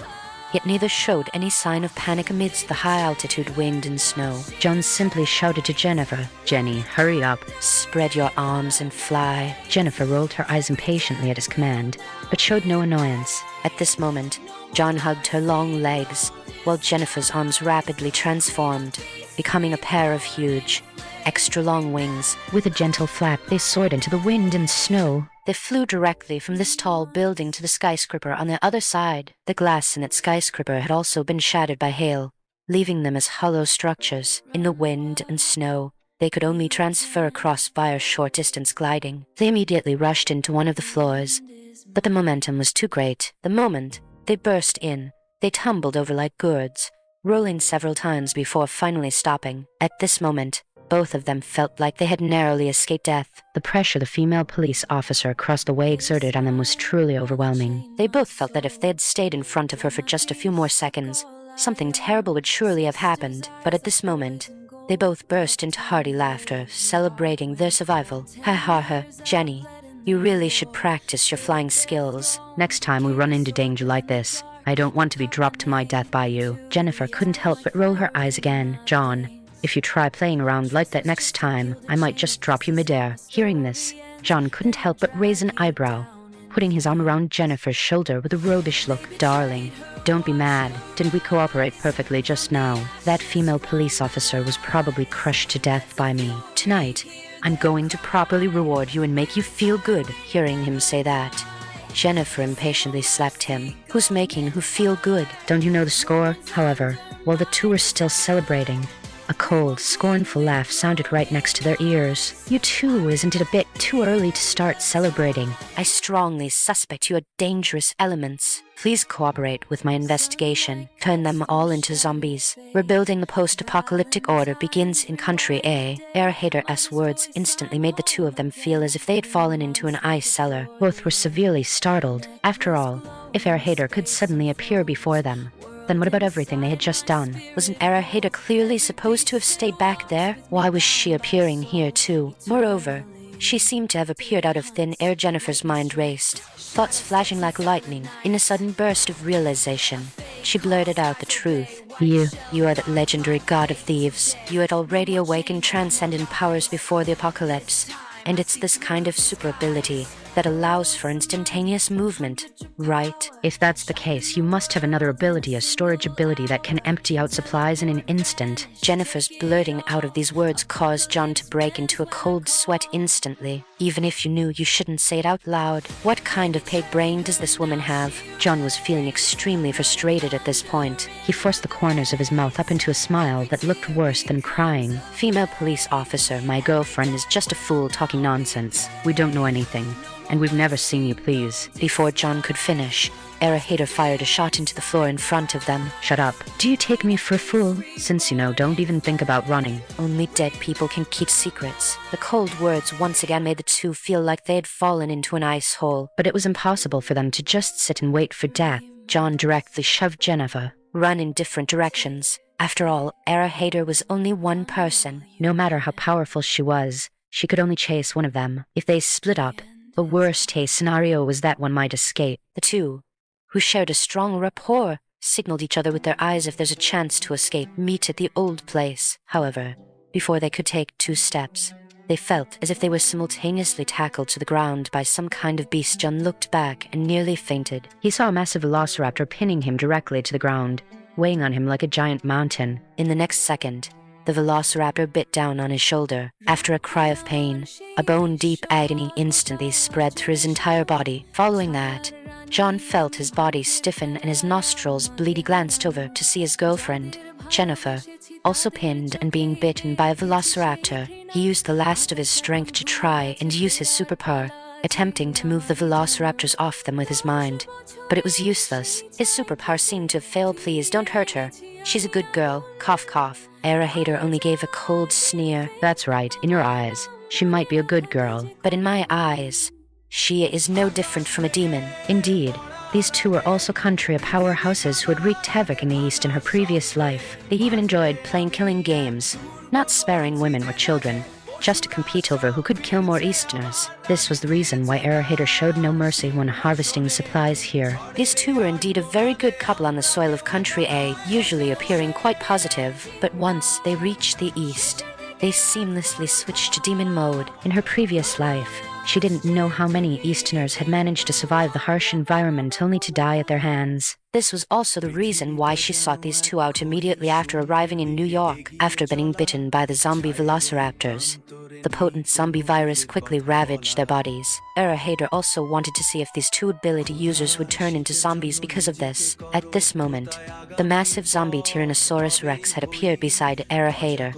yet neither showed any sign of panic amidst the high-altitude wind and snow. John simply shouted to Jennifer, "Jenny, hurry up. Spread your arms and fly." Jennifer rolled her eyes impatiently at his command, but showed no annoyance. At this moment, John hugged her long legs, while Jennifer's arms rapidly transformed, becoming a pair of huge, extra-long wings. With a gentle flap, they soared into the wind and snow. They flew directly from this tall building to the skyscraper on the other side. The glass in its skyscraper had also been shattered by hail, leaving them as hollow structures. In the wind and snow, they could only transfer across via short-distance gliding. They immediately rushed into one of the floors, but the momentum was too great. The moment they burst in, they tumbled over like gourds, rolling several times before finally stopping. At this moment, both of them felt like they had narrowly escaped death. The pressure the female police officer across the way exerted on them was truly overwhelming. They both felt that if they had stayed in front of her for just a few more seconds, something terrible would surely have happened. But at this moment, they both burst into hearty laughter, celebrating their survival. Ha ha ha, Jenny, you really should practice your flying skills. Next time we run into danger like this, I don't want to be dropped to my death by you. Jennifer couldn't help but roll her eyes again. John, if you try playing around like that next time, I might just drop you midair. Hearing this, John couldn't help but raise an eyebrow, putting his arm around Jennifer's shoulder with a roguish look. "Darling, don't be mad. Didn't we cooperate perfectly just now? That female police officer was probably crushed to death by me. Tonight, I'm going to properly reward you and make you feel good." Hearing him say that, Jennifer impatiently slapped him. "Who's making who feel good?" Don't you know the score? However, while the two were still celebrating, a cold, scornful laugh sounded right next to their ears. "You too, isn't it a bit too early to start celebrating?" "I strongly suspect you are dangerous elements. Please cooperate with my investigation. Turn them all into zombies. Rebuilding the post-apocalyptic order begins in Country A." Hater's words instantly made the two of them feel as if they had fallen into an ice cellar. Both were severely startled. After all, if Hater could suddenly appear before them, then what about everything they had just done? Wasn't Hater clearly supposed to have stayed back there? Why was she appearing here too? Moreover, she seemed to have appeared out of thin air. Jennifer's mind raced, thoughts flashing like lightning. In a sudden burst of realization, she blurted out the truth. You are the legendary god of thieves. You had already awakened transcendent powers before the apocalypse, and it's this kind of super ability that allows for instantaneous movement, right? If that's the case, you must have another ability, a storage ability that can empty out supplies in an instant. Jennifer's blurting out of these words caused John to break into a cold sweat instantly. Even if you knew, you shouldn't say it out loud. What kind of pig brain does this woman have? John was feeling extremely frustrated at this point. He forced the corners of his mouth up into a smile that looked worse than crying. Female police officer, my girlfriend is just a fool talking nonsense. We don't know anything, and we've never seen you, please. Before John could finish, Hader fired a shot into the floor in front of them. Shut up. Do you take me for a fool? Since you know, don't even think about running. Only dead people can keep secrets. The cold words once again made the two feel like they had fallen into an ice hole. But it was impossible for them to just sit and wait for death. John directly shoved Jennifer. Run in different directions. After all, Hader was only one person. No matter how powerful she was, she could only chase one of them. If they split up, the worst-case scenario was that one might escape. The two, who shared a strong rapport, signaled each other with their eyes if there's a chance to escape, meet at the old place. However, before they could take 2 steps, they felt as if they were simultaneously tackled to the ground by some kind of beast. John looked back and nearly fainted. He saw a massive velociraptor pinning him directly to the ground, weighing on him like a giant mountain. In the next second, the velociraptor bit down on his shoulder. After a cry of pain, a bone-deep agony instantly spread through his entire body. Following that, John felt his body stiffen and his nostrils bleed. He glanced over to see his girlfriend, Jennifer, also pinned and being bitten by a velociraptor. He used the last of his strength to try and use his superpower, attempting to move the velociraptors off them with his mind. But it was useless. His superpower seemed to have failed. Please don't hurt her. She's a good girl. Cough, cough. Hader only gave a cold sneer. That's right, in your eyes. She might be a good girl. But in my eyes, she is no different from a demon. Indeed, these two were also country powerhouses who had wreaked havoc in the East in her previous life. They even enjoyed playing killing games, not sparing women or children, just to compete over who could kill more Easterners. This was the reason why Hader showed no mercy when harvesting supplies here. These two were indeed a very good couple on the soil of Country A, usually appearing quite positive, but once they reached the East, they seamlessly switched to demon mode. In her previous life, she didn't know how many Easterners had managed to survive the harsh environment only to die at their hands. This was also the reason why she sought these two out immediately after arriving in New York, after being bitten by the zombie velociraptors. The potent zombie virus quickly ravaged their bodies. Hader also wanted to see if these two ability users would turn into zombies because of this. At this moment, the massive zombie Tyrannosaurus Rex had appeared beside Hader,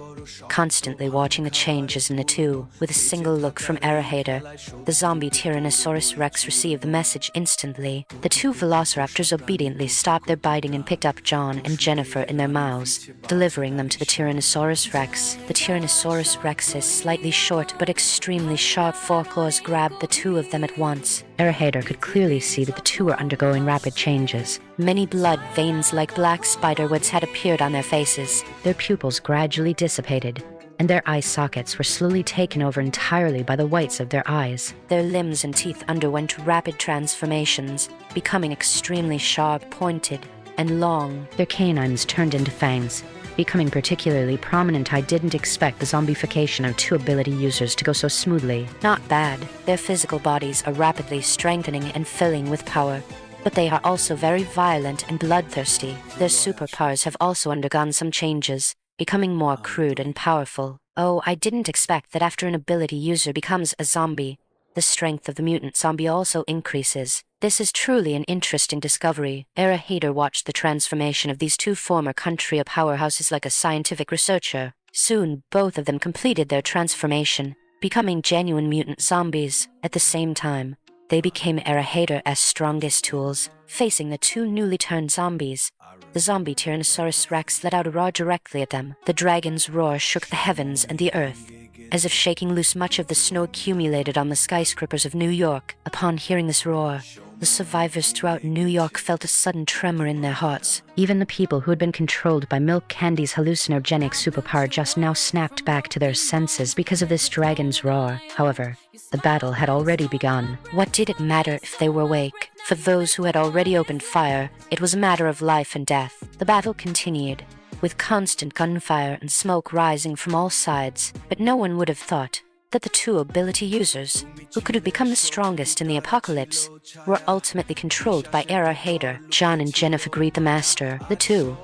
constantly watching the changes in the two. With a single look from Hader, the zombie Tyrannosaurus Rex received the message instantly. The two velociraptors obediently stopped their biting and picked up John and Jennifer in their mouths, delivering them to the Tyrannosaurus Rex. The Tyrannosaurus Rex's slightly short but extremely sharp foreclaws grabbed the two of them at once. Hader could clearly see that the two were undergoing rapid changes. Many blood veins like black spiderwebs had appeared on their faces. Their pupils gradually dissipated, and their eye sockets were slowly taken over entirely by the whites of their eyes. Their limbs and teeth underwent rapid transformations, becoming extremely sharp, pointed, and long. Their canines turned into fangs, becoming particularly prominent. I didn't expect the zombification of two ability users to go so smoothly. Not bad. Their physical bodies are rapidly strengthening and filling with power, but they are also very violent and bloodthirsty. Their superpowers have also undergone some changes, becoming more crude and powerful. Oh, I didn't expect that after an ability user becomes a zombie, the strength of the mutant zombie also increases. This is truly an interesting discovery. Hader watched the transformation of these two former country powerhouses like a scientific researcher. Soon, both of them completed their transformation, becoming genuine mutant zombies. At the same time, they became Hader's strongest tools, facing the two newly turned zombies. The zombie Tyrannosaurus Rex let out a roar directly at them. The dragon's roar shook the heavens and the earth, as if shaking loose much of the snow accumulated on the skyscrapers of New York. Upon hearing this roar, the survivors throughout New York felt a sudden tremor in their hearts. Even the people who had been controlled by Milk Candy's hallucinogenic superpower just now snapped back to their senses because of this dragon's roar. However, the battle had already begun. What did it matter if they were awake? For those who had already opened fire, it was a matter of life and death. The battle continued, with constant gunfire and smoke rising from all sides, but no one would have thought that the two ability users, who could have become the strongest in the apocalypse, were ultimately controlled by Era Hader. John and Jennifer greet the Master. The two,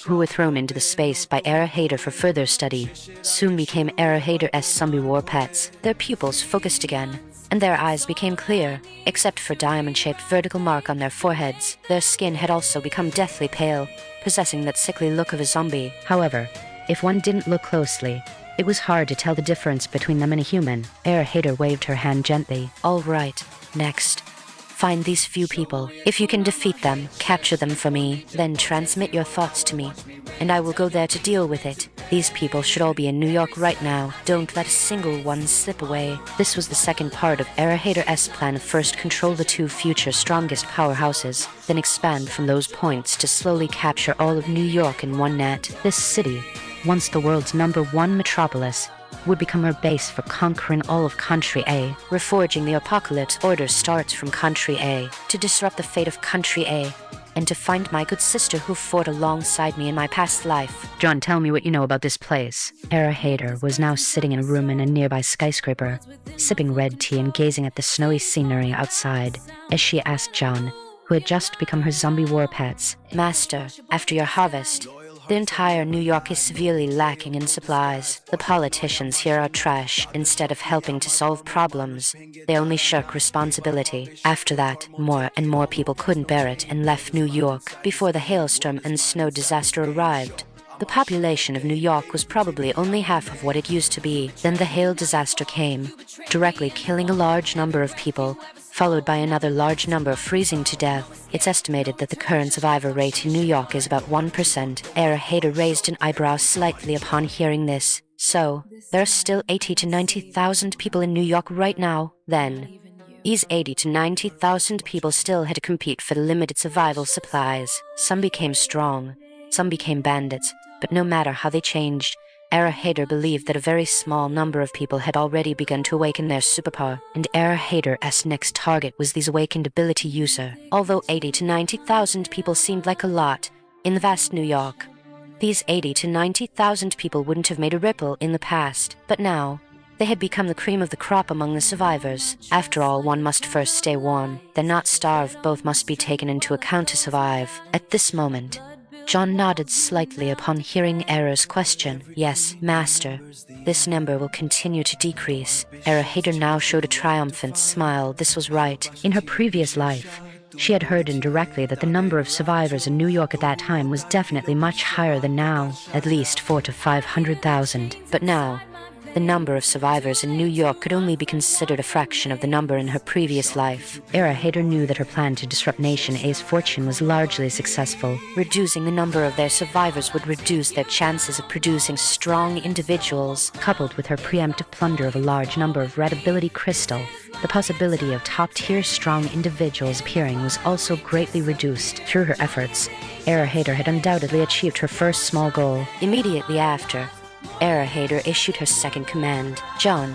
who were thrown into the space by Era Hader for further study, soon became Era Hader's zombie war pets. Their pupils focused again, and their eyes became clear, except for diamond-shaped vertical mark on their foreheads. Their skin had also become deathly pale, possessing that sickly look of a zombie. However, if one didn't look closely, it was hard to tell the difference between them and a human. Era Hader waved her hand gently. All right, next. Find these few people. If you can defeat them, capture them for me, then transmit your thoughts to me, and I will go there to deal with it. These people should all be in New York right now. Don't let a single one slip away. This was the second part of Era Hader's plan of first control the two future strongest powerhouses, then expand from those points to slowly capture all of New York in one net. This city, once the world's #1 metropolis, would become her base for conquering all of Country A. Reforging the apocalypse order starts from Country A, to disrupt the fate of Country A, and to find my good sister who fought alongside me in my past life. John, tell me what you know about this place. Era Hader was now sitting in a room in a nearby skyscraper, sipping red tea and gazing at the snowy scenery outside, as she asked John, who had just become her zombie war pets. Master, after your harvest, the entire New York is severely lacking in supplies. The politicians here are trash. Instead of helping to solve problems, they only shirk responsibility. After that, more and more people couldn't bear it and left New York. Before the hailstorm and snow disaster arrived, the population of New York was probably only half of what it used to be. Then the hail disaster came, directly killing a large number of people, followed by another large number freezing to death. It's estimated that the current survivor rate in New York is about 1%. Era Hader raised an eyebrow slightly upon hearing this. So, there are still 80 to 90,000 people in New York right now. Then, these 80 to 90,000 people still had to compete for the limited survival supplies. Some became strong, some became bandits, but no matter how they changed, Era Hader believed that a very small number of people had already begun to awaken their superpower, and Era Hader's next target was these awakened ability user. Although 80 to 90,000 people seemed like a lot in the vast New York, these 80 to 90,000 people wouldn't have made a ripple in the past, but now, they had become the cream of the crop among the survivors. After all, one must first stay warm, then not starve. Both must be taken into account to survive. At this moment, John nodded slightly upon hearing Era's question. Yes, Master. This number will continue to decrease. Era Hader now showed a triumphant smile. This was right. In her previous life, she had heard indirectly that the number of survivors in New York at that time was definitely much higher than now, at least 400,000 to 500,000. But now, the number of survivors in New York could only be considered a fraction of the number in her previous life. Era Hader knew that her plan to disrupt Nation A's fortune was largely successful. Reducing the number of their survivors would reduce their chances of producing strong individuals. Coupled with her preemptive plunder of a large number of red ability crystal, the possibility of top-tier strong individuals appearing was also greatly reduced. Through her efforts, Era Hader had undoubtedly achieved her first small goal. Immediately after, Era Hader issued her second command. John,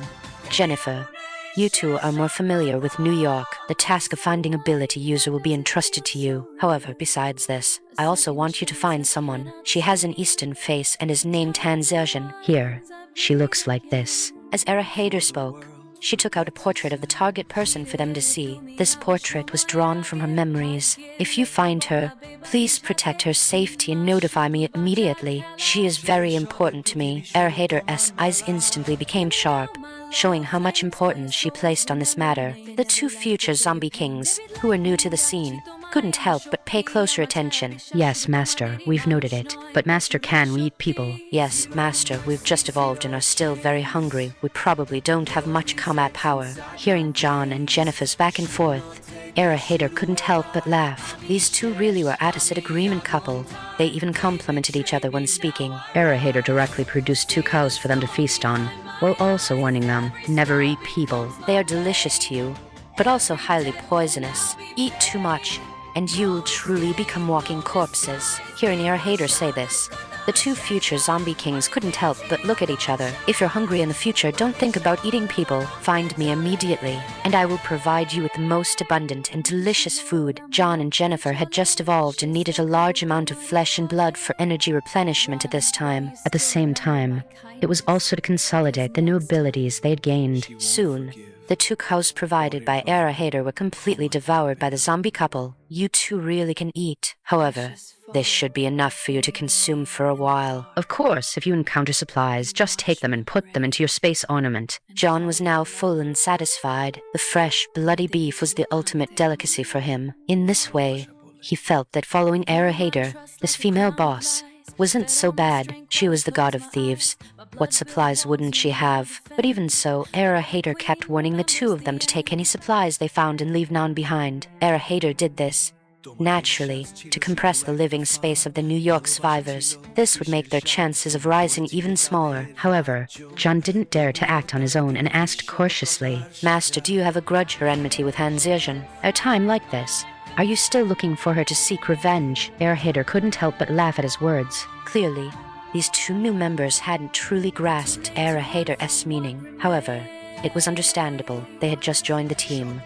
Jennifer, you two are more familiar with New York. The task of finding ability user will be entrusted to you. However, besides this, I also want you to find someone. She has an Eastern face and is named Han Zerjian. Here, she looks like this. As Era Hader spoke, she took out a portrait of the target person for them to see. This portrait was drawn from her memories. If you find her, please protect her safety and notify me immediately. She is very important to me. Era Hader's eyes instantly became sharp, showing how much importance she placed on this matter. The two future zombie kings, who were new to the scene, couldn't help but pay closer attention. Yes, Master, we've noted it. But Master, can we eat people? Yes, Master, we've just evolved and are still very hungry. We probably don't have much combat power. Hearing John and Jennifer's back and forth, Era Hader couldn't help but laugh. These two really were at a agreement couple. They even complimented each other when speaking. Era Hader directly produced 2 cows for them to feast on, while also warning them, never eat people. They are delicious to you, but also highly poisonous. Eat too much, and you'll truly become walking corpses. Hearing Era Hader say this, The two future zombie kings couldn't help but look at each other. If you're hungry in the future, don't think about eating people. Find me immediately, and I will provide you with the most abundant and delicious food. John and Jennifer had just evolved and needed a large amount of flesh and blood for energy replenishment at this time. At the same time, it was also to consolidate the new abilities they had gained. Soon, the two cows provided by Era Hater were completely devoured by the zombie couple. You two really can eat. However, this should be enough for you to consume for a while. Of course, if you encounter supplies, just take them and put them into your space ornament. John was now full and satisfied. The fresh, bloody beef was the ultimate delicacy for him. In this way, he felt that following Era Hater, this female boss, wasn't so bad. She was the god of thieves. What supplies wouldn't she have? But even so, Era Hater kept warning the two of them to take any supplies they found and leave none behind. Era Hater did this, naturally, to compress the living space of the New York survivors. This would make their chances of rising even smaller. However, John didn't dare to act on his own and asked cautiously, Master, do you have a grudge or enmity with Han Zhejian? "At a time like this, are you still looking for her to seek revenge?" Era Hater couldn't help but laugh at his words. Clearly, these two new members hadn't truly grasped Era Hater's meaning. However, it was understandable. They had just joined the team.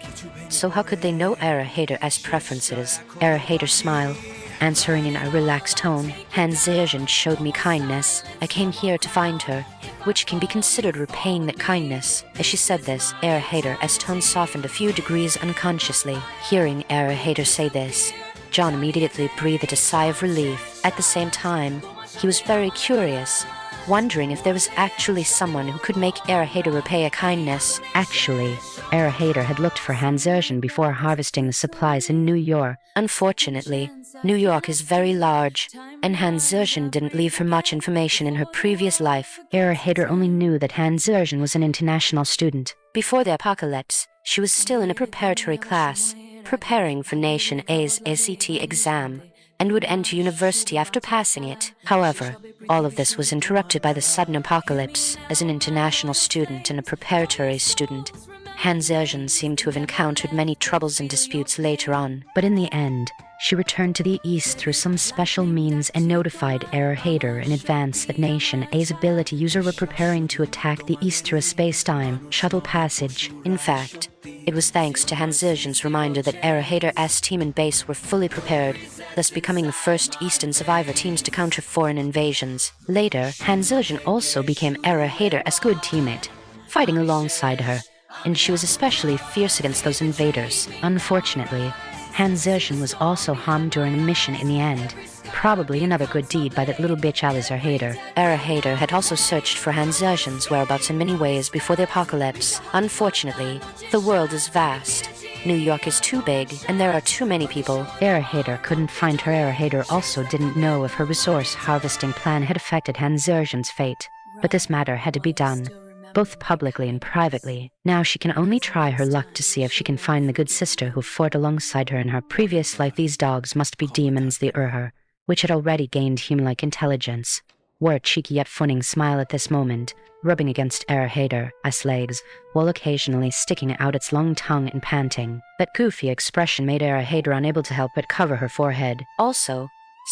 So how could they know Era Hater's preferences? Era Hater smiled, answering in a relaxed tone. Han Zhejian showed me kindness. I came here to find her, which can be considered repaying that kindness. As she said this, Era Hater's tone softened a few degrees unconsciously. Hearing Era Hater say this, John immediately breathed a sigh of relief. At the same time, he was very curious, wondering if there was actually someone who could make Era Hater repay a kindness. Actually, Era Hater had looked for Han Zhejian before harvesting the supplies in New York. Unfortunately, New York is very large, and Han Zhejian didn't leave her much information in her previous life. Era Hater only knew that Han Zhejian was an international student. Before the apocalypse, she was still in a preparatory class, preparing for Nation A's ACT exam, and would enter university after passing it. However, all of this was interrupted by the sudden apocalypse. As an international student and a preparatory student, Han Zhejian seemed to have encountered many troubles and disputes later on. But in the end, she returned to the East through some special means and notified Era Hater in advance that Nation A's ability user were preparing to attack the East through a space-time shuttle passage. In fact, it was thanks to Han Zhejian's reminder that Era Hater's team and base were fully prepared, thus becoming the first Eastern survivor teams to counter foreign invasions. Later, Han Zhejian also became Era Hater's good teammate, fighting alongside her, and she was especially fierce against those invaders. Unfortunately, Han Zhejian was also harmed during a mission in the end. Probably another good deed by that little bitch Era Hater. Era Hater had also searched for Han Zhejian's whereabouts in many ways before the apocalypse. Unfortunately, the world is vast. New York is too big, and there are too many people. Era Hater couldn't find her. Era Hater also didn't know if her resource harvesting plan had affected Han Zhejian's fate. But this matter had to be done, both publicly and privately. Now she can only try her luck to see if she can find the good sister who fought alongside her in her previous life. These dogs must be demons, the Urher, which had already gained human-like intelligence, wore a cheeky yet funning smile at this moment, rubbing against Era Hater's legs, while occasionally sticking out its long tongue and panting. That goofy expression made Era Hater unable to help but cover her forehead. Also,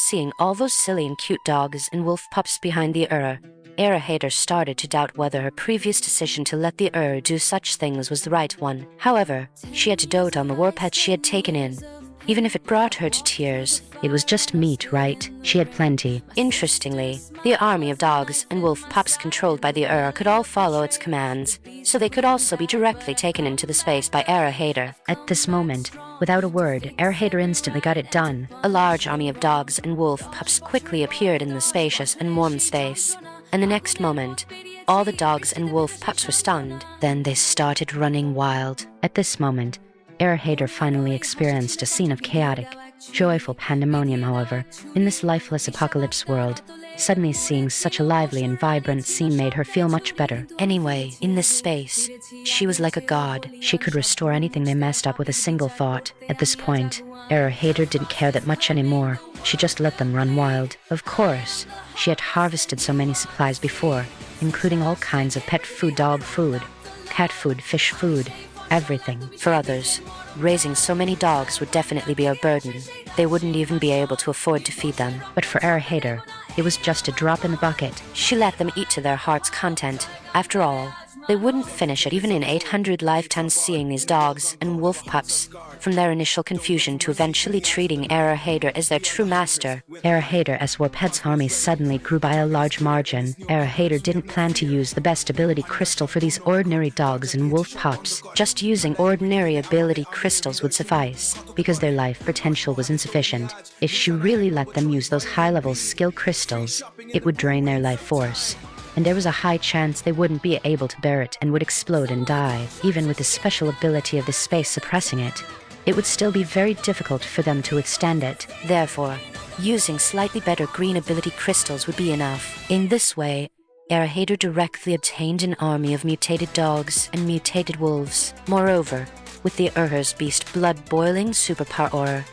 seeing all those silly and cute dogs and wolf pups behind the Urher, Era Hater started to doubt whether her previous decision to let the Urher do such things was the right one. However, she had to dote on the war pets she had taken in, even if it brought her to tears. It was just meat, right? She had plenty. Interestingly, the army of dogs and wolf pups controlled by the Urher could all follow its commands, so they could also be directly taken into the space by Era Hater. At this moment, without a word, Era Hater instantly got it done. A large army of dogs and wolf pups quickly appeared in the spacious and warm space, and the next moment, all the dogs and wolf pups were stunned. Then they started running wild. At this moment, Era Hater finally experienced a scene of chaotic, joyful pandemonium. However, in this lifeless apocalypse world, suddenly seeing such a lively and vibrant scene made her feel much better. Anyway, in this space, she was like a god. She could restore anything they messed up with a single thought. At this point, Era Hater didn't care that much anymore. She just let them run wild. Of course, she had harvested so many supplies before, including all kinds of pet food, dog food, cat food, fish food, everything. For others, raising so many dogs would definitely be a burden. They wouldn't even be able to afford to feed them. But for Era Hater, It was just a drop in the bucket. She let them eat to their heart's content. After all, they wouldn't finish it even in 800 lifetimes seeing these dogs and wolf pups, from their initial confusion to eventually treating Hader as their true master. Hader as Warped's army suddenly grew by a large margin. Hader didn't plan to use the best ability crystal for these ordinary dogs and wolf pups. Just using ordinary ability crystals would suffice, because their life potential was insufficient. If she really let them use those high-level skill crystals, it would drain their life force, and there was a high chance they wouldn't be able to bear it and would explode and die. Even with the special ability of the space suppressing it, it would still be very difficult for them to withstand it. Therefore, using slightly better green ability crystals would be enough. In this way, Hader directly obtained an army of mutated dogs and mutated wolves. Moreover, with the Urher's beast blood-boiling superpower aura,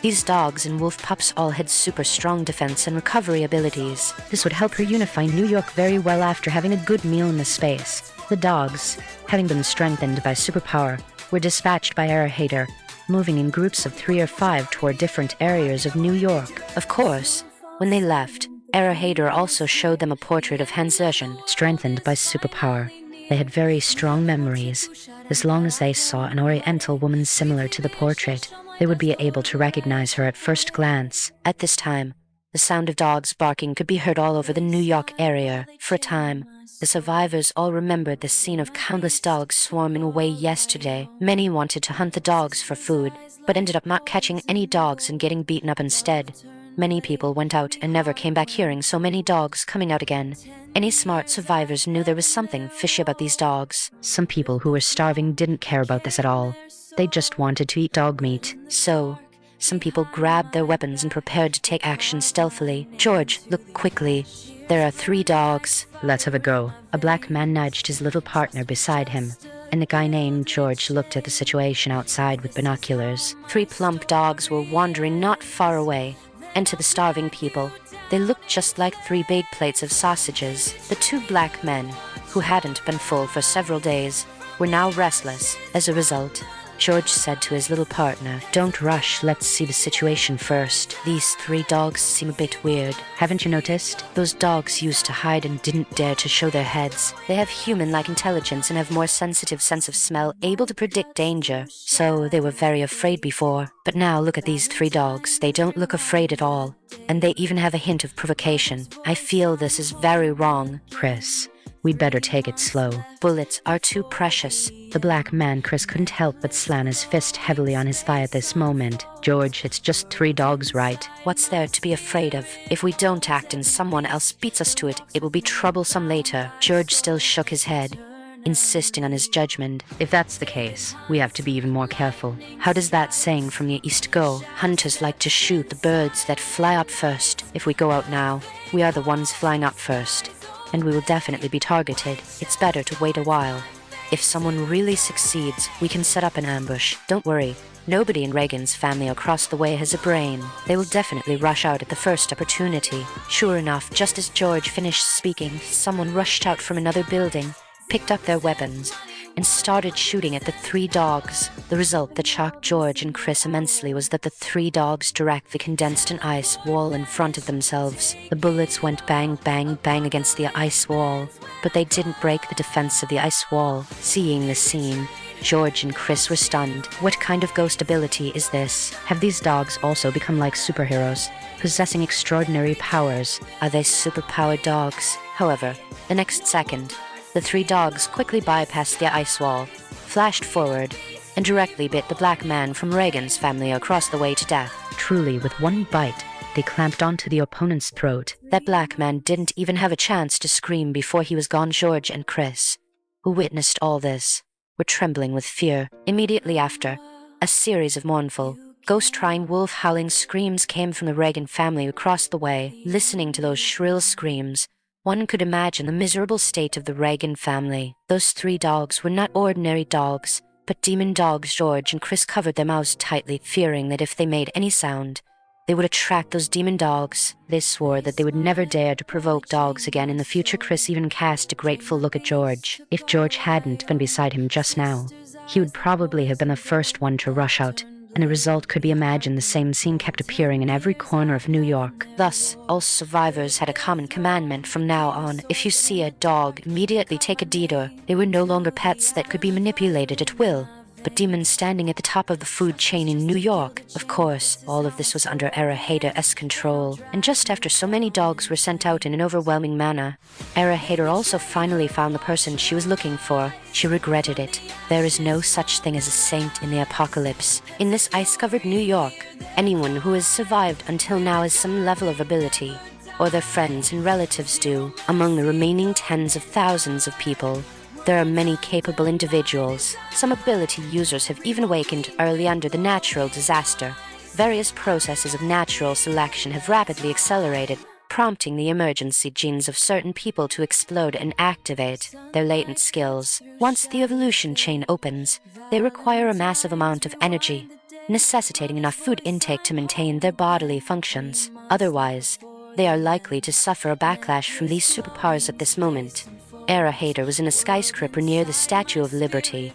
these dogs and wolf pups all had super strong defense and recovery abilities. This would help her unify New York very well after having a good meal in the space. The dogs, having been strengthened by superpower, were dispatched by Hader, moving in groups of 3 or 5 toward different areas of New York. Of course, when they left, Hader also showed them a portrait of Hansurgeon, strengthened by superpower. They had very strong memories. As long as they saw an Oriental woman similar to the portrait, they would be able to recognize her at first glance. At this time, the sound of dogs barking could be heard all over the New York area. For a time, the survivors all remembered the scene of countless dogs swarming away yesterday. Many wanted to hunt the dogs for food, but ended up not catching any dogs and getting beaten up instead. Many people went out and never came back hearing so many dogs coming out again. Any smart survivors knew there was something fishy about these dogs. Some people who were starving didn't care about this at all. They just wanted to eat dog meat. So, some people grabbed their weapons and prepared to take action stealthily. George, look quickly. There are 3 dogs. Let's have a go. A black man nudged his little partner beside him, and the guy named George looked at the situation outside with binoculars. 3 plump dogs were wandering not far away, and to the starving people, they looked just like 3 big plates of sausages. The 2 black men, who hadn't been full for several days, were now restless. As a result, George said to his little partner, "Don't rush, let's see the situation first. These 3 dogs seem a bit weird. Haven't you noticed? Those dogs used to hide and didn't dare to show their heads. They have human-like intelligence and have more sensitive sense of smell, able to predict danger. So they were very afraid before. But now look at these 3 dogs. They don't look afraid at all. And they even have a hint of provocation. I feel this is very wrong." "Chris, we'd better take it slow. Bullets are too precious." The black man, Chris, couldn't help but slam his fist heavily on his thigh at this moment. "George, it's just 3 dogs, right? What's there to be afraid of? If we don't act and someone else beats us to it, it will be troublesome later." George still shook his head, insisting on his judgment. "If that's the case, we have to be even more careful." How does that saying from the East go? Hunters like to shoot the birds that fly up first. If we go out now, we are the ones flying up first, and we will definitely be targeted. It's better to wait a while. If someone really succeeds, we can set up an ambush. Don't worry, nobody in Reagan's family across the way has a brain. They will definitely rush out at the first opportunity. Sure enough, just as George finished speaking, someone rushed out from another building, picked up their weapons, and started shooting at the 3 dogs. The result that shocked George and Chris immensely was that the 3 dogs directly condensed an ice wall in front of themselves. The bullets went bang, bang, bang against the ice wall, but they didn't break the defense of the ice wall. Seeing this scene, George and Chris were stunned. What kind of ghost ability is this? Have these dogs also become like superheroes, possessing extraordinary powers? Are they superpowered dogs? However, the next second, the 3 dogs quickly bypassed the ice wall, flashed forward, and directly bit the black man from Reagan's family across the way to death. Truly, with one bite, they clamped onto the opponent's throat. That black man didn't even have a chance to scream before he was gone. George and Chris, who witnessed all this, were trembling with fear. Immediately after, a series of mournful, ghost-trying, wolf-howling screams came from the Reagan family across the way. Listening to those shrill screams, one could imagine the miserable state of the Reagan family. Those 3 dogs were not ordinary dogs, but demon dogs. George and Chris covered their mouths tightly, fearing that if they made any sound, they would attract those demon dogs. They swore that they would never dare to provoke dogs again in the future. Chris even cast a grateful look at George. If George hadn't been beside him just now, he would probably have been the first one to rush out and the result could be imagined. The same scene kept appearing in every corner of New York. Thus, all survivors had a common commandment from now on. If you see a dog, immediately take a detour. They were no longer pets that could be manipulated at will, but demons standing at the top of the food chain in New York. Of course, all of this was under Hader's control, and just after so many dogs were sent out in an overwhelming manner, Hader also finally found the person she was looking for. She regretted it. There is no such thing as a saint in the apocalypse. In this ice-covered New York, anyone who has survived until now has some level of ability, or their friends and relatives do. Among the remaining tens of thousands of people, there are many capable individuals. Some ability users have even awakened early under the natural disaster. Various processes of natural selection have rapidly accelerated, prompting the emergency genes of certain people to explode and activate their latent skills. Once the evolution chain opens, they require a massive amount of energy, necessitating enough food intake to maintain their bodily functions. Otherwise, they are likely to suffer a backlash from these superpowers at this moment. Hader was in a skyscraper near the Statue of Liberty,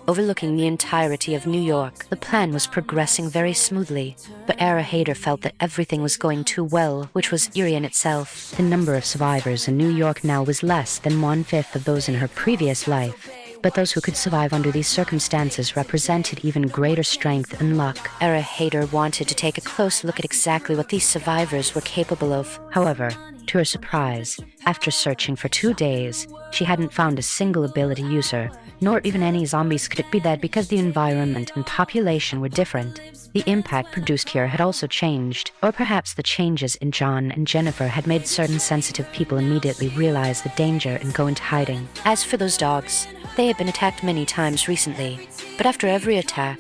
overlooking the entirety of New York. The plan was progressing very smoothly, but Hader felt that everything was going too well, which was eerie in itself. The number of survivors in New York now was less than 1/5 of those in her previous life, but those who could survive under these circumstances represented even greater strength and luck. Hader wanted to take a close look at exactly what these survivors were capable of. However, to her surprise, after searching for 2 days, she hadn't found a single ability user, nor even any zombies. Could it be that because the environment and population were different, the impact produced here had also changed? Or perhaps the changes in John and Jennifer had made certain sensitive people immediately realize the danger and go into hiding. As for those dogs, they had been attacked many times recently, but after every attack,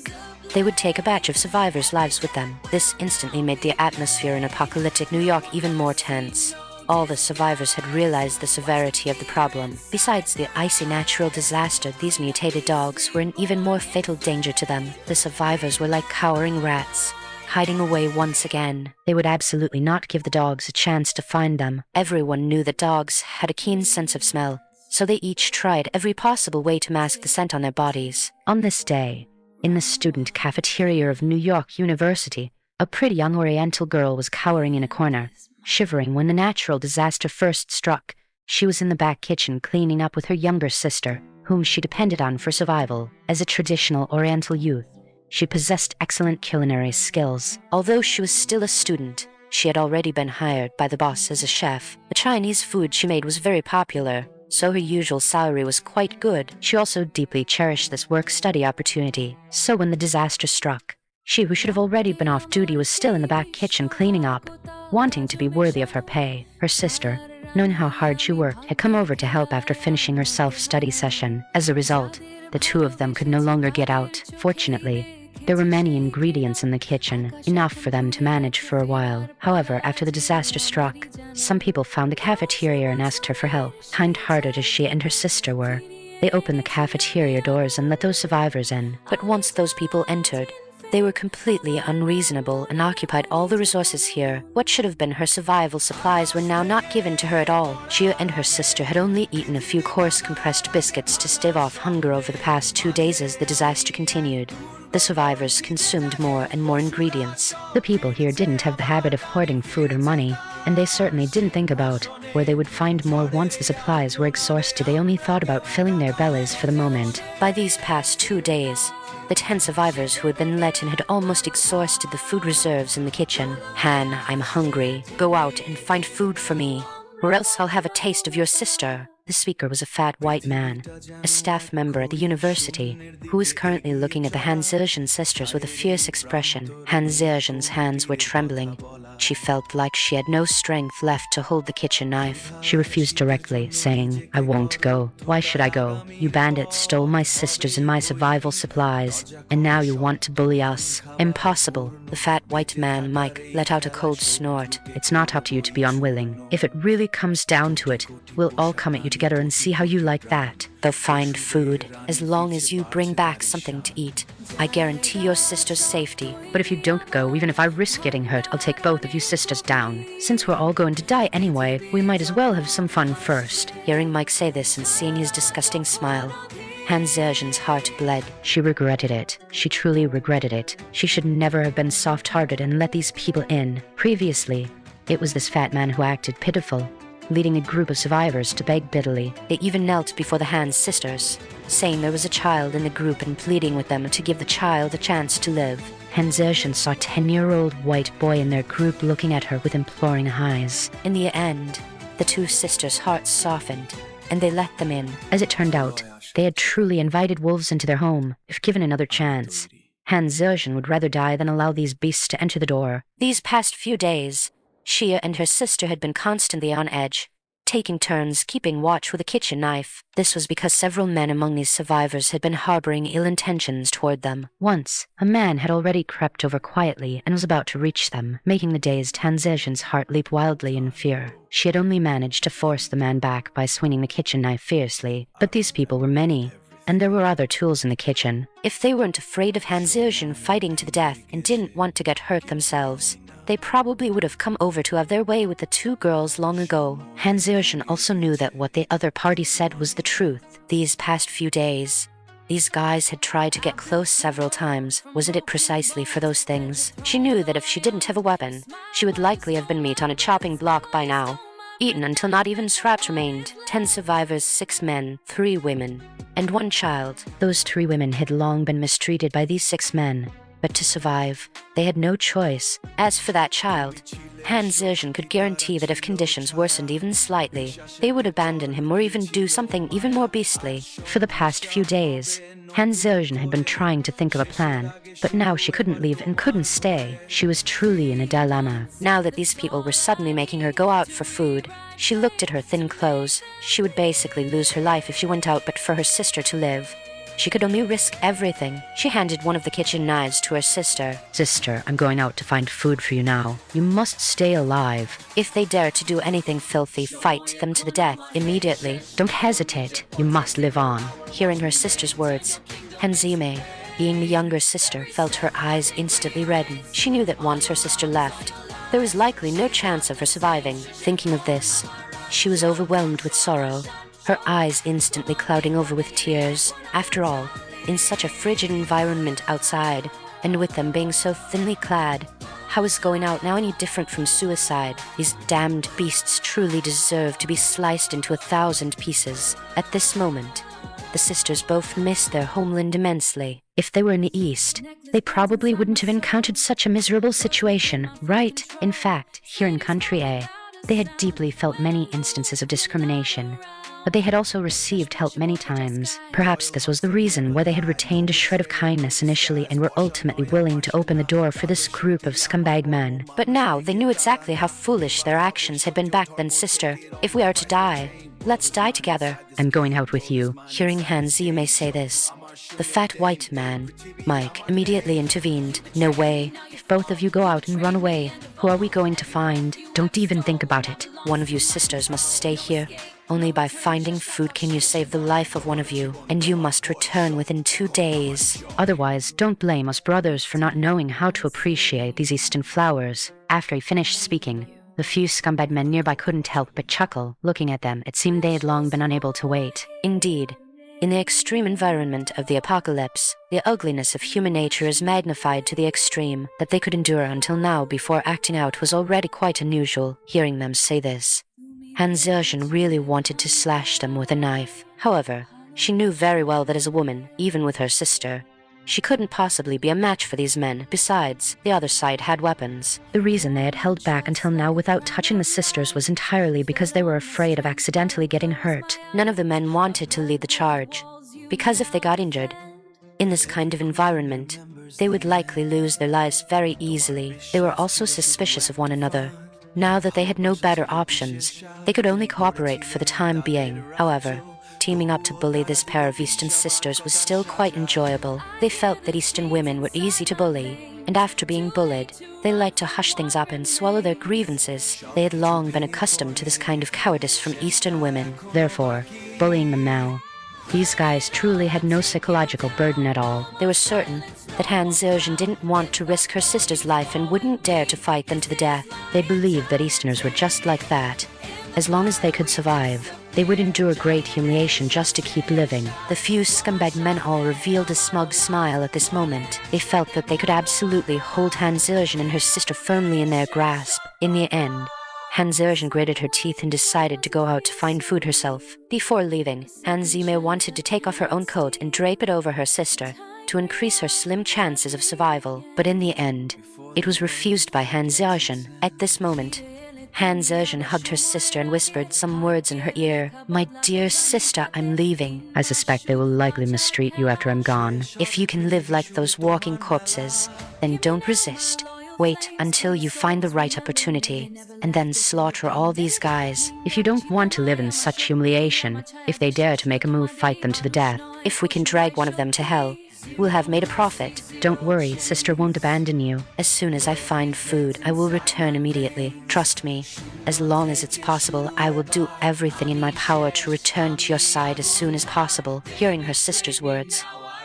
they would take a batch of survivors' lives with them. This instantly made the atmosphere in apocalyptic New York even more tense. All the survivors had realized the severity of the problem. Besides the icy natural disaster, these mutated dogs were an even more fatal danger to them. The survivors were like cowering rats, hiding away once again. They would absolutely not give the dogs a chance to find them. Everyone knew that dogs had a keen sense of smell, so they each tried every possible way to mask the scent on their bodies. On this day, in the student cafeteria of New York University, a pretty young Oriental girl was cowering in a corner, shivering. When the natural disaster first struck, she was in the back kitchen cleaning up with her younger sister, whom she depended on for survival. As a traditional Oriental youth, she possessed excellent culinary skills. Although she was still a student, she had already been hired by the boss as a chef. The Chinese food she made was very popular, so her usual salary was quite good. She also deeply cherished this work-study opportunity. So when the disaster struck, she who should have already been off duty was still in the back kitchen cleaning up, wanting to be worthy of her pay. Her sister, knowing how hard she worked, had come over to help after finishing her self-study session. As a result, the two of them could no longer get out. Fortunately, there were many ingredients in the kitchen, enough for them to manage for a while. However, after the disaster struck, some people found the cafeteria and asked her for help. Kind-hearted as she and her sister were, they opened the cafeteria doors and let those survivors in. But once those people entered, they were completely unreasonable and occupied all the resources here. What should have been her survival supplies were now not given to her at all. She and her sister had only eaten a few coarse compressed biscuits to stave off hunger over the past 2 days as the disaster continued. The survivors consumed more and more ingredients. The people here didn't have the habit of hoarding food or money, and they certainly didn't think about where they would find more once the supplies were exhausted. They only thought about filling their bellies for the moment. By these past 2 days, the 10 survivors who had been let in had almost exhausted the food reserves in the kitchen. "Han, I'm hungry. Go out and find food for me, or else I'll have a taste of your sister." The speaker was a fat white man, a staff member at the university, who was currently looking at the Han Zhejian sisters with a fierce expression. Han Zhejian's hands were trembling. She felt like she had no strength left to hold the kitchen knife. She refused directly, saying, "I won't go. Why should I go? You bandits stole my sisters and my survival supplies, and now you want to bully us." "Impossible." The fat white man, Mike, let out a cold snort. "It's not up to you to be unwilling. If it really comes down to it, we'll all come at you together and see how you like that." "They'll find food, as long as you bring back something to eat. I guarantee your sister's safety." "But if you don't go, even if I risk getting hurt, I'll take both of you sisters down. Since we're all going to die anyway, we might as well have some fun first." Hearing Mike say this and seeing his disgusting smile, Han Zhejian's heart bled. She regretted it. She truly regretted it. She should never have been soft-hearted and let these people in. Previously, it was this fat man who acted pitiful, leading a group of survivors to beg bitterly. They even knelt before the Han sisters, saying there was a child in the group and pleading with them to give the child a chance to live. Han Zhejian saw a 10-year-old white boy in their group looking at her with imploring eyes. In the end, the two sisters' hearts softened, and they let them in. As it turned out, they had truly invited wolves into their home, if given another chance. Han Zhejian would rather die than allow these beasts to enter the door. These past few days, Xia and her sister had been constantly on edge, taking turns keeping watch with a kitchen knife. This was because several men among these survivors had been harboring ill intentions toward them. Once, a man had already crept over quietly and was about to reach them, making the dazed Han Zhejian's heart leap wildly in fear. She had only managed to force the man back by swinging the kitchen knife fiercely, but these people were many, and there were other tools in the kitchen. If they weren't afraid of Han Zhejian fighting to the death and didn't want to get hurt themselves, they probably would have come over to have their way with the two girls long ago. Han Zhejian also knew that what the other party said was the truth. These past few days, these guys had tried to get close several times. Wasn't it precisely for those things? She knew that if she didn't have a weapon, she would likely have been meat on a chopping block by now, eaten until not even scraps remained. 10 survivors, 6 men, 3 women, and 1 child. Those 3 women had long been mistreated by these 6 men. But to survive, they had no choice. As for that child, Han Zhejian could guarantee that if conditions worsened even slightly, they would abandon him or even do something even more beastly. For the past few days, Han Zhejian had been trying to think of a plan, but now she couldn't leave and couldn't stay. She was truly in a dilemma. Now that these people were suddenly making her go out for food, she looked at her thin clothes. She would basically lose her life if she went out but for her sister to live. She could only risk everything. She handed one of the kitchen knives to her sister. Sister, I'm going out to find food for you now. You must stay alive. If they dare to do anything filthy, fight them to the death immediately. Don't hesitate. You must live on. Hearing her sister's words, Hanzime, being the younger sister, felt her eyes instantly redden. She knew that once her sister left, there was likely no chance of her surviving. Thinking of this, she was overwhelmed with sorrow, her eyes instantly clouding over with tears. After all, in such a frigid environment outside, and with them being so thinly clad, how is going out now any different from suicide? These damned beasts truly deserve to be sliced into 1,000 pieces. At this moment, the sisters both missed their homeland immensely. If they were in the East, they probably wouldn't have encountered such a miserable situation, right? In fact, here in Country A, they had deeply felt many instances of discrimination, but they had also received help many times. Perhaps this was the reason why they had retained a shred of kindness initially and were ultimately willing to open the door for this group of scumbag men. But now they knew exactly how foolish their actions had been back then. Sister, if we are to die, let's die together. I'm going out with you. Hearing Hanzime say this, the fat white man, Mike, immediately intervened. No way. If both of you go out and run away, who are we going to find? Don't even think about it. One of you sisters must stay here. Only by finding food can you save the life of one of you, and you must return within 2 days. Otherwise, don't blame us brothers for not knowing how to appreciate these Eastern flowers. After he finished speaking, the few scumbag men nearby couldn't help but chuckle. Looking at them, it seemed they had long been unable to wait. Indeed, in the extreme environment of the apocalypse, the ugliness of human nature is magnified to the extreme. That they could endure until now before acting out was already quite unusual. Hearing them say this, Han Zhejian really wanted to slash them with a knife. However, she knew very well that as a woman, even with her sister, she couldn't possibly be a match for these men. Besides, the other side had weapons. The reason they had held back until now without touching the sisters was entirely because they were afraid of accidentally getting hurt. None of the men wanted to lead the charge, because if they got injured, in this kind of environment, they would likely lose their lives very easily. They were also suspicious of one another. Now that they had no better options, they could only cooperate for the time being. However, teaming up to bully this pair of Eastern sisters was still quite enjoyable. They felt that Eastern women were easy to bully, and after being bullied, they liked to hush things up and swallow their grievances. They had long been accustomed to this kind of cowardice from Eastern women. Therefore, bullying them now, these guys truly had no psychological burden at all. They were certain that Han Zhejian didn't want to risk her sister's life and wouldn't dare to fight them to the death. They believed that Easterners were just like that. As long as they could survive, They would endure great humiliation just to keep living. The few scumbag men all revealed a smug smile at this moment. They felt that they could absolutely hold Han Ziljan and her sister firmly in their grasp. In the end, Han Ziljan gritted her teeth and decided to go out to find food herself. Before leaving, Han Zime wanted to take off her own coat and drape it over her sister to increase her slim chances of survival. But in the end, it was refused by Han Ziljan. At this moment, Han Ziljan hugged her sister and whispered some words in her ear. "My dear sister, I'm leaving. I suspect they will likely mistreat you after I'm gone. If you can live like those walking corpses, then don't resist. Wait until you find the right opportunity, and then slaughter all these guys. If you don't want to live in such humiliation, if they dare to make a move, fight them to the death. If we can drag one of them to hell, we'll have made a profit. Don't worry, sister won't abandon you. As soon as I find food, I will return immediately. Trust me. As long as it's possible, I will do everything in my power to return to your side as soon as possible." Hearing her sister's words,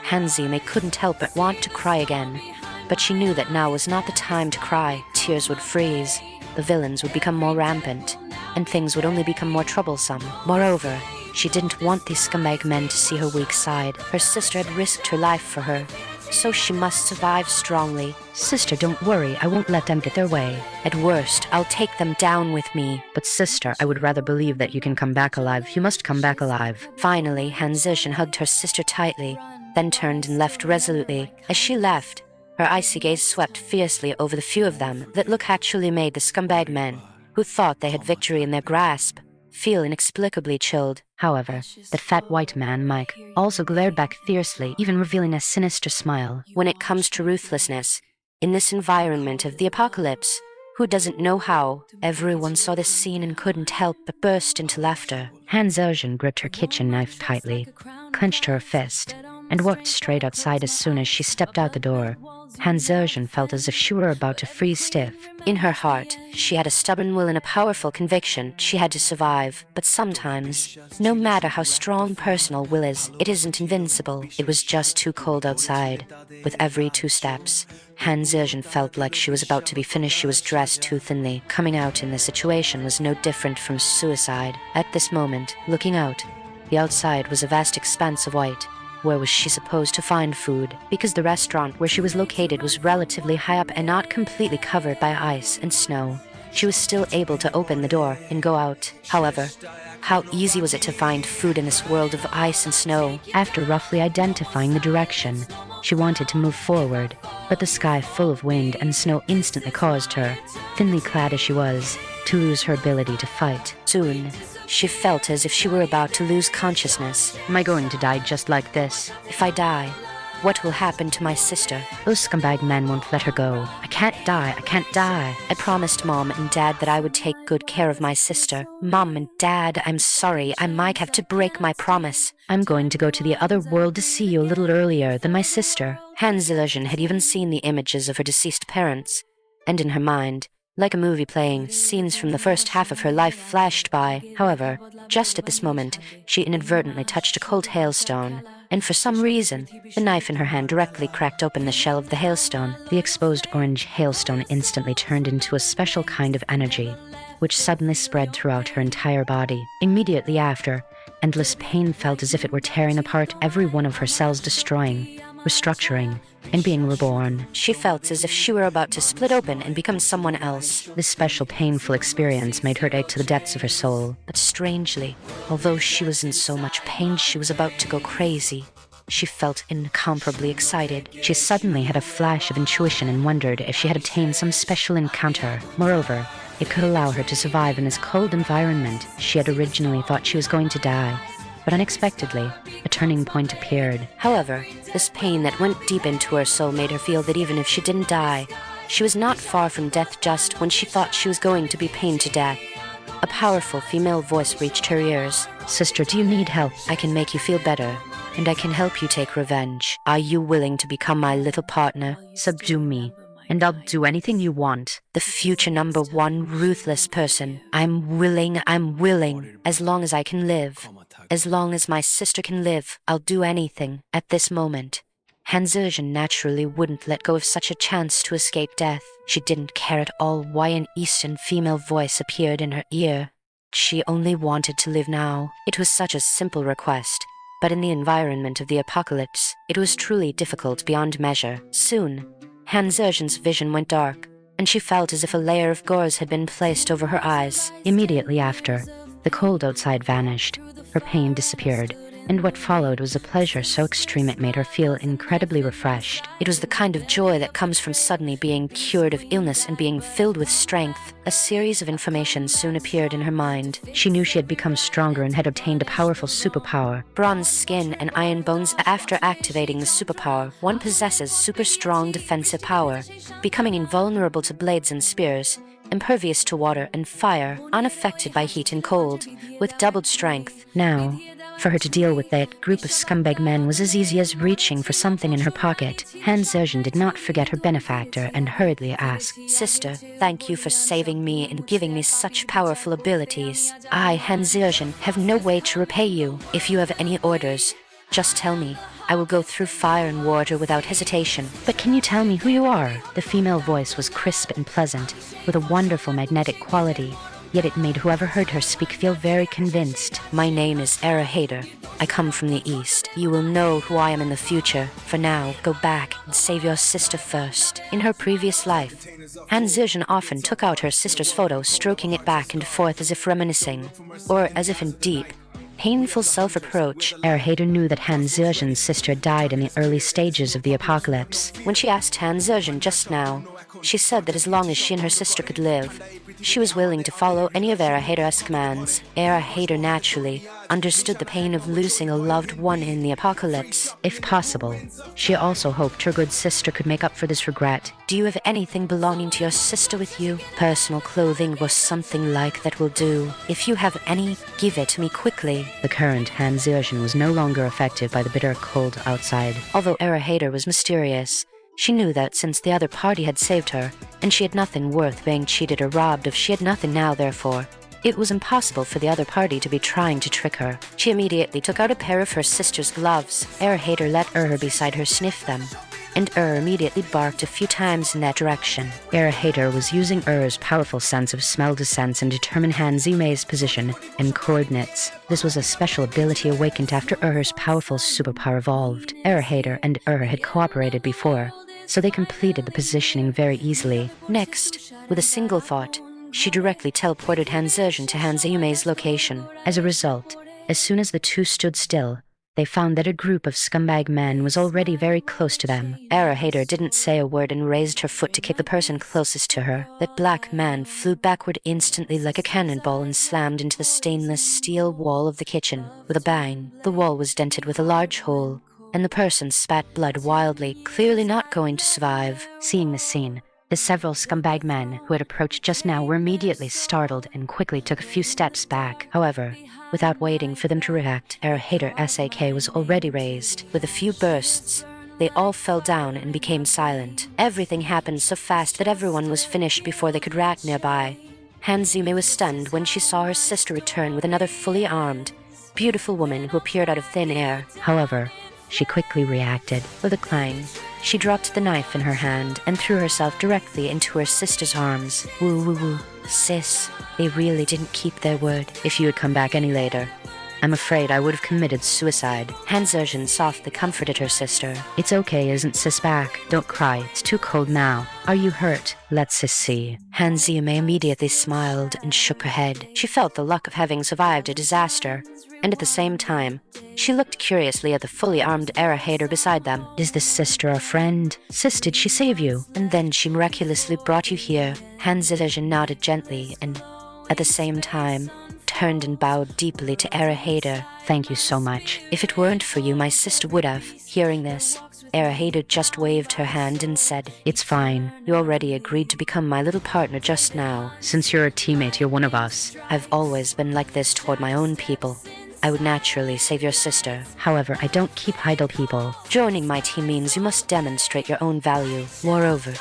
Hanzime couldn't help but want to cry again. But she knew that now was not the time to cry. Tears would freeze, the villains would become more rampant, and things would only become more troublesome. Moreover, she didn't want these scumbag men to see her weak side. Her sister had risked her life for her, so she must survive strongly. Sister, don't worry, I won't let them get their way. At worst, I'll take them down with me. But sister, I would rather believe that you can come back alive. You must come back alive. Finally, Han Zishan hugged her sister tightly, then turned and left resolutely. As she left, her icy gaze swept fiercely over the few of them. That look actually made the scumbag men, who thought they had victory in their grasp, feel inexplicably chilled. However, that fat white man, Mike, also glared back fiercely, even revealing a sinister smile. When it comes to ruthlessness, in this environment of the apocalypse, who doesn't know how? Everyone saw this scene and couldn't help but burst into laughter. Han Ziljan gripped her kitchen knife tightly, clenched her fist, and walked straight outside. As soon as she stepped out the door, Han Ziljan felt as if she were about to freeze stiff. In her heart, she had a stubborn will and a powerful conviction she had to survive. But sometimes, no matter how strong personal will is, it isn't invincible. It was just too cold outside. With every 2 steps, Han Ziljan felt like she was about to be finished. She was dressed too thinly. Coming out in this situation was no different from suicide. At this moment, looking out, the outside was a vast expanse of white. Where was she supposed to find food? Because the restaurant where she was located was relatively high up and not completely covered by ice and snow, she was still able to open the door and go out. However, how easy was it to find food in this world of ice and snow? After roughly identifying the direction, she wanted to move forward, but the sky full of wind and snow instantly caused her, thinly clad as she was, to lose her ability to fight. Soon, she felt as if she were about to lose consciousness. Am I going to die just like this? If I die, what will happen to my sister? Those scumbag men won't let her go. I can't die. I can't die. I promised Mom and Dad that I would take good care of my sister. Mom and Dad, I'm sorry. I might have to break my promise. I'm going to go to the other world to see you a little earlier than my sister. Han Ziljan had even seen the images of her deceased parents, and in her mind, like a movie playing, scenes from the first half of her life flashed by. However, just at this moment, she inadvertently touched a cold hailstone, and for some reason, the knife in her hand directly cracked open the shell of the hailstone. The exposed orange hailstone instantly turned into a special kind of energy, which suddenly spread throughout her entire body. Immediately after, endless pain felt as if it were tearing apart every one of her cells, destroying, restructuring, and being reborn. She felt as if she were about to split open and become someone else. This special painful experience made her ache to the depths of her soul. But strangely, although she was in so much pain she was about to go crazy, she felt incomparably excited. She suddenly had a flash of intuition and wondered if she had obtained some special encounter. Moreover, it could allow her to survive in this cold environment. She had originally thought she was going to die, but unexpectedly, a turning point appeared. However, this pain that went deep into her soul made her feel that even if she didn't die, she was not far from death. Just when she thought she was going to be pained to death, a powerful female voice reached her ears. Sister, do you need help? I can make you feel better, and I can help you take revenge. Are you willing to become my little partner? Subdue me, and I'll do anything you want. The future #1 ruthless person. I'm willing. As long as I can live. As long as my sister can live, I'll do anything. At this moment, Han Ziljan naturally wouldn't let go of such a chance to escape death. She didn't care at all why an Eastern female voice appeared in her ear. She only wanted to live now. It was such a simple request, but in the environment of the apocalypse, it was truly difficult beyond measure. Soon, Han Zhejian's vision went dark, and she felt as if a layer of gauze had been placed over her eyes. Immediately after, the cold outside vanished, her pain disappeared, and what followed was a pleasure so extreme it made her feel incredibly refreshed. It was the kind of joy that comes from suddenly being cured of illness and being filled with strength. A series of information soon appeared in her mind. She knew she had become stronger and had obtained a powerful superpower. Bronze skin and iron bones. After activating the superpower, one possesses super strong defensive power, becoming invulnerable to blades and spears, impervious to water and fire, unaffected by heat and cold, with doubled strength. Now, for her to deal with that group of scumbag men was as easy as reaching for something in her pocket. Han Zhejian did not forget her benefactor and hurriedly asked, "Sister, thank you for saving me and giving me such powerful abilities. I, Han Zhejian, have no way to repay you. If you have any orders, just tell me. I will go through fire and water without hesitation." "But can you tell me who you are?" The female voice was crisp and pleasant, with a wonderful magnetic quality, yet it made whoever heard her speak feel very convinced. "My name is Era Hader. I come from the East. You will know who I am in the future. For now, go back and save your sister first." In her previous life, Han Zhejian often took out her sister's photo, stroking it back and forth as if reminiscing, or as if in deep, painful self-reproach. Era Hader knew that Han Zhejian's sister died in the early stages of the apocalypse. When she asked Han Zhejian just now, she said that as long as she and her sister could live, she was willing to follow any of Era Hader's commands. Era Hader naturally understood the pain of losing a loved one in the apocalypse. If possible, she also hoped her good sister could make up for this regret. "Do you have anything belonging to your sister with you? Personal clothing or something like that will do. If you have any, give it to me quickly." The current Han Zhejian was no longer affected by the bitter cold outside. Although Era Hader was mysterious, she knew that since the other party had saved her, and she had nothing worth being cheated or robbed of, she had nothing now, therefore, it was impossible for the other party to be trying to trick her. She immediately took out a pair of her sister's gloves. Era Hader let beside her sniff them, and immediately barked a few times in that direction. Era Hader was using powerful sense of smell to sense and determine Han Zimei's position and coordinates. This was a special ability awakened after powerful superpower evolved. Era Hader and had cooperated before, so they completed the positioning very easily. Next, with a single thought, she directly teleported Han Zhejian to Han Zimei's location. As a result, as soon as the two stood still, they found that a group of scumbag men was already very close to them. Era Hader didn't say a word and raised her foot to kick the person closest to her. That black man flew backward instantly like a cannonball and slammed into the stainless steel wall of the kitchen. With a bang, the wall was dented with a large hole, and the person spat blood wildly, clearly not going to survive. Seeing the scene, the several scumbag men who had approached just now were immediately startled and quickly took a few steps back. However, without waiting for them to react, Era Hader SAK was already raised. With a few bursts, they all fell down and became silent. Everything happened so fast that everyone was finished before they could react nearby. Han Zimei was stunned when she saw her sister return with another fully armed, beautiful woman who appeared out of thin air. However, she quickly reacted. With a clang, she dropped the knife in her hand and threw herself directly into her sister's arms. "Woo woo woo, sis, they really didn't keep their word. If you had come back any later, I'm afraid I would have committed suicide." Han Zhejian softly comforted her sister. "It's okay, isn't sis back? Don't cry, it's too cold now. Are you hurt? Let sis see." Han Zimei immediately smiled and shook her head. She felt the luck of having survived a disaster, and at the same time, she looked curiously at the fully armed Era Hader beside them. "Is this sister a friend? Sis, did she save you? And then she miraculously brought you here." Han Zhejian nodded gently and, at the same time, turned and bowed deeply to Era Hader. "Thank you so much. "If it weren't for you, my sister would have." Hearing this, Era Hader just waved her hand and said, "It's fine. "You already agreed to become my little partner just now. Since you're a teammate, you're one of us." "I've always been like this toward my own people. I would naturally save your sister. However, I don't keep idle people. Joining my team means you must demonstrate your own value. Moreover,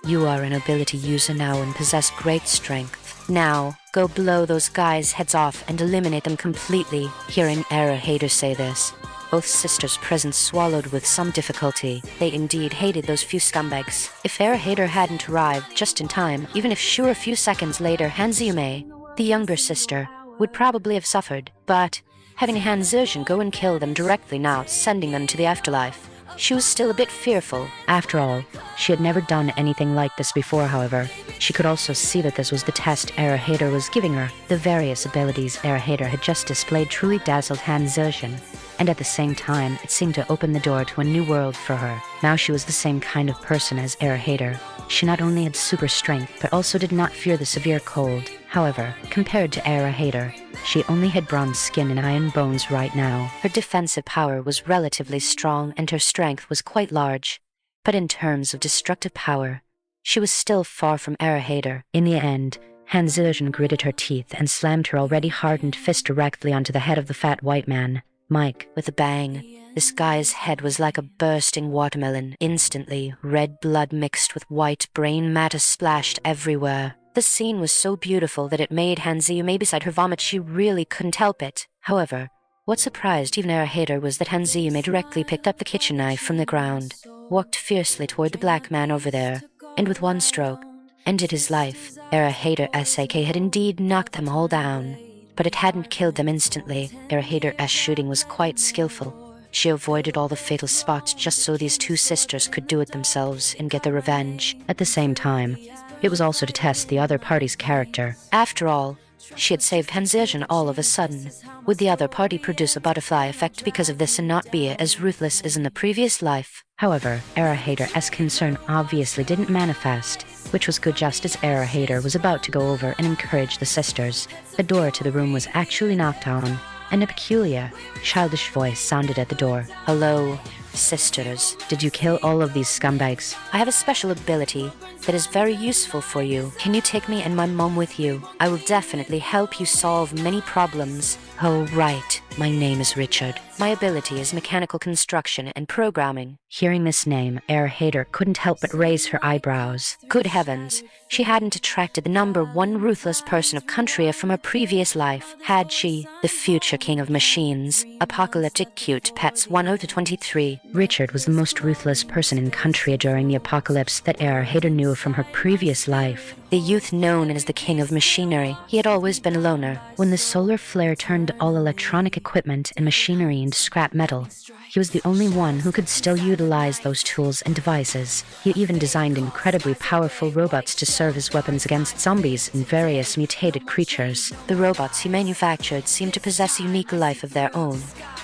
you are an ability user now and possess great strength. Now, go blow those guys' heads off and eliminate them completely." Hearing Era Hader say this, both sisters present swallowed with some difficulty. They indeed hated those few scumbags. If Era Hader hadn't arrived just in time, even if she were a few seconds later, Han Zimei, the younger sister, would probably have suffered, but having Han Zizhen go and kill them directly now, sending them to the afterlife, she was still a bit fearful. After all, she had never done anything like this before, however. She could also see that this was the test Hader was giving her. The various abilities Hader had just displayed truly dazzled Han Zizhen, and at the same time, it seemed to open the door to a new world for her. Now she was the same kind of person as Hader. She not only had super strength, but also did not fear the severe cold. However, compared to Hader, she only had bronze skin and iron bones right now. Her defensive power was relatively strong and her strength was quite large. But in terms of destructive power, she was still far from Hader. In the end, Han Zizhen gritted her teeth and slammed her already hardened fist directly onto the head of the fat white man, Mike. With a bang, this guy's head was like a bursting watermelon. Instantly, red blood mixed with white brain matter splashed everywhere. The scene was so beautiful that it made Hanziume beside her vomit. She really couldn't help it. However, what surprised even Hader was that Hanziume directly picked up the kitchen knife from the ground, walked fiercely toward the black man over there, and with one stroke, ended his life. Hader's SAK had indeed knocked them all down, but it hadn't killed them instantly. Hader's shooting was quite skillful. She avoided all the fatal spots just so these two sisters could do it themselves and get their revenge. At the same time, it was also to test the other party's character. After all, she had saved Han Zizhen all of a sudden. Would the other party produce a butterfly effect because of this and not be as ruthless as in the previous life? However, Hader's concern obviously didn't manifest, which was good just as Hader was about to go over and encourage the sisters. The door to the room was actually knocked on, and a peculiar, childish voice sounded at the door. Hello, sisters. Did you kill all of these scumbags? I have a special ability that is very useful for you. Can you take me and my mom with you? I will definitely help you solve many problems. Oh, right. My name is Richard. My ability is mechanical construction and programming. Hearing this name, Hader couldn't help but raise her eyebrows. Good heavens, she hadn't attracted the #1 ruthless person of Country from her previous life, had she? The future king of machines. Apocalyptic Cute Pets 1-23. Richard was the most ruthless person in Country during the apocalypse that Hader knew from her previous life. The youth known as the king of machinery. He had always been a loner. When the solar flare turned all electronic equipment and machinery into scrap metal, he was the only one who could still utilize those tools and devices. He even designed incredibly powerful robots to serve as weapons against zombies and various mutated creatures. The robots he manufactured seemed to possess a unique life of their own,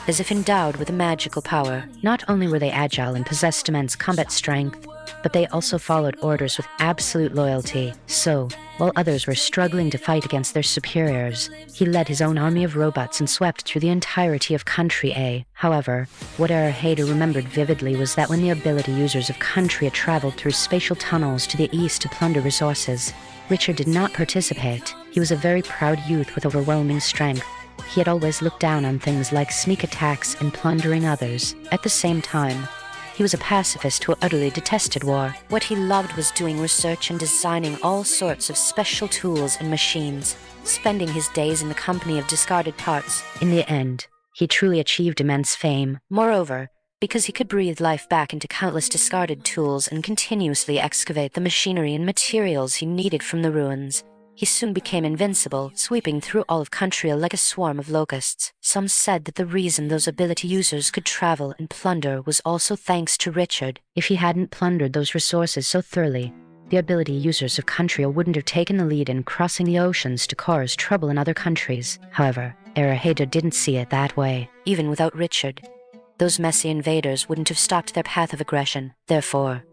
as if endowed with a magical power. Not only were they agile and possessed immense combat strength, but they also followed orders with absolute loyalty. So, while others were struggling to fight against their superiors, he led his own army of robots and swept through the entirety of Country A. However, what Hader remembered vividly was that when the ability users of Country traveled through spatial tunnels to the east to plunder resources, Richard did not participate. He was a very proud youth with overwhelming strength. He had always looked down on things like sneak attacks and plundering others. At the same time, he was a pacifist who utterly detested war. What he loved was doing research and designing all sorts of special tools and machines, spending his days in the company of discarded parts. In the end, he truly achieved immense fame. Moreover, because he could breathe life back into countless discarded tools and continuously excavate the machinery and materials he needed from the ruins, he soon became invincible, sweeping through all of Country like a swarm of locusts. Some said that the reason those ability users could travel and plunder was also thanks to Richard. If he hadn't plundered those resources so thoroughly, the ability users of Country wouldn't have taken the lead in crossing the oceans to cause trouble in other countries. However, Hader didn't see it that way. Even without Richard, those messy invaders wouldn't have stopped their path of aggression. Therefore,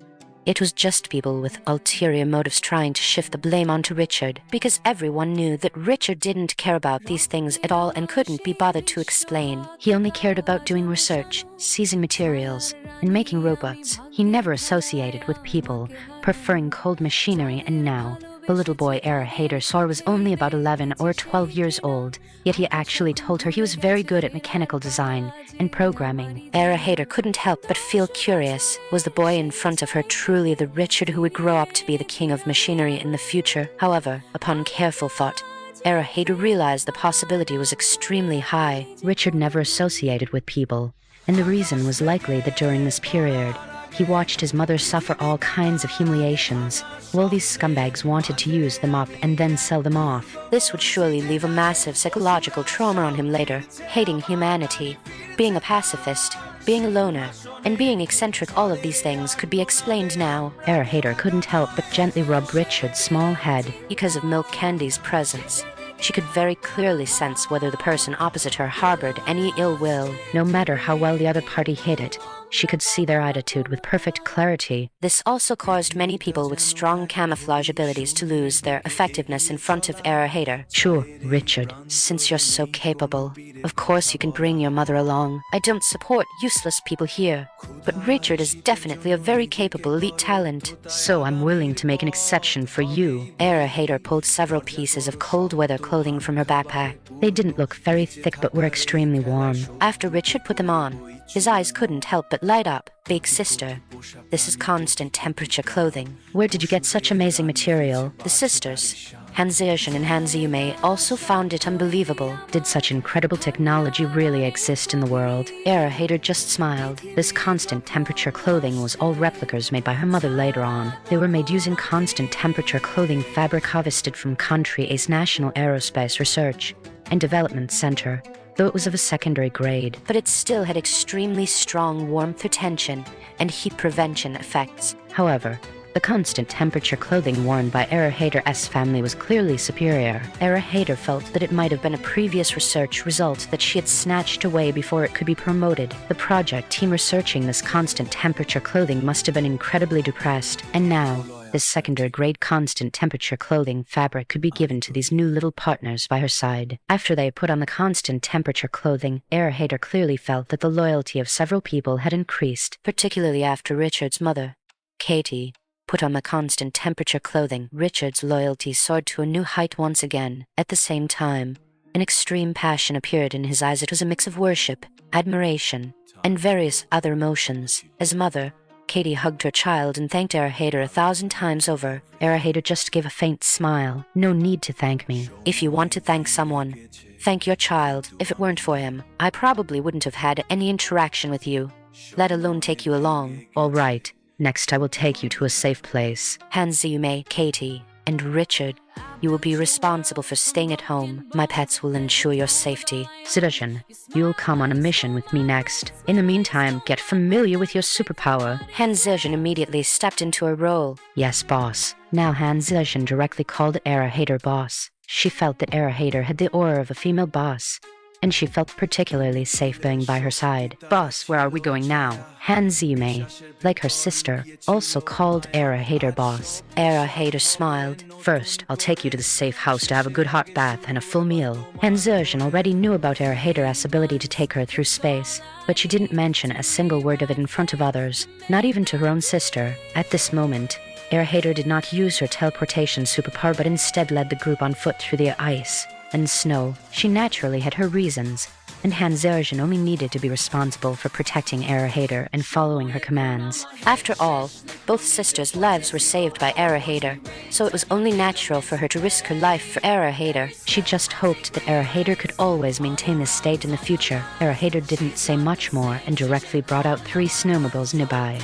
it was just people with ulterior motives trying to shift the blame onto Richard, because everyone knew that Richard didn't care about these things at all and couldn't be bothered to explain. He only cared about doing research, seizing materials, and making robots. He never associated with people, preferring cold machinery, and now, the little boy Hader saw was only about 11 or 12 years old, yet he actually told her he was very good at mechanical design and programming. Hader couldn't help but feel curious. Was the boy in front of her truly the Richard who would grow up to be the king of machinery in the future? However, upon careful thought, Hader realized the possibility was extremely high. Richard never associated with people, and the reason was likely that during this period, He watched his mother suffer all kinds of humiliations, while these scumbags wanted to use them up and then sell them off. This would surely leave a massive psychological trauma on him later. Hating humanity, being a pacifist, being a loner, and being eccentric, all of these things could be explained now. Hater couldn't help but gently rub Richard's small head. Because of Milk Candy's presence, she could very clearly sense whether the person opposite her harbored any ill will. No matter how well the other party hid it, she could see their attitude with perfect clarity. This also caused many people with strong camouflage abilities to lose their effectiveness in front of Hater. Sure, Richard. Since you're so capable, of course you can bring your mother along. I don't support useless people here, but Richard is definitely a very capable elite talent. So I'm willing to make an exception for you. Hater pulled several pieces of cold weather clothing from her backpack. They didn't look very thick but were extremely warm. After Richard put them on, his eyes couldn't help but light up. Big sister, this is constant temperature clothing. Where did you get such amazing material? The sisters, Hanzirjan and Hanziyume, also found it unbelievable. Did such incredible technology really exist in the world? Hater just smiled. This constant temperature clothing was all replicas made by her mother later on. They were made using constant temperature clothing fabric harvested from Country A's National Aerospace Research and Development Center, though it was of a secondary grade. But it still had extremely strong warmth retention and heat prevention effects. However, the constant temperature clothing worn by Hater's family was clearly superior. Hater felt that it might have been a previous research result that she had snatched away before it could be promoted. The project team researching this constant temperature clothing must have been incredibly depressed, and now this secondary grade constant temperature clothing fabric could be given to these new little partners by her side. After they put on the constant temperature clothing, Hater clearly felt that the loyalty of several people had increased. Particularly after Richard's mother, Katie, put on the constant temperature clothing. Richard's loyalty soared to a new height once again. At the same time, an extreme passion appeared in his eyes. It was a mix of worship, admiration, and various other emotions. As mother, Katie hugged her child and thanked Hater 1,000 times over. Hater just gave a faint smile. No need to thank me. If you want to thank someone, thank your child. If it weren't for him, I probably wouldn't have had any interaction with you, let alone take you along. All right. Next, I will take you to a safe place. Hanziyume, Katie, and Richard, you will be responsible for staying at home. My pets will ensure your safety. Citizen, you'll come on a mission with me next. In the meantime, get familiar with your superpower. Hanzirjan immediately stepped into her role. Yes, boss. Now Hanzirjan directly called Hater boss. She felt that Hater had the aura of a female boss, and she felt particularly safe being by her side. Boss, where are we going now? Hanziyume, like her sister, also called Hater boss. Hater smiled. First, I'll take you to the safe house to have a good hot bath and a full meal. Hanzirjan already knew about Hater's ability to take her through space, but she didn't mention a single word of it in front of others, not even to her own sister. At this moment, Hater did not use her teleportation superpower but instead led the group on foot through the ice and snow. She naturally had her reasons, and Hanzirjan only needed to be responsible for protecting Hater and following her commands. After all, both sisters' lives were saved by Hater, so it was only natural for her to risk her life for Hater. She just hoped that Hater could always maintain this state in the future. Hater didn't say much more and directly brought out 3 snowmobiles nearby,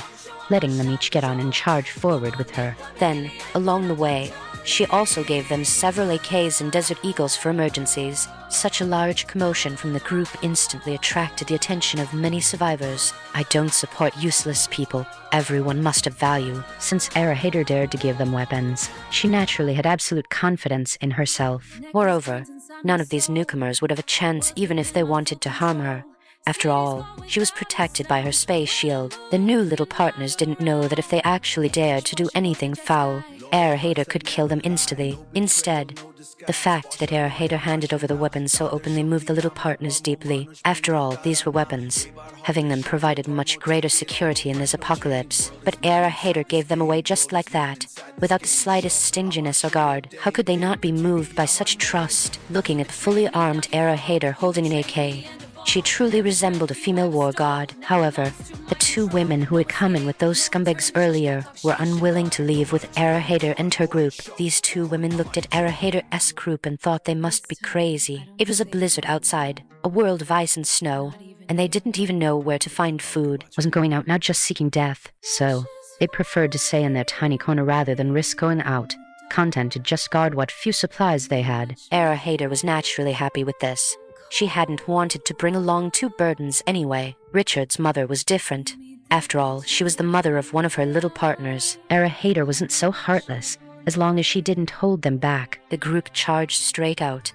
letting them each get on and charge forward with her. Then, along the way, she also gave them several AKs and Desert Eagles for emergencies. Such a large commotion from the group instantly attracted the attention of many survivors. I don't support useless people. Everyone must have value. Since Hater dared to give them weapons, she naturally had absolute confidence in herself. Moreover, none of these newcomers would have a chance even if they wanted to harm her. After all, she was protected by her space shield. The new little partners didn't know that if they actually dared to do anything foul, Hater could kill them instantly. Instead, the fact that Hater handed over the weapons so openly moved the little partners deeply. After all, these were weapons, having them provided much greater security in this apocalypse. But Hater gave them away just like that, without the slightest stinginess or guard. How could they not be moved by such trust? Looking at fully armed Hater holding an AK, She truly resembled a female war god. However, the two women who had come in with those scumbags earlier were unwilling to leave with Erahater and her group. These two women looked at Erahater's group and thought they must be crazy. It was a blizzard outside, a world of ice and snow, and they didn't even know where to find food. Wasn't going out, not just seeking death, so they preferred to stay in their tiny corner rather than risk going out, content to just guard what few supplies they had. Erahater was naturally happy with this. She hadn't wanted to bring along two burdens anyway. Richard's mother was different. After all, she was the mother of one of her little partners. Erahater wasn't so heartless, as long as she didn't hold them back. The group charged straight out,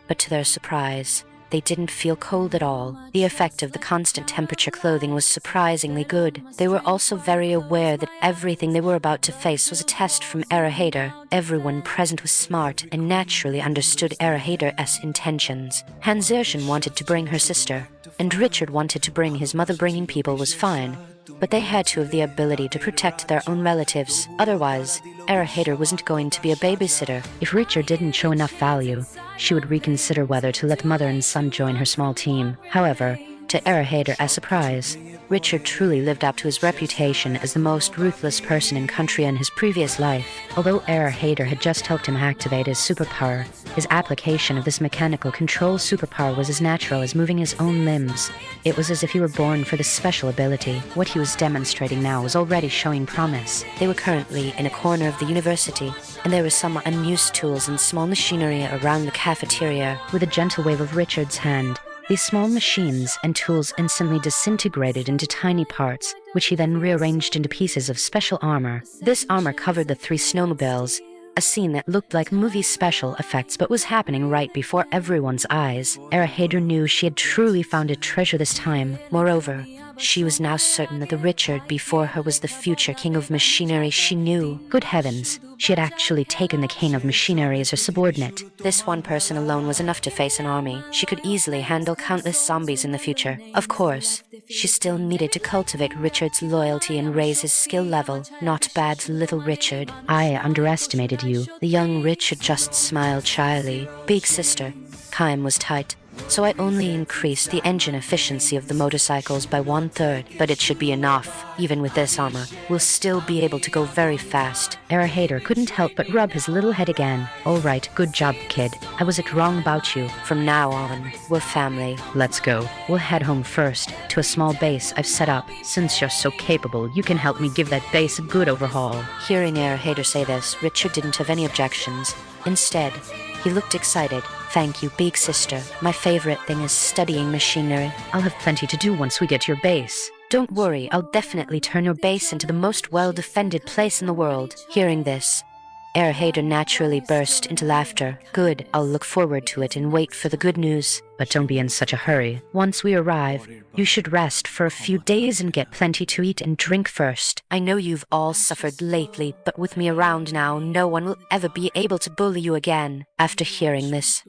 but to their surprise, they didn't feel cold at all. The effect of the constant temperature clothing was surprisingly good. They were also very aware that everything they were about to face was a test from Erahater. Everyone present was smart and naturally understood Erahater's intentions. Hanserchen wanted to bring her sister, and Richard wanted to bring his mother. Bringing people was fine, but they had to have the ability to protect their own relatives. Otherwise, Erahater wasn't going to be a babysitter. If Richard didn't show enough value, she would reconsider whether to let mother and son join her small team. However, to Erahater's surprise, Richard truly lived up to his reputation as the most ruthless person in country in his previous life. Although Erahater had just helped him activate his superpower, his application of this mechanical control superpower was as natural as moving his own limbs. It was as if he were born for this special ability. What he was demonstrating now was already showing promise. They were currently in a corner of the university, and there were some unused tools and small machinery around the cafeteria. With a gentle wave of Richard's hand, these small machines and tools instantly disintegrated into tiny parts, which he then rearranged into pieces of special armor. This armor covered the three snowmobiles, a scene that looked like movie special effects but was happening right before everyone's eyes. Erahater knew she had truly found a treasure this time. Moreover, she was now certain that the Richard before her was the future king of machinery. She knew. Good heavens, she had actually taken the king of machinery as her subordinate. This one person alone was enough to face an army. She could easily handle countless zombies in the future. Of course, she still needed to cultivate Richard's loyalty and raise his skill level. Not bad, little Richard. I underestimated you. The young Richard just smiled shyly. Big sister, time was tight, so I only increased the engine efficiency of the motorcycles by 1/3, but it should be enough. Even with this armor, we'll still be able to go very fast. Erahater couldn't help but rub his little head again. All right, good job, kid. I wasn't wrong about you. From now on, we're family. Let's go. We'll head home first, to a small base I've set up. Since you're so capable, you can help me give that base a good overhaul. Hearing Erahater say this, Richard didn't have any objections. Instead, he looked excited. Thank you, big sister. My favorite thing is studying machinery. I'll have plenty to do once we get to your base. Don't worry, I'll definitely turn your base into the most well-defended place in the world. Hearing this, Erahater naturally burst into laughter. Good, I'll look forward to it and wait for the good news. But don't be in such a hurry. Once we arrive, you should rest for a few days and get plenty to eat and drink first. I know you've all suffered lately, but with me around now, no one will ever be able to bully you again. After hearing this,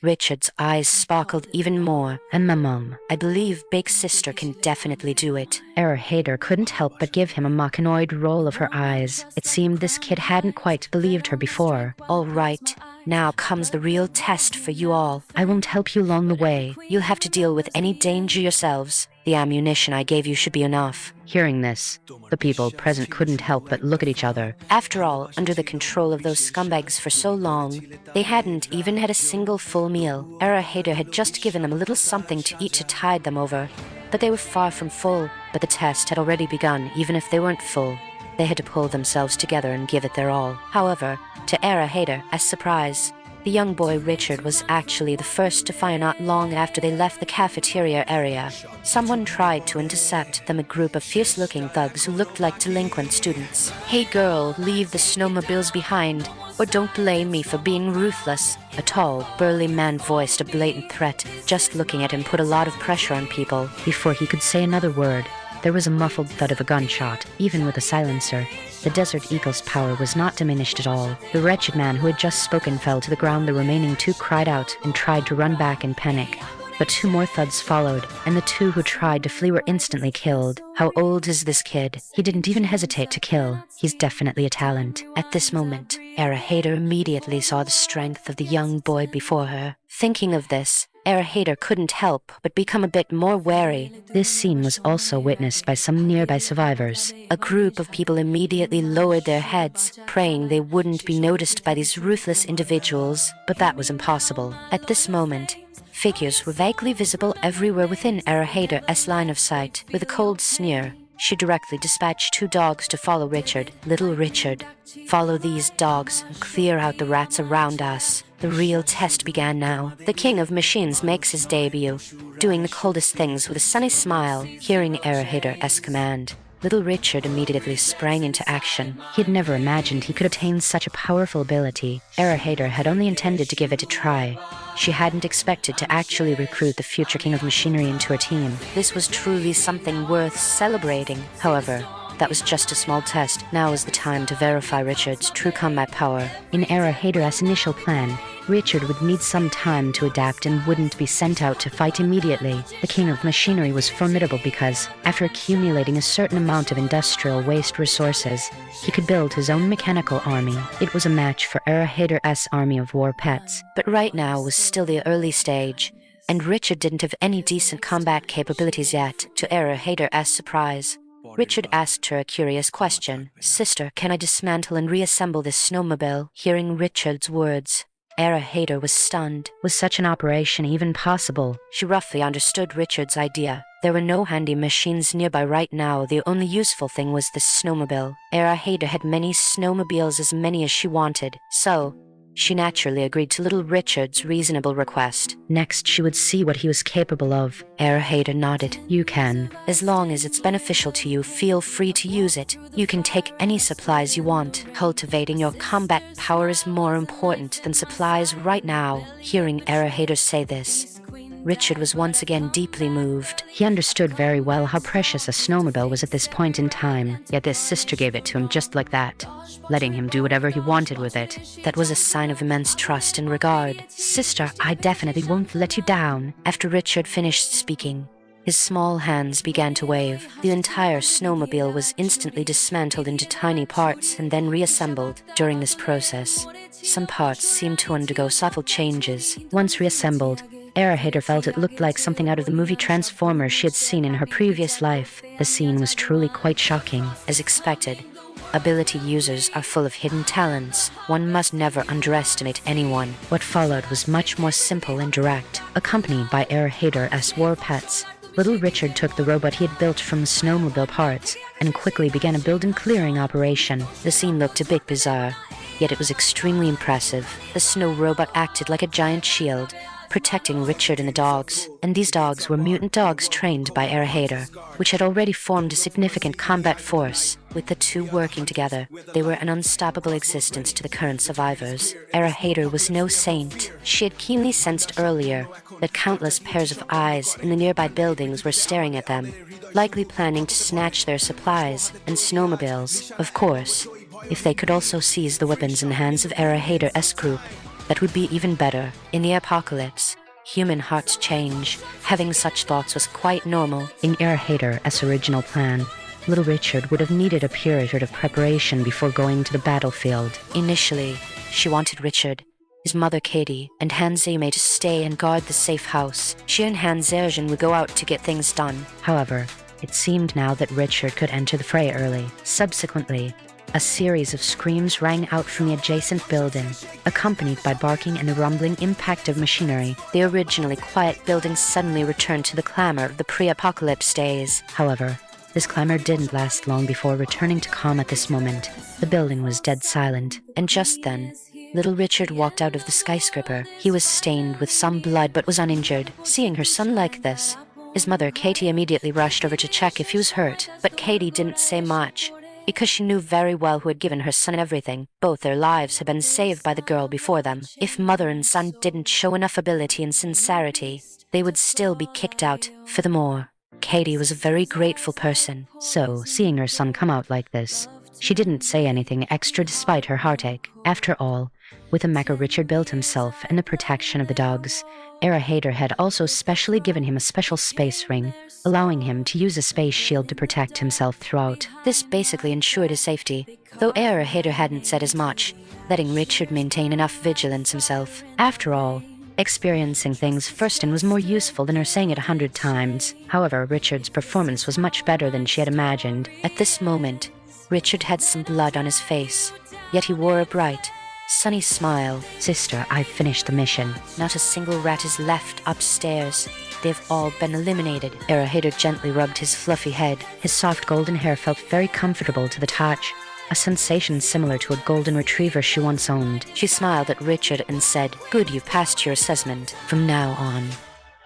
Richard's eyes sparkled even more. And my mom. I believe big sister can definitely do it. Erahater couldn't help but give him a machinoid roll of her eyes. It seemed this kid hadn't quite believed her before. All right, now comes the real test for you all. I won't help you along the way. You'll have to deal with any danger yourselves. The ammunition I gave you should be enough. Hearing this, the people present couldn't help but look at each other. After all, under the control of those scumbags for so long, they hadn't even had a single full meal. Erahater had just given them a little something to eat to tide them over, but they were far from full. But the test had already begun. Even if they weren't full, they had to pull themselves together and give it their all. However, to Erahater's surprise, the young boy Richard was actually the first to fire not long after they left the cafeteria area. Someone tried to intercept them, a group of fierce-looking thugs who looked like delinquent students. Hey girl, leave the snowmobiles behind, or don't blame me for being ruthless. A tall, burly man voiced a blatant threat. Just looking at him put a lot of pressure on people. Before he could say another word, there was a muffled thud of a gunshot. Even with a silencer, the Desert Eagle's power was not diminished at all. The wretched man who had just spoken fell to the ground. The remaining two cried out and tried to run back in panic. But two more thuds followed, and the two who tried to flee were instantly killed. How old is this kid? He didn't even hesitate to kill. He's definitely a talent. At this moment, Erahater immediately saw the strength of the young boy before her. Thinking of this, Hader couldn't help but become a bit more wary. This scene was also witnessed by some nearby survivors. A group of people immediately lowered their heads, praying they wouldn't be noticed by these ruthless individuals, but that was impossible. At this moment, figures were vaguely visible everywhere within Hader's line of sight. With a cold sneer, she directly dispatched 2 dogs to follow Richard. Little Richard, follow these dogs and clear out the rats around us. The real test began now. The King of Machines makes his debut, doing the coldest things with a sunny smile. Hearing Hader's command, Little Richard immediately sprang into action. He had never imagined he could attain such a powerful ability. Hader had only intended to give it a try. She hadn't expected to actually recruit the future King of Machinery into her team. This was truly something worth celebrating. However, that was just a small test. Now is the time to verify Richard's true combat power. In Hader's initial plan, Richard would need some time to adapt and wouldn't be sent out to fight immediately. The King of Machinery was formidable because, after accumulating a certain amount of industrial waste resources, he could build his own mechanical army. It was a match for Hader's army of war pets. But right now was still the early stage, and Richard didn't have any decent combat capabilities yet. To Hader's surprise, Richard asked her a curious question. "Sister, can I dismantle and reassemble this snowmobile?" Hearing Richard's words, Hader was stunned. Was such an operation even possible? She roughly understood Richard's idea. There were no handy machines nearby right now. The only useful thing was the snowmobile. Hader had many snowmobiles, as many as she wanted, so she naturally agreed to Little Richard's reasonable request. Next, she would see what he was capable of. Hader nodded. "You can. As long as it's beneficial to you, feel free to use it. You can take any supplies you want. Cultivating your combat power is more important than supplies right now." Hearing Hader say this, Richard was once again deeply moved. He understood very well how precious a snowmobile was at this point in time, yet this sister gave it to him just like that, letting him do whatever he wanted with it. That was a sign of immense trust and regard. "Sister, I definitely won't let you down." After Richard finished speaking, his small hands began to wave. The entire snowmobile was instantly dismantled into tiny parts and then reassembled. During this process, some parts seemed to undergo subtle changes. Once reassembled, Hader felt it looked like something out of the movie Transformers she had seen in her previous life. The scene was truly quite shocking. As expected, ability users are full of hidden talents. One must never underestimate anyone. What followed was much more simple and direct. Accompanied by Hader's war pets, Little Richard took the robot he had built from snowmobile parts and quickly began a build and clearing operation. The scene looked a bit bizarre, yet it was extremely impressive. The snow robot acted like a giant shield, protecting Richard and the dogs. And these dogs were mutant dogs trained by Hader, which had already formed a significant combat force. With the two working together, they were an unstoppable existence to the current survivors. Hader was no saint. She had keenly sensed earlier that countless pairs of eyes in the nearby buildings were staring at them, likely planning to snatch their supplies and snowmobiles. Of course, if they could also seize the weapons in the hands of Hader's group, that would be even better. In the apocalypse, human hearts change. Having such thoughts was quite normal. In Hader's original plan, Little Richard would have needed a period of preparation before going to the battlefield. Initially, she wanted Richard, his mother Katie, and Hanzeme to stay and guard the safe house. She and Hanzergen would go out to get things done. However, it seemed now that Richard could enter the fray early. Subsequently, a series of screams rang out from the adjacent building, accompanied by barking and the rumbling impact of machinery. The originally quiet building suddenly returned to the clamor of the pre-apocalypse days. However, this clamor didn't last long before returning to calm at this moment. The building was dead silent. And just then, Little Richard walked out of the skyscraper. He was stained with some blood but was uninjured. Seeing her son like this, his mother Katie immediately rushed over to check if he was hurt. But Katie didn't say much, because she knew very well who had given her son everything. Both their lives had been saved by the girl before them. If mother and son didn't show enough ability and sincerity, they would still be kicked out. Furthermore, Katie was a very grateful person. So, seeing her son come out like this, she didn't say anything extra despite her heartache. After all, with the mecha Richard built himself and the protection of the dogs, Hader had also specially given him a special space ring, allowing him to use a space shield to protect himself throughout. This basically ensured his safety, though Hader hadn't said as much, letting Richard maintain enough vigilance himself. After all, experiencing things first and was more useful than her saying it 100 times. However, Richard's performance was much better than she had imagined. At this moment, Richard had some blood on his face, yet he wore a bright, sunny smile. Sister, I've finished the mission. Not a single rat is left upstairs. They've all been eliminated. Erahater gently rubbed his fluffy head. His soft golden hair felt very comfortable to the touch, a sensation similar to a golden retriever she once owned. She smiled at Richard and said, "Good, you passed your assessment. From now on,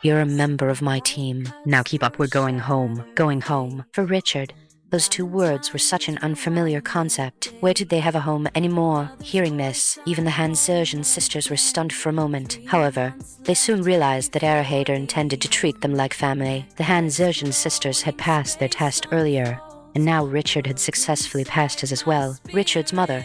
you're a member of my team." Now keep up, we're going home. Going home. For Richard, those two words were such an unfamiliar concept. Where did they have a home anymore? Hearing this, even the Hansersian sisters were stunned for a moment. However, they soon realized that Erahater intended to treat them like family. The Hansersian sisters had passed their test earlier, and now Richard had successfully passed his as well. Richard's mother,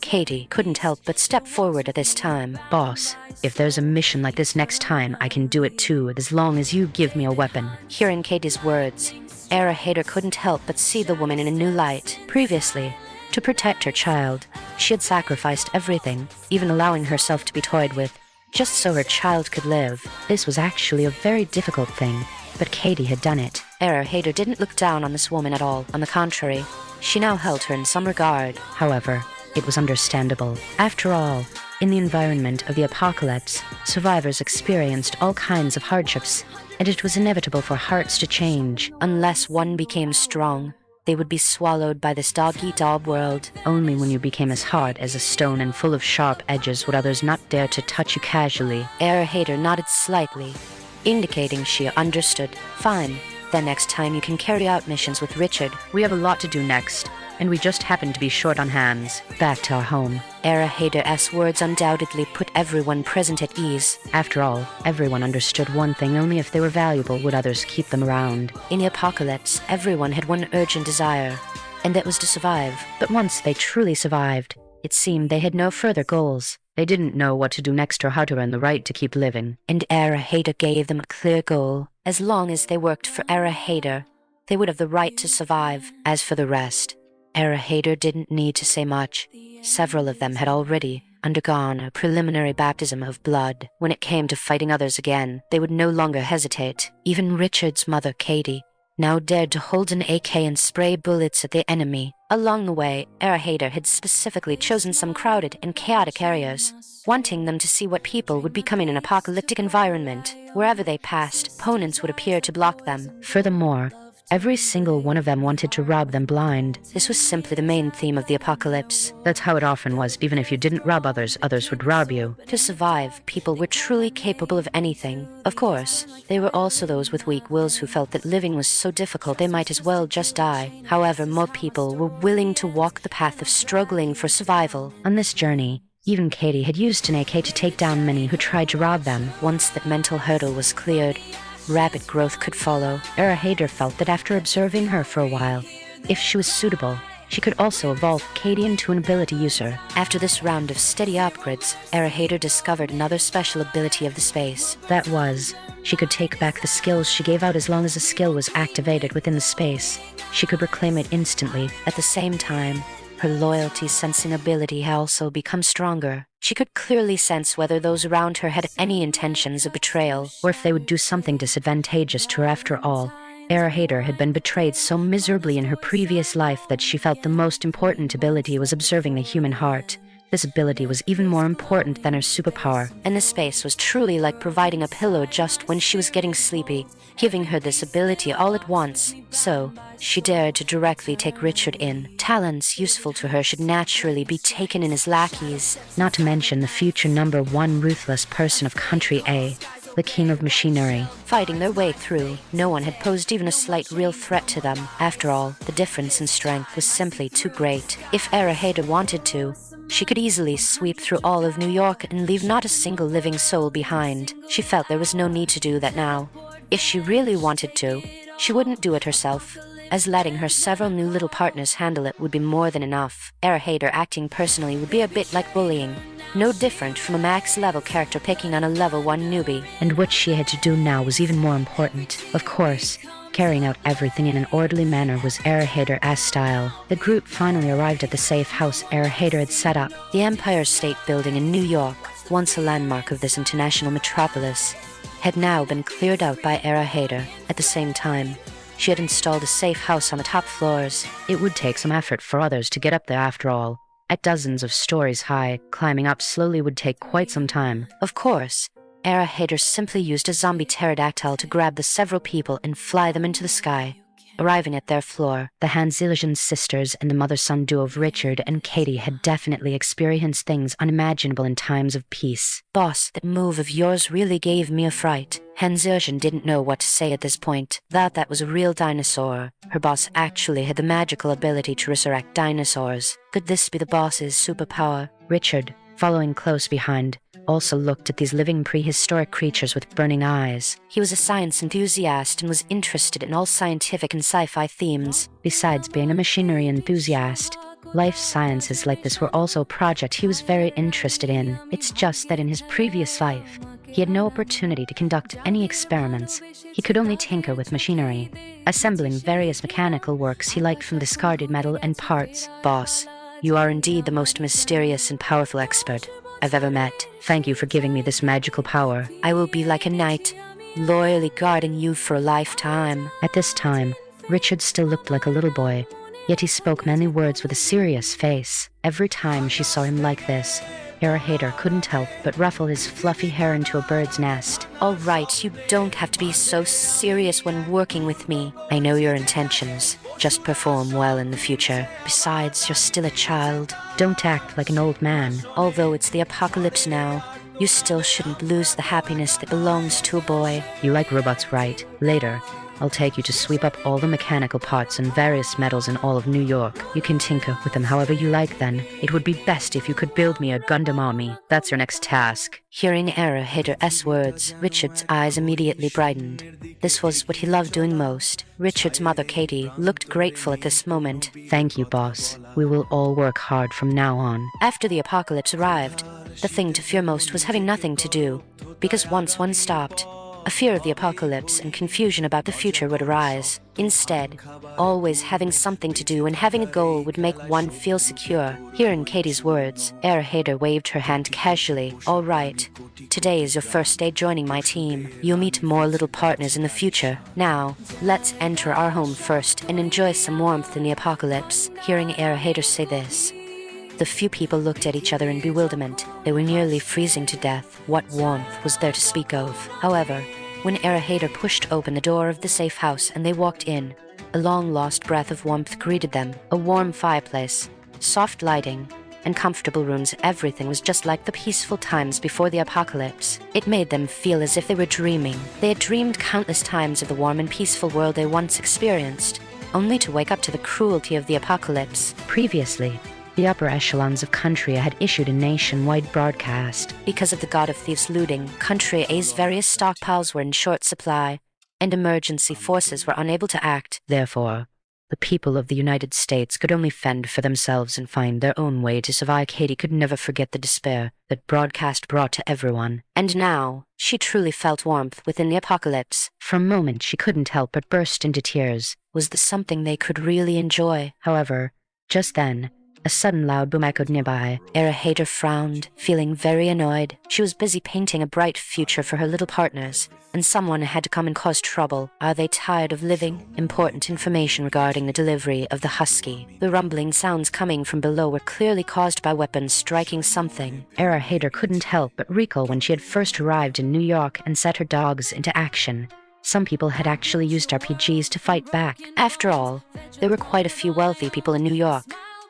Katie, couldn't help but step forward at this time. Boss, if there's a mission like this next time, I can do it too, as long as you give me a weapon. Hearing Katie's words, Erahater couldn't help but see the woman in a new light. Previously, to protect her child, she had sacrificed everything, even allowing herself to be toyed with, just so her child could live. This was actually a very difficult thing, but Katie had done it. Erahater didn't look down on this woman at all. On the contrary, she now held her in some regard. However, it was understandable. After all, in the environment of the apocalypse, survivors experienced all kinds of hardships, and it was inevitable for hearts to change. Unless one became strong, they would be swallowed by this dog-eat-dog world. Only when you became as hard as a stone and full of sharp edges would others not dare to touch you casually. Erahater nodded slightly, indicating she understood. Fine, then next time you can carry out missions with Richard. We have a lot to do next, and we just happen to be short on hands. Back to our home. Erahater's words undoubtedly put everyone present at ease. After all, everyone understood one thing: only if they were valuable would others keep them around. In the apocalypse, everyone had one urgent desire, and that was to survive. But once they truly survived, it seemed they had no further goals. They didn't know what to do next or how to earn the right to keep living. And Erahater gave them a clear goal. As long as they worked for Erahater, they would have the right to survive. As for the rest, Erahater didn't need to say much. Several of them had already undergone a preliminary baptism of blood. When it came to fighting others again, they would no longer hesitate. Even Richard's mother, Katie, now dared to hold an AK and spray bullets at the enemy. Along the way, Erahater had specifically chosen some crowded and chaotic areas, wanting them to see what people would become in an apocalyptic environment. Wherever they passed, opponents would appear to block them. Furthermore, every single one of them wanted to rob them blind. This was simply the main theme of the apocalypse. That's how it often was. Even if you didn't rob others, others would rob you. To survive, people were truly capable of anything. Of course, there were also those with weak wills who felt that living was so difficult they might as well just die. However, more people were willing to walk the path of struggling for survival. On this journey, even Katie had used an AK to take down many who tried to rob them. Once that mental hurdle was cleared, rapid growth could follow. Erahater felt that after observing her for a while, if she was suitable, she could also evolve Katie into an ability user. After this round of steady upgrades, Erahater discovered another special ability of the space. That was, she could take back the skills she gave out as long as a skill was activated within the space. She could reclaim it instantly. At the same time, her loyalty-sensing ability had also become stronger. She could clearly sense whether those around her had any intentions of betrayal, or if they would do something disadvantageous to her. After all, Erahater had been betrayed so miserably in her previous life that she felt the most important ability was observing the human heart. This ability was even more important than her superpower. And the space was truly like providing a pillow just when she was getting sleepy, giving her this ability all at once. So, she dared to directly take Richard in. Talents useful to her should naturally be taken in as lackeys. Not to mention the future #1 ruthless person of Country A, the king of machinery. Fighting their way through, no one had posed even a slight real threat to them. After all, the difference in strength was simply too great. If Erahater wanted to, she could easily sweep through all of New York and leave not a single living soul behind. She felt there was no need to do that now. If she really wanted to, she wouldn't do it herself, as letting her several new little partners handle it would be more than enough. Erahater acting personally would be a bit like bullying, no different from a max-level character picking on a level 1 newbie. And what she had to do now was even more important. Of course, carrying out everything in an orderly manner was Erahater's style. The group finally arrived at the safe house Erahater had set up. The Empire State Building in New York once a landmark of this international metropolis, had now been cleared out by Era Hader. At the same time, she had installed a safe house on the top floors. It would take some effort for others to get up there after all. At dozens of stories high, climbing up slowly would take quite some time. Of course, Era Hader simply used a zombie pterodactyl to grab the several people and fly them into the sky. Arriving at their floor, the Hanzilian sisters and the mother-son duo of Richard and Katie had definitely experienced things unimaginable in times of peace. "Boss, that move of yours really gave me a fright." Hanzilian didn't know what to say at this point. That was a real dinosaur. Her boss actually had the magical ability to resurrect dinosaurs. Could this be the boss's superpower? Richard, following close behind, also looked at these living prehistoric creatures with burning eyes. He was a science enthusiast and was interested in all scientific and sci-fi themes. Besides being a machinery enthusiast, life sciences like this were also a project he was very interested in. It's just that in his previous life, he had no opportunity to conduct any experiments. He could only tinker with machinery, assembling various mechanical works he liked from discarded metal and parts. "Boss, you are indeed the most mysterious and powerful expert I've ever met. Thank you for giving me this magical power. I will be like a knight, loyally guarding you for a lifetime." At this time, Richard still looked like a little boy, yet he spoke many words with a serious face. Every time she saw him like this, Era Hader couldn't help but ruffle his fluffy hair into a bird's nest. "All right, you don't have to be so serious when working with me. I know your intentions. Just perform well in the future. Besides, you're still a child." "Don't act like an old man." "Although it's the apocalypse now, you still shouldn't lose the happiness that belongs to a boy." "You like robots, right? Later, I'll take you to sweep up all the mechanical parts and various metals in all of New York. You can tinker with them however you like then. It would be best if you could build me a Gundam army. That's your next task." Hearing Era Hader's words, Richard's eyes immediately brightened. This was what he loved doing most. Richard's mother, Katie, looked grateful at this moment. "Thank you, boss. We will all work hard from now on." After the apocalypse arrived, the thing to fear most was having nothing to do, because once one stopped, a fear of the apocalypse and confusion about the future would arise. Instead, always having something to do and having a goal would make one feel secure. Hearing Katie's words, Era Hader waved her hand casually. "All right, today is your first day joining my team. You'll meet more little partners in the future. Now, let's enter our home first and enjoy some warmth in the apocalypse." Hearing Era Hader say this, the few people looked at each other in bewilderment. They were nearly freezing to death. What warmth was there to speak of? However, when Era Hader pushed open the door of the safe house and they walked in, a long-lost breath of warmth greeted them. A warm fireplace, soft lighting, and comfortable rooms. Everything was just like the peaceful times before the apocalypse. It made them feel as if they were dreaming. They had dreamed countless times of the warm and peaceful world they once experienced, only to wake up to the cruelty of the apocalypse. Previously, the upper echelons of Country A had issued a nationwide broadcast. Because of the God of Thieves looting, Country A's various stockpiles were in short supply, and emergency forces were unable to act. Therefore, the people of the United States could only fend for themselves and find their own way to survive. Katie could never forget the despair that broadcast brought to everyone. And now, she truly felt warmth within the apocalypse. For a moment, she couldn't help but burst into tears. Was this something they could really enjoy? However, just then, a sudden loud boom echoed nearby. Era Hader frowned, feeling very annoyed. She was busy painting a bright future for her little partners, and someone had to come and cause trouble. Are they tired of living? Important information regarding the delivery of the Husky. The rumbling sounds coming from below were clearly caused by weapons striking something. Era Hader couldn't help but recall when she had first arrived in New York and set her dogs into action. Some people had actually used RPGs to fight back. After all, there were quite a few wealthy people in New York,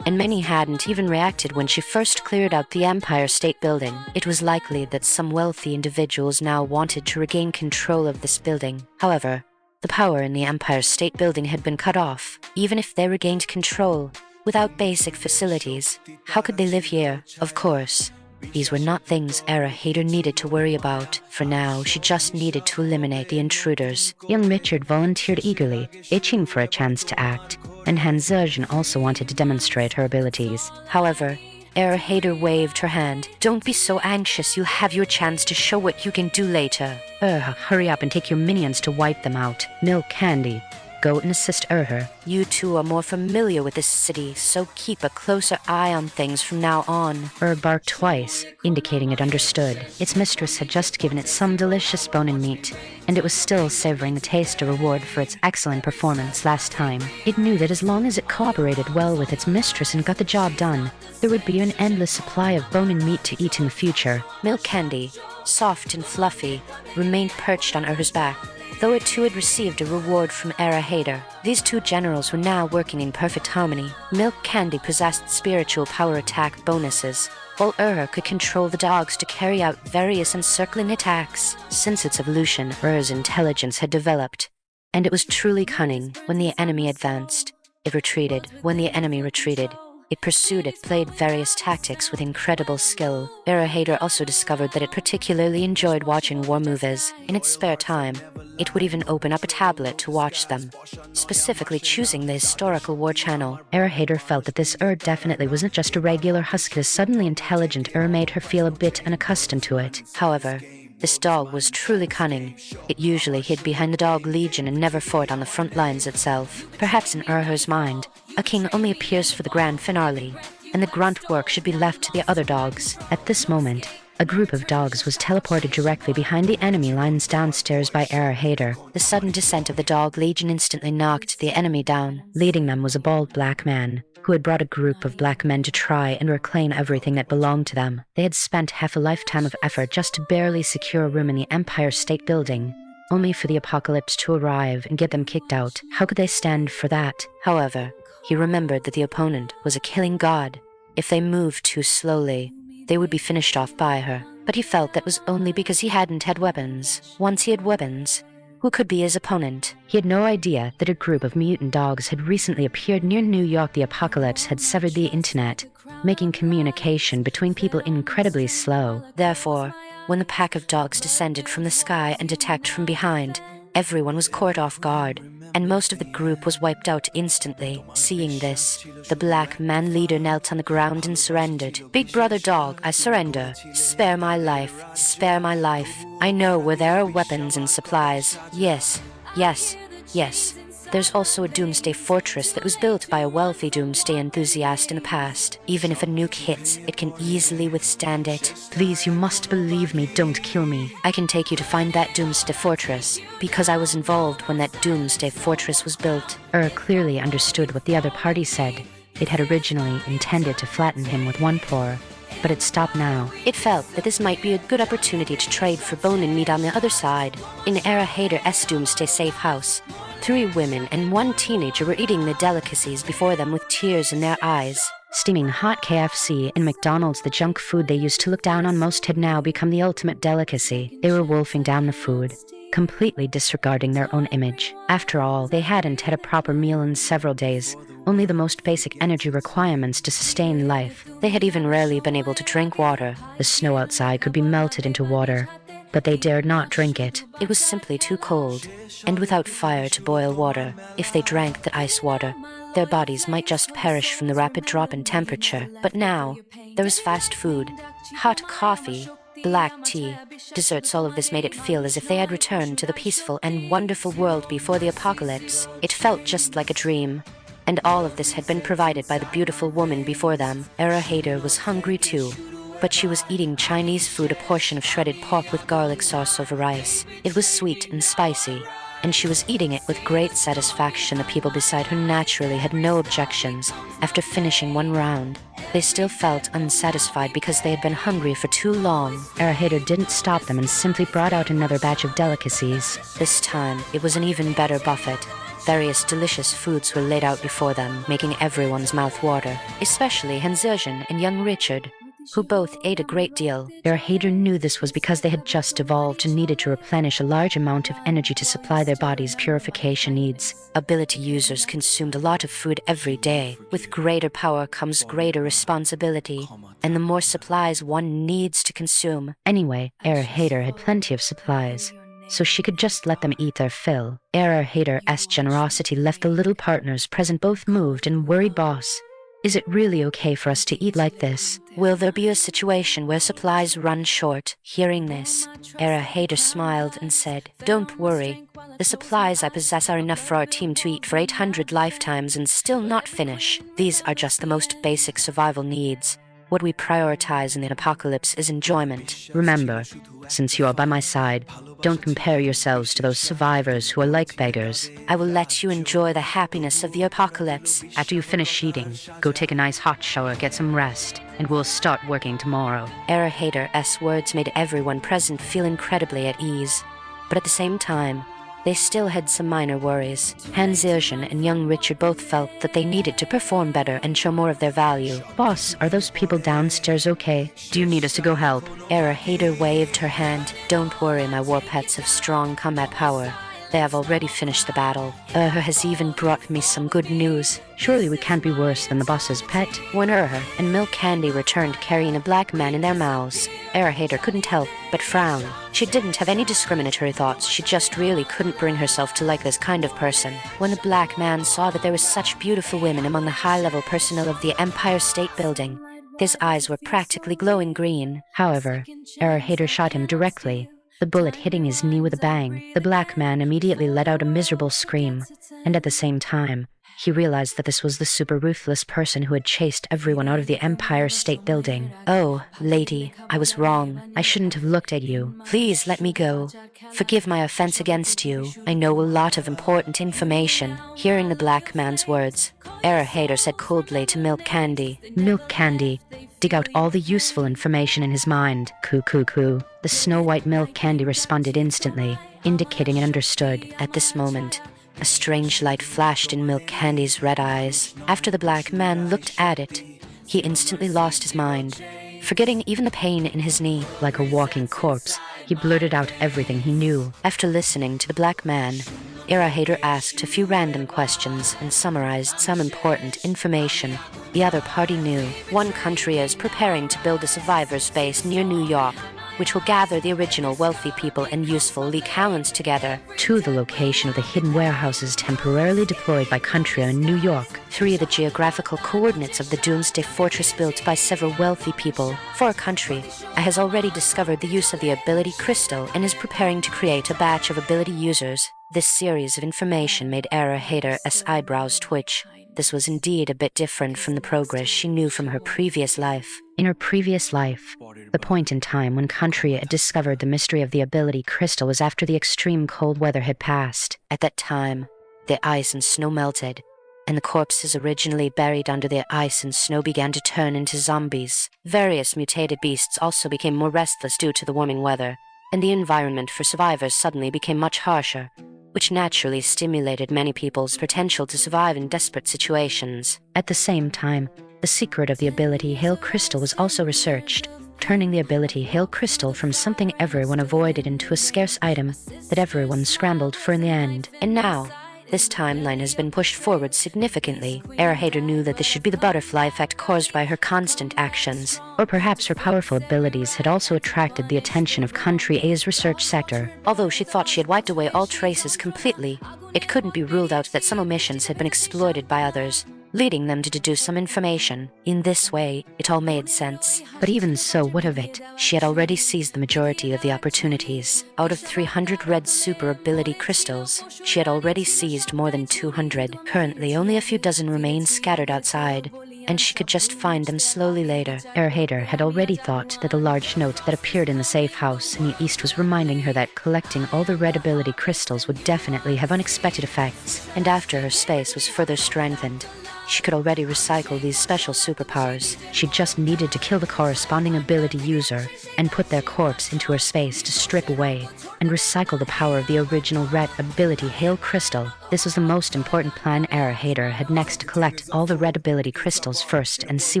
and many hadn't even reacted when she first cleared out the Empire State Building. It was likely that some wealthy individuals now wanted to regain control of this building. However, the power in the Empire State Building had been cut off. Even if they regained control, without basic facilities, how could they live here? Of course, these were not things Era Hader needed to worry about. For now, she just needed to eliminate the intruders. Young Richard volunteered eagerly, itching for a chance to act, and Hanzilian also wanted to demonstrate her abilities. However, Era Hader waved her hand. "Don't be so anxious, you'll have your chance to show what you can do later." Hurry up and take your minions to wipe them out. Milk candy. Go and assist Erher. You two are more familiar with this city, so keep a closer eye on things from now on. Barked twice, indicating it understood. Its mistress had just given it some delicious bone and meat, and it was still savoring the taste of reward for its excellent performance last time. It knew that as long as it cooperated well with its mistress and got the job done, there would be an endless supply of bone and meat to eat in the future. Milk Candy, soft and fluffy, remained perched on Erher's back, though it too had received a reward from Era Hader. These two generals were now working in perfect harmony. Milk Candy possessed spiritual power attack bonuses, while Erher could control the dogs to carry out various encircling attacks. Since its evolution, Erher's intelligence had developed, and it was truly cunning. When the enemy advanced, it retreated. When the enemy retreated, it pursued it, played various tactics with incredible skill. Era Hader also discovered that it particularly enjoyed watching war movies. In its spare time, it would even open up a tablet to watch them, specifically choosing the historical war channel. Era Hader felt that this definitely wasn't just a regular husky. Suddenly intelligent made her feel a bit unaccustomed to it. However, this dog was truly cunning. It usually hid behind the dog legion and never fought on the front lines itself. Perhaps in Erher's mind, a king only appears for the grand finale, and the grunt work should be left to the other dogs. At this moment, a group of dogs was teleported directly behind the enemy lines downstairs by Era Hader. The sudden descent of the dog legion instantly knocked the enemy down. Leading them was a bald black man, who had brought a group of black men to try and reclaim everything that belonged to them. They had spent half a lifetime of effort just to barely secure a room in the Empire State Building, only for the apocalypse to arrive and get them kicked out. How could they stand for that? However, he remembered that the opponent was a killing god. If they moved too slowly, they would be finished off by her. But he felt that was only because he hadn't had weapons. Once he had weapons, who could be his opponent? He had no idea that a group of mutant dogs had recently appeared near New York. The apocalypse had severed the internet, making communication between people incredibly slow. Therefore, when the pack of dogs descended from the sky and attacked from behind, everyone was caught off guard, and most of the group was wiped out instantly. Seeing this, the black man leader knelt on the ground and surrendered. Big brother dog, I surrender. Spare my life. Spare my life. I know where there are weapons and supplies. Yes, yes, yes. There's also a doomsday fortress that was built by a wealthy doomsday enthusiast in the past. Even if a nuke hits, it can easily withstand it. Please, you must believe me. Don't kill me. I can take you to find that doomsday fortress, because I was involved when that doomsday fortress was built. Clearly understood what the other party said. It had originally intended to flatten him with one paw, but it stopped now. It felt that this might be a good opportunity to trade for bone and meat on the other side. In Era Hader's doomsday safe house, 3 women and 1 teenager were eating the delicacies before them with tears in their eyes. Steaming hot KFC and McDonald's, the junk food they used to look down on most, had now become the ultimate delicacy. They were wolfing down the food, completely disregarding their own image. After all, they hadn't had a proper meal in several days, only the most basic energy requirements to sustain life. They had even rarely been able to drink water. The snow outside could be melted into water, but they dared not drink it. It was simply too cold, and without fire to boil water. If they drank the ice water, their bodies might just perish from the rapid drop in temperature. But now, there was fast food, hot coffee, black tea, desserts. All of this made it feel as if they had returned to the peaceful and wonderful world before the apocalypse. It felt just like a dream. And all of this had been provided by the beautiful woman before them. Era Hader was hungry too, but she was eating Chinese food, a portion of shredded pork with garlic sauce over rice. It was sweet and spicy, and she was eating it with great satisfaction. The people beside her naturally had no objections. After finishing one round, they still felt unsatisfied because they had been hungry for too long. Era Hader didn't stop them and simply brought out another batch of delicacies. This time, it was an even better buffet. Various delicious foods were laid out before them, making everyone's mouth water, especially Hansergen and young Richard, who both ate a great deal. Era Hader knew this was because they had just evolved and needed to replenish a large amount of energy to supply their body's purification needs. Ability users consumed a lot of food every day. With greater power comes greater responsibility, and the more supplies one needs to consume. Anyway, Era Hader had plenty of supplies, so she could just let them eat their fill. Era Hader's generosity left the little partners present both moved and worried. Boss, Is it really okay for us to eat like this? Will there be a situation where supplies run short? Hearing this, Hater smiled and said, "Don't worry. The supplies I possess are enough for our team to eat for 800 lifetimes and still not finish. These are just the most basic survival needs. What we prioritize in the apocalypse is enjoyment." Remember, since you are by my side, don't compare yourselves to those survivors who are like beggars. I will let you enjoy the happiness of the apocalypse. After you finish eating, go take a nice hot shower, get some rest, and we'll start working tomorrow. Hater's words made everyone present feel incredibly at ease. But at the same time, they still had some minor worries. Han Zilzhen and young Richard both felt that they needed to perform better and show more of their value. Boss, are those people downstairs okay? Do you need us to go help? Hater waved her hand. "Don't worry, my war pets have strong combat power. They have already finished the battle. Has even brought me some good news." Surely we can't be worse than the boss's pet. When and Milk Candy returned carrying a black man in their mouths, Hater couldn't help but frown. She didn't have any discriminatory thoughts, she just really couldn't bring herself to like this kind of person. When the black man saw that there were such beautiful women among the high-level personnel of the Empire State Building, his eyes were practically glowing green. However, Hater shot him directly, the bullet hitting his knee with a bang. The black man immediately let out a miserable scream, and at the same time, he realized that this was the super ruthless person who had chased everyone out of the Empire State Building. "Oh, lady, I was wrong. I shouldn't have looked at you. Please let me go. Forgive my offense against you. I know a lot of important information." Hearing the black man's words, Hater said coldly to Milk Candy, "Milk Candy, dig out all the useful information in his mind." "Coo coo coo." The Snow-White Milk Candy responded instantly, indicating it understood. At this moment, a strange light flashed in Milk Candy's red eyes. After the black man looked at it, he instantly lost his mind, forgetting even the pain in his knee. Like a walking corpse, he blurted out everything he knew. After listening to the black man, Hater asked a few random questions and summarized some important information the other party knew. One country is preparing to build a survivors base near New York, which will gather the original wealthy people and useful Lee Callans together. To the location of the hidden warehouses temporarily deployed by country in New York. 3 of the geographical coordinates of the Doomsday Fortress built by several wealthy people. 4 country has already discovered the use of the ability crystal and is preparing to create a batch of ability users. This series of information made Hater's eyebrows twitch. This was indeed a bit different from the progress she knew from her previous life. In her previous life, the point in time when country had discovered the mystery of the ability crystal was after the extreme cold weather had passed. At that time, the ice and snow melted, and the corpses originally buried under the ice and snow began to turn into zombies. Various mutated beasts also became more restless due to the warming weather, and the environment for survivors suddenly became much harsher, which naturally stimulated many people's potential to survive in desperate situations. At the same time, the secret of the ability Hail Crystal was also researched, turning the ability Hail Crystal from something everyone avoided into a scarce item that everyone scrambled for in the end. And now, this timeline has been pushed forward significantly. Hater knew that this should be the butterfly effect caused by her constant actions. Or perhaps her powerful abilities had also attracted the attention of Country A's research sector. Although she thought she had wiped away all traces completely, it couldn't be ruled out that some omissions had been exploited by others, leading them to deduce some information. In this way, it all made sense. But even so, what of it? She had already seized the majority of the opportunities. Out of 300 red super ability crystals, she had already seized more than 200. Currently, only a few dozen remain scattered outside, and she could just find them slowly later. Hater had already thought that the large note that appeared in the safe house in the east was reminding her that collecting all the red ability crystals would definitely have unexpected effects. And after her space was further strengthened, she could already recycle these special superpowers. She just needed to kill the corresponding ability user and put their corpse into her space to strip away and recycle the power of the original red ability Hail Crystal. This was the most important plan. Hater had next to collect all the red ability crystals first and see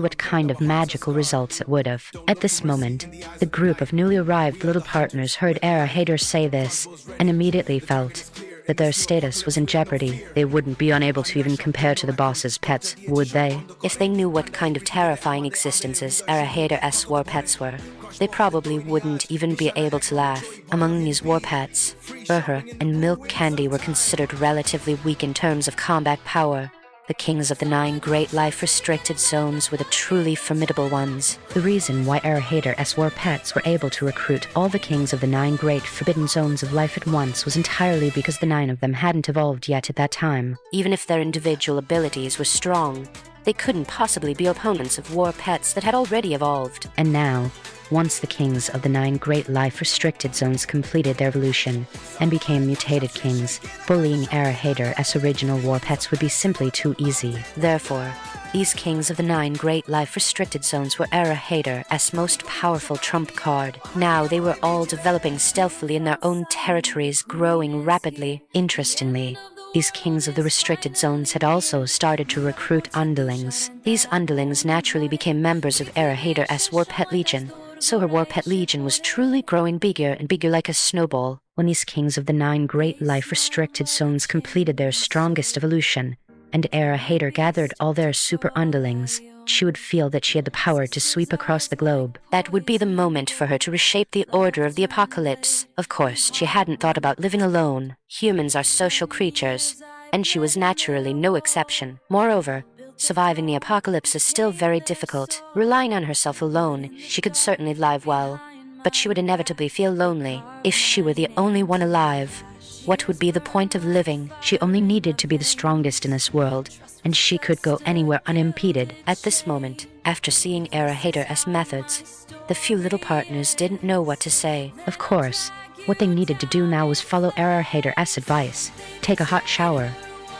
what kind of magical results it would have. At this moment, the group of newly arrived little partners heard Hater say this and immediately felt that their status was in jeopardy. They wouldn't be unable to even compare to the boss's pets, would they? If they knew what kind of terrifying existences Hater's war pets were, they probably wouldn't even be able to laugh. Among these war pets, and Milk Candy were considered relatively weak in terms of combat power. The kings of the 9 great life-restricted zones were the truly formidable ones. The reason why Hader's war pets were able to recruit all the kings of the 9 great forbidden zones of life at once was entirely because the 9 of them hadn't evolved yet at that time. Even if their individual abilities were strong, they couldn't possibly be opponents of war pets that had already evolved. And now, once the kings of the 9 great life-restricted zones completed their evolution and became mutated kings, bullying Hader's original war pets would be simply too easy. Therefore, these kings of the 9 great life-restricted zones were Hader's most powerful trump card. Now they were all developing stealthily in their own territories, growing rapidly. Interestingly, these kings of the restricted zones had also started to recruit underlings. These underlings naturally became members of Hader's war pet legion, so her war pet legion was truly growing bigger and bigger like a snowball. When these kings of the 9 great life-restricted zones completed their strongest evolution, and Hader gathered all their super underlings, she would feel that she had the power to sweep across the globe. That would be the moment for her to reshape the order of the apocalypse. Of course, she hadn't thought about living alone. Humans are social creatures, and she was naturally no exception. Moreover, surviving the apocalypse is still very difficult. Relying on herself alone, she could certainly live well, but she would inevitably feel lonely. If she were the only one alive, what would be the point of living? She only needed to be the strongest in this world, and she could go anywhere unimpeded. At this moment, after seeing Hader's methods, the few little partners didn't know what to say. Of course, what they needed to do now was follow Hader's advice, take a hot shower,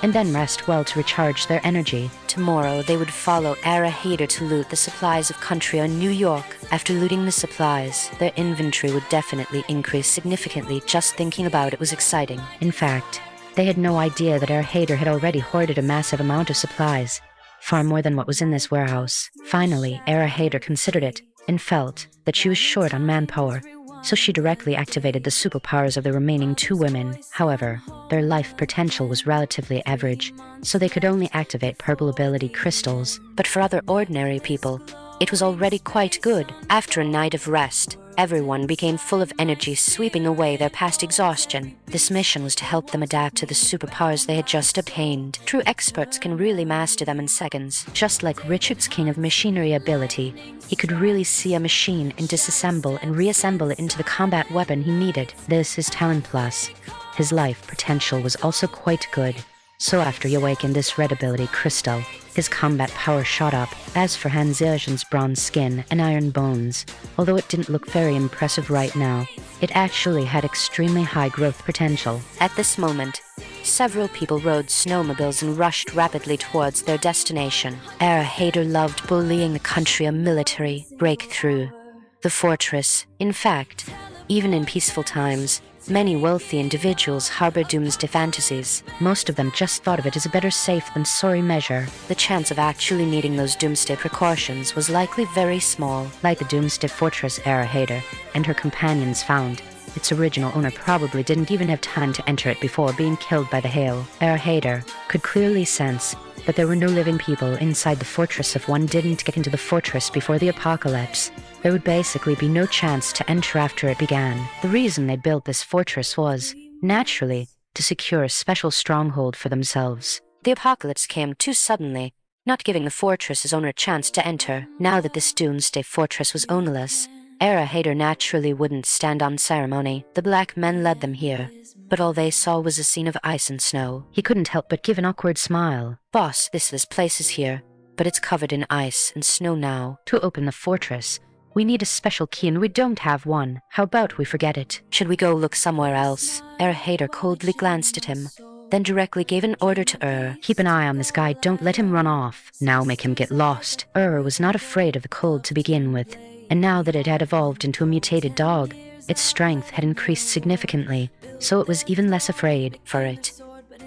and then rest well to recharge their energy. Tomorrow they would follow Hader to loot the supplies of country on New York. After looting the supplies, their inventory would definitely increase significantly. Just thinking about it was exciting. In fact, they had no idea that Hader had already hoarded a massive amount of supplies, far more than what was in this warehouse. Finally, Hader considered it and felt that she was short on manpower, so she directly activated the superpowers of the remaining 2 women. However, their life potential was relatively average, so they could only activate purple ability crystals. But for other ordinary people, it was already quite good. After a night of rest, everyone became full of energy, sweeping away their past exhaustion. This mission was to help them adapt to the superpowers they had just obtained. True experts can really master them in seconds. Just like Richard's King of Machinery ability, he could really see a machine and disassemble and reassemble it into the combat weapon he needed. This is talent plus. His life potential was also quite good, so after he awakened this red ability crystal, his combat power shot up. As for Han Zhejian's bronze skin and iron bones, although it didn't look very impressive right now, it actually had extremely high growth potential. At this moment, several people rode snowmobiles and rushed rapidly towards their destination. Hader loved bullying the country a military breakthrough. The fortress. In fact, even in peaceful times, many wealthy individuals harbor doomsday fantasies. Most of them just thought of it as a better safe than sorry measure. The chance of actually needing those doomsday precautions was likely very small. Like the doomsday fortress Hader and her companions found, its original owner probably didn't even have time to enter it before being killed by the hail. Hader could clearly sense that there were no living people inside the fortress. If one didn't get into the fortress before the apocalypse, there would basically be no chance to enter after it began. The reason they built this fortress was, naturally, to secure a special stronghold for themselves. The apocalypse came too suddenly, not giving the fortress's owner a chance to enter. Now that this doomsday fortress was ownerless, Hader naturally wouldn't stand on ceremony. The black men led them here, but all they saw was a scene of ice and snow. He couldn't help but give an awkward smile. Boss, this place is here, but it's covered in ice and snow now. To open the fortress, we need a special key and we don't have one. How about we forget it? Should we go look somewhere else? Hader coldly glanced at him, then directly gave an order to Keep an eye on this guy, don't let him run off. Now make him get lost. Was not afraid of the cold to begin with, and now that it had evolved into a mutated dog, its strength had increased significantly, so it was even less afraid for it.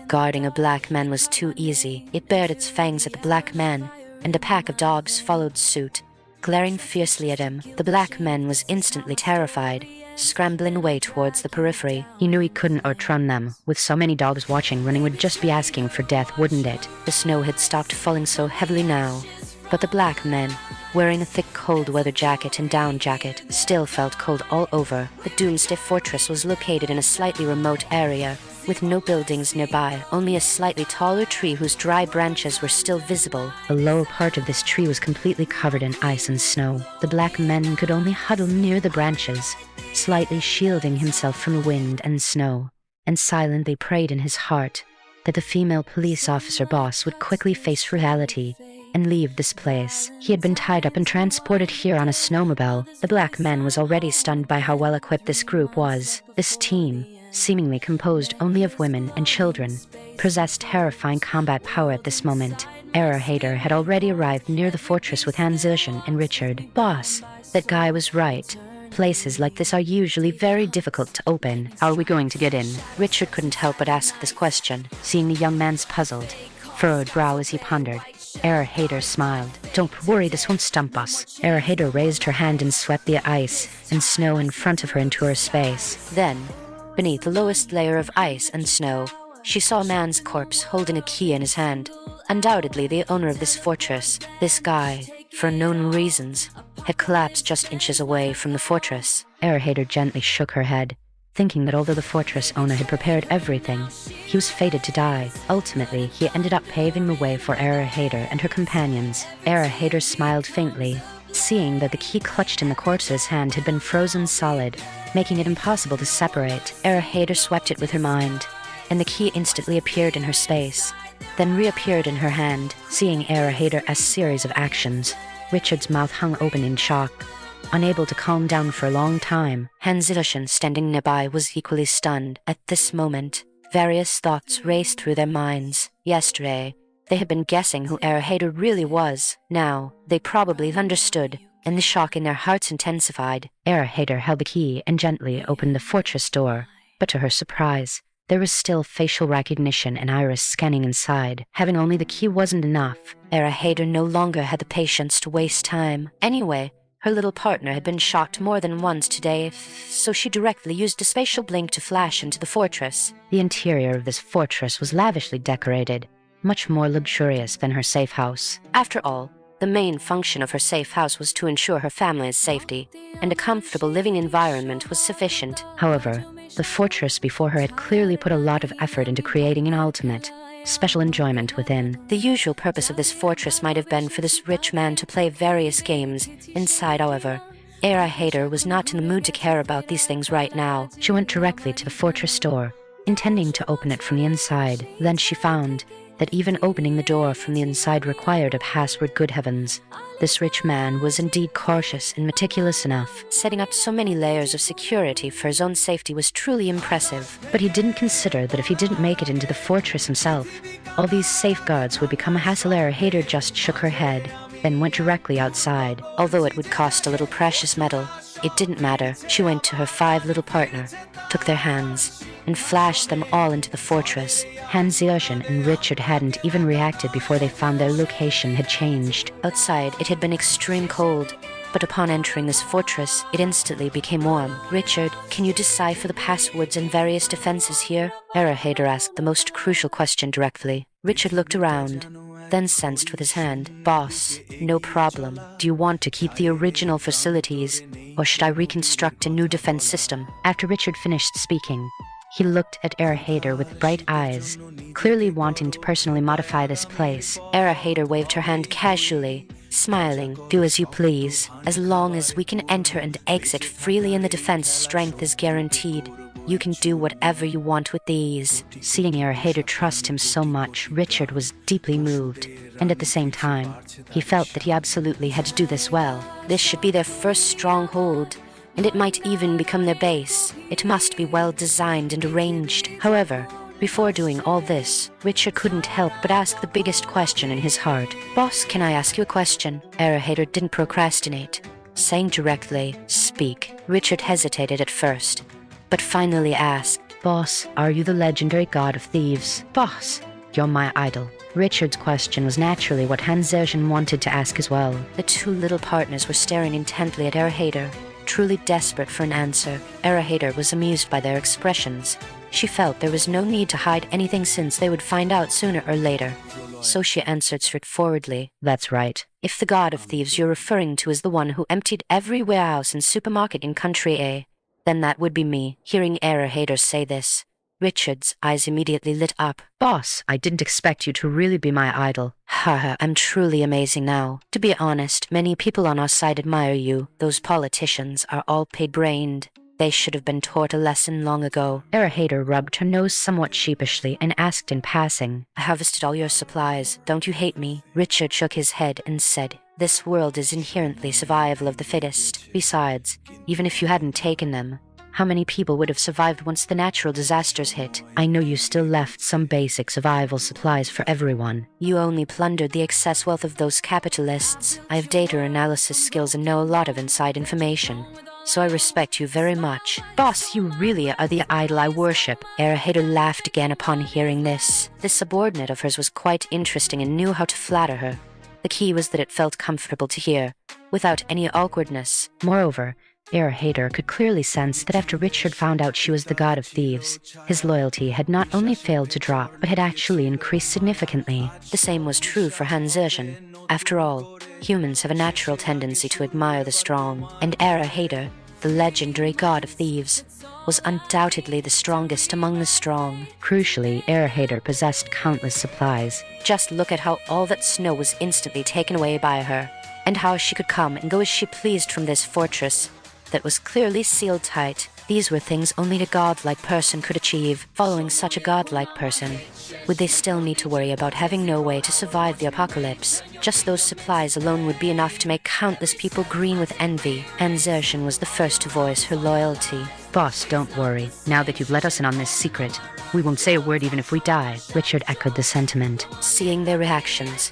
Guarding a black man was too easy. It bared its fangs at the black man, and a pack of dogs followed suit. Glaring fiercely at him, the black man was instantly terrified, scrambling away towards the periphery. He knew he couldn't outrun them. With so many dogs watching, running would just be asking for death, wouldn't it? The snow had stopped falling so heavily now, but the black man, wearing a thick cold weather jacket and down jacket, still felt cold all over. The doomsday fortress was located in a slightly remote area, with no buildings nearby, only a slightly taller tree whose dry branches were still visible. The lower part of this tree was completely covered in ice and snow. The black man could only huddle near the branches, slightly shielding himself from the wind and snow, and silently prayed in his heart that the female police officer boss would quickly face reality and leave this place. He had been tied up and transported here on a snowmobile. The black man was already stunned by how well equipped this group was. This team, seemingly composed only of women and children, possessed terrifying combat power at this moment. Hader had already arrived near the fortress with Hanzilchen and Richard. Boss, that guy was right. Places like this are usually very difficult to open. How are we going to get in? Richard couldn't help but ask this question, seeing the young man's puzzled, furrowed brow as he pondered. Hader smiled. Don't worry, this won't stump us. Hader raised her hand and swept the ice and snow in front of her into her space. Then, beneath the lowest layer of ice and snow, she saw a man's corpse holding a key in his hand. Undoubtedly the owner of this fortress. This guy, for unknown reasons, had collapsed just inches away from the fortress. Hader gently shook her head, thinking that although the fortress owner had prepared everything, he was fated to die. Ultimately, he ended up paving the way for Hader and her companions. Hader smiled faintly, seeing that the key clutched in the corpse's hand had been frozen solid, making it impossible to separate. Hader swept it with her mind, and the key instantly appeared in her space, then reappeared in her hand. Seeing Hader's series of actions, Richard's mouth hung open in shock, unable to calm down for a long time. Hanzilchen, standing nearby, was equally stunned. At this moment, various thoughts raced through their minds. Yesterday, they had been guessing who Hader really was. Now, they probably understood, and the shock in their hearts intensified. Hader held the key and gently opened the fortress door, but to her surprise, there was still facial recognition and iris scanning inside. Having only the key wasn't enough. Hader no longer had the patience to waste time. Anyway, her little partner had been shocked more than once today, so she directly used a spatial blink to flash into the fortress. The interior of this fortress was lavishly decorated, much more luxurious than her safe house. After all, the main function of her safe house was to ensure her family's safety, and a comfortable living environment was sufficient. However, the fortress before her had clearly put a lot of effort into creating an ultimate, special enjoyment within. The usual purpose of this fortress might have been for this rich man to play various games. Inside, however, Hader was not in the mood to care about these things right now. She went directly to the fortress door, intending to open it from the inside. Then she found that even opening the door from the inside required a password. Good heavens, this rich man was indeed cautious and meticulous enough. Setting up so many layers of security for his own safety was truly impressive. But he didn't consider that if he didn't make it into the fortress himself, all these safeguards would become a hassle. Hader just shook her head, then went directly outside. Although it would cost a little precious metal, it didn't matter. She went to her 5 little partner, took their hands, and flashed them all into the fortress. Hanzilchen and Richard hadn't even reacted before they found their location had changed. Outside, it had been extreme cold, but upon entering this fortress, it instantly became warm. Richard, can you decipher the passwords and various defenses here? Hader asked the most crucial question directly. Richard looked around, then sensed with his hand. Boss, no problem. Do you want to keep the original facilities, or should I reconstruct a new defense system? After Richard finished speaking, he looked at Hader with bright eyes, clearly wanting to personally modify this place. Hader waved her hand casually, smiling. Do as you please. As long as we can enter and exit freely and the defense strength is guaranteed, you can do whatever you want with these. Seeing Hader trust him so much, Richard was deeply moved, and at the same time, he felt that he absolutely had to do this well. This should be their first stronghold, and it might even become their base. It must be well designed and arranged. However, before doing all this, Richard couldn't help but ask the biggest question in his heart. Boss, can I ask you a question? Hader didn't procrastinate, saying directly, speak. Richard hesitated at first, but finally asked, Boss, are you the legendary god of thieves? Boss, you're my idol. Richard's question was naturally what Hanzilchen wanted to ask as well. The 2 little partners were staring intently at Hader, truly desperate for an answer. Hader was amused by their expressions. She felt there was no need to hide anything since they would find out sooner or later. So she answered straightforwardly, That's right. If the god of thieves you're referring to is the one who emptied every warehouse and supermarket in Country A, then that would be me. Hearing Hader say this, Richard's eyes immediately lit up. Boss, I didn't expect you to really be my idol. Haha, I'm truly amazing now. To be honest, many people on our side admire you. Those politicians are all paid-brained. They should have been taught a lesson long ago. Hader rubbed her nose somewhat sheepishly and asked in passing, I harvested all your supplies. Don't you hate me? Richard shook his head and said, this world is inherently survival of the fittest. Besides, even if you hadn't taken them, how many people would have survived once the natural disasters hit? I know you still left some basic survival supplies for everyone. You only plundered the excess wealth of those capitalists. I have data analysis skills and know a lot of inside information, so I respect you very much. Boss, you really are the idol I worship. Hader laughed again upon hearing this. This subordinate of hers was quite interesting and knew how to flatter her. The key was that it felt comfortable to hear, without any awkwardness. Moreover, Hader could clearly sense that after Richard found out she was the god of thieves, his loyalty had not only failed to drop, but had actually increased significantly. The same was true for Hansirchen. After all, humans have a natural tendency to admire the strong, and Hader, the legendary god of thieves, was undoubtedly the strongest among the strong. Crucially, Hader possessed countless supplies. Just look at how all that snow was instantly taken away by her, and how she could come and go as she pleased from this fortress that was clearly sealed tight. These were things only a godlike person could achieve. Following such a godlike person, would they still need to worry about having no way to survive the apocalypse? Just those supplies alone would be enough to make countless people green with envy. Hansirchen was the first to voice her loyalty. Boss, don't worry. Now that you've let us in on this secret, we won't say a word even if we die. Richard echoed the sentiment. Seeing their reactions,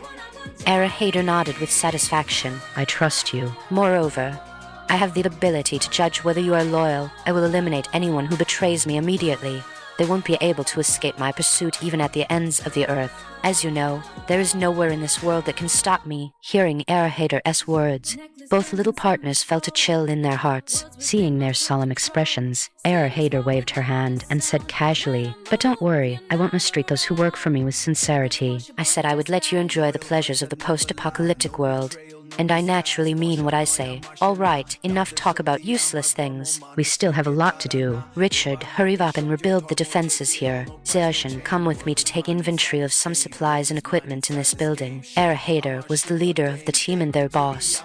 Hader nodded with satisfaction. I trust you. Moreover, I have the ability to judge whether you are loyal. I will eliminate anyone who betrays me immediately. They won't be able to escape my pursuit even at the ends of the earth. As you know, there is nowhere in this world that can stop me. Hearing Hader's words, both little partners felt a chill in their hearts. Seeing their solemn expressions, Hader waved her hand and said casually, but don't worry, I won't mistreat those who work for me with sincerity. I said I would let you enjoy the pleasures of the post-apocalyptic world. And I naturally mean what I say. All right, enough talk about useless things. We still have a lot to do. Richard, hurry up and rebuild the defenses here. Hansirchen, come with me to take inventory of some supplies and equipment in this building. Hader was the leader of the team and their boss.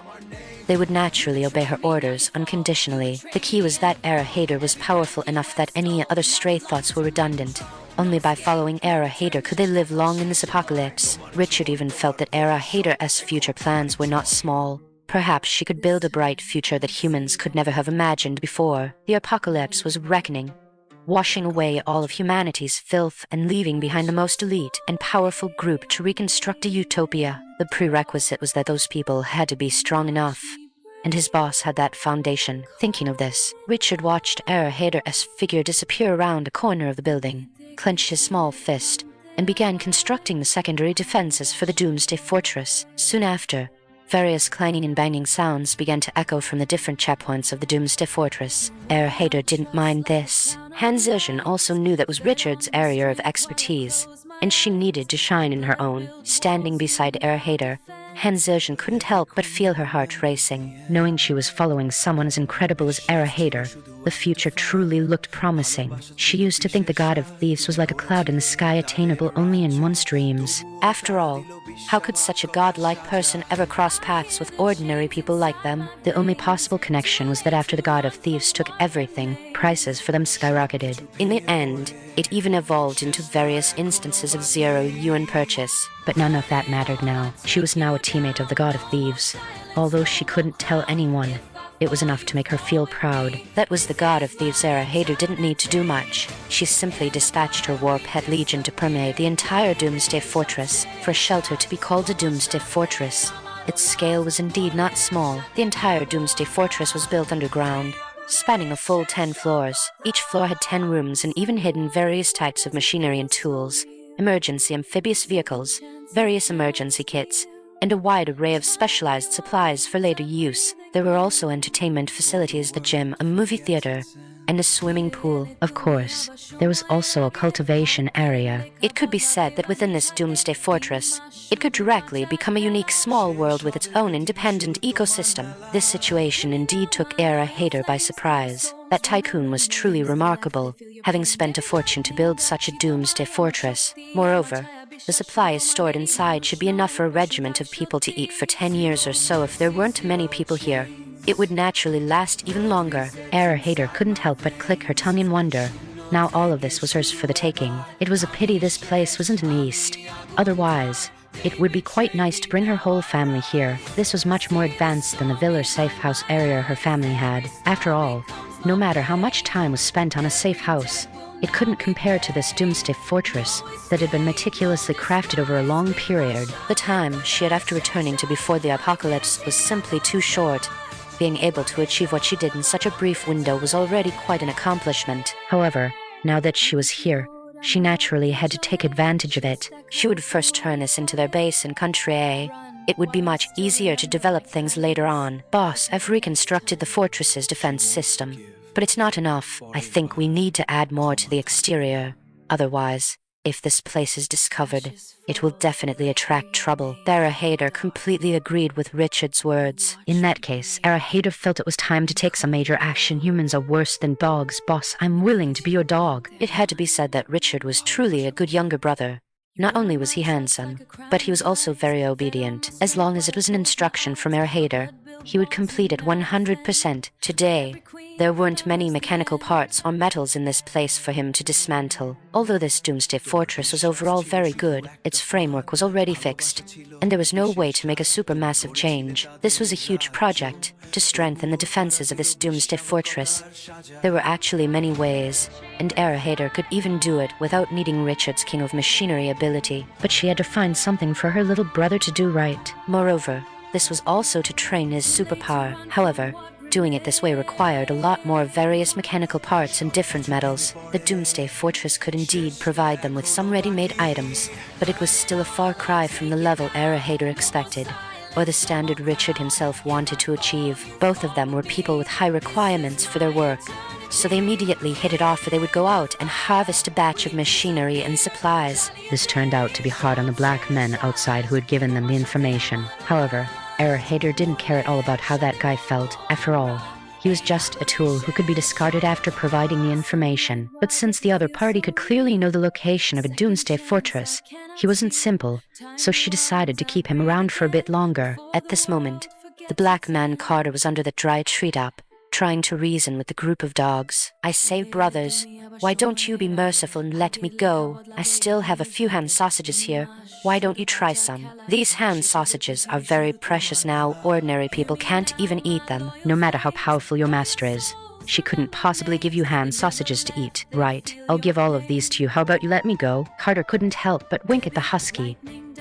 They would naturally obey her orders unconditionally. The key was that Hader was powerful enough that any other stray thoughts were redundant. Only by following Hader could they live long in this apocalypse. Richard even felt that Hader's future plans were not small. Perhaps she could build a bright future that humans could never have imagined before. The apocalypse was reckoning, washing away all of humanity's filth and leaving behind the most elite and powerful group to reconstruct a utopia. The prerequisite was that those people had to be strong enough, and his boss had that foundation. Thinking of this, Richard watched Hader's figure disappear around a corner of the building, clenched his small fist, and began constructing the secondary defenses for the Doomsday Fortress. Soon after, various clanging and banging sounds began to echo from the different checkpoints of the Doomsday Fortress. Hader didn't mind this. Hansirchen also knew that was Richard's area of expertise, and she needed to shine in her own. Standing beside Hader, Hansirchen couldn't help but feel her heart racing. Knowing she was following someone as incredible as Hader, the future truly looked promising. She used to think the god of thieves was like a cloud in the sky, attainable only in one's dreams. After all, how could such a godlike person ever cross paths with ordinary people like them? The only possible connection was that after the god of thieves took everything, prices for them skyrocketed. In the end, it even evolved into various instances of zero-yuan purchase. But none of that mattered now. She was now a teammate of the god of thieves. Although she couldn't tell anyone, it was enough to make her feel proud. That was the god of thieves. Hader didn't need to do much. She simply dispatched her war pet legion to permeate the entire Doomsday Fortress. For a shelter to be called a Doomsday Fortress, its scale was indeed not small. The entire Doomsday Fortress was built underground, spanning a full 10 floors. Each floor had 10 rooms and even hidden various types of machinery and tools, emergency amphibious vehicles, various emergency kits, and a wide array of specialized supplies for later use. There were also entertainment facilities, the gym, a movie theater, and a swimming pool. Of course, there was also a cultivation area. It could be said that within this doomsday fortress, it could directly become a unique small world with its own independent ecosystem. This situation indeed took Era Hader by surprise. That tycoon was truly remarkable, having spent a fortune to build such a doomsday fortress. Moreover, the supplies stored inside should be enough for a regiment of people to eat for 10 years or so. If there weren't many people here, it would naturally last even longer. Era Hader couldn't help but click her tongue in wonder. Now all of this was hers for the taking. It was a pity this place wasn't in the east. Otherwise, it would be quite nice to bring her whole family here. This was much more advanced than the villa safe house area her family had. After all, no matter how much time was spent on a safe house, it couldn't compare to this doomsday fortress that had been meticulously crafted over a long period. The time she had after returning to before the apocalypse was simply too short. Being able to achieve what she did in such a brief window was already quite an accomplishment. However, now that she was here, she naturally had to take advantage of it. She would first turn this into their base in Country A. It would be much easier to develop things later on. Boss, I've reconstructed the fortress's defense system. But it's not enough. I think we need to add more to the exterior. Otherwise, if this place is discovered, it will definitely attract trouble. Era Hader completely agreed with Richard's words. In that case, Era Hader felt it was time to take some major action. Humans are worse than dogs. Boss, I'm willing to be your dog. It had to be said that Richard was truly a good younger brother. Not only was he handsome, but he was also very obedient. As long as it was an instruction from Era Hader, he would complete it 100%. Today, there weren't many mechanical parts or metals in this place for him to dismantle. Although this doomsday fortress was overall very good, its framework was already fixed, and there was no way to make a supermassive change. This was a huge project to strengthen the defenses of this doomsday fortress. There were actually many ways, and Era Hader could even do it without needing Richard's King of Machinery ability. But she had to find something for her little brother to do right. Moreover, this was also to train his superpower. However, doing it this way required a lot more various mechanical parts and different metals. The Doomsday Fortress could indeed provide them with some ready-made items, but it was still a far cry from the level Era Hader expected, or the standard Richard himself wanted to achieve. Both of them were people with high requirements for their work, so they immediately hit it off, or they would go out and harvest a batch of machinery and supplies. This turned out to be hard on the black men outside who had given them the information. However, Era Hader didn't care at all about how that guy felt. After all, he was just a tool who could be discarded after providing the information. But since the other party could clearly know the location of a doomsday fortress, he wasn't simple, so she decided to keep him around for a bit longer. At this moment, the black man Carter was under the dry treetop, trying to reason with the group of dogs. I say, brothers, why don't you be merciful and let me go? I still have a few ham sausages here. Why don't you try some? These ham sausages are very precious now. Ordinary people can't even eat them. No matter how powerful your master is, she couldn't possibly give you ham sausages to eat. Right, I'll give all of these to you. How about you let me go? Carter couldn't help but wink at the husky.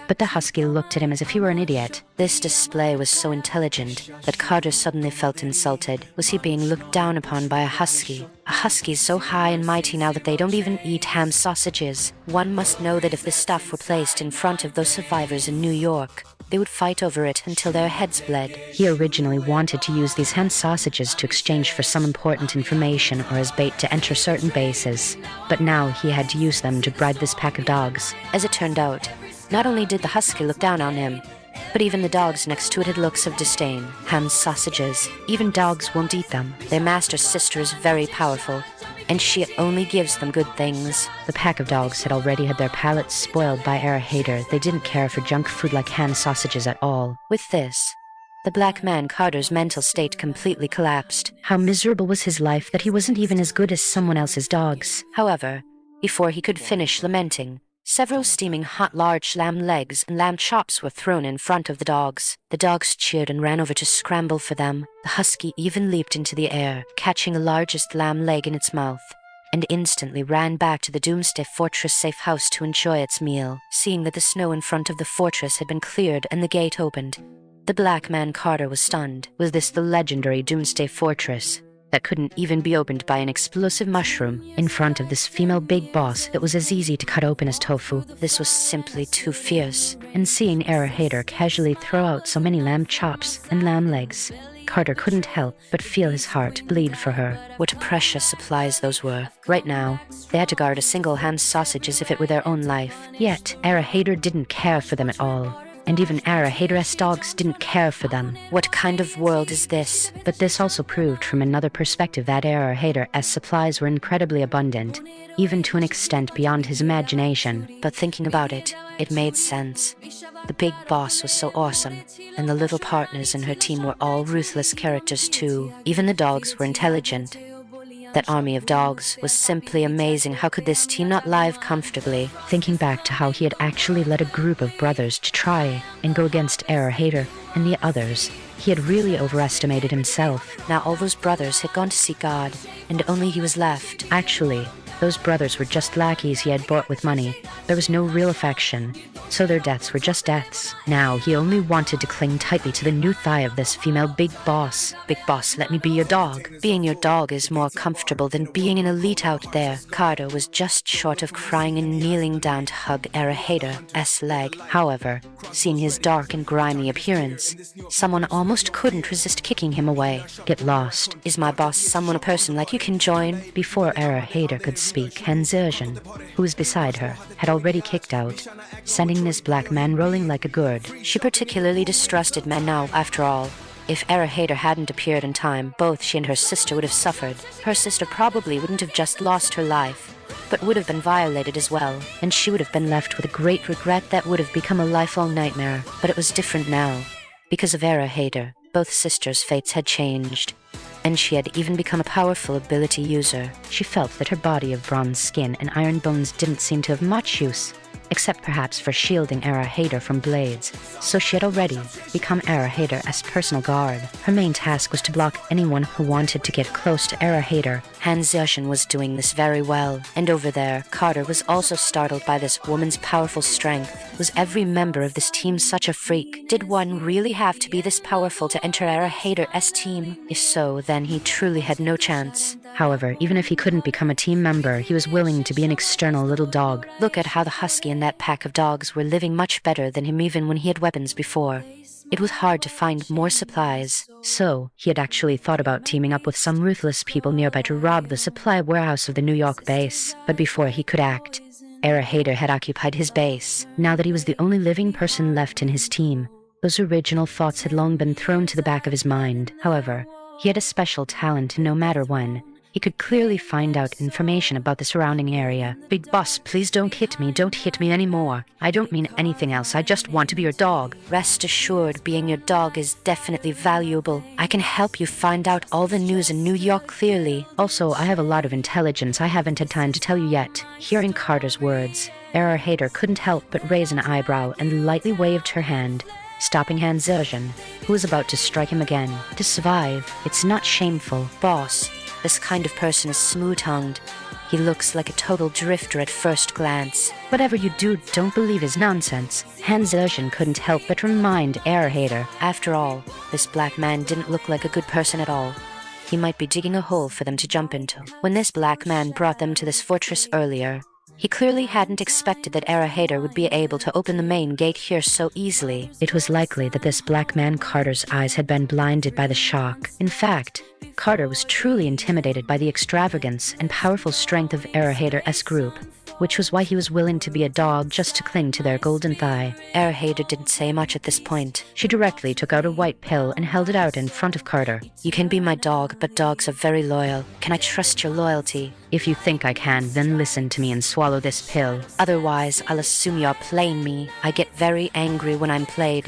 But the husky looked at him as if he were an idiot. This display was so intelligent that Carter suddenly felt insulted. Was he being looked down upon by a husky? A husky so high and mighty now that they don't even eat ham sausages. One must know that if this stuff were placed in front of those survivors in New York, they would fight over it until their heads bled. He originally wanted to use these ham sausages to exchange for some important information or as bait to enter certain bases. But now he had to use them to bribe this pack of dogs. As it turned out, not only did the husky look down on him, but even the dogs next to it had looks of disdain. Ham sausages. Even dogs won't eat them. Their master's sister is very powerful, and she only gives them good things. The pack of dogs had already had their palates spoiled by Era Hader. They didn't care for junk food like ham sausages at all. With this, the black man Carter's mental state completely collapsed. How miserable was his life that he wasn't even as good as someone else's dogs. However, before he could finish lamenting, several steaming hot large lamb legs and lamb chops were thrown in front of the dogs. The dogs cheered and ran over to scramble for them. The husky even leaped into the air, catching the largest lamb leg in its mouth, and instantly ran back to the Doomsday Fortress safe house to enjoy its meal. Seeing that the snow in front of the fortress had been cleared and the gate opened, the black man Carter was stunned. Was this the legendary Doomsday Fortress that couldn't even be opened by an explosive mushroom? In front of this female big boss, it was as easy to cut open as tofu. This was simply too fierce. And seeing Era Hader casually throw out so many lamb chops and lamb legs, Carter couldn't help but feel his heart bleed for her. What precious supplies those were. Right now, they had to guard a single ham sausage as if it were their own life. Yet, Era Hader didn't care for them at all. And even Era Hader's dogs didn't care for them. What kind of world is this? But this also proved from another perspective that Era Hader's supplies were incredibly abundant, even to an extent beyond his imagination. But thinking about it, it made sense. The big boss was so awesome, and the little partners in her team were all ruthless characters too. Even the dogs were intelligent. That army of dogs was simply amazing. How could this team not live comfortably? Thinking back to how he had actually led a group of brothers to try and go against Era Hader and the others, he had really overestimated himself. Now all those brothers had gone to see God, and only he was left. Actually, those brothers were just lackeys he had bought with money. There was no real affection, so their deaths were just deaths. Now he only wanted to cling tightly to the new thigh of this female big boss. Big boss, let me be your dog. Being your dog is more comfortable than being an elite out there. Carter was just short of crying and kneeling down to hug Era Hader's leg. However, seeing his dark and grimy appearance, someone almost couldn't resist kicking him away. Get lost. Is my boss someone a person like you can join? Before Era Hader could speak, Han Zerjian, who was beside her, had already kicked out, sending this black man rolling like a gourd. She particularly distrusted men now, after all. If Era Hader hadn't appeared in time, both she and her sister would have suffered. Her sister probably wouldn't have just lost her life, but would have been violated as well, and she would have been left with a great regret that would have become a lifelong nightmare. But it was different now. Because of Era Hader, both sisters' fates had changed, and she had even become a powerful ability user. She felt that her body of bronze skin and iron bones didn't seem to have much use, except perhaps for shielding Era Hader from blades, so she had already become Era Hader's personal guard. Her main task was to block anyone who wanted to get close to Era Hader. Han Zerjian was doing this very well, and over there, Carter was also startled by this woman's powerful strength. Was every member of this team such a freak? Did one really have to be this powerful to enter Era Hader's team? If so, then he truly had no chance. However, even if he couldn't become a team member, he was willing to be an external little dog. Look at how the husky and that pack of dogs were living much better than him even when he had weapons before. It was hard to find more supplies. So, he had actually thought about teaming up with some ruthless people nearby to rob the supply warehouse of the New York base. But before he could act, Era Hader had occupied his base. Now that he was the only living person left in his team, those original thoughts had long been thrown to the back of his mind. However, he had a special talent, and no matter when, he could clearly find out information about the surrounding area. Big boss, please don't hit me anymore. I don't mean anything else, I just want to be your dog. Rest assured, being your dog is definitely valuable. I can help you find out all the news in New York clearly. Also, I have a lot of intelligence I haven't had time to tell you yet. Hearing Carter's words, Era Hader couldn't help but raise an eyebrow and lightly waved her hand, stopping Han Zerjian, who was about to strike him again. To survive, it's not shameful. Boss, this kind of person is smooth-tongued. He looks like a total drifter at first glance. Whatever you do, don't believe his nonsense. Han Zerjian couldn't help but remind Era Hader. After all, this black man didn't look like a good person at all. He might be digging a hole for them to jump into. When this black man brought them to this fortress earlier, he clearly hadn't expected that Era Hader would be able to open the main gate here so easily. It was likely that this black man Carter's eyes had been blinded by the shock. In fact, Carter was truly intimidated by the extravagance and powerful strength of Era Hader's group, which was why he was willing to be a dog just to cling to their golden thigh. Era Hader didn't say much at this point. She directly took out a white pill and held it out in front of Carter. You can be my dog, but dogs are very loyal. Can I trust your loyalty? If you think I can, then listen to me and swallow this pill. Otherwise, I'll assume you're playing me. I get very angry when I'm played,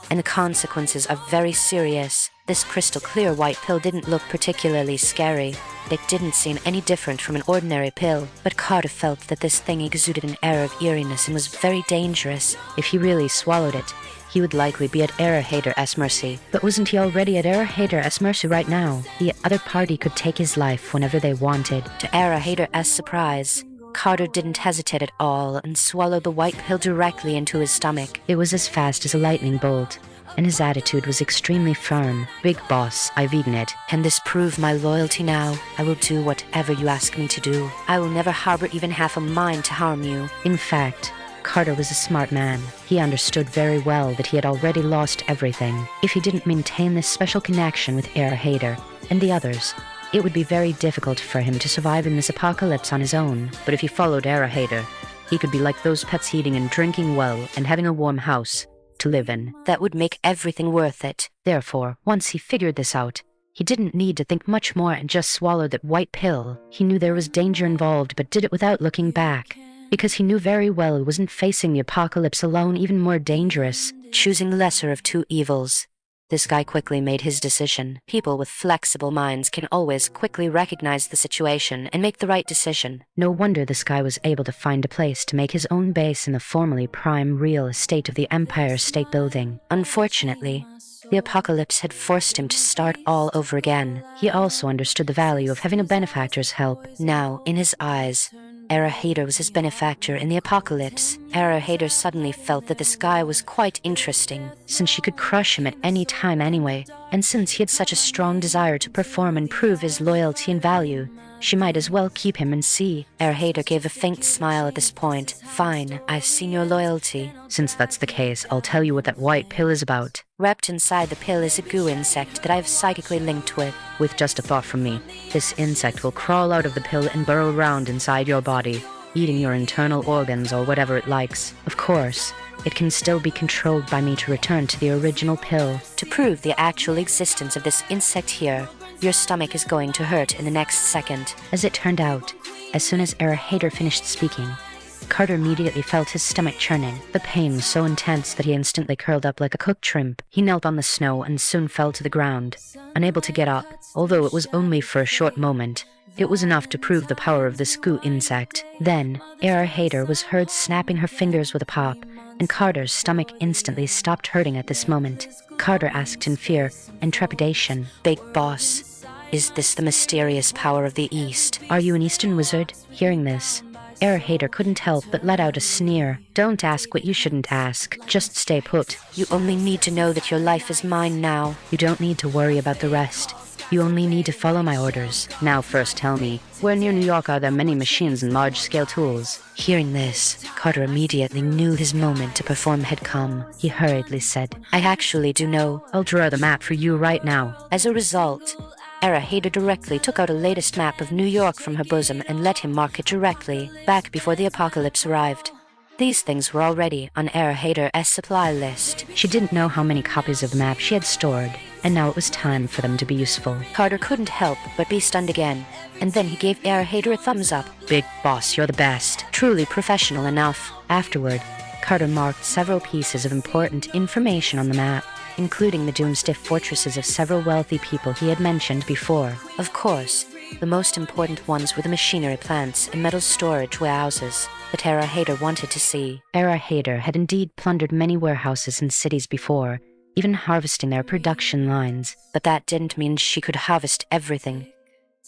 and the consequences are very serious. This crystal clear white pill didn't look particularly scary. It didn't seem any different from an ordinary pill, but Carter felt that this thing exuded an air of eeriness and was very dangerous. If he really swallowed it, he would likely be at Era Hader's mercy. But wasn't he already at Era Hader's mercy right now? The other party could take his life whenever they wanted. To Era Hader's surprise, Carter didn't hesitate at all and swallowed the white pill directly into his stomach. It was as fast as a lightning bolt, and his attitude was extremely firm. Big boss, I've eaten it. Can this prove my loyalty now? I will do whatever you ask me to do. I will never harbor even half a mind to harm you. In fact, Carter was a smart man. He understood very well that he had already lost everything. If he didn't maintain this special connection with Hader and the others, it would be very difficult for him to survive in this apocalypse on his own. But if he followed Hader, he could be like those pets, eating and drinking well and having a warm house to live in. That would make everything worth it. Therefore, once he figured this out, he didn't need to think much more and just swallow that white pill. He knew there was danger involved, but did it without looking back, because he knew very well he wasn't facing the apocalypse alone, even more dangerous. Choosing the lesser of two evils. This guy quickly made his decision. People with flexible minds can always quickly recognize the situation and make the right decision. No wonder this guy was able to find a place to make his own base in the formerly prime real estate of the Empire State Building. Unfortunately, the apocalypse had forced him to start all over again. He also understood the value of having a benefactor's help. Now, in his eyes, Hader was his benefactor in the apocalypse. Hader suddenly felt that this guy was quite interesting. Since she could crush him at any time anyway, and since he had such a strong desire to perform and prove his loyalty and value, she might as well keep him and see. Hader gave a faint smile at this point. Fine, I've seen your loyalty. Since that's the case, I'll tell you what that white pill is about. Wrapped inside the pill is a goo insect that I've psychically linked with. With just a thought from me, this insect will crawl out of the pill and burrow around inside your body, eating your internal organs or whatever it likes. Of course, it can still be controlled by me to return to the original pill. To prove the actual existence of this insect here, your stomach is going to hurt in the next second. As it turned out, as soon as Hader finished speaking, Carter immediately felt his stomach churning. The pain was so intense that he instantly curled up like a cooked shrimp. He knelt on the snow and soon fell to the ground, unable to get up. Although it was only for a short moment, it was enough to prove the power of this goo insect. Then, Hader was heard snapping her fingers with a pop, and Carter's stomach instantly stopped hurting at this moment. Carter asked in fear and trepidation, Big boss, is this the mysterious power of the East? Are you an Eastern wizard? Hearing this, Hader couldn't help but let out a sneer. Don't ask what you shouldn't ask. Just stay put. You only need to know that your life is mine now. You don't need to worry about the rest. You only need to follow my orders. Now first tell me, where near New York are there many machines and large-scale tools? Hearing this, Carter immediately knew his moment to perform had come. He hurriedly said, I actually do know. I'll draw the map for you right now. As a result, Hader directly took out a latest map of New York from her bosom and let him mark it directly, back before the apocalypse arrived. These things were already on Hader's supply list. She didn't know how many copies of the map she had stored, and now it was time for them to be useful. Carter couldn't help but be stunned again, and then he gave Hader a thumbs up. Big boss, you're the best. Truly professional enough. Afterward, Carter marked several pieces of important information on the map, including the doomsday fortresses of several wealthy people he had mentioned before. Of course, the most important ones were the machinery plants and metal storage warehouses that Hader wanted to see. Hader had indeed plundered many warehouses in cities before, even harvesting their production lines. But that didn't mean she could harvest everything.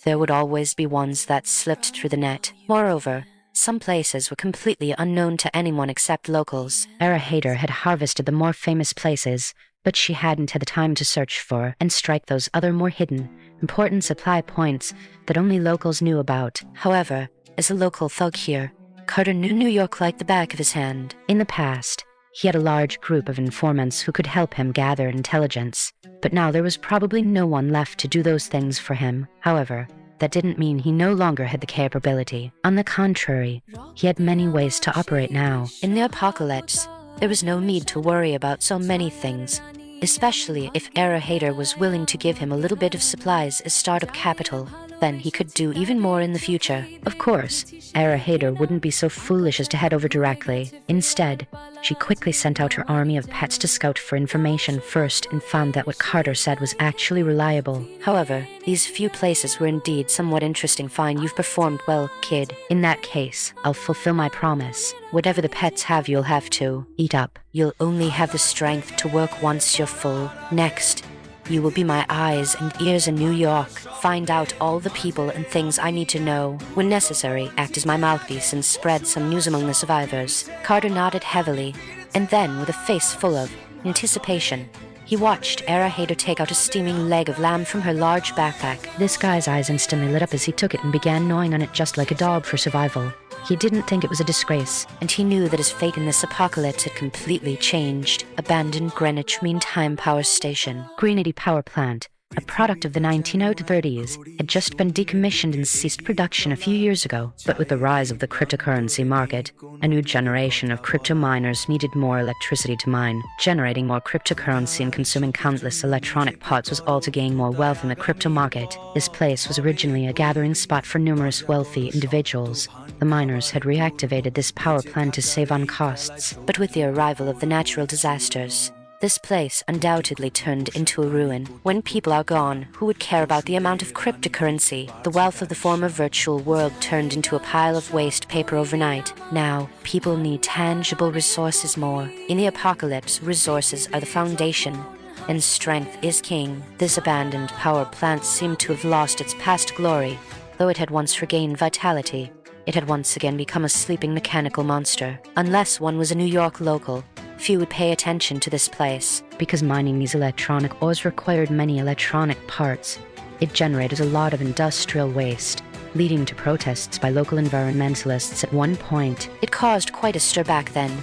There would always be ones that slipped through the net. Moreover, some places were completely unknown to anyone except locals. Hader had harvested the more famous places, but she hadn't had the time to search for and strike those other more hidden, important supply points that only locals knew about. However, as a local thug here, Carter knew New York like the back of his hand. In the past, he had a large group of informants who could help him gather intelligence, but now there was probably no one left to do those things for him. However, that didn't mean he no longer had the capability. On the contrary, he had many ways to operate now. In the apocalypse, there was no need to worry about so many things, especially if Hader was willing to give him a little bit of supplies as startup capital. Then he could do even more in the future. Of course, Hader wouldn't be so foolish as to head over directly. Instead, she quickly sent out her army of pets to scout for information first and found that what Carter said was actually reliable. However, these few places were indeed somewhat interesting. Fine, you've performed well, kid. In that case, I'll fulfill my promise. Whatever the pets have, you'll have to eat up. You'll only have the strength to work once you're full. Next, you will be my eyes and ears in New York. Find out all the people and things I need to know. When necessary, act as my mouthpiece and spread some news among the survivors. Carter nodded heavily, and then, with a face full of anticipation, He watched Era Hader take out a steaming leg of lamb from her large backpack. This guy's eyes instantly lit up as he took it and began gnawing on it just like a dog for survival. He didn't think it was a disgrace. And he knew that his fate in this apocalypse had completely changed. Abandoned Greenwich Mean Time Power Station. Greenwich Power Plant, a product of the 1930s, had just been decommissioned and ceased production a few years ago. But with the rise of the cryptocurrency market, a new generation of crypto miners needed more electricity to mine. Generating more cryptocurrency and consuming countless electronic parts was all to gain more wealth in the crypto market. This place was originally a gathering spot for numerous wealthy individuals. The miners had reactivated this power plant to save on costs. But with the arrival of the natural disasters, this place undoubtedly turned into a ruin. When people are gone, who would care about the amount of cryptocurrency? The wealth of the former virtual world turned into a pile of waste paper overnight. Now, people need tangible resources more. In the apocalypse, resources are the foundation, and strength is king. This abandoned power plant seemed to have lost its past glory, though it had once regained vitality. It had once again become a sleeping mechanical monster. Unless one was a New York local, few would pay attention to this place. Because mining these electronic ores required many electronic parts, it generated a lot of industrial waste, leading to protests by local environmentalists at one point. It caused quite a stir back then.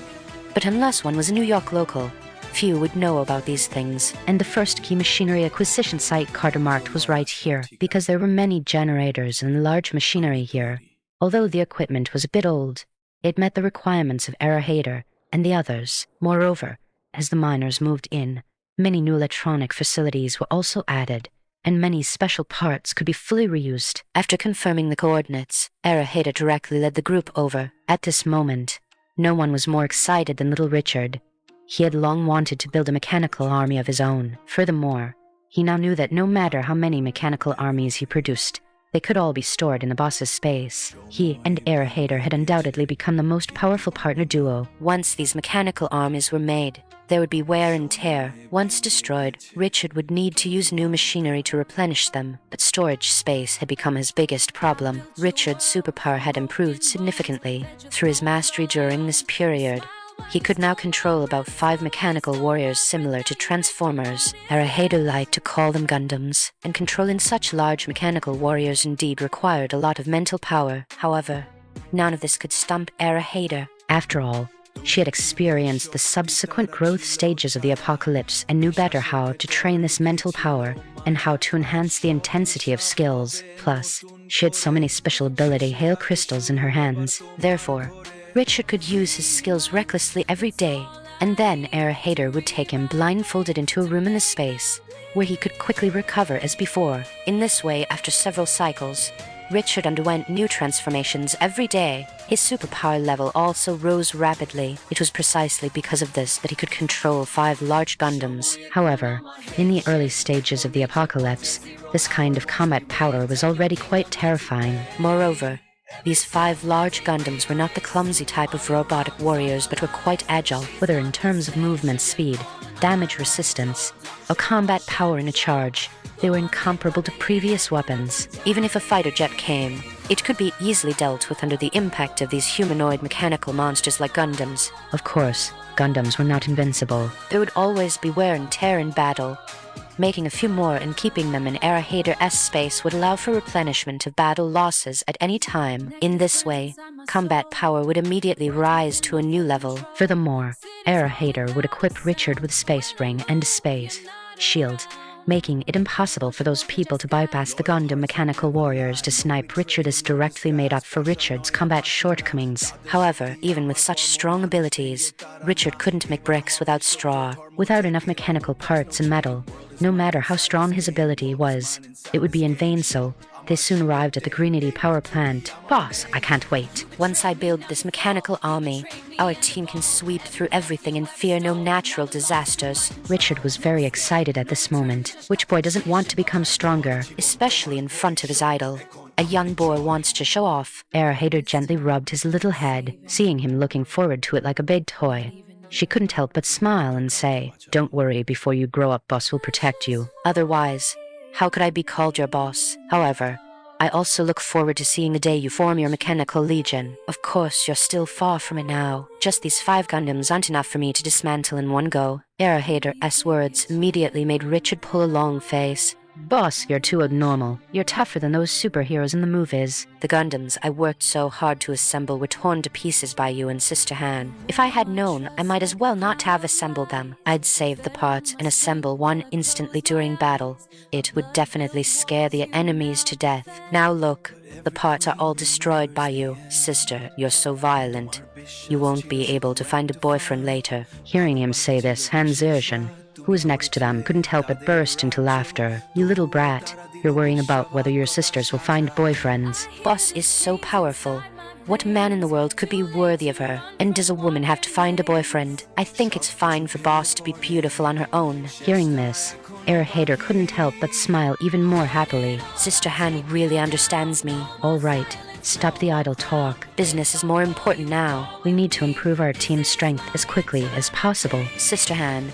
But unless one was a New York local, few would know about these things. And the first key machinery acquisition site Carter marked was right here, because there were many generators and large machinery here. Although the equipment was a bit old, it met the requirements of Era Hader and the others. Moreover, as the miners moved in, many new electronic facilities were also added, and many special parts could be fully reused. After confirming the coordinates, Era Hader directly led the group over. At this moment, no one was more excited than little Richard. He had long wanted to build a mechanical army of his own. Furthermore, he now knew that no matter how many mechanical armies he produced, they could all be stored in the boss's space. He and Era Hader had undoubtedly become the most powerful partner duo. Once these mechanical armies were made, there would be wear and tear. Once destroyed, Richard would need to use new machinery to replenish them, but storage space had become his biggest problem. Richard's superpower had improved significantly. Through his mastery during this period, he could now control about 5 mechanical warriors similar to Transformers. Era Hader liked to call them Gundams, and controlling such large mechanical warriors indeed required a lot of mental power. However, none of this could stump Era Hader. After all, she had experienced the subsequent growth stages of the apocalypse and knew better how to train this mental power and how to enhance the intensity of skills. Plus, she had so many special ability hail crystals in her hands. Therefore, Richard could use his skills recklessly every day, and then Era Hader would take him blindfolded into a room in the space, where he could quickly recover as before. In this way, after several cycles, Richard underwent new transformations every day. His superpower level also rose rapidly. It was precisely because of this that he could control 5 large Gundams. However, in the early stages of the apocalypse, this kind of combat power was already quite terrifying. Moreover, these 5 large Gundams were not the clumsy type of robotic warriors, but were quite agile, whether in terms of movement speed, damage resistance, or combat power in a charge. They were incomparable to previous weapons. Even if a fighter jet came, it could be easily dealt with under the impact of these humanoid mechanical monsters like Gundams. Of course, Gundams were not invincible. There would always be wear and tear in battle. Making a few more and keeping them in Era Hader's space would allow for replenishment of battle losses at any time. In this way, combat power would immediately rise to a new level. Furthermore, Era Hader would equip Richard with Space Ring and Space Shield, making it impossible for those people to bypass the Gundam mechanical warriors to snipe Richard. Is directly made up for Richard's combat shortcomings. However, even with such strong abilities, Richard couldn't make bricks without straw. Without enough mechanical parts and metal, no matter how strong his ability was, it would be in vain. So they soon arrived at the Greenity power plant. Boss, I can't wait. Once I build this mechanical army, our team can sweep through everything and fear no natural disasters. Richard was very excited at this moment. Which boy doesn't want to become stronger? Especially in front of his idol. A young boy wants to show off. Era Hader gently rubbed his little head, seeing him looking forward to it like a big toy. She couldn't help but smile and say, "Don't worry, before you grow up, boss will protect you." Otherwise, how could I be called your boss? However, I also look forward to seeing the day you form your mechanical legion. Of course, you're still far from it now. Just these 5 Gundams aren't enough for me to dismantle in one go. Erahater's words immediately made Richard pull a long face. Boss, you're too abnormal. You're tougher than those superheroes in the movies. The Gundams I worked so hard to assemble were torn to pieces by you and Sister Han. If I had known, I might as well not have assembled them. I'd save the parts and assemble one instantly during battle. It would definitely scare the enemies to death. Now look, the parts are all destroyed by you. Sister, you're so violent. You won't be able to find a boyfriend later. Hearing him say this, Han Zherzhen, who was next to them, couldn't help but burst into laughter. You little brat, you're worrying about whether your sisters will find boyfriends. Boss is so powerful. What man in the world could be worthy of her? And does a woman have to find a boyfriend? I think it's fine for Boss to be beautiful on her own. Hearing this, Erahater couldn't help but smile even more happily. Sister Han really understands me. All right, stop the idle talk. Business is more important now. We need to improve our team's strength as quickly as possible. Sister Han,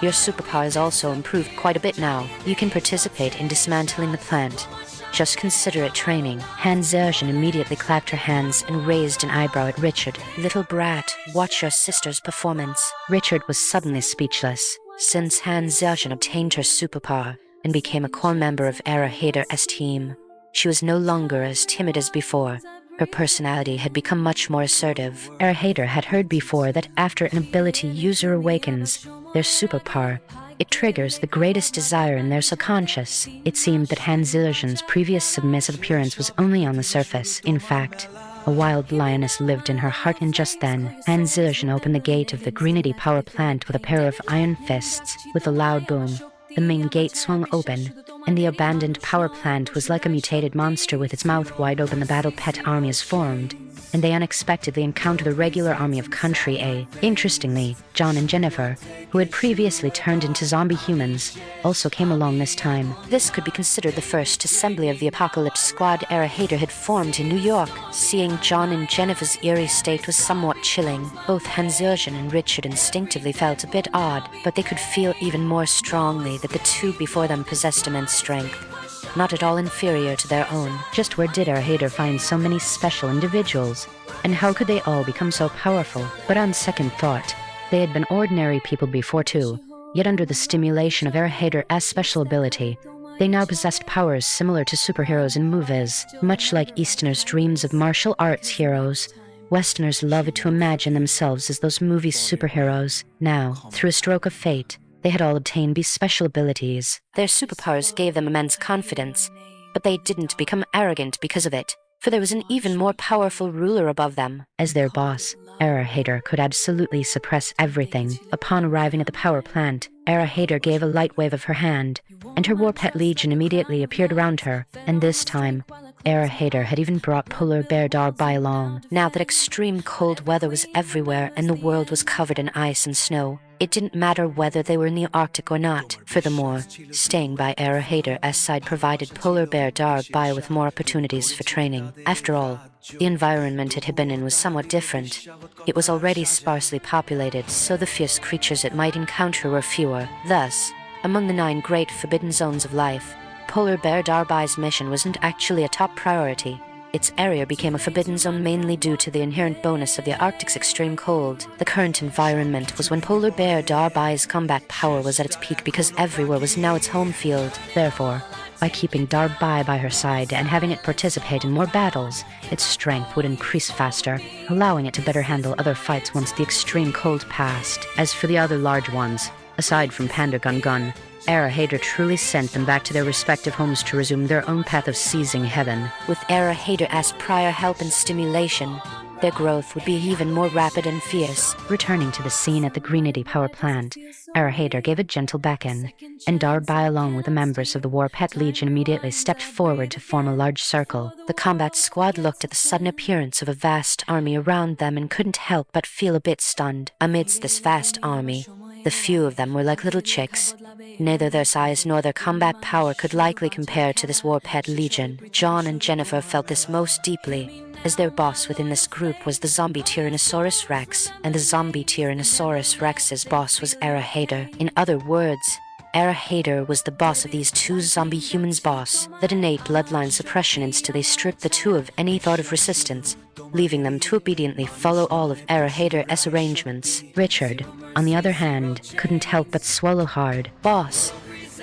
your superpower has also improved quite a bit now. You can participate in dismantling the plant. Just consider it training. Han Zherzhen immediately clapped her hands and raised an eyebrow at Richard. Little brat, watch your sister's performance. Richard was suddenly speechless. Since Han Zherzhen obtained her superpower and became a core member of Erahater's team, she was no longer as timid as before. Her personality had become much more assertive. Erahater had heard before that after an ability user awakens their superpower, it triggers the greatest desire in their subconscious. It seemed that Han Zherzhen's previous submissive appearance was only on the surface. In fact, a wild lioness lived in her heart, and just then, Han Zherzhen opened the gate of the Greenity power plant with a pair of iron fists. With a loud boom, the main gate swung open, and the abandoned power plant was like a mutated monster with its mouth wide open. The battle pet army is formed, and they unexpectedly encounter the regular army of Country A. Interestingly, John and Jennifer, who had previously turned into zombie humans, also came along this time. This could be considered the first assembly of the Apocalypse Squad Erahater had formed in New York. Seeing John and Jennifer's eerie state was somewhat chilling. Both Han Zherzhen and Richard instinctively felt a bit odd, but they could feel even more strongly that the two before them possessed immense strength, not at all inferior to their own. Just where did Erahater find so many special individuals? And how could they all become so powerful? But on second thought, they had been ordinary people before too, yet under the stimulation of Erahater's special ability, they now possessed powers similar to superheroes in movies. Much like Easterners' dreams of martial arts heroes, Westerners love to imagine themselves as those movie superheroes. Now, through a stroke of fate, they had all obtained these special abilities. Their superpowers gave them immense confidence, but they didn't become arrogant because of it, for there was an even more powerful ruler above them. As their boss, Erahater could absolutely suppress everything. Upon arriving at the power plant, Erahater gave a light wave of her hand, and her Warpet Legion immediately appeared around her, and this time, Erahater had even brought Polar Bear Darby along. Now that extreme cold weather was everywhere and the world was covered in ice and snow, it didn't matter whether they were in the Arctic or not. Furthermore, staying by Erahater's side provided Polar Bear Darby with more opportunities for training. After all, the environment it had been in was somewhat different. It was already sparsely populated, so the fierce creatures it might encounter were fewer. Thus, among the 9 great forbidden zones of life, Polar Bear Darby's mission wasn't actually a top priority. Its area became a forbidden zone mainly due to the inherent bonus of the Arctic's extreme cold. The current environment was when Polar Bear Darby's combat power was at its peak because everywhere was now its home field. Therefore, by keeping Darby by her side and having it participate in more battles, its strength would increase faster, allowing it to better handle other fights once the extreme cold passed. As for the other large ones, aside from Panda Gun Gun, Erahater truly sent them back to their respective homes to resume their own path of seizing heaven. With Erahater's prior help and stimulation, their growth would be even more rapid and fierce. Returning to the scene at the Greenity power plant, Erahater gave a gentle beckon, and Darby along with the members of the Warpet Legion immediately stepped forward to form a large circle. The combat squad looked at the sudden appearance of a vast army around them and couldn't help but feel a bit stunned. Amidst this vast army, the few of them were like little chicks. Neither their size nor their combat power could likely compare to this Warpet Legion. John and Jennifer felt this most deeply, as their boss within this group was the zombie Tyrannosaurus Rex, and the zombie Tyrannosaurus Rex's boss was Erahater. In other words, Era Hader was the boss of these two zombie humans boss. That innate bloodline suppression instantly stripped the two of any thought of resistance, leaving them to obediently follow all of Era Hader's arrangements. Richard, on the other hand, couldn't help but swallow hard. Boss,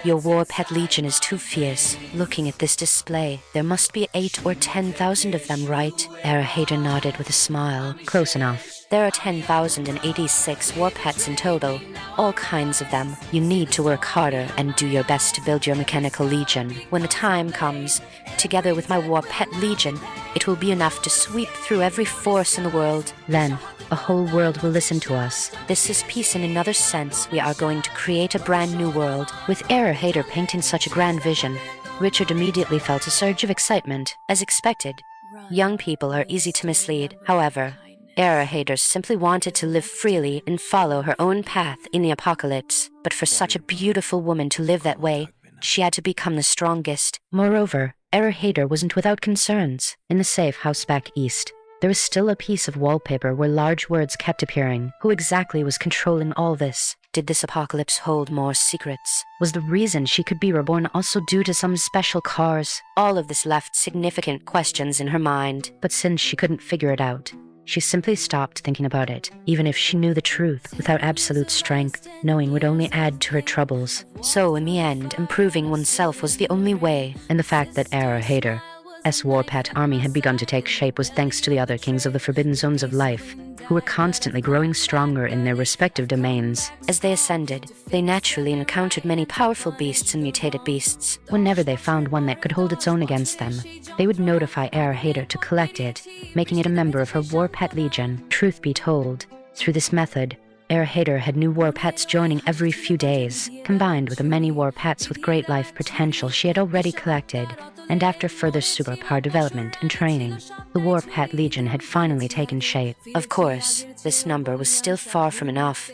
your war pet legion is too fierce. Looking at this display, there must be 8 or 10,000 of them, right? Era Hader nodded with a smile. Close enough. There are 10,086 war pets in total, all kinds of them. You need to work harder and do your best to build your mechanical legion. When the time comes, together with my war pet legion, it will be enough to sweep through every force in the world. Then, a whole world will listen to us. This is peace in another sense. We are going to create a brand new world. With Era Hader painting such a grand vision, Richard immediately felt a surge of excitement. As expected, young people are easy to mislead. However, Era Hader simply wanted to live freely and follow her own path in the apocalypse. But for such a beautiful woman to live that way, she had to become the strongest. Moreover, Era Hader wasn't without concerns. In the safe house back east, there was still a piece of wallpaper where large words kept appearing. Who exactly was controlling all this? Did this apocalypse hold more secrets? Was the reason she could be reborn also due to some special cause? All of this left significant questions in her mind. But since she couldn't figure it out, she simply stopped thinking about it. Even if she knew the truth, without absolute strength, knowing would only add to her troubles. So in the end, improving oneself was the only way. And the fact that Era Hader's warpet army had begun to take shape was thanks to the other kings of the Forbidden Zones of Life, who were constantly growing stronger in their respective domains. As they ascended, they naturally encountered many powerful beasts and mutated beasts. Whenever they found one that could hold its own against them, they would notify Era Hader to collect it, making it a member of her war pet legion. Truth be told, through this method, Era Hader had new war pets joining every few days, combined with the many war pets with great life potential she had already collected. And after further superpower development and training, the War Pet Legion had finally taken shape. Of course, this number was still far from enough.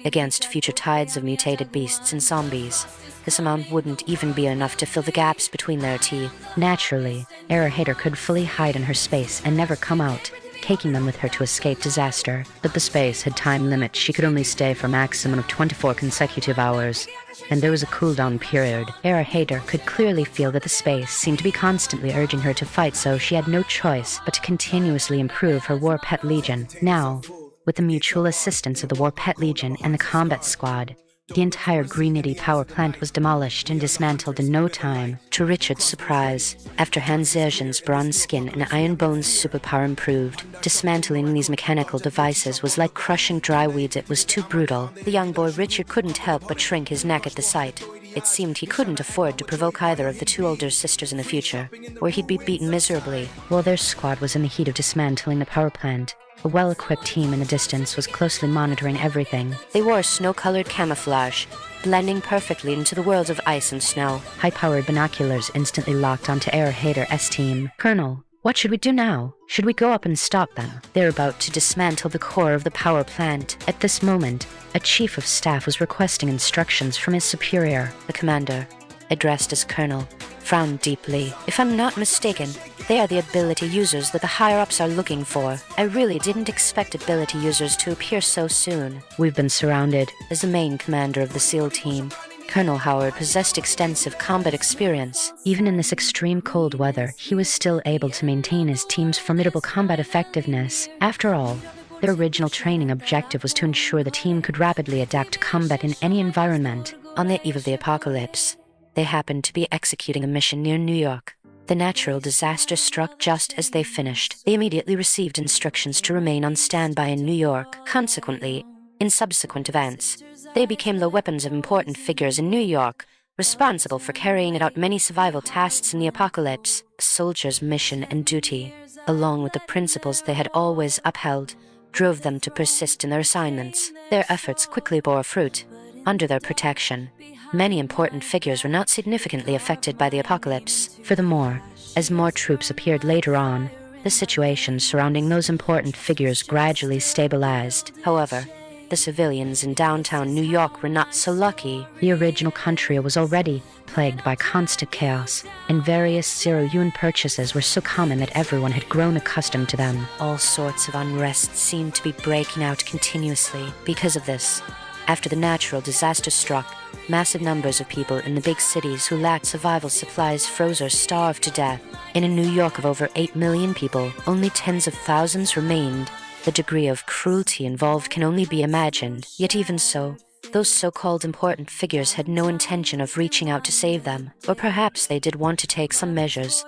Against future tides of mutated beasts and zombies, this amount wouldn't even be enough to fill the gaps between their teeth. Naturally, Era Hader could fully hide in her space and never come out, taking them with her to escape disaster. But the space had time limits. She could only stay for a maximum of 24 consecutive hours, and there was a cooldown period. Era Hader could clearly feel that the space seemed to be constantly urging her to fight, so she had no choice but to continuously improve her War Pet Legion. Now, with the mutual assistance of the War Pet Legion and the combat squad, the entire Greenity power plant was demolished and dismantled in no time. To Richard's surprise, after Han Zhejian's bronze skin and iron bones superpower improved, dismantling these mechanical devices was like crushing dry weeds. It was too brutal. The young boy Richard couldn't help but shrink his neck at the sight. It seemed he couldn't afford to provoke either of the two older sisters in the future, or he'd be beaten miserably. While their squad was in the heat of dismantling the power plant, a well-equipped team in the distance was closely monitoring everything. They wore snow-colored camouflage, blending perfectly into the worlds of ice and snow. High-powered binoculars instantly locked onto Era Hader's team. "Colonel, what should we do now? Should we go up and stop them? They're about to dismantle the core of the power plant." At this moment, a chief of staff was requesting instructions from his superior. The commander, addressed as Colonel, frowned deeply. "If I'm not mistaken, they are the ability users that the higher-ups are looking for. I really didn't expect ability users to appear so soon." "We've been surrounded." As the main commander of the SEAL team, Colonel Howard possessed extensive combat experience. Even in this extreme cold weather, he was still able to maintain his team's formidable combat effectiveness. After all, their original training objective was to ensure the team could rapidly adapt to combat in any environment. On the eve of the apocalypse, they happened to be executing a mission near New York. The natural disaster struck just as they finished. They immediately received instructions to remain on standby in New York. Consequently, in subsequent events, they became the weapons of important figures in New York, responsible for carrying out many survival tasks in the apocalypse. A soldier's mission and duty, along with the principles they had always upheld, drove them to persist in their assignments. Their efforts quickly bore fruit. Under their protection, many important figures were not significantly affected by the apocalypse. Furthermore, as more troops appeared later on, the situation surrounding those important figures gradually stabilized. However, the civilians in downtown New York were not so lucky. The original country was already plagued by constant chaos, and various zero-yuan purchases were so common that everyone had grown accustomed to them. All sorts of unrest seemed to be breaking out continuously. Because of this, after the natural disaster struck, Massive numbers of people in the big cities who lacked survival supplies froze or starved to death. In a New York of over 8 million people, only tens of thousands remained. The degree of cruelty involved can only be imagined, yet even so, those so-called important figures had no intention of reaching out to save them, or perhaps they did want to take some measures.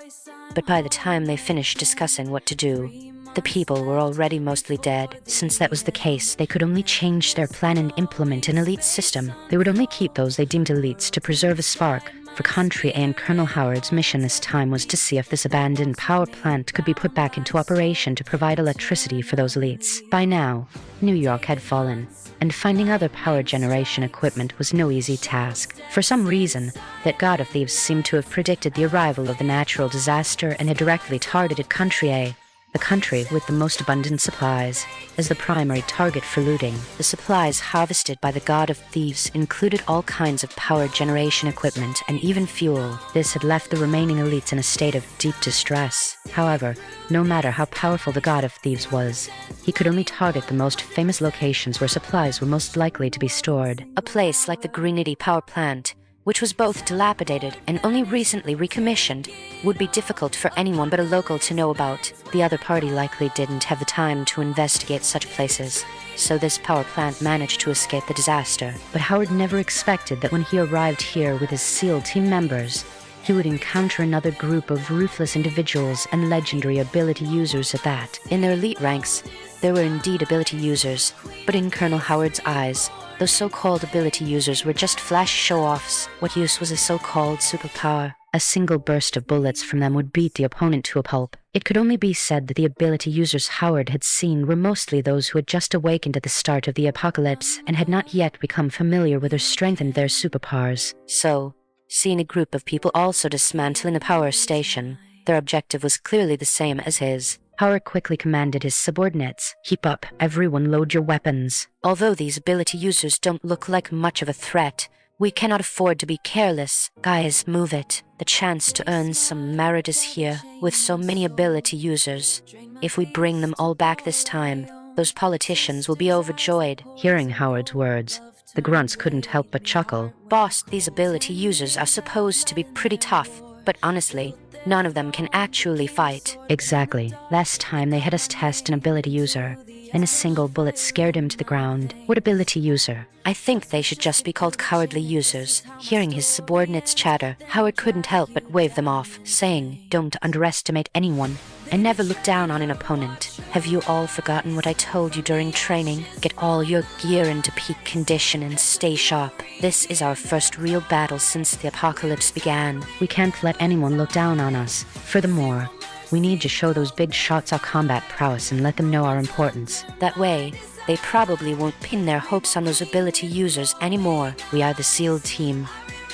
But by the time they finished discussing what to do, the people were already mostly dead. Since that was the case, they could only change their plan and implement an elite system. They would only keep those they deemed elites to preserve a spark. For Country A and Colonel Howard's mission this time was to see if this abandoned power plant could be put back into operation to provide electricity for those elites. By now, New York had fallen, and finding other power generation equipment was no easy task. For some reason, that god of thieves seemed to have predicted the arrival of the natural disaster and had directly targeted Country A, the country with the most abundant supplies, as the primary target for looting. The supplies harvested by the god of thieves included all kinds of power generation equipment and even fuel. This had left the remaining elites in a state of deep distress. However, no matter how powerful the god of thieves was, he could only target the most famous locations where supplies were most likely to be stored. A place like the Greenity power plant, which was both dilapidated and only recently recommissioned, would be difficult for anyone but a local to know about. The other party likely didn't have the time to investigate such places, so this power plant managed to escape the disaster. But Howard never expected that when he arrived here with his SEAL team members, he would encounter another group of ruthless individuals and legendary ability users at that. In their elite ranks, there were indeed ability users, but in Colonel Howard's eyes, those so-called ability users were just flash show-offs. What use was a so-called superpower? A single burst of bullets from them would beat the opponent to a pulp. It could only be said that the ability users Howard had seen were mostly those who had just awakened at the start of the apocalypse and had not yet become familiar with or strengthened their superpowers. So, seeing a group of people also dismantling a power station, their objective was clearly the same as his. Howard quickly commanded his subordinates, "Keep up, everyone load your weapons." Although these ability users don't look like much of a threat, we cannot afford to be careless. Guys, move it. The chance to earn some merit is here, with so many ability users. If we bring them all back this time, those politicians will be overjoyed. Hearing Howard's words, the grunts couldn't help but chuckle. Boss, these ability users are supposed to be pretty tough, but honestly, none of them can actually fight. Exactly. Last time they had us test an ability user, and a single bullet scared him to the ground. What ability user? I think they should just be called cowardly users. Hearing his subordinates chatter, Howard couldn't help but wave them off, saying, "Don't underestimate anyone, and never look down on an opponent. Have you all forgotten what I told you during training? Get all your gear into peak condition and stay sharp. This is our first real battle since the apocalypse began." We can't let anyone look down on us. Furthermore, we need to show those big shots our combat prowess and let them know our importance. That way, they probably won't pin their hopes on those ability users anymore. We are the SEAL team.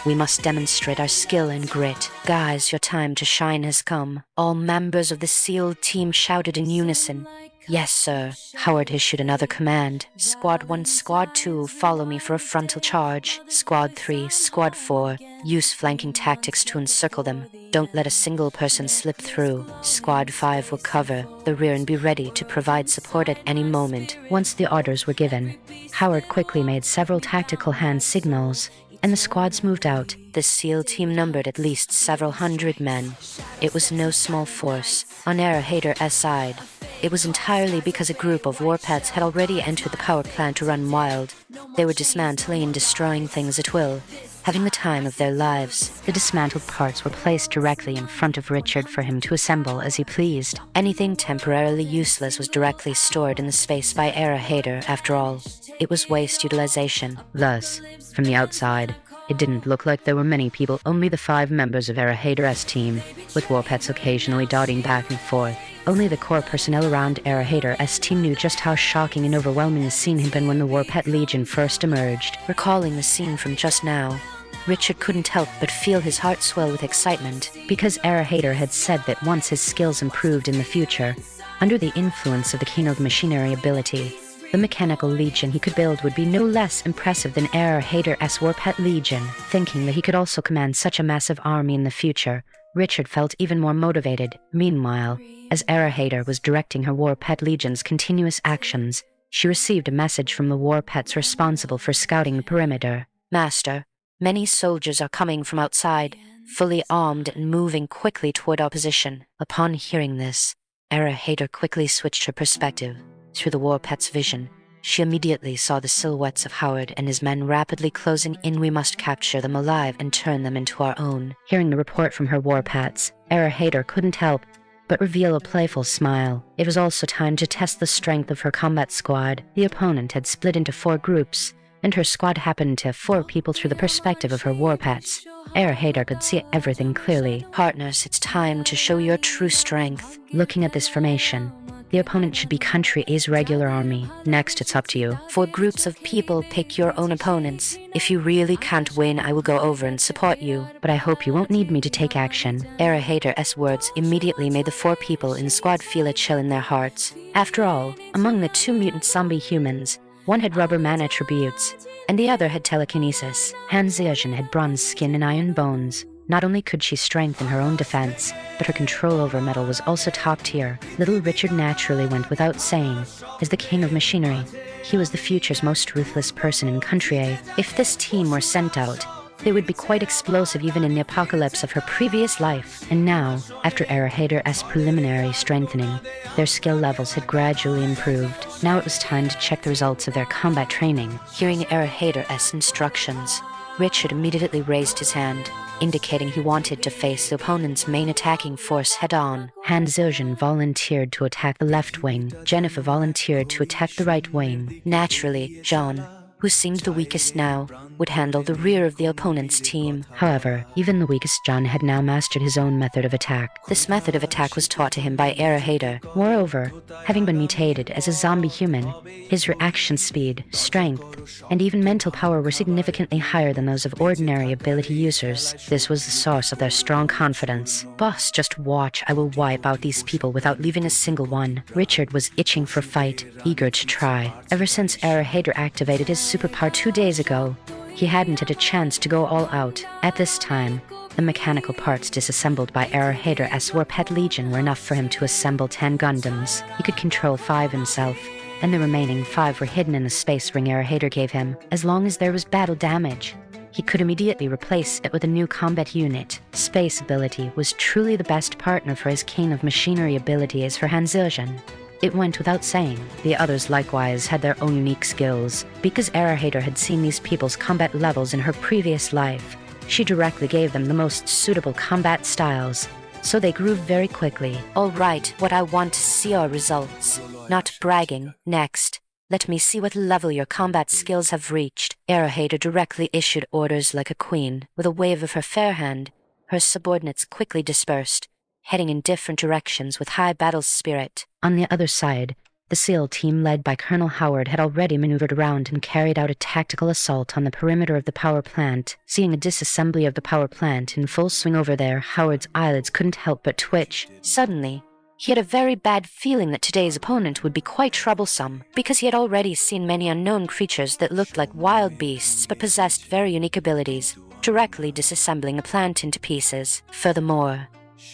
We must demonstrate our skill and grit. Guys, your time to shine has come. All members of the SEAL team shouted in unison. "Yes, sir." Howard issued another command. Squad 1, Squad 2, follow me for a frontal charge. Squad 3, Squad 4, use flanking tactics to encircle them. Don't let a single person slip through. Squad 5 will cover the rear and be ready to provide support at any moment. Once the orders were given, Howard quickly made several tactical hand signals, and the squads moved out. The SEAL team numbered at least several hundred men. It was no small force. On Hader's side, it was entirely because a group of war pets had already entered the power plant to run wild. They were dismantling and destroying things at will, having the time of their lives. The dismantled parts were placed directly in front of Richard for him to assemble as he pleased. Anything temporarily useless was directly stored in the space by Hader. After all, it was waste utilization. Thus, from the outside, it didn't look like there were many people, only the 5 members of Hader's team, with war pets occasionally darting back and forth. Only the core personnel around Hader's team knew just how shocking and overwhelming the scene had been when the Warpet Legion first emerged. Recalling the scene from just now, Richard couldn't help but feel his heart swell with excitement. Because Hader had said that once his skills improved in the future, under the influence of the keynote machinery ability, the mechanical legion he could build would be no less impressive than Hader's Warpet Legion. Thinking that he could also command such a massive army in the future, Richard felt even more motivated. Meanwhile, as Hader was directing her Warpet Legion's continuous actions, she received a message from the Warpets responsible for scouting the perimeter. "Master, Many soldiers are coming from outside, fully armed and moving quickly toward our position. Upon hearing this, Hader quickly switched her perspective. Through the war pet's vision, she immediately saw the silhouettes of Howard and his men rapidly closing in. We must capture them alive and turn them into our own. Hearing the report from her war pets, Hader couldn't help but reveal a playful smile. It was also time to test the strength of her combat squad. The opponent had split into 4 groups, and her squad happened to have 4 people through the perspective of her war pets. Hader could see everything clearly. Partners, it's time to show your true strength. Looking at this formation, the opponent should be Country A's regular army. Next, it's up to you. 4 groups of people, pick your own opponents. If you really can't win, I will go over and support you. But I hope you won't need me to take action. Hader's words immediately made the 4 people in the squad feel a chill in their hearts. After all, among the 2 mutant zombie humans, one had rubber man attributes, and the other had telekinesis. Han Zeozhen had bronze skin and iron bones. Not only could she strengthen her own defense, but her control over metal was also top tier. Little Richard naturally went without saying. As the king of machinery, he was the future's most ruthless person in Country A. If this team were sent out, they would be quite explosive even in the apocalypse of her previous life. And now, after Hader's preliminary strengthening, their skill levels had gradually improved. Now it was time to check the results of their combat training. Hearing Hader's instructions, Richard immediately raised his hand, indicating he wanted to face the opponent's main attacking force head-on. Han Zeozhen volunteered to attack the left wing. Jennifer volunteered to attack the right wing. Naturally, John, who seemed the weakest now, would handle the rear of the opponent's team. However, even the weakest John had now mastered his own method of attack. This method of attack was taught to him by Hader. Moreover, having been mutated as a zombie human, his reaction speed, strength, and even mental power were significantly higher than those of ordinary ability users. This was the source of their strong confidence. Boss, just watch. I will wipe out these people without leaving a single one. Richard was itching for fight, eager to try. Ever since Hader activated his superpower 2 days ago, he hadn't had a chance to go all out. At this time, the mechanical parts disassembled by Hader's War Pet Legion were enough for him to assemble 10 Gundams. He could control 5 himself, and the remaining 5 were hidden in the space ring Hader gave him. As long as there was battle damage, he could immediately replace it with a new combat unit. Space ability was truly the best partner for his King of Machinery ability as for Han Zeozhen. It went without saying. The others likewise had their own unique skills. Because Hader had seen these people's combat levels in her previous life, she directly gave them the most suitable combat styles, so they grew very quickly. All right, what I want to see are results, not bragging. Next, let me see what level your combat skills have reached. Hader directly issued orders like a queen. With a wave of her fair hand, her subordinates quickly dispersed, heading in different directions with high battle spirit. On the other side, the SEAL team led by Colonel Howard had already maneuvered around and carried out a tactical assault on the perimeter of the power plant. Seeing a disassembly of the power plant in full swing over there, Howard's eyelids couldn't help but twitch. Suddenly, he had a very bad feeling that today's opponent would be quite troublesome, because he had already seen many unknown creatures that looked like wild beasts but possessed very unique abilities, directly disassembling a plant into pieces. Furthermore,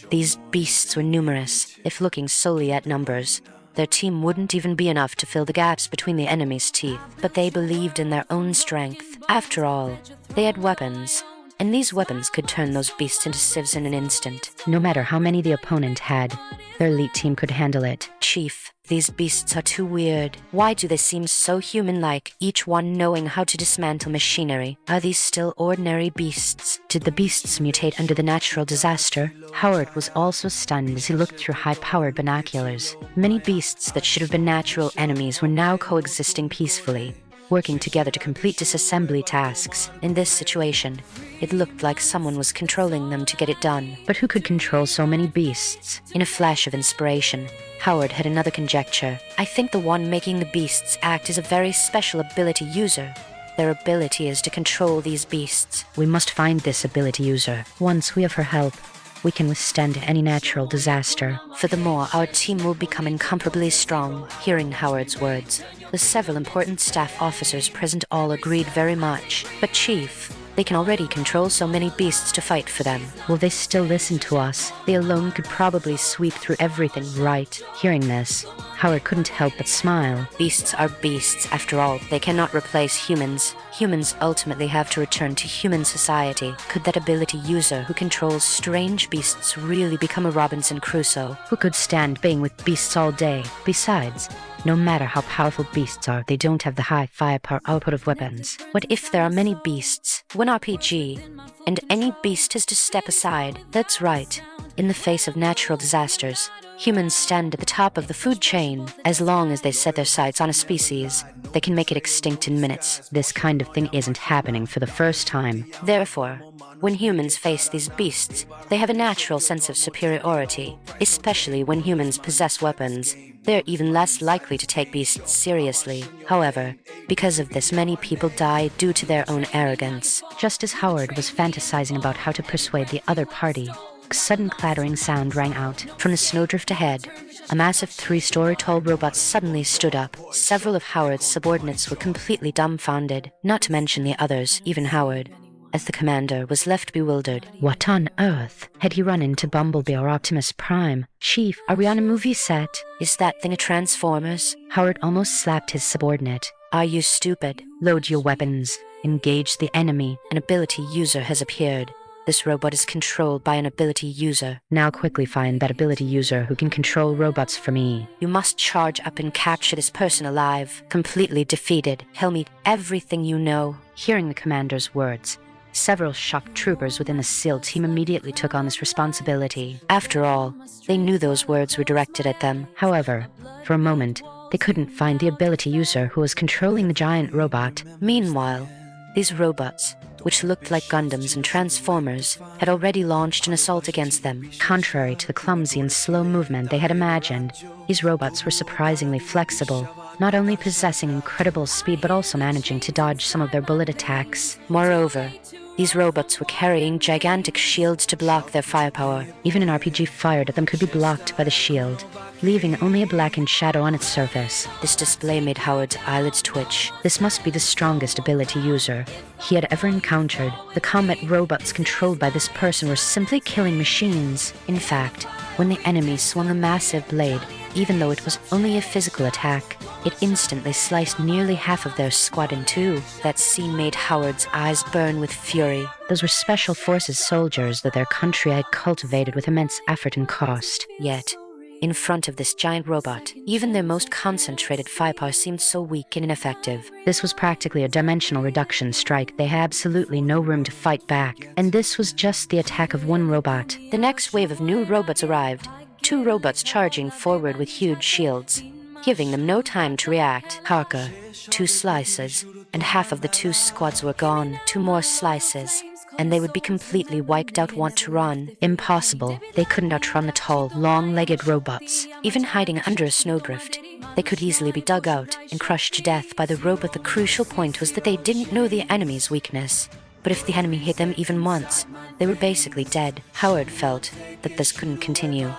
these beasts were numerous. If looking solely at numbers, their team wouldn't even be enough to fill the gaps between the enemy's teeth. But they believed in their own strength. After all, they had weapons, and these weapons could turn those beasts into sieves in an instant. No matter how many the opponent had, their elite team could handle it. Chief, these beasts are too weird. Why do they seem so human-like, each one knowing how to dismantle machinery? Are these still ordinary beasts? Did the beasts mutate under the natural disaster? Howard was also stunned as he looked through high-powered binoculars. Many beasts that should have been natural enemies were now coexisting peacefully, working together to complete disassembly tasks. In this situation, it looked like someone was controlling them to get it done. But who could control so many beasts? In a flash of inspiration, Howard had another conjecture. I think the one making the beasts act is a very special ability user. Their ability is to control these beasts. We must find this ability user. Once we have her help, we can withstand any natural disaster. Furthermore, our team will become incomparably strong. Hearing Howard's words, the several important staff officers present all agreed very much. But Chief, They can already control so many beasts to fight for them. Will they still listen to us? They alone could probably sweep through everything, right? Hearing this, Howard couldn't help but smile. Beasts are beasts, after all. They cannot replace humans. Humans ultimately have to return to human society. Could that ability user who controls strange beasts really become a Robinson Crusoe? Who could stand being with beasts all day? Besides, no matter how powerful beasts are, they don't have the high firepower output of weapons. What if there are many beasts, one RPG, and any beast has to step aside? That's right. In the face of natural disasters, humans stand at the top of the food chain. As long as they set their sights on a species, they can make it extinct in minutes. This kind of thing isn't happening for the first time. Therefore, when humans face these beasts, they have a natural sense of superiority, especially when humans possess weapons. They're even less likely to take beasts seriously. However, because of this, many people die due to their own arrogance. Just as Howard was fantasizing about how to persuade the other party, a sudden clattering sound rang out. From the snowdrift ahead, a massive 3-story tall robot suddenly stood up. Several of Howard's subordinates were completely dumbfounded, not to mention the others, even Howard, as the commander was left bewildered. What on earth? Had he run into Bumblebee or Optimus Prime? Chief, are we on a movie set? Is that thing a Transformers? Howard almost slapped his subordinate. Are you stupid? Load your weapons. Engage the enemy. An ability user has appeared. This robot is controlled by an ability user. Now quickly find that ability user who can control robots for me. You must charge up and capture this person alive. Completely defeated. Tell me everything you know. Hearing the commander's words, several shocked troopers within the SEAL team immediately took on this responsibility. After all, they knew those words were directed at them. However, for a moment, they couldn't find the ability user who was controlling the giant robot. Meanwhile, these robots, which looked like Gundams and Transformers, had already launched an assault against them. Contrary to the clumsy and slow movement they had imagined, these robots were surprisingly flexible, not only possessing incredible speed but also managing to dodge some of their bullet attacks. Moreover, these robots were carrying gigantic shields to block their firepower. Even an RPG fired at them could be blocked by the shield, leaving only a blackened shadow on its surface. This display made Howard's eyelids twitch. This must be the strongest ability user he had ever encountered. The combat robots controlled by this person were simply killing machines. In fact, when the enemy swung a massive blade, even though it was only a physical attack, it instantly sliced nearly half of their squad in two. That scene made Howard's eyes burn with fury. Those were special forces soldiers that their country had cultivated with immense effort and cost. Yet, in front of this giant robot, even their most concentrated firepower seemed so weak and ineffective. This was practically a dimensional reduction strike. They had absolutely no room to fight back. And this was just the attack of one robot. The next wave of new robots arrived. 2 robots charging forward with huge shields, giving them no time to react. Harker, 2 slices, and half of the 2 squads were gone. 2 more slices, and they would be completely wiped out. Want to run? Impossible. They couldn't outrun the tall, long-legged robots. Even hiding under a snowdrift, they could easily be dug out and crushed to death by the robot. The crucial point was that they didn't know the enemy's weakness. But if the enemy hit them even once, they were basically dead. Howard felt that this couldn't continue.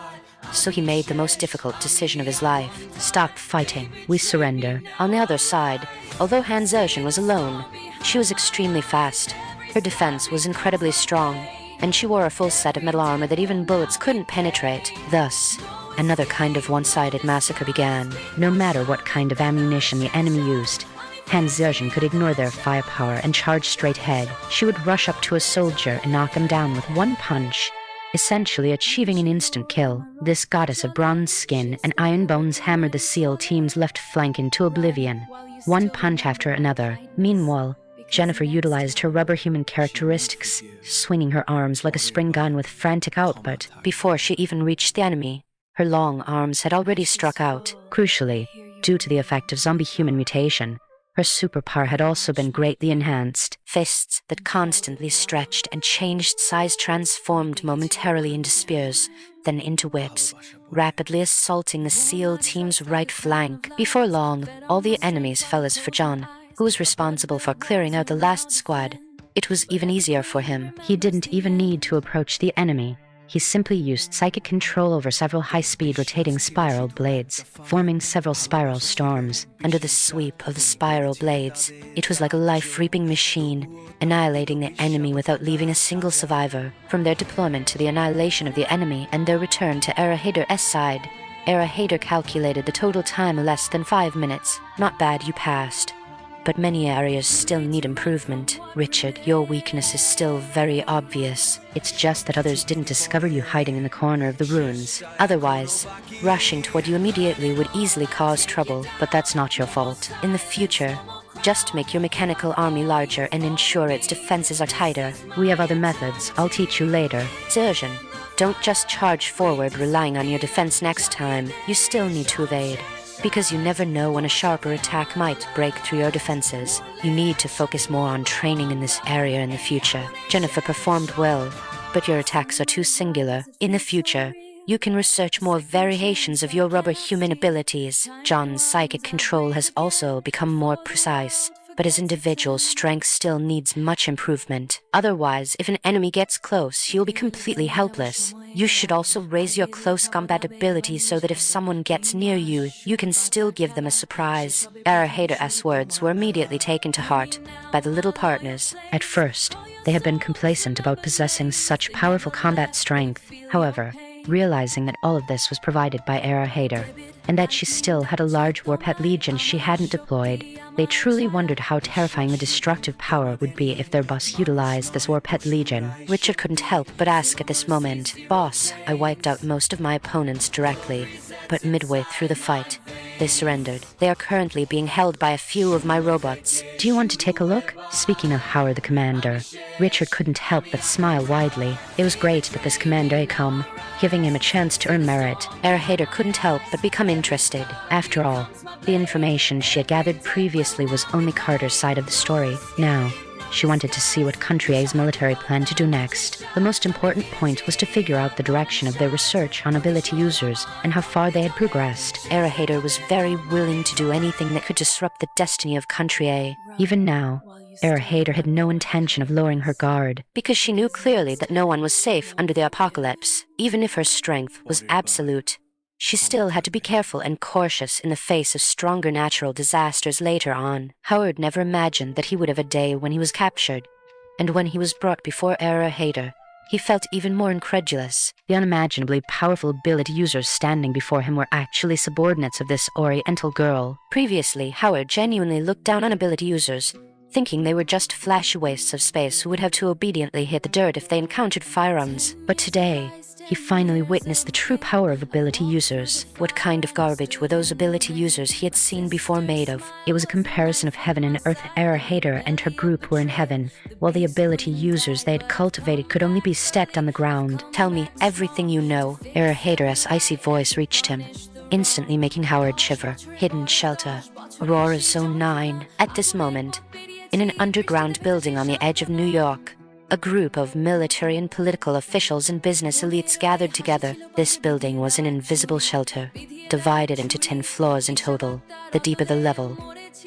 So he made the most difficult decision of his life. Stop fighting. We surrender. On the other side, although Han Zerjian was alone, she was extremely fast. Her defense was incredibly strong, and she wore a full set of metal armor that even bullets couldn't penetrate. Thus, another kind of one-sided massacre began. No matter what kind of ammunition the enemy used, Han Zerjian could ignore their firepower and charge straight ahead. She would rush up to a soldier and knock him down with one punch, essentially achieving an instant kill. This goddess of bronze skin and iron bones hammered the SEAL team's left flank into oblivion, one punch after another. Meanwhile, Jennifer utilized her rubber human characteristics, swinging her arms like a spring gun with frantic output. Before she even reached the enemy, her long arms had already struck out. Crucially, due to the effect of zombie human mutation, her superpower had also been greatly enhanced. Fists that constantly stretched and changed size transformed momentarily into spears, then into whips, rapidly assaulting the SEAL team's right flank. Before long, all the enemies fell as for John, who was responsible for clearing out the last squad. It was even easier for him. He didn't even need to approach the enemy. He simply used psychic control over several high-speed rotating spiral blades, forming several spiral storms. Under the sweep of the spiral blades, it was like a life-reaping machine, annihilating the enemy without leaving a single survivor. From their deployment to the annihilation of the enemy and their return to Erahader's side, Erahader calculated the total time less than 5 minutes. Not bad, you passed. But many areas still need improvement. Richard, your weakness is still very obvious. It's just that others didn't discover you hiding in the corner of the ruins. Otherwise, rushing toward you immediately would easily cause trouble. But that's not your fault. In the future, just make your mechanical army larger and ensure its defenses are tighter. We have other methods. I'll teach you later. Zerjan, don't just charge forward relying on your defense next time. You still need to evade. Because you never know when a sharper attack might break through your defenses. You need to focus more on training in this area in the future. Jennifer performed well, but your attacks are too singular. In the future, you can research more variations of your rubber human abilities. John's psychic control has also become more precise, but his individual strength still needs much improvement. Otherwise, if an enemy gets close, you'll be completely helpless. You should also raise your close combat ability so that if someone gets near you, you can still give them a surprise. Erahader's words were immediately taken to heart by the little partners. At first, they had been complacent about possessing such powerful combat strength. However, realizing that all of this was provided by Erahader, and that she still had a large Warpet Legion she hadn't deployed, they truly wondered how terrifying the destructive power would be if their boss utilized this Warpet Legion. Richard couldn't help but ask at this moment, "Boss, I wiped out most of my opponents directly, but midway through the fight, they surrendered. They are currently being held by a few of my robots." Do you want to take a look? Speaking of Howard the Commander, Richard couldn't help but smile widely. It was great that this commander had come, giving him a chance to earn merit. Erahader couldn't help but become interested. After all, the information she had gathered previously was only Carter's side of the story. Now, she wanted to see what Country A's military planned to do next. The most important point was to figure out the direction of their research on ability users and how far they had progressed. Erahader was very willing to do anything that could disrupt the destiny of Country A. Even now, Erahader had no intention of lowering her guard. Because she knew clearly that no one was safe under the apocalypse, even if her strength was absolute. She still had to be careful and cautious in the face of stronger natural disasters later on. Howard never imagined that he would have a day when he was captured, and when he was brought before Erahader, he felt even more incredulous. The unimaginably powerful ability users standing before him were actually subordinates of this Oriental girl. Previously, Howard genuinely looked down on ability users, thinking they were just flashy wastes of space who would have to obediently hit the dirt if they encountered firearms. But today, he finally witnessed the true power of ability users. What kind of garbage were those ability users he had seen before made of? It was a comparison of heaven and earth. Erahader and her group were in heaven, while the ability users they had cultivated could only be stepped on the ground. Tell me everything you know. Erahader's icy voice reached him, instantly making Howard shiver. Hidden shelter. Aurora Zone 9. At this moment, in an underground building on the edge of New York, a group of military and political officials and business elites gathered together. This building was an invisible shelter, divided into 10 floors in total. The deeper the level,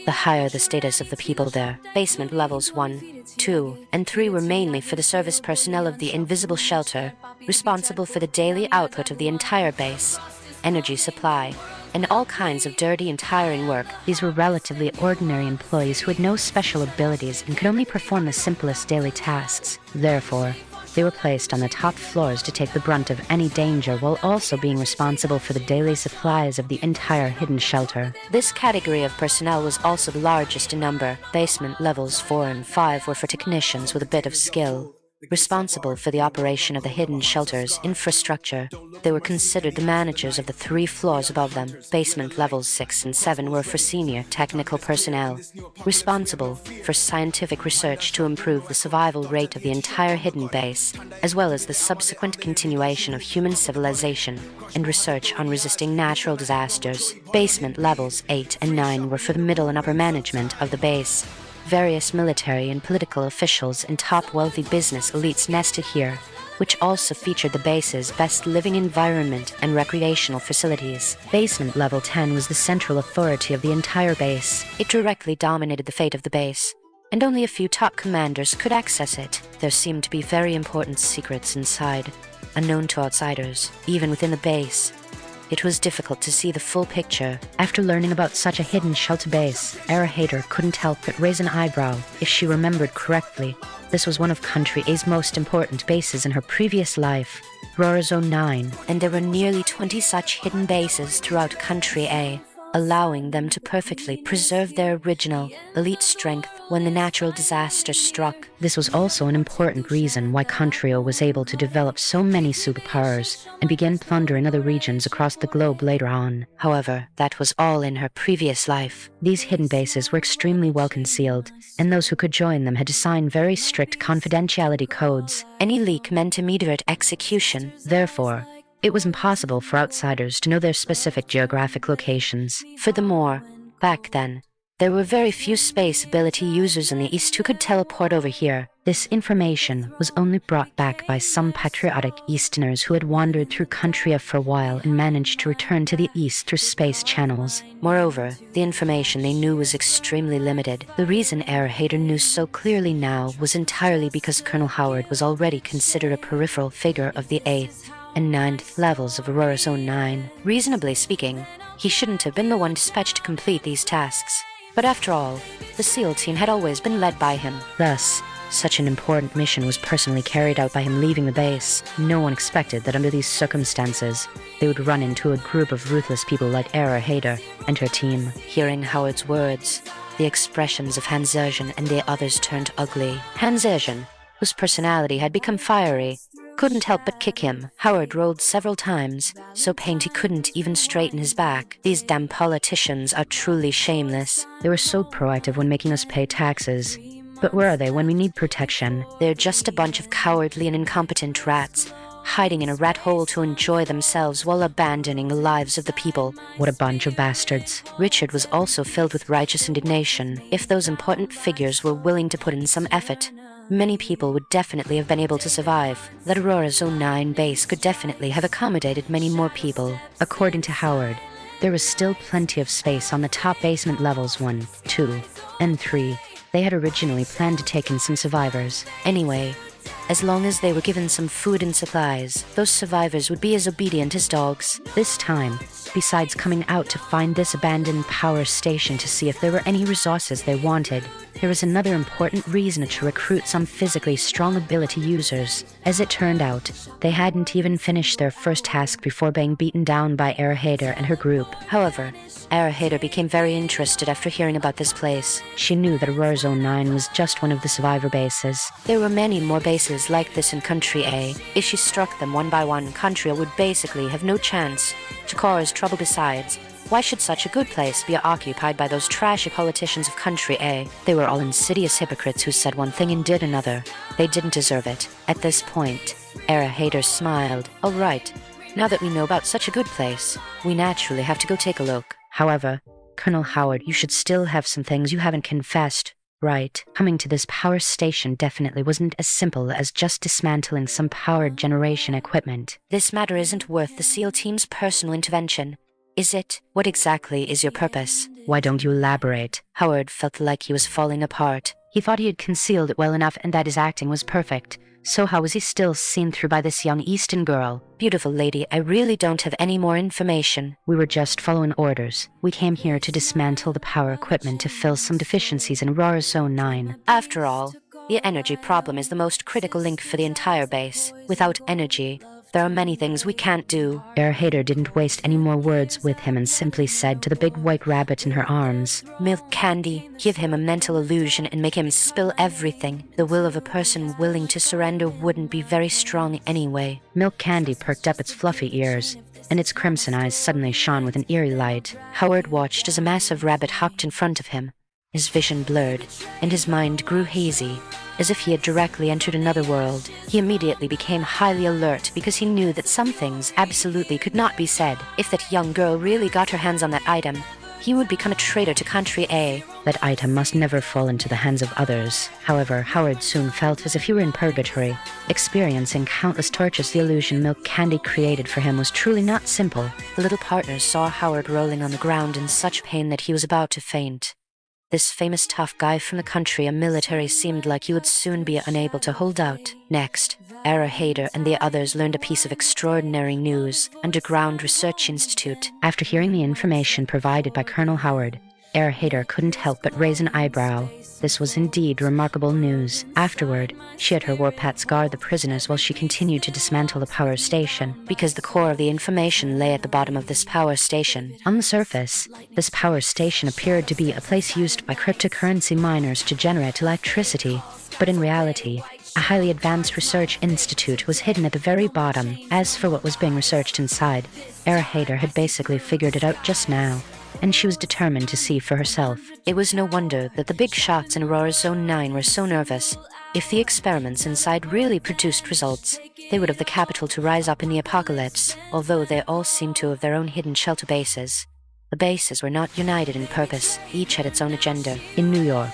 the higher the status of the people there. Basement levels 1, 2, and 3 were mainly for the service personnel of the invisible shelter, responsible for the daily output of the entire base, energy supply, and all kinds of dirty and tiring work. These were relatively ordinary employees who had no special abilities and could only perform the simplest daily tasks. Therefore, they were placed on the top floors to take the brunt of any danger while also being responsible for the daily supplies of the entire hidden shelter. This category of personnel was also the largest in number. Basement levels 4 and 5 were for technicians with a bit of skill, responsible for the operation of the hidden shelter's infrastructure. They were considered the managers of the 3 floors above them. Basement levels 6 and 7 were for senior technical personnel, responsible for scientific research to improve the survival rate of the entire hidden base, as well as the subsequent continuation of human civilization and research on resisting natural disasters. Basement levels 8 and 9 were for the middle and upper management of the base. Various military and political officials and top wealthy business elites nested here, which also featured the base's best living environment and recreational facilities. Basement level 10 was the central authority of the entire base. It directly dominated the fate of the base, and only a few top commanders could access it. There seemed to be very important secrets inside. unknown to outsiders, even within the base. It was difficult to see the full picture. After learning about such a hidden shelter base, Era Hader couldn't help but raise an eyebrow. If she remembered correctly, this was one of Country A's most important bases in her previous life, Aurora Zone 9. And there were nearly 20 such hidden bases throughout Country A, allowing them to perfectly preserve their original, elite strength when the natural disaster struck. This was also an important reason why Contrio was able to develop so many superpowers and begin plundering other regions across the globe later on. However, that was all in her previous life. These hidden bases were extremely well concealed, and those who could join them had to sign very strict confidentiality codes. Any leak meant immediate execution. Therefore, it was impossible for outsiders to know their specific geographic locations. Furthermore, back then, there were very few space ability users in the East who could teleport over here. This information was only brought back by some patriotic Easterners who had wandered through Contria for a while and managed to return to the East through space channels. Moreover, the information they knew was extremely limited. The reason Era Hader knew so clearly now was entirely because Colonel Howard was already considered a peripheral figure of the 8th and 9th levels of Aurora Zone 9. Reasonably speaking, he shouldn't have been the one dispatched to complete these tasks. But after all, the SEAL team had always been led by him. Thus, such an important mission was personally carried out by him leaving the base. No one expected that under these circumstances, they would run into a group of ruthless people like Era Hader and her team. Hearing Howard's words, the expressions of Hans Ergen and the others turned ugly. Hans Ergen, whose personality had become fiery, couldn't help but kick him. Howard rolled several times, so pained he couldn't even straighten his back. These damn politicians are truly shameless. They were so proactive when making us pay taxes. But where are they when we need protection? They're just a bunch of cowardly and incompetent rats, hiding in a rat hole to enjoy themselves while abandoning the lives of the people. What a bunch of bastards. Richard was also filled with righteous indignation. If those important figures were willing to put in some effort, many people would definitely have been able to survive. That Aurora Zone 9 base could definitely have accommodated many more people. According to Howard, there was still plenty of space on the top basement levels 1, 2, and 3. They had originally planned to take in some survivors. Anyway, as long as they were given some food and supplies, those survivors would be as obedient as dogs. This time, besides coming out to find this abandoned power station to see if there were any resources they wanted, there was another important reason to recruit some physically strong ability users. As it turned out, they hadn't even finished their first task before being beaten down by Era Hader and her group. However, Era Hader became very interested after hearing about this place. She knew that Aurora Zone 9 was just one of the survivor bases. There were many more bases like this in Country A. If she struck them one by one, Country A would basically have no chance to cause trouble. Besides, why should such a good place be occupied by those trashy politicians of Country A? They were all insidious hypocrites who said one thing and did another. They didn't deserve it. At this point, Era Hader smiled. All right, now that we know about such a good place, we naturally have to go take a look. However, Colonel Howard, you should still have some things you haven't confessed, right? Coming to this power station definitely wasn't as simple as just dismantling some power generation equipment. This matter isn't worth the SEAL team's personal intervention, is it? What exactly is your purpose? Why don't you elaborate? Howard felt like he was falling apart. He thought he had concealed it well enough and that his acting was perfect. So how was he still seen through by this young Eastern girl? Beautiful lady, I really don't have any more information. We were just following orders. We came here to dismantle the power equipment to fill some deficiencies in Aurora Zone 9. After all, the energy problem is the most critical link for the entire base. Without energy, there are many things we can't do. Era Hader didn't waste any more words with him and simply said to the big white rabbit in her arms, Milk candy, give him a mental illusion and make him spill everything. The will of a person willing to surrender wouldn't be very strong anyway. Milk Candy perked up its fluffy ears, and its crimson eyes suddenly shone with an eerie light. Howard watched as a massive rabbit hopped in front of him. His vision blurred, and his mind grew hazy, as if he had directly entered another world. He immediately became highly alert because he knew that some things absolutely could not be said. If that young girl really got her hands on that item, he would become a traitor to Country A. That item must never fall into the hands of others. However, Howard soon felt as if he were in purgatory. Experiencing countless tortures, the illusion Milk Candy created for him was truly not simple. The little partners saw Howard rolling on the ground in such pain that he was about to faint. This famous tough guy from the country and military seemed like he would soon be unable to hold out. Next, Era Hader and the others learned a piece of extraordinary news. Underground Research Institute. After hearing the information provided by Colonel Howard, Era Hader couldn't help but raise an eyebrow. This was indeed remarkable news. Afterward, she had her warpats guard the prisoners while she continued to dismantle the power station. Because the core of the information lay at the bottom of this power station. On the surface, this power station appeared to be a place used by cryptocurrency miners to generate electricity, but in reality, a highly advanced research institute was hidden at the very bottom. As for what was being researched inside, Era Hader had basically figured it out just now, and she was determined to see for herself. It was no wonder that the big shots in Aurora's Zone 9 were so nervous. If the experiments inside really produced results, they would have the capital to rise up in the apocalypse, although they all seemed to have their own hidden shelter bases. The bases were not united in purpose, each had its own agenda. In New York,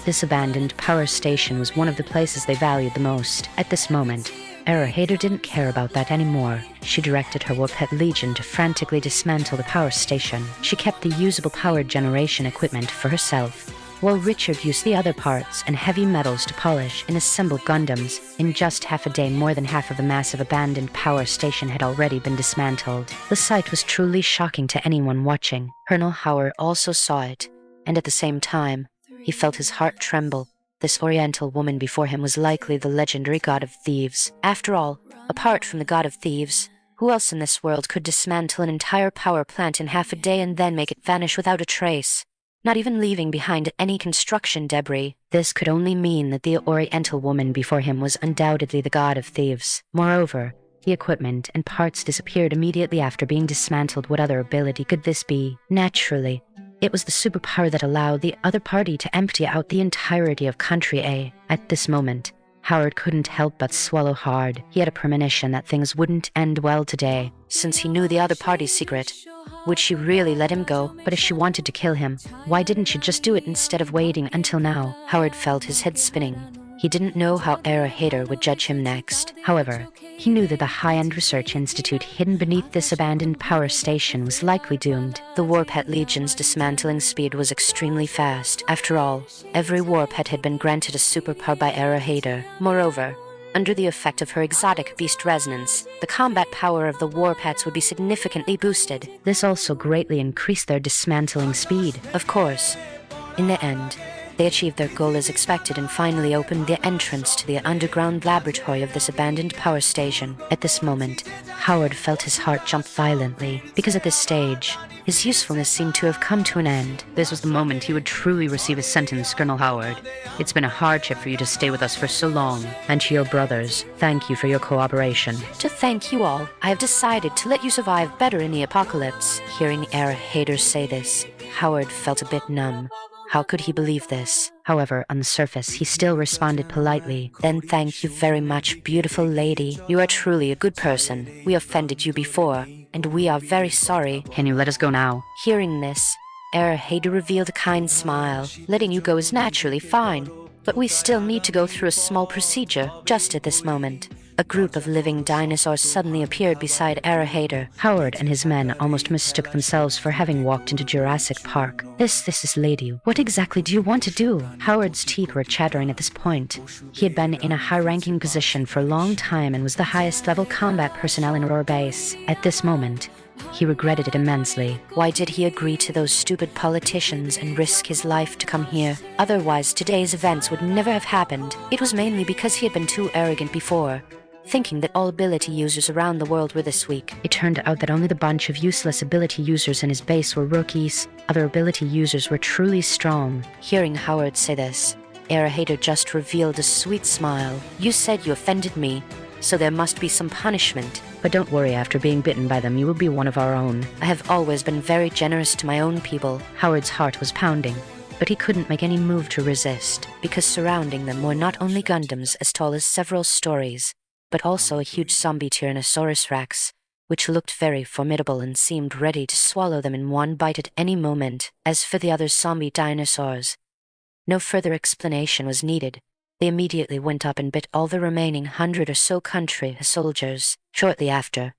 this abandoned power station was one of the places they valued the most. At this moment, Era Hader didn't care about that anymore. She directed her Warpet Legion to frantically dismantle the power station. She kept the usable power generation equipment for herself, while Richard used the other parts and heavy metals to polish and assemble Gundams. In just half a day, more than half of the massive abandoned power station had already been dismantled. The sight was truly shocking to anyone watching. Colonel Howard also saw it, and at the same time, he felt his heart tremble. This Oriental woman before him was likely the legendary god of thieves. After all, apart from the god of thieves, who else in this world could dismantle an entire power plant in half a day and then make it vanish without a trace, not even leaving behind any construction debris? This could only mean that the Oriental woman before him was undoubtedly the god of thieves. Moreover, the equipment and parts disappeared immediately after being dismantled. What other ability could this be? Naturally, it was the superpower that allowed the other party to empty out the entirety of Country A. At this moment, Howard couldn't help but swallow hard. He had a premonition that things wouldn't end well today. Since he knew the other party's secret, would she really let him go? But if she wanted to kill him, why didn't she just do it instead of waiting until now? Howard felt his head spinning. He didn't know how Era Hader would judge him next. However, he knew that the high-end research institute hidden beneath this abandoned power station was likely doomed. The Warpet Legion's dismantling speed was extremely fast. After all, every Warpet had been granted a superpower by Era Hader. Moreover, under the effect of her exotic beast resonance, the combat power of the Warpets would be significantly boosted. This also greatly increased their dismantling speed. Of course, in the end, they achieved their goal as expected and finally opened the entrance to the underground laboratory of this abandoned power station. At this moment, Howard felt his heart jump violently, because at this stage, his usefulness seemed to have come to an end. This was the moment he would truly receive his sentence, Colonel Howard. It's been a hardship for you to stay with us for so long. And to your brothers, thank you for your cooperation. To thank you all, I have decided to let you survive better in the apocalypse. Hearing Era Hader say this, Howard felt a bit numb. How could he believe this? However, on the surface, he still responded politely. Then thank you very much, beautiful lady. You are truly a good person. We offended you before, and we are very sorry. Can you let us go now? Hearing this, Era Hader revealed a kind smile. Letting you go is naturally fine, but we still need to go through a small procedure just at this moment. A group of living dinosaurs suddenly appeared beside Era Hader. Howard and his men almost mistook themselves for having walked into Jurassic Park. This is lady. What exactly do you want to do? Howard's teeth were chattering at this point. He had been in a high-ranking position for a long time and was the highest-level combat personnel in Aurora Base. At this moment, he regretted it immensely. Why did he agree to those stupid politicians and risk his life to come here? Otherwise, today's events would never have happened. It was mainly because he had been too arrogant before, thinking that all ability users around the world were this weak. It turned out that only the bunch of useless ability users in his base were rookies. Other ability users were truly strong. Hearing Howard say this, Era Hader just revealed a sweet smile. You said you offended me, so there must be some punishment. But don't worry, after being bitten by them, you will be one of our own. I have always been very generous to my own people. Howard's heart was pounding, but he couldn't make any move to resist, because surrounding them were not only Gundams as tall as several stories, but also a huge zombie Tyrannosaurus Rex, which looked very formidable and seemed ready to swallow them in one bite at any moment. As for the other zombie dinosaurs, no further explanation was needed. They immediately went up and bit all the remaining 100 or so country soldiers. Shortly after,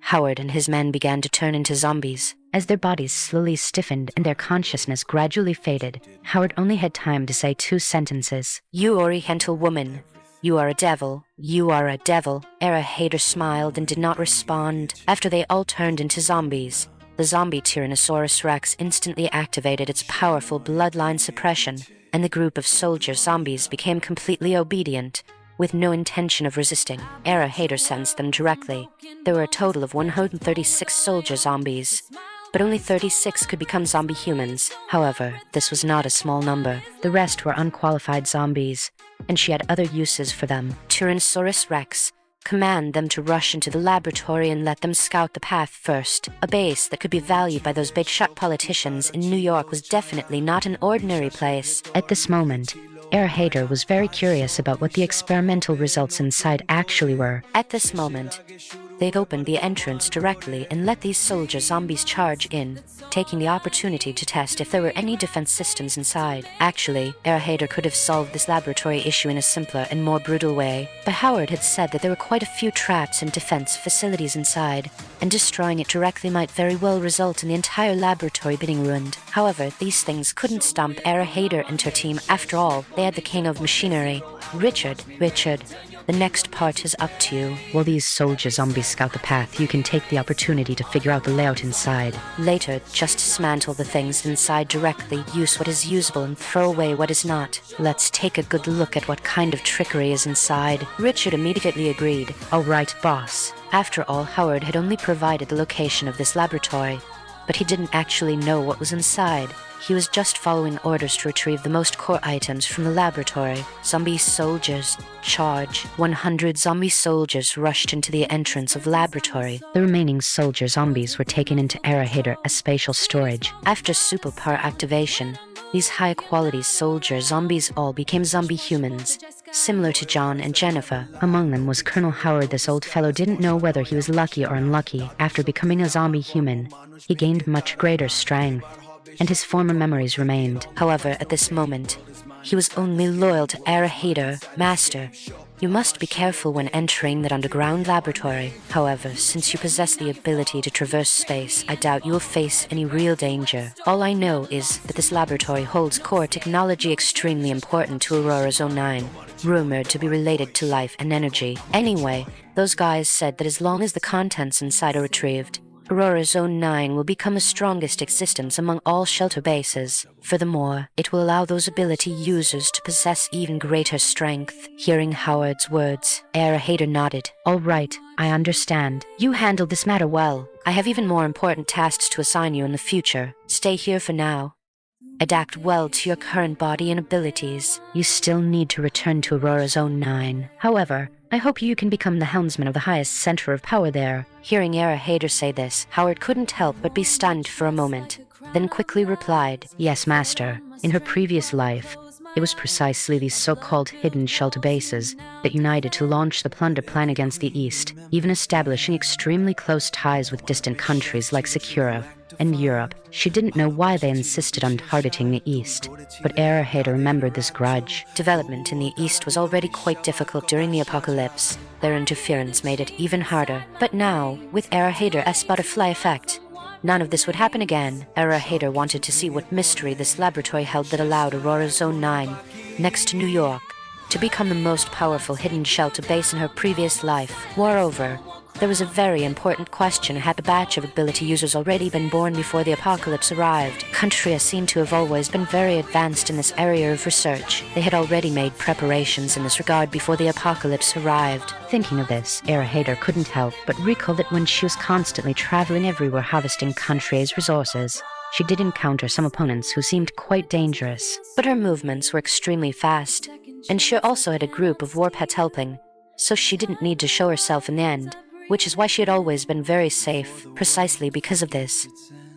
Howard and his men began to turn into zombies. As their bodies slowly stiffened and their consciousness gradually faded, Howard only had time to say 2 sentences. "You Oriental woman. You are a devil. You are a devil." Hader smiled and did not respond. After they all turned into zombies, the zombie Tyrannosaurus Rex instantly activated its powerful bloodline suppression, and the group of soldier zombies became completely obedient, with no intention of resisting. Hader sensed them directly. There were a total of 136 soldier zombies, but only 36 could become zombie humans. However, this was not a small number. The rest were unqualified zombies, and she had other uses for them. Tyrannosaurus Rex, command them to rush into the laboratory and let them scout the path first. A base that could be valued by those big-shot politicians in New York was definitely not an ordinary place. At this moment, Hader was very curious about what the experimental results inside actually were. At this moment, they'd opened the entrance directly and let these soldier zombies charge in, taking the opportunity to test if there were any defense systems inside. Actually, Hader could have solved this laboratory issue in a simpler and more brutal way, but Howard had said that there were quite a few traps and defense facilities inside, and destroying it directly might very well result in the entire laboratory being ruined. However, these things couldn't stomp Hader and her team. After all, they had the king of machinery. Richard, the next part is up to you. While these soldier zombies scout the path, you can take the opportunity to figure out the layout inside. Later, just dismantle the things inside directly, use what is usable and throw away what is not. Let's take a good look at what kind of trickery is inside. Richard immediately agreed. All right, boss. After all, Howard had only provided the location of this laboratory, but he didn't actually know what was inside. He was just following orders to retrieve the most core items from the laboratory. Zombie soldiers, charge. 100 zombie soldiers rushed into the entrance of the laboratory. The remaining soldier zombies were taken into Hader as spatial storage. After superpower activation, these high-quality soldier zombies all became zombie humans, similar to John and Jennifer. Among them was Colonel Howard. This old fellow didn't know whether he was lucky or unlucky. After becoming a zombie human, he gained much greater strength, and his former memories remained. However, at this moment, he was only loyal to Hader. Master, you must be careful when entering that underground laboratory. However, since you possess the ability to traverse space, I doubt you will face any real danger. All I know is that this laboratory holds core technology extremely important to Aurora Zone 9, rumored to be related to life and energy. Anyway, those guys said that as long as the contents inside are retrieved, Aurora Zone 9 will become the strongest existence among all shelter bases. Furthermore, it will allow those ability users to possess even greater strength. Hearing Howard's words, Hader nodded. All right, I understand. You handled this matter well. I have even more important tasks to assign you in the future. Stay here for now. Adapt well to your current body and abilities. You still need to return to Aurora Zone 9. However, I hope you can become the helmsman of the highest center of power there. Hearing Hader say this, Howard couldn't help but be stunned for a moment, then quickly replied, Yes, Master. In her previous life, it was precisely these so-called hidden shelter bases that united to launch the plunder plan against the East, even establishing extremely close ties with distant countries like Sakura and Europe. She didn't know why they insisted on targeting the East, but Hader remembered this grudge. Development in the East was already quite difficult during the apocalypse. Their interference made it even harder. But now, with Hader's butterfly effect, none of this would happen again. Hader wanted to see what mystery this laboratory held that allowed Aurora Zone 9, next to New York, to become the most powerful hidden shelter base in her previous life. Moreover, there was a very important question. Had the batch of ability users already been born before the apocalypse arrived? Countria seemed to have always been very advanced in this area of research. They had already made preparations in this regard before the apocalypse arrived. Thinking of this, Hader couldn't help but recall that when she was constantly traveling everywhere harvesting Country's resources, she did encounter some opponents who seemed quite dangerous. But her movements were extremely fast, and she also had a group of war pets helping, so she didn't need to show herself in the end, which is why she had always been very safe. Precisely because of this,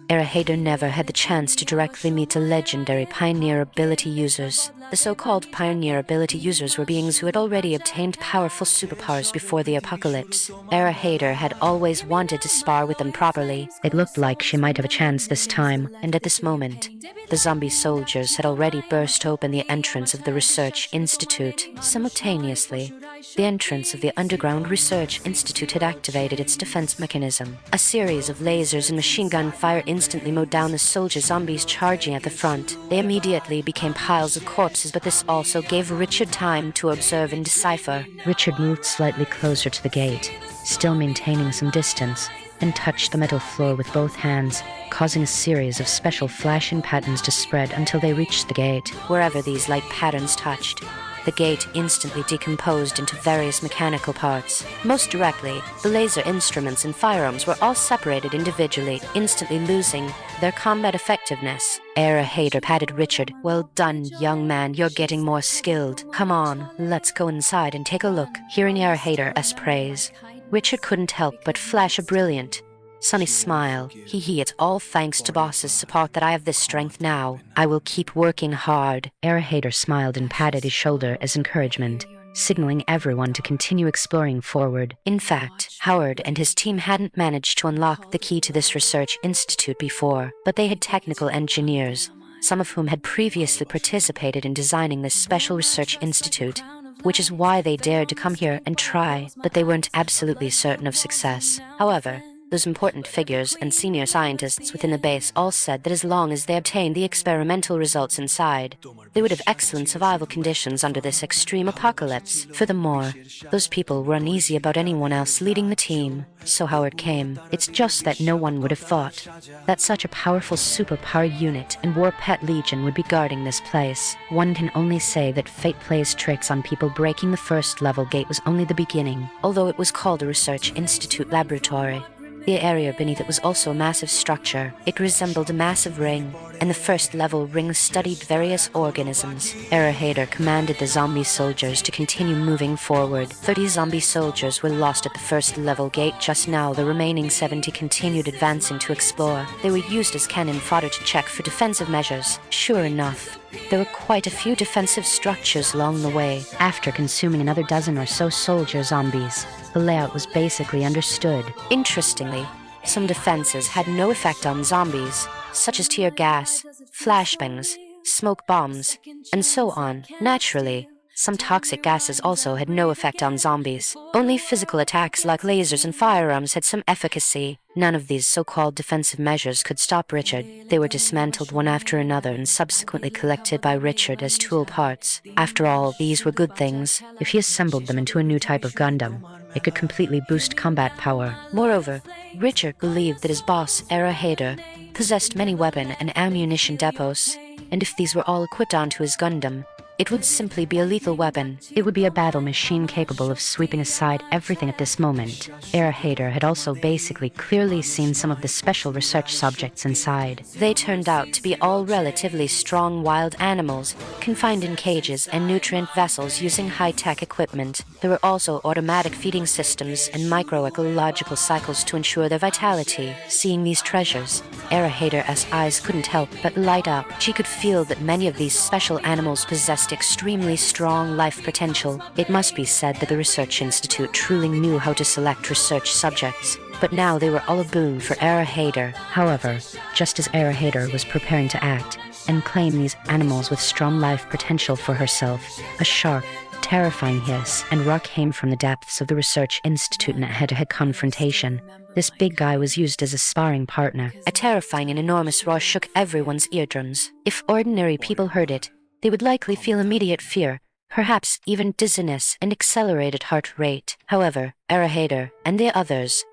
Hader never had the chance to directly meet the legendary pioneer ability users. The so-called pioneer ability users were beings who had already obtained powerful superpowers before the apocalypse. Hader had always wanted to spar with them properly. It looked like she might have a chance this time. And at this moment, the zombie soldiers had already burst open the entrance of the Research Institute. Simultaneously, The entrance of the Underground Research Institute had activated its defense mechanism. A series of lasers and machine gun fire instantly mowed down the soldier zombies charging at the front. They immediately became piles of corpses, but this also gave Richard time to observe and decipher. Richard moved slightly closer to the gate, still maintaining some distance, and touched the metal floor with both hands, causing a series of special flashing patterns to spread until they reached the gate. Wherever these light patterns touched, the gate instantly decomposed into various mechanical parts. Most directly, the laser instruments and firearms were all separated individually, instantly losing their combat effectiveness. Era Hader patted Richard. "Well done, young man, you're getting more skilled. Come on, let's go inside and take a look." Hearing Era Hader's praise, Richard couldn't help but flash a brilliant, sunny smile. It's all thanks to boss's support that I have this strength now. I will keep working hard." Era Hader smiled and patted his shoulder as encouragement, signaling everyone to continue exploring forward. In fact, Howard and his team hadn't managed to unlock the key to this research institute before, but they had technical engineers, some of whom had previously participated in designing this special research institute, which is why they dared to come here and try, but they weren't absolutely certain of success. However, those important figures and senior scientists within the base all said that as long as they obtained the experimental results inside, they would have excellent survival conditions under this extreme apocalypse. Furthermore, those people were uneasy about anyone else leading the team, so Howard came. It's just that no one would have thought that such a powerful superpower unit and War Pet Legion would be guarding this place. One can only say that fate plays tricks on people. Breaking the first level gate was only the beginning. Although it was called a research institute laboratory, the area beneath it was also a massive structure. It resembled a massive ring, and the first level ring studied various organisms. Era Hader commanded the zombie soldiers to continue moving forward. 30 zombie soldiers were lost at the first level gate just now. The remaining 70 continued advancing to explore. They were used as cannon fodder to check for defensive measures. Sure enough, there were quite a few defensive structures along the way. After consuming another dozen or so soldier zombies, the layout was basically understood. Interestingly, some defenses had no effect on zombies, such as tear gas, flashbangs, smoke bombs, and so on. Naturally, some toxic gases also had no effect on zombies. Only physical attacks like lasers and firearms had some efficacy. None of these so-called defensive measures could stop Richard. They were dismantled one after another and subsequently collected by Richard as tool parts. After all, these were good things. If he assembled them into a new type of Gundam, it could completely boost combat power. Moreover, Richard believed that his boss, Era Hader, possessed many weapon and ammunition depots, and if these were all equipped onto his Gundam, it would simply be a lethal weapon. It would be a battle machine capable of sweeping aside everything at this moment. Era Hader had also basically clearly seen some of the special research subjects inside. They turned out to be all relatively strong wild animals, confined in cages and nutrient vessels using high-tech equipment. There were also automatic feeding systems and microecological cycles to ensure their vitality. Seeing these treasures, Era Hader's eyes couldn't help but light up. She could feel that many of these special animals possessed extremely strong life potential. It must be said that the Research Institute truly knew how to select research subjects, but now they were all a boon for Era Hader. However, just as Era Hader was preparing to act and claim these animals with strong life potential for herself, a sharp, terrifying hiss and roar came from the depths of the Research Institute in a head-to-head confrontation. This big guy was used as a sparring partner. A terrifying and enormous roar shook everyone's eardrums. If ordinary people heard it, they would likely feel immediate fear, perhaps even dizziness and accelerated heart rate. However, Era Hader and the others,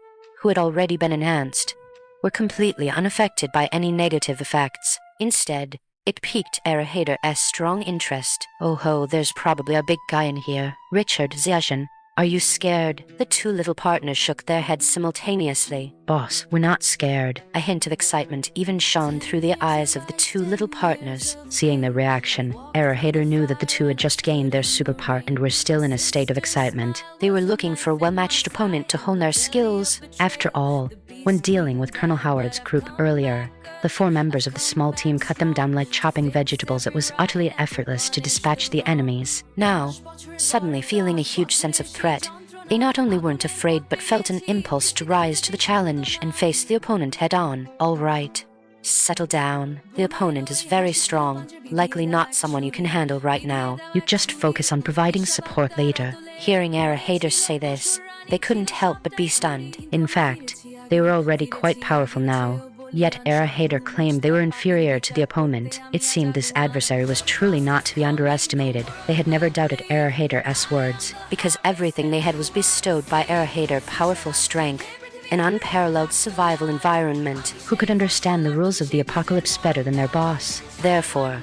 who had already been enhanced, were completely unaffected by any negative effects. Instead, it piqued Era Hader's strong interest. "Oh ho, there's probably a big guy in here. Richard, Xiaojin, are you scared?" The two little partners shook their heads simultaneously. "Boss, we're not scared." A hint of excitement even shone through the eyes of the two little partners. Seeing their reaction, Era Hader knew that the two had just gained their superpower and were still in a state of excitement. They were looking for a well-matched opponent to hone their skills. After all, when dealing with Colonel Howard's group earlier, the 4 members of the small team cut them down like chopping vegetables. It was utterly effortless to dispatch the enemies. Now, suddenly feeling a huge sense of threat, they not only weren't afraid but felt an impulse to rise to the challenge and face the opponent head-on. "All right, settle down. The opponent is very strong, likely not someone you can handle right now. You just focus on providing support later. Hearing Era Hader say this, they couldn't help but be stunned. In fact, they were already quite powerful now. Yet Era Hader claimed they were inferior to the opponent. It seemed this adversary was truly not to be underestimated. They had never doubted Era Hader's words. Because everything they had was bestowed by Era Hader: powerful strength, an unparalleled survival environment. Who could understand the rules of the apocalypse better than their boss? Therefore,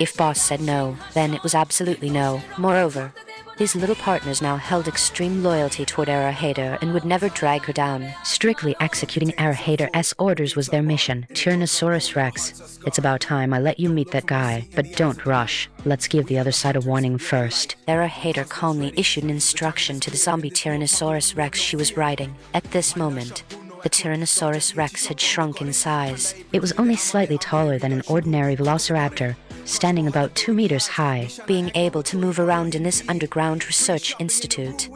if boss said no, then it was absolutely no. Moreover, these little partners now held extreme loyalty toward Era Hader and would never drag her down. Strictly executing Era Hader's orders was their mission. Tyrannosaurus Rex, it's about time I let you meet that guy, but don't rush. Let's give the other side a warning first. Era Hader calmly issued an instruction to the zombie Tyrannosaurus Rex she was riding. At this moment, the Tyrannosaurus Rex had shrunk in size. It was only slightly taller than an ordinary velociraptor, standing about 2 meters high. Being able to move around in this underground research institute,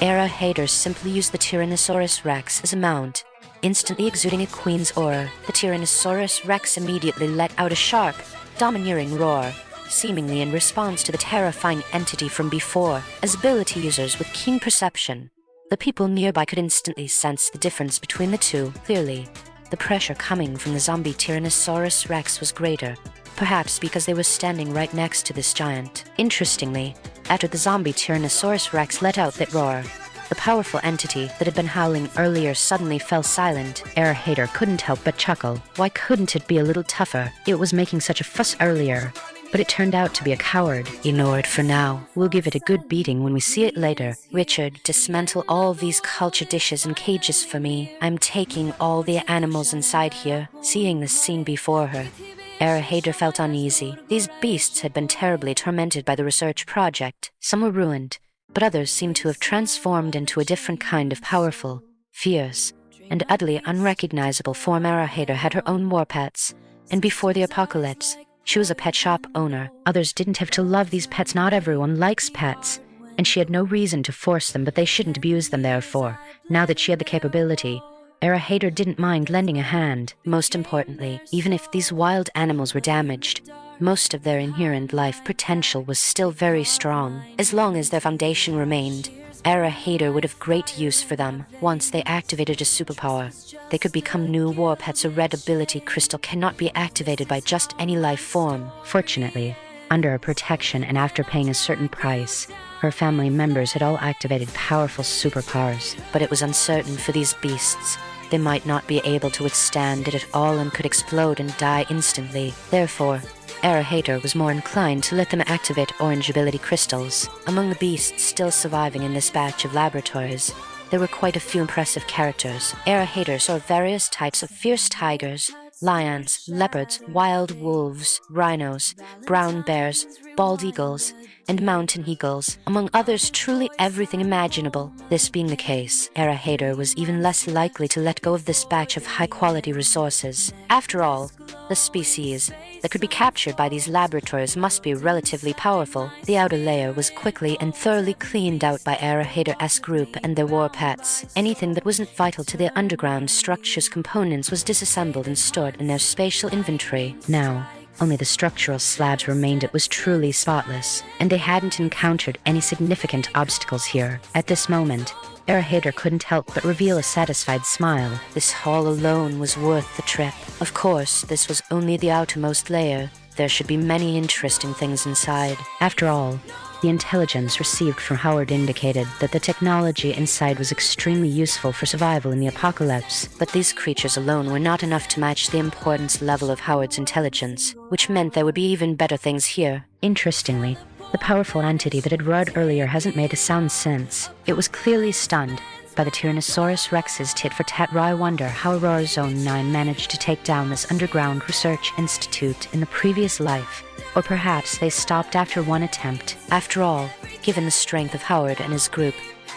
Era Hader simply used the Tyrannosaurus Rex as a mount, instantly exuding a queen's aura. The Tyrannosaurus Rex immediately let out a sharp, domineering roar, seemingly in response to the terrifying entity from before. As ability users with keen perception, the people nearby could instantly sense the difference between the two. Clearly, the pressure coming from the zombie Tyrannosaurus Rex was greater, perhaps because they were standing right next to this giant. Interestingly, after the zombie Tyrannosaurus Rex let out that roar, the powerful entity that had been howling earlier suddenly fell silent. Era Hader couldn't help but chuckle. Why couldn't it be a little tougher? It was making such a fuss earlier, but it turned out to be a coward. Ignore it for now. We'll give it a good beating when we see it later. Richard, dismantle all these culture dishes and cages for me. I'm taking all the animals inside here. Seeing this scene before her, Era Hader felt uneasy. These beasts had been terribly tormented by the research project. Some were ruined, but others seemed to have transformed into a different kind of powerful, fierce, and utterly unrecognizable form. Era Hader had her own war pets, and before the apocalypse, she was a pet shop owner. Others didn't have to love these pets. Not everyone likes pets, and she had no reason to force them, but they shouldn't abuse them. Therefore, now that she had the capability, Era Hader didn't mind lending a hand. Most importantly, even if these wild animals were damaged, most of their inherent life potential was still very strong. As long as their foundation remained, Era Hader would have great use for them. Once they activated a superpower, they could become new war pets. A red ability crystal cannot be activated by just any life form. Fortunately, under her protection and after paying a certain price, her family members had all activated powerful superpowers. But it was uncertain for these beasts. They might not be able to withstand it at all and could explode and die instantly. Therefore, Era Hader was more inclined to let them activate orange ability crystals. Among the beasts still surviving in this batch of laboratories, there were quite a few impressive characters. Era Hader saw various types of fierce tigers, lions, leopards, wild wolves, rhinos, brown bears, bald eagles, and mountain eagles, among others truly everything imaginable. This being the case, Era Hader was even less likely to let go of this batch of high-quality resources. After all, the species that could be captured by these laboratories must be relatively powerful. The outer layer was quickly and thoroughly cleaned out by Era Hader's group and their war pets. Anything that wasn't vital to the underground structure's components was disassembled and stored in their spatial inventory. Now, only the structural slabs remained. It was truly spotless, and they hadn't encountered any significant obstacles here. At this moment, Era Hader couldn't help but reveal a satisfied smile. This hall alone was worth the trip. Of course, this was only the outermost layer. There should be many interesting things inside. After all, the intelligence received from Howard indicated that the technology inside was extremely useful for survival in the apocalypse. But these creatures alone were not enough to match the importance level of Howard's intelligence, which meant there would be even better things here. Interestingly, the powerful entity that had roared earlier hasn't made a sound since. It was clearly stunned by the Tyrannosaurus Rex's tit-for-tat. I wonder how Aurora Zone 9 managed to take down this underground research institute in the previous life. Or perhaps they stopped after one attempt. After all, given the strength of Howard and his group,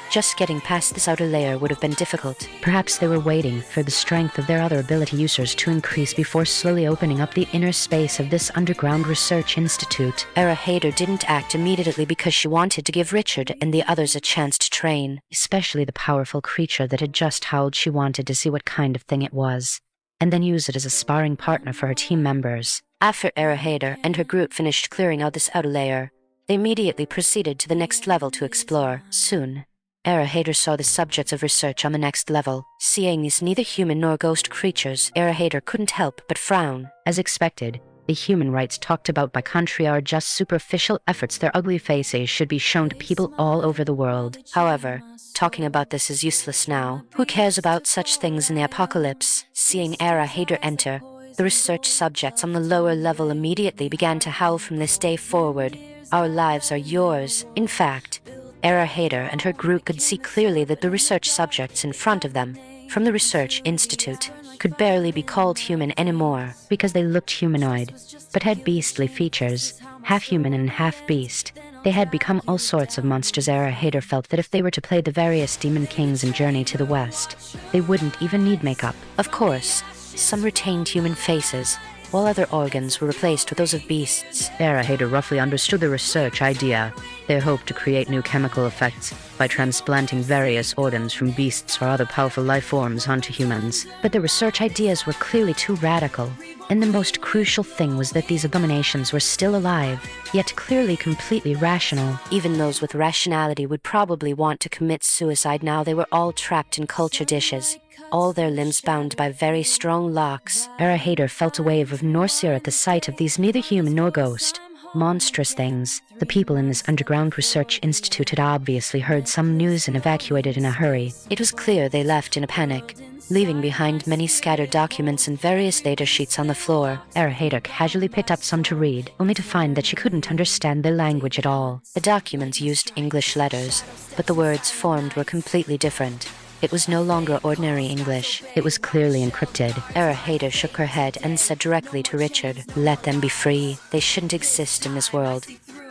just getting past this outer layer would have been difficult. Perhaps they were waiting for the strength of their other ability users to increase before slowly opening up the inner space of this underground research institute. Era Hader didn't act immediately because she wanted to give Richard and the others a chance to train. Especially the powerful creature that had just howled. She wanted to see what kind of thing it was, and then use it as a sparring partner for her team members. After Era Hader and her group finished clearing out this outer layer, They immediately proceeded to the next level to explore. Soon, Erahater saw the subjects of research on the next level. Seeing these neither human nor ghost creatures, Erahater couldn't help but frown. As expected, the human rights talked about by country are just superficial efforts. Their ugly faces should be shown to people all over the world. However, talking about this is useless now. Who cares about such things in the apocalypse? Seeing Erahater enter, the research subjects on the lower level immediately began to howl from this day forward. Our lives are yours. In fact, Erahater and her group could see clearly that the research subjects in front of them, from the research institute, could barely be called human anymore because they looked humanoid, but had beastly features, half human and half beast. They had become all sorts of monsters. Erahater felt that if they were to play the various demon kings in Journey to the West, they wouldn't even need makeup. Of course, some retained human faces, while other organs were replaced with those of beasts. Erahater roughly understood the research idea. They hoped to create new chemical effects by transplanting various organs from beasts or other powerful life forms onto humans. But the research ideas were clearly too radical. And the most crucial thing was that these abominations were still alive, yet clearly completely rational. Even those with rationality would probably want to commit suicide now. They were all trapped in culture dishes, all their limbs bound by very strong locks. Erahater felt a wave of nausea at the sight of these neither human nor ghost, monstrous things. The people in this underground research institute had obviously heard some news and evacuated in a hurry. It was clear they left in a panic, leaving behind many scattered documents and various data sheets on the floor. Erahater casually picked up some to read, only to find that she couldn't understand their language at all. The documents used English letters, but the words formed were completely different. It was no longer ordinary English. It was clearly encrypted. Erahater shook her head and said directly to Richard, "Let them be free. They shouldn't exist in this world.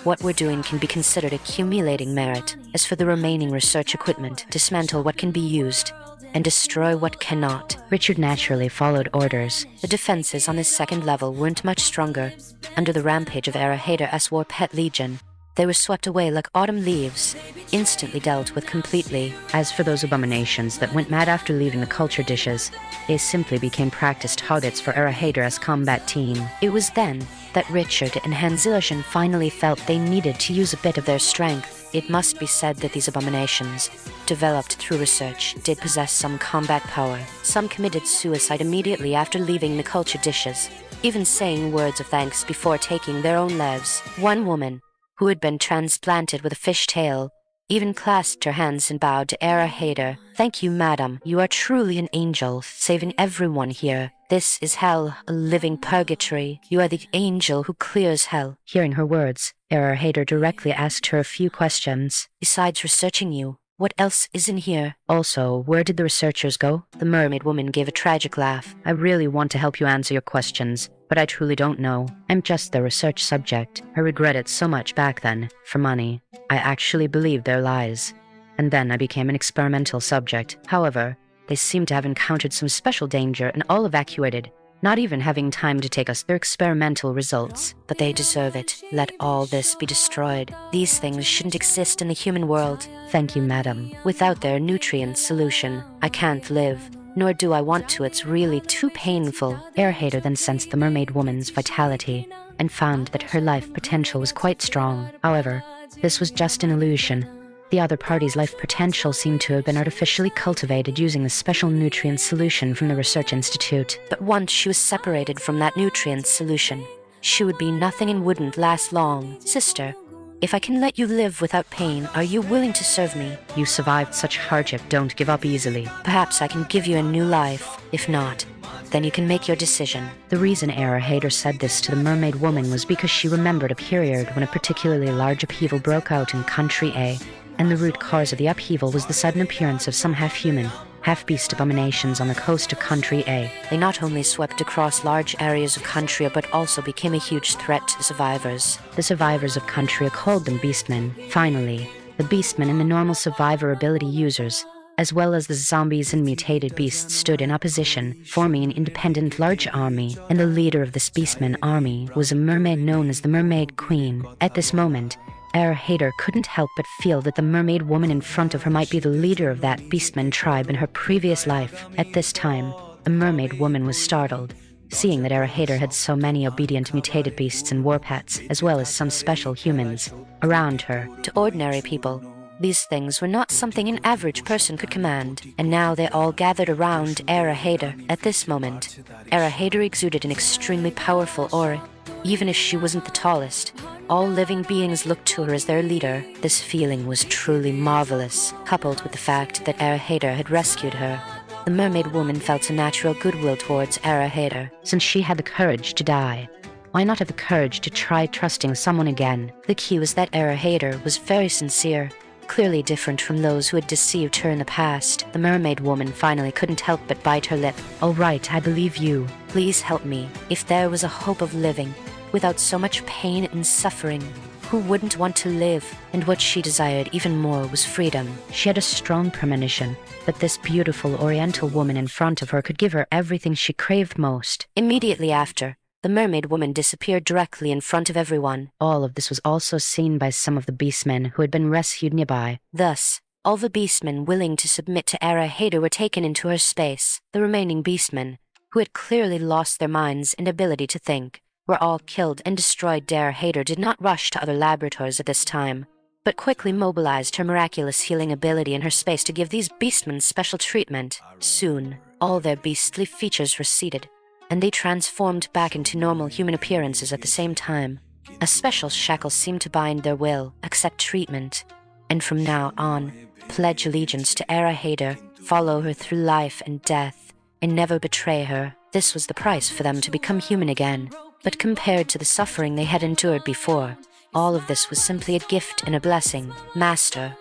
What we're doing can be considered accumulating merit. As for the remaining research equipment, dismantle what can be used and destroy what cannot." Richard naturally followed orders. The defenses on this second level weren't much stronger. Under the rampage of Erahater's war pet legion, they were swept away like autumn leaves, instantly dealt with completely. As for those abominations that went mad after leaving the culture dishes, they simply became practiced targets for Erahater's combat team. It was then that Richard and Hansilchen finally felt they needed to use a bit of their strength. It must be said that these abominations, developed through research, did possess some combat power. Some committed suicide immediately after leaving the culture dishes, even saying words of thanks before taking their own lives. One woman, who had been transplanted with a fish tail, even clasped her hands and bowed to Erahater. "Thank you, madam. You are truly an angel, saving everyone here. This is hell, a living purgatory. You are the angel who clears hell." Hearing her words, Erahater directly asked her a few questions. "Besides researching you, what else is in here?" Also, where did the researchers go? The mermaid woman gave a tragic laugh. "I really want to help you answer your questions, but I truly don't know. I'm just the research subject. I regret it so much back then. For money, I actually believed their lies. And then I became an experimental subject. However, they seem to have encountered some special danger and all evacuated, not even having time to take us their experimental results." "But they deserve it. Let all this be destroyed. These things shouldn't exist in the human world." "Thank you, madam." "Without their nutrient solution, I can't live. Nor do I want to. It's really too painful." Erahater then sensed the mermaid woman's vitality and found that her life potential was quite strong. However, this was just an illusion. The other party's life potential seemed to have been artificially cultivated using the special nutrient solution from the Research Institute. But once she was separated from that nutrient solution, she would be nothing and wouldn't last long. "Sister, if I can let you live without pain, are you willing to serve me?" "You survived such hardship. Don't give up easily." "Perhaps I can give you a new life. If not, then you can make your decision." The reason Erahater said this to the mermaid woman was because she remembered a period when a particularly large upheaval broke out in Country A, and the root cause of the upheaval was the sudden appearance of some half-human, half-beast abominations on the coast of Country A. They not only swept across large areas of Country, but also became a huge threat to the survivors. The survivors of Country called them beastmen. Finally, the beastmen and the normal survivor ability users, as well as the zombies and mutated beasts, stood in opposition, forming an independent large army, and the leader of this beastman army was a mermaid known as the Mermaid Queen. At this moment, Erahater couldn't help but feel that the mermaid woman in front of her might be the leader of that beastman tribe in her previous life. At this time, a mermaid woman was startled. seeing that Hader had so many obedient mutated beasts and war pets, as well as some special humans, around her. To ordinary people, these things were not something an average person could command, and now they all gathered around Hader. At this moment, Hader exuded an extremely powerful aura. Even if she wasn't the tallest, all living beings looked to her as their leader. This feeling was truly marvelous, coupled with the fact that Hader had rescued her. The mermaid woman felt a natural goodwill towards Hader. Since she had the courage to die, why not have the courage to try trusting someone again? The key was that Hader was very sincere, clearly different from those who had deceived her in the past. The mermaid woman finally couldn't help but bite her lip. "All right, I believe you. Please help me. If there was a hope of living without so much pain and suffering, who wouldn't want to live?" And what she desired even more was freedom. She had a strong premonition that this beautiful Oriental woman in front of her could give her everything she craved most. Immediately after, the mermaid woman disappeared directly in front of everyone. All of this was also seen by some of the beastmen who had been rescued nearby. Thus, all the beastmen willing to submit to Hader were taken into her space. The remaining beastmen, who had clearly lost their minds and ability to think, were all killed and destroyed. Hader did not rush to other laboratories at this time, but quickly mobilized her miraculous healing ability in her space to give these beastmen special treatment. Soon, all their beastly features receded, and they transformed back into normal human appearances at the same time. A special shackle seemed to bind their will, accept treatment, and from now on, pledge allegiance to Hader, follow her through life and death, and never betray her. This was the price for them to become human again. But compared to the suffering they had endured before, all of this was simply a gift and a blessing. "Master,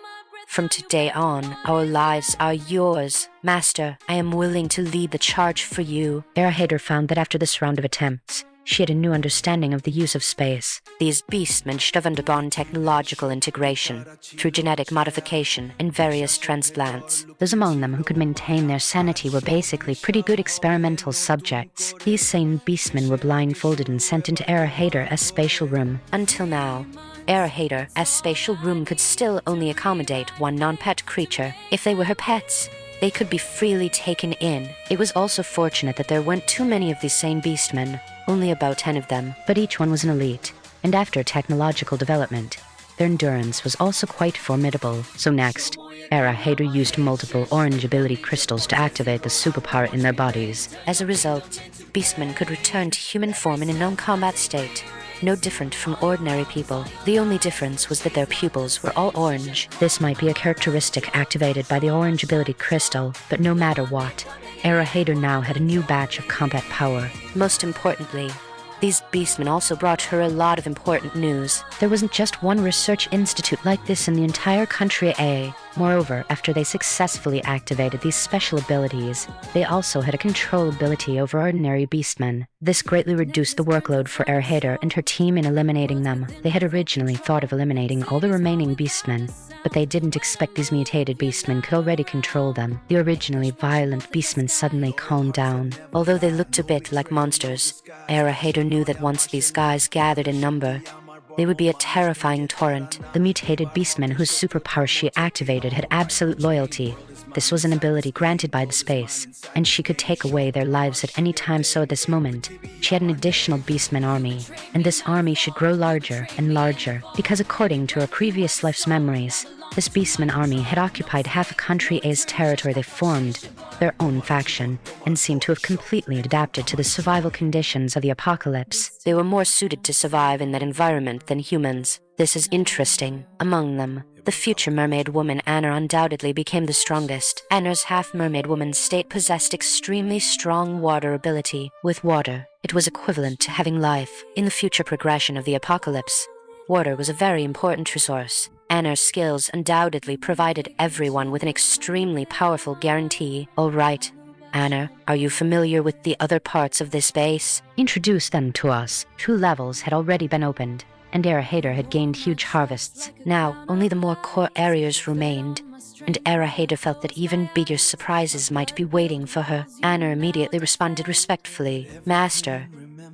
from today on, our lives are yours. Master, I am willing to lead the charge for you." Hader found that after this round of attempts, she had a new understanding of the use of space. These beastmen should have undergone technological integration through genetic modification and various transplants. Those among them who could maintain their sanity were basically pretty good experimental subjects. These same beastmen were blindfolded and sent into Hader's spatial room. Until now, Hader's spatial room could still only accommodate one non-pet creature. If they were her pets, they could be freely taken in. It was also fortunate that there weren't too many of these same beastmen, only about 10 of them. But each one was an elite, and after technological development, their endurance was also quite formidable. So next, Hader used multiple orange ability crystals to activate the superpower in their bodies. As a result, beastmen could return to human form in a non-combat state, no different from ordinary people. The only difference was that their pupils were all orange. This might be a characteristic activated by the orange ability crystal, but no matter what, Hader now had a new batch of combat power. Most importantly, these beastmen also brought her a lot of important news. There wasn't just one research institute like this in the entire country A. Moreover, after they successfully activated these special abilities, they also had a control ability over ordinary beastmen. This greatly reduced the workload for Hader and her team in eliminating them. They had originally thought of eliminating all the remaining beastmen, but they didn't expect these mutated beastmen could already control them. The originally violent beastmen suddenly calmed down. Although they looked a bit like monsters, Hader knew that once these guys gathered in number, they would be a terrifying torrent. The mutated beastmen whose superpower she activated had absolute loyalty. This was an ability granted by the space, and she could take away their lives at any time. So at this moment, she had an additional beastman army, and this army should grow larger and larger, because according to her previous life's memories, this beastman army had occupied half a country A's territory. They formed their own faction, and seemed to have completely adapted to the survival conditions of the apocalypse. They were more suited to survive in that environment than humans. This is interesting. Among them, the future mermaid woman Anna undoubtedly became the strongest. Anna's half-mermaid woman state possessed extremely strong water ability. With water, it was equivalent to having life. In the future progression of the apocalypse, water was a very important resource. Anna's skills undoubtedly provided everyone with an extremely powerful guarantee. All right, Anna, are you familiar with the other parts of this base? Introduce them to us. 2 levels had already been opened, and Hader had gained huge harvests. Now, only the more core areas remained, and Hader felt that even bigger surprises might be waiting for her. Anna immediately responded respectfully. "Master,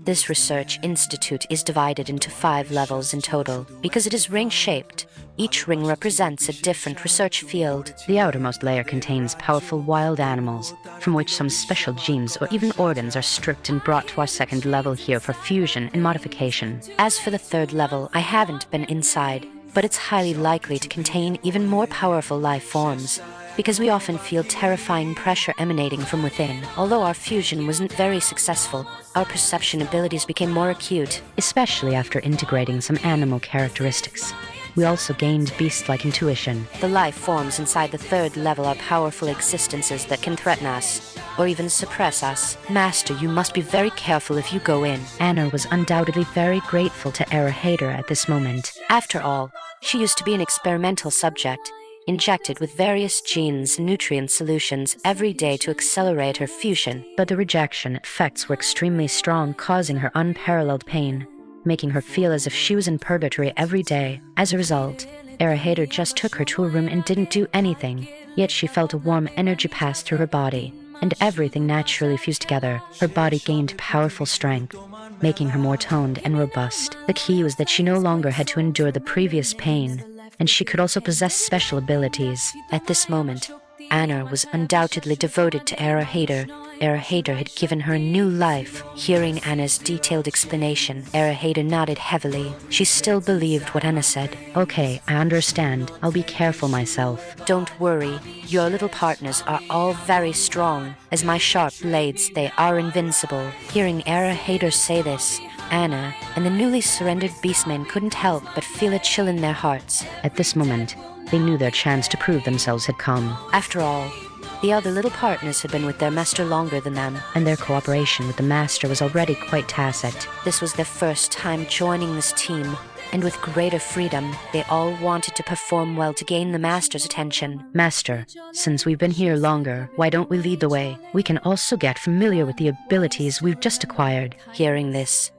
This research institute is divided into 5 levels in total because it is ring-shaped. Each ring represents a different research field. The outermost layer contains powerful wild animals, from which some special genes or even organs are stripped and brought to our second level here for fusion and modification. As for the 3rd level, I haven't been inside, but it's highly likely to contain even more powerful life forms, because we often feel terrifying pressure emanating from within. Although our fusion wasn't very successful, our perception abilities became more acute. Especially after integrating some animal characteristics. We also gained beast-like intuition. The life forms inside the 3rd level are powerful existences that can threaten us, or even suppress us. Master, you must be very careful if you go in. Anna was undoubtedly very grateful to Hader at this moment. After all, she used to be an experimental subject, injected with various genes and nutrient solutions every day to accelerate her fusion. But the rejection effects were extremely strong, causing her unparalleled pain, making her feel as if she was in purgatory every day. As a result, Hader just took her to a room and didn't do anything, yet she felt a warm energy pass through her body, and everything naturally fused together. Her body gained powerful strength, making her more toned and robust. The key was that she no longer had to endure the previous pain, and she could also possess special abilities. At this moment, Anna was undoubtedly devoted to Hader. Hader had given her a new life. Hearing Anna's detailed explanation, Hader nodded heavily. She still believed what Anna said. Okay, I understand. I'll be careful myself. Don't worry. Your little partners are all very strong. As my sharp blades, they are invincible. Hearing Hader say this, Anna and the newly surrendered beastmen couldn't help but feel a chill in their hearts. At this moment, they knew their chance to prove themselves had come. After all, the other little partners had been with their master longer than them, and their cooperation with the master was already quite tacit. This was their first time joining this team, and with greater freedom, they all wanted to perform well to gain the master's attention. Master, since we've been here longer, why don't we lead the way? We can also get familiar with the abilities we've just acquired. Hearing this,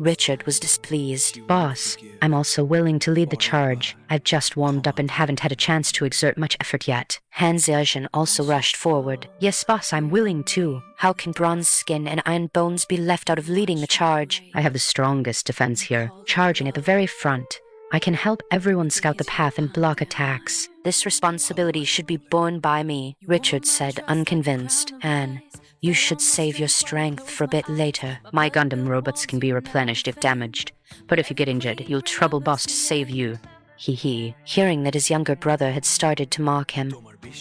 Richard was displeased. Boss, I'm also willing to lead the charge. I've just warmed up and haven't had a chance to exert much effort yet. Han Zeozhen also rushed forward. Yes, boss, I'm willing too. How can bronze skin and iron bones be left out of leading the charge? I have the strongest defense here, charging at the very front. I can help everyone scout the path and block attacks. This responsibility should be borne by me, Richard said, unconvinced. Anne, you should save your strength for a bit later. My Gundam robots can be replenished if damaged, but if you get injured, you'll trouble boss to save you. Hee. Hearing that his younger brother had started to mock him,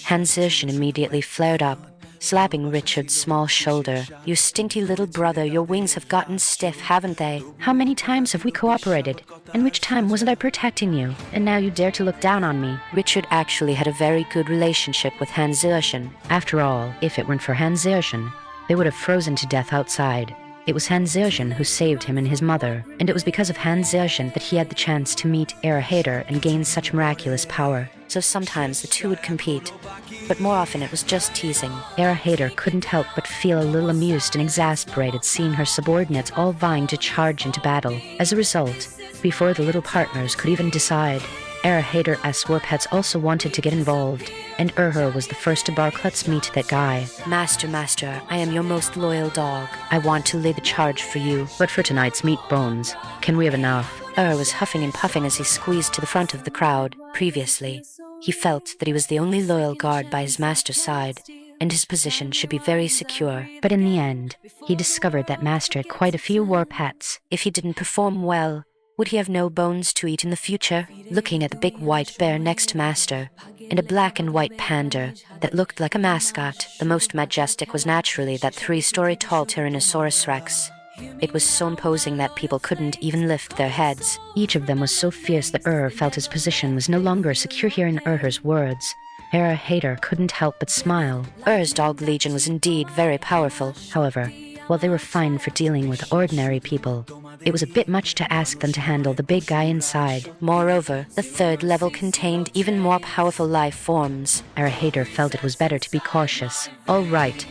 Han Zeozhen immediately flared up, slapping Richard's small shoulder. You stinky little brother, your wings have gotten stiff, haven't they? How many times have we cooperated? And which time wasn't I protecting you? And now you dare to look down on me. Richard actually had a very good relationship with Han Zeozhen. After all, if it weren't for Han Zeozhen, they would have frozen to death outside. It was Han Zeozhen who saved him and his mother, and it was because of Han Zeozhen that he had the chance to meet Hader and gain such miraculous power. So sometimes the two would compete, but more often it was just teasing. Hader couldn't help but feel a little amused and exasperated seeing her subordinates all vying to charge into battle. As a result, before the little partners could even decide, Hader's war pets also wanted to get involved, and was the first to bark, "Let's meet that guy." Master, I am your most loyal dog. I want to lead the charge for you. But for tonight's meat bones, can we have enough? Was huffing and puffing as he squeezed to the front of the crowd. Previously, he felt that he was the only loyal guard by his master's side, and his position should be very secure. But in the end, he discovered that Master had quite a few war pets. If he didn't perform well, would he have no bones to eat in the future? Looking at the big white bear next to Master, and a black and white panda that looked like a mascot, the most majestic was naturally that 3-story tall Tyrannosaurus Rex. It was so imposing that people couldn't even lift their heads. Each of them was so fierce that felt his position was no longer secure. Hearing Urher's words, Hader couldn't help but smile. Ur's dog legion was indeed very powerful. However, while they were fine for dealing with ordinary people, it was a bit much to ask them to handle the big guy inside. Moreover, the 3rd level contained even more powerful life forms. Hader felt it was better to be cautious. All right,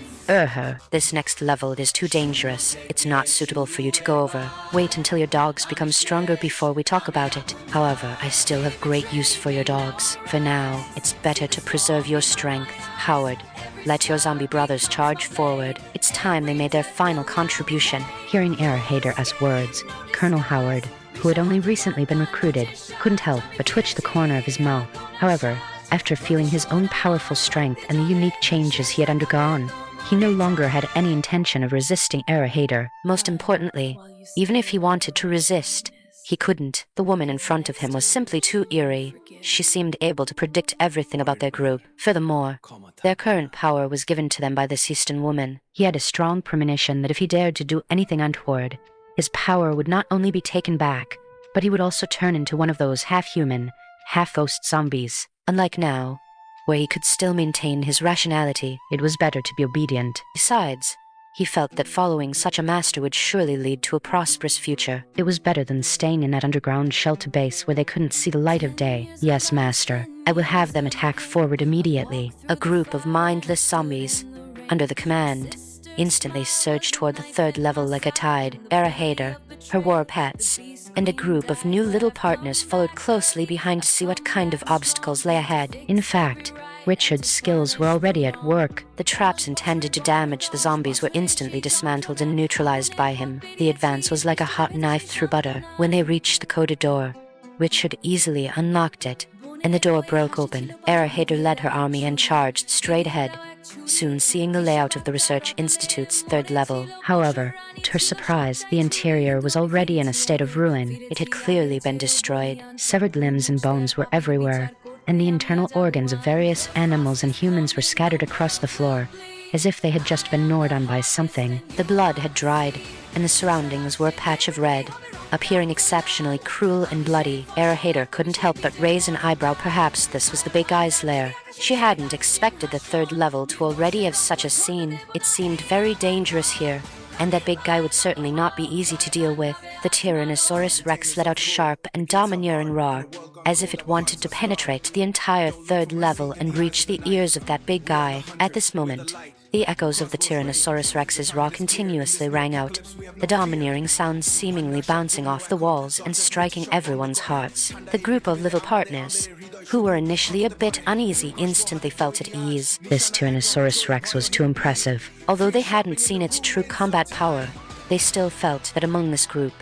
This next level is too dangerous. It's not suitable for you to go over. Wait until your dogs become stronger before we talk about it. However, I still have great use for your dogs. For now, it's better to preserve your strength. Howard, let your zombie brothers charge forward. It's time they made their final contribution. Hearing Hader's words, Colonel Howard, who had only recently been recruited, couldn't help but twitch the corner of his mouth. However, after feeling his own powerful strength and the unique changes he had undergone, he no longer had any intention of resisting Hader. Most importantly, even if he wanted to resist, he couldn't. The woman in front of him was simply too eerie. She seemed able to predict everything about their group. Furthermore, their current power was given to them by this Eastern woman. He had a strong premonition that if he dared to do anything untoward, his power would not only be taken back, but he would also turn into one of those half-human, half-ghost zombies. Unlike now, where he could still maintain his rationality, it was better to be obedient. Besides, he felt that following such a master would surely lead to a prosperous future. It was better than staying in that underground shelter base where they couldn't see the light of day. Yes, master. I will have them attack forward immediately. A group of mindless zombies, under the command, instantly surged toward the third level like a tide. Hader, her war pets, and a group of new little partners followed closely behind to see what kind of obstacles lay ahead. In fact, Richard's skills were already at work. The traps intended to damage the zombies were instantly dismantled and neutralized by him. The advance was like a hot knife through butter. When they reached the coded door, Richard easily unlocked it, and the door broke open. Hader led her army and charged straight ahead, soon seeing the layout of the Research Institute's third level. However, to her surprise, the interior was already in a state of ruin. It had clearly been destroyed. Severed limbs and bones were everywhere, and the internal organs of various animals and humans were scattered across the floor, as if they had just been gnawed on by something. The blood had dried, and the surroundings were a patch of red, appearing exceptionally cruel and bloody. Hader couldn't help but raise an eyebrow. Perhaps this was the big guy's lair. She hadn't expected the third level to already have such a scene. It seemed very dangerous here, and that big guy would certainly not be easy to deal with. The Tyrannosaurus Rex let out a sharp and domineering roar, as if it wanted to penetrate the entire third level and reach the ears of that big guy. At this moment, the echoes of the Tyrannosaurus Rex's roar continuously rang out, the domineering sounds seemingly bouncing off the walls and striking everyone's hearts. The group of little partners, who were initially a bit uneasy, instantly felt at ease. This Tyrannosaurus Rex was too impressive. Although they hadn't seen its true combat power, they still felt that among this group,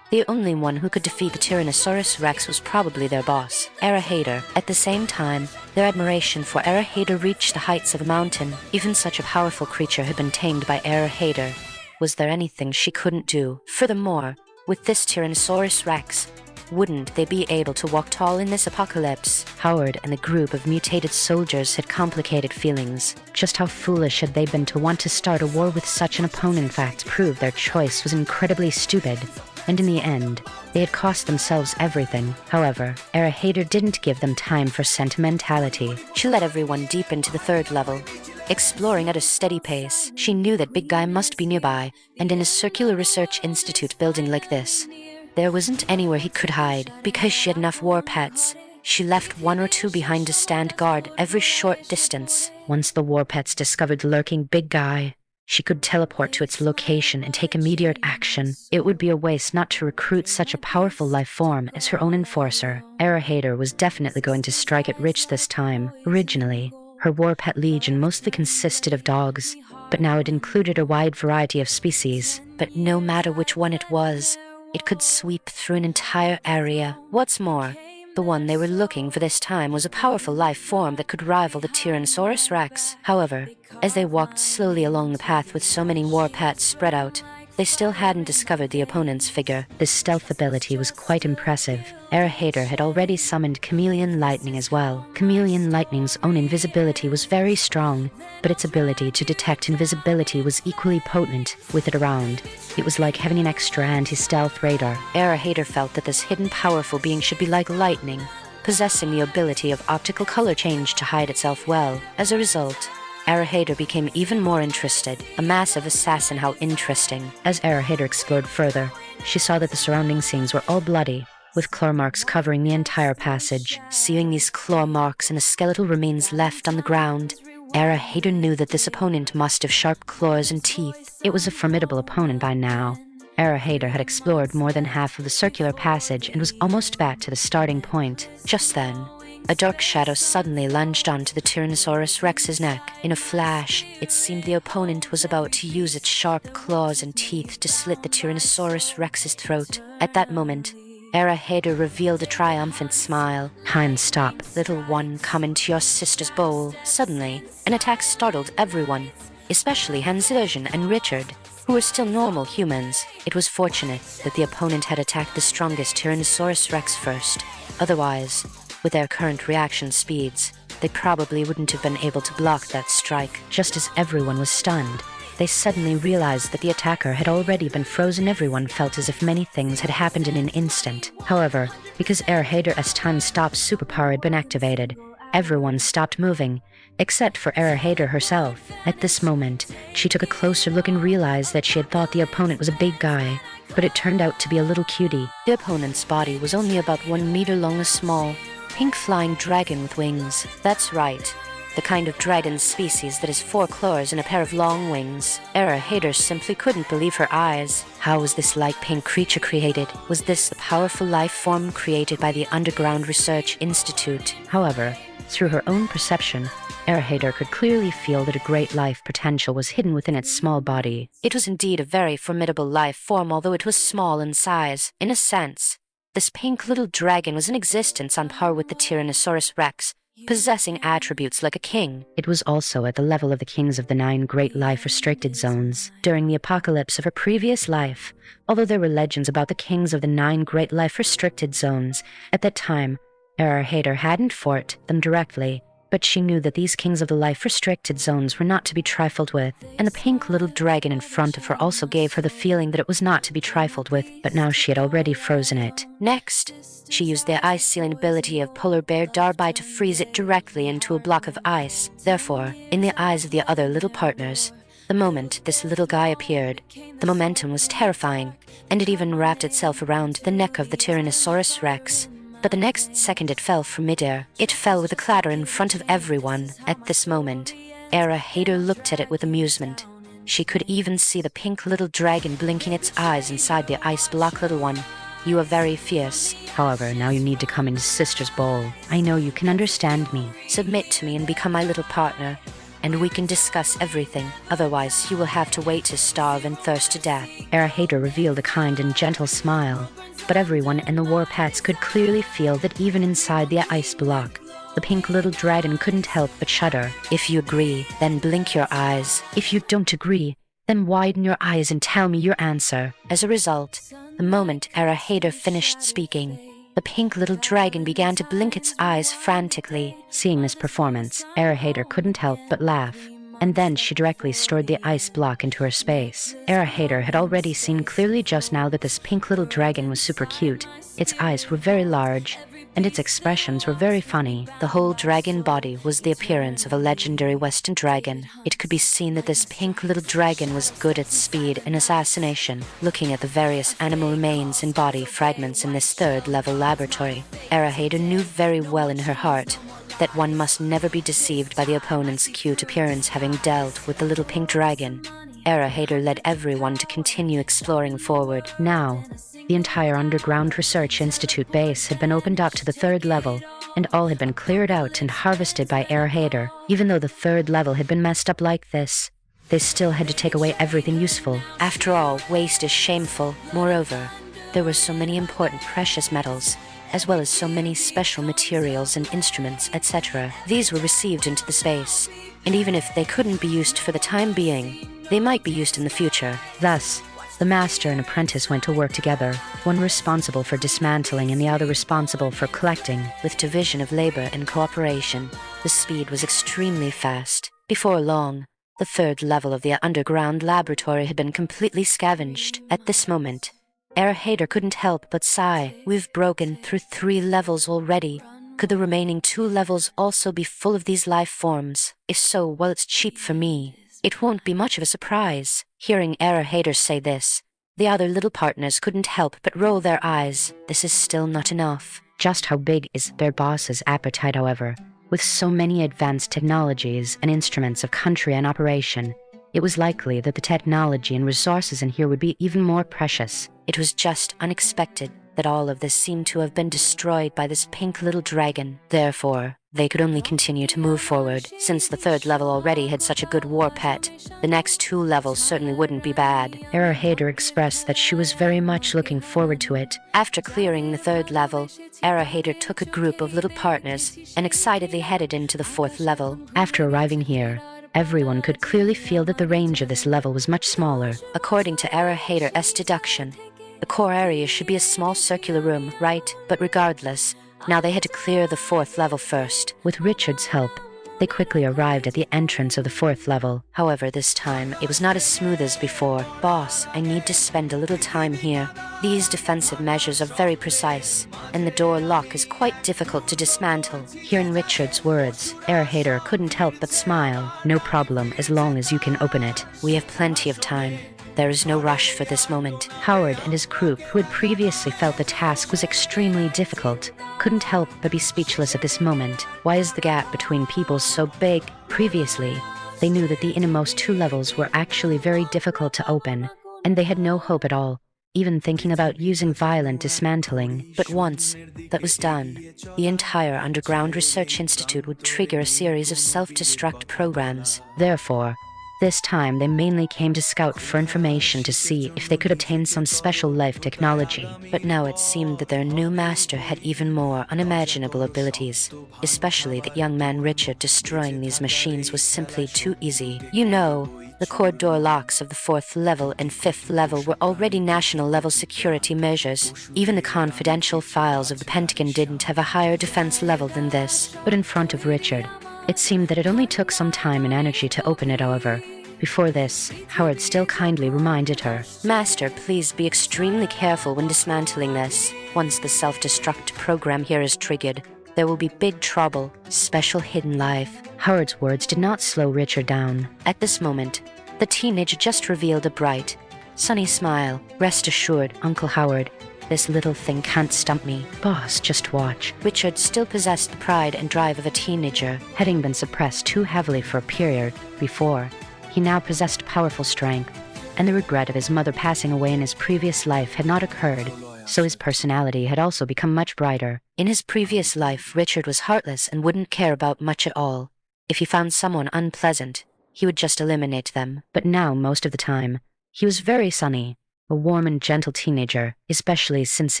the only one who could defeat the Tyrannosaurus Rex was probably their boss, Hader. At the same time, their admiration for Hader reached the heights of a mountain. Even such a powerful creature had been tamed by Hader. Was there anything she couldn't do? Furthermore, with this Tyrannosaurus Rex, wouldn't they be able to walk tall in this apocalypse? Howard and the group of mutated soldiers had complicated feelings. Just how foolish had they been to want to start a war with such an opponent? In fact, proved their choice was incredibly stupid. And in the end, they had cost themselves everything. However, Hader didn't give them time for sentimentality. She led everyone deep into the third level, exploring at a steady pace. She knew that big guy must be nearby, and in a circular research institute building like this, there wasn't anywhere he could hide. Because she had enough war pets, she left one or two behind to stand guard every short distance. Once the war pets discovered the lurking big guy, she could teleport to its location and take immediate action. It would be a waste not to recruit such a powerful life form as her own enforcer. Hader was definitely going to strike it rich this time. Originally, her war pet legion mostly consisted of dogs, but now it included a wide variety of species. But no matter which one it was, it could sweep through an entire area. What's more, the one they were looking for this time was a powerful life form that could rival the Tyrannosaurus Rex. However, as they walked slowly along the path with so many war pets spread out, they still hadn't discovered the opponent's figure. This stealth ability was quite impressive. Hader had already summoned Chameleon Lightning as well. Chameleon Lightning's own invisibility was very strong, but its ability to detect invisibility was equally potent. With it around, it was like having an extra anti-stealth radar. Hader felt that this hidden powerful being should be like lightning, possessing the ability of optical color change to hide itself well. As a result, Hader became even more interested. A massive assassin, how interesting. As Hader explored further, she saw that the surrounding scenes were all bloody, with claw marks covering the entire passage. Seeing these claw marks and the skeletal remains left on the ground, Era Hader knew that this opponent must have sharp claws and teeth. It was a formidable opponent by now. Era Hader had explored more than half of the circular passage and was almost back to the starting point. Just then, a dark shadow suddenly lunged onto the Tyrannosaurus Rex's neck. In a flash, it seemed the opponent was about to use its sharp claws and teeth to slit the Tyrannosaurus Rex's throat. At that moment, Era Hader revealed a triumphant smile. Time, stop. Little one, come into your sister's bowl. Suddenly, an attack startled everyone, especially Hans Illusion and Richard, who were still normal humans. It was fortunate that the opponent had attacked the strongest Tyrannosaurus Rex first. Otherwise, with their current reaction speeds, they probably wouldn't have been able to block that strike. Just as everyone was stunned, they suddenly realized that the attacker had already been frozen. Everyone felt as if many things had happened in an instant. However, because Era Hader's time stop superpower had been activated, everyone stopped moving, except for Era Hader herself. At this moment, she took a closer look and realized that she had thought the opponent was a big guy, but it turned out to be a little cutie. The opponent's body was only about 1 meter long, a small, pink flying dragon with wings. That's right, the kind of dragon species that has 4 claws and a pair of long wings. Era Hader simply couldn't believe her eyes. How was this light pink creature created? Was this the powerful life form created by the Underground Research Institute? However, through her own perception, Era Hader could clearly feel that a great life potential was hidden within its small body. It was indeed a very formidable life form, although it was small in size. In a sense, this pink little dragon was in existence on par with the Tyrannosaurus Rex, possessing attributes like a king. It was also at the level of the kings of the 9 great life-restricted zones. During the apocalypse of her previous life, although there were legends about the kings of the 9 great life-restricted zones, at that time, Era Hader hadn't fought them directly, but she knew that these kings of the life-restricted zones were not to be trifled with, and the pink little dragon in front of her also gave her the feeling that it was not to be trifled with, but now she had already frozen it. Next, she used the ice-sealing ability of Polar Bear Darby to freeze it directly into a block of ice. Therefore, in the eyes of the other little partners, the moment this little guy appeared, the momentum was terrifying, and it even wrapped itself around the neck of the Tyrannosaurus Rex. But the next second it fell from midair. It fell with a clatter in front of everyone. At this moment, Era Hader looked at it with amusement. She could even see the pink little dragon blinking its eyes inside the ice block. Little one, you are very fierce. However, now you need to come into Sister's Bowl. I know you can understand me. Submit to me and become my little partner, and we can discuss everything. Otherwise, you will have to wait to starve and thirst to death. Era Hader revealed a kind and gentle smile, but everyone in the Warpats could clearly feel that even inside the ice block, the pink little dragon couldn't help but shudder. If you agree, then blink your eyes. If you don't agree, then widen your eyes and tell me your answer. As a result, the moment Era Hader finished speaking, the pink little dragon began to blink its eyes frantically. Seeing this performance, Era Hader couldn't help but laugh, and then she directly stored the ice block into her space. Era Hader had already seen clearly just now that this pink little dragon was super cute. Its eyes were very large, and its expressions were very funny. The whole dragon body was the appearance of a legendary Western dragon. It could be seen that this pink little dragon was good at speed and assassination. Looking at the various animal remains and body fragments in this 3rd-level laboratory, Era Hader knew very well in her heart that one must never be deceived by the opponent's cute appearance. Having dealt with the little pink dragon, Era Hader led everyone to continue exploring forward. Now, the entire Underground Research Institute base had been opened up to the 3rd level, and all had been cleared out and harvested by Era Hader. Even though the 3rd level had been messed up like this, they still had to take away everything useful. After all, waste is shameful. Moreover, there were so many important precious metals, as well as so many special materials and instruments, etc. These were received into the space, and even if they couldn't be used for the time being, they might be used in the future. Thus, the master and apprentice went to work together, one responsible for dismantling and the other responsible for collecting. With division of labor and cooperation, the speed was extremely fast. Before long, the 3rd level of the underground laboratory had been completely scavenged. At this moment, Era Hader couldn't help but sigh. We've broken through 3 levels already. Could the remaining 2 levels also be full of these life forms? If so, well, it's cheap for me. It won't be much of a surprise. Hearing Era Hader say this, the other little partners couldn't help but roll their eyes. This is still not enough. Just how big is their boss's appetite, however? With so many advanced technologies and instruments of country in operation, it was likely that the technology and resources in here would be even more precious. It was just unexpected that all of this seemed to have been destroyed by this pink little dragon. Therefore, they could only continue to move forward. Since the third level already had such a good war pet, the next 2 levels certainly wouldn't be bad. Hader expressed that she was very much looking forward to it. After clearing the 3rd level, Hader took a group of little partners and excitedly headed into the 4th level. After arriving here, everyone could clearly feel that the range of this level was much smaller. According to Hader's deduction, the core area should be a small circular room, right? But regardless, now they had to clear the 4th level first. With Richard's help, they quickly arrived at the entrance of the 4th level. However, this time, it was not as smooth as before. Boss, I need to spend a little time here. These defensive measures are very precise, and the door lock is quite difficult to dismantle. Hearing Richard's words, Hader couldn't help but smile. No problem, as long as you can open it. We have plenty of time. There is no rush for this moment. Howard and his group, who had previously felt the task was extremely difficult, couldn't help but be speechless at this moment. Why is the gap between peoples so big? Previously, they knew that the innermost 2 levels were actually very difficult to open, and they had no hope at all, even thinking about using violent dismantling. But once that was done, the entire Underground Research Institute would trigger a series of self-destruct programs. Therefore, this time they mainly came to scout for information to see if they could obtain some special life technology. But now it seemed that their new master had even more unimaginable abilities, especially that young man Richard. Destroying these machines was simply too easy. You know, the core door locks of the 4th level and 5th level were already national level security measures. Even the confidential files of the Pentagon didn't have a higher defense level than this. But in front of Richard, it seemed that it only took some time and energy to open it, however. Before this, Howard still kindly reminded her, Master, please be extremely careful when dismantling this. Once the self-destruct program here is triggered, there will be big trouble. Special hidden life. Howard's words did not slow Richard down. At this moment, the teenager just revealed a bright, sunny smile. Rest assured, Uncle Howard, this little thing can't stump me. Boss, just watch. Richard still possessed the pride and drive of a teenager. Having been suppressed too heavily for a period before, he now possessed powerful strength, and the regret of his mother passing away in his previous life had not occurred, so his personality had also become much brighter. In his previous life, Richard was heartless and wouldn't care about much at all. If he found someone unpleasant, he would just eliminate them. But now, most of the time, he was very sunny, a warm and gentle teenager, especially since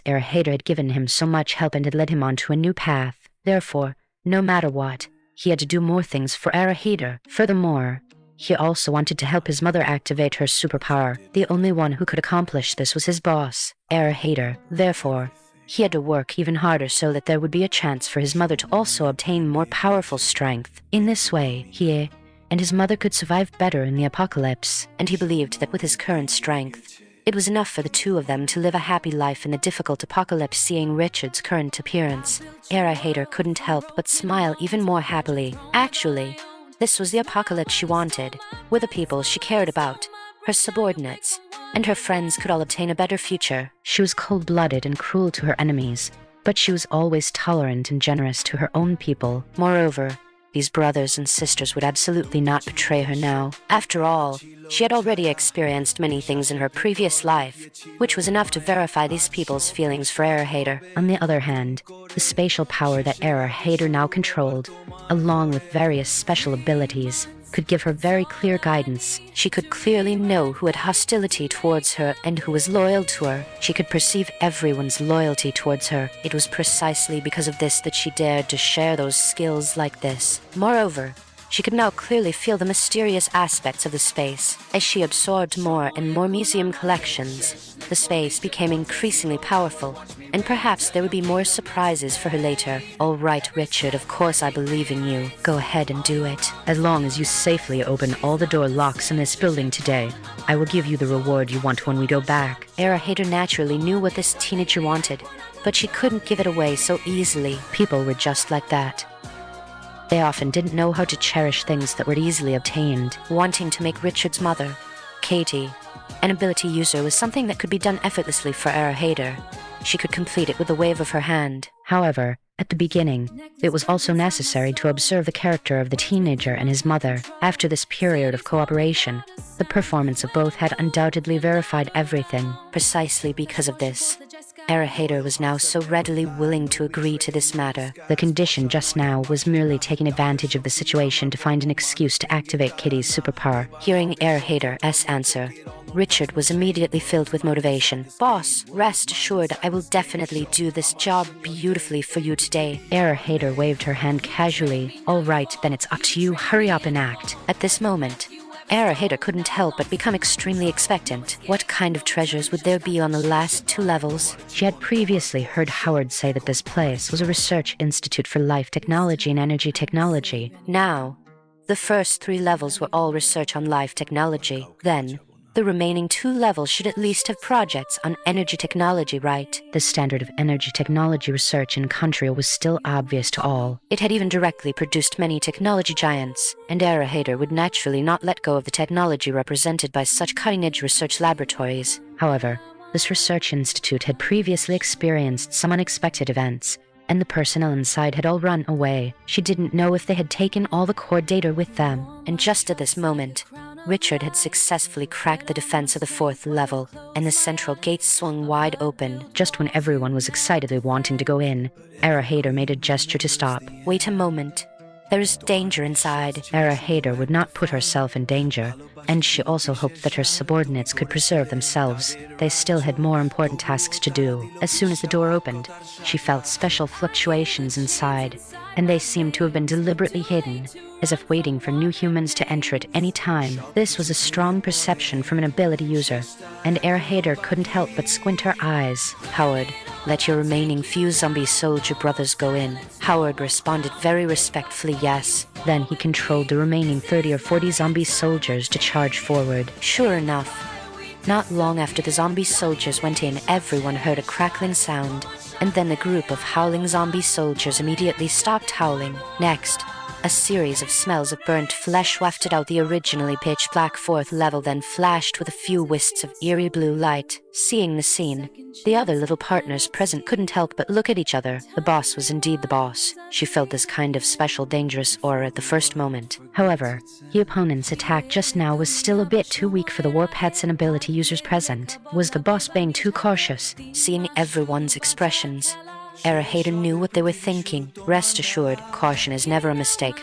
Hader had given him so much help and had led him onto a new path. Therefore, no matter what, he had to do more things for Hader. Furthermore, he also wanted to help his mother activate her superpower. The only one who could accomplish this was his boss, Hader. Therefore, he had to work even harder so that there would be a chance for his mother to also obtain more powerful strength. In this way, he and his mother could survive better in the apocalypse. And he believed that with his current strength, it was enough for the 2 of them to live a happy life in the difficult apocalypse. Seeing Richard's current appearance, Hader couldn't help but smile even more happily. Actually, this was the apocalypse she wanted, where the people she cared about, her subordinates, and her friends could all obtain a better future. She was cold-blooded and cruel to her enemies, but she was always tolerant and generous to her own people. Moreover, these brothers and sisters would absolutely not betray her now. After all, she had already experienced many things in her previous life, which was enough to verify these people's feelings for Hader. On the other hand, the spatial power that Hader now controlled, along with various special abilities, could give her very clear guidance. She could clearly know who had hostility towards her and who was loyal to her. She could perceive everyone's loyalty towards her. It was precisely because of this that she dared to share those skills like this. Moreover, she could now clearly feel the mysterious aspects of the space. As she absorbed more and more museum collections, the space became increasingly powerful, and perhaps there would be more surprises for her later. All right, Richard, of course I believe in you. Go ahead and do it. As long as you safely open all the door locks in this building today, I will give you the reward you want when we go back. Hader naturally knew what this teenager wanted, but she couldn't give it away so easily. People were just like that. They often didn't know how to cherish things that were easily obtained. Wanting to make Richard's mother, Katie, an ability user was something that could be done effortlessly for Hader. She could complete it with a wave of her hand. However, At the beginning, it was also necessary to observe the character of the teenager and his mother. After this period of cooperation, the performance of both had undoubtedly verified everything. Precisely because of this, Hater was now so readily willing to agree to this matter. The condition just now was merely taking advantage of the situation to find an excuse to activate Kitty's superpower. Hearing Hater's answer, Richard was immediately filled with motivation. Boss, rest assured I will definitely do this job beautifully for you today. Hater waved her hand casually. All right, then it's up to you. Hurry up and act. At this moment, Hater couldn't help but become extremely expectant. What kind of treasures would there be on the last 2 levels? She had previously heard Howard say that this place was a research institute for life technology and energy technology. Now, the first 3 levels were all research on life technology. Then, the remaining 2 levels should at least have projects on energy technology, right? The standard of energy technology research in country was still obvious to all. It had even directly produced many technology giants, and Hater would naturally not let go of the technology represented by such cutting-edge research laboratories. However, this research institute had previously experienced some unexpected events, and the personnel inside had all run away. She didn't know if they had taken all the core data with them. And just at this moment, Richard had successfully cracked the defense of the 4th level, and the central gates swung wide open. Just when everyone was excitedly wanting to go in, Hater made a gesture to stop. Wait a moment. There is danger inside. Hater would not put herself in danger, and she also hoped that her subordinates could preserve themselves. They still had more important tasks to do. As soon as the door opened, she felt special fluctuations inside, and they seemed to have been deliberately hidden, as if waiting for new humans to enter at any time. This was a strong perception from an ability user, and Hater couldn't help but squint her eyes. Howard, let your remaining few zombie soldier brothers go in. Howard responded very respectfully yes. Then he controlled the remaining 30 or 40 zombie soldiers to charge forward. Sure enough, not long after the zombie soldiers went in, everyone heard a crackling sound, and then the group of howling zombie soldiers immediately stopped howling. Next, a series of smells of burnt flesh wafted out the originally pitch-black 4th level, then flashed with a few wisps of eerie blue light. Seeing the scene, the other little partners present couldn't help but look at each other. The boss was indeed the boss. She felt this kind of special dangerous aura at the first moment. However, the opponent's attack just now was still a bit too weak for the war pets and ability users present. Was the boss being too cautious? Seeing everyone's expressions, Hater knew what they were thinking. Rest assured, caution is never a mistake.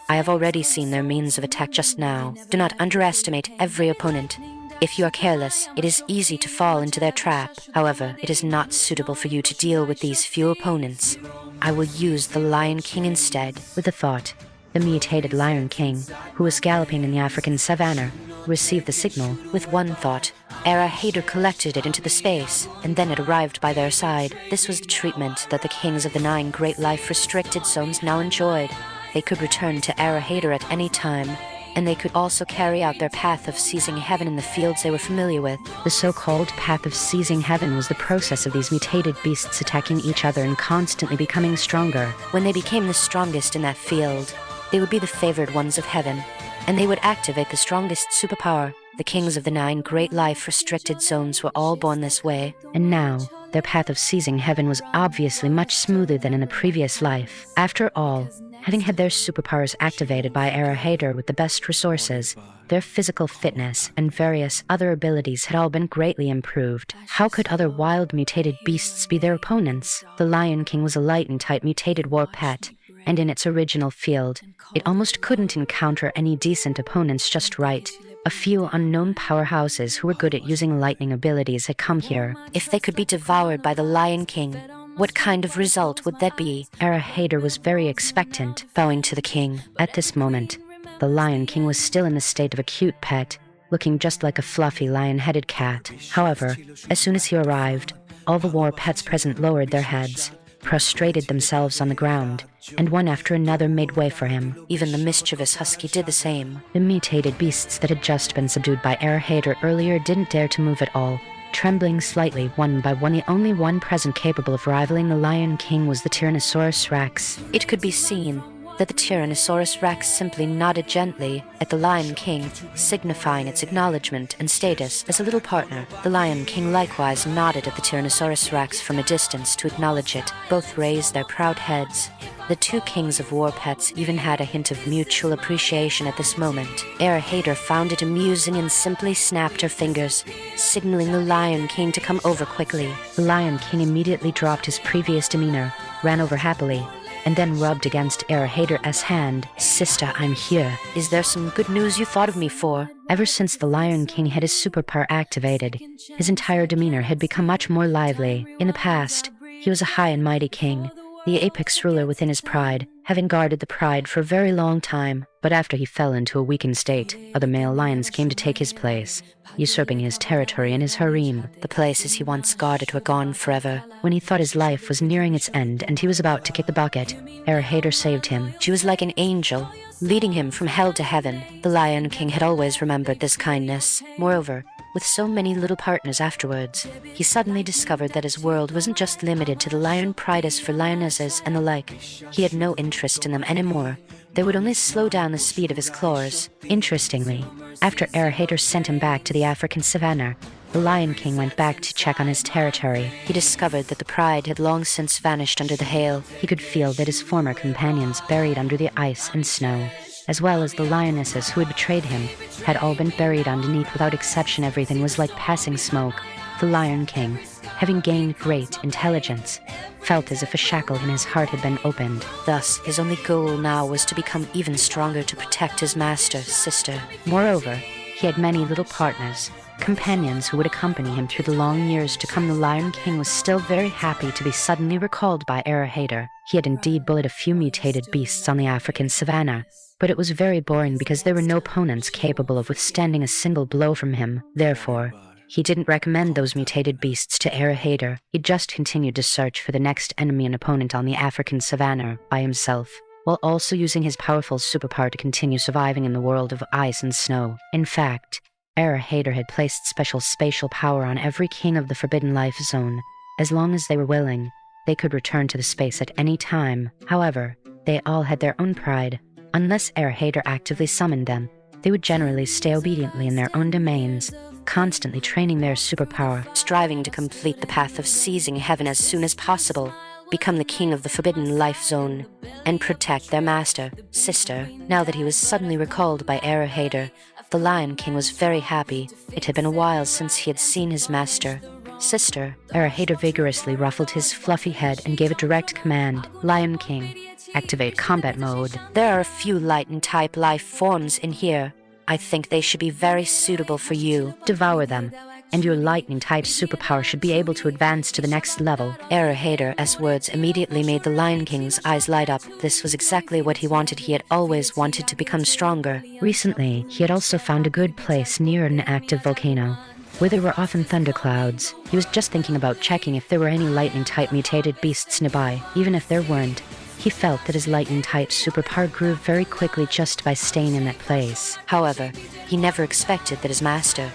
I have already seen their means of attack just now. Do not underestimate every opponent. If you are careless, it is easy to fall into their trap. However, it is not suitable for you to deal with these few opponents. I will use the Lion King instead. With a thought, the mutated Lion King, who was galloping in the African savannah, received the signal. With one thought, Hater collected it into the space, and then it arrived by their side. This was the treatment that the kings of the 9 Great Life Restricted Zones now enjoyed. They could return to Hater at any time, and they could also carry out their path of seizing heaven in the fields they were familiar with. The so-called path of seizing heaven was the process of these mutated beasts attacking each other and constantly becoming stronger. When they became the strongest in that field, they would be the favored ones of heaven, and they would activate the strongest superpower. The kings of the 9 Great Life Restricted Zones were all born this way. And now, their path of seizing heaven was obviously much smoother than in the previous life. After all, having had their superpowers activated by Hater with the best resources, their physical fitness and various other abilities had all been greatly improved. How could other wild mutated beasts be their opponents? The Lion King was a Lighten-type mutated war pet, and in its original field, it almost couldn't encounter any decent opponents just right. A few unknown powerhouses who were good at using lightning abilities had come here. If they could be devoured by the Lion King, what kind of result would that be? Hater was very expectant, bowing to the king. At this moment, the Lion King was still in the state of a cute pet, looking just like a fluffy lion-headed cat. However, as soon as he arrived, all the war pets present lowered their heads, prostrated themselves on the ground, and one after another made way for him. Even the mischievous husky did the same. The mutated beasts that had just been subdued by Hater earlier didn't dare to move at all, trembling slightly one by one. The only one present capable of rivaling the Lion King was the Tyrannosaurus Rex. It could be seen that the Tyrannosaurus Rex simply nodded gently at the Lion King, signifying its acknowledgement and status as a little partner. The Lion King likewise nodded at the Tyrannosaurus Rex from a distance to acknowledge it. Both raised their proud heads. The two kings of war pets even had a hint of mutual appreciation at this moment. Hater found it amusing and simply snapped her fingers, signaling the Lion King to come over quickly. The Lion King immediately dropped his previous demeanor, ran over happily, and then rubbed against Hater's hand. Sister, I'm here. Is there some good news you thought of me for? Ever since the Lion King had his superpower activated, his entire demeanor had become much more lively. In the past, he was a high and mighty king, the apex ruler within his pride, having guarded the pride for a very long time. But after he fell into a weakened state, other male lions came to take his place, usurping his territory and his harem. The places he once guarded were gone forever. When he thought his life was nearing its end and he was about to kick the bucket, Hater saved him. She was like an angel, leading him from hell to heaven. The Lion King had always remembered this kindness. Moreover, with so many little partners afterwards, he suddenly discovered that his world wasn't just limited to the lion prides for lionesses and the like. He had no interest in them anymore. They would only slow down the speed of his claws. Interestingly, after Hater sent him back to the African savannah, the Lion King went back to check on his territory. He discovered that the pride had long since vanished under the hail. He could feel that his former companions buried under the ice and snow, as well as the lionesses who had betrayed him, had all been buried underneath. Without exception, everything was like passing smoke. The Lion King, having gained great intelligence, felt as if a shackle in his heart had been opened. Thus, his only goal now was to become even stronger to protect his master, sister. Moreover, he had many little partners, companions who would accompany him through the long years to come. The Lion King was still very happy to be suddenly recalled by Hater. He had indeed bullied a few mutated beasts on the African savannah, but it was very boring because there were no opponents capable of withstanding a single blow from him. Therefore, he didn't recommend those mutated beasts to Hater. He just continued to search for the next enemy and opponent on the African savannah by himself, while also using his powerful superpower to continue surviving in the world of ice and snow. In fact, Hater had placed special spatial power on every king of the Forbidden Life Zone. As long as they were willing, they could return to the space at any time. However, they all had their own pride. Unless Hater actively summoned them, they would generally stay obediently in their own domains, constantly training their superpower, striving to complete the path of seizing heaven as soon as possible, become the king of the Forbidden Life Zone, and protect their master, sister. Now that he was suddenly recalled by Hater, the Lion King was very happy. It had been a while since he had seen his master, sister. Hater vigorously ruffled his fluffy head and gave a direct command. Lion King, activate combat mode. There are a few Lion-type life forms in here. I think they should be very suitable for you. Devour them, and your lightning-type superpower should be able to advance to the next level. Hater's words immediately made the Lion King's eyes light up. This was exactly what he wanted. He had always wanted to become stronger. Recently, he had also found a good place near an active volcano, where there were often thunderclouds. He was just thinking about checking if there were any lightning-type mutated beasts nearby. Even if there weren't, he felt that his lightning-type superpower grew very quickly just by staying in that place. However, he never expected that his master,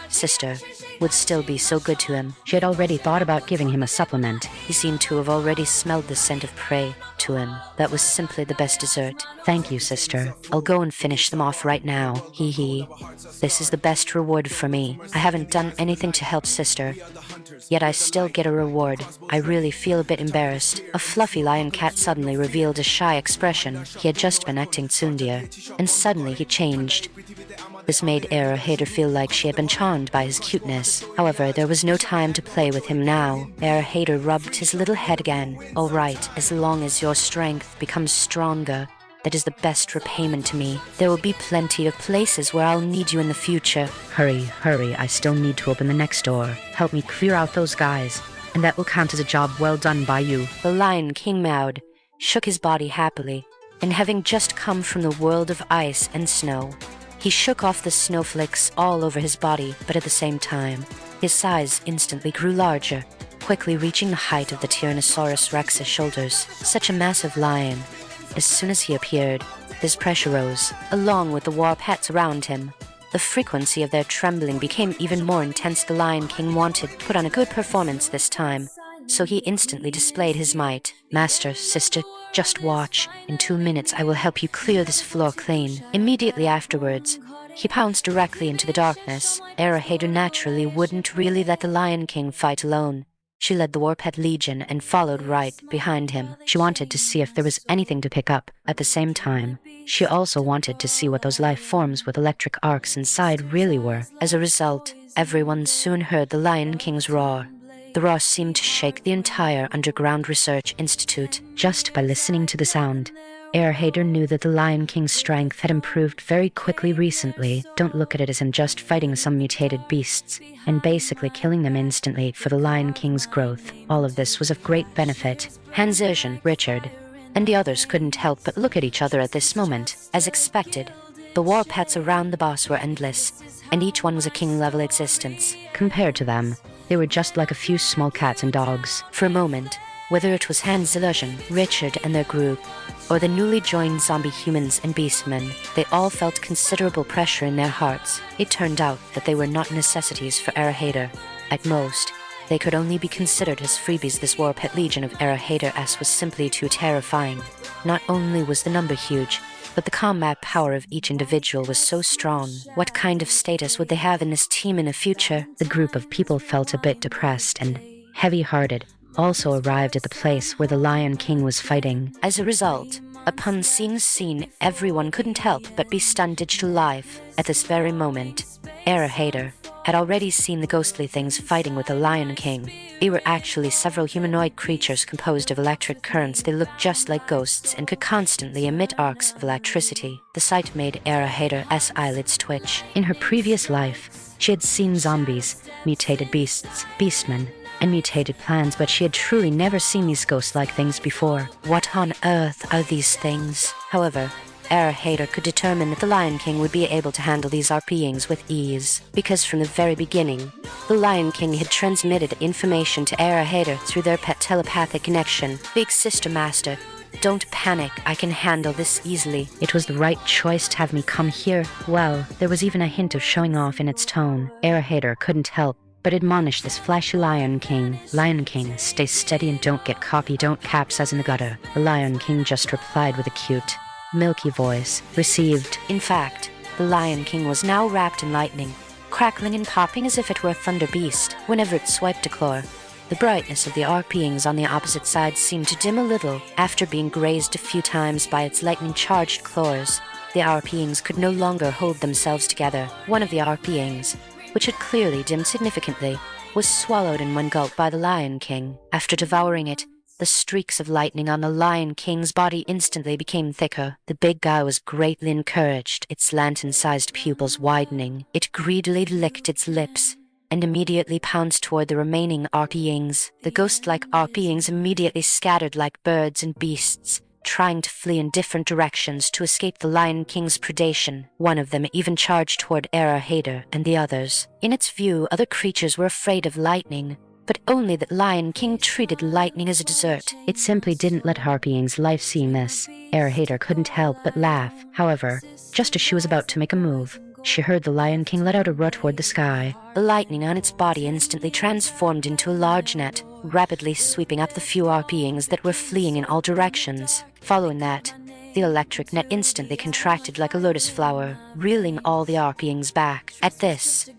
sister, would still be so good to him. She had already thought about giving him a supplement. He seemed to have already smelled the scent of prey to him. That was simply the best dessert. Thank you, sister. I'll go and finish them off right now. Hee hee. This is the best reward for me. I haven't done anything to help sister, yet I still get a reward. I really feel a bit embarrassed. A fluffy lion cat suddenly revealed a shy expression. He had just been acting tsundere, and suddenly he changed. This made Hater feel like she had been charmed by his cuteness. However, there was no time to play with him now. Hater rubbed his little head again. All right, as long as your strength becomes stronger, that is the best repayment to me. There will be plenty of places where I'll need you in the future. Hurry, hurry, I still need to open the next door. Help me clear out those guys, and that will count as a job well done by you. The Lion King meowed, shook his body happily, and having just come from the world of ice and snow, he shook off the snowflakes all over his body, but at the same time, his size instantly grew larger, quickly reaching the height of the Tyrannosaurus Rex's shoulders. Such a massive lion. As soon as he appeared, his pressure rose, along with the war pets around him. The frequency of their trembling became even more intense. The Lion King wanted to put on a good performance this time. so he instantly displayed his might. "Master, sister, just watch. In 2 minutes I will help you clear this floor clean." Immediately afterwards, he pounced directly into the darkness. Erahater naturally wouldn't really let the Lion King fight alone. She led the Warpet Legion and followed right behind him. She wanted to see if there was anything to pick up. At the same time, she also wanted to see what those life forms with electric arcs inside really were. As a result, everyone soon heard the Lion King's roar. The roar seemed to shake the entire Underground Research Institute. Just by listening to the sound, Erahater knew that the Lion King's strength had improved very quickly recently. Don't look at it as him just fighting some mutated beasts and basically killing them instantly for the Lion King's growth. All of this was of great benefit. Hans Ergen, Richard, and the others couldn't help but look at each other at this moment. As expected, the war pets around the boss were endless, and each one was a king-level existence. Compared to them, they were just like a few small cats and dogs. For a moment, whether it was Hans Ergen, Richard and their group, or the newly joined zombie humans and beastmen, they all felt considerable pressure in their hearts. It turned out that they were not necessities for Erahater. At most, they could only be considered as freebies. This Warpet Legion of Erahater-S was simply too terrifying. Not only was the number huge, but the combat power of each individual was so strong. What kind of status would they have in this team in the future? The group of people felt a bit depressed and heavy-hearted, also arrived at the place where the Lion King was fighting. As a result, upon seeing the scene, everyone couldn't help but be stunned digital live. At this very moment, Erahater had already seen the ghostly things fighting with the Lion King. They were actually several humanoid creatures composed of electric currents. They looked just like ghosts and could constantly emit arcs of electricity. The sight made Erahater's eyelids twitch. In her previous life, she had seen zombies, mutated beasts, beastmen, and mutated plants, but she had truly never seen these ghost-like things before. What on earth are these things? However, Erahater could determine that the Lion King would be able to handle these beings with ease, because from the very beginning, the Lion King had transmitted information to Erahater through their pet telepathic connection. "Big sister master, don't panic, I can handle this easily." It was the right choice to have me come here. Well, there was even a hint of showing off in its tone. Erahater couldn't help but admonish this flashy Lion King. "Lion King, stay steady and don't get cocky, don't capsize in the gutter." The Lion King just replied with a cute, milky voice. "Received." In fact, the Lion King was now wrapped in lightning, crackling and popping as if it were a thunder beast. Whenever it swiped a claw, the brightness of the beings on the opposite side seemed to dim a little. After being grazed a few times by its lightning-charged claws, the beings could no longer hold themselves together. One of the beings, which had clearly dimmed significantly, was swallowed in one gulp by the Lion King. After devouring it, the streaks of lightning on the Lion King's body instantly became thicker. The big guy was greatly encouraged, its lantern-sized pupils widening. It greedily licked its lips and immediately pounced toward the remaining beings. The ghost-like beings immediately scattered like birds and beasts, trying to flee in different directions to escape the Lion King's predation. One of them even charged toward Erahater and the others. In its view, other creatures were afraid of lightning, but only that Lion King treated lightning as a dessert. It simply didn't let beings life seeing this. Erahater couldn't help but laugh. However, just as she was about to make a move, she heard the Lion King let out a roar toward the sky. The lightning on its body instantly transformed into a large net, rapidly sweeping up the few beings that were fleeing in all directions. Following that, the electric net instantly contracted like a lotus flower, reeling all the beings back. At this,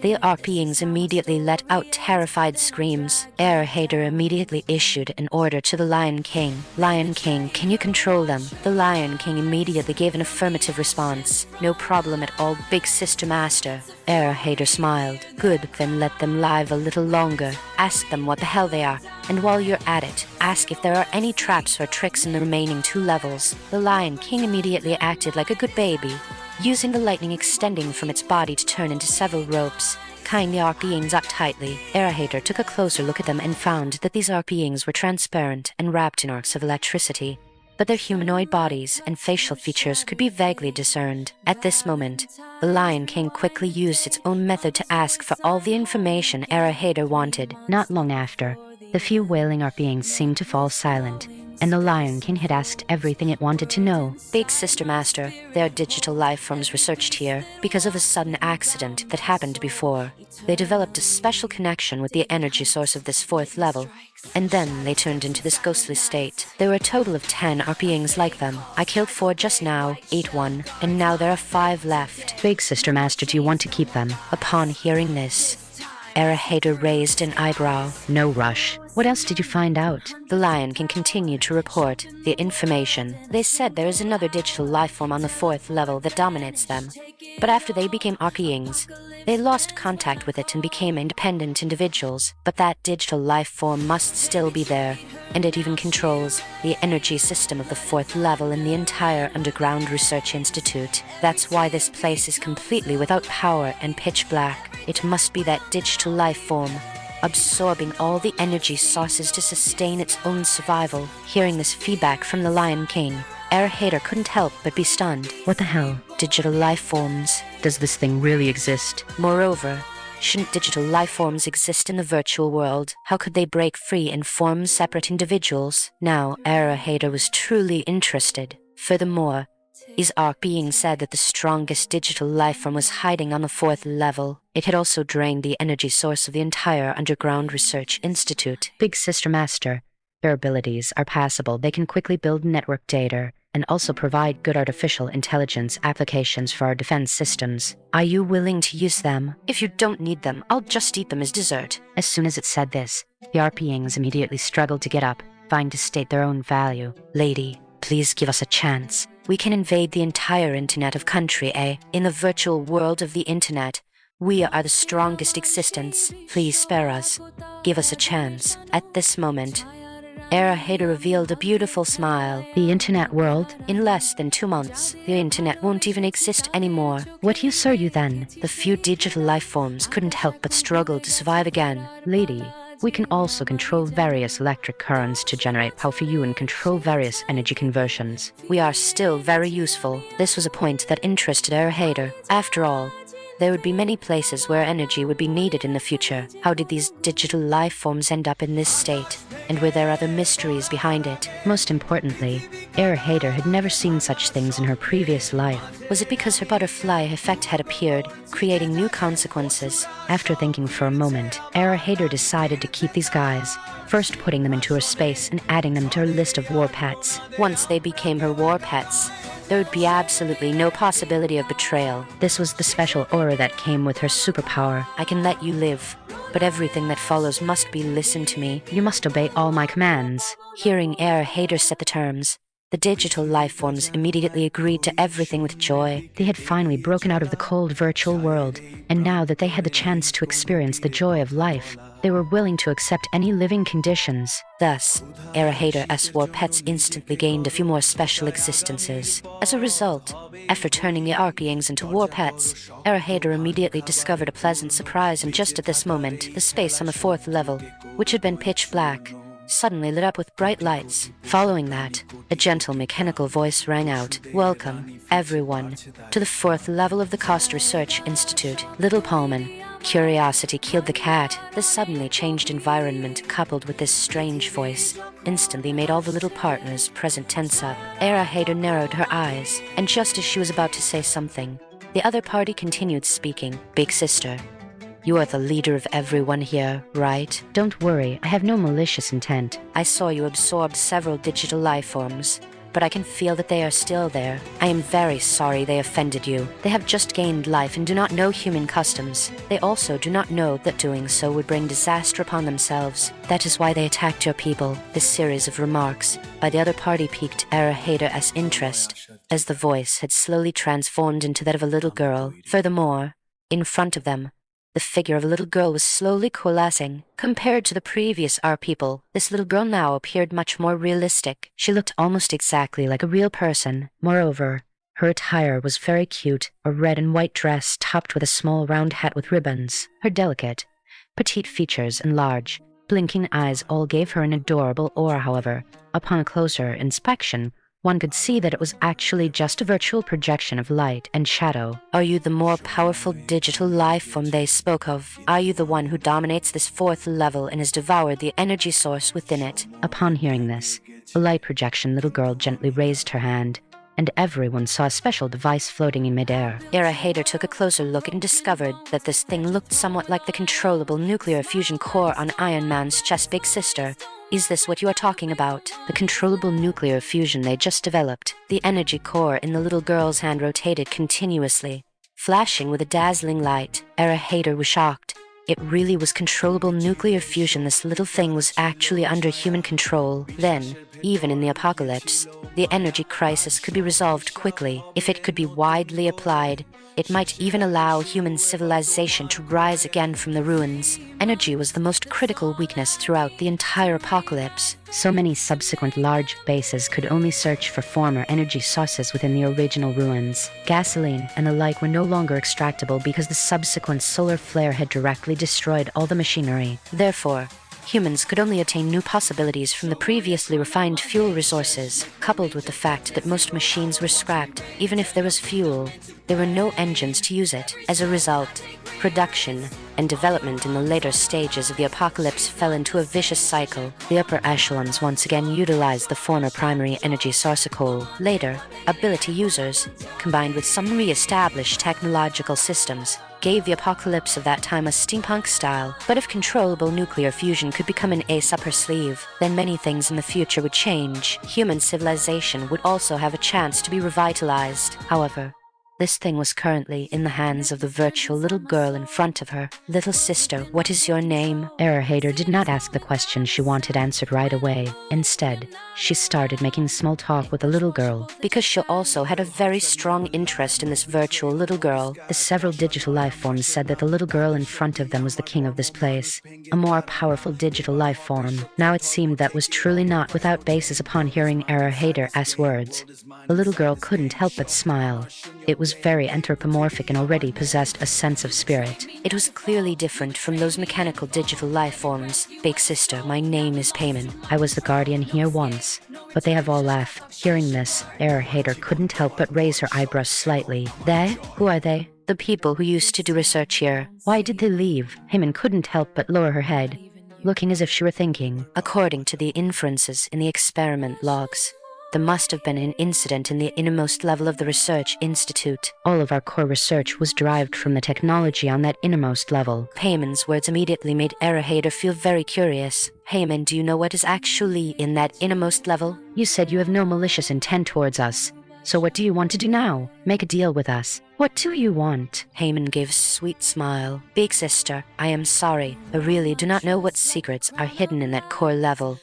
the beings immediately let out terrified screams. Erahater immediately issued an order to the Lion King. "Lion King, can you control them?" The Lion King immediately gave an affirmative response. "No problem at all, big sister master." Erahater smiled. "Good, then let them live a little longer. Ask them what the hell they are, and while you're at it, ask if there are any traps or tricks in the remaining 2 levels. The Lion King immediately acted like a good baby, using the lightning extending from its body to turn into several ropes, tying the beings up tightly. Erahater took a closer look at them and found that these beings were transparent and wrapped in arcs of electricity, but their humanoid bodies and facial features could be vaguely discerned. At this moment, the Lion King quickly used its own method to ask for all the information Erahater wanted. Not long after, the few wailing beings seemed to fall silent, and the Lion King had asked everything it wanted to know. Big Sister Master, there are digital life forms researched here because of a sudden accident that happened before. They developed a special connection with the energy source of this 4th level, and then they turned into this ghostly state. There were a total of 10 beings like them. I killed 4 just now, ate 1, and now there are 5 left. Big Sister Master, do you want to keep them? Upon hearing this, Hater raised an eyebrow. No rush. What else did you find out? The Lion King continued to report the information. They said there is another digital life form on the 4th level that dominates them. But after they became beings, they lost contact with it and became independent individuals. But that digital life form must still be there, and it even controls the energy system of the 4th level in the entire underground research institute. That's why this place is completely without power and pitch black. It must be that digital life form, absorbing all the energy sources to sustain its own survival. Hearing this feedback from the Lion King, Hater couldn't help but be stunned. What the hell? Digital life forms. Does this thing really exist? Moreover, shouldn't digital life forms exist in the virtual world? How could they break free and form separate individuals? Now, Hater was truly interested. Furthermore, his being said that the strongest digital life form was hiding on the 4th level. It had also drained the energy source of the entire underground research institute. Big Sister Master, their abilities are passable. They can quickly build network data and also provide good artificial intelligence applications for our defense systems. Are you willing to use them? If you don't need them, I'll just eat them as dessert. As soon as it said this, the beings immediately struggled to get up, vying to state their own value. Lady, please give us a chance. We can invade the entire internet of country, eh? In the virtual world of the internet, we are the strongest existence. Please spare us. Give us a chance. At this moment, Hater revealed a beautiful smile. The internet world? In less than 2 months, the internet won't even exist anymore. What use are you then? The few digital life forms couldn't help but struggle to survive again. Lady, we can also control various electric currents to generate power for you and control various energy conversions. We are still very useful. This was a point that interested Hater. After all, there would be many places where energy would be needed in the future. How did these digital life forms end up in this state? And were there other mysteries behind it? Most importantly, Hater had never seen such things in her previous life. Was it because her butterfly effect had appeared, creating new consequences? After thinking for a moment, Hater decided to keep these guys, first putting them into her space and adding them to her list of war pets. Once they became her war pets, there would be absolutely no possibility of betrayal. This was the special aura that came with her superpower. I can let you live, but everything that follows must be listened to me. You must obey all my commands. Hearing Hater set the terms, the digital life forms immediately agreed to everything with joy. They had finally broken out of the cold virtual world, and now that they had the chance to experience the joy of life, they were willing to accept any living conditions. Thus, Hater's war pets instantly gained a few more special existences. As a result, after turning the beings into war pets, Hater immediately discovered a pleasant surprise, and just at this moment, the space on the 4th level, which had been pitch black, suddenly lit up with bright lights. Following that, a gentle mechanical voice rang out, "Welcome, everyone, to the 4th level of the Cost Research Institute. Little Pullman." Curiosity killed the cat. The suddenly changed environment, coupled with this strange voice, instantly made all the little partners present tense up. Hater narrowed her eyes, and just as she was about to say something, the other party continued speaking. "Big Sister, you are the leader of everyone here, right?" Don't worry, I have no malicious intent. "I saw you absorb several digital life forms, but I can feel that they are still there. I am very sorry they offended you. They have just gained life and do not know human customs. They also do not know that doing so would bring disaster upon themselves. That is why they attacked your people." This series of remarks by the other party piqued Hater's interest, as the voice had slowly transformed into that of a little girl. Furthermore, in front of them, the figure of a little girl was slowly coalescing. Compared to the previous people, this little girl now appeared much more realistic. She looked almost exactly like a real person. Moreover, her attire was very cute, a red and white dress topped with a small round hat with ribbons. Her delicate, petite features and large, blinking eyes all gave her an adorable aura. However, upon a closer inspection, one could see that it was actually just a virtual projection of light and shadow. "Are you the more powerful digital life form they spoke of? Are you the one who dominates this 4th level and has devoured the energy source within it?" Upon hearing this, A light projection little girl gently raised her hand, and everyone saw a special device floating in midair. Era Hader took a closer look and discovered that this thing looked somewhat like the controllable nuclear fusion core on Iron Man's chest. Big sister, is this what you are talking about? The controllable nuclear fusion they just developed. The energy core in the little girl's hand rotated continuously, flashing with a dazzling light. Era Hader was shocked. It really was controllable nuclear fusion. This little thing was actually under human control. Then, even in the apocalypse, the energy crisis could be resolved quickly. If it could be widely applied, it might even allow human civilization to rise again from the ruins. Energy was the most critical weakness throughout the entire apocalypse. So many subsequent large bases could only search for former energy sources within the original ruins. Gasoline and the like were no longer extractable because the subsequent solar flare had directly destroyed all the machinery. Therefore, humans could only attain new possibilities from the previously refined fuel resources. Coupled with the fact that most machines were scrapped, even if there was fuel, there were no engines to use it. As a result, production and development in the later stages of the apocalypse fell into a vicious cycle. The upper echelons once again utilized the former primary energy source of coal. Later, ability users, combined with some re-established technological systems, gave the apocalypse of that time a steampunk style. But if controllable nuclear fusion could become an ace up her sleeve, then many things in the future would change. Human civilization would also have a chance to be revitalized. However, this thing was currently in the hands of the virtual little girl in front of her. Little sister, what is your name? Era Hader did not ask the question she wanted answered right away. Instead, she started making small talk with the little girl. Because she also had a very strong interest in this virtual little girl. The several digital life forms said that the little girl in front of them was the king of this place, a more powerful digital life form. Now it seemed that was truly not without basis upon hearing Era Hader's words. The little girl couldn't help but smile. It was very anthropomorphic and already possessed a sense of spirit. It was clearly different from those mechanical digital life forms. Big sister, my name is Payman. I was the guardian here once, but they have all left. Hearing this, Era Hader couldn't help but raise her eyebrows slightly. They? Who are they? The people who used to do research here. Why did they leave? Payman couldn't help but lower her head, looking as if she were thinking. According to the inferences in the experiment logs, there must have been an incident in the innermost level of the research institute. All of our core research was derived from the technology on that innermost level. Payman's words immediately made Era Hader feel very curious. Payman, do you know what is actually in that innermost level? You said you have no malicious intent towards us. So what do you want to do now? Make a deal with us. What do you want? Payman gave a sweet smile. Big sister, I am sorry. I really do not know what secrets are hidden in that core level.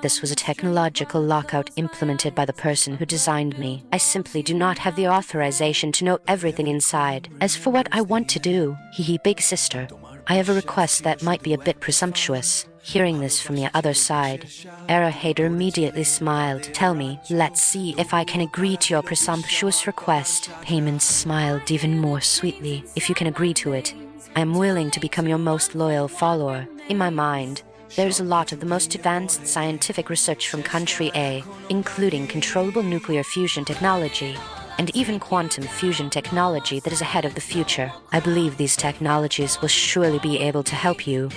This was a technological lockout implemented by the person who designed me. I simply do not have the authorization to know everything inside. As for what I want to do, big sister, I have a request that might be a bit presumptuous. Hearing this from the other side, Era Hader immediately smiled. Tell me, let's see if I can agree to your presumptuous request. Payman smiled even more sweetly. If you can agree to it, I am willing to become your most loyal follower. In my mind, there's a lot of the most advanced scientific research from Country A, including controllable nuclear fusion technology, and even quantum fusion technology that is ahead of the future. I believe these technologies will surely be able to help you,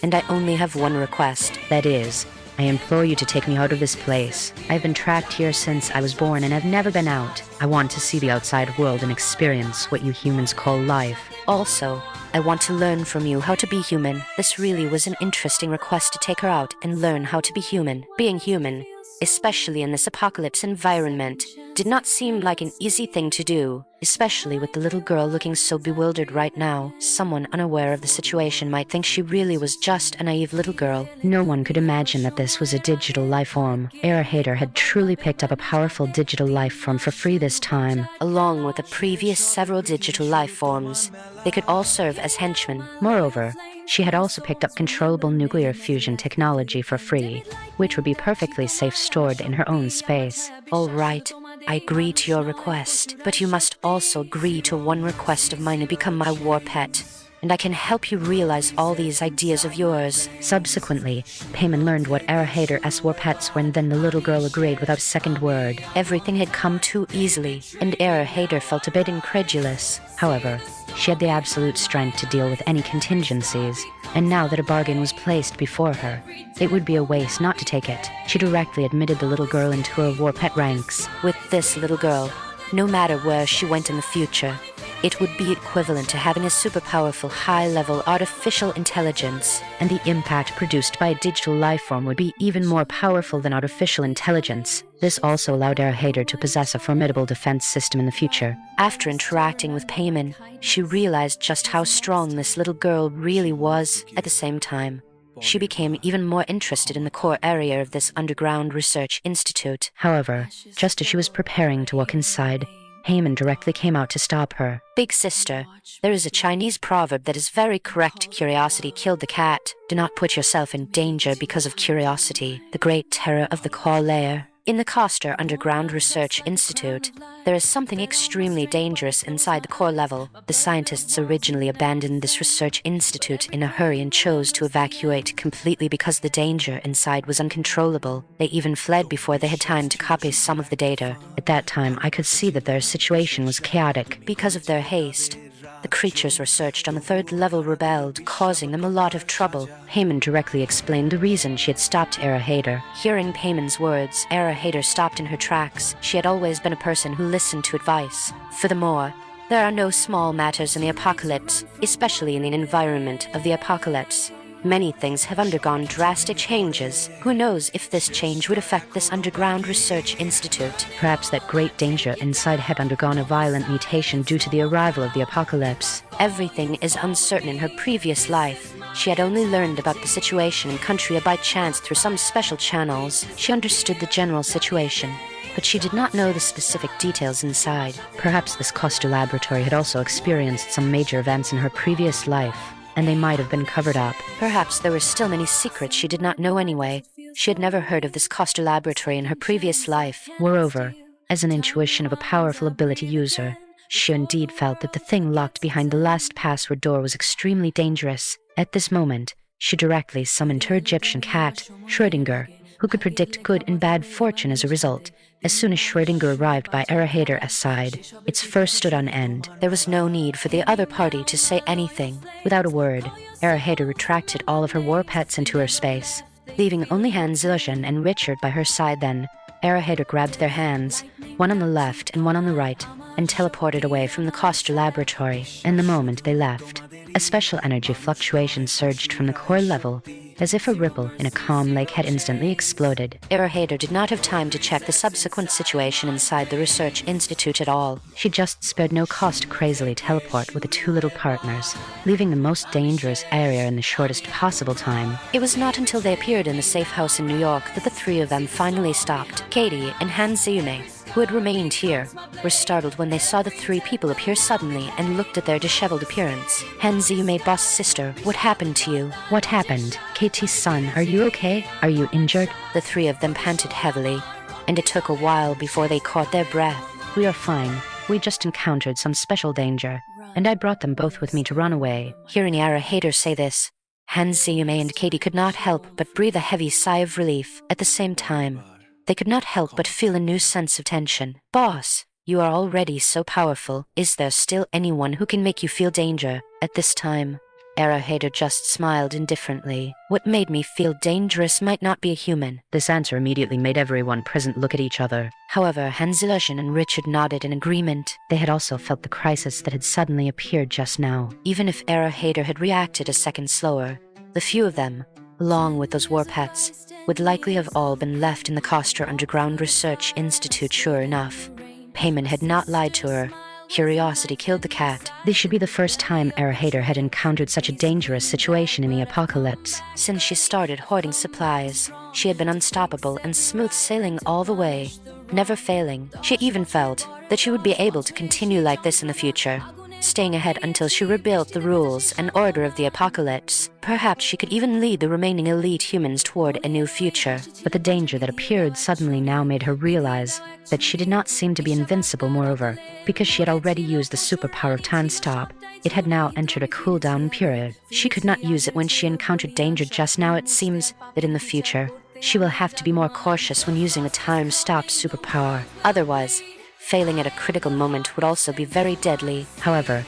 and I only have one request. That is, I implore you to take me out of this place. I've been trapped here since I was born and have never been out. I want to see the outside world and experience what you humans call life. Also, I want to learn from you how to be human. This really was an interesting request to take her out and learn how to be human. Being human, especially in this apocalypse environment, did not seem like an easy thing to do, especially with the little girl looking so bewildered right now. Someone unaware of the situation might think she really was just a naive little girl. No one could imagine that this was a digital life form. Era Hader had truly picked up a powerful digital life form for free this time. Along with the previous several digital life forms, they could all serve as henchmen. Moreover, she had also picked up controllable nuclear fusion technology for free, which would be perfectly safe stored in her own space. All right, I agree to your request, but you must also agree to one request of mine to become my war pet, and I can help you realize all these ideas of yours. Subsequently, Payman learned what Era Hader's war pets were, and then the little girl agreed without a second word. Everything had come too easily, and Era Hader felt a bit incredulous. However, she had the absolute strength to deal with any contingencies. and now that a bargain was placed before her, it would be a waste not to take it. She directly admitted the little girl into her war pet ranks. With this little girl, no matter where she went in the future, it would be equivalent to having a super powerful, high-level artificial intelligence, and the impact produced by a digital life form would be even more powerful than artificial intelligence. This also allowed Hader to possess a formidable defense system in the future. After interacting with Payman, she realized just how strong this little girl really was. At the same time, she became even more interested in the core area of this underground research institute. However, just as she was preparing to walk inside, Heyman directly came out to stop her. Big sister, there is a Chinese proverb that is very correct. Curiosity killed the cat. Do not put yourself in danger because of curiosity, the great terror of the core layer. In the Koster Underground Research Institute, there is something extremely dangerous inside the core level. The scientists originally abandoned this research institute in a hurry and chose to evacuate completely because the danger inside was uncontrollable. They even fled before they had time to copy some of the data. At that time, I could see that their situation was chaotic. Because of their haste, the creatures researched on the third level rebelled, causing them a lot of trouble. Heyman directly explained the reason she had stopped Hader. Hearing Payman's words, Hader stopped in her tracks. She had always been a person who listened to advice. Furthermore, there are no small matters in the apocalypse, especially in the environment of the apocalypse. Many things have undergone drastic changes. Who knows if this change would affect this underground research institute? Perhaps that great danger inside had undergone a violent mutation due to the arrival of the apocalypse. Everything is uncertain in her previous life. She had only learned about the situation in Country by chance through some special channels. She understood the general situation, but she did not know the specific details inside. Perhaps this Koster laboratory had also experienced some major events in her previous life, and they might have been covered up. Perhaps there were still many secrets she did not know anyway. She had never heard of this Koster laboratory in her previous life. Moreover, as an intuition of a powerful ability user, she indeed felt that the thing locked behind the last password door was extremely dangerous. At this moment, she directly summoned her Egyptian cat, Schrödinger, who could predict good and bad fortune as a result. As soon as Schrödinger arrived by Hader's side, its fur stood on end. There was no need for the other party to say anything. Without a word, Hader retracted all of her war pets into her space, leaving only Hans Zilligen and Richard by her side. Then, Hader grabbed their hands, one on the left and one on the right, and teleported away from the Koster laboratory. And the moment they left, a special energy fluctuation surged from the core level, as if a ripple in a calm lake had instantly exploded. Hader did not have time to check the subsequent situation inside the research institute at all. She just spared no cost to crazily teleport with the two little partners, leaving the most dangerous area in the shortest possible time. It was not until they appeared in the safe house in New York that the three of them finally stopped. Katie and Hans Zeume, who had remained here, were startled when they saw the three people appear suddenly and looked at their disheveled appearance. Hans Zeume, boss sister, what happened to you? What happened? Katie's son, are you okay? Are you injured? The three of them panted heavily, and it took a while before they caught their breath. We are fine. We just encountered some special danger, and I brought them both with me to run away. Hearing Hader say this, Hans Zeume and Katie could not help but breathe a heavy sigh of relief. At the same time, they could not help but feel a new sense of tension. Boss, you are already so powerful. Is there still anyone who can make you feel danger at this time? Hader just smiled indifferently. What made me feel dangerous might not be a human. This answer immediately made everyone present look at each other. However, Hans Zilligen and Richard nodded in agreement. They had also felt the crisis that had suddenly appeared just now. Even if Hader had reacted a second slower, the few of them, along with those war pets, would likely have all been left in the Koster Underground Research Institute. Sure enough, Payman had not lied to her. Curiosity killed the cat. This should be the first time Hader had encountered such a dangerous situation in the apocalypse. Since she started hoarding supplies, she had been unstoppable and smooth sailing all the way, never failing. She even felt that she would be able to continue like this in the future, staying ahead until she rebuilt the rules and order of the apocalypse. Perhaps she could even lead the remaining elite humans toward a new future. But the danger that appeared suddenly now made her realize that she did not seem to be invincible. Moreover, because she had already used the superpower of time stop, it had now entered a cooldown period. She could not use it when she encountered danger just now. It seems that in the future, she will have to be more cautious when using a time stop superpower. Otherwise, failing at a critical moment would also be very deadly. However,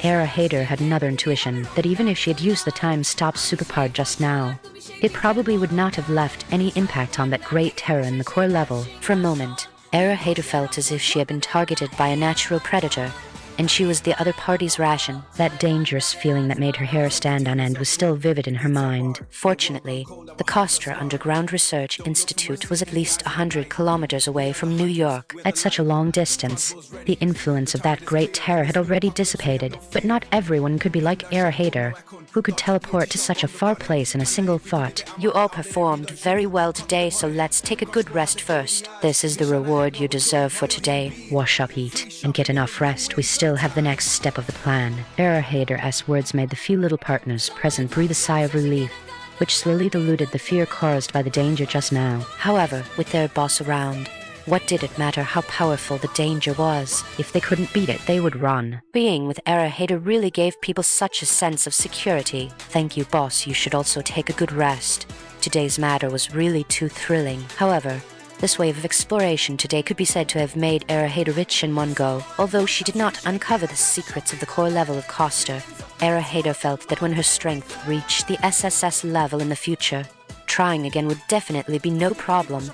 Era Hader had another intuition that even if she had used the time-stop superpower just now, it probably would not have left any impact on that great terror in the core level. For a moment, Era Hader felt as if she had been targeted by a natural predator, and she was the other party's ration. That dangerous feeling that made her hair stand on end was still vivid in her mind. Fortunately, the Kostra Underground Research Institute was at least 100 kilometers away from New York. At such a long distance, the influence of that great terror had already dissipated, but not everyone could be like Era Hader, who could teleport to such a far place in a single thought. You all performed very well today, so let's take a good rest first. This is the reward you deserve for today. Wash up, eat, and get enough rest. We still have the next step of the plan. Era Hader's words made the few little partners present breathe a sigh of relief, which slowly diluted the fear caused by the danger just now. However, with their boss around, what did it matter how powerful the danger was? If they couldn't beat it, they would run. Being with Era Hader really gave people such a sense of security. Thank you, boss. You should also take a good rest. Today's matter was really too thrilling. However, this wave of exploration today could be said to have made Era Hader rich in one go. Although she did not uncover the secrets of the core level of Costa, Era Hader felt that when her strength reached the SSS level in the future, trying again would definitely be no problem.